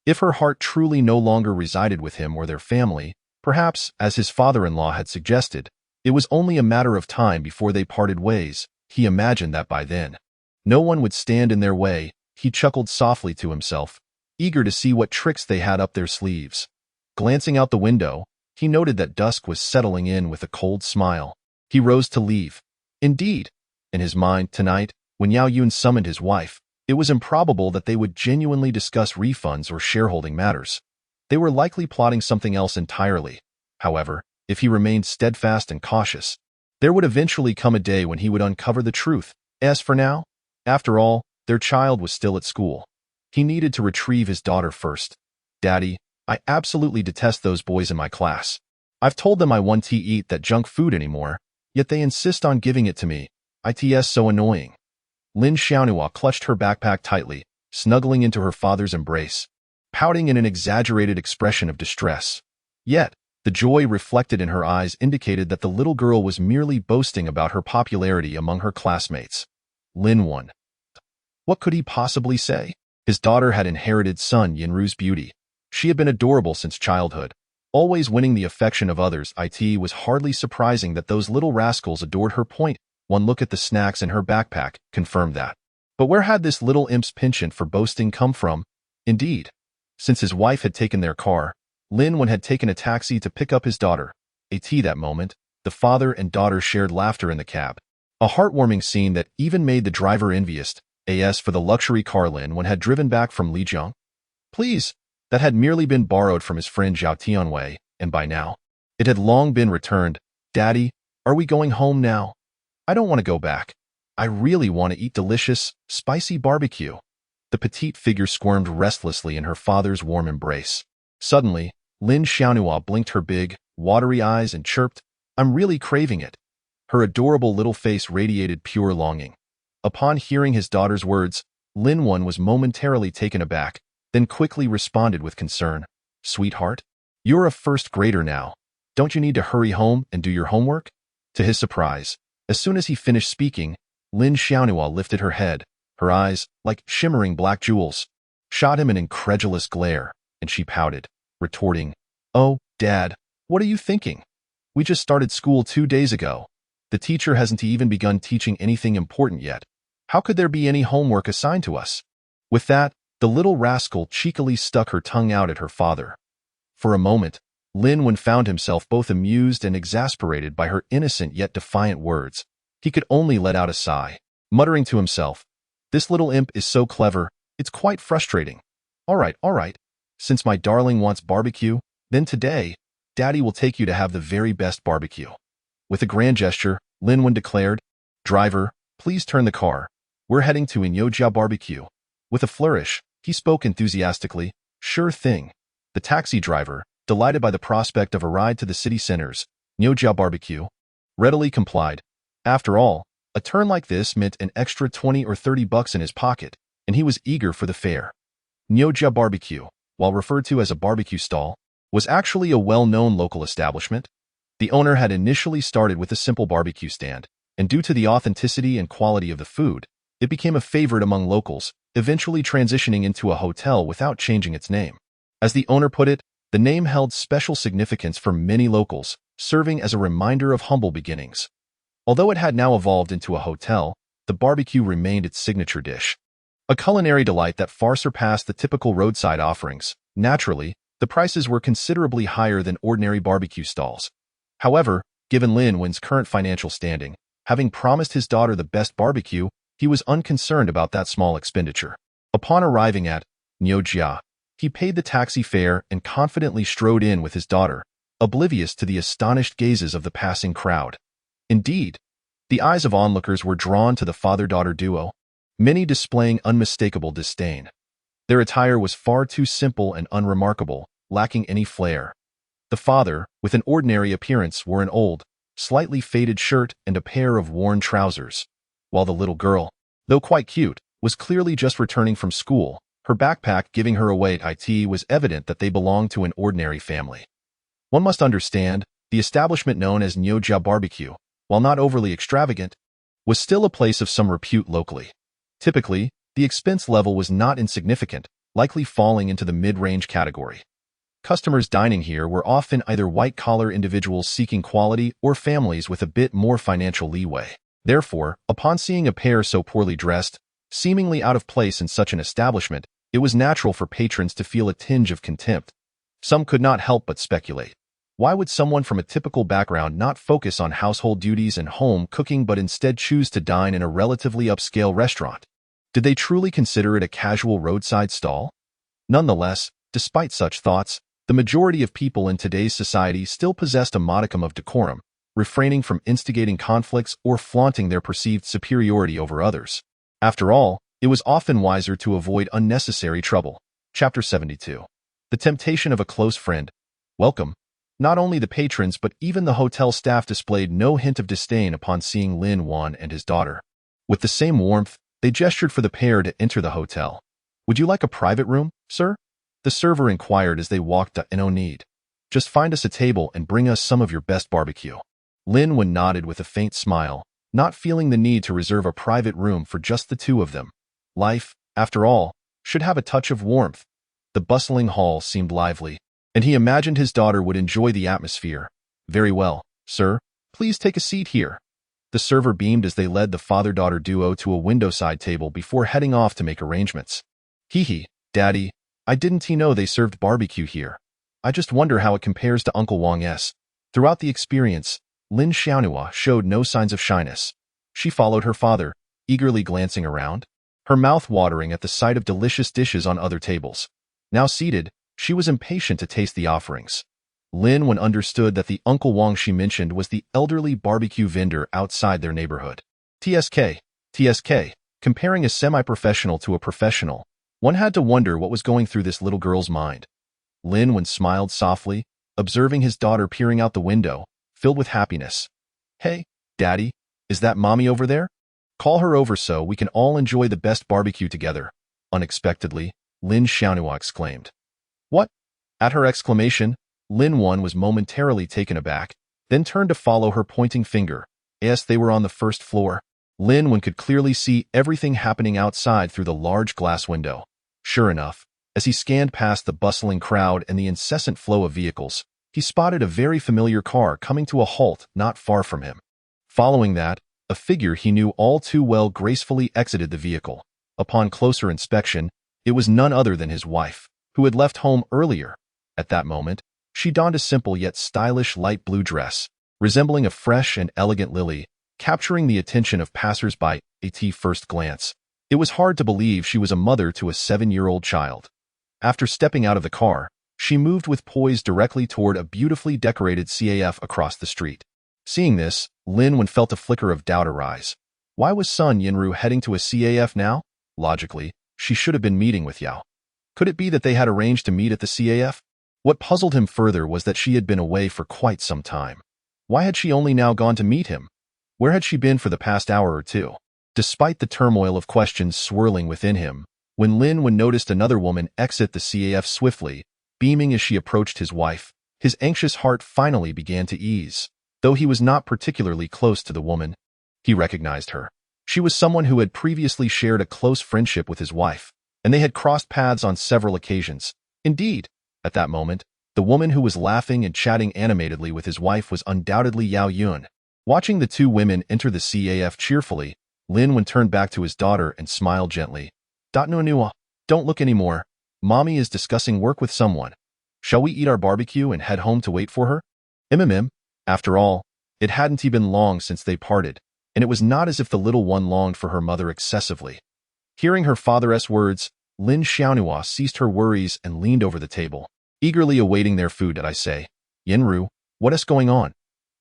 Speaker 1: If her heart truly no longer resided with him or their family, perhaps, as his father-in-law had suggested, it was only a matter of time before they parted ways. He imagined that by then, no one would stand in their way. He chuckled softly to himself, eager to see what tricks they had up their sleeves. Glancing out the window, he noted that dusk was settling in with a cold smile. He rose to leave. Indeed, in his mind tonight, when Yao Yun summoned his wife, it was improbable that they would genuinely discuss refunds or shareholding matters. They were likely plotting something else entirely. However, if he remained steadfast and cautious, there would eventually come a day when he would uncover the truth. As for now, after all, their child was still at school. He needed to retrieve his daughter first. Daddy, I absolutely detest those boys in my class. I've told them I won't eat that junk food anymore, yet they insist on giving it to me. It's so annoying. Lin Xiaonhua clutched her backpack tightly, snuggling into her father's embrace, pouting in an exaggerated expression of distress. Yet, the joy reflected in her eyes indicated that the little girl was merely boasting about her popularity among her classmates. Lin won. What could he possibly say? His daughter had inherited Sun Yenru's beauty. She had been adorable since childhood, always winning the affection of others. It was hardly surprising that those little rascals adored her. One look at the snacks in her backpack confirmed that. But where had this little imp's penchant for boasting come from? Indeed, since his wife had taken their car, Lin Wen had taken a taxi to pick up his daughter. That moment, the father and daughter shared laughter in the cab. A heartwarming scene that even made the driver envious. As for the luxury car Lin Wen had driven back from Lijiang, that had merely been borrowed from his friend Zhao Tianwei, and by now, it had long been returned. Daddy, are we going home now? I don't want to go back. I really want to eat delicious, spicy barbecue. The petite figure squirmed restlessly in her father's warm embrace. Suddenly, Lin Xiaonhua blinked her big, watery eyes and chirped, I'm really craving it. Her adorable little face radiated pure longing. Upon hearing his daughter's words, Lin Wen was momentarily taken aback, then quickly responded with concern. Sweetheart, you're a first grader now. Don't you need to hurry home and do your homework? To his surprise, as soon as he finished speaking, Lin Xiaonhua lifted her head. Her eyes, like shimmering black jewels, shot him an incredulous glare, and she pouted, retorting, Oh, Dad, what are you thinking? We just started school 2 days ago. The teacher hasn't even begun teaching anything important yet. How could there be any homework assigned to us? With that, the little rascal cheekily stuck her tongue out at her father. For a moment, Lin Wen found himself both amused and exasperated by her innocent yet defiant words. He could only let out a sigh, muttering to himself, This little imp is so clever, it's quite frustrating. All right. Since my darling wants barbecue, then today, Daddy will take you to have the very best barbecue. With a grand gesture, Lin Wen declared, Driver, please turn the car. We're heading to Enyoujia Barbecue. With a flourish, he spoke enthusiastically, Sure thing. The taxi driver, delighted by the prospect of a ride to the city center's Enyoujia Barbecue, readily complied. After all, a turn like this meant an extra 20 or 30 bucks in his pocket, and he was eager for the fare. Enyoujia Barbecue, while referred to as a barbecue stall, was actually a well-known local establishment. The owner had initially started with a simple barbecue stand, and due to the authenticity and quality of the food, it became a favorite among locals, eventually transitioning into a hotel without changing its name. As the owner put it, the name held special significance for many locals, serving as a reminder of humble beginnings. Although it had now evolved into a hotel, the barbecue remained its signature dish. A culinary delight that far surpassed the typical roadside offerings. Naturally, the prices were considerably higher than ordinary barbecue stalls. However, given Lin Wen's current financial standing, having promised his daughter the best barbecue, he was unconcerned about that small expenditure. Upon arriving at Enyoujia, he paid the taxi fare and confidently strode in with his daughter, oblivious to the astonished gazes of the passing crowd. Indeed, the eyes of onlookers were drawn to the father-daughter duo, many displaying unmistakable disdain. Their attire was far too simple and unremarkable, lacking any flair. The father, with an ordinary appearance, wore an old, slightly faded shirt and a pair of worn trousers, while the little girl, though quite cute, was clearly just returning from school, her backpack giving her away. It was evident that they belonged to an ordinary family. One must understand, the establishment known as Nyoja Barbecue, while not overly extravagant, was still a place of some repute locally. Typically, the expense level was not insignificant, likely falling into the mid-range category. Customers dining here were often either white-collar individuals seeking quality or families with a bit more financial leeway. Therefore, upon seeing a pair so poorly dressed, seemingly out of place in such an establishment, it was natural for patrons to feel a tinge of contempt. Some could not help but speculate. Why would someone from a typical background not focus on household duties and home cooking but instead choose to dine in a relatively upscale restaurant? Did they truly consider it a casual roadside stall? Nonetheless, despite such thoughts, the majority of people in today's society still possessed a modicum of decorum, refraining from instigating conflicts or flaunting their perceived superiority over others. After all, it was often wiser to avoid unnecessary trouble. Chapter 72. The temptation of a close friend. Welcome. Not only the patrons but even the hotel staff displayed no hint of disdain upon seeing Lin Wan and his daughter. With the same warmth, they gestured for the pair to enter the hotel. "Would you like a private room, sir?" the server inquired as they walked up. "No need. Just find us a table and bring us some of your best barbecue." Lin Wan nodded with a faint smile, not feeling the need to reserve a private room for just the two of them. Life, after all, should have a touch of warmth. The bustling hall seemed lively, and he imagined his daughter would enjoy the atmosphere. "Very well, sir. Please take a seat here." The server beamed as they led the father-daughter duo to a window-side table before heading off to make arrangements. "Hee, Daddy, I didn't know they served barbecue here. I just wonder how it compares to Uncle Wang's." Throughout the experience, Lin Xiaonhua showed no signs of shyness. She followed her father, eagerly glancing around, her mouth watering at the sight of delicious dishes on other tables. Now seated, she was impatient to taste the offerings. Lin Wan understood that the Uncle Wang she mentioned was the elderly barbecue vendor outside their neighborhood. TSK. Comparing a semi-professional to a professional, one had to wonder what was going through this little girl's mind. Lin Wan smiled softly, observing his daughter peering out the window, filled with happiness. "Hey, Daddy, is that Mommy over there? Call her over so we can all enjoy the best barbecue together." Unexpectedly, Lin Xiaonhua exclaimed. "What?" At her exclamation, Lin Wan was momentarily taken aback, then turned to follow her pointing finger. Yes, they were on the first floor. Lin Wan could clearly see everything happening outside through the large glass window. Sure enough, as he scanned past the bustling crowd and the incessant flow of vehicles, he spotted a very familiar car coming to a halt not far from him. Following that, a figure he knew all too well gracefully exited the vehicle. Upon closer inspection, it was none other than his wife, who had left home earlier. At that moment, she donned a simple yet stylish light blue dress, resembling a fresh and elegant lily, capturing the attention of passers-by at first glance. It was hard to believe she was a mother to a 7-year-old child. After stepping out of the car, she moved with poise directly toward a beautifully decorated CAF across the street. Seeing this, Lin Wan felt a flicker of doubt arise. Why was Sun Yinru heading to a CAF now? Logically, she should have been meeting with Yao. Could it be that they had arranged to meet at the CAF? What puzzled him further was that she had been away for quite some time. Why had she only now gone to meet him? Where had she been for the past hour or two? Despite the turmoil of questions swirling within him, when Lin Wan noticed another woman exit the CAF swiftly, beaming as she approached his wife, his anxious heart finally began to ease. Though he was not particularly close to the woman, he recognized her. She was someone who had previously shared a close friendship with his wife, and they had crossed paths on several occasions. Indeed, at that moment, the woman who was laughing and chatting animatedly with his wife was undoubtedly Yao Yun. Watching the two women enter the CAF cheerfully, Lin Wan turned back to his daughter and smiled gently. "Nuanua, don't look anymore. Mommy is discussing work with someone. Shall we eat our barbecue and head home to wait for her?" After all, it hadn't been long since they parted, and it was not as if the little one longed for her mother excessively. Hearing her father's words, Lin Xiaonhua ceased her worries and leaned over the table, eagerly awaiting their food. "I say, Yinru, what is going on?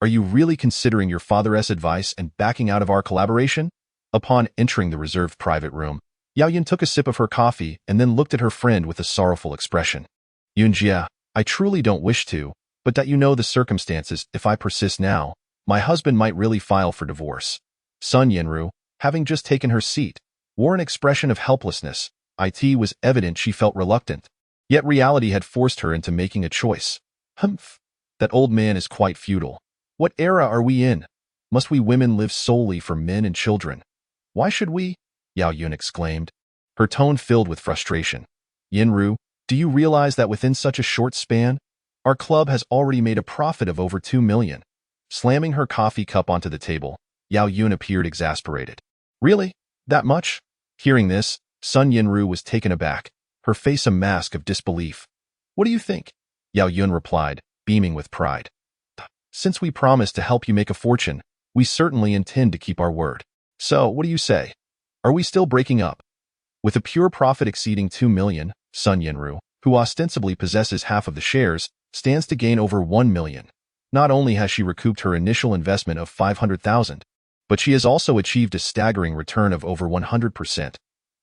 Speaker 1: Are you really considering your father's advice and backing out of our collaboration?" Upon entering the reserved private room, Yao Yun took a sip of her coffee and then looked at her friend with a sorrowful expression. "Yunjia, I truly don't wish to, but that you know the circumstances. If I persist now, my husband might really file for divorce." Sun Yinru, having just taken her seat, wore an expression of helplessness. It was evident she felt reluctant, yet reality had forced her into making a choice. That old man is quite feudal. What era are we in? Must we women live solely for men and children? Why should we? Yao Yun exclaimed, her tone filled with frustration. Yinru, do you realize that within such a short span, our club has already made a profit of over 2 million? Slamming her coffee cup onto the table, Yao Yun appeared exasperated. Really? That much? Hearing this, Sun Yinru was taken aback, her face a mask of disbelief. What do you think? Yao Yun replied, beaming with pride. Since we promised to help you make a fortune, we certainly intend to keep our word. So, what do you say? Are we still breaking up? With a pure profit exceeding 2 million, Sun Yinru, who ostensibly possesses half of the shares, stands to gain over 1 million. Not only has she recouped her initial investment of 500,000, but she has also achieved a staggering return of over 100%.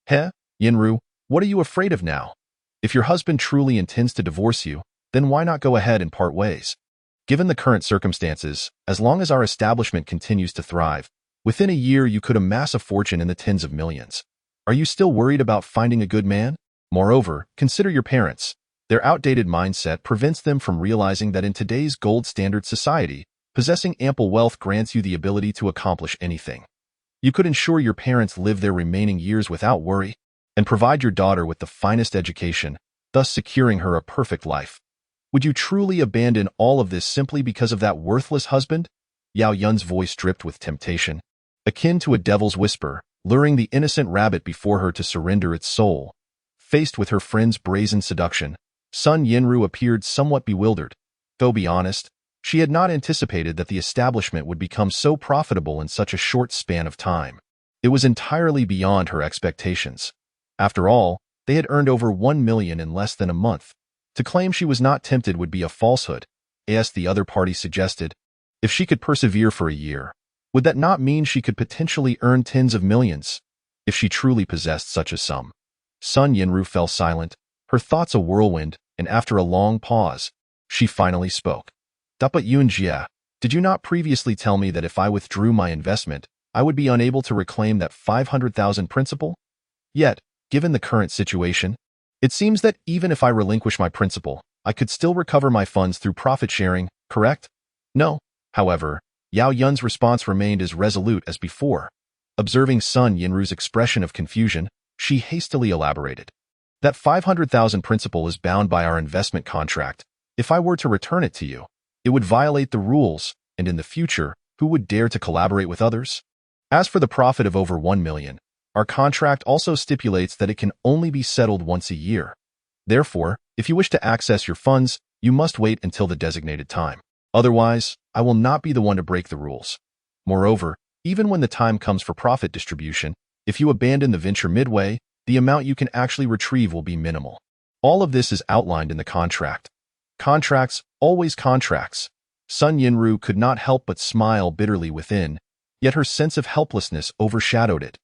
Speaker 1: Heh, Yinru, what are you afraid of now? If your husband truly intends to divorce you, then why not go ahead and part ways? Given the current circumstances, as long as our establishment continues to thrive, within a year you could amass a fortune in the tens of millions. Are you still worried about finding a good man? Moreover, consider your parents. Their outdated mindset prevents them from realizing that in today's gold standard society, possessing ample wealth grants you the ability to accomplish anything. You could ensure your parents live their remaining years without worry, and provide your daughter with the finest education, thus securing her a perfect life. Would you truly abandon all of this simply because of that worthless husband? Yao Yun's voice dripped with temptation, akin to a devil's whisper, luring the innocent rabbit before her to surrender its soul. Faced with her friend's brazen seduction, Sun Yinru appeared somewhat bewildered. Though be honest, she had not anticipated that the establishment would become so profitable in such a short span of time. It was entirely beyond her expectations. After all, they had earned over 1 million in less than a month. To claim she was not tempted would be a falsehood, as the other party suggested. If she could persevere for a year, would that not mean she could potentially earn tens of millions, if she truly possessed such a sum? Sun Yinru fell silent, her thoughts a whirlwind, and after a long pause, she finally spoke. But Yunjie, did you not previously tell me that if I withdrew my investment, I would be unable to reclaim that 500,000 principal? Yet, given the current situation, it seems that even if I relinquish my principal, I could still recover my funds through profit sharing, correct? No. However, Yao Yun's response remained as resolute as before. Observing Sun Yinru's expression of confusion, she hastily elaborated. That 500,000 principal is bound by our investment contract. If I were to return it to you, it would violate the rules, and in the future, who would dare to collaborate with others? As for the profit of over 1 million, our contract also stipulates that it can only be settled once a year. Therefore, if you wish to access your funds, you must wait until the designated time. Otherwise, I will not be the one to break the rules. Moreover, even when the time comes for profit distribution, if you abandon the venture midway, the amount you can actually retrieve will be minimal. All of this is outlined in the contract. Contracts, always contracts. Sun Yinru could not help but smile bitterly within, yet her sense of helplessness overshadowed it.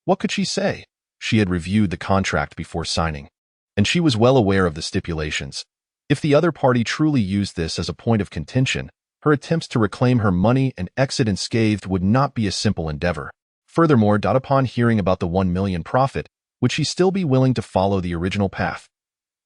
Speaker 1: What could she say? She had reviewed the contract before signing, and she was well aware of the stipulations. If the other party truly used this as a point of contention, her attempts to reclaim her money and exit unscathed would not be a simple endeavor. Furthermore, upon hearing about the 1 million profit, would she still be willing to follow the original path?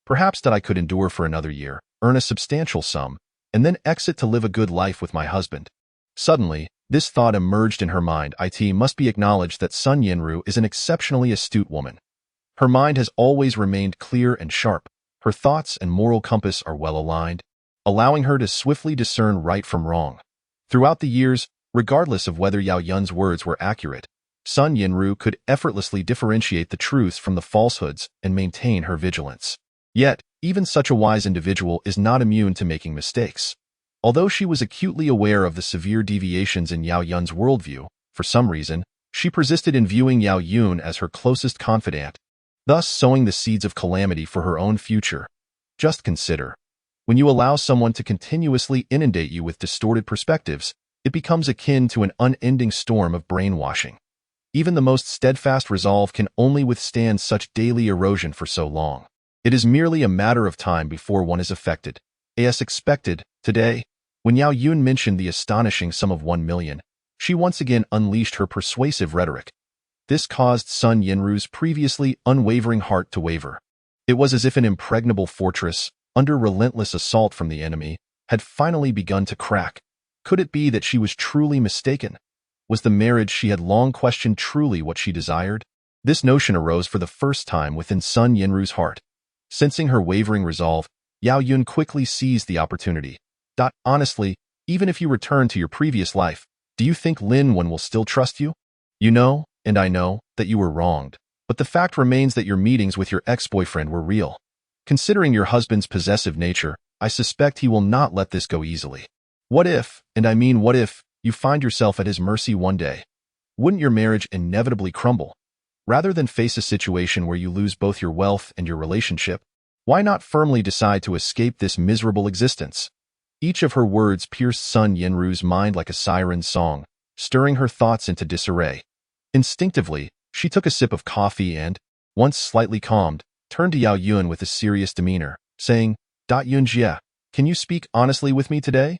Speaker 1: Perhaps that I could endure for another year, earn a substantial sum, and then exit to live a good life with my husband. Suddenly, this thought emerged in her mind. It must be acknowledged that Sun Yinru is an exceptionally astute woman. Her mind has always remained clear and sharp. Her thoughts and moral compass are well aligned, allowing her to swiftly discern right from wrong. Throughout the years, regardless of whether Yao Yun's words were accurate, Sun Yinru could effortlessly differentiate the truths from the falsehoods and maintain her vigilance. Yet, even such a wise individual is not immune to making mistakes. Although she was acutely aware of the severe deviations in Yao Yun's worldview, for some reason, she persisted in viewing Yao Yun as her closest confidant, thus sowing the seeds of calamity for her own future. Just consider. When you allow someone to continuously inundate you with distorted perspectives, it becomes akin to an unending storm of brainwashing. Even the most steadfast resolve can only withstand such daily erosion for so long. It is merely a matter of time before one is affected. As expected, today, when Yao Yun mentioned the astonishing sum of 1 million, she once again unleashed her persuasive rhetoric. This caused Sun Yinru's previously unwavering heart to waver. It was as if an impregnable fortress, under relentless assault from the enemy, had finally begun to crack. Could it be that she was truly mistaken? Was the marriage she had long questioned truly what she desired? This notion arose for the first time within Sun Yinru's heart. Sensing her wavering resolve, Yao Yun quickly seized the opportunity. Honestly, even if you return to your previous life, do you think Lin Wen will still trust you? You know, and I know, that you were wronged. But the fact remains that your meetings with your ex-boyfriend were real. Considering your husband's possessive nature, I suspect he will not let this go easily. What if, and I mean what if, you find yourself at his mercy one day? Wouldn't your marriage inevitably crumble? Rather than face a situation where you lose both your wealth and your relationship, why not firmly decide to escape this miserable existence? Each of her words pierced Sun Yinru's mind like a siren's song, stirring her thoughts into disarray. Instinctively, she took a sip of coffee and, once slightly calmed, turned to Yao Yun with a serious demeanor, saying, Yunjie, can you speak honestly with me today?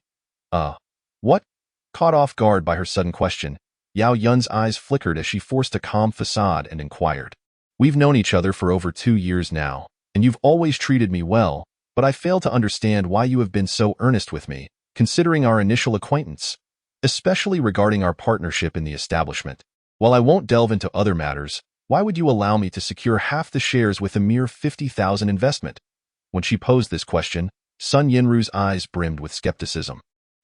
Speaker 1: What? Caught off guard by her sudden question, Yao Yun's eyes flickered as she forced a calm facade and inquired. We've known each other for over 2 years now, and you've always treated me well, but I fail to understand why you have been so earnest with me, considering our initial acquaintance, especially regarding our partnership in the establishment. While I won't delve into other matters, why would you allow me to secure half the shares with a mere 50,000 investment? When she posed this question, Sun Yinru's eyes brimmed with skepticism.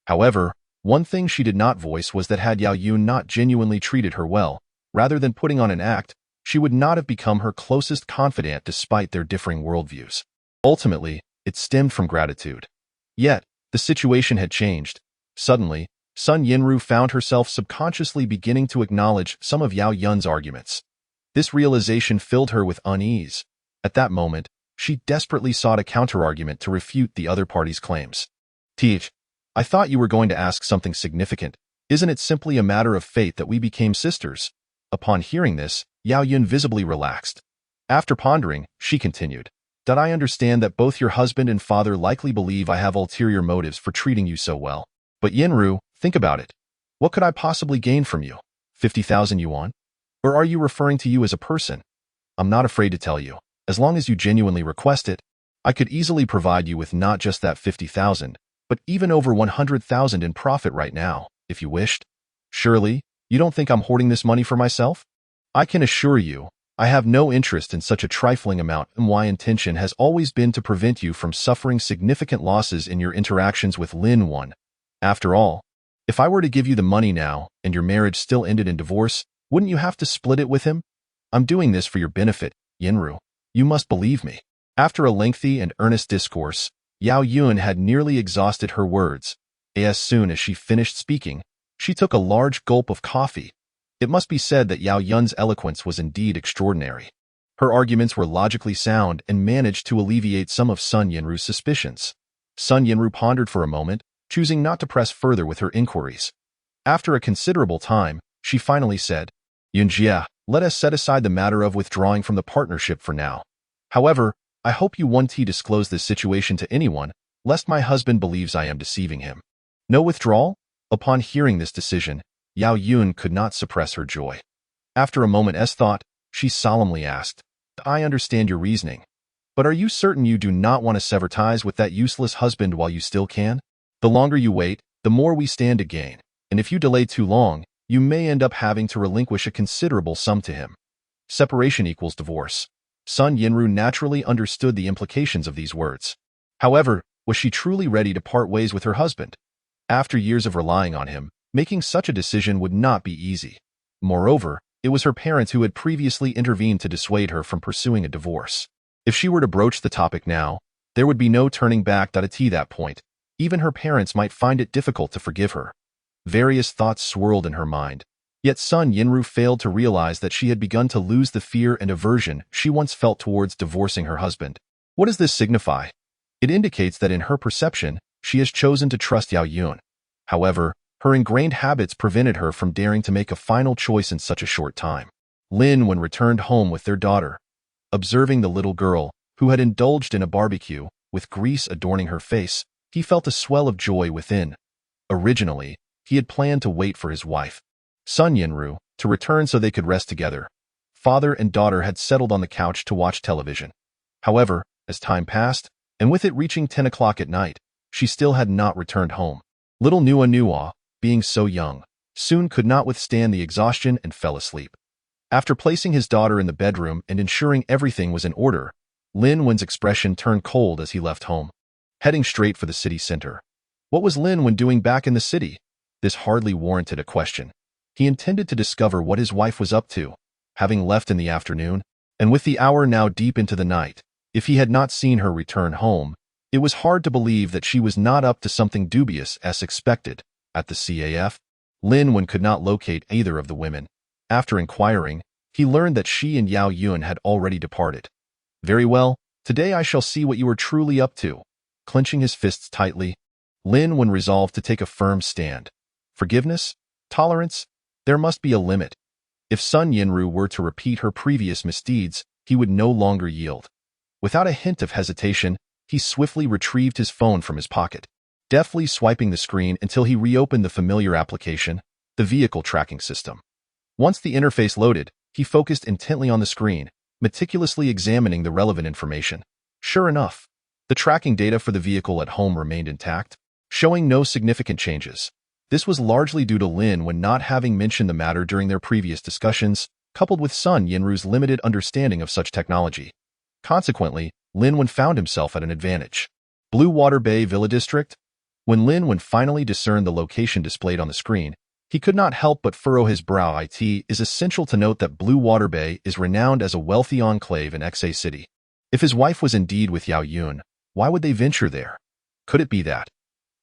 Speaker 1: However, one thing she did not voice was that had Yao Yun not genuinely treated her well, rather than putting on an act, she would not have become her closest confidant despite their differing worldviews. Ultimately, it stemmed from gratitude. Yet, the situation had changed. Suddenly, Sun Yinru found herself subconsciously beginning to acknowledge some of Yao Yun's arguments. This realization filled her with unease. At that moment, she desperately sought a counterargument to refute the other party's claims. Teach, I thought you were going to ask something significant. Isn't it simply a matter of fate that we became sisters? Upon hearing this, Yao Yun visibly relaxed. After pondering, she continued, Did I understand that both your husband and father likely believe I have ulterior motives for treating you so well? But Yinru, think about it. What could I possibly gain from you? 50,000 yuan? Or are you referring to you as a person? I'm not afraid to tell you. As long as you genuinely request it, I could easily provide you with not just that 50,000, but even over 100,000 in profit right now, if you wished. Surely, you don't think I'm hoarding this money for myself? I can assure you, I have no interest in such a trifling amount, and my intention has always been to prevent you from suffering significant losses in your interactions with Lin Wen. After all, if I were to give you the money now, and your marriage still ended in divorce, wouldn't you have to split it with him? I'm doing this for your benefit, Yinru. You must believe me. After a lengthy and earnest discourse, Yao Yun had nearly exhausted her words. As soon as she finished speaking, she took a large gulp of coffee. It must be said that Yao Yun's eloquence was indeed extraordinary. Her arguments were logically sound and managed to alleviate some of Sun Yinru's suspicions. Sun Yinru pondered for a moment, choosing not to press further with her inquiries. After a considerable time, she finally said, Yunjie, let us set aside the matter of withdrawing from the partnership for now. However, I hope you won't disclose this situation to anyone, lest my husband believes I am deceiving him. No withdrawal? Upon hearing this decision, Yao Yun could not suppress her joy. After a moment's thought, she solemnly asked, I understand your reasoning. But are you certain you do not want to sever ties with that useless husband while you still can? The longer you wait, the more we stand to gain, and if you delay too long, you may end up having to relinquish a considerable sum to him. Separation equals divorce. Sun Yinru naturally understood the implications of these words. However, was she truly ready to part ways with her husband? After years of relying on him, making such a decision would not be easy. Moreover, it was her parents who had previously intervened to dissuade her from pursuing a divorce. If she were to broach the topic now, there would be no turning back. At that point, even her parents might find it difficult to forgive her. Various thoughts swirled in her mind. Yet Sun Yinru failed to realize that she had begun to lose the fear and aversion she once felt towards divorcing her husband. What does this signify? It indicates that in her perception, she has chosen to trust Yao Yun. However, her ingrained habits prevented her from daring to make a final choice in such a short time. Lin Wen returned home with their daughter. Observing the little girl, who had indulged in a barbecue, with grease adorning her face, he felt a swell of joy within. Originally, he had planned to wait for his wife, Sun Yinru, to return so they could rest together. Father and daughter had settled on the couch to watch television. However, as time passed, and with it reaching 10 o'clock at night, she still had not returned home. Little Nua, being so young, soon could not withstand the exhaustion and fell asleep. After placing his daughter in the bedroom and ensuring everything was in order, Lin Wen's expression turned cold as he left home, heading straight for the city center. What was Lin Wen doing back in the city? This hardly warranted a question. He intended to discover what his wife was up to, having left in the afternoon, and with the hour now deep into the night. If he had not seen her return home, it was hard to believe that she was not up to something dubious as expected. At the CAF, Lin Wen could not locate either of the women. After inquiring, he learned that she and Yao Yun had already departed. Very well, today I shall see what you are truly up to. Clenching his fists tightly, Lin Wen resolved to take a firm stand. Forgiveness? Tolerance? There must be a limit. If Sun Yinru were to repeat her previous misdeeds, he would no longer yield. Without a hint of hesitation, he swiftly retrieved his phone from his pocket, deftly swiping the screen until he reopened the familiar application, the vehicle tracking system. Once the interface loaded, he focused intently on the screen, meticulously examining the relevant information. Sure enough, the tracking data for the vehicle at home remained intact, showing no significant changes. This was largely due to Lin Wen not having mentioned the matter during their previous discussions, coupled with Sun Yinru's limited understanding of such technology. Consequently, Lin Wen found himself at an advantage. Blue Water Bay Villa District? When Lin Wen finally discerned the location displayed on the screen, he could not help but furrow his brow. It is essential to note that Blue Water Bay is renowned as a wealthy enclave in XA City. If his wife was indeed with Yao Yun, why would they venture there? Could it be that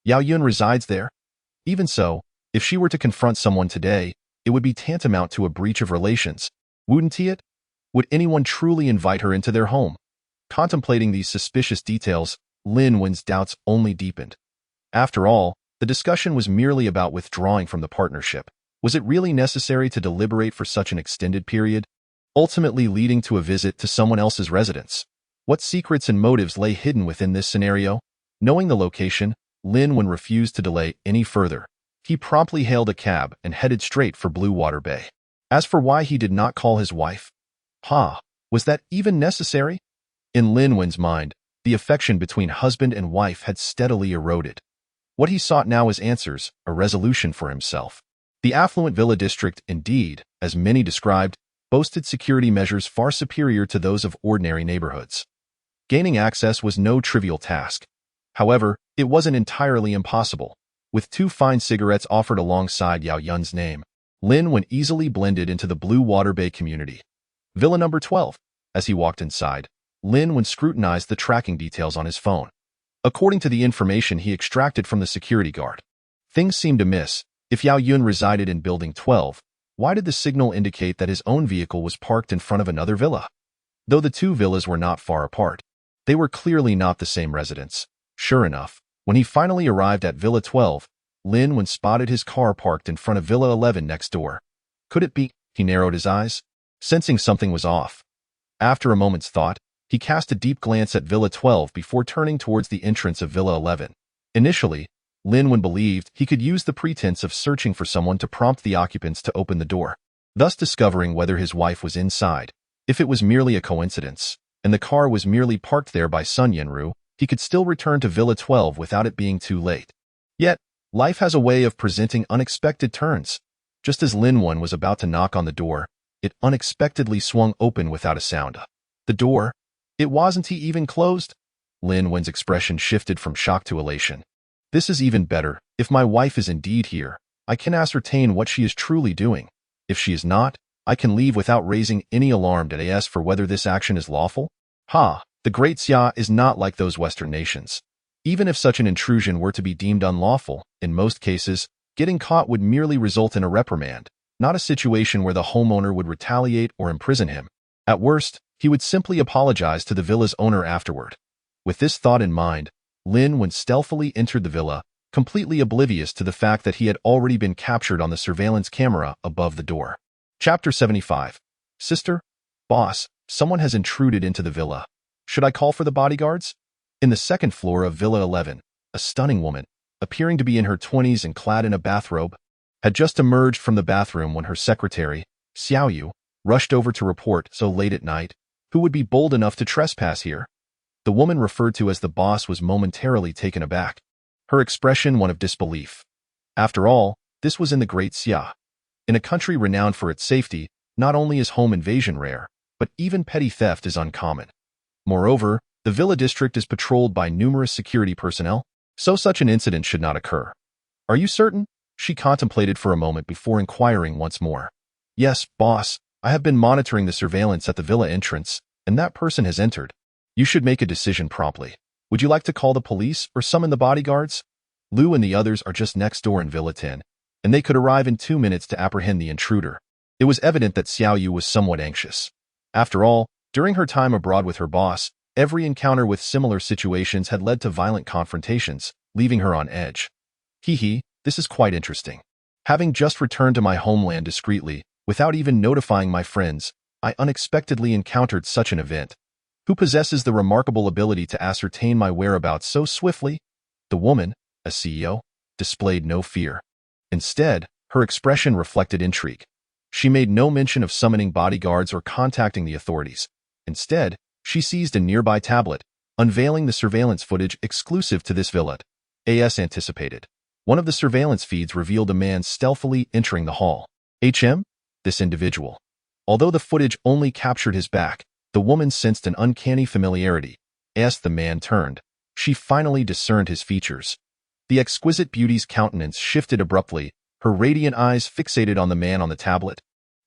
Speaker 1: Yao Yun resides there? Even so, if she were to confront someone today, it would be tantamount to a breach of relations, wouldn't it? Would anyone truly invite her into their home? Contemplating these suspicious details, Lin Wen's doubts only deepened. After all, the discussion was merely about withdrawing from the partnership. Was it really necessary to deliberate for such an extended period, ultimately leading to a visit to someone else's residence? What secrets and motives lay hidden within this scenario? Knowing the location, Lin Wen refused to delay any further. He promptly hailed a cab and headed straight for Blue Water Bay. As for why he did not call his wife, was that even necessary? In Lin Wen's mind, the affection between husband and wife had steadily eroded. What he sought now was answers, a resolution for himself. The affluent villa district, indeed, as many described, boasted security measures far superior to those of ordinary neighborhoods. Gaining access was no trivial task. However, it wasn't entirely impossible. With 2 fine cigarettes offered alongside Yao Yun's name, Lin Wen easily blended into the Blue Water Bay community. Villa number 12. As he walked inside, Lin Wen scrutinized the tracking details on his phone. According to the information he extracted from the security guard, things seemed amiss. If Yao Yun resided in Building 12, why did the signal indicate that his own vehicle was parked in front of another villa? Though the 2 villas were not far apart, they were clearly not the same residence. Sure enough, when he finally arrived at Villa 12, Lin Wen spotted his car parked in front of Villa 11 next door. Could it be? He narrowed his eyes, sensing something was off. After a moment's thought, he cast a deep glance at Villa 12 before turning towards the entrance of Villa 11. Initially, Lin Wen believed he could use the pretense of searching for someone to prompt the occupants to open the door, thus discovering whether his wife was inside. If it was merely a coincidence, and the car was merely parked there by Sun Yinru, he could still return to Villa 12 without it being too late. Yet, life has a way of presenting unexpected turns. Just as Lin Wen was about to knock on the door, it unexpectedly swung open without a sound. The door? It wasn't even closed? Lin Wen's expression shifted from shock to elation. This is even better. If my wife is indeed here, I can ascertain what she is truly doing. If she is not, I can leave without raising any alarm as for whether this action is lawful. The Great Xia is not like those Western nations. Even if such an intrusion were to be deemed unlawful, in most cases, getting caught would merely result in a reprimand, not a situation where the homeowner would retaliate or imprison him. At worst, he would simply apologize to the villa's owner afterward. With this thought in mind, Lin Wen stealthily entered the villa, completely oblivious to the fact that he had already been captured on the surveillance camera above the door. Chapter 75. Sister? Boss, someone has intruded into the villa. Should I call for the bodyguards? In the second floor of Villa 11, a stunning woman, appearing to be in her 20s and clad in a bathrobe, had just emerged from the bathroom when her secretary, Xiaoyu, rushed over to report so late at night. Who would be bold enough to trespass here? The woman referred to as the boss was momentarily taken aback. her expression one of disbelief. After all, this was in the Great Xia. In a country renowned for its safety, not only is home invasion rare, but even petty theft is uncommon. Moreover, the villa district is patrolled by numerous security personnel, so such an incident should not occur. Are you certain? She contemplated for a moment before inquiring once more. Yes, boss, I have been monitoring the surveillance at the villa entrance, and that person has entered. You should make a decision promptly. Would you like to call the police or summon the bodyguards? Lu and the others are just next door in Villa 10, and they could arrive in 2 minutes to apprehend the intruder. It was evident that Xiao Yu was somewhat anxious. After all, during her time abroad with her boss, every encounter with similar situations had led to violent confrontations, leaving her on edge. This is quite interesting. Having just returned to my homeland discreetly, without even notifying my friends, I unexpectedly encountered such an event. Who possesses the remarkable ability to ascertain my whereabouts so swiftly? The woman, a CEO, displayed no fear. Instead, her expression reflected intrigue. She made no mention of summoning bodyguards or contacting the authorities. Instead, she seized a nearby tablet, unveiling the surveillance footage exclusive to this villa. As anticipated, one of the surveillance feeds revealed a man stealthily entering the hall. This individual. Although the footage only captured his back, the woman sensed an uncanny familiarity. As the man turned, she finally discerned his features. The exquisite beauty's countenance shifted abruptly, her radiant eyes fixated on the man on the tablet.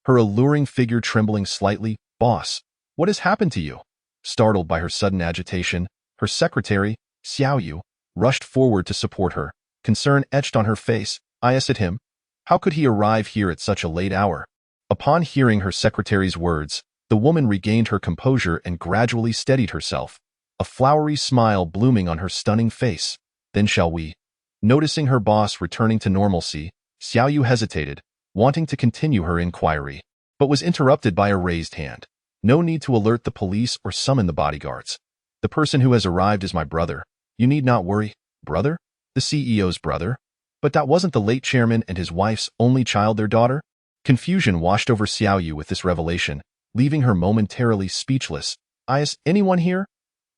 Speaker 1: Her alluring figure trembling slightly. Boss, what has happened to you? Startled by her sudden agitation, her secretary, Xiao Yu, rushed forward to support her, concern etched on her face. I asked at him. How could he arrive here at such a late hour? Upon hearing her secretary's words, the woman regained her composure and gradually steadied herself, a flowery smile blooming on her stunning face. Then shall we? Noticing her boss returning to normalcy, Xiao Yu hesitated, wanting to continue her inquiry, but was interrupted by a raised hand. No need to alert the police or summon the bodyguards. The person who has arrived is my brother. You need not worry. Brother? The CEO's brother? But that wasn't the late chairman and his wife's only child, their daughter? Confusion washed over Xiao Yu with this revelation, leaving her momentarily speechless. Is anyone here?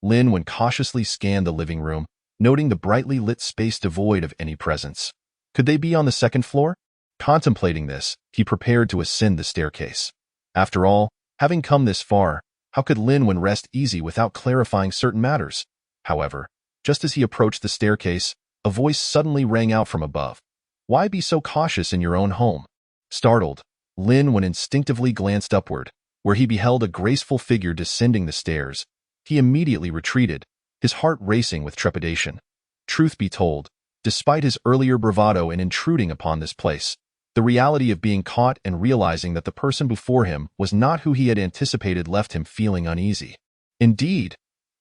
Speaker 1: Lin Wen cautiously scanned the living room, noting the brightly lit space devoid of any presence. Could they be on the second floor? Contemplating this, he prepared to ascend the staircase. After all, having come this far, how could Lin Wen rest easy without clarifying certain matters? However, just as he approached the staircase, a voice suddenly rang out from above. Why be so cautious in your own home? Startled, Lin Wen instinctively glanced upward, where he beheld a graceful figure descending the stairs. He immediately retreated, his heart racing with trepidation. Truth be told, despite his earlier bravado in intruding upon this place, the reality of being caught and realizing that the person before him was not who he had anticipated left him feeling uneasy. Indeed,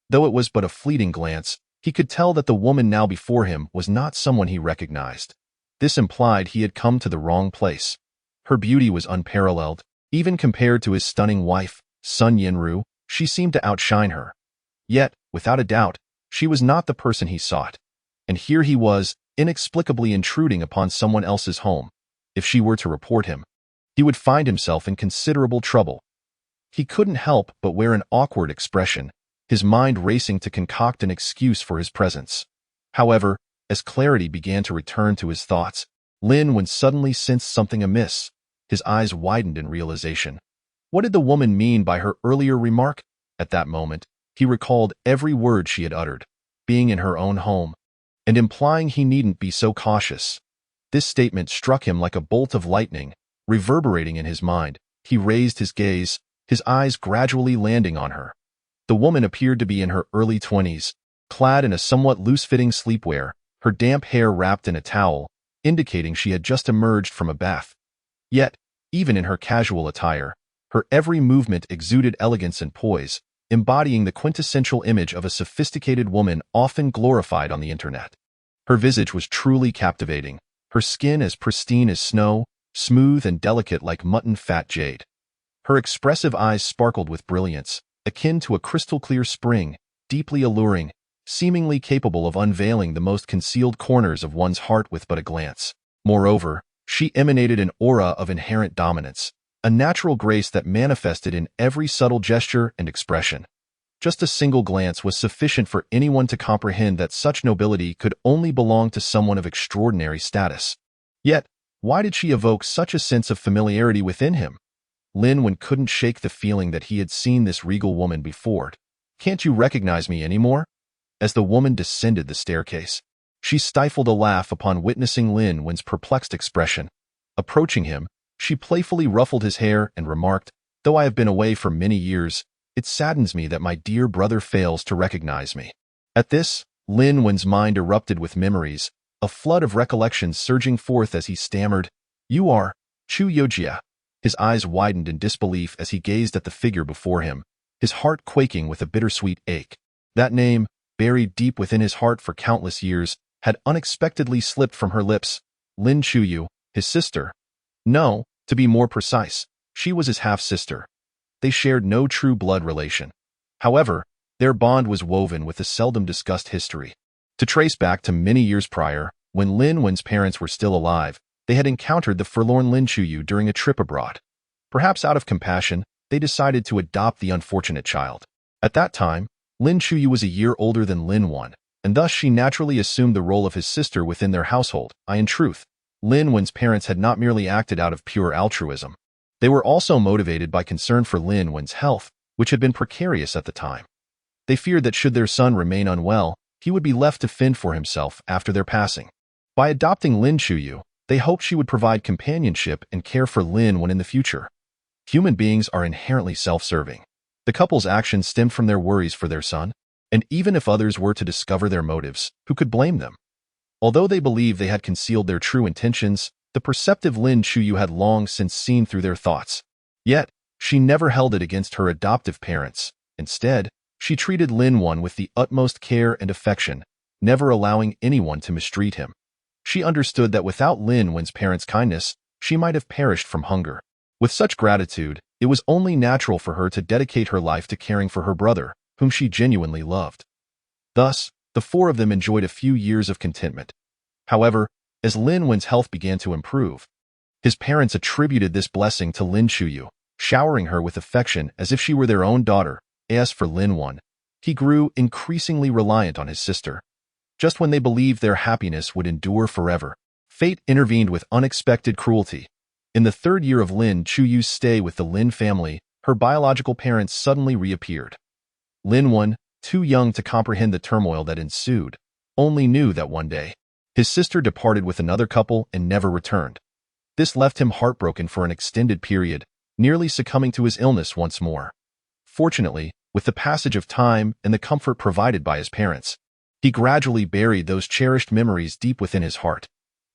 Speaker 1: though it was but a fleeting glance, he could tell that the woman now before him was not someone he recognized. This implied he had come to the wrong place. Her beauty was unparalleled. Even compared to his stunning wife, Sun Yinru, she seemed to outshine her. Yet, without a doubt, she was not the person he sought. And here he was, inexplicably intruding upon someone else's home. If she were to report him, he would find himself in considerable trouble. He couldn't help but wear an awkward expression, his mind racing to concoct an excuse for his presence. However, as clarity began to return to his thoughts, Lin Wen suddenly sensed something amiss. His eyes widened in realization. What did the woman mean by her earlier remark? At that moment, he recalled every word she had uttered, being in her own home, and implying he needn't be so cautious. This statement struck him like a bolt of lightning, reverberating in his mind. He raised his gaze, his eyes gradually landing on her. The woman appeared to be in her early 20s, clad in a somewhat loose-fitting sleepwear, her damp hair wrapped in a towel, indicating she had just emerged from a bath. Yet, even in her casual attire, her every movement exuded elegance and poise, embodying the quintessential image of a sophisticated woman often glorified on the internet. Her visage was truly captivating, her skin as pristine as snow, smooth and delicate like mutton-fat jade. Her expressive eyes sparkled with brilliance, akin to a crystal-clear spring, deeply alluring, seemingly capable of unveiling the most concealed corners of one's heart with but a glance. Moreover, she emanated an aura of inherent dominance, a natural grace that manifested in every subtle gesture and expression. Just a single glance was sufficient for anyone to comprehend that such nobility could only belong to someone of extraordinary status. Yet, why did she evoke such a sense of familiarity within him? Lin Wen couldn't shake the feeling that he had seen this regal woman before. "Can't you recognize me anymore?" As the woman descended the staircase, she stifled a laugh upon witnessing Lin Wen's perplexed expression. Approaching him, she playfully ruffled his hair and remarked, "Though I have been away for many years, it saddens me that my dear brother fails to recognize me." At this, Lin Wen's mind erupted with memories, a flood of recollections surging forth as he stammered, "You are Chu Yojia." His eyes widened in disbelief as he gazed at the figure before him, his heart quaking with a bittersweet ache. That name, buried deep within his heart for countless years, had unexpectedly slipped from her lips. Lin Chuyu, his sister. No, to be more precise, she was his half-sister. They shared no true blood relation. However, their bond was woven with a seldom discussed history. To trace back to many years prior, when Lin Wen's parents were still alive, they had encountered the forlorn Lin Chuyu during a trip abroad. Perhaps out of compassion, they decided to adopt the unfortunate child. At that time, Lin Chuyu was a year older than Lin Wen, and thus she naturally assumed the role of his sister within their household. In truth, Lin Wen's parents had not merely acted out of pure altruism. They were also motivated by concern for Lin Wen's health, which had been precarious at the time. They feared that should their son remain unwell, he would be left to fend for himself after their passing. By adopting Lin Chuyu, they hoped she would provide companionship and care for Lin Wen in the future. Human beings are inherently self-serving. The couple's actions stemmed from their worries for their son, and even if others were to discover their motives, who could blame them? Although they believed they had concealed their true intentions, the perceptive Lin Chuyu had long since seen through their thoughts. Yet, she never held it against her adoptive parents. Instead, she treated Lin Wen with the utmost care and affection, never allowing anyone to mistreat him. She understood that without Lin Wen's parents' kindness, she might have perished from hunger. With such gratitude, it was only natural for her to dedicate her life to caring for her brother, whom she genuinely loved. Thus, the four of them enjoyed a few years of contentment. However, as Lin Wen's health began to improve, his parents attributed this blessing to Lin Chuyu, showering her with affection as if she were their own daughter. As for Lin Wen, he grew increasingly reliant on his sister. Just when they believed their happiness would endure forever, fate intervened with unexpected cruelty. In the third year of Lin Chuyu's stay with the Lin family, her biological parents suddenly reappeared. Lin Wen, too young to comprehend the turmoil that ensued, only knew that one day, his sister departed with another couple and never returned. This left him heartbroken for an extended period, nearly succumbing to his illness once more. Fortunately, with the passage of time and the comfort provided by his parents, he gradually buried those cherished memories deep within his heart.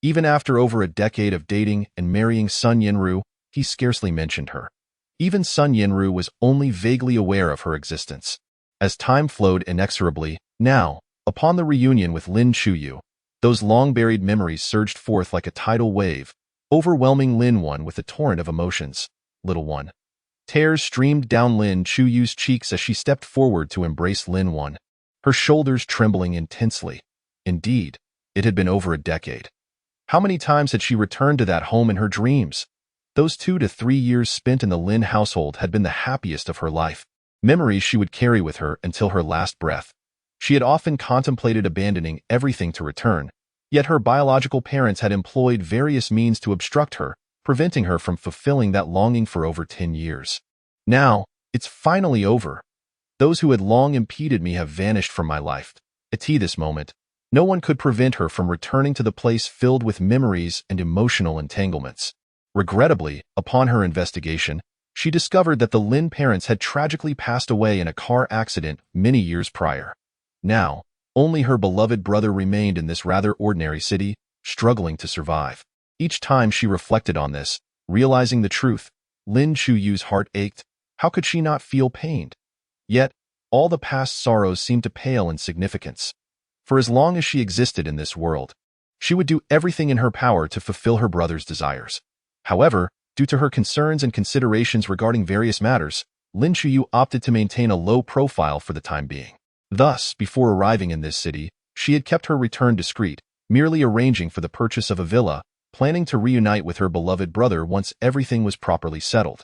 Speaker 1: Even after over a decade of dating and marrying Sun Yenru, he scarcely mentioned her. Even Sun Yenru was only vaguely aware of her existence. As time flowed inexorably, now, upon the reunion with Lin Chuyu, those long-buried memories surged forth like a tidal wave, overwhelming Lin Wen with a torrent of emotions. Little one. Tears streamed down Lin Chuyu's cheeks as she stepped forward to embrace Lin Wen, her shoulders trembling intensely. Indeed, it had been over a decade. How many times had she returned to that home in her dreams? Those 2 to 3 years spent in the Lin household had been the happiest of her life, memories she would carry with her until her last breath. She had often contemplated abandoning everything to return, yet her biological parents had employed various means to obstruct her, preventing her from fulfilling that longing for over 10 years. Now, it's finally over. Those who had long impeded me have vanished from my life. At this moment, no one could prevent her from returning to the place filled with memories and emotional entanglements. Regrettably, upon her investigation, she discovered that the Lin parents had tragically passed away in a car accident many years prior. Now, only her beloved brother remained in this rather ordinary city, struggling to survive. Each time she reflected on this, realizing the truth, Lin Chuyu's heart ached. How could she not feel pained? Yet, all the past sorrows seemed to pale in significance. For as long as she existed in this world, she would do everything in her power to fulfill her brother's desires. However, due to her concerns and considerations regarding various matters, Lin Chuyu opted to maintain a low profile for the time being. Thus, before arriving in this city, she had kept her return discreet, merely arranging for the purchase of a villa, planning to reunite with her beloved brother once everything was properly settled.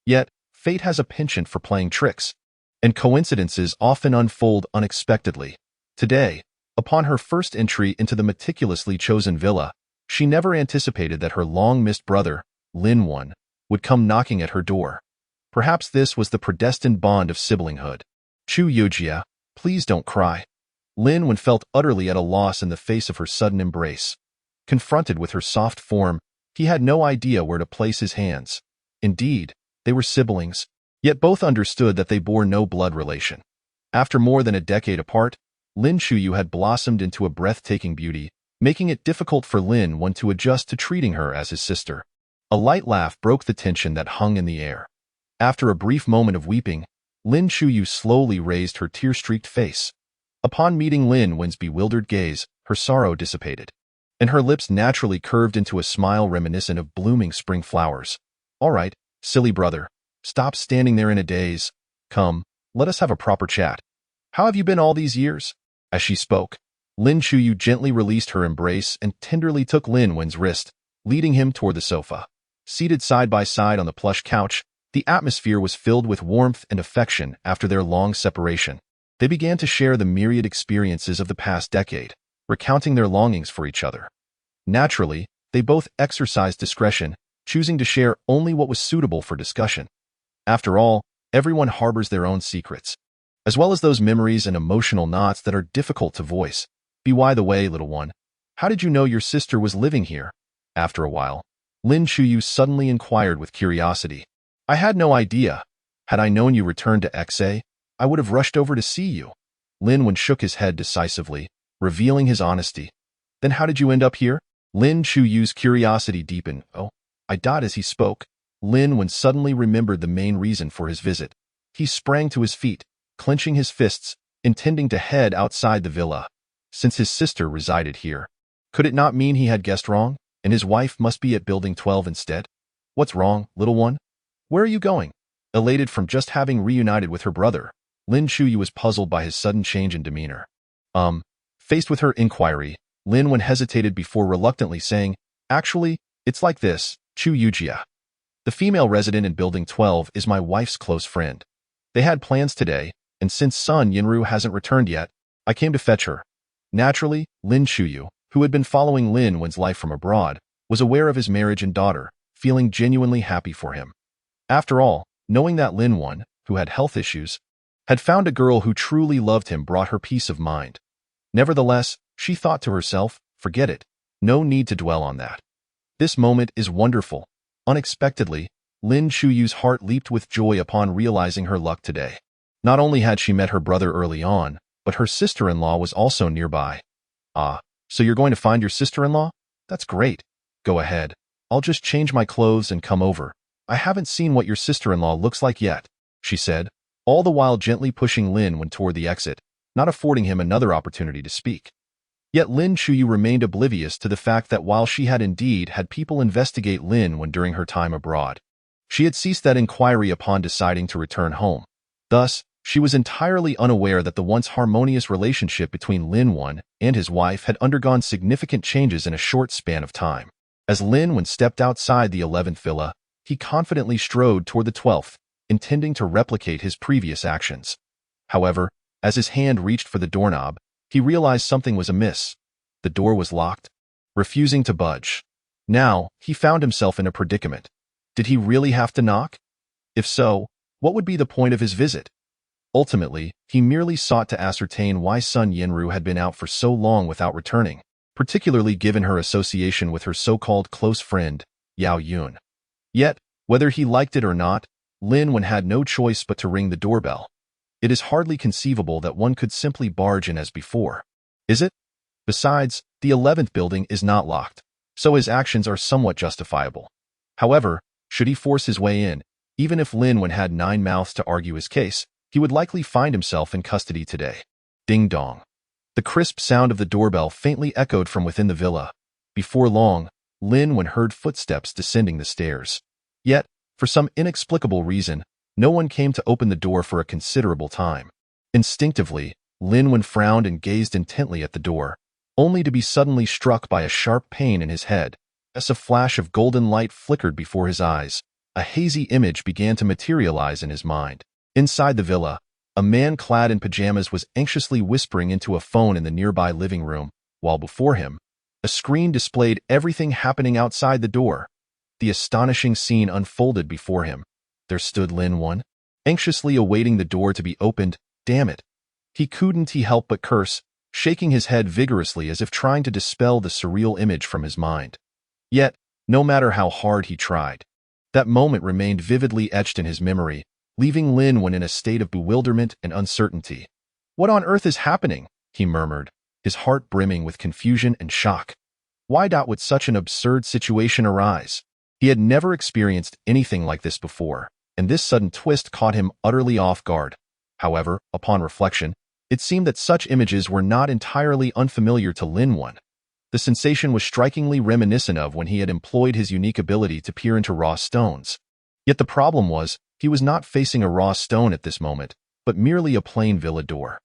Speaker 1: Yet, fate has a penchant for playing tricks. and coincidences often unfold unexpectedly. Today, upon her first entry into the meticulously chosen villa, she never anticipated that her long-missed brother, Lin Wen, would come knocking at her door. Perhaps this was the predestined bond of siblinghood. Chu Yujia, please don't cry. Lin Wen felt utterly at a loss in the face of her sudden embrace. Confronted with her soft form, he had no idea where to place his hands. Indeed, they were siblings, yet both understood that they bore no blood relation. After more than a decade apart, Lin Chuyu had blossomed into a breathtaking beauty, making it difficult for Lin Wen to adjust to treating her as his sister. A light laugh broke the tension that hung in the air. After a brief moment of weeping, Lin Chuyu slowly raised her tear-streaked face. Upon meeting Lin Wen's bewildered gaze, her sorrow dissipated, and her lips naturally curved into a smile reminiscent of blooming spring flowers. All right, silly brother, stop standing there in a daze. Come, let us have a proper chat. How have you been all these years? As she spoke, Lin Chuyu gently released her embrace and tenderly took Lin Wen's wrist, leading him toward the sofa. Seated side by side on the plush couch, the atmosphere was filled with warmth and affection after their long separation. They began to share the myriad experiences of the past decade, recounting their longings for each other. Naturally, they both exercised discretion, choosing to share only what was suitable for discussion. After all, everyone harbors their own secrets, as well as those memories and emotional knots that are difficult to voice. By the way, little one, how did you know your sister was living here? After a while, Lin Chuyu suddenly inquired with curiosity. I had no idea. Had I known you returned to XA, I would have rushed over to see you. Lin Wen shook his head decisively, revealing his honesty. Then how did you end up here? Lin Chuyu's curiosity deepened. Oh, I died as he spoke. Lin Wen suddenly remembered the main reason for his visit. He sprang to his feet, clenching his fists, intending to head outside the villa. Since his sister resided here, could it not mean he had guessed wrong, and his wife must be at Building 12 instead? What's wrong, little one? Where are you going? Elated from just having reunited with her brother, Lin Chuyu was puzzled by his sudden change in demeanor. Faced with her inquiry, Lin Wen hesitated before reluctantly saying, Actually, it's like this, Chu Yujia. The female resident in Building 12 is my wife's close friend. They had plans today, and since Sun Yinru hasn't returned yet, I came to fetch her. Naturally, Lin Chuyu, who had been following Lin Wen's life from abroad, was aware of his marriage and daughter, feeling genuinely happy for him. After all, knowing that Lin Wen, who had health issues, had found a girl who truly loved him brought her peace of mind. Nevertheless, she thought to herself, forget it, no need to dwell on that. This moment is wonderful. Unexpectedly, Lin Chuyu's heart leaped with joy upon realizing her luck today. Not only had she met her brother early on, but her sister-in-law was also nearby. Ah, so you're going to find your sister-in-law? That's great. Go ahead. I'll just change my clothes and come over. I haven't seen what your sister-in-law looks like yet, she said, all the while gently pushing Lin Wen toward the exit, not affording him another opportunity to speak. Yet Lin Chuyu remained oblivious to the fact that while she had indeed had people investigate Lin Wen during her time abroad, she had ceased that inquiry upon deciding to return home. Thus, she was entirely unaware that the once harmonious relationship between Lin Wen and his wife had undergone significant changes in a short span of time. As Lin Wen stepped outside the 11th villa, he confidently strode toward the 12th, intending to replicate his previous actions. However, as his hand reached for the doorknob, he realized something was amiss. The door was locked, refusing to budge. Now, he found himself in a predicament. Did he really have to knock? If so, what would be the point of his visit? Ultimately, he merely sought to ascertain why Sun Yinru had been out for so long without returning, particularly given her association with her so-called close friend, Yao Yun. Yet, whether he liked it or not, Lin Wen had no choice but to ring the doorbell. It is hardly conceivable that one could simply barge in as before. Is it? Besides, the 11th building is not locked, so his actions are somewhat justifiable. However, should he force his way in, even if Lin Wen had 9 mouths to argue his case, he would likely find himself in custody today. Ding dong. The crisp sound of the doorbell faintly echoed from within the villa. Before long, Lin Wen heard footsteps descending the stairs. Yet, for some inexplicable reason, no one came to open the door for a considerable time. Instinctively, Lin Wen frowned and gazed intently at the door, only to be suddenly struck by a sharp pain in his head. As a flash of golden light flickered before his eyes, a hazy image began to materialize in his mind. Inside the villa, A man clad in pajamas was anxiously whispering into a phone in the nearby living room, while before him, a screen displayed everything happening outside the door. The astonishing scene unfolded before him. There stood Lin Wan, anxiously awaiting the door to be opened. Damn it. He couldn't help but curse, shaking his head vigorously as if trying to dispel the surreal image from his mind. Yet, no matter how hard he tried, that moment remained vividly etched in his memory, leaving Lin Wan in a state of bewilderment and uncertainty. What on earth is happening? He murmured, his heart brimming with confusion and shock. Why would such an absurd situation arise? He had never experienced anything like this before, and this sudden twist caught him utterly off guard. However, upon reflection, it seemed that such images were not entirely unfamiliar to Lin Wan. The sensation was strikingly reminiscent of when he had employed his unique ability to peer into raw stones. Yet the problem was, he was not facing a raw stone at this moment, but merely a plain villa door.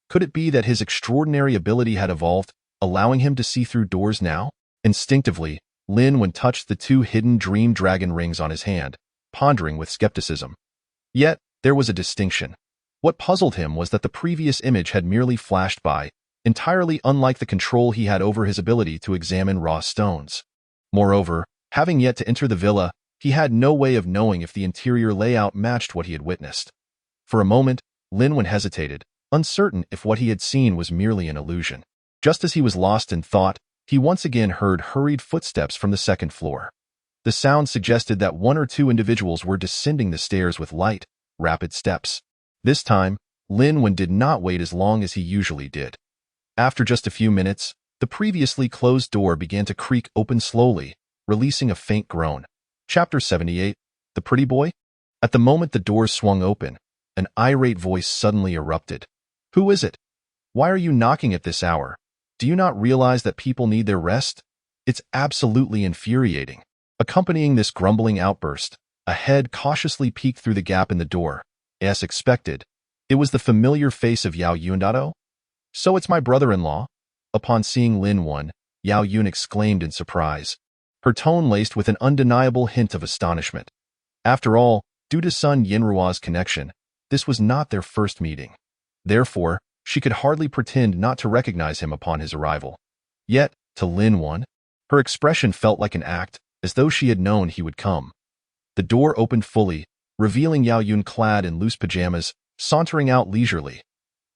Speaker 1: Could it be that his extraordinary ability had evolved, allowing him to see through doors now? Instinctively, Lin Wan touched the two hidden dream dragon rings on his hand, pondering with skepticism. Yet, there was a distinction. What puzzled him was that the previous image had merely flashed by, entirely unlike the control he had over his ability to examine raw stones. Moreover, having yet to enter the villa, he had no way of knowing if the interior layout matched what he had witnessed. For a moment, Lin Wan hesitated, uncertain if what he had seen was merely an illusion. Just as he was lost in thought, he once again heard hurried footsteps from the second floor. The sound suggested that one or two individuals were descending the stairs with light, rapid steps. This time, Lin Wan did not wait as long as he usually did. After just a few minutes, the previously closed door began to creak open slowly, releasing a faint groan. Chapter 78, The Pretty Boy? At the moment the doors swung open, an irate voice suddenly erupted. Who is it? Why are you knocking at this hour? Do you not realize that people need their rest? It's absolutely infuriating. Accompanying this grumbling outburst, a head cautiously peeked through the gap in the door. As expected, it was the familiar face of Yao Yun. So it's my brother-in-law? Upon seeing Lin Wan, Yao Yun exclaimed in surprise, her tone laced with an undeniable hint of astonishment. After all, due to son Yinrua's connection, this was not their first meeting. Therefore, she could hardly pretend not to recognize him upon his arrival. Yet, to Lin Wan, her expression felt like an act, as though she had known he would come. The door opened fully, revealing Yao Yun clad in loose pajamas, sauntering out leisurely.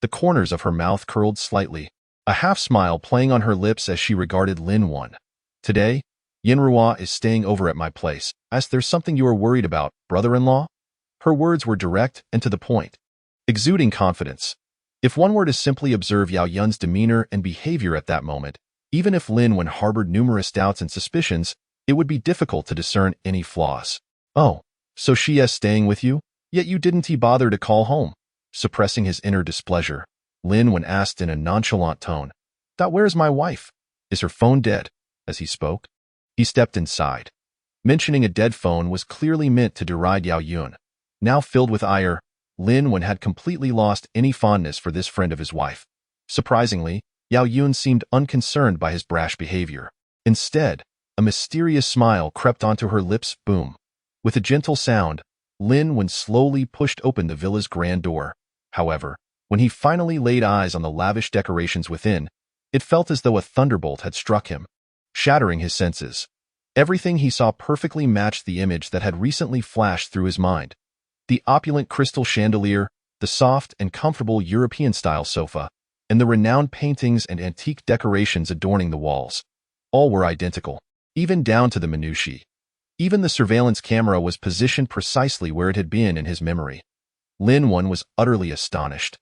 Speaker 1: The corners of her mouth curled slightly, a half-smile playing on her lips as she regarded Lin Wan. Today, Yinrua is staying over at my place. As there's something you are worried about, brother-in-law? Her words were direct and to the point, exuding confidence. If one were to simply observe Yao Yun's demeanor and behavior at that moment, even if Lin Wan harbored numerous doubts and suspicions, it would be difficult to discern any flaws. Oh, so she is staying with you? Yet you didn't bother to call home. Suppressing his inner displeasure, Lin Wan asked in a nonchalant tone, Where's my wife? Is her phone dead? As he spoke, he stepped inside. Mentioning a dead phone was clearly meant to deride Yao Yun. Now filled with ire, Lin Wan had completely lost any fondness for this friend of his wife. Surprisingly, Yao Yun seemed unconcerned by his brash behavior. Instead, a mysterious smile crept onto her lips. Boom. With a gentle sound, Lin Wan slowly pushed open the villa's grand door. However, when he finally laid eyes on the lavish decorations within, it felt as though a thunderbolt had struck him, shattering his senses. Everything he saw perfectly matched the image that had recently flashed through his mind. The opulent crystal chandelier, the soft and comfortable European-style sofa, and the renowned paintings and antique decorations adorning the walls. All were identical, even down to the minutiae. Even the surveillance camera was positioned precisely where it had been in his memory. Lin Wan was utterly astonished.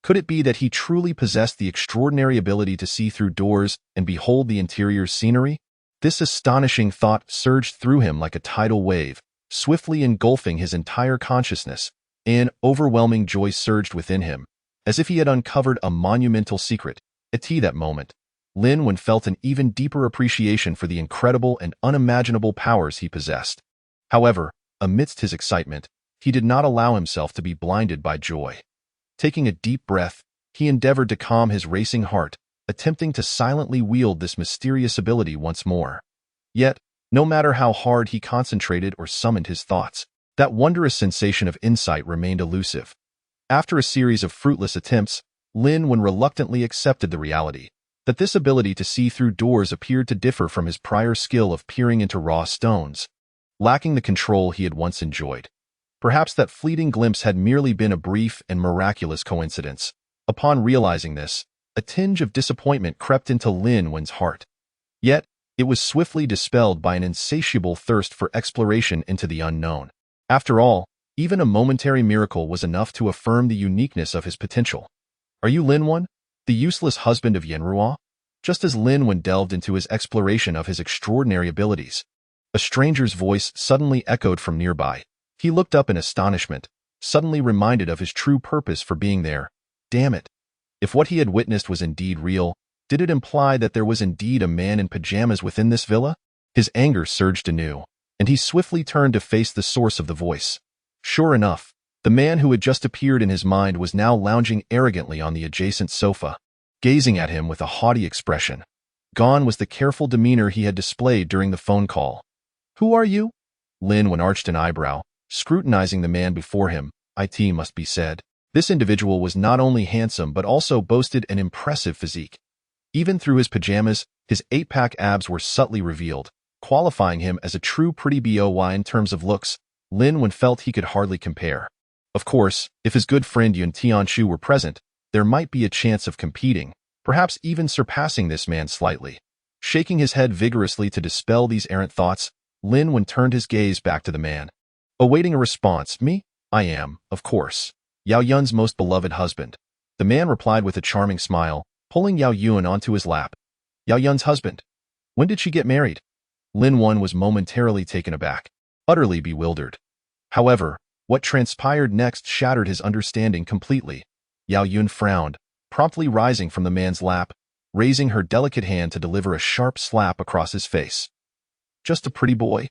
Speaker 1: Could it be that he truly possessed the extraordinary ability to see through doors and behold the interior scenery? This astonishing thought surged through him like a tidal wave, swiftly engulfing his entire consciousness, and overwhelming joy surged within him, as if he had uncovered a monumental secret. At that moment, Lin Wan felt an even deeper appreciation for the incredible and unimaginable powers he possessed. However, amidst his excitement, he did not allow himself to be blinded by joy. Taking a deep breath, he endeavored to calm his racing heart, attempting to silently wield this mysterious ability once more. Yet, no matter how hard he concentrated or summoned his thoughts, that wondrous sensation of insight remained elusive. After a series of fruitless attempts, Lin Wen reluctantly accepted the reality that this ability to see through doors appeared to differ from his prior skill of peering into raw stones, lacking the control he had once enjoyed. Perhaps that fleeting glimpse had merely been a brief and miraculous coincidence. Upon realizing this, a tinge of disappointment crept into Lin Wen's heart. Yet, it was swiftly dispelled by an insatiable thirst for exploration into the unknown. After all, even a momentary miracle was enough to affirm the uniqueness of his potential. Are you Lin Wen, the useless husband of Yenruo? Just as Lin Wen delved into his exploration of his extraordinary abilities, a stranger's voice suddenly echoed from nearby. He looked up in astonishment, suddenly reminded of his true purpose for being there. Damn it! If what he had witnessed was indeed real, did it imply that there was indeed a man in pajamas within this villa? His anger surged anew, and he swiftly turned to face the source of the voice. Sure enough, the man who had just appeared in his mind was now lounging arrogantly on the adjacent sofa, gazing at him with a haughty expression. Gone was the careful demeanor he had displayed during the phone call. Who are you? Lin Wen arched an eyebrow, scrutinizing the man before him. It must be said, this individual was not only handsome but also boasted an impressive physique. Even through his pajamas, his 8-pack abs were subtly revealed, qualifying him as a true pretty boy in terms of looks. Lin Wen felt he could hardly compare. Of course, if his good friend Yun Tianshu were present, there might be a chance of competing, perhaps even surpassing this man slightly. Shaking his head vigorously to dispel these errant thoughts, Lin Wen turned his gaze back to the man. Awaiting a response, me? I am, of course, Yao Yun's most beloved husband. The man replied with a charming smile, pulling Yao Yun onto his lap. Yao Yun's husband? When did she get married? Lin Wen was momentarily taken aback, utterly bewildered. However, what transpired next shattered his understanding completely. Yao Yun frowned, promptly rising from the man's lap, raising her delicate hand to deliver a sharp slap across his face. Just a pretty boy?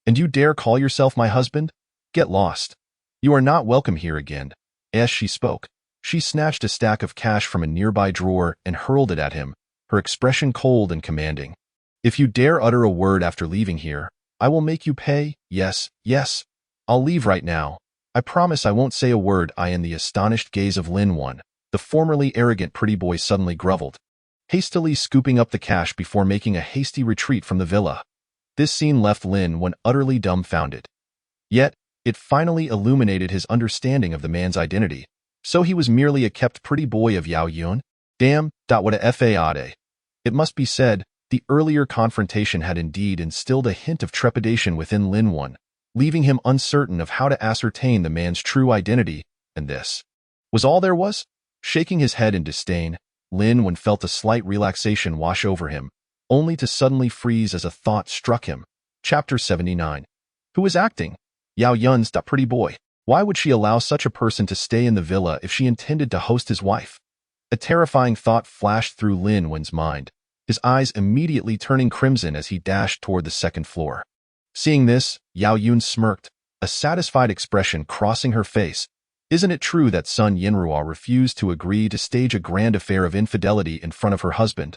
Speaker 1: And you dare call yourself my husband? Get lost. You are not welcome here again. As she spoke, she snatched a stack of cash from a nearby drawer and hurled it at him, her expression cold and commanding. If you dare utter a word after leaving here, I will make you pay. Yes, yes. I'll leave right now. I promise I won't say a word. In the astonished gaze of Lin Wen, the formerly arrogant pretty boy suddenly groveled, hastily scooping up the cash before making a hasty retreat from the villa. This scene left Lin Wen utterly dumbfounded. Yet, it finally illuminated his understanding of the man's identity. So he was merely a kept pretty boy of Yao Yun? Damn, what a fade. It must be said, the earlier confrontation had indeed instilled a hint of trepidation within Lin Wen, leaving him uncertain of how to ascertain the man's true identity, and this was all there was? Shaking his head in disdain, Lin Wen felt a slight relaxation wash over him, only to suddenly freeze as a thought struck him. Chapter 79. Who is acting? Yao Yun's pretty boy. Why would she allow such a person to stay in the villa if she intended to host his wife? A terrifying thought flashed through Lin Wen's mind, his eyes immediately turning crimson as he dashed toward the second floor. Seeing this, Yao Yun smirked, a satisfied expression crossing her face. Isn't it true that Sun Yenruo refused to agree to stage a grand affair of infidelity in front of her husband?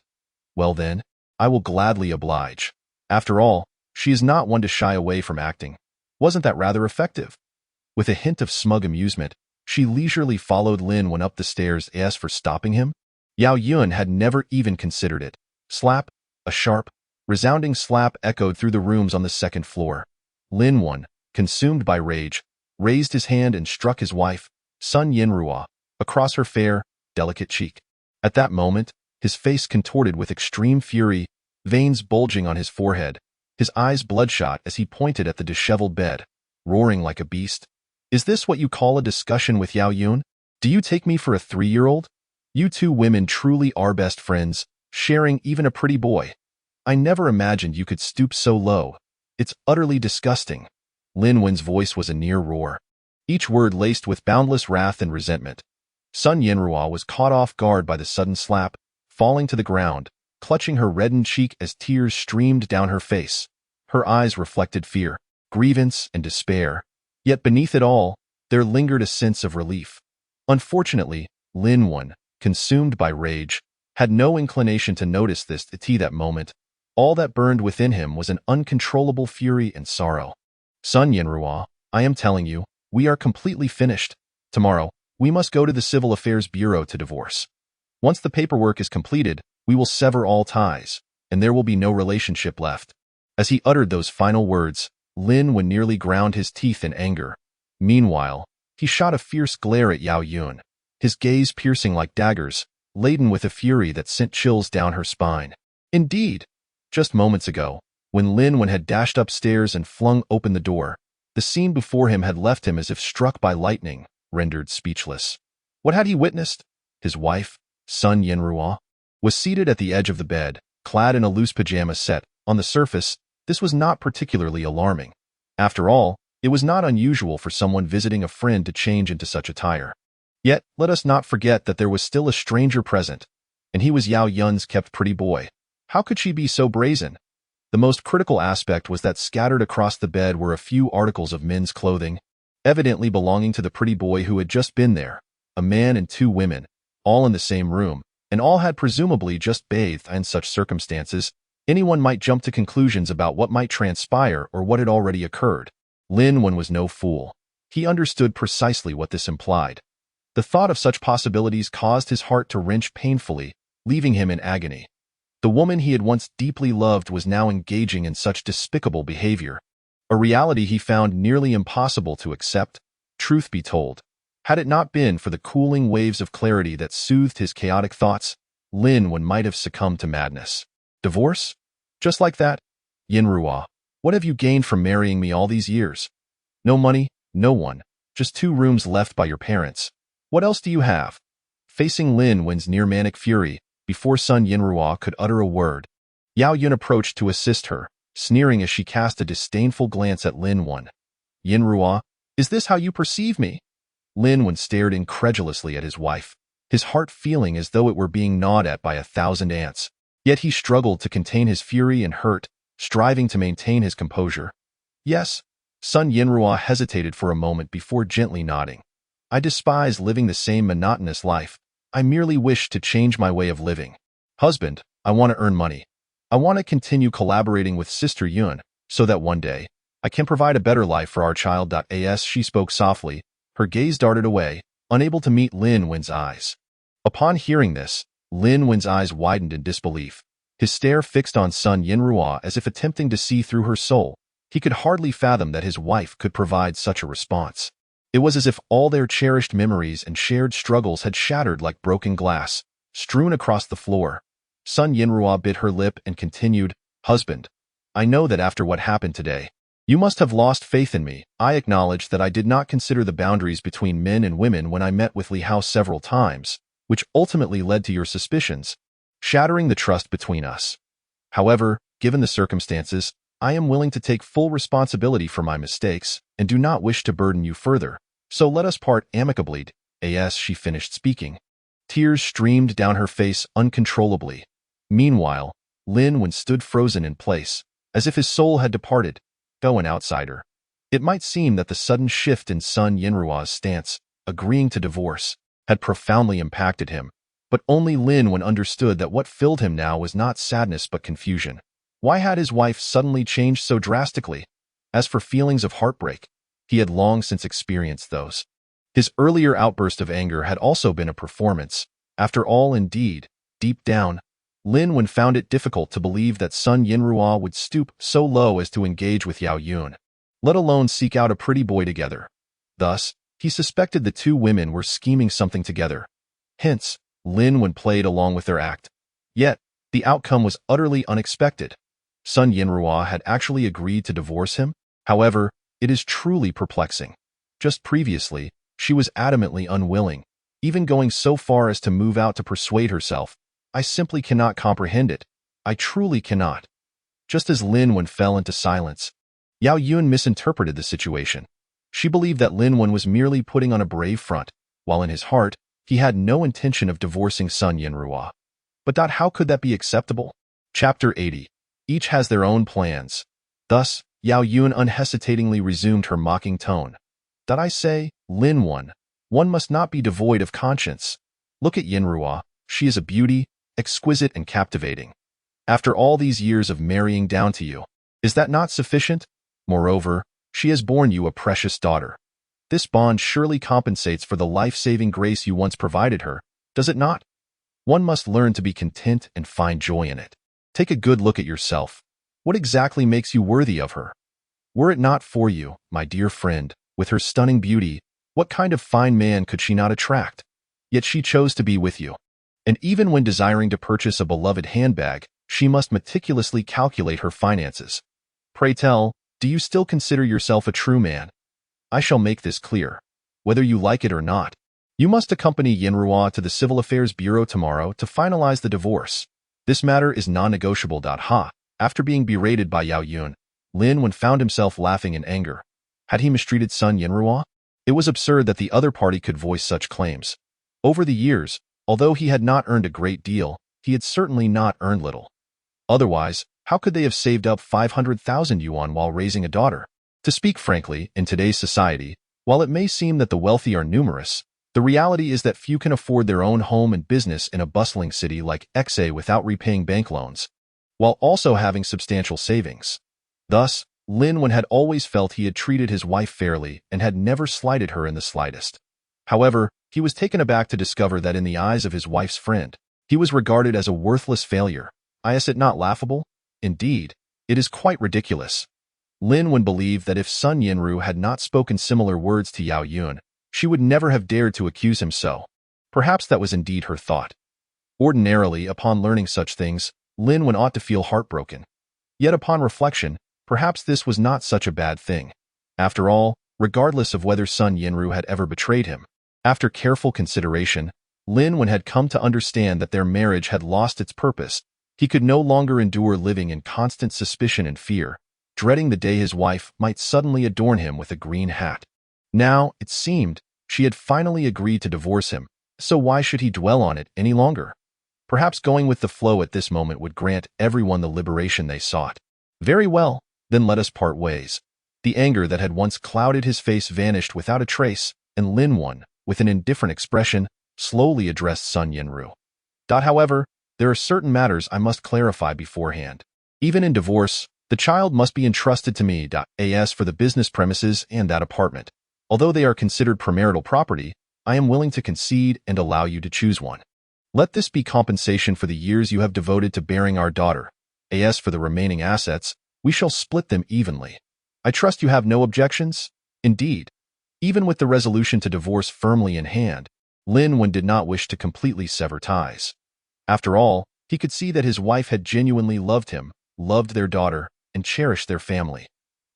Speaker 1: Well then, I will gladly oblige. After all, she is not one to shy away from acting. Wasn't that rather effective? With a hint of smug amusement, she leisurely followed Lin Wen up the stairs. As for stopping him, Yao Yun had never even considered it. Slap, a sharp, resounding slap echoed through the rooms on the second floor. Lin Wen, consumed by rage, raised his hand and struck his wife, Sun Yenruo, across her fair, delicate cheek. At that moment, his face contorted with extreme fury, veins bulging on his forehead, his eyes bloodshot as he pointed at the disheveled bed, roaring like a beast. Is this what you call a discussion with Yao Yun? Do you take me for a 3-year-old? You two women truly are best friends, sharing even a pretty boy. I never imagined you could stoop so low. It's utterly disgusting. Lin Wen's voice was a near roar, each word laced with boundless wrath and resentment. Sun Yenruo was caught off guard by the sudden slap, falling to the ground, clutching her reddened cheek as tears streamed down her face. Her eyes reflected fear, grievance, and despair. Yet beneath it all, there lingered a sense of relief. Unfortunately, Lin Wen, consumed by rage, had no inclination to notice this at that moment. All that burned within him was an uncontrollable fury and sorrow. Sun Yenruo, I am telling you, we are completely finished. Tomorrow, We must go to the Civil Affairs Bureau to divorce. Once the paperwork is completed, we will sever all ties, and there will be no relationship left. As he uttered those final words, Lin Wen nearly ground his teeth in anger. Meanwhile, he shot a fierce glare at Yao Yun, his gaze piercing like daggers, laden with a fury that sent chills down her spine. Indeed, just moments ago, when Lin Wen had dashed upstairs and flung open the door, the scene before him had left him as if struck by lightning, rendered speechless. What had he witnessed? His wife, Sun Yanrua, was seated at the edge of the bed, clad in a loose pajama set. On the surface, this was not particularly alarming. After all, it was not unusual for someone visiting a friend to change into such attire. Yet, let us not forget that there was still a stranger present, and he was Yao Yun's kept pretty boy. How could she be so brazen? The most critical aspect was that scattered across the bed were a few articles of men's clothing, evidently belonging to the pretty boy who had just been there, a man and two women, all in the same room, and all had presumably just bathed. In such circumstances, anyone might jump to conclusions about what might transpire or what had already occurred. Lin Wen was no fool. He understood precisely what this implied. The thought of such possibilities caused his heart to wrench painfully, leaving him in agony. The woman he had once deeply loved was now engaging in such despicable behavior, a reality he found nearly impossible to accept. Truth be told, had it not been for the cooling waves of clarity that soothed his chaotic thoughts, Lin Wen might have succumbed to madness. Divorce? Just like that? Yanrua, what have you gained from marrying me all these years? No money, no one, just 2 rooms left by your parents. What else do you have? Facing Lin Wen's near-manic fury, before Sun Yanrua could utter a word, Yao Yun approached to assist her, sneering as she cast a disdainful glance at Lin Wen. Yanrua, is this how you perceive me? Lin Wen stared incredulously at his wife, his heart feeling as though it were being gnawed at by 1,000 ants. Yet he struggled to contain his fury and hurt, striving to maintain his composure. Yes, Sun Yanrua hesitated for a moment before gently nodding. I despise living the same monotonous life. I merely wish to change my way of living. Husband, I want to earn money. I want to continue collaborating with Sister Yun, so that one day, I can provide a better life for our child. As she spoke softly, her gaze darted away, unable to meet Lin Wen's eyes. Upon hearing this, Lin Wen's eyes widened in disbelief, his stare fixed on Sun Yanrua as if attempting to see through her soul. He could hardly fathom that his wife could provide such a response. It was as if all their cherished memories and shared struggles had shattered like broken glass, strewn across the floor. Sun Yanrua bit her lip and continued, Husband, I know that after what happened today, you must have lost faith in me. I acknowledge that I did not consider the boundaries between men and women when I met with Li Hao several times, which ultimately led to your suspicions, shattering the trust between us. However, given the circumstances, I am willing to take full responsibility for my mistakes and do not wish to burden you further, so let us part amicably. As she finished speaking, tears streamed down her face uncontrollably. Meanwhile, Lin Wen stood frozen in place, as if his soul had departed. Though an outsider, it might seem that the sudden shift in Sun Yanrua's stance, agreeing to divorce, had profoundly impacted him, but only Lin Wen understood that what filled him now was not sadness but confusion. Why had his wife suddenly changed so drastically? As for feelings of heartbreak, he had long since experienced those. His earlier outburst of anger had also been a performance. After all, indeed, deep down, Lin Wen found it difficult to believe that Sun Yanrua would stoop so low as to engage with Yao Yun, let alone seek out a pretty boy together. Thus, he suspected the 2 women were scheming something together. Hence, Lin Wen played along with their act. Yet, the outcome was utterly unexpected. Sun Yanrua had actually agreed to divorce him. However, it is truly perplexing. Just previously, she was adamantly unwilling, even going so far as to move out to persuade herself. I simply cannot comprehend it. I truly cannot. Just as Lin Wen fell into silence, Yao Yun misinterpreted the situation. She believed that Lin Wen was merely putting on a brave front, while in his heart, he had no intention of divorcing Sun Yanrua. But how could that be acceptable? Chapter 80. Each has their own plans. Thus, Yao Yun unhesitatingly resumed her mocking tone. I say, Lin Wen, one must not be devoid of conscience. Look at Yanrua, she is a beauty, exquisite and captivating. After all these years of marrying down to you, is that not sufficient? Moreover, she has borne you a precious daughter. This bond surely compensates for the life-saving grace you once provided her, does it not? One must learn to be content and find joy in it. Take a good look at yourself. What exactly makes you worthy of her? Were it not for you, my dear friend, with her stunning beauty, what kind of fine man could she not attract? Yet she chose to be with you. And even when desiring to purchase a beloved handbag, she must meticulously calculate her finances. Pray tell, do you still consider yourself a true man? I shall make this clear. Whether you like it or not, you must accompany Yinruo to the Civil Affairs Bureau tomorrow to finalize the divorce. This matter is non-negotiable. After being berated by Yao Yun, Lin Wen found himself laughing in anger. Had he mistreated Sun Yinruo? It was absurd that the other party could voice such claims. Over the years, although he had not earned a great deal, he had certainly not earned little. Otherwise, how could they have saved up 500,000 yuan while raising a daughter? To speak frankly, in today's society, while it may seem that the wealthy are numerous, the reality is that few can afford their own home and business in a bustling city like Xa without repaying bank loans, while also having substantial savings. Thus, Lin Wen had always felt he had treated his wife fairly and had never slighted her in the slightest. However, he was taken aback to discover that in the eyes of his wife's friend, he was regarded as a worthless failure. Is it not laughable? Indeed, it is quite ridiculous. Lin Wen believed that if Sun Yinru had not spoken similar words to Yao Yun, she would never have dared to accuse him so. Perhaps that was indeed her thought. Ordinarily, upon learning such things, Lin Wen ought to feel heartbroken. Yet upon reflection, perhaps this was not such a bad thing. After all, regardless of whether Sun Yinru had ever betrayed him, after careful consideration, Lin Wen had come to understand that their marriage had lost its purpose. He could no longer endure living in constant suspicion and fear, dreading the day his wife might suddenly adorn him with a green hat. Now, it seemed, she had finally agreed to divorce him, so why should he dwell on it any longer? Perhaps going with the flow at this moment would grant everyone the liberation they sought. Very well, then let us part ways. The anger that had once clouded his face vanished without a trace, and Lin Wen, with an indifferent expression, slowly addressed Sun Yinru. However, there are certain matters I must clarify beforehand. Even in divorce, the child must be entrusted to me. As for the business premises and that apartment, although they are considered premarital property, I am willing to concede and allow you to choose one. Let this be compensation for the years you have devoted to bearing our daughter. As for the remaining assets, we shall split them evenly. I trust you have no objections? Indeed. Even with the resolution to divorce firmly in hand, Lin Wen did not wish to completely sever ties. After all, he could see that his wife had genuinely loved him, loved their daughter, and cherished their family.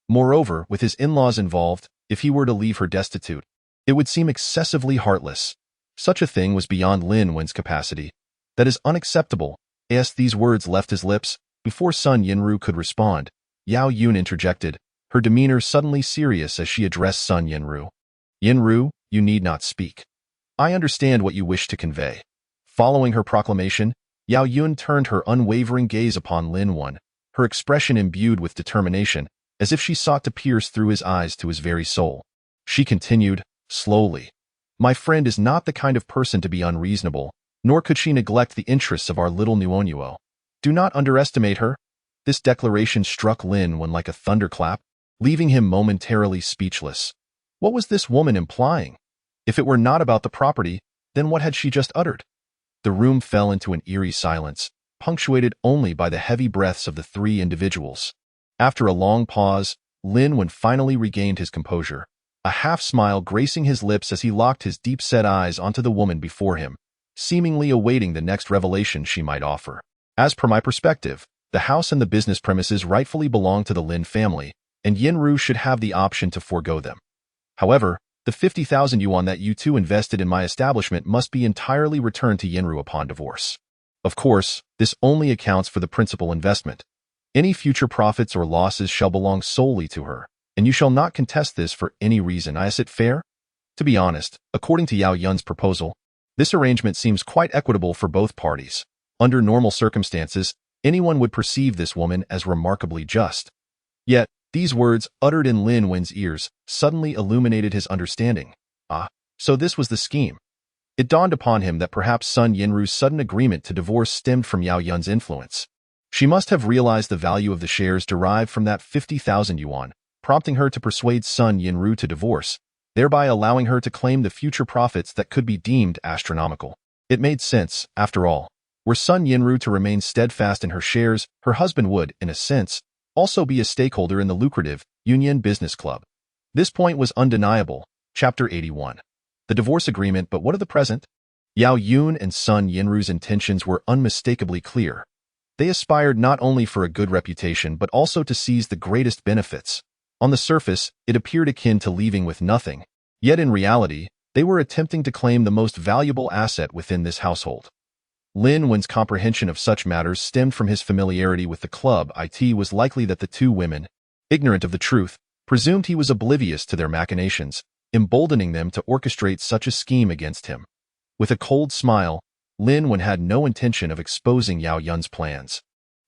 Speaker 1: Moreover, with his in-laws involved, if he were to leave her destitute, it would seem excessively heartless. Such a thing was beyond Lin Wen's capacity. That is unacceptable. As these words left his lips, before Sun Yinru could respond, Yao Yun interjected, her demeanor suddenly serious as she addressed Sun Yinru. Yinru, you need not speak. I understand what you wish to convey. Following her proclamation, Yao Yun turned her unwavering gaze upon Lin Wen, her expression imbued with determination, as if she sought to pierce through his eyes to his very soul. She continued, slowly, my friend is not the kind of person to be unreasonable, nor could she neglect the interests of our little Nuonuo. Do not underestimate her. This declaration struck Lin Wen like a thunderclap, leaving him momentarily speechless. What was this woman implying? If it were not about the property, then what had she just uttered? The room fell into an eerie silence, punctuated only by the heavy breaths of the three individuals. After a long pause, Lin Wen finally regained his composure, a half-smile gracing his lips as he locked his deep-set eyes onto the woman before him, seemingly awaiting the next revelation she might offer. As per my perspective, the house and the business premises rightfully belong to the Lin family, and Yinru should have the option to forego them. However, the 50,000 yuan that you two invested in my establishment must be entirely returned to Yinru upon divorce. Of course, this only accounts for the principal investment. Any future profits or losses shall belong solely to her, and you shall not contest this for any reason. Is it fair? To be honest, according to Yao Yun's proposal, this arrangement seems quite equitable for both parties. Under normal circumstances, anyone would perceive this woman as remarkably just. Yet, these words, uttered in Lin Wen's ears, suddenly illuminated his understanding. So this was the scheme. It dawned upon him that perhaps Sun Yinru's sudden agreement to divorce stemmed from Yao Yun's influence. She must have realized the value of the shares derived from that 50,000 yuan, prompting her to persuade Sun Yinru to divorce, thereby allowing her to claim the future profits that could be deemed astronomical. It made sense, after all. Were Sun Yinru to remain steadfast in her shares, her husband would, in a sense, also be a stakeholder in the lucrative Union Business Club. This point was undeniable. Chapter 81. The divorce agreement, but what of the present? Yao Yun and Sun Yinru's intentions were unmistakably clear. They aspired not only for a good reputation but also to seize the greatest benefits. On the surface, it appeared akin to leaving with nothing. Yet in reality, they were attempting to claim the most valuable asset within this household. Lin Wen's comprehension of such matters stemmed from his familiarity with the club. It was likely that the two women, ignorant of the truth, presumed he was oblivious to their machinations, emboldening them to orchestrate such a scheme against him. With a cold smile, Lin Wen had no intention of exposing Yao Yun's plans.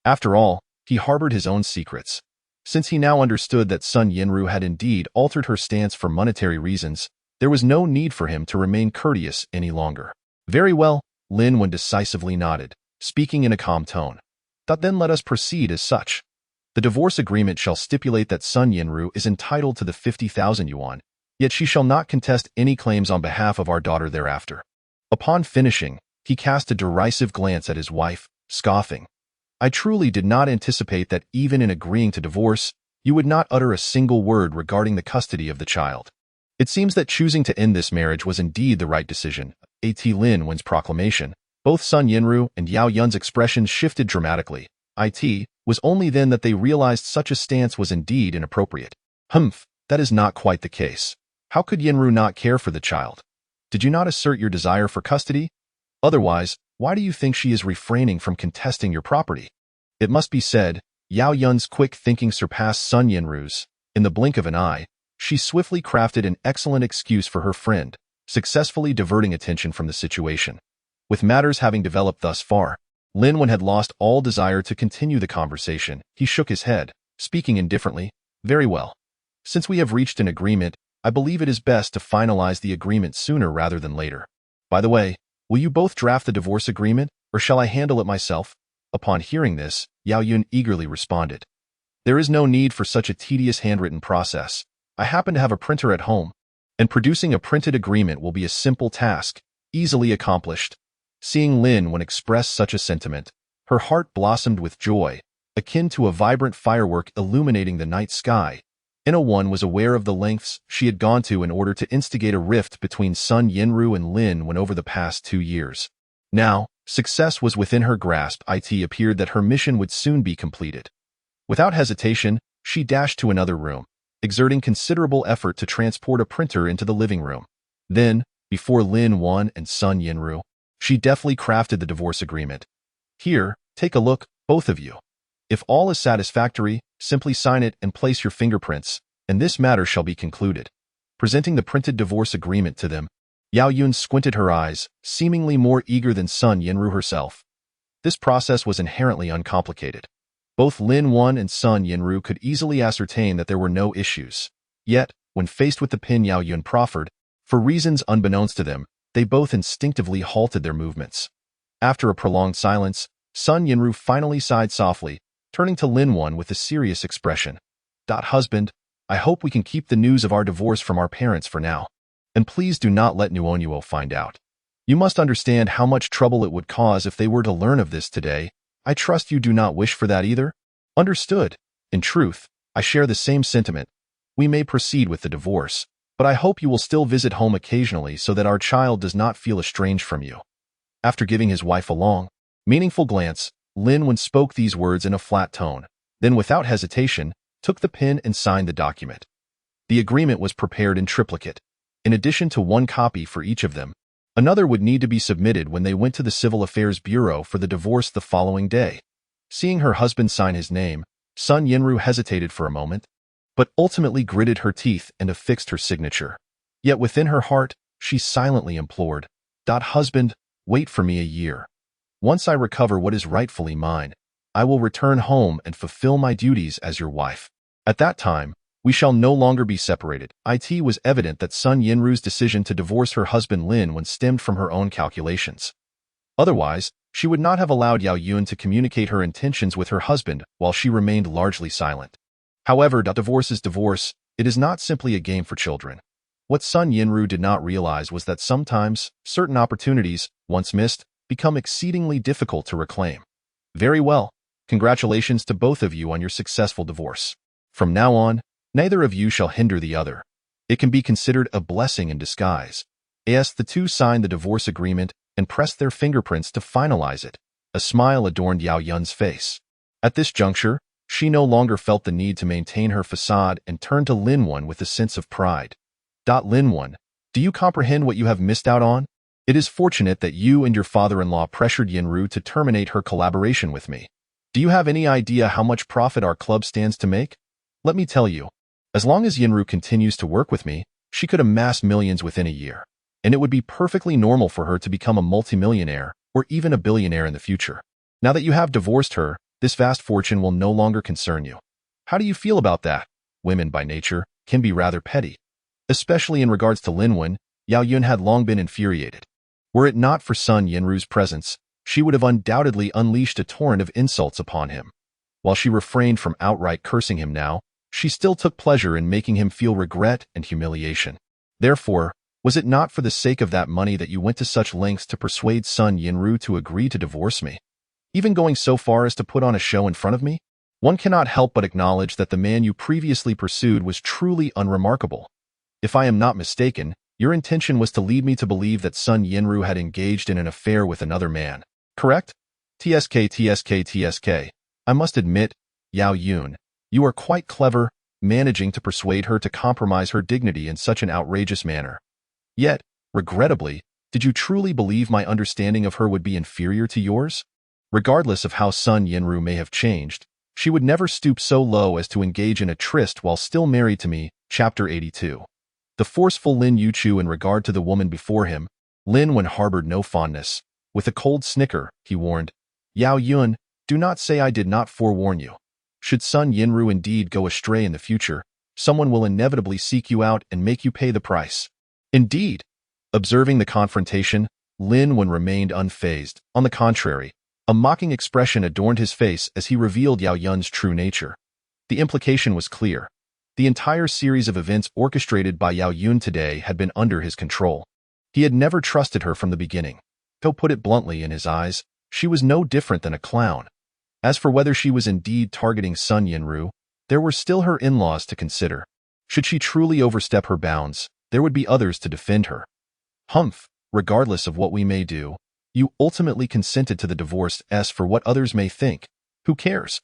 Speaker 1: After all, he harbored his own secrets. Since he now understood that Sun Yinru had indeed altered her stance for monetary reasons, there was no need for him to remain courteous any longer. Very well, Lin Wen decisively nodded, speaking in a calm tone. Then let us proceed as such. The divorce agreement shall stipulate that Sun Yinru is entitled to the 50,000 yuan, yet she shall not contest any claims on behalf of our daughter thereafter. Upon finishing, he cast a derisive glance at his wife, scoffing. I truly did not anticipate that even in agreeing to divorce, you would not utter a single word regarding the custody of the child. It seems that choosing to end this marriage was indeed the right decision. Lin Wen's proclamation, both Sun Yinru and Yao Yun's expressions shifted dramatically. It was only then that they realized such a stance was indeed inappropriate. Humph, that is not quite the case. How could Yinru not care for the child? Did you not assert your desire for custody? Otherwise, why do you think she is refraining from contesting your property? It must be said, Yao Yun's quick thinking surpassed Sun Yinru's. In the blink of an eye, she swiftly crafted an excellent excuse for her friend, successfully diverting attention from the situation. With matters having developed thus far, Lin Wen had lost all desire to continue the conversation. He shook his head, speaking indifferently. Very well. Since we have reached an agreement, I believe it is best to finalize the agreement sooner rather than later. By the way, will you both draft the divorce agreement, or shall I handle it myself? Upon hearing this, Yao Yun eagerly responded. There is no need for such a tedious handwritten process. I happen to have a printer at home, and producing a printed agreement will be a simple task, easily accomplished. Seeing Lin Wen express such a sentiment, her heart blossomed with joy, akin to a vibrant firework illuminating the night sky. One was aware of the lengths she had gone to in order to instigate a rift between Sun Yinru and Lin Wen over the past 2 years. Now, success was within her grasp. It appeared that her mission would soon be completed. Without hesitation, she dashed to another room, exerting considerable effort to transport a printer into the living room. Then, before Lin Wen and Sun Yinru, she deftly crafted the divorce agreement. Here, take a look, both of you. If all is satisfactory, simply sign it and place your fingerprints, and this matter shall be concluded. Presenting the printed divorce agreement to them, Yao Yun squinted her eyes, seemingly more eager than Sun Yinru herself. This process was inherently uncomplicated. Both Lin Wen and Sun Yinru could easily ascertain that there were no issues. Yet, when faced with the pin Yao Yun proffered, for reasons unbeknownst to them, they both instinctively halted their movements. After a prolonged silence, Sun Yinru finally sighed softly, turning to Lin Wen with a serious expression. Husband, I hope we can keep the news of our divorce from our parents for now. And please do not let Nuonuo find out. You must understand how much trouble it would cause if they were to learn of this today. I trust you do not wish for that either? Understood. In truth, I share the same sentiment. We may proceed with the divorce, but I hope you will still visit home occasionally so that our child does not feel estranged from you. After giving his wife a long, meaningful glance, Lin Wen spoke these words in a flat tone, then without hesitation, took the pen and signed the document. The agreement was prepared in triplicate. In addition to one copy for each of them, another would need to be submitted when they went to the Civil Affairs Bureau for the divorce the following day. Seeing her husband sign his name, Sun Yinru hesitated for a moment, but ultimately gritted her teeth and affixed her signature. Yet within her heart, she silently implored, Husband, wait for me a year. Once I recover what is rightfully mine, I will return home and fulfill my duties as your wife. At that time, we shall no longer be separated. It was evident that Sun Yinru's decision to divorce her husband Lin Wen stemmed from her own calculations. Otherwise, she would not have allowed Yao Yun to communicate her intentions with her husband while she remained largely silent. However, divorce is divorce. It is not simply a game for children. What Sun Yinru did not realize was that sometimes certain opportunities, once missed, become exceedingly difficult to reclaim. Very well. Congratulations to both of you on your successful divorce. From now on, neither of you shall hinder the other. It can be considered a blessing in disguise. As the two signed the divorce agreement and pressed their fingerprints to finalize it, a smile adorned Yao Yun's face. At this juncture, she no longer felt the need to maintain her facade and turned to Lin Wen with a sense of pride. Lin Wen, do you comprehend what you have missed out on? It is fortunate that you and your father-in-law pressured Yinru to terminate her collaboration with me. Do you have any idea how much profit our club stands to make? Let me tell you, as long as Yinru continues to work with me, she could amass millions within a year, and it would be perfectly normal for her to become a multimillionaire or even a billionaire in the future. Now that you have divorced her, this vast fortune will no longer concern you. How do you feel about that? Women, by nature, can be rather petty. Especially in regards to Lin Wen, Yao Yun had long been infuriated. Were it not for Sun Yinru's presence, she would have undoubtedly unleashed a torrent of insults upon him. While she refrained from outright cursing him now, she still took pleasure in making him feel regret and humiliation. Therefore, was it not for the sake of that money that you went to such lengths to persuade Sun Yinru to agree to divorce me? Even going so far as to put on a show in front of me? One cannot help but acknowledge that the man you previously pursued was truly unremarkable. If I am not mistaken, your intention was to lead me to believe that Sun Yinru had engaged in an affair with another man, correct? TSK. I must admit, Yao Yun, you are quite clever, managing to persuade her to compromise her dignity in such an outrageous manner. Yet, regrettably, did you truly believe my understanding of her would be inferior to yours? Regardless of how Sun Yinru may have changed, she would never stoop so low as to engage in a tryst while still married to me. Chapter 82. The forceful Lin Yuchu in regard to the woman before him, Lin Wen harbored no fondness. With a cold snicker, he warned, Yao Yun, do not say I did not forewarn you. Should Sun Yinru indeed go astray in the future, someone will inevitably seek you out and make you pay the price. Indeed. Observing the confrontation, Lin Wen remained unfazed. On the contrary, a mocking expression adorned his face as he revealed Yao Yun's true nature. The implication was clear. The entire series of events orchestrated by Yao Yun today had been under his control. He had never trusted her from the beginning. To put it bluntly, in his eyes, she was no different than a clown. As for whether she was indeed targeting Sun Yinru, there were still her in-laws to consider. Should she truly overstep her bounds, there would be others to defend her. Humph, regardless of what we may do, you ultimately consented to the divorce. As for what others may think, who cares?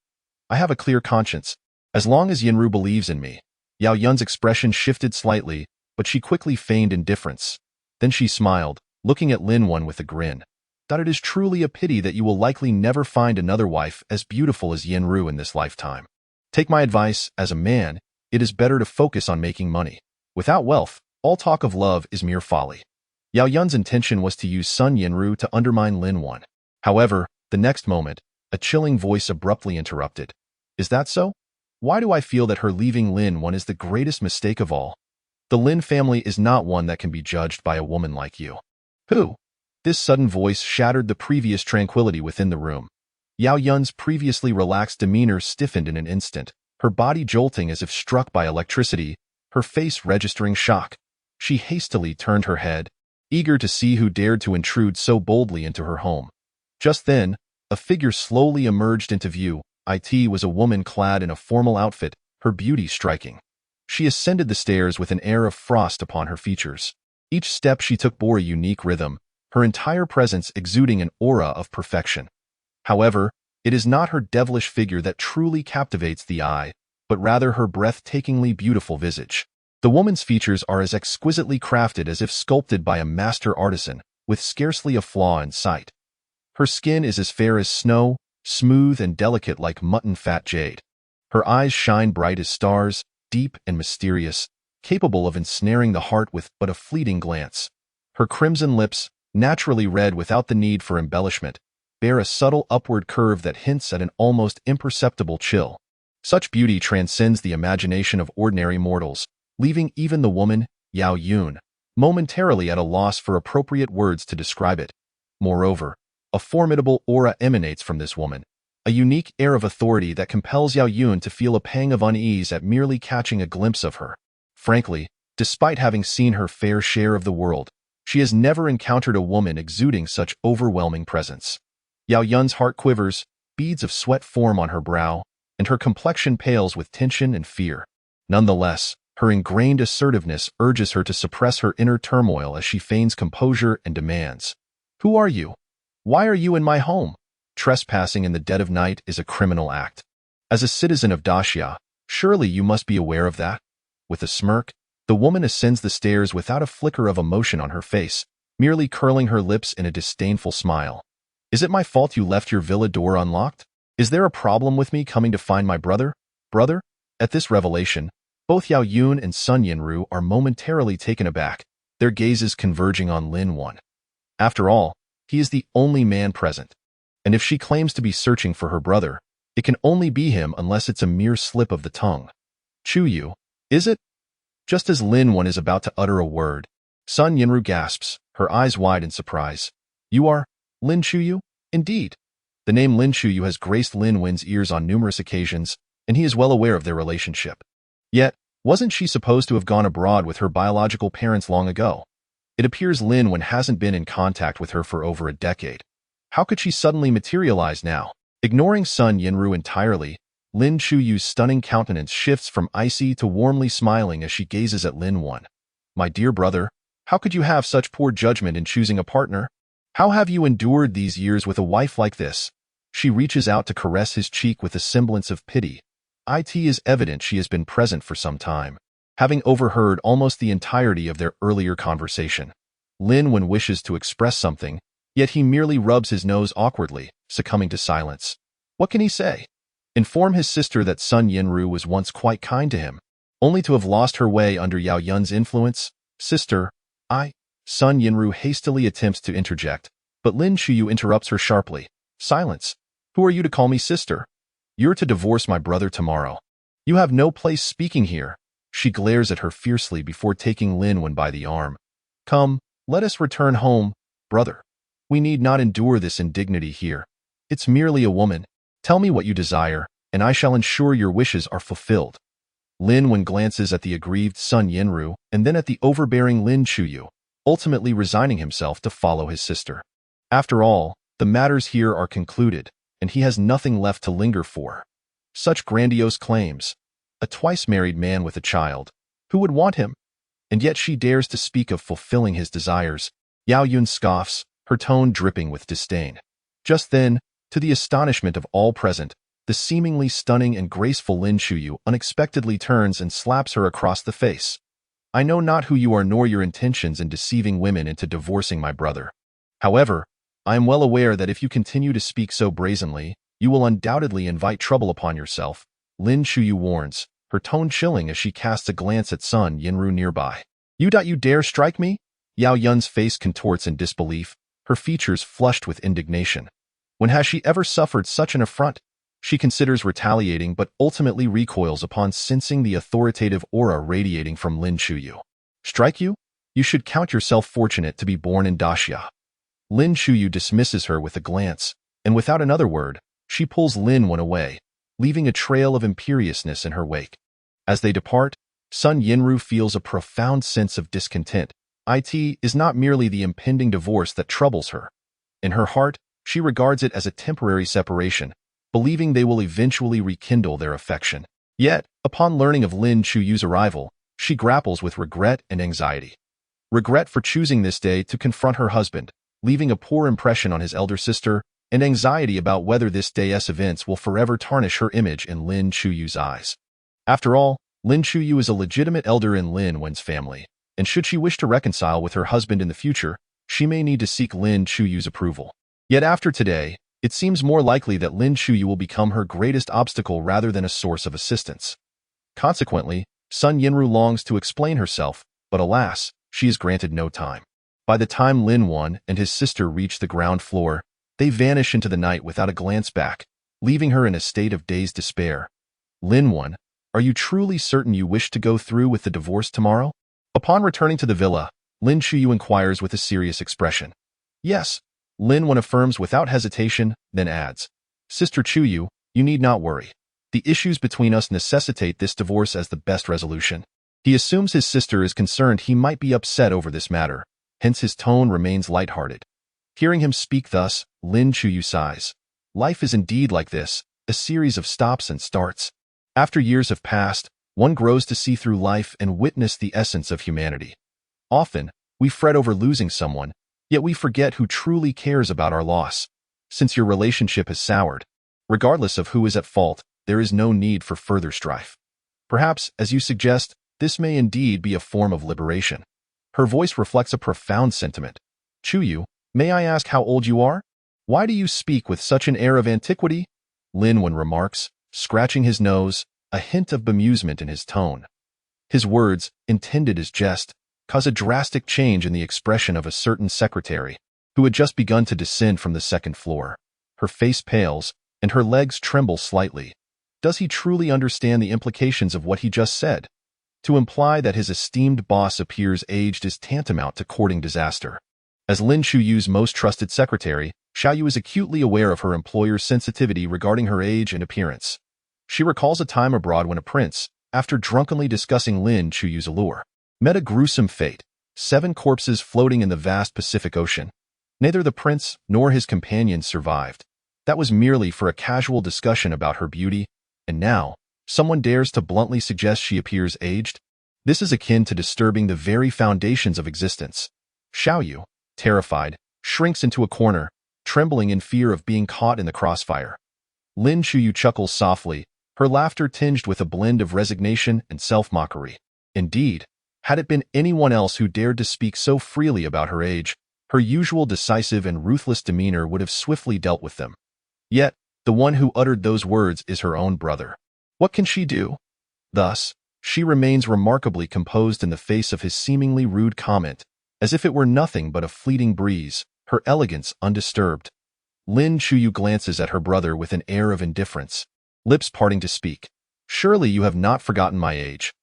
Speaker 1: I have a clear conscience. As long as Yinru believes in me. Yao Yun's expression shifted slightly, but she quickly feigned indifference. Then she smiled, looking at Lin Wen with a grin. It is truly a pity that you will likely never find another wife as beautiful as Yinru in this lifetime. Take my advice, as a man, it is better to focus on making money. Without wealth, all talk of love is mere folly. Yao Yun's intention was to use Sun Yinru to undermine Lin Wen. However, the next moment, a chilling voice abruptly interrupted. Is that so? Why do I feel that her leaving Lin Wen is the greatest mistake of all? The Lin family is not one that can be judged by a woman like you. Who? This sudden voice shattered the previous tranquility within the room. Yao Yun's previously relaxed demeanor stiffened in an instant, her body jolting as if struck by electricity, her face registering shock. She hastily turned her head, eager to see who dared to intrude so boldly into her home. Just then, a figure slowly emerged into view. It was a woman clad in a formal outfit, her beauty striking. She ascended the stairs with an air of frost upon her features. Each step she took bore a unique rhythm, her entire presence exuding an aura of perfection. However, it is not her devilish figure that truly captivates the eye, but rather her breathtakingly beautiful visage. The woman's features are as exquisitely crafted as if sculpted by a master artisan, with scarcely a flaw in sight. Her skin is as fair as snow, smooth and delicate like mutton-fat jade. Her eyes shine bright as stars, deep and mysterious, capable of ensnaring the heart with but a fleeting glance. Her crimson lips, naturally red without the need for embellishment, bear a subtle upward curve that hints at an almost imperceptible chill. Such beauty transcends the imagination of ordinary mortals, leaving even the woman, Yao Yun, momentarily at a loss for appropriate words to describe it. Moreover, a formidable aura emanates from this woman, a unique air of authority that compels Yao Yun to feel a pang of unease at merely catching a glimpse of her. Frankly, Despite having seen her fair share of the world, she has never encountered a woman exuding such overwhelming presence. Yao Yun's heart quivers, beads of sweat form on her brow, and her complexion pales with tension and fear. Nonetheless, her ingrained assertiveness urges her to suppress her inner turmoil as she feigns composure and demands. "Who are you? Why are you in my home?" Trespassing in the dead of night is a criminal act. As a citizen of Daxia, surely you must be aware of that. With a smirk, the woman ascends the stairs without a flicker of emotion on her face, merely curling her lips in a disdainful smile. "Is it my fault you left your villa door unlocked? Is there a problem with me coming to find my brother?" Brother? At this revelation, both Yao Yun and Sun Yinru are momentarily taken aback, their gazes converging on Lin Wan. After all, he is the only man present. And if she claims to be searching for her brother, it can only be him unless it's a mere slip of the tongue. "Chu Yu, is it?" Just as Lin Wan is about to utter a word, Sun Yinru gasps, her eyes wide in surprise. "You are Lin Chuyu?" "Indeed." The name Lin Chuyu has graced Lin Wan's ears on numerous occasions, and he is well aware of their relationship. Yet, wasn't she supposed to have gone abroad with her biological parents long ago? It appears Lin Wan hasn't been in contact with her for over a decade. How could she suddenly materialize now? Ignoring Sun Yinru entirely, Lin Chuyu's stunning countenance shifts from icy to warmly smiling as she gazes at Lin Wan. "My dear brother, how could you have such poor judgment in choosing a partner? How have you endured these years with a wife like this?" She reaches out to caress his cheek with a semblance of pity. It is evident she has been present for some time, having overheard almost the entirety of their earlier conversation. Lin Wan wishes to express something, yet he merely rubs his nose awkwardly, succumbing to silence. What can he say? Inform his sister that Sun Yinru was once quite kind to him, only to have lost her way under Yao Yun's influence? "Sister, Sun Yinru hastily attempts to interject, but Lin Chuyu interrupts her sharply. "Silence. Who are you to call me sister? You're to divorce my brother tomorrow. You have no place speaking here." She glares at her fiercely before taking Lin Wan by the arm. "Come, let us return home, brother. We need not endure this indignity here. It's merely a woman. Tell me what you desire, and I shall ensure your wishes are fulfilled." Lin Wan glances at the aggrieved Sun Yinru and then at the overbearing Lin Chuyu, ultimately resigning himself to follow his sister. After all, the matters here are concluded, and he has nothing left to linger for. Such grandiose claims. A twice-married man with a child. Who would want him? And yet she dares to speak of fulfilling his desires. Yao Yun scoffs, her tone dripping with disdain. Just then, to the astonishment of all present, the seemingly stunning and graceful Lin Chuyu unexpectedly turns and slaps her across the face. "I know not who you are nor your intentions in deceiving women into divorcing my brother. However, I am well aware that if you continue to speak so brazenly, you will undoubtedly invite trouble upon yourself," Lin Chuyu warns, her tone chilling as she casts a glance at Sun Yinru nearby. You dare strike me?" Yao Yun's face contorts in disbelief, her features flushed with indignation. When has she ever suffered such an affront? She considers retaliating but ultimately recoils upon sensing the authoritative aura radiating from Lin Chuyu. "Strike you? You should count yourself fortunate to be born in Daxia." Lin Chuyu dismisses her with a glance, and without another word, she pulls Lin Wan away, leaving a trail of imperiousness in her wake. As they depart, Sun Yinru feels a profound sense of discontent. It is not merely the impending divorce that troubles her. In her heart, she regards it as a temporary separation, believing they will eventually rekindle their affection. Yet, upon learning of Lin Chuyu's arrival, she grapples with regret and anxiety. Regret for choosing this day to confront her husband, leaving a poor impression on his elder sister, and anxiety about whether this day's events will forever tarnish her image in Lin Chuyu's eyes. After all, Lin Chuyu is a legitimate elder in Lin Wan's family, and should she wish to reconcile with her husband in the future, she may need to seek Lin Chuyu's approval. Yet after today, it seems more likely that Lin Chuyu will become her greatest obstacle rather than a source of assistance. Consequently, Sun Yinru longs to explain herself, but alas, she is granted no time. By the time Lin Wan and his sister reach the ground floor, they vanish into the night without a glance back, leaving her in a state of dazed despair. "Lin Wan, are you truly certain you wish to go through with the divorce tomorrow?" Upon returning to the villa, Lin Chuyu inquires with a serious expression. "Yes," Lin Wan affirms without hesitation, then adds, "Sister Chuyu, you need not worry. The issues between us necessitate this divorce as the best resolution." He assumes his sister is concerned he might be upset over this matter, hence his tone remains lighthearted. Hearing him speak thus, Lin Chuyu sighs. Life is indeed like this, a series of stops and starts. After years have passed, one grows to see through life and witness the essence of humanity. Often, we fret over losing someone, yet we forget who truly cares about our loss. Since your relationship has soured, regardless of who is at fault, there is no need for further strife. Perhaps, as you suggest, this may indeed be a form of liberation. Her voice reflects a profound sentiment. Chuyu, may I ask how old you are? Why do you speak with such an air of antiquity? Linwen remarks, scratching his nose, a hint of bemusement in his tone. His words, intended as jest, cause a drastic change in the expression of a certain secretary, who had just begun to descend from the second floor. Her face pales, and her legs tremble slightly. Does he truly understand the implications of what he just said? To imply that his esteemed boss appears aged is tantamount to courting disaster. As Lin Chuyu's most trusted secretary, Xiaoyu is acutely aware of her employer's sensitivity regarding her age and appearance. She recalls a time abroad when a prince, after drunkenly discussing Lin Chuyu's allure, met a gruesome fate, 7 corpses floating in the vast Pacific Ocean. Neither the prince nor his companions survived. That was merely for a casual discussion about her beauty, and now, someone dares to bluntly suggest she appears aged? This is akin to disturbing the very foundations of existence. Xiaoyu, terrified, shrinks into a corner, trembling in fear of being caught in the crossfire. Lin Chuyu chuckles softly, her laughter tinged with a blend of resignation and self-mockery. Indeed, had it been anyone else who dared to speak so freely about her age, her usual decisive and ruthless demeanor would have swiftly dealt with them. Yet, the one who uttered those words is her own brother. What can she do? Thus, she remains remarkably composed in the face of his seemingly rude comment, as if it were nothing but a fleeting breeze, her elegance undisturbed. Lin Chuyu glances at her brother with an air of indifference, lips parting to speak. Surely you have not forgotten my age.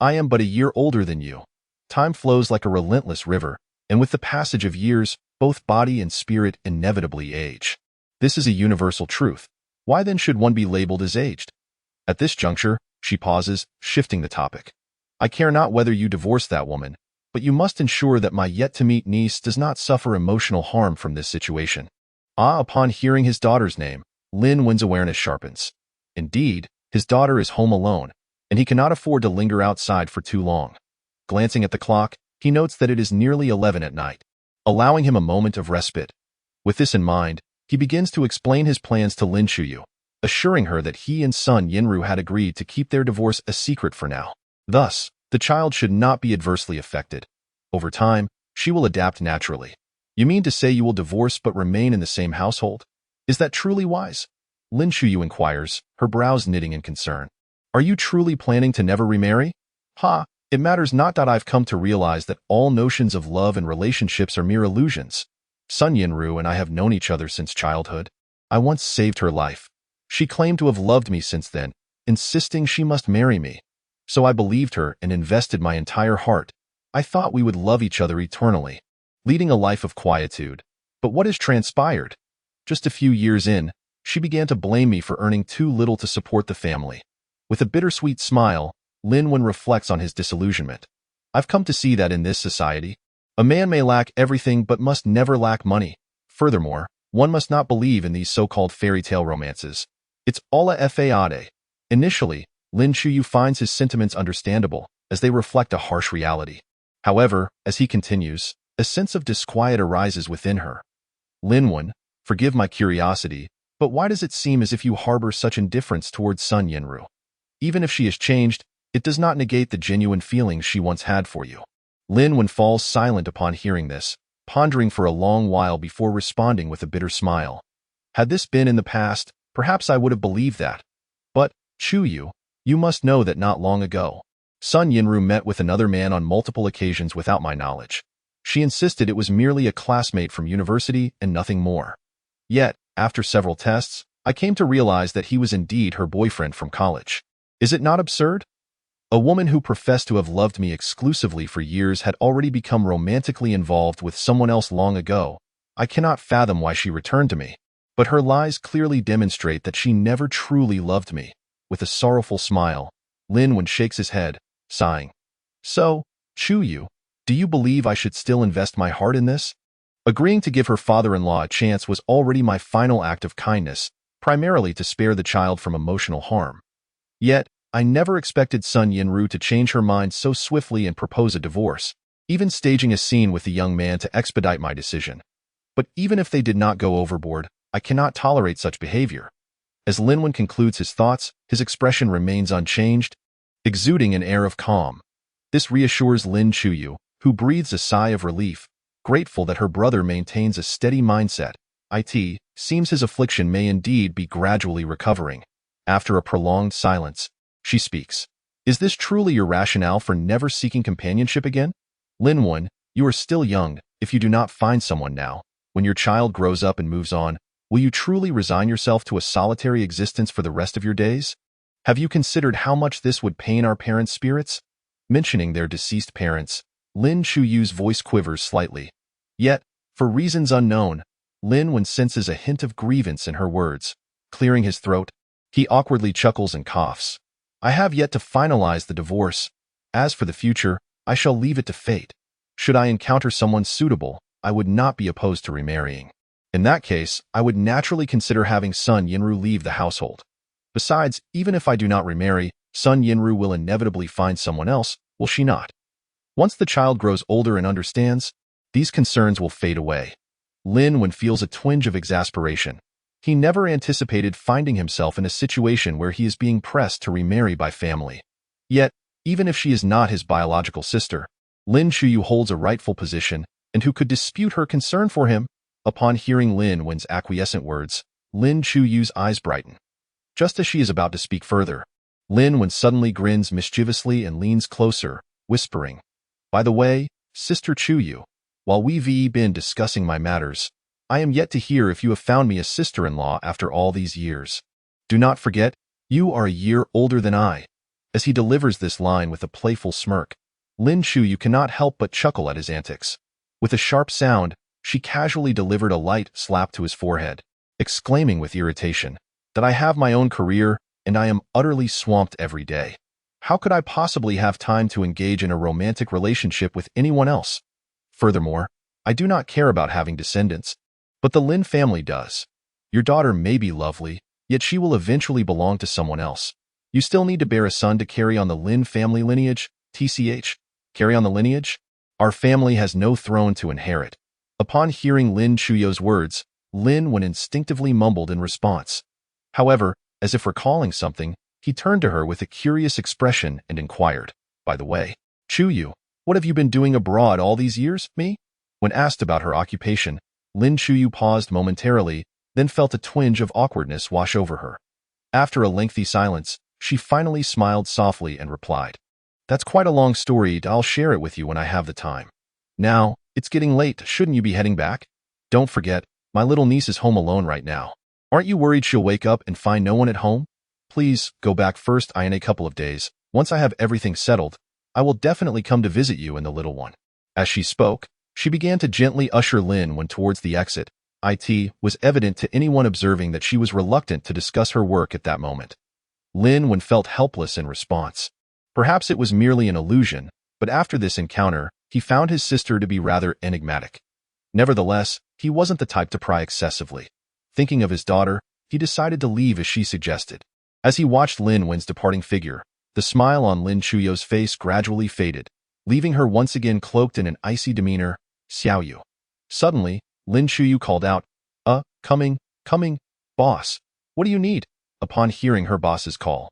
Speaker 1: I am but a year older than you. Time flows like a relentless river, and with the passage of years, both body and spirit inevitably age. This is a universal truth. Why then should one be labeled as aged? At this juncture, she pauses, shifting the topic. I care not whether you divorce that woman, but you must ensure that my yet-to-meet niece does not suffer emotional harm from this situation. Upon hearing his daughter's name, Lin Wen's awareness sharpens. Indeed, his daughter is home alone, and he cannot afford to linger outside for too long. Glancing at the clock, he notes that it is nearly 11 at night, allowing him a moment of respite. With this in mind, he begins to explain his plans to Lin Chuyu, assuring her that he and son Yinru had agreed to keep their divorce a secret for now. Thus, the child should not be adversely affected. Over time, she will adapt naturally. You mean to say you will divorce but remain in the same household? Is that truly wise? Lin Chuyu inquires, her brows knitting in concern. Are you truly planning to never remarry? It matters not that I've come to realize that all notions of love and relationships are mere illusions. Sun Yinru and I have known each other since childhood. I once saved her life. She claimed to have loved me since then, insisting she must marry me. So I believed her and invested my entire heart. I thought we would love each other eternally, leading a life of quietude. But what has transpired? Just a few years in, she began to blame me for earning too little to support the family. With a bittersweet smile, Lin Wen reflects on his disillusionment. I've come to see that in this society, a man may lack everything but must never lack money. Furthermore, one must not believe in these so-called fairy tale romances. It's all a fade. Initially, Lin Chuyu finds his sentiments understandable, as they reflect a harsh reality. However, as he continues, a sense of disquiet arises within her. Lin Wen, forgive my curiosity, but why does it seem as if you harbor such indifference towards Sun Yinru? Even if she has changed, it does not negate the genuine feelings she once had for you. Lin Wen falls silent upon hearing this, pondering for a long while before responding with a bitter smile. Had this been in the past, perhaps I would have believed that. But, Chuyu, you must know that not long ago, Sun Yinru met with another man on multiple occasions without my knowledge. She insisted it was merely a classmate from university and nothing more. Yet, after several tests, I came to realize that he was indeed her boyfriend from college. Is it not absurd? A woman who professed to have loved me exclusively for years had already become romantically involved with someone else long ago. I cannot fathom why she returned to me. But her lies clearly demonstrate that she never truly loved me. With a sorrowful smile, Lin Wen shakes his head, sighing. So, Chu, do you believe I should still invest my heart in this? Agreeing to give her father-in-law a chance was already my final act of kindness, primarily to spare the child from emotional harm. Yet, I never expected Sun Yinru to change her mind so swiftly and propose a divorce, even staging a scene with the young man to expedite my decision. But even if they did not go overboard, I cannot tolerate such behavior. As Linwen concludes his thoughts, his expression remains unchanged, exuding an air of calm. This reassures Lin Chuyu, who breathes a sigh of relief, grateful that her brother maintains a steady mindset. It seems his affliction may indeed be gradually recovering. After a prolonged silence, she speaks. Is this truly your rationale for never seeking companionship again? Linwen, you are still young. If you do not find someone now, when your child grows up and moves on, will you truly resign yourself to a solitary existence for the rest of your days? Have you considered how much this would pain our parents' spirits? Mentioning their deceased parents, Lin Chuyu's voice quivers slightly. Yet, for reasons unknown, Linwen senses a hint of grievance in her words. Clearing his throat, he awkwardly chuckles and coughs. I have yet to finalize the divorce. As for the future, I shall leave it to fate. Should I encounter someone suitable, I would not be opposed to remarrying. In that case, I would naturally consider having Sun Yinru leave the household. Besides, even if I do not remarry, Sun Yinru will inevitably find someone else, will she not? Once the child grows older and understands, these concerns will fade away. Linwen feels a twinge of exasperation. He never anticipated finding himself in a situation where he is being pressed to remarry by family. Yet, even if she is not his biological sister, Lin Chuyu holds a rightful position, and who could dispute her concern for him? Upon hearing Linwen's acquiescent words, Lin Chuyu's eyes brighten. Just as she is about to speak further, Linwen suddenly grins mischievously and leans closer, whispering, By the way, Sister Chuyu, while we've been discussing my matters, I am yet to hear if you have found me a sister-in-law after all these years. Do not forget, you are a year older than I. As he delivers this line with a playful smirk, Lin Chuyu cannot help but chuckle at his antics. With a sharp sound, she casually delivered a light slap to his forehead, exclaiming with irritation, that I have my own career, and I am utterly swamped every day. How could I possibly have time to engage in a romantic relationship with anyone else? Furthermore, I do not care about having descendants, but the Lin family does. Your daughter may be lovely, yet she will eventually belong to someone else. You still need to bear a son to carry on the Lin family lineage, TCH. Carry on the lineage? Our family has no throne to inherit. Upon hearing Lin Chuyu's words, Linwen instinctively mumbled in response. However, as if recalling something, he turned to her with a curious expression and inquired, By the way, Chuyu, what have you been doing abroad all these years, me? When asked about her occupation, Lin Chuyu paused momentarily, then felt a twinge of awkwardness wash over her. After a lengthy silence, she finally smiled softly and replied, That's quite a long story, I'll share it with you when I have the time. Now, it's getting late, shouldn't you be heading back? Don't forget, my little niece is home alone right now. Aren't you worried she'll wake up and find no one at home? Please, go back first in a couple of days. Once I have everything settled, I will definitely come to visit you and the little one. As she spoke, she began to gently usher Linwen towards the exit. It was evident to anyone observing that she was reluctant to discuss her work at that moment. Linwen felt helpless in response. Perhaps it was merely an illusion, but after this encounter, he found his sister to be rather enigmatic. Nevertheless, he wasn't the type to pry excessively. Thinking of his daughter, he decided to leave as she suggested. As he watched Linwen's departing figure, the smile on Lin Chuyu's face gradually faded, leaving her once again cloaked in an icy demeanor. Xiaoyu. Suddenly, Lin Chuyu called out, coming, boss. What do you need? Upon hearing her boss's call,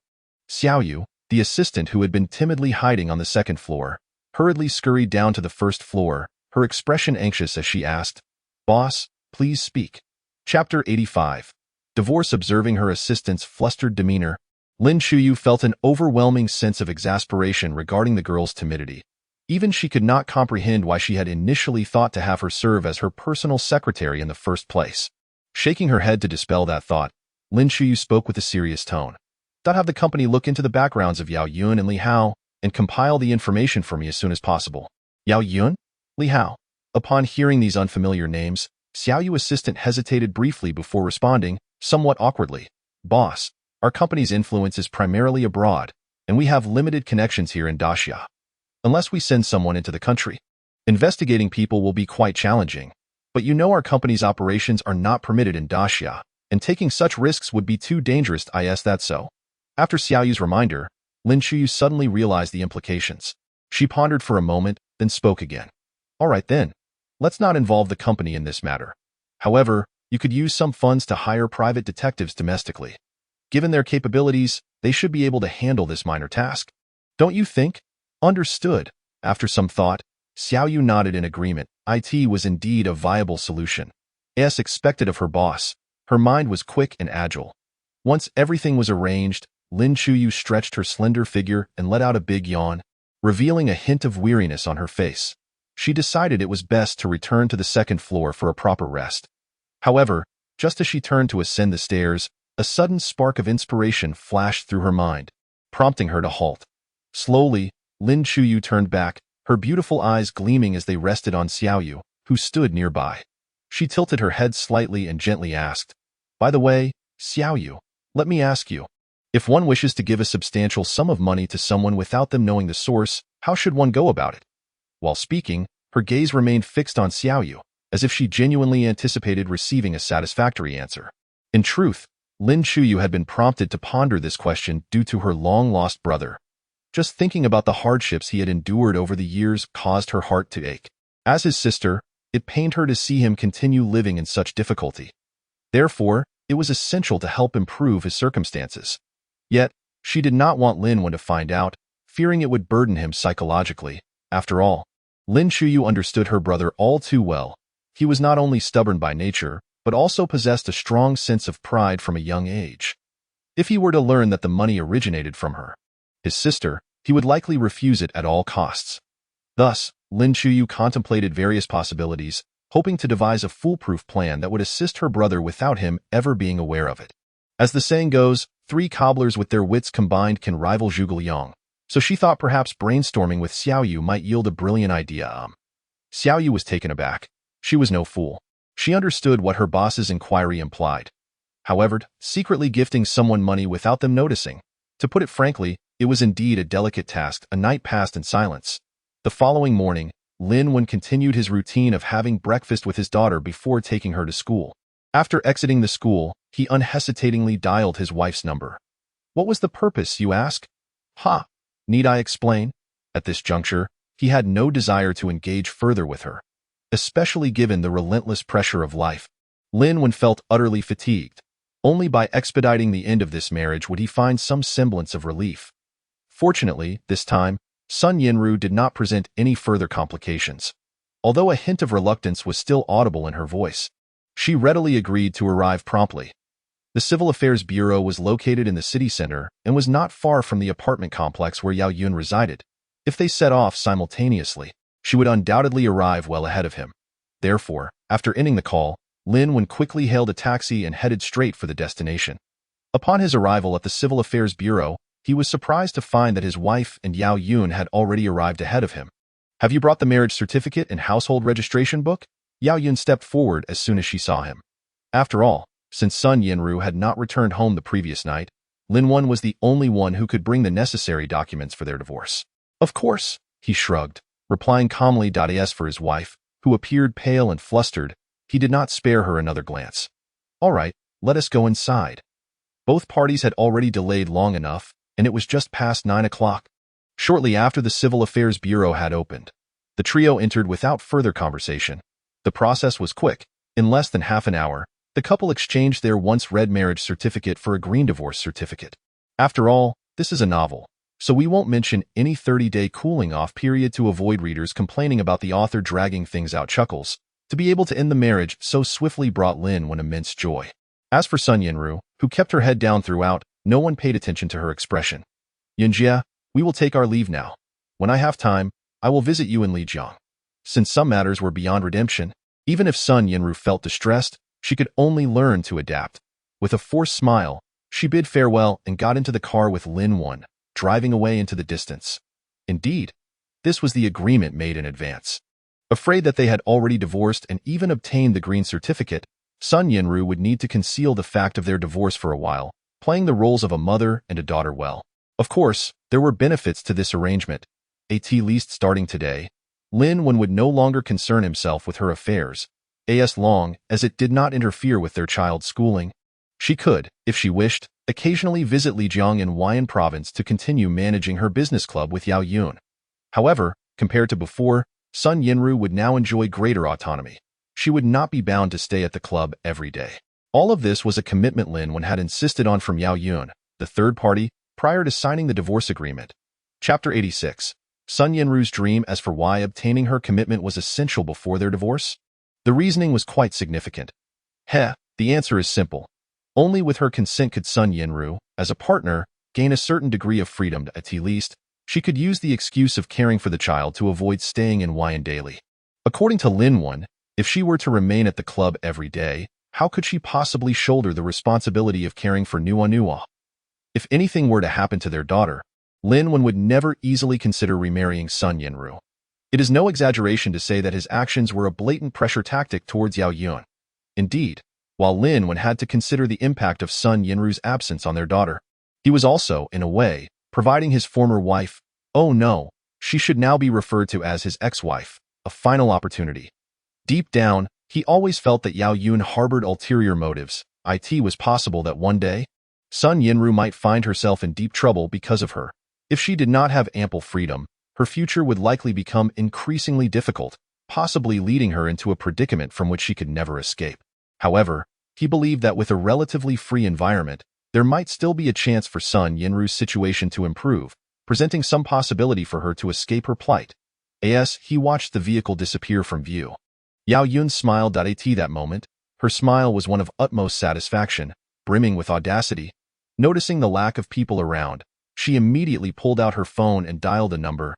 Speaker 1: Xiaoyu, the assistant who had been timidly hiding on the second floor, hurriedly scurried down to the first floor, her expression anxious as she asked, Boss, please speak. Chapter 85. Divorce. Observing her assistant's flustered demeanor, Lin Chuyu felt an overwhelming sense of exasperation regarding the girl's timidity. Even she could not comprehend why she had initially thought to have her serve as her personal secretary in the first place. Shaking her head to dispel that thought, Lin Chuyu spoke with a serious tone. Have the company look into the backgrounds of Yao Yun and Li Hao, and compile the information for me as soon as possible. Yao Yun? Li Hao. Upon hearing these unfamiliar names, Xiaoyu's assistant hesitated briefly before responding, somewhat awkwardly. Boss, our company's influence is primarily abroad, and we have limited connections here in Daxia. unless we send someone into the country. Investigating people will be quite challenging, but you know our company's operations are not permitted in Daxia, and taking such risks would be too dangerous. Is that so? After Xiaoyu's reminder, Lin Chuyu suddenly realized the implications. She pondered for a moment, then spoke again. All right then, let's not involve the company in this matter. However, you could use some funds to hire private detectives domestically. Given their capabilities, they should be able to handle this minor task. Don't you think? Understood. After some thought, Xiaoyu nodded in agreement. IT was indeed a viable solution. As expected of her boss, her mind was quick and agile. Once everything was arranged, Lin Chuyu stretched her slender figure and let out a big yawn, revealing a hint of weariness on her face. She decided it was best to return to the second floor for a proper rest. However, just as she turned to ascend the stairs, a sudden spark of inspiration flashed through her mind, prompting her to halt. Slowly, Lin Chuyu turned back, her beautiful eyes gleaming as they rested on Xiaoyu, who stood nearby. She tilted her head slightly and gently asked, "By the way, Xiaoyu, let me ask you, if one wishes to give a substantial sum of money to someone without them knowing the source, how should one go about it?" While speaking, her gaze remained fixed on Xiaoyu, as if she genuinely anticipated receiving a satisfactory answer. In truth, Lin Chuyu had been prompted to ponder this question due to her long-lost brother. Just thinking about the hardships he had endured over the years caused her heart to ache. As his sister, it pained her to see him continue living in such difficulty. Therefore, it was essential to help improve his circumstances. Yet, she did not want Lin Wen to find out, fearing it would burden him psychologically. After all, Lin Chuyu understood her brother all too well. He was not only stubborn by nature, but also possessed a strong sense of pride from a young age. If he were to learn that the money originated from her, his sister, he would likely refuse it at all costs. Thus, Lin Chuyu contemplated various possibilities, hoping to devise a foolproof plan that would assist her brother without him ever being aware of it. As the saying goes, 3 cobblers with their wits combined can rival Zhuge Liang, so she thought perhaps brainstorming with Xiaoyu might yield a brilliant idea. Xiaoyu was taken aback. She was no fool. She understood what her boss's inquiry implied. However, secretly gifting someone money without them noticing. To put it frankly, it was indeed a delicate task. A night passed in silence. The following morning, Lin Wen continued his routine of having breakfast with his daughter before taking her to school. After exiting the school, he unhesitatingly dialed his wife's number. What was the purpose, you ask? Need I explain? At this juncture, he had no desire to engage further with her, especially given the relentless pressure of life. Lin Wen felt utterly fatigued. Only by expediting the end of this marriage would he find some semblance of relief. Fortunately, this time, Sun Yinru did not present any further complications. Although a hint of reluctance was still audible in her voice, she readily agreed to arrive promptly. The Civil Affairs Bureau was located in the city center and was not far from the apartment complex where Yao Yun resided. If they set off simultaneously, she would undoubtedly arrive well ahead of him. Therefore, after ending the call, Lin Wen quickly hailed a taxi and headed straight for the destination. Upon his arrival at the Civil Affairs Bureau, he was surprised to find that his wife and Yao Yun had already arrived ahead of him. "Have you brought the marriage certificate and household registration book?" Yao Yun stepped forward as soon as she saw him. After all, since Sun Yinru had not returned home the previous night, Lin Wen was the only one who could bring the necessary documents for their divorce. "Of course," he shrugged, replying calmly. As for his wife, who appeared pale and flustered, he did not spare her another glance. "All right, let us go inside." Both parties had already delayed long enough, and it was just past 9 o'clock. Shortly after the Civil Affairs Bureau had opened, the trio entered without further conversation. The process was quick. In less than half an hour, the couple exchanged their once-read marriage certificate for a green divorce certificate. After all, this is a novel, so we won't mention any 30-day cooling-off period to avoid readers complaining about the author dragging things out. Chuckles. To be able to end the marriage so swiftly brought Lin Wen immense joy. As for Sun Yinru, who kept her head down throughout, no one paid attention to her expression. "Yinjia, we will take our leave now. When I have time, I will visit you in Lijiang." Since some matters were beyond redemption, even if Sun Yinru felt distressed, she could only learn to adapt. With a forced smile, she bid farewell and got into the car with Lin Wen, driving away into the distance. Indeed, this was the agreement made in advance. Afraid that they had already divorced and even obtained the green certificate, Sun Yinru would need to conceal the fact of their divorce for a while, playing the roles of a mother and a daughter well. Of course, there were benefits to this arrangement. at least starting today, Lin Wen would no longer concern himself with her affairs, as long as it did not interfere with their child's schooling. She could, if she wished, occasionally visit Lijiang in Huayan province to continue managing her business club with Yao Yun. However, compared to before, Sun Yinru would now enjoy greater autonomy. She would not be bound to stay at the club every day. All of this was a commitment Lin Wen had insisted on from Yao Yun, the third party, prior to signing the divorce agreement. Chapter 86. Sun Yinru's dream. As for why obtaining her commitment was essential before their divorce, the reasoning was quite significant. The answer is simple. Only with her consent could Sun Yinru, as a partner, gain a certain degree of freedom. At least, she could use the excuse of caring for the child to avoid staying in Huayan daily. According to Lin Wen, if she were to remain at the club every day, how could she possibly shoulder the responsibility of caring for Nua? If anything were to happen to their daughter, Lin Wen would never easily consider remarrying Sun Yinru. It is no exaggeration to say that his actions were a blatant pressure tactic towards Yao Yun. Indeed, while Lin Wen had to consider the impact of Sun Yinru's absence on their daughter, he was also, in a way, providing his former wife, oh no, she should now be referred to as his ex-wife, a final opportunity. Deep down, he always felt that Yao Yun harbored ulterior motives. It was possible that one day, Sun Yinru might find herself in deep trouble because of her. If she did not have ample freedom, her future would likely become increasingly difficult, possibly leading her into a predicament from which she could never escape. However, he believed that with a relatively free environment, there might still be a chance for Sun Yinru's situation to improve, presenting some possibility for her to escape her plight. As he watched the vehicle disappear from view, Yao Yun smiled at that moment. Her smile was one of utmost satisfaction, brimming with audacity. Noticing the lack of people around, she immediately pulled out her phone and dialed a number.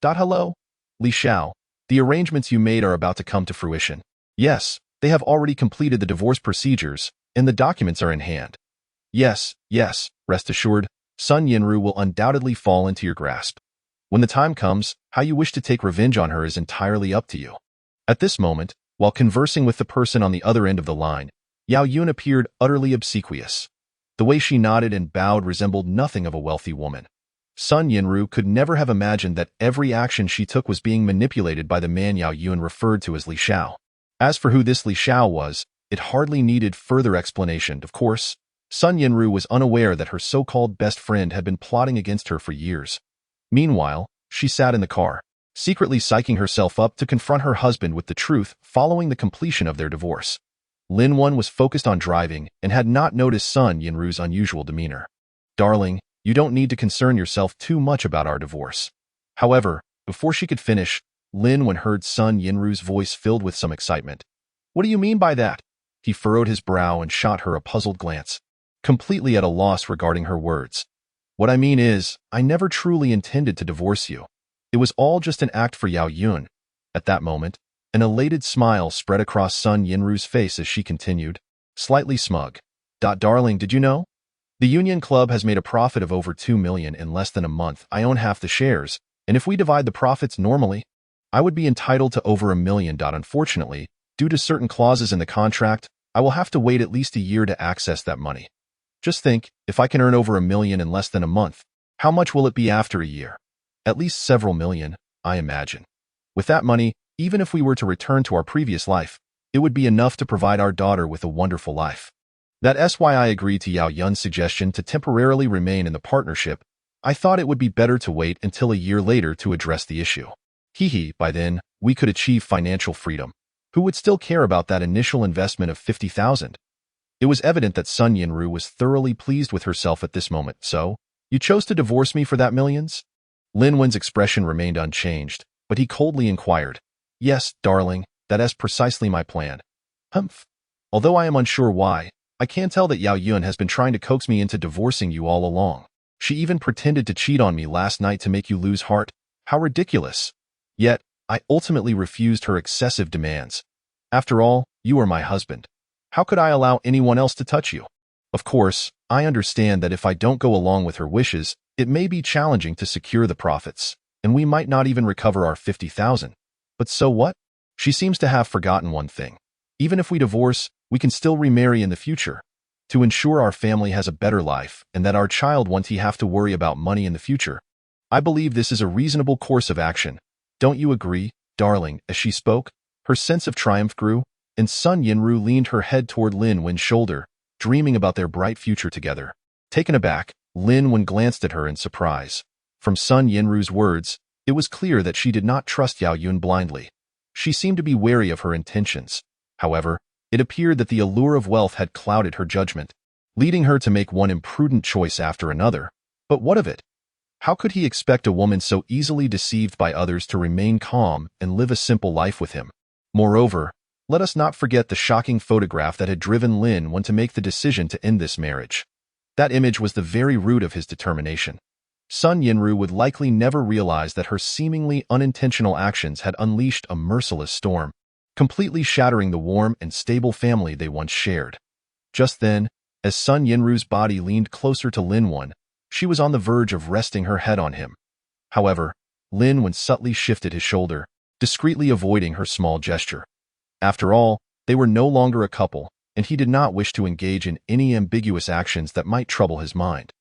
Speaker 1: Hello? Li Xiao, the arrangements you made are about to come to fruition. Yes, they have already completed the divorce procedures, and the documents are in hand. Yes, rest assured, Sun Yinru will undoubtedly fall into your grasp. When the time comes, how you wish to take revenge on her is entirely up to you. At this moment, while conversing with the person on the other end of the line, Yao Yun appeared utterly obsequious. The way she nodded and bowed resembled nothing of a wealthy woman. Sun Yinru could never have imagined that every action she took was being manipulated by the man Yao Yun referred to as Li Xiao. As for who this Li Xiao was, it hardly needed further explanation. Of course, Sun Yinru was unaware that her so-called best friend had been plotting against her for years. Meanwhile, she sat in the car, secretly psyching herself up to confront her husband with the truth following the completion of their divorce. Lin Wen was focused on driving and had not noticed Sun Yinru's unusual demeanor. Darling, you don't need to concern yourself too much about our divorce. However, before she could finish, Lin Wen heard Sun Yinru's voice filled with some excitement. What do you mean by that? He furrowed his brow and shot her a puzzled glance, completely at a loss regarding her words. What I mean is, I never truly intended to divorce you. It was all just an act for Yao Yun. At that moment, an elated smile spread across Sun Yinru's face as she continued, slightly smug. Darling, did you know? The Union Club has made a profit of over 2 million in less than a month. I own half the shares, and if we divide the profits normally, I would be entitled to over 1 million. Unfortunately, due to certain clauses in the contract, I will have to wait at least a year to access that money. Just think, if I can earn over 1 million in less than a month, how much will it be after a year? At least several million, I imagine. With that money, even if we were to return to our previous life, it would be enough to provide our daughter with a wonderful life. That's why I agreed to Yao Yun's suggestion to temporarily remain in the partnership. I thought it would be better to wait until a year later to address the issue. By then, we could achieve financial freedom. Who would still care about that initial investment of 50,000? It was evident that Sun Yinru was thoroughly pleased with herself at this moment. So, you chose to divorce me for that millions? Lin Wen's expression remained unchanged, but he coldly inquired. Yes, darling, that is precisely my plan. Humph. Although I am unsure why, I can tell that Yao Yun has been trying to coax me into divorcing you all along. She even pretended to cheat on me last night to make you lose heart. How ridiculous. Yet, I ultimately refused her excessive demands. After all, you are my husband. How could I allow anyone else to touch you? Of course, I understand that if I don't go along with her wishes, it may be challenging to secure the profits, and we might not even recover our 50,000. But so what? She seems to have forgotten one thing. Even if we divorce, we can still remarry in the future. To ensure our family has a better life and that our child won't have to worry about money in the future. I believe this is a reasonable course of action. Don't you agree, darling?" As she spoke, her sense of triumph grew, and Sun Yinru leaned her head toward Lin Wen's shoulder, dreaming about their bright future together. Taken aback, Lin Wen glanced at her in surprise. From Sun Yinru's words, it was clear that she did not trust Yao Yun blindly. She seemed to be wary of her intentions. However, it appeared that the allure of wealth had clouded her judgment, leading her to make one imprudent choice after another. But what of it? How could he expect a woman so easily deceived by others to remain calm and live a simple life with him? Moreover, let us not forget the shocking photograph that had driven Lin Wen to make the decision to end this marriage. That image was the very root of his determination. Sun Yinru would likely never realize that her seemingly unintentional actions had unleashed a merciless storm, completely shattering the warm and stable family they once shared. Just then, as Sun Yinru's body leaned closer to Lin Wen, she was on the verge of resting her head on him. However, Lin Wen subtly shifted his shoulder, discreetly avoiding her small gesture. After all, they were no longer a couple, and he did not wish to engage in any ambiguous actions that might trouble his mind.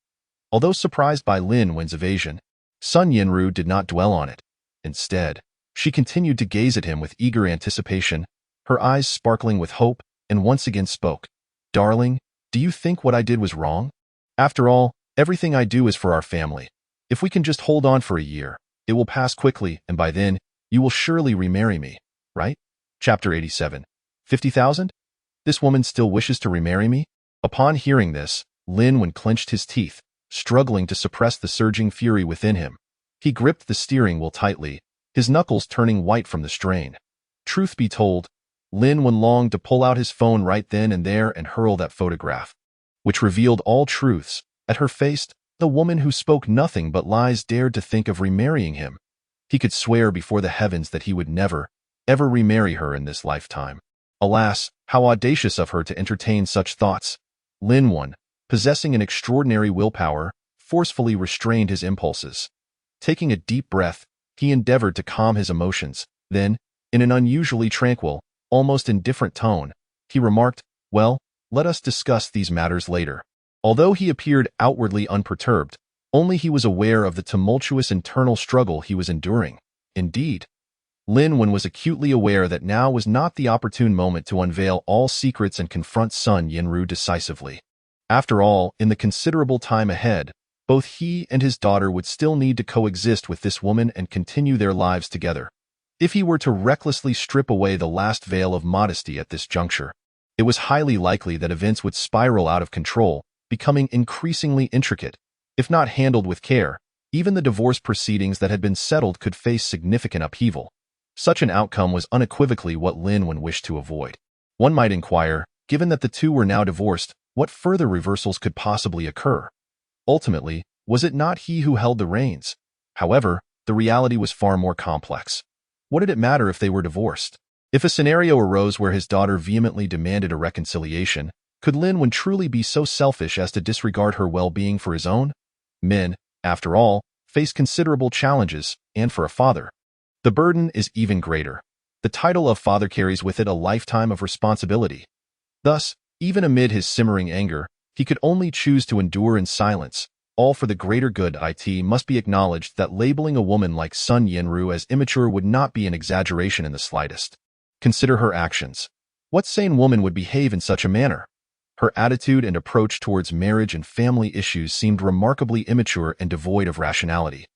Speaker 1: Although surprised by Lin Wen's evasion, Sun Yinru did not dwell on it. Instead, she continued to gaze at him with eager anticipation, her eyes sparkling with hope, and once again spoke. "Darling, do you think what I did was wrong? After all, everything I do is for our family. If we can just hold on for a year, it will pass quickly, and by then, you will surely remarry me, right?" Chapter 87. 50,000? This woman still wishes to remarry me? Upon hearing this, Lin Wen clenched his teeth, struggling to suppress the surging fury within him. He gripped the steering wheel tightly, his knuckles turning white from the strain. Truth be told, Lin Wen longed to pull out his phone right then and there and hurl that photograph, which revealed all truths. At her face, the woman who spoke nothing but lies dared to think of remarrying him. He could swear before the heavens that he would never, ever remarry her in this lifetime. Alas, how audacious of her to entertain such thoughts. Lin Wen, possessing an extraordinary willpower, forcefully restrained his impulses. Taking a deep breath, he endeavored to calm his emotions. Then, in an unusually tranquil, almost indifferent tone, he remarked, "Well, let us discuss these matters later." Although he appeared outwardly unperturbed, only he was aware of the tumultuous internal struggle he was enduring. Indeed, Lin Wen was acutely aware that now was not the opportune moment to unveil all secrets and confront Sun Yinru decisively. After all, in the considerable time ahead, both he and his daughter would still need to coexist with this woman and continue their lives together. If he were to recklessly strip away the last veil of modesty at this juncture, it was highly likely that events would spiral out of control, becoming increasingly intricate. If not handled with care, even the divorce proceedings that had been settled could face significant upheaval. Such an outcome was unequivocally what Lin Wen wished to avoid. One might inquire, given that the two were now divorced, what further reversals could possibly occur? Ultimately, was it not he who held the reins? However, the reality was far more complex. What did it matter if they were divorced? If a scenario arose where his daughter vehemently demanded a reconciliation, could Lin Wen truly be so selfish as to disregard her well-being for his own? Men, after all, face considerable challenges, and for a father, the burden is even greater. The title of father carries with it a lifetime of responsibility. Thus, even amid his simmering anger, he could only choose to endure in silence, all for the greater good. It must be acknowledged that labeling a woman like Sun Yinru as immature would not be an exaggeration in the slightest. Consider her actions. What sane woman would behave in such a manner? Her attitude and approach towards marriage and family issues seemed remarkably immature and devoid of rationality.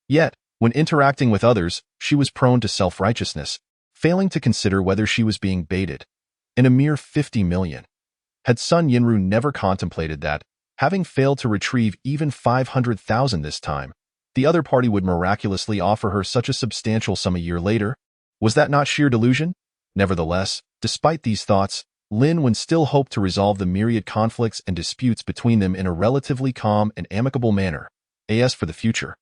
Speaker 1: Yet, when interacting with others, she was prone to self-righteousness, failing to consider whether she was being baited. In a mere 50 million. Had Sun Yinru never contemplated that, having failed to retrieve even 500,000 this time, the other party would miraculously offer her such a substantial sum a year later? Was that not sheer delusion? Nevertheless, despite these thoughts, Lin Wen still hoped to resolve the myriad conflicts and disputes between them in a relatively calm and amicable manner. As for the future,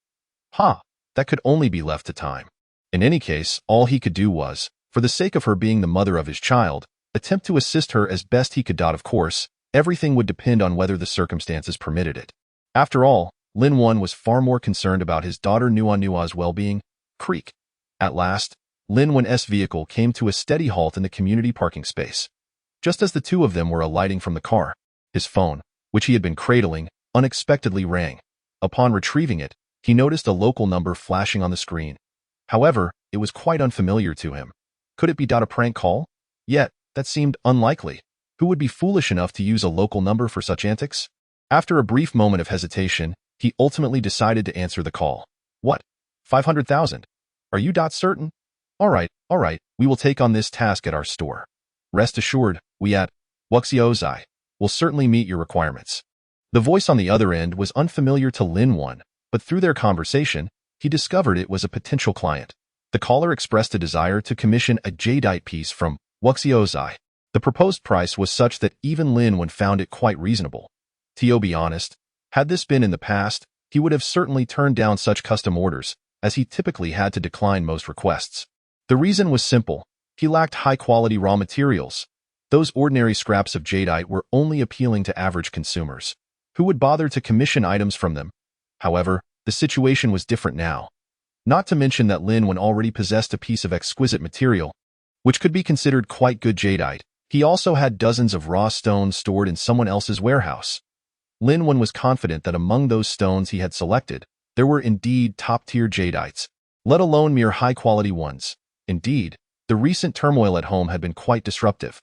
Speaker 1: that could only be left to time. In any case, all he could do was, for the sake of her being the mother of his child, attempt to assist her as best he could. Of course, everything would depend on whether the circumstances permitted it. After all, Lin Wen was far more concerned about his daughter Nua's well-being. Creak. At last, Lin Wen's vehicle came to a steady halt in the community parking space. Just as the two of them were alighting from the car, his phone, which he had been cradling, unexpectedly rang. Upon retrieving it, he noticed a local number flashing on the screen. However, it was quite unfamiliar to him. Could it be a prank call? Yet, that seemed unlikely. Who would be foolish enough to use a local number for such antics? After a brief moment of hesitation, he ultimately decided to answer the call. What? 500,000? Are you certain? All right, we will take on this task at our store. Rest assured, we at Wuxiozai will certainly meet your requirements. The voice on the other end was unfamiliar to Lin Wen, but through their conversation, he discovered it was a potential client. The caller expressed a desire to commission a jadeite piece from Wuxiozai. The proposed price was such that even Lin Wen found it quite reasonable. To be honest, had this been in the past, he would have certainly turned down such custom orders, as he typically had to decline most requests. The reason was simple. He lacked high-quality raw materials. Those ordinary scraps of jadeite were only appealing to average consumers. Who would bother to commission items from them? However, the situation was different now. Not to mention that Lin Wen already possessed a piece of exquisite material, which could be considered quite good jadeite. He also had dozens of raw stones stored in someone else's warehouse. Lin Wen was confident that among those stones he had selected, there were indeed top-tier jadeites, let alone mere high-quality ones. Indeed, the recent turmoil at home had been quite disruptive.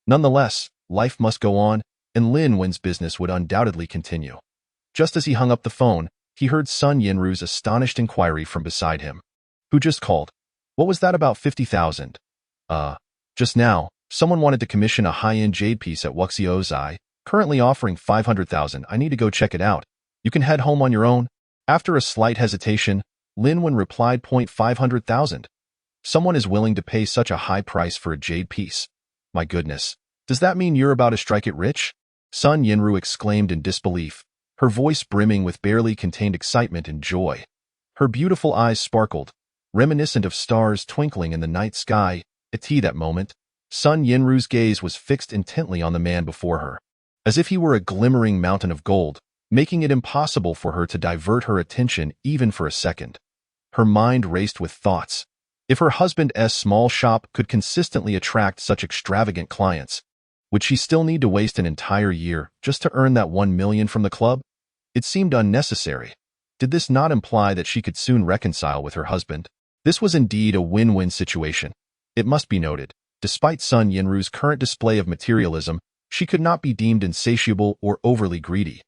Speaker 1: Nonetheless, life must go on, and Lin Wen's business would undoubtedly continue. Just as he hung up the phone, he heard Sun Yinru's astonished inquiry from beside him. Who just called? What was that about 50,000? Just now, someone wanted to commission a high-end jade piece at Wuxiozai, currently offering 500,000. I need to go check it out. You can head home on your own. After a slight hesitation, Lin Wen replied, 500,000. Someone is willing to pay such a high price for a jade piece. My goodness, does that mean you're about to strike it rich? Sun Yinru exclaimed in disbelief, her voice brimming with barely contained excitement and joy. Her beautiful eyes sparkled, reminiscent of stars twinkling in the night sky. At that moment, Sun Yinru's gaze was fixed intently on the man before her, as if he were a glimmering mountain of gold, making it impossible for her to divert her attention even for a second. Her mind raced with thoughts. If her husband's small shop could consistently attract such extravagant clients, would she still need to waste an entire year just to earn that 1 million from the club? It seemed unnecessary. Did this not imply that she could soon reconcile with her husband? This was indeed a win-win situation. It must be noted, despite Sun Yinru's current display of materialism, she could not be deemed insatiable or overly greedy.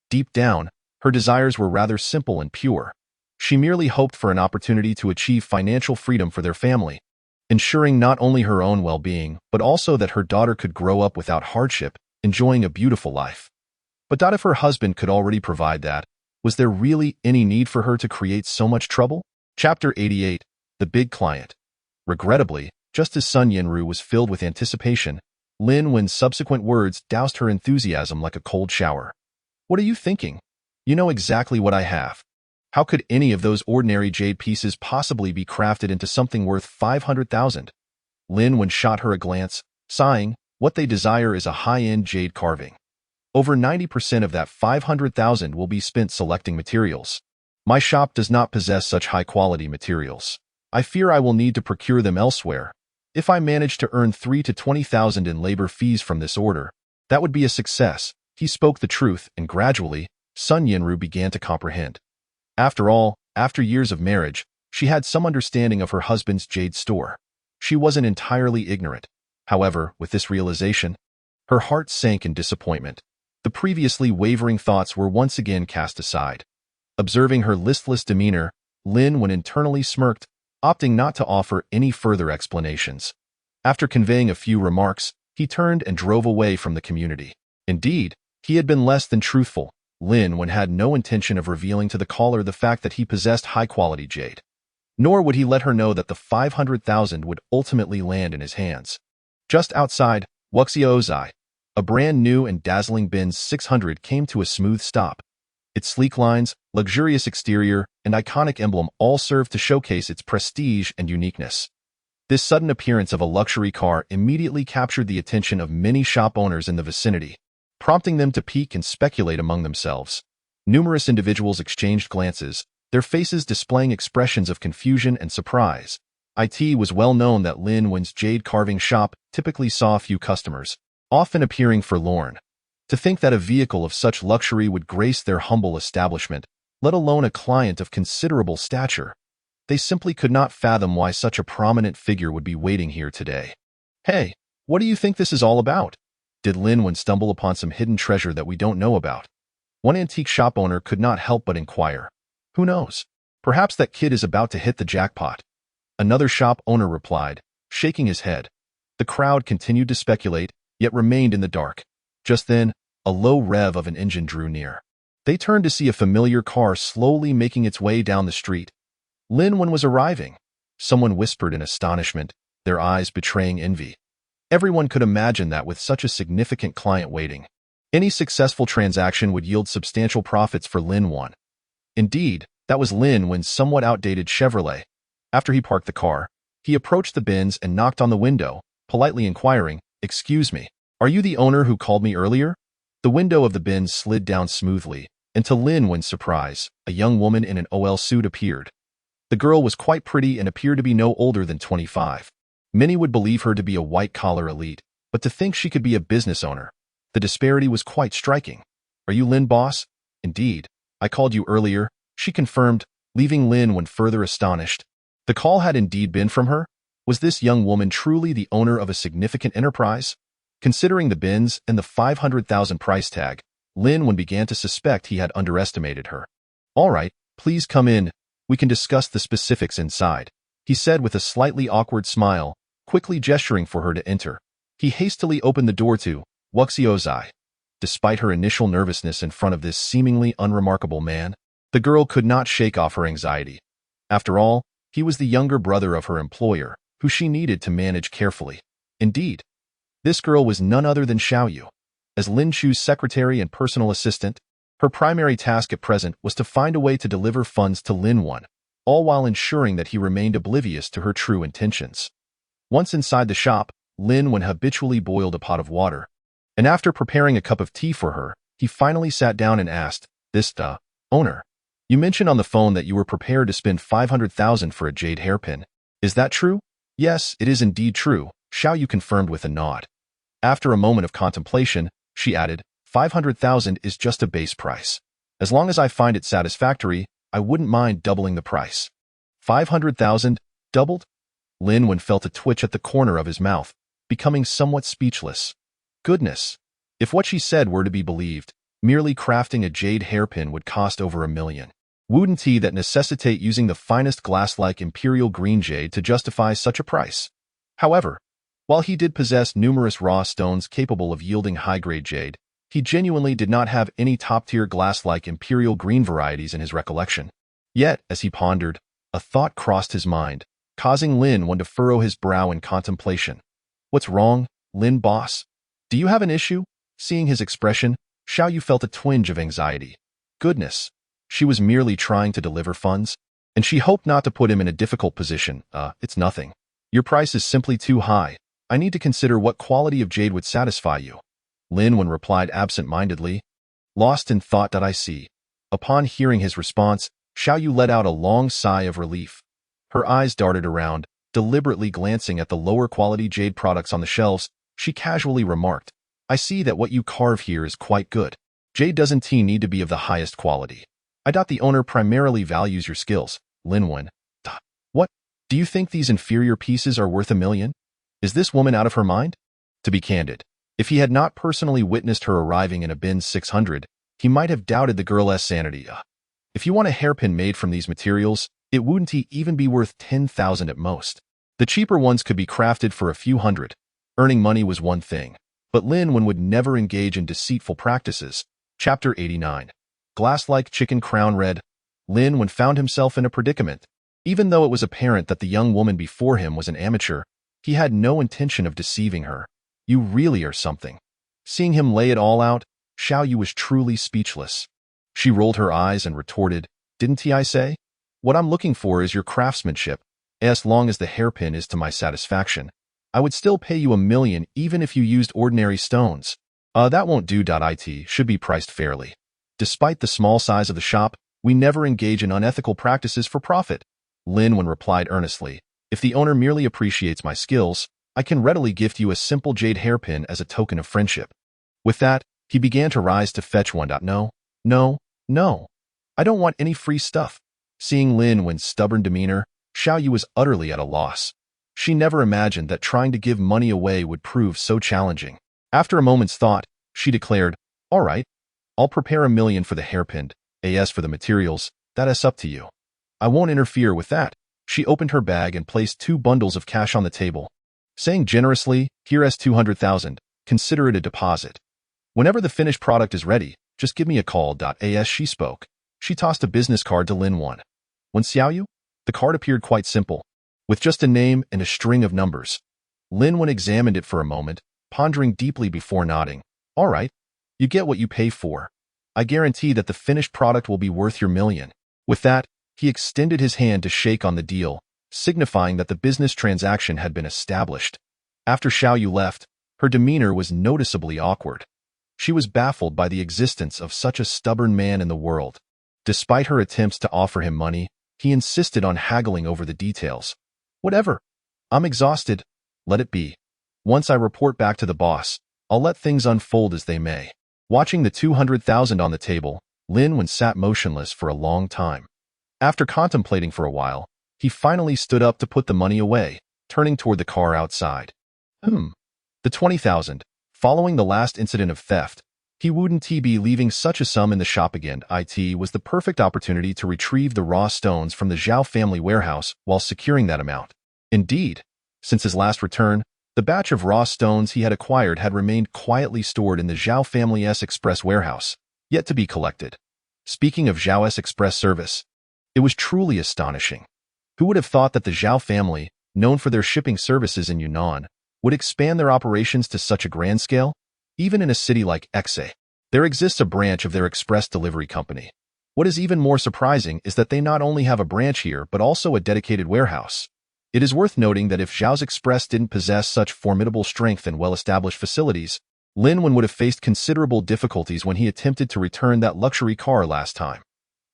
Speaker 1: Deep down, her desires were rather simple and pure. She merely hoped for an opportunity to achieve financial freedom for their family, ensuring not only her own well-being, but also that her daughter could grow up without hardship, enjoying a beautiful life. But if her husband could already provide that, was there really any need for her to create so much trouble? Chapter 88. The Big Client. Regrettably, just as Sun Yinru was filled with anticipation, Lin Wen's subsequent words doused her enthusiasm like a cold shower. What are you thinking? You know exactly what I have. How could any of those ordinary jade pieces possibly be crafted into something worth 500,000? Lin Wen shot her a glance, sighing, what they desire is a high-end jade carving. Over 90% of that 500,000 will be spent selecting materials. My shop does not possess such high-quality materials. I fear I will need to procure them elsewhere. If I manage to earn 3 to 20,000 in labor fees from this order, that would be a success. He spoke the truth, and gradually, Sun Yinru began to comprehend. After all, after years of marriage, she had some understanding of her husband's jade store. She wasn't entirely ignorant. However, with this realization, her heart sank in disappointment. The previously wavering thoughts were once again cast aside. Observing her listless demeanor, Lin Wen internally smirked, opting not to offer any further explanations. After conveying a few remarks, he turned and drove away from the community. Indeed, he had been less than truthful. Lin Wen had no intention of revealing to the caller the fact that he possessed high-quality jade. Nor would he let her know that the 500,000 would ultimately land in his hands. Just outside Wuxiozai, a brand new and dazzling Benz 600 came to a smooth stop. Its sleek lines, luxurious exterior, and iconic emblem all served to showcase its prestige and uniqueness. This sudden appearance of a luxury car immediately captured the attention of many shop owners in the vicinity, prompting them to peek and speculate among themselves. Numerous individuals exchanged glances, their faces displaying expressions of confusion and surprise. It was well known that Lin Wen's jade carving shop typically saw few customers, often appearing forlorn. To think that a vehicle of such luxury would grace their humble establishment let alone a client of considerable stature. They simply could not fathom why such a prominent figure would be waiting here today. Hey, what do you think this is all about? Did Lin stumble upon some hidden treasure that we don't know about? One antique shop owner could not help but inquire. Who knows? Perhaps that kid is about to hit the jackpot. Another shop owner replied, shaking his head. The crowd continued to speculate, yet remained in the dark. Just then, a low rev of an engine drew near. They turned to see a familiar car slowly making its way down the street. Lin was arriving. Someone whispered in astonishment, their eyes betraying envy. Everyone could imagine that with such a significant client waiting, any successful transaction would yield substantial profits for Lin. Indeed, that was Lin's somewhat outdated Chevrolet. After he parked the car, he approached the bins and knocked on the window, politely inquiring, "Excuse me, are you the owner who called me earlier?" The window of the bins slid down smoothly, and to Lin's surprise, a young woman in an OL suit appeared. The girl was quite pretty and appeared to be no older than 25. Many would believe her to be a white-collar elite, but to think she could be a business owner, the disparity was quite striking. "Are you Lin, boss?" "Indeed. I called you earlier," she confirmed, leaving Lin further astonished. The call had indeed been from her? Was this young woman truly the owner of a significant enterprise? Considering the bins and the 500,000 price tag, Lin began to suspect he had underestimated her. "All right, please come in. We can discuss the specifics inside," he said with a slightly awkward smile, quickly gesturing for her to enter. He hastily opened the door to Wuxiozai. Despite her initial nervousness in front of this seemingly unremarkable man, the girl could not shake off her anxiety. After all, he was the younger brother of her employer, who she needed to manage carefully. Indeed, this girl was none other than Xiaoyu. As Lin Chu's secretary and personal assistant, her primary task at present was to find a way to deliver funds to Lin, all while ensuring that he remained oblivious to her true intentions. Once inside the shop, Lin habitually boiled a pot of water, and after preparing a cup of tea for her, he finally sat down and asked, owner, you mentioned on the phone that you were prepared to spend 500,000 for a jade hairpin. Is that true?" "Yes, it is indeed true," Xiaoyu confirmed with a nod. After a moment of contemplation, she added, 500,000 is just a base price. As long as I find it satisfactory, I wouldn't mind doubling the price." 500,000? Doubled? Lin felt a twitch at the corner of his mouth, becoming somewhat speechless. Goodness! If what she said were to be believed, merely crafting a jade hairpin would cost over $1 million. Wouldn't he that necessitate using the finest glass-like imperial green jade to justify such a price? However, while he did possess numerous raw stones capable of yielding high-grade jade, he genuinely did not have any top-tier glass-like imperial green varieties in his recollection. Yet, as he pondered, a thought crossed his mind, causing Lin to furrow his brow in contemplation. "What's wrong, Lin, boss? Do you have an issue?" Seeing his expression, Xiaoyu felt a twinge of anxiety. Goodness, she was merely trying to deliver funds, and she hoped not to put him in a difficult position. It's nothing. Your price is simply too high. I need to consider what quality of jade would satisfy you." Lin replied absent-mindedly, lost in thought. "I see." Upon hearing his response, Xiaoyu let out a long sigh of relief. Her eyes darted around, deliberately glancing at the lower-quality jade products on the shelves. She casually remarked, "I see that what you carve here is quite good. Jade doesn't need to be of the highest quality. I doubt the owner primarily values your skills." Lin "What? Do you think these inferior pieces are worth $1 million? Is this woman out of her mind?" To be candid, if he had not personally witnessed her arriving in a bin 600, he might have doubted the girl's sanity. If you want a hairpin made from these materials, it wouldn't even be worth 10,000 at most. The cheaper ones could be crafted for a few hundred. Earning money was one thing, but Lin would never engage in deceitful practices. Chapter 89. Glass-like chicken crown red. Lin found himself in a predicament. Even though it was apparent that the young woman before him was an amateur, he had no intention of deceiving her. "You really are something." Seeing him lay it all out, Xiaoyu was truly speechless. She rolled her eyes and retorted, "Didn't I say? What I'm looking for is your craftsmanship. As long as the hairpin is to my satisfaction, I would still pay you $1 million even if you used ordinary stones. That won't do. It should be priced fairly. Despite the small size of the shop, we never engage in unethical practices for profit." Lin replied earnestly, "If the owner merely appreciates my skills, I can readily gift you a simple jade hairpin as a token of friendship." With that, he began to rise to fetch one. No. I don't want any free stuff. Seeing Lin Wen's stubborn demeanor, Xiaoyu was utterly at a loss. She never imagined that trying to give money away would prove so challenging. After a moment's thought, she declared, "All right, I'll prepare 1 million for the hairpin, as for the materials, that's up to you. I won't interfere with that." She opened her bag and placed 2 bundles of cash on the table, saying generously, "Here's 200,000, consider it a deposit. Whenever the finished product is ready, just give me a call." As she spoke, she tossed a business card to Lin Wen. When Xiaoyu, the card appeared quite simple, with just a name and a string of numbers. Lin Wen examined it for a moment, pondering deeply before nodding. "All right, you get what you pay for. I guarantee that the finished product will be worth your 1 million. With that, he extended his hand to shake on the deal, signifying that the business transaction had been established. After Xiaoyu left, her demeanor was noticeably awkward. She was baffled by the existence of such a stubborn man in the world. Despite her attempts to offer him money, he insisted on haggling over the details. "Whatever. I'm exhausted. Let it be. Once I report back to the boss, I'll let things unfold as they may." Watching the 200,000 on the table, Lin Wen sat motionless for a long time. After contemplating for a while, he finally stood up to put the money away, turning toward the car outside. The 20,000. Following the last incident of theft, he wouldn't be leaving such a sum in the shop again. It was the perfect opportunity to retrieve the raw stones from the Zhao family warehouse while securing that amount. Indeed, since his last return, the batch of raw stones he had acquired had remained quietly stored in the Zhao family's express warehouse, yet to be collected. Speaking of Zhao's express service, it was truly astonishing. Who would have thought that the Zhao family, known for their shipping services in Yunnan, would expand their operations to such a grand scale? Even in a city like Exe, there exists a branch of their express delivery company. What is even more surprising is that they not only have a branch here but also a dedicated warehouse. It is worth noting that if Zhao's Express didn't possess such formidable strength and well-established facilities, Lin Wen would have faced considerable difficulties when he attempted to return that luxury car last time.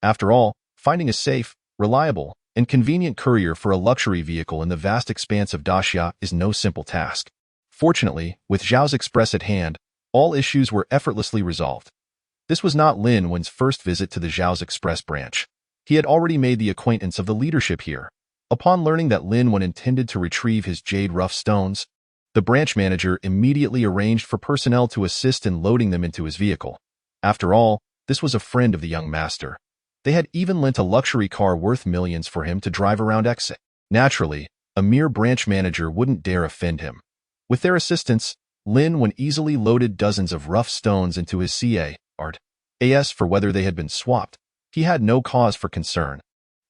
Speaker 1: After all, finding a safe, reliable, and convenient courier for a luxury vehicle in the vast expanse of Daxia is no simple task. Fortunately, with Zhao's Express at hand, all issues were effortlessly resolved. This was not Lin Wen's first visit to the Zhao's Express branch. He had already made the acquaintance of the leadership here. Upon learning that Lin Wen intended to retrieve his jade rough stones, the branch manager immediately arranged for personnel to assist in loading them into his vehicle. After all, this was a friend of the young master. They had even lent a luxury car worth millions for him to drive around Exe. Naturally, a mere branch manager wouldn't dare offend him. With their assistance, Lin Wen easily loaded dozens of rough stones into his CA.art. As for whether they had been swapped, he had no cause for concern.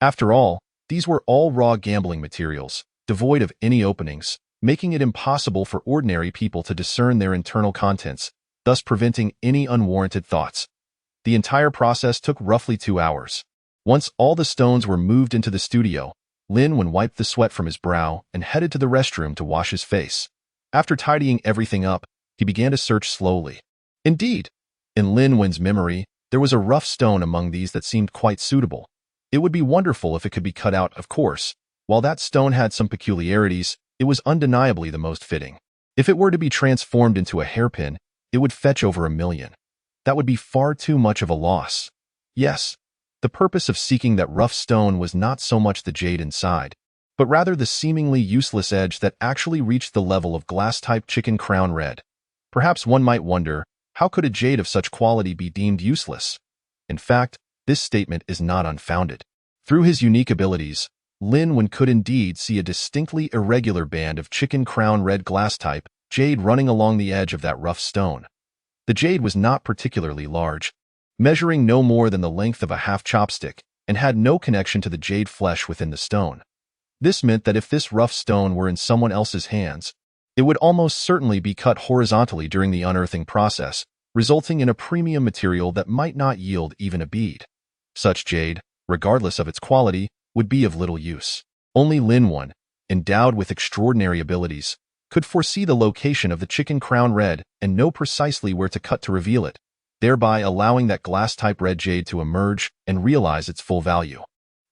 Speaker 1: After all, these were all raw gambling materials, devoid of any openings, making it impossible for ordinary people to discern their internal contents, thus preventing any unwarranted thoughts. The entire process took roughly 2 hours. Once all the stones were moved into the studio, Lin Wen wiped the sweat from his brow and headed to the restroom to wash his face. After tidying everything up, he began to search slowly. Indeed, in Lin Wen's memory, there was a rough stone among these that seemed quite suitable. It would be wonderful if it could be cut out, of course. While that stone had some peculiarities, it was undeniably the most fitting. If it were to be transformed into a hairpin, it would fetch over 1 million. That would be far too much of a loss. Yes, the purpose of seeking that rough stone was not so much the jade inside, but rather the seemingly useless edge that actually reached the level of glass-type chicken crown red. Perhaps one might wonder, how could a jade of such quality be deemed useless? In fact, this statement is not unfounded. Through his unique abilities, Lin Wen could indeed see a distinctly irregular band of chicken crown red glass-type jade running along the edge of that rough stone. The jade was not particularly large, measuring no more than the length of a half chopstick, and had no connection to the jade flesh within the stone. This meant that if this rough stone were in someone else's hands, it would almost certainly be cut horizontally during the unearthing process, resulting in a premium material that might not yield even a bead. Such jade, regardless of its quality, would be of little use. Only Lin Wen, endowed with extraordinary abilities, could foresee the location of the chicken crown red and know precisely where to cut to reveal it, thereby allowing that glass-type red jade to emerge and realize its full value.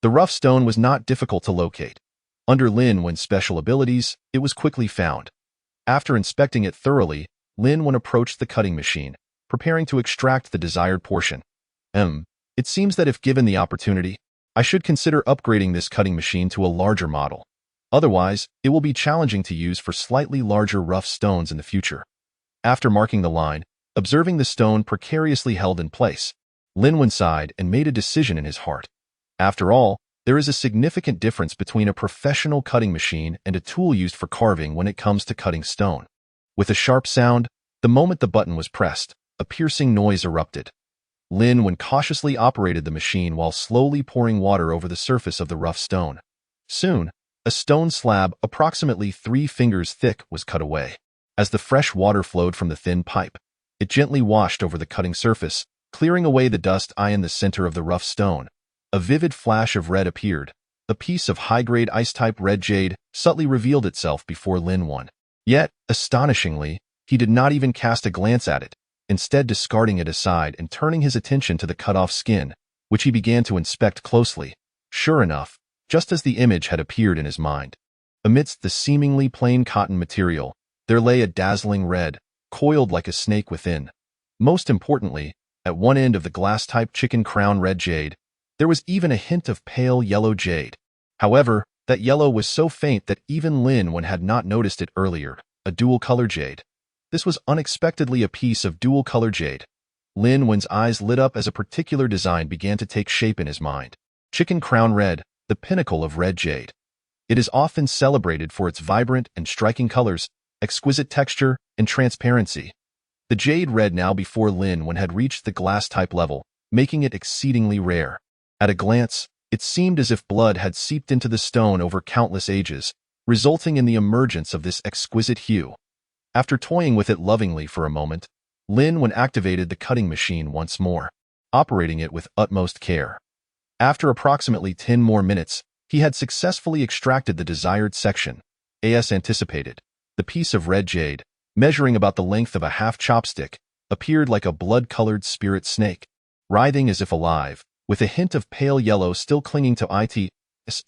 Speaker 1: The rough stone was not difficult to locate. Under Lin Wen's special abilities, it was quickly found. After inspecting it thoroughly, Lin Wen approached the cutting machine, preparing to extract the desired portion. It seems that if given the opportunity, I should consider upgrading this cutting machine to a larger model. Otherwise, it will be challenging to use for slightly larger rough stones in the future. After marking the line, observing the stone precariously held in place, Lin sighed and made a decision in his heart. After all, there is a significant difference between a professional cutting machine and a tool used for carving when it comes to cutting stone. With a sharp sound, the moment the button was pressed, a piercing noise erupted. Lin cautiously operated the machine while slowly pouring water over the surface of the rough stone. Soon, a stone slab approximately 3 fingers thick was cut away. As the fresh water flowed from the thin pipe, it gently washed over the cutting surface, clearing away the dust in the center of the rough stone. A vivid flash of red appeared. A piece of high-grade ice-type red jade subtly revealed itself before Lin. Yet, astonishingly, he did not even cast a glance at it, instead discarding it aside and turning his attention to the cut-off skin, which he began to inspect closely. Sure enough, just as the image had appeared in his mind, amidst the seemingly plain cotton material, there lay a dazzling red, coiled like a snake within. Most importantly, at one end of the glass-type chicken crown red jade, there was even a hint of pale yellow jade. However, that yellow was so faint that even Lin had not noticed it earlier. A dual-color jade. This was unexpectedly a piece of dual-color jade. Lin's eyes lit up as a particular design began to take shape in his mind. Chicken crown red, the pinnacle of red jade. It is often celebrated for its vibrant and striking colors, exquisite texture, and transparency. The jade red now before Lin had reached the glass-type level, making it exceedingly rare. At a glance, it seemed as if blood had seeped into the stone over countless ages, resulting in the emergence of this exquisite hue. After toying with it lovingly for a moment, Lin activated the cutting machine once more, operating it with utmost care. After approximately 10 more minutes, he had successfully extracted the desired section. As anticipated, the piece of red jade, measuring about the length of a half chopstick, appeared like a blood-colored spirit snake, writhing as if alive, with a hint of pale yellow still clinging to it.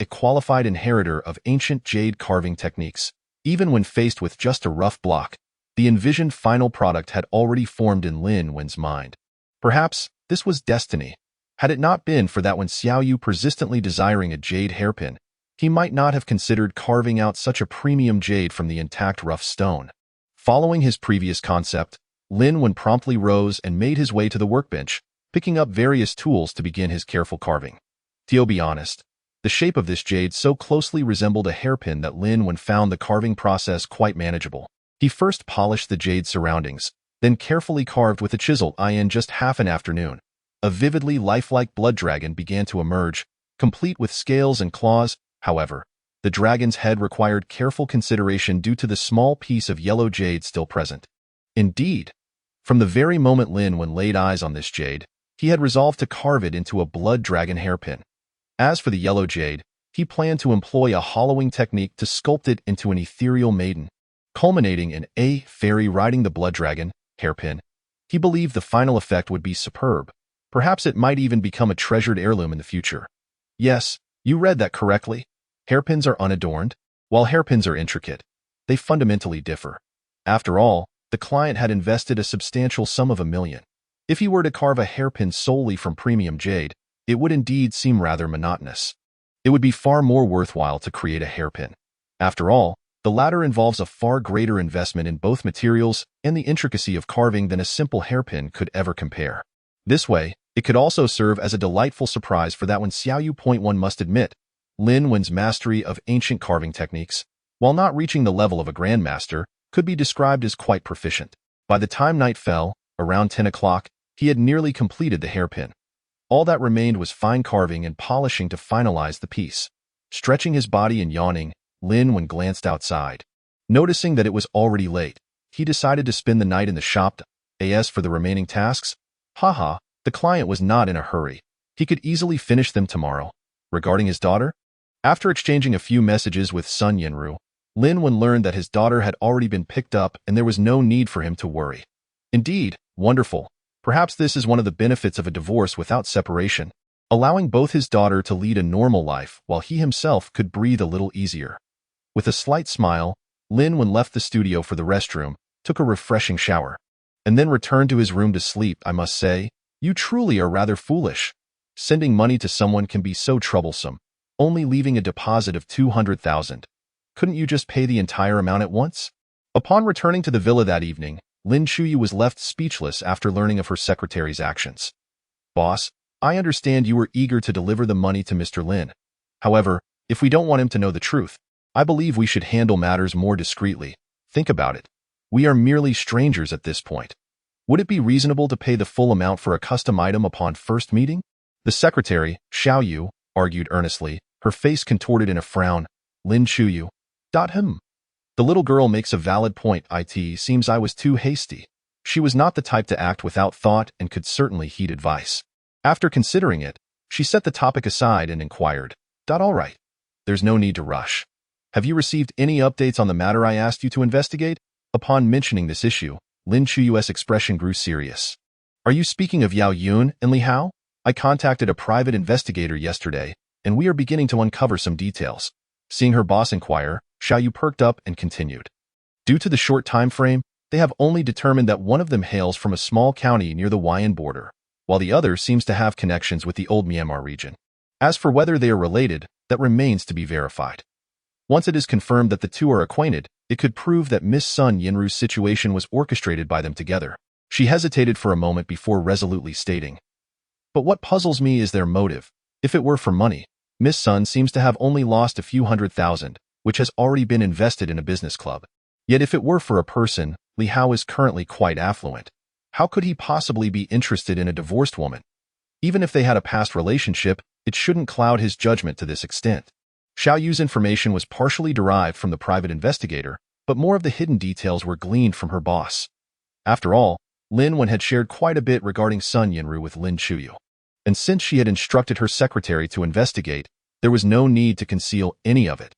Speaker 1: A qualified inheritor of ancient jade carving techniques. Even when faced with just a rough block, the envisioned final product had already formed in Lin's mind. Perhaps this was destiny. Had it not been for that when Xiaoyu persistently desiring a jade hairpin, he might not have considered carving out such a premium jade from the intact rough stone. Following his previous concept, Lin promptly rose and made his way to the workbench, picking up various tools to begin his careful carving. To be honest, the shape of this jade so closely resembled a hairpin that Lin found the carving process quite manageable. He first polished the jade surroundings, then carefully carved with a chisel. In just half an afternoon, a vividly lifelike blood dragon began to emerge, complete with scales and claws. However, the dragon's head required careful consideration due to the small piece of yellow jade still present. Indeed, from the very moment Lin laid eyes on this jade, he had resolved to carve it into a blood dragon hairpin. As for the yellow jade, he planned to employ a hollowing technique to sculpt it into an ethereal maiden, culminating in a fairy riding the blood dragon hairpin. He believed the final effect would be superb. Perhaps it might even become a treasured heirloom in the future. Yes, you read that correctly. Hairpins are unadorned, while hairpins are intricate. They fundamentally differ. After all, the client had invested a substantial sum of $1 million. If he were to carve a hairpin solely from premium jade, it would indeed seem rather monotonous. It would be far more worthwhile to create a hairpin. After all, the latter involves a far greater investment in both materials and the intricacy of carving than a simple hairpin could ever compare. This way, it could also serve as a delightful surprise for that when Xiaoyu. One must admit, Lin's mastery of ancient carving techniques, while not reaching the level of a grandmaster, could be described as quite proficient. By the time night fell, around 10 o'clock, he had nearly completed the hairpin. All that remained was fine carving and polishing to finalize the piece. Stretching his body and yawning, Lin glanced outside. Noticing that it was already late, he decided to spend the night in the shop. As for the remaining tasks, the client was not in a hurry. He could easily finish them tomorrow. Regarding his daughter, after exchanging a few messages with Sun Yenru, Lin learned that his daughter had already been picked up and there was no need for him to worry. Indeed, wonderful. Perhaps this is one of the benefits of a divorce without separation, allowing both his daughter to lead a normal life while he himself could breathe a little easier. With a slight smile, Lin left the studio for the restroom, took a refreshing shower, and then returned to his room to sleep. I must say, you truly are rather foolish. Sending money to someone can be so troublesome, only leaving a deposit of 200,000. Couldn't you just pay the entire amount at once? Upon returning to the villa that evening, Lin Chuyu was left speechless after learning of her secretary's actions. Boss, I understand you were eager to deliver the money to Mr. Lin. However, if we don't want him to know the truth, I believe we should handle matters more discreetly. Think about it. We are merely strangers at this point. Would it be reasonable to pay the full amount for a custom item upon first meeting? The secretary, Xiao Yu, argued earnestly, her face contorted in a frown. Lin Chuyu. The little girl makes a valid point. It seems I was too hasty. She was not the type to act without thought and could certainly heed advice. After considering it, she set the topic aside and inquired, All right. There's no need to rush. Have you received any updates on the matter I asked you to investigate? Upon mentioning this issue, Lin Chuyu's expression grew serious. Are you speaking of Yao Yun and Li Hao? I contacted a private investigator yesterday, and we are beginning to uncover some details. Seeing her boss inquire, Xiao Yu perked up and continued. Due to the short time frame, they have only determined that one of them hails from a small county near the Huayan border, while the other seems to have connections with the old Myanmar region. As for whether they are related, that remains to be verified. Once it is confirmed that the two are acquainted, it could prove that Miss Sun Yinru's situation was orchestrated by them together. She hesitated for a moment before resolutely stating, But what puzzles me is their motive. If it were for money, Miss Sun seems to have only lost a few 100,000, which has already been invested in a business club. Yet if it were for a person, Li Hao is currently quite affluent. How could he possibly be interested in a divorced woman? Even if they had a past relationship, it shouldn't cloud his judgment to this extent. Xiao Yu's information was partially derived from the private investigator, but more of the hidden details were gleaned from her boss. After all, Lin Wen had shared quite a bit regarding Sun Yinru with Lin Chuyu. And since she had instructed her secretary to investigate, there was no need to conceal any of it.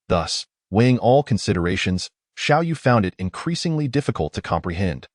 Speaker 1: Thus, weighing all considerations, Xiao Yu found it increasingly difficult to comprehend.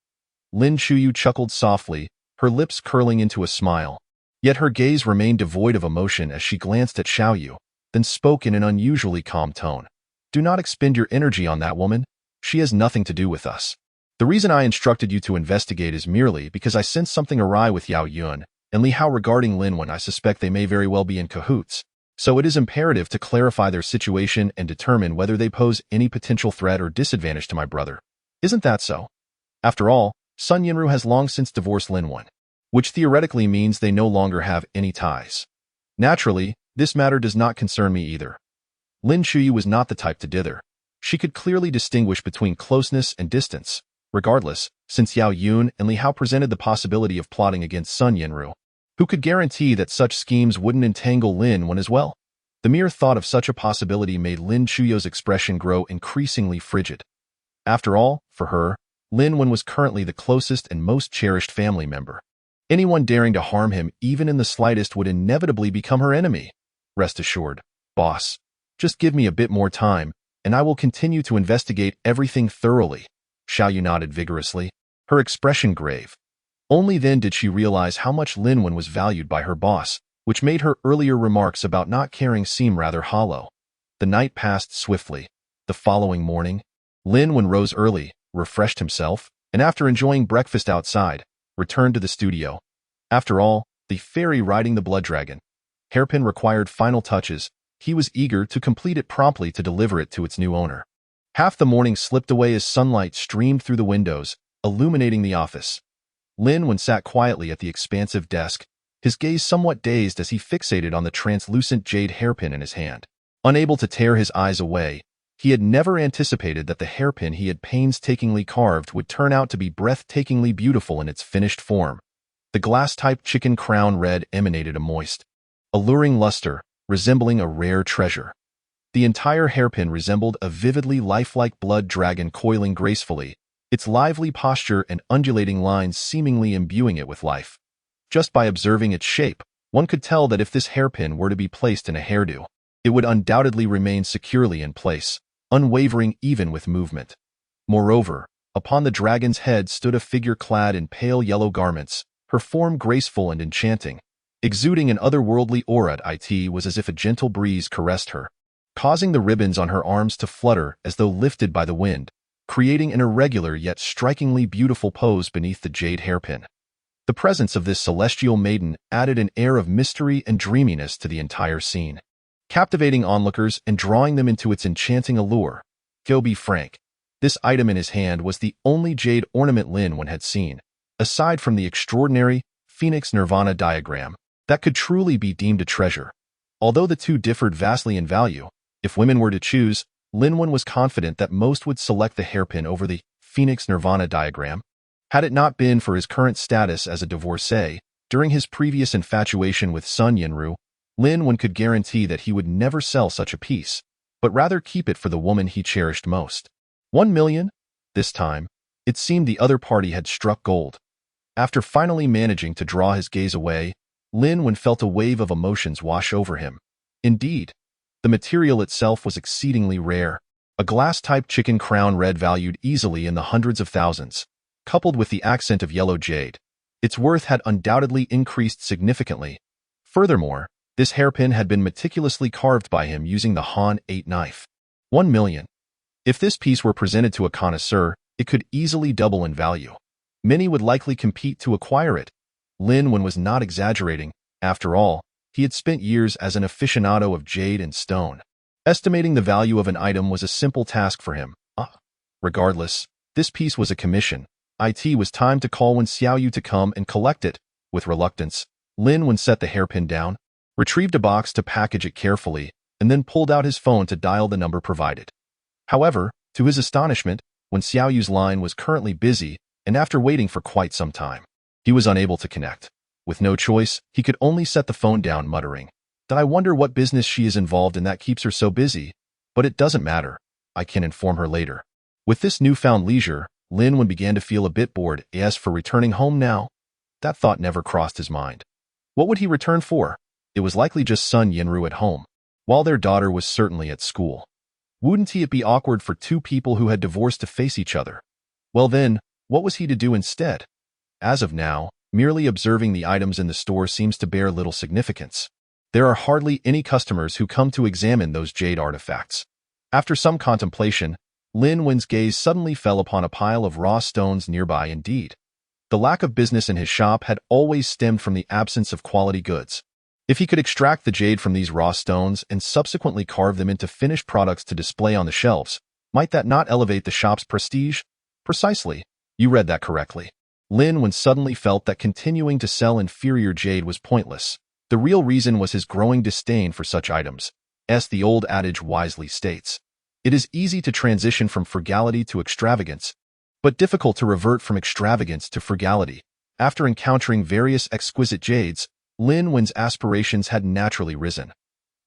Speaker 1: Lin Chuyu chuckled softly, her lips curling into a smile. Yet her gaze remained devoid of emotion as she glanced at Xiao Yu, then spoke in an unusually calm tone. Do not expend your energy on that woman. She has nothing to do with us. The reason I instructed you to investigate is merely because I sensed something awry with Yao Yun and Li Hao regarding Lin Wen. I suspect they may very well be in cahoots. So it is imperative to clarify their situation and determine whether they pose any potential threat or disadvantage to my brother. Isn't that so? After all, Sun Yinru has long since divorced Lin Wen, which theoretically means they no longer have any ties. Naturally, this matter does not concern me either. Lin Chuyu was not the type to dither. She could clearly distinguish between closeness and distance. Regardless, since Yao Yun and Li Hao presented the possibility of plotting against Sun Yinru, who could guarantee that such schemes wouldn't entangle Lin Wen as well? The mere thought of such a possibility made Lin Chuyu's expression grow increasingly frigid. After all, for her, Lin Wen was currently the closest and most cherished family member. Anyone daring to harm him even in the slightest would inevitably become her enemy. Rest assured, boss, just give me a bit more time, and I will continue to investigate everything thoroughly. Xiao Yu nodded vigorously, her expression grave. Only then did she realize how much Lin Wen was valued by her boss, which made her earlier remarks about not caring seem rather hollow. The night passed swiftly. The following morning, Lin Wen rose early, refreshed himself, and after enjoying breakfast outside, returned to the studio. After all, the fairy riding the blood dragon hairpin required final touches. He was eager to complete it promptly to deliver it to its new owner. Half the morning slipped away as sunlight streamed through the windows, illuminating the office. Lin Wen sat quietly at the expansive desk, his gaze somewhat dazed as he fixated on the translucent jade hairpin in his hand. Unable to tear his eyes away, he had never anticipated that the hairpin he had painstakingly carved would turn out to be breathtakingly beautiful in its finished form. The glass-type chicken crown red emanated a moist, alluring luster, resembling a rare treasure. The entire hairpin resembled a vividly lifelike blood dragon coiling gracefully, its lively posture and undulating lines seemingly imbuing it with life. Just by observing its shape, one could tell that if this hairpin were to be placed in a hairdo, it would undoubtedly remain securely in place, unwavering even with movement. Moreover, upon the dragon's head stood a figure clad in pale yellow garments, her form graceful and enchanting. Exuding an otherworldly aura, it was as if a gentle breeze caressed her, causing the ribbons on her arms to flutter as though lifted by the wind, creating an irregular yet strikingly beautiful pose beneath the jade hairpin. The presence of this celestial maiden added an air of mystery and dreaminess to the entire scene, captivating onlookers and drawing them into its enchanting allure. To be frank, this item in his hand was the only jade ornament Lin Wen had seen, aside from the extraordinary Phoenix Nirvana diagram, that could truly be deemed a treasure. Although the two differed vastly in value, if women were to choose, Lin Wen was confident that most would select the hairpin over the Phoenix Nirvana diagram. Had it not been for his current status as a divorcee, during his previous infatuation with Sun Yinru, Lin Wen could guarantee that he would never sell such a piece, but rather keep it for the woman he cherished most. 1 million? This time, it seemed the other party had struck gold. After finally managing to draw his gaze away, Lin Wen felt a wave of emotions wash over him. Indeed, the material itself was exceedingly rare, a glass-type chicken crown red valued easily in the hundreds of thousands. Coupled with the accent of yellow jade, its worth had undoubtedly increased significantly. Furthermore, this hairpin had been meticulously carved by him using the Han 8 knife. 1 million. If this piece were presented to a connoisseur, it could easily double in value. Many would likely compete to acquire it. Lin Wen was not exaggerating. After all, he had spent years as an aficionado of jade and stone. Estimating the value of an item was a simple task for him. Regardless, this piece was a commission. It was time to call Wen Xiaoyu to come and collect it. With reluctance, Lin Wen set the hairpin down, retrieved a box to package it carefully, and then pulled out his phone to dial the number provided. However, to his astonishment, Wen Xiaoyu's line was currently busy, and after waiting for quite some time, he was unable to connect. With no choice, he could only set the phone down, muttering, "I wonder what business she is involved in that keeps her so busy, but it doesn't matter. I can inform her later." With this newfound leisure, Lin Wen began to feel a bit bored. As for returning home now, that thought never crossed his mind. What would he return for? It was likely just Sun Yinru at home, while their daughter was certainly at school. Wouldn't it be awkward for two people who had divorced to face each other? Well then, what was he to do instead? As of now, merely observing the items in the store seems to bear little significance. There are hardly any customers who come to examine those jade artifacts. After some contemplation, Lin Wen's gaze suddenly fell upon a pile of raw stones nearby. Indeed, the lack of business in his shop had always stemmed from the absence of quality goods. If he could extract the jade from these raw stones and subsequently carve them into finished products to display on the shelves, might that not elevate the shop's prestige? Precisely. You read that correctly. Lin Wen suddenly felt that continuing to sell inferior jade was pointless. The real reason was his growing disdain for such items. As the old adage wisely states, it is easy to transition from frugality to extravagance, but difficult to revert from extravagance to frugality. After encountering various exquisite jades, Lin Wen's aspirations had naturally risen.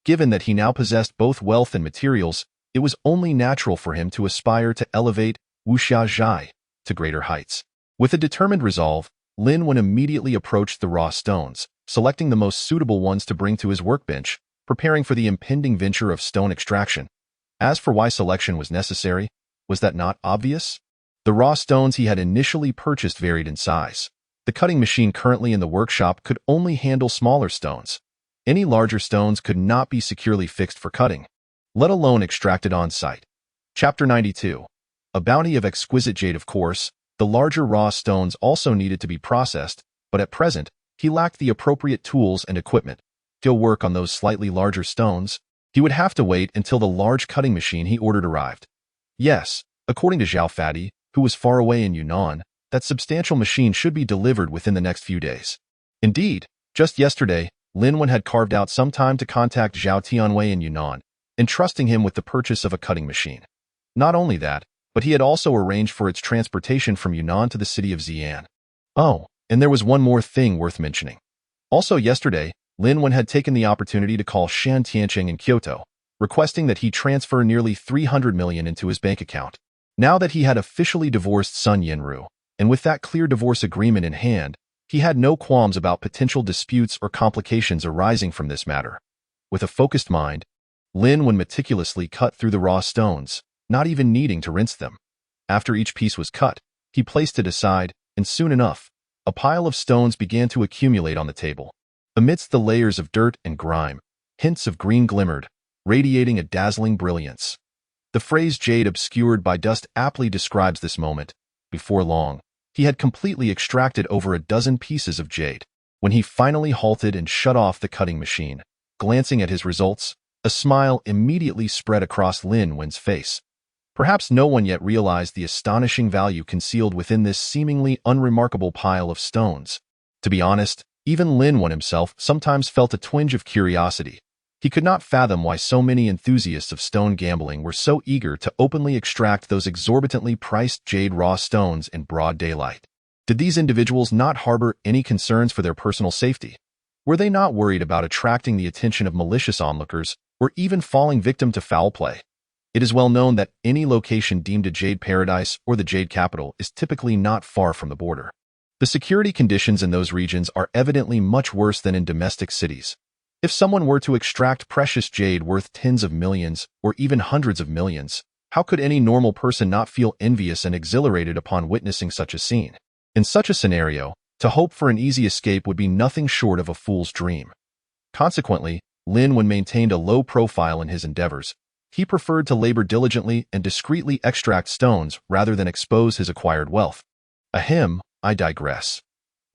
Speaker 1: Given that he now possessed both wealth and materials, it was only natural for him to aspire to elevate Wuxia Zhai to greater heights. With a determined resolve, Lin Wen immediately approached the raw stones, selecting the most suitable ones to bring to his workbench, preparing for the impending venture of stone extraction. As for why selection was necessary, was that not obvious? The raw stones he had initially purchased varied in size. The cutting machine currently in the workshop could only handle smaller stones. Any larger stones could not be securely fixed for cutting, let alone extracted on site. Chapter 92. A bounty of exquisite jade. Of course, the larger raw stones also needed to be processed, but at present, he lacked the appropriate tools and equipment. To work on those slightly larger stones, he would have to wait until the large cutting machine he ordered arrived. Yes, according to Zhao Fadi, who was far away in Yunnan, that substantial machine should be delivered within the next few days. Indeed, just yesterday, Lin Wen had carved out some time to contact Zhao Tianwei in Yunnan, entrusting him with the purchase of a cutting machine. Not only that, but he had also arranged for its transportation from Yunnan to the city of Xi'an. Oh, and there was one more thing worth mentioning. Also yesterday, Lin Wen had taken the opportunity to call Shan Tiancheng in Kyoto, requesting that he transfer nearly 300 million into his bank account. Now that he had officially divorced Sun Yinru, and with that clear divorce agreement in hand, he had no qualms about potential disputes or complications arising from this matter. With a focused mind, Lin Wen meticulously cut through the raw stones, not even needing to rinse them. After each piece was cut, he placed it aside, and soon enough, a pile of stones began to accumulate on the table. Amidst the layers of dirt and grime, hints of green glimmered, radiating a dazzling brilliance. The phrase jade obscured by dust aptly describes this moment. Before long, He had completely extracted over a dozen pieces of jade. When he finally halted and shut off the cutting machine, glancing at his results, a smile immediately spread across Lin Wen's face. Perhaps no one yet realized the astonishing value concealed within this seemingly unremarkable pile of stones. To be honest, even Lin Wen himself sometimes felt a twinge of curiosity. He could not fathom why so many enthusiasts of stone gambling were so eager to openly extract those exorbitantly priced jade raw stones in broad daylight. Did these individuals not harbor any concerns for their personal safety? Were they not worried about attracting the attention of malicious onlookers or even falling victim to foul play? It is well known that any location deemed a jade paradise or the jade capital is typically not far from the border. The security conditions in those regions are evidently much worse than in domestic cities. If someone were to extract precious jade worth tens of millions or even hundreds of millions, how could any normal person not feel envious and exhilarated upon witnessing such a scene? In such a scenario, to hope for an easy escape would be nothing short of a fool's dream. Consequently, Lin Wen maintained a low profile in his endeavors. He preferred to labor diligently and discreetly extract stones rather than expose his acquired wealth. Ahem, I digress.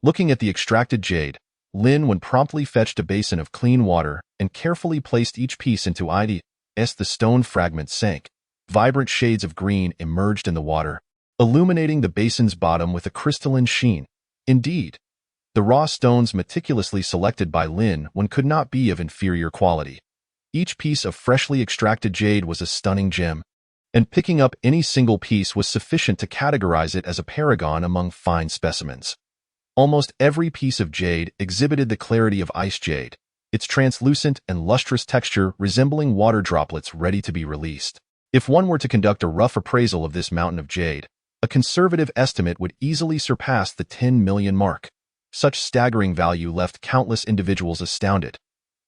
Speaker 1: Looking at the extracted jade, Lin Wen promptly fetched a basin of clean water and carefully placed each piece into it. As the stone fragments sank, vibrant shades of green emerged in the water, illuminating the basin's bottom with a crystalline sheen. Indeed, the raw stones meticulously selected by Lin Wen could not be of inferior quality. Each piece of freshly extracted jade was a stunning gem, and picking up any single piece was sufficient to categorize it as a paragon among fine specimens. Almost every piece of jade exhibited the clarity of ice jade, its translucent and lustrous texture resembling water droplets ready to be released. If one were to conduct a rough appraisal of this mountain of jade, a conservative estimate would easily surpass the 10 million mark. Such staggering value left countless individuals astounded.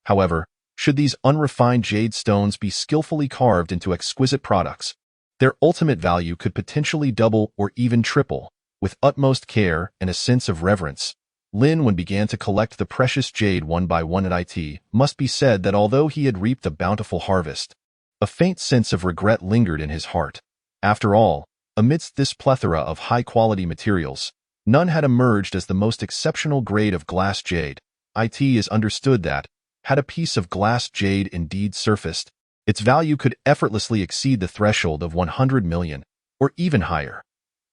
Speaker 1: However, should these unrefined jade stones be skillfully carved into exquisite products, their ultimate value could potentially double or even triple. With utmost care and a sense of reverence, Lin Wen began to collect the precious jade one by one. It must be said that although he had reaped a bountiful harvest, a faint sense of regret lingered in his heart. After all, amidst this plethora of high-quality materials, none had emerged as the most exceptional grade of glass jade. It is understood that, had a piece of glass jade indeed surfaced, its value could effortlessly exceed the threshold of 100 million, or even higher.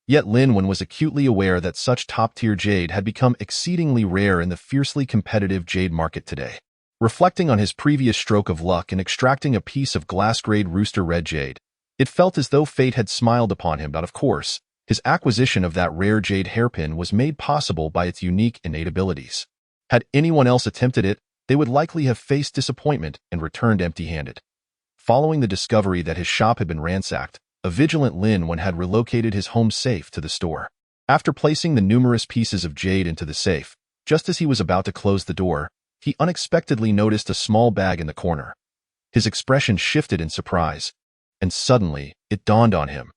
Speaker 1: Yet Lin Wen was acutely aware that such top-tier jade had become exceedingly rare in the fiercely competitive jade market today. Reflecting on his previous stroke of luck in extracting a piece of glass-grade rooster red jade, it felt as though fate had smiled upon him. But of course, his acquisition of that rare jade hairpin was made possible by its unique innate abilities. Had anyone else attempted it, they would likely have faced disappointment and returned empty-handed. Following the discovery that his shop had been ransacked, a vigilant Lin Wen had relocated his home safe to the store. After placing the numerous pieces of jade into the safe, just as he was about to close the door, he unexpectedly noticed a small bag in the corner. His expression shifted in surprise, and suddenly it dawned on him.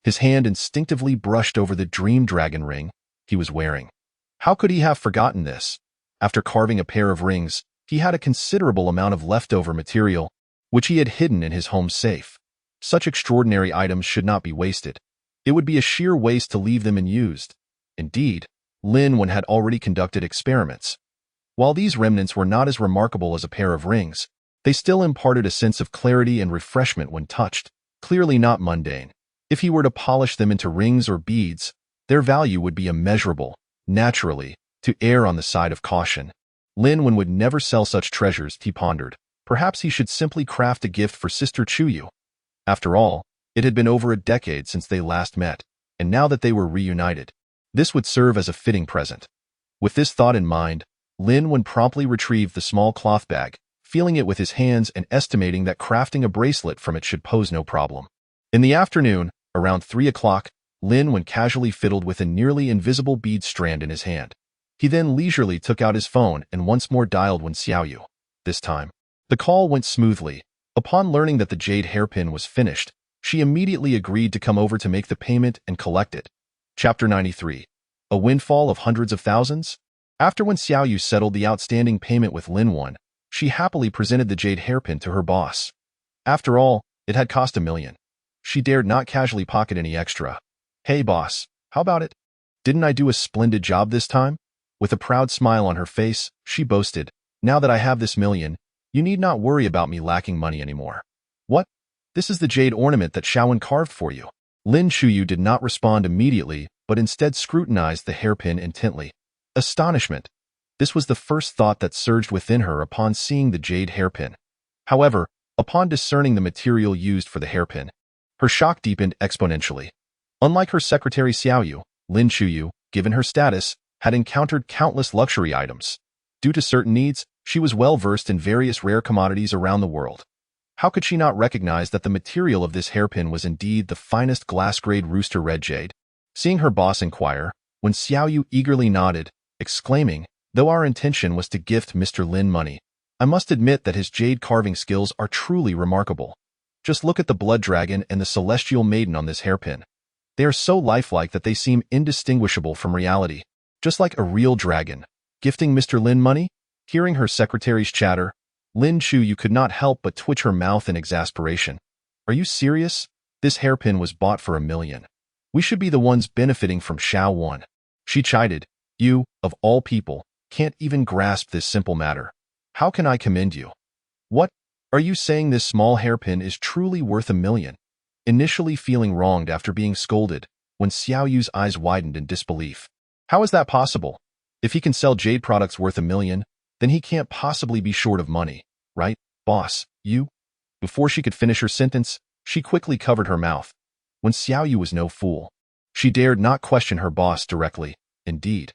Speaker 1: His hand instinctively brushed over the dream dragon ring he was wearing. How could he have forgotten this? After carving a pair of rings, he had a considerable amount of leftover material, which he had hidden in his home safe. Such extraordinary items should not be wasted. It would be a sheer waste to leave them unused. Indeed, Lin Wen had already conducted experiments. While these remnants were not as remarkable as a pair of rings, they still imparted a sense of clarity and refreshment when touched, clearly not mundane. If he were to polish them into rings or beads, their value would be immeasurable. Naturally, to err on the side of caution, Lin Wen would never sell such treasures, he pondered. Perhaps he should simply craft a gift for Sister Chuyu. After all, it had been over a decade since they last met, and now that they were reunited, this would serve as a fitting present. With this thought in mind, Lin Wen promptly retrieved the small cloth bag, feeling it with his hands and estimating that crafting a bracelet from it should pose no problem. In the afternoon, around 3 o'clock, Lin Wen casually fiddled with a nearly invisible bead strand in his hand. He then leisurely took out his phone and once more dialed Wen Xiaoyu. This time, the call went smoothly. Upon learning that the jade hairpin was finished, she immediately agreed to come over to make the payment and collect it. Chapter 93. A windfall of hundreds of thousands? After Wen Xiaoyu settled the outstanding payment with Lin Wen, she happily presented the jade hairpin to her boss. After all, it had cost $1 million. She dared not casually pocket any extra. Hey boss, how about it? Didn't I do a splendid job this time? With a proud smile on her face, she boasted, now that I have this million, you need not worry about me lacking money anymore. What? This is the jade ornament that Xiaowen carved for you. Lin Shuyu did not respond immediately, but instead scrutinized the hairpin intently. Astonishment. This was the first thought that surged within her upon seeing the jade hairpin. However, upon discerning the material used for the hairpin, her shock deepened exponentially. Unlike her secretary Xiaoyu, Lin Shuyu, given her status, had encountered countless luxury items. Due to certain needs, she was well versed in various rare commodities around the world. How could she not recognize that the material of this hairpin was indeed the finest glass-grade rooster red jade? Seeing her boss inquire, when Xiaoyu eagerly nodded, exclaiming, though our intention was to gift Mr. Lin money, I must admit that his jade carving skills are truly remarkable. Just look at the blood dragon and the celestial maiden on this hairpin. They are so lifelike that they seem indistinguishable from reality. Just like a real dragon. Gifting Mr. Lin money? Hearing her secretary's chatter, Lin Shuyu could not help but twitch her mouth in exasperation. Are you serious? This hairpin was bought for $1 million. We should be the ones benefiting from Xiaowen. She chided, you, of all people, can't even grasp this simple matter. How can I commend you? What? Are you saying this small hairpin is truly worth $1 million? Initially feeling wronged after being scolded, when Xiaoyu's eyes widened in disbelief. How is that possible? If he can sell jade products worth $1 million, then he can't possibly be short of money, right, boss, you? Before she could finish her sentence, she quickly covered her mouth. When Xiaoyu was no fool, she dared not question her boss directly. Indeed.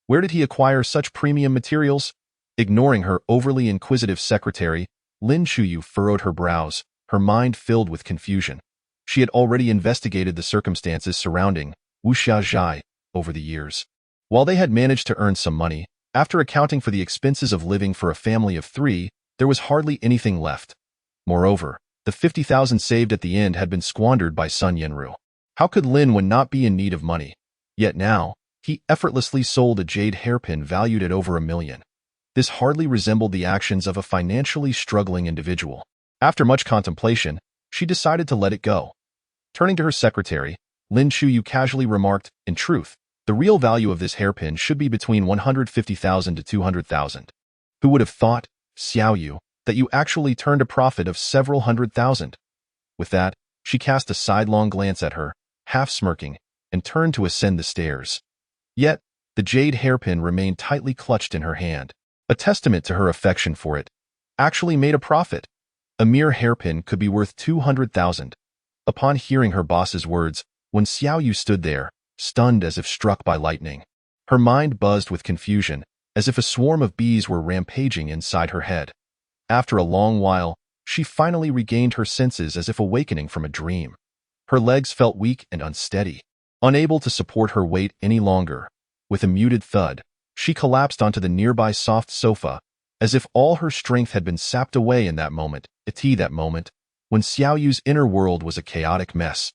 Speaker 1: Where did he acquire such premium materials? Ignoring her overly inquisitive secretary, Lin Shuyu furrowed her brows, her mind filled with confusion. She had already investigated the circumstances surrounding Wu Xiaozhai over the years. While they had managed to earn some money, after accounting for the expenses of living for a family of 3, there was hardly anything left. Moreover, the 50,000 saved at the end had been squandered by Sun Yenru. How could Lin Wen not be in need of money? Yet now, he effortlessly sold a jade hairpin valued at over $1 million. This hardly resembled the actions of a financially struggling individual. After much contemplation, she decided to let it go. Turning to her secretary, Lin Shuyu casually remarked, in truth, the real value of this hairpin should be between 150,000 to 200,000. Who would have thought, Xiaoyu, that you actually turned a profit of several hundred thousand? With that, she cast a sidelong glance at her, half smirking, and turned to ascend the stairs. Yet, the jade hairpin remained tightly clutched in her hand. A testament to her affection for it. Actually made a profit. A mere hairpin could be worth 200,000. Upon hearing her boss's words, when Xiaoyu stood there, stunned as if struck by lightning, her mind buzzed with confusion, as if a swarm of bees were rampaging inside her head. After a long while, she finally regained her senses as if awakening from a dream. Her legs felt weak and unsteady. Unable to support her weight any longer, with a muted thud, she collapsed onto the nearby soft sofa, as if all her strength had been sapped away in that moment, when Xiaoyu's inner world was a chaotic mess.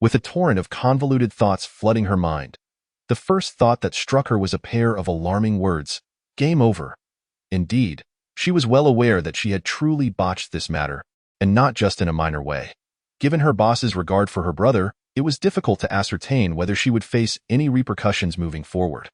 Speaker 1: With a torrent of convoluted thoughts flooding her mind, the first thought that struck her was a pair of alarming words, game over. Indeed, she was well aware that she had truly botched this matter, and not just in a minor way. Given her boss's regard for her brother, it was difficult to ascertain whether she would face any repercussions moving forward.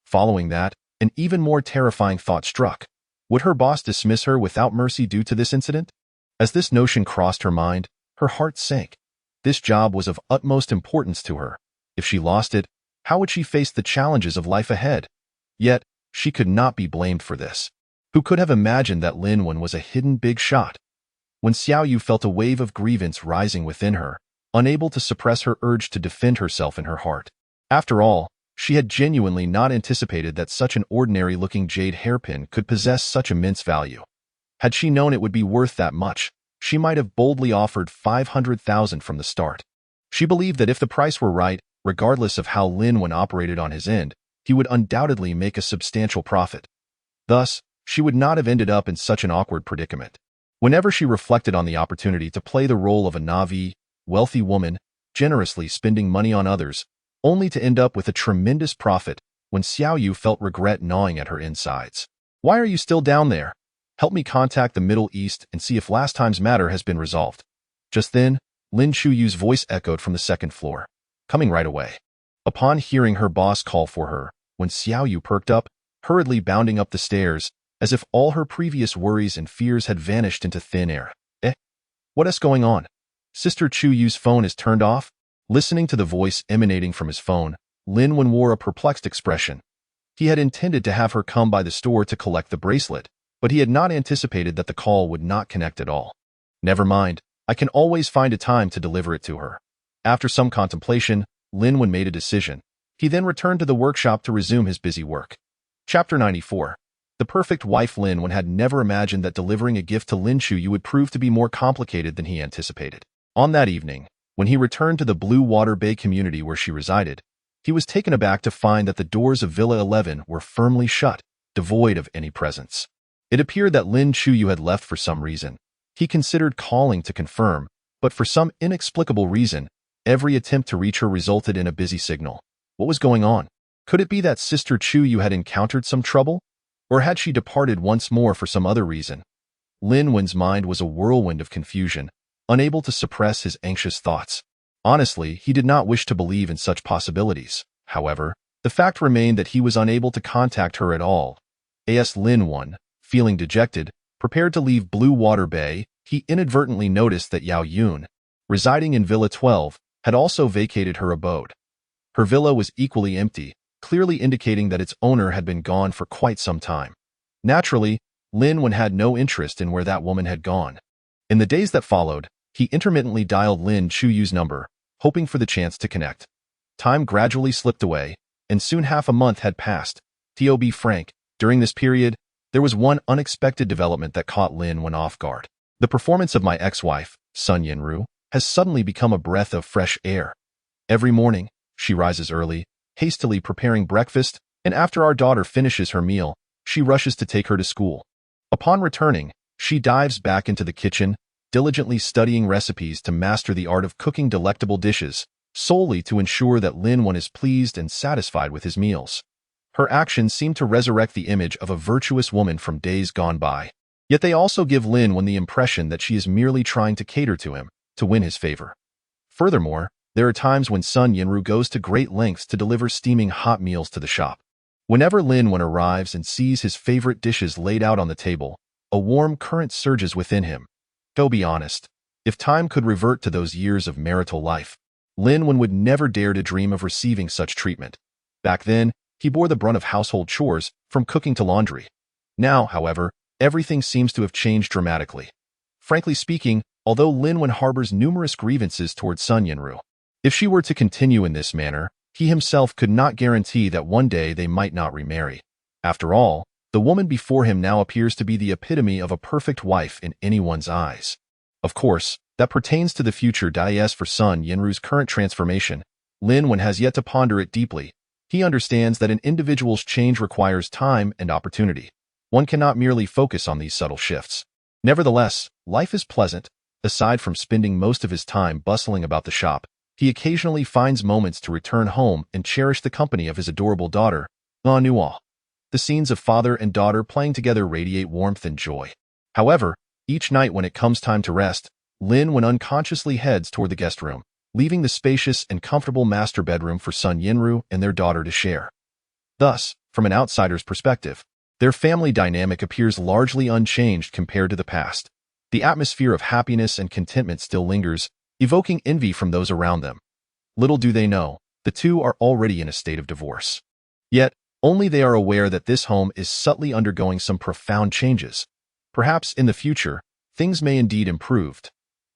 Speaker 1: Following that, an even more terrifying thought struck. Would her boss dismiss her without mercy due to this incident? As this notion crossed her mind, her heart sank. This job was of utmost importance to her. If she lost it, how would she face the challenges of life ahead? Yet, she could not be blamed for this. Who could have imagined that Lin Wen was a hidden big shot? When Xiaoyu felt a wave of grievance rising within her, unable to suppress her urge to defend herself in her heart. After all, she had genuinely not anticipated that such an ordinary-looking jade hairpin could possess such immense value. Had she known it would be worth that much, she might have boldly offered 500,000 from the start. She believed that if the price were right, regardless of how Lin Wen operated on his end, he would undoubtedly make a substantial profit. Thus, she would not have ended up in such an awkward predicament. Whenever she reflected on the opportunity to play the role of a naive, wealthy woman, generously spending money on others, only to end up with a tremendous profit, when Xiaoyu felt regret gnawing at her insides. Why are you still down there? Help me contact the Middle East and see if last time's matter has been resolved. Just then, Lin Shuyu's voice echoed from the second floor. Coming right away. Upon hearing her boss call for her, when Xiao Yu perked up, hurriedly bounding up the stairs, as if all her previous worries and fears had vanished into thin air. What is going on? Sister Chu Yu's phone is turned off? Listening to the voice emanating from his phone, Lin Wen wore a perplexed expression. He had intended to have her come by the store to collect the bracelet, but he had not anticipated that the call would not connect at all. Never mind, I can always find a time to deliver it to her. After some contemplation, Lin Wen made a decision. He then returned to the workshop to resume his busy work. Chapter 94. The perfect wife. Lin Wen had never imagined that delivering a gift to Lin Chu Yu would prove to be more complicated than he anticipated. On that evening, when he returned to the Blue Water Bay community where she resided, he was taken aback to find that the doors of Villa 11 were firmly shut, devoid of any presence. It appeared that Lin Chu Yu had left for some reason. He considered calling to confirm, but for some inexplicable reason, every attempt to reach her resulted in a busy signal. What was going on? Could it be that Sister Chu Yu had encountered some trouble? Or had she departed once more for some other reason? Lin Wen's mind was a whirlwind of confusion, unable to suppress his anxious thoughts. Honestly, he did not wish to believe in such possibilities. However, the fact remained that he was unable to contact her at all. As Lin Wen, feeling dejected, prepared to leave Blue Water Bay, he inadvertently noticed that Yao Yun, residing in Villa 12, had also vacated her abode. Her villa was equally empty, clearly indicating that its owner had been gone for quite some time. Naturally, Lin Wen had no interest in where that woman had gone. In the days that followed, he intermittently dialed Lin Chu Yu's number, hoping for the chance to connect. Time gradually slipped away, and soon half a month had passed. To be frank, during this period, there was one unexpected development that caught Lin Wen off guard. The performance of my ex-wife, Sun Yinru, has suddenly become a breath of fresh air. Every morning, she rises early, hastily preparing breakfast, and after our daughter finishes her meal, she rushes to take her to school. Upon returning, she dives back into the kitchen, diligently studying recipes to master the art of cooking delectable dishes, solely to ensure that Lin Wen is pleased and satisfied with his meals. Her actions seem to resurrect the image of a virtuous woman from days gone by. Yet they also give Lin Wen the impression that she is merely trying to cater to him, to win his favor. Furthermore, there are times when Sun Yinru goes to great lengths to deliver steaming hot meals to the shop. Whenever Lin Wen arrives and sees his favorite dishes laid out on the table, a warm current surges within him. To be honest, if time could revert to those years of marital life, Lin Wen would never dare to dream of receiving such treatment. Back then, he bore the brunt of household chores, from cooking to laundry. Now, however, everything seems to have changed dramatically. Frankly speaking, although Lin Wen harbors numerous grievances towards Sun Yinru, if she were to continue in this manner, he himself could not guarantee that one day they might not remarry. After all, the woman before him now appears to be the epitome of a perfect wife in anyone's eyes. Of course, that pertains to the future. As for Sun Yinru's current transformation, Lin Wen has yet to ponder it deeply. He understands that an individual's change requires time and opportunity. One cannot merely focus on these subtle shifts. Nevertheless, life is pleasant. Aside from spending most of his time bustling about the shop, he occasionally finds moments to return home and cherish the company of his adorable daughter, La Nua. The scenes of father and daughter playing together radiate warmth and joy. However, each night when it comes time to rest, Lin Wen unconsciously heads toward the guest room, leaving the spacious and comfortable master bedroom for Sun Yinru and their daughter to share. Thus, from an outsider's perspective, their family dynamic appears largely unchanged compared to the past. The atmosphere of happiness and contentment still lingers, evoking envy from those around them. Little do they know, the two are already in a state of divorce. Yet, only they are aware that this home is subtly undergoing some profound changes. Perhaps in the future, things may indeed improve.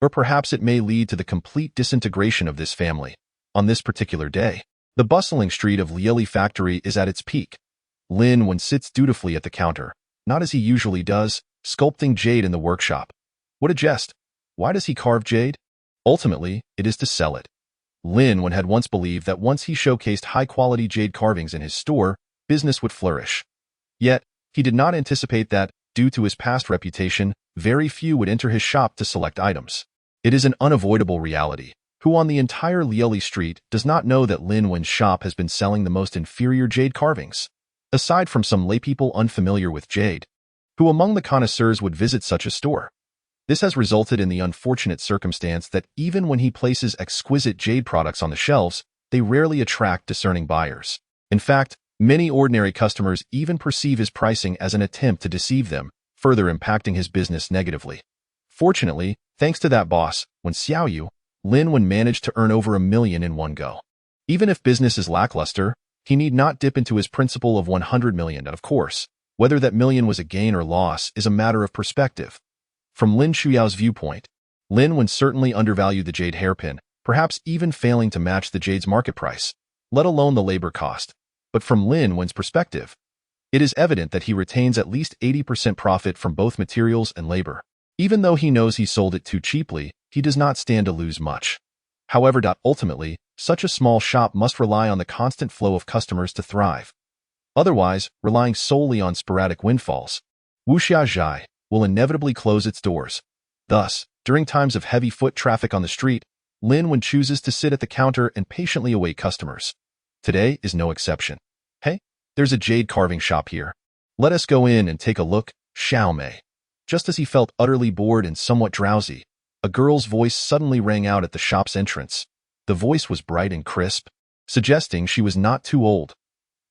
Speaker 1: Or perhaps it may lead to the complete disintegration of this family. On this particular day, the bustling street of Lieli Factory is at its peak. Lin Wen sits dutifully at the counter, not as he usually does, sculpting jade in the workshop. What a jest! Why does he carve jade? Ultimately, it is to sell it. Lin Wen had once believed that once he showcased high-quality jade carvings in his store, business would flourish. Yet, he did not anticipate that, due to his past reputation, very few would enter his shop to select items. It is an unavoidable reality. Who on the entire Lieli Street does not know that Lin Wen's shop has been selling the most inferior jade carvings? Aside from some laypeople unfamiliar with jade, who among the connoisseurs would visit such a store? This has resulted in the unfortunate circumstance that even when he places exquisite jade products on the shelves, they rarely attract discerning buyers. In fact, many ordinary customers even perceive his pricing as an attempt to deceive them, further impacting his business negatively. Fortunately, thanks to that boss, when Xiaoyu, Lin Wen managed to earn over $1 million in one go. Even if business is lackluster, he need not dip into his principle of 100 million, and of course, whether that million was a gain or loss is a matter of perspective. From Lin Shuyao's viewpoint, Lin Wen certainly undervalued the jade hairpin, perhaps even failing to match the jade's market price, let alone the labor cost. But from Lin Wen's perspective, it is evident that he retains at least 80% profit from both materials and labor. Even though he knows he sold it too cheaply, he does not stand to lose much. However, ultimately, such a small shop must rely on the constant flow of customers to thrive. Otherwise, relying solely on sporadic windfalls, Wuxia Zhai will inevitably close its doors. Thus, during times of heavy foot traffic on the street, Lin Wen chooses to sit at the counter and patiently await customers. Today is no exception. Hey, there's a jade carving shop here. Let us go in and take a look, Xiao Mei. Just as he felt utterly bored and somewhat drowsy, a girl's voice suddenly rang out at the shop's entrance. The voice was bright and crisp, suggesting she was not too old.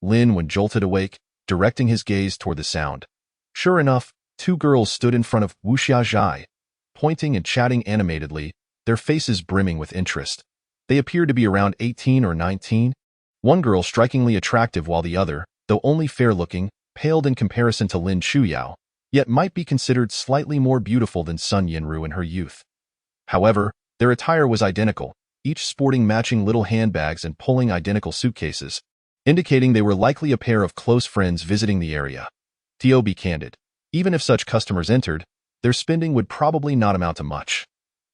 Speaker 1: Lin Wen jolted awake, directing his gaze toward the sound. Sure enough, two girls stood in front of Wuxia Zhai, pointing and chatting animatedly, their faces brimming with interest. They appeared to be around 18 or 19, one girl strikingly attractive while the other, though only fair-looking, paled in comparison to Lin Chuyao, yet might be considered slightly more beautiful than Sun Yinru in her youth. However, their attire was identical, each sporting matching little handbags and pulling identical suitcases, indicating they were likely a pair of close friends visiting the area. To be candid, even if such customers entered, their spending would probably not amount to much.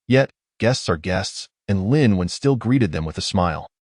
Speaker 1: Yet, guests are guests, and Lin Wen still greeted them with a smile.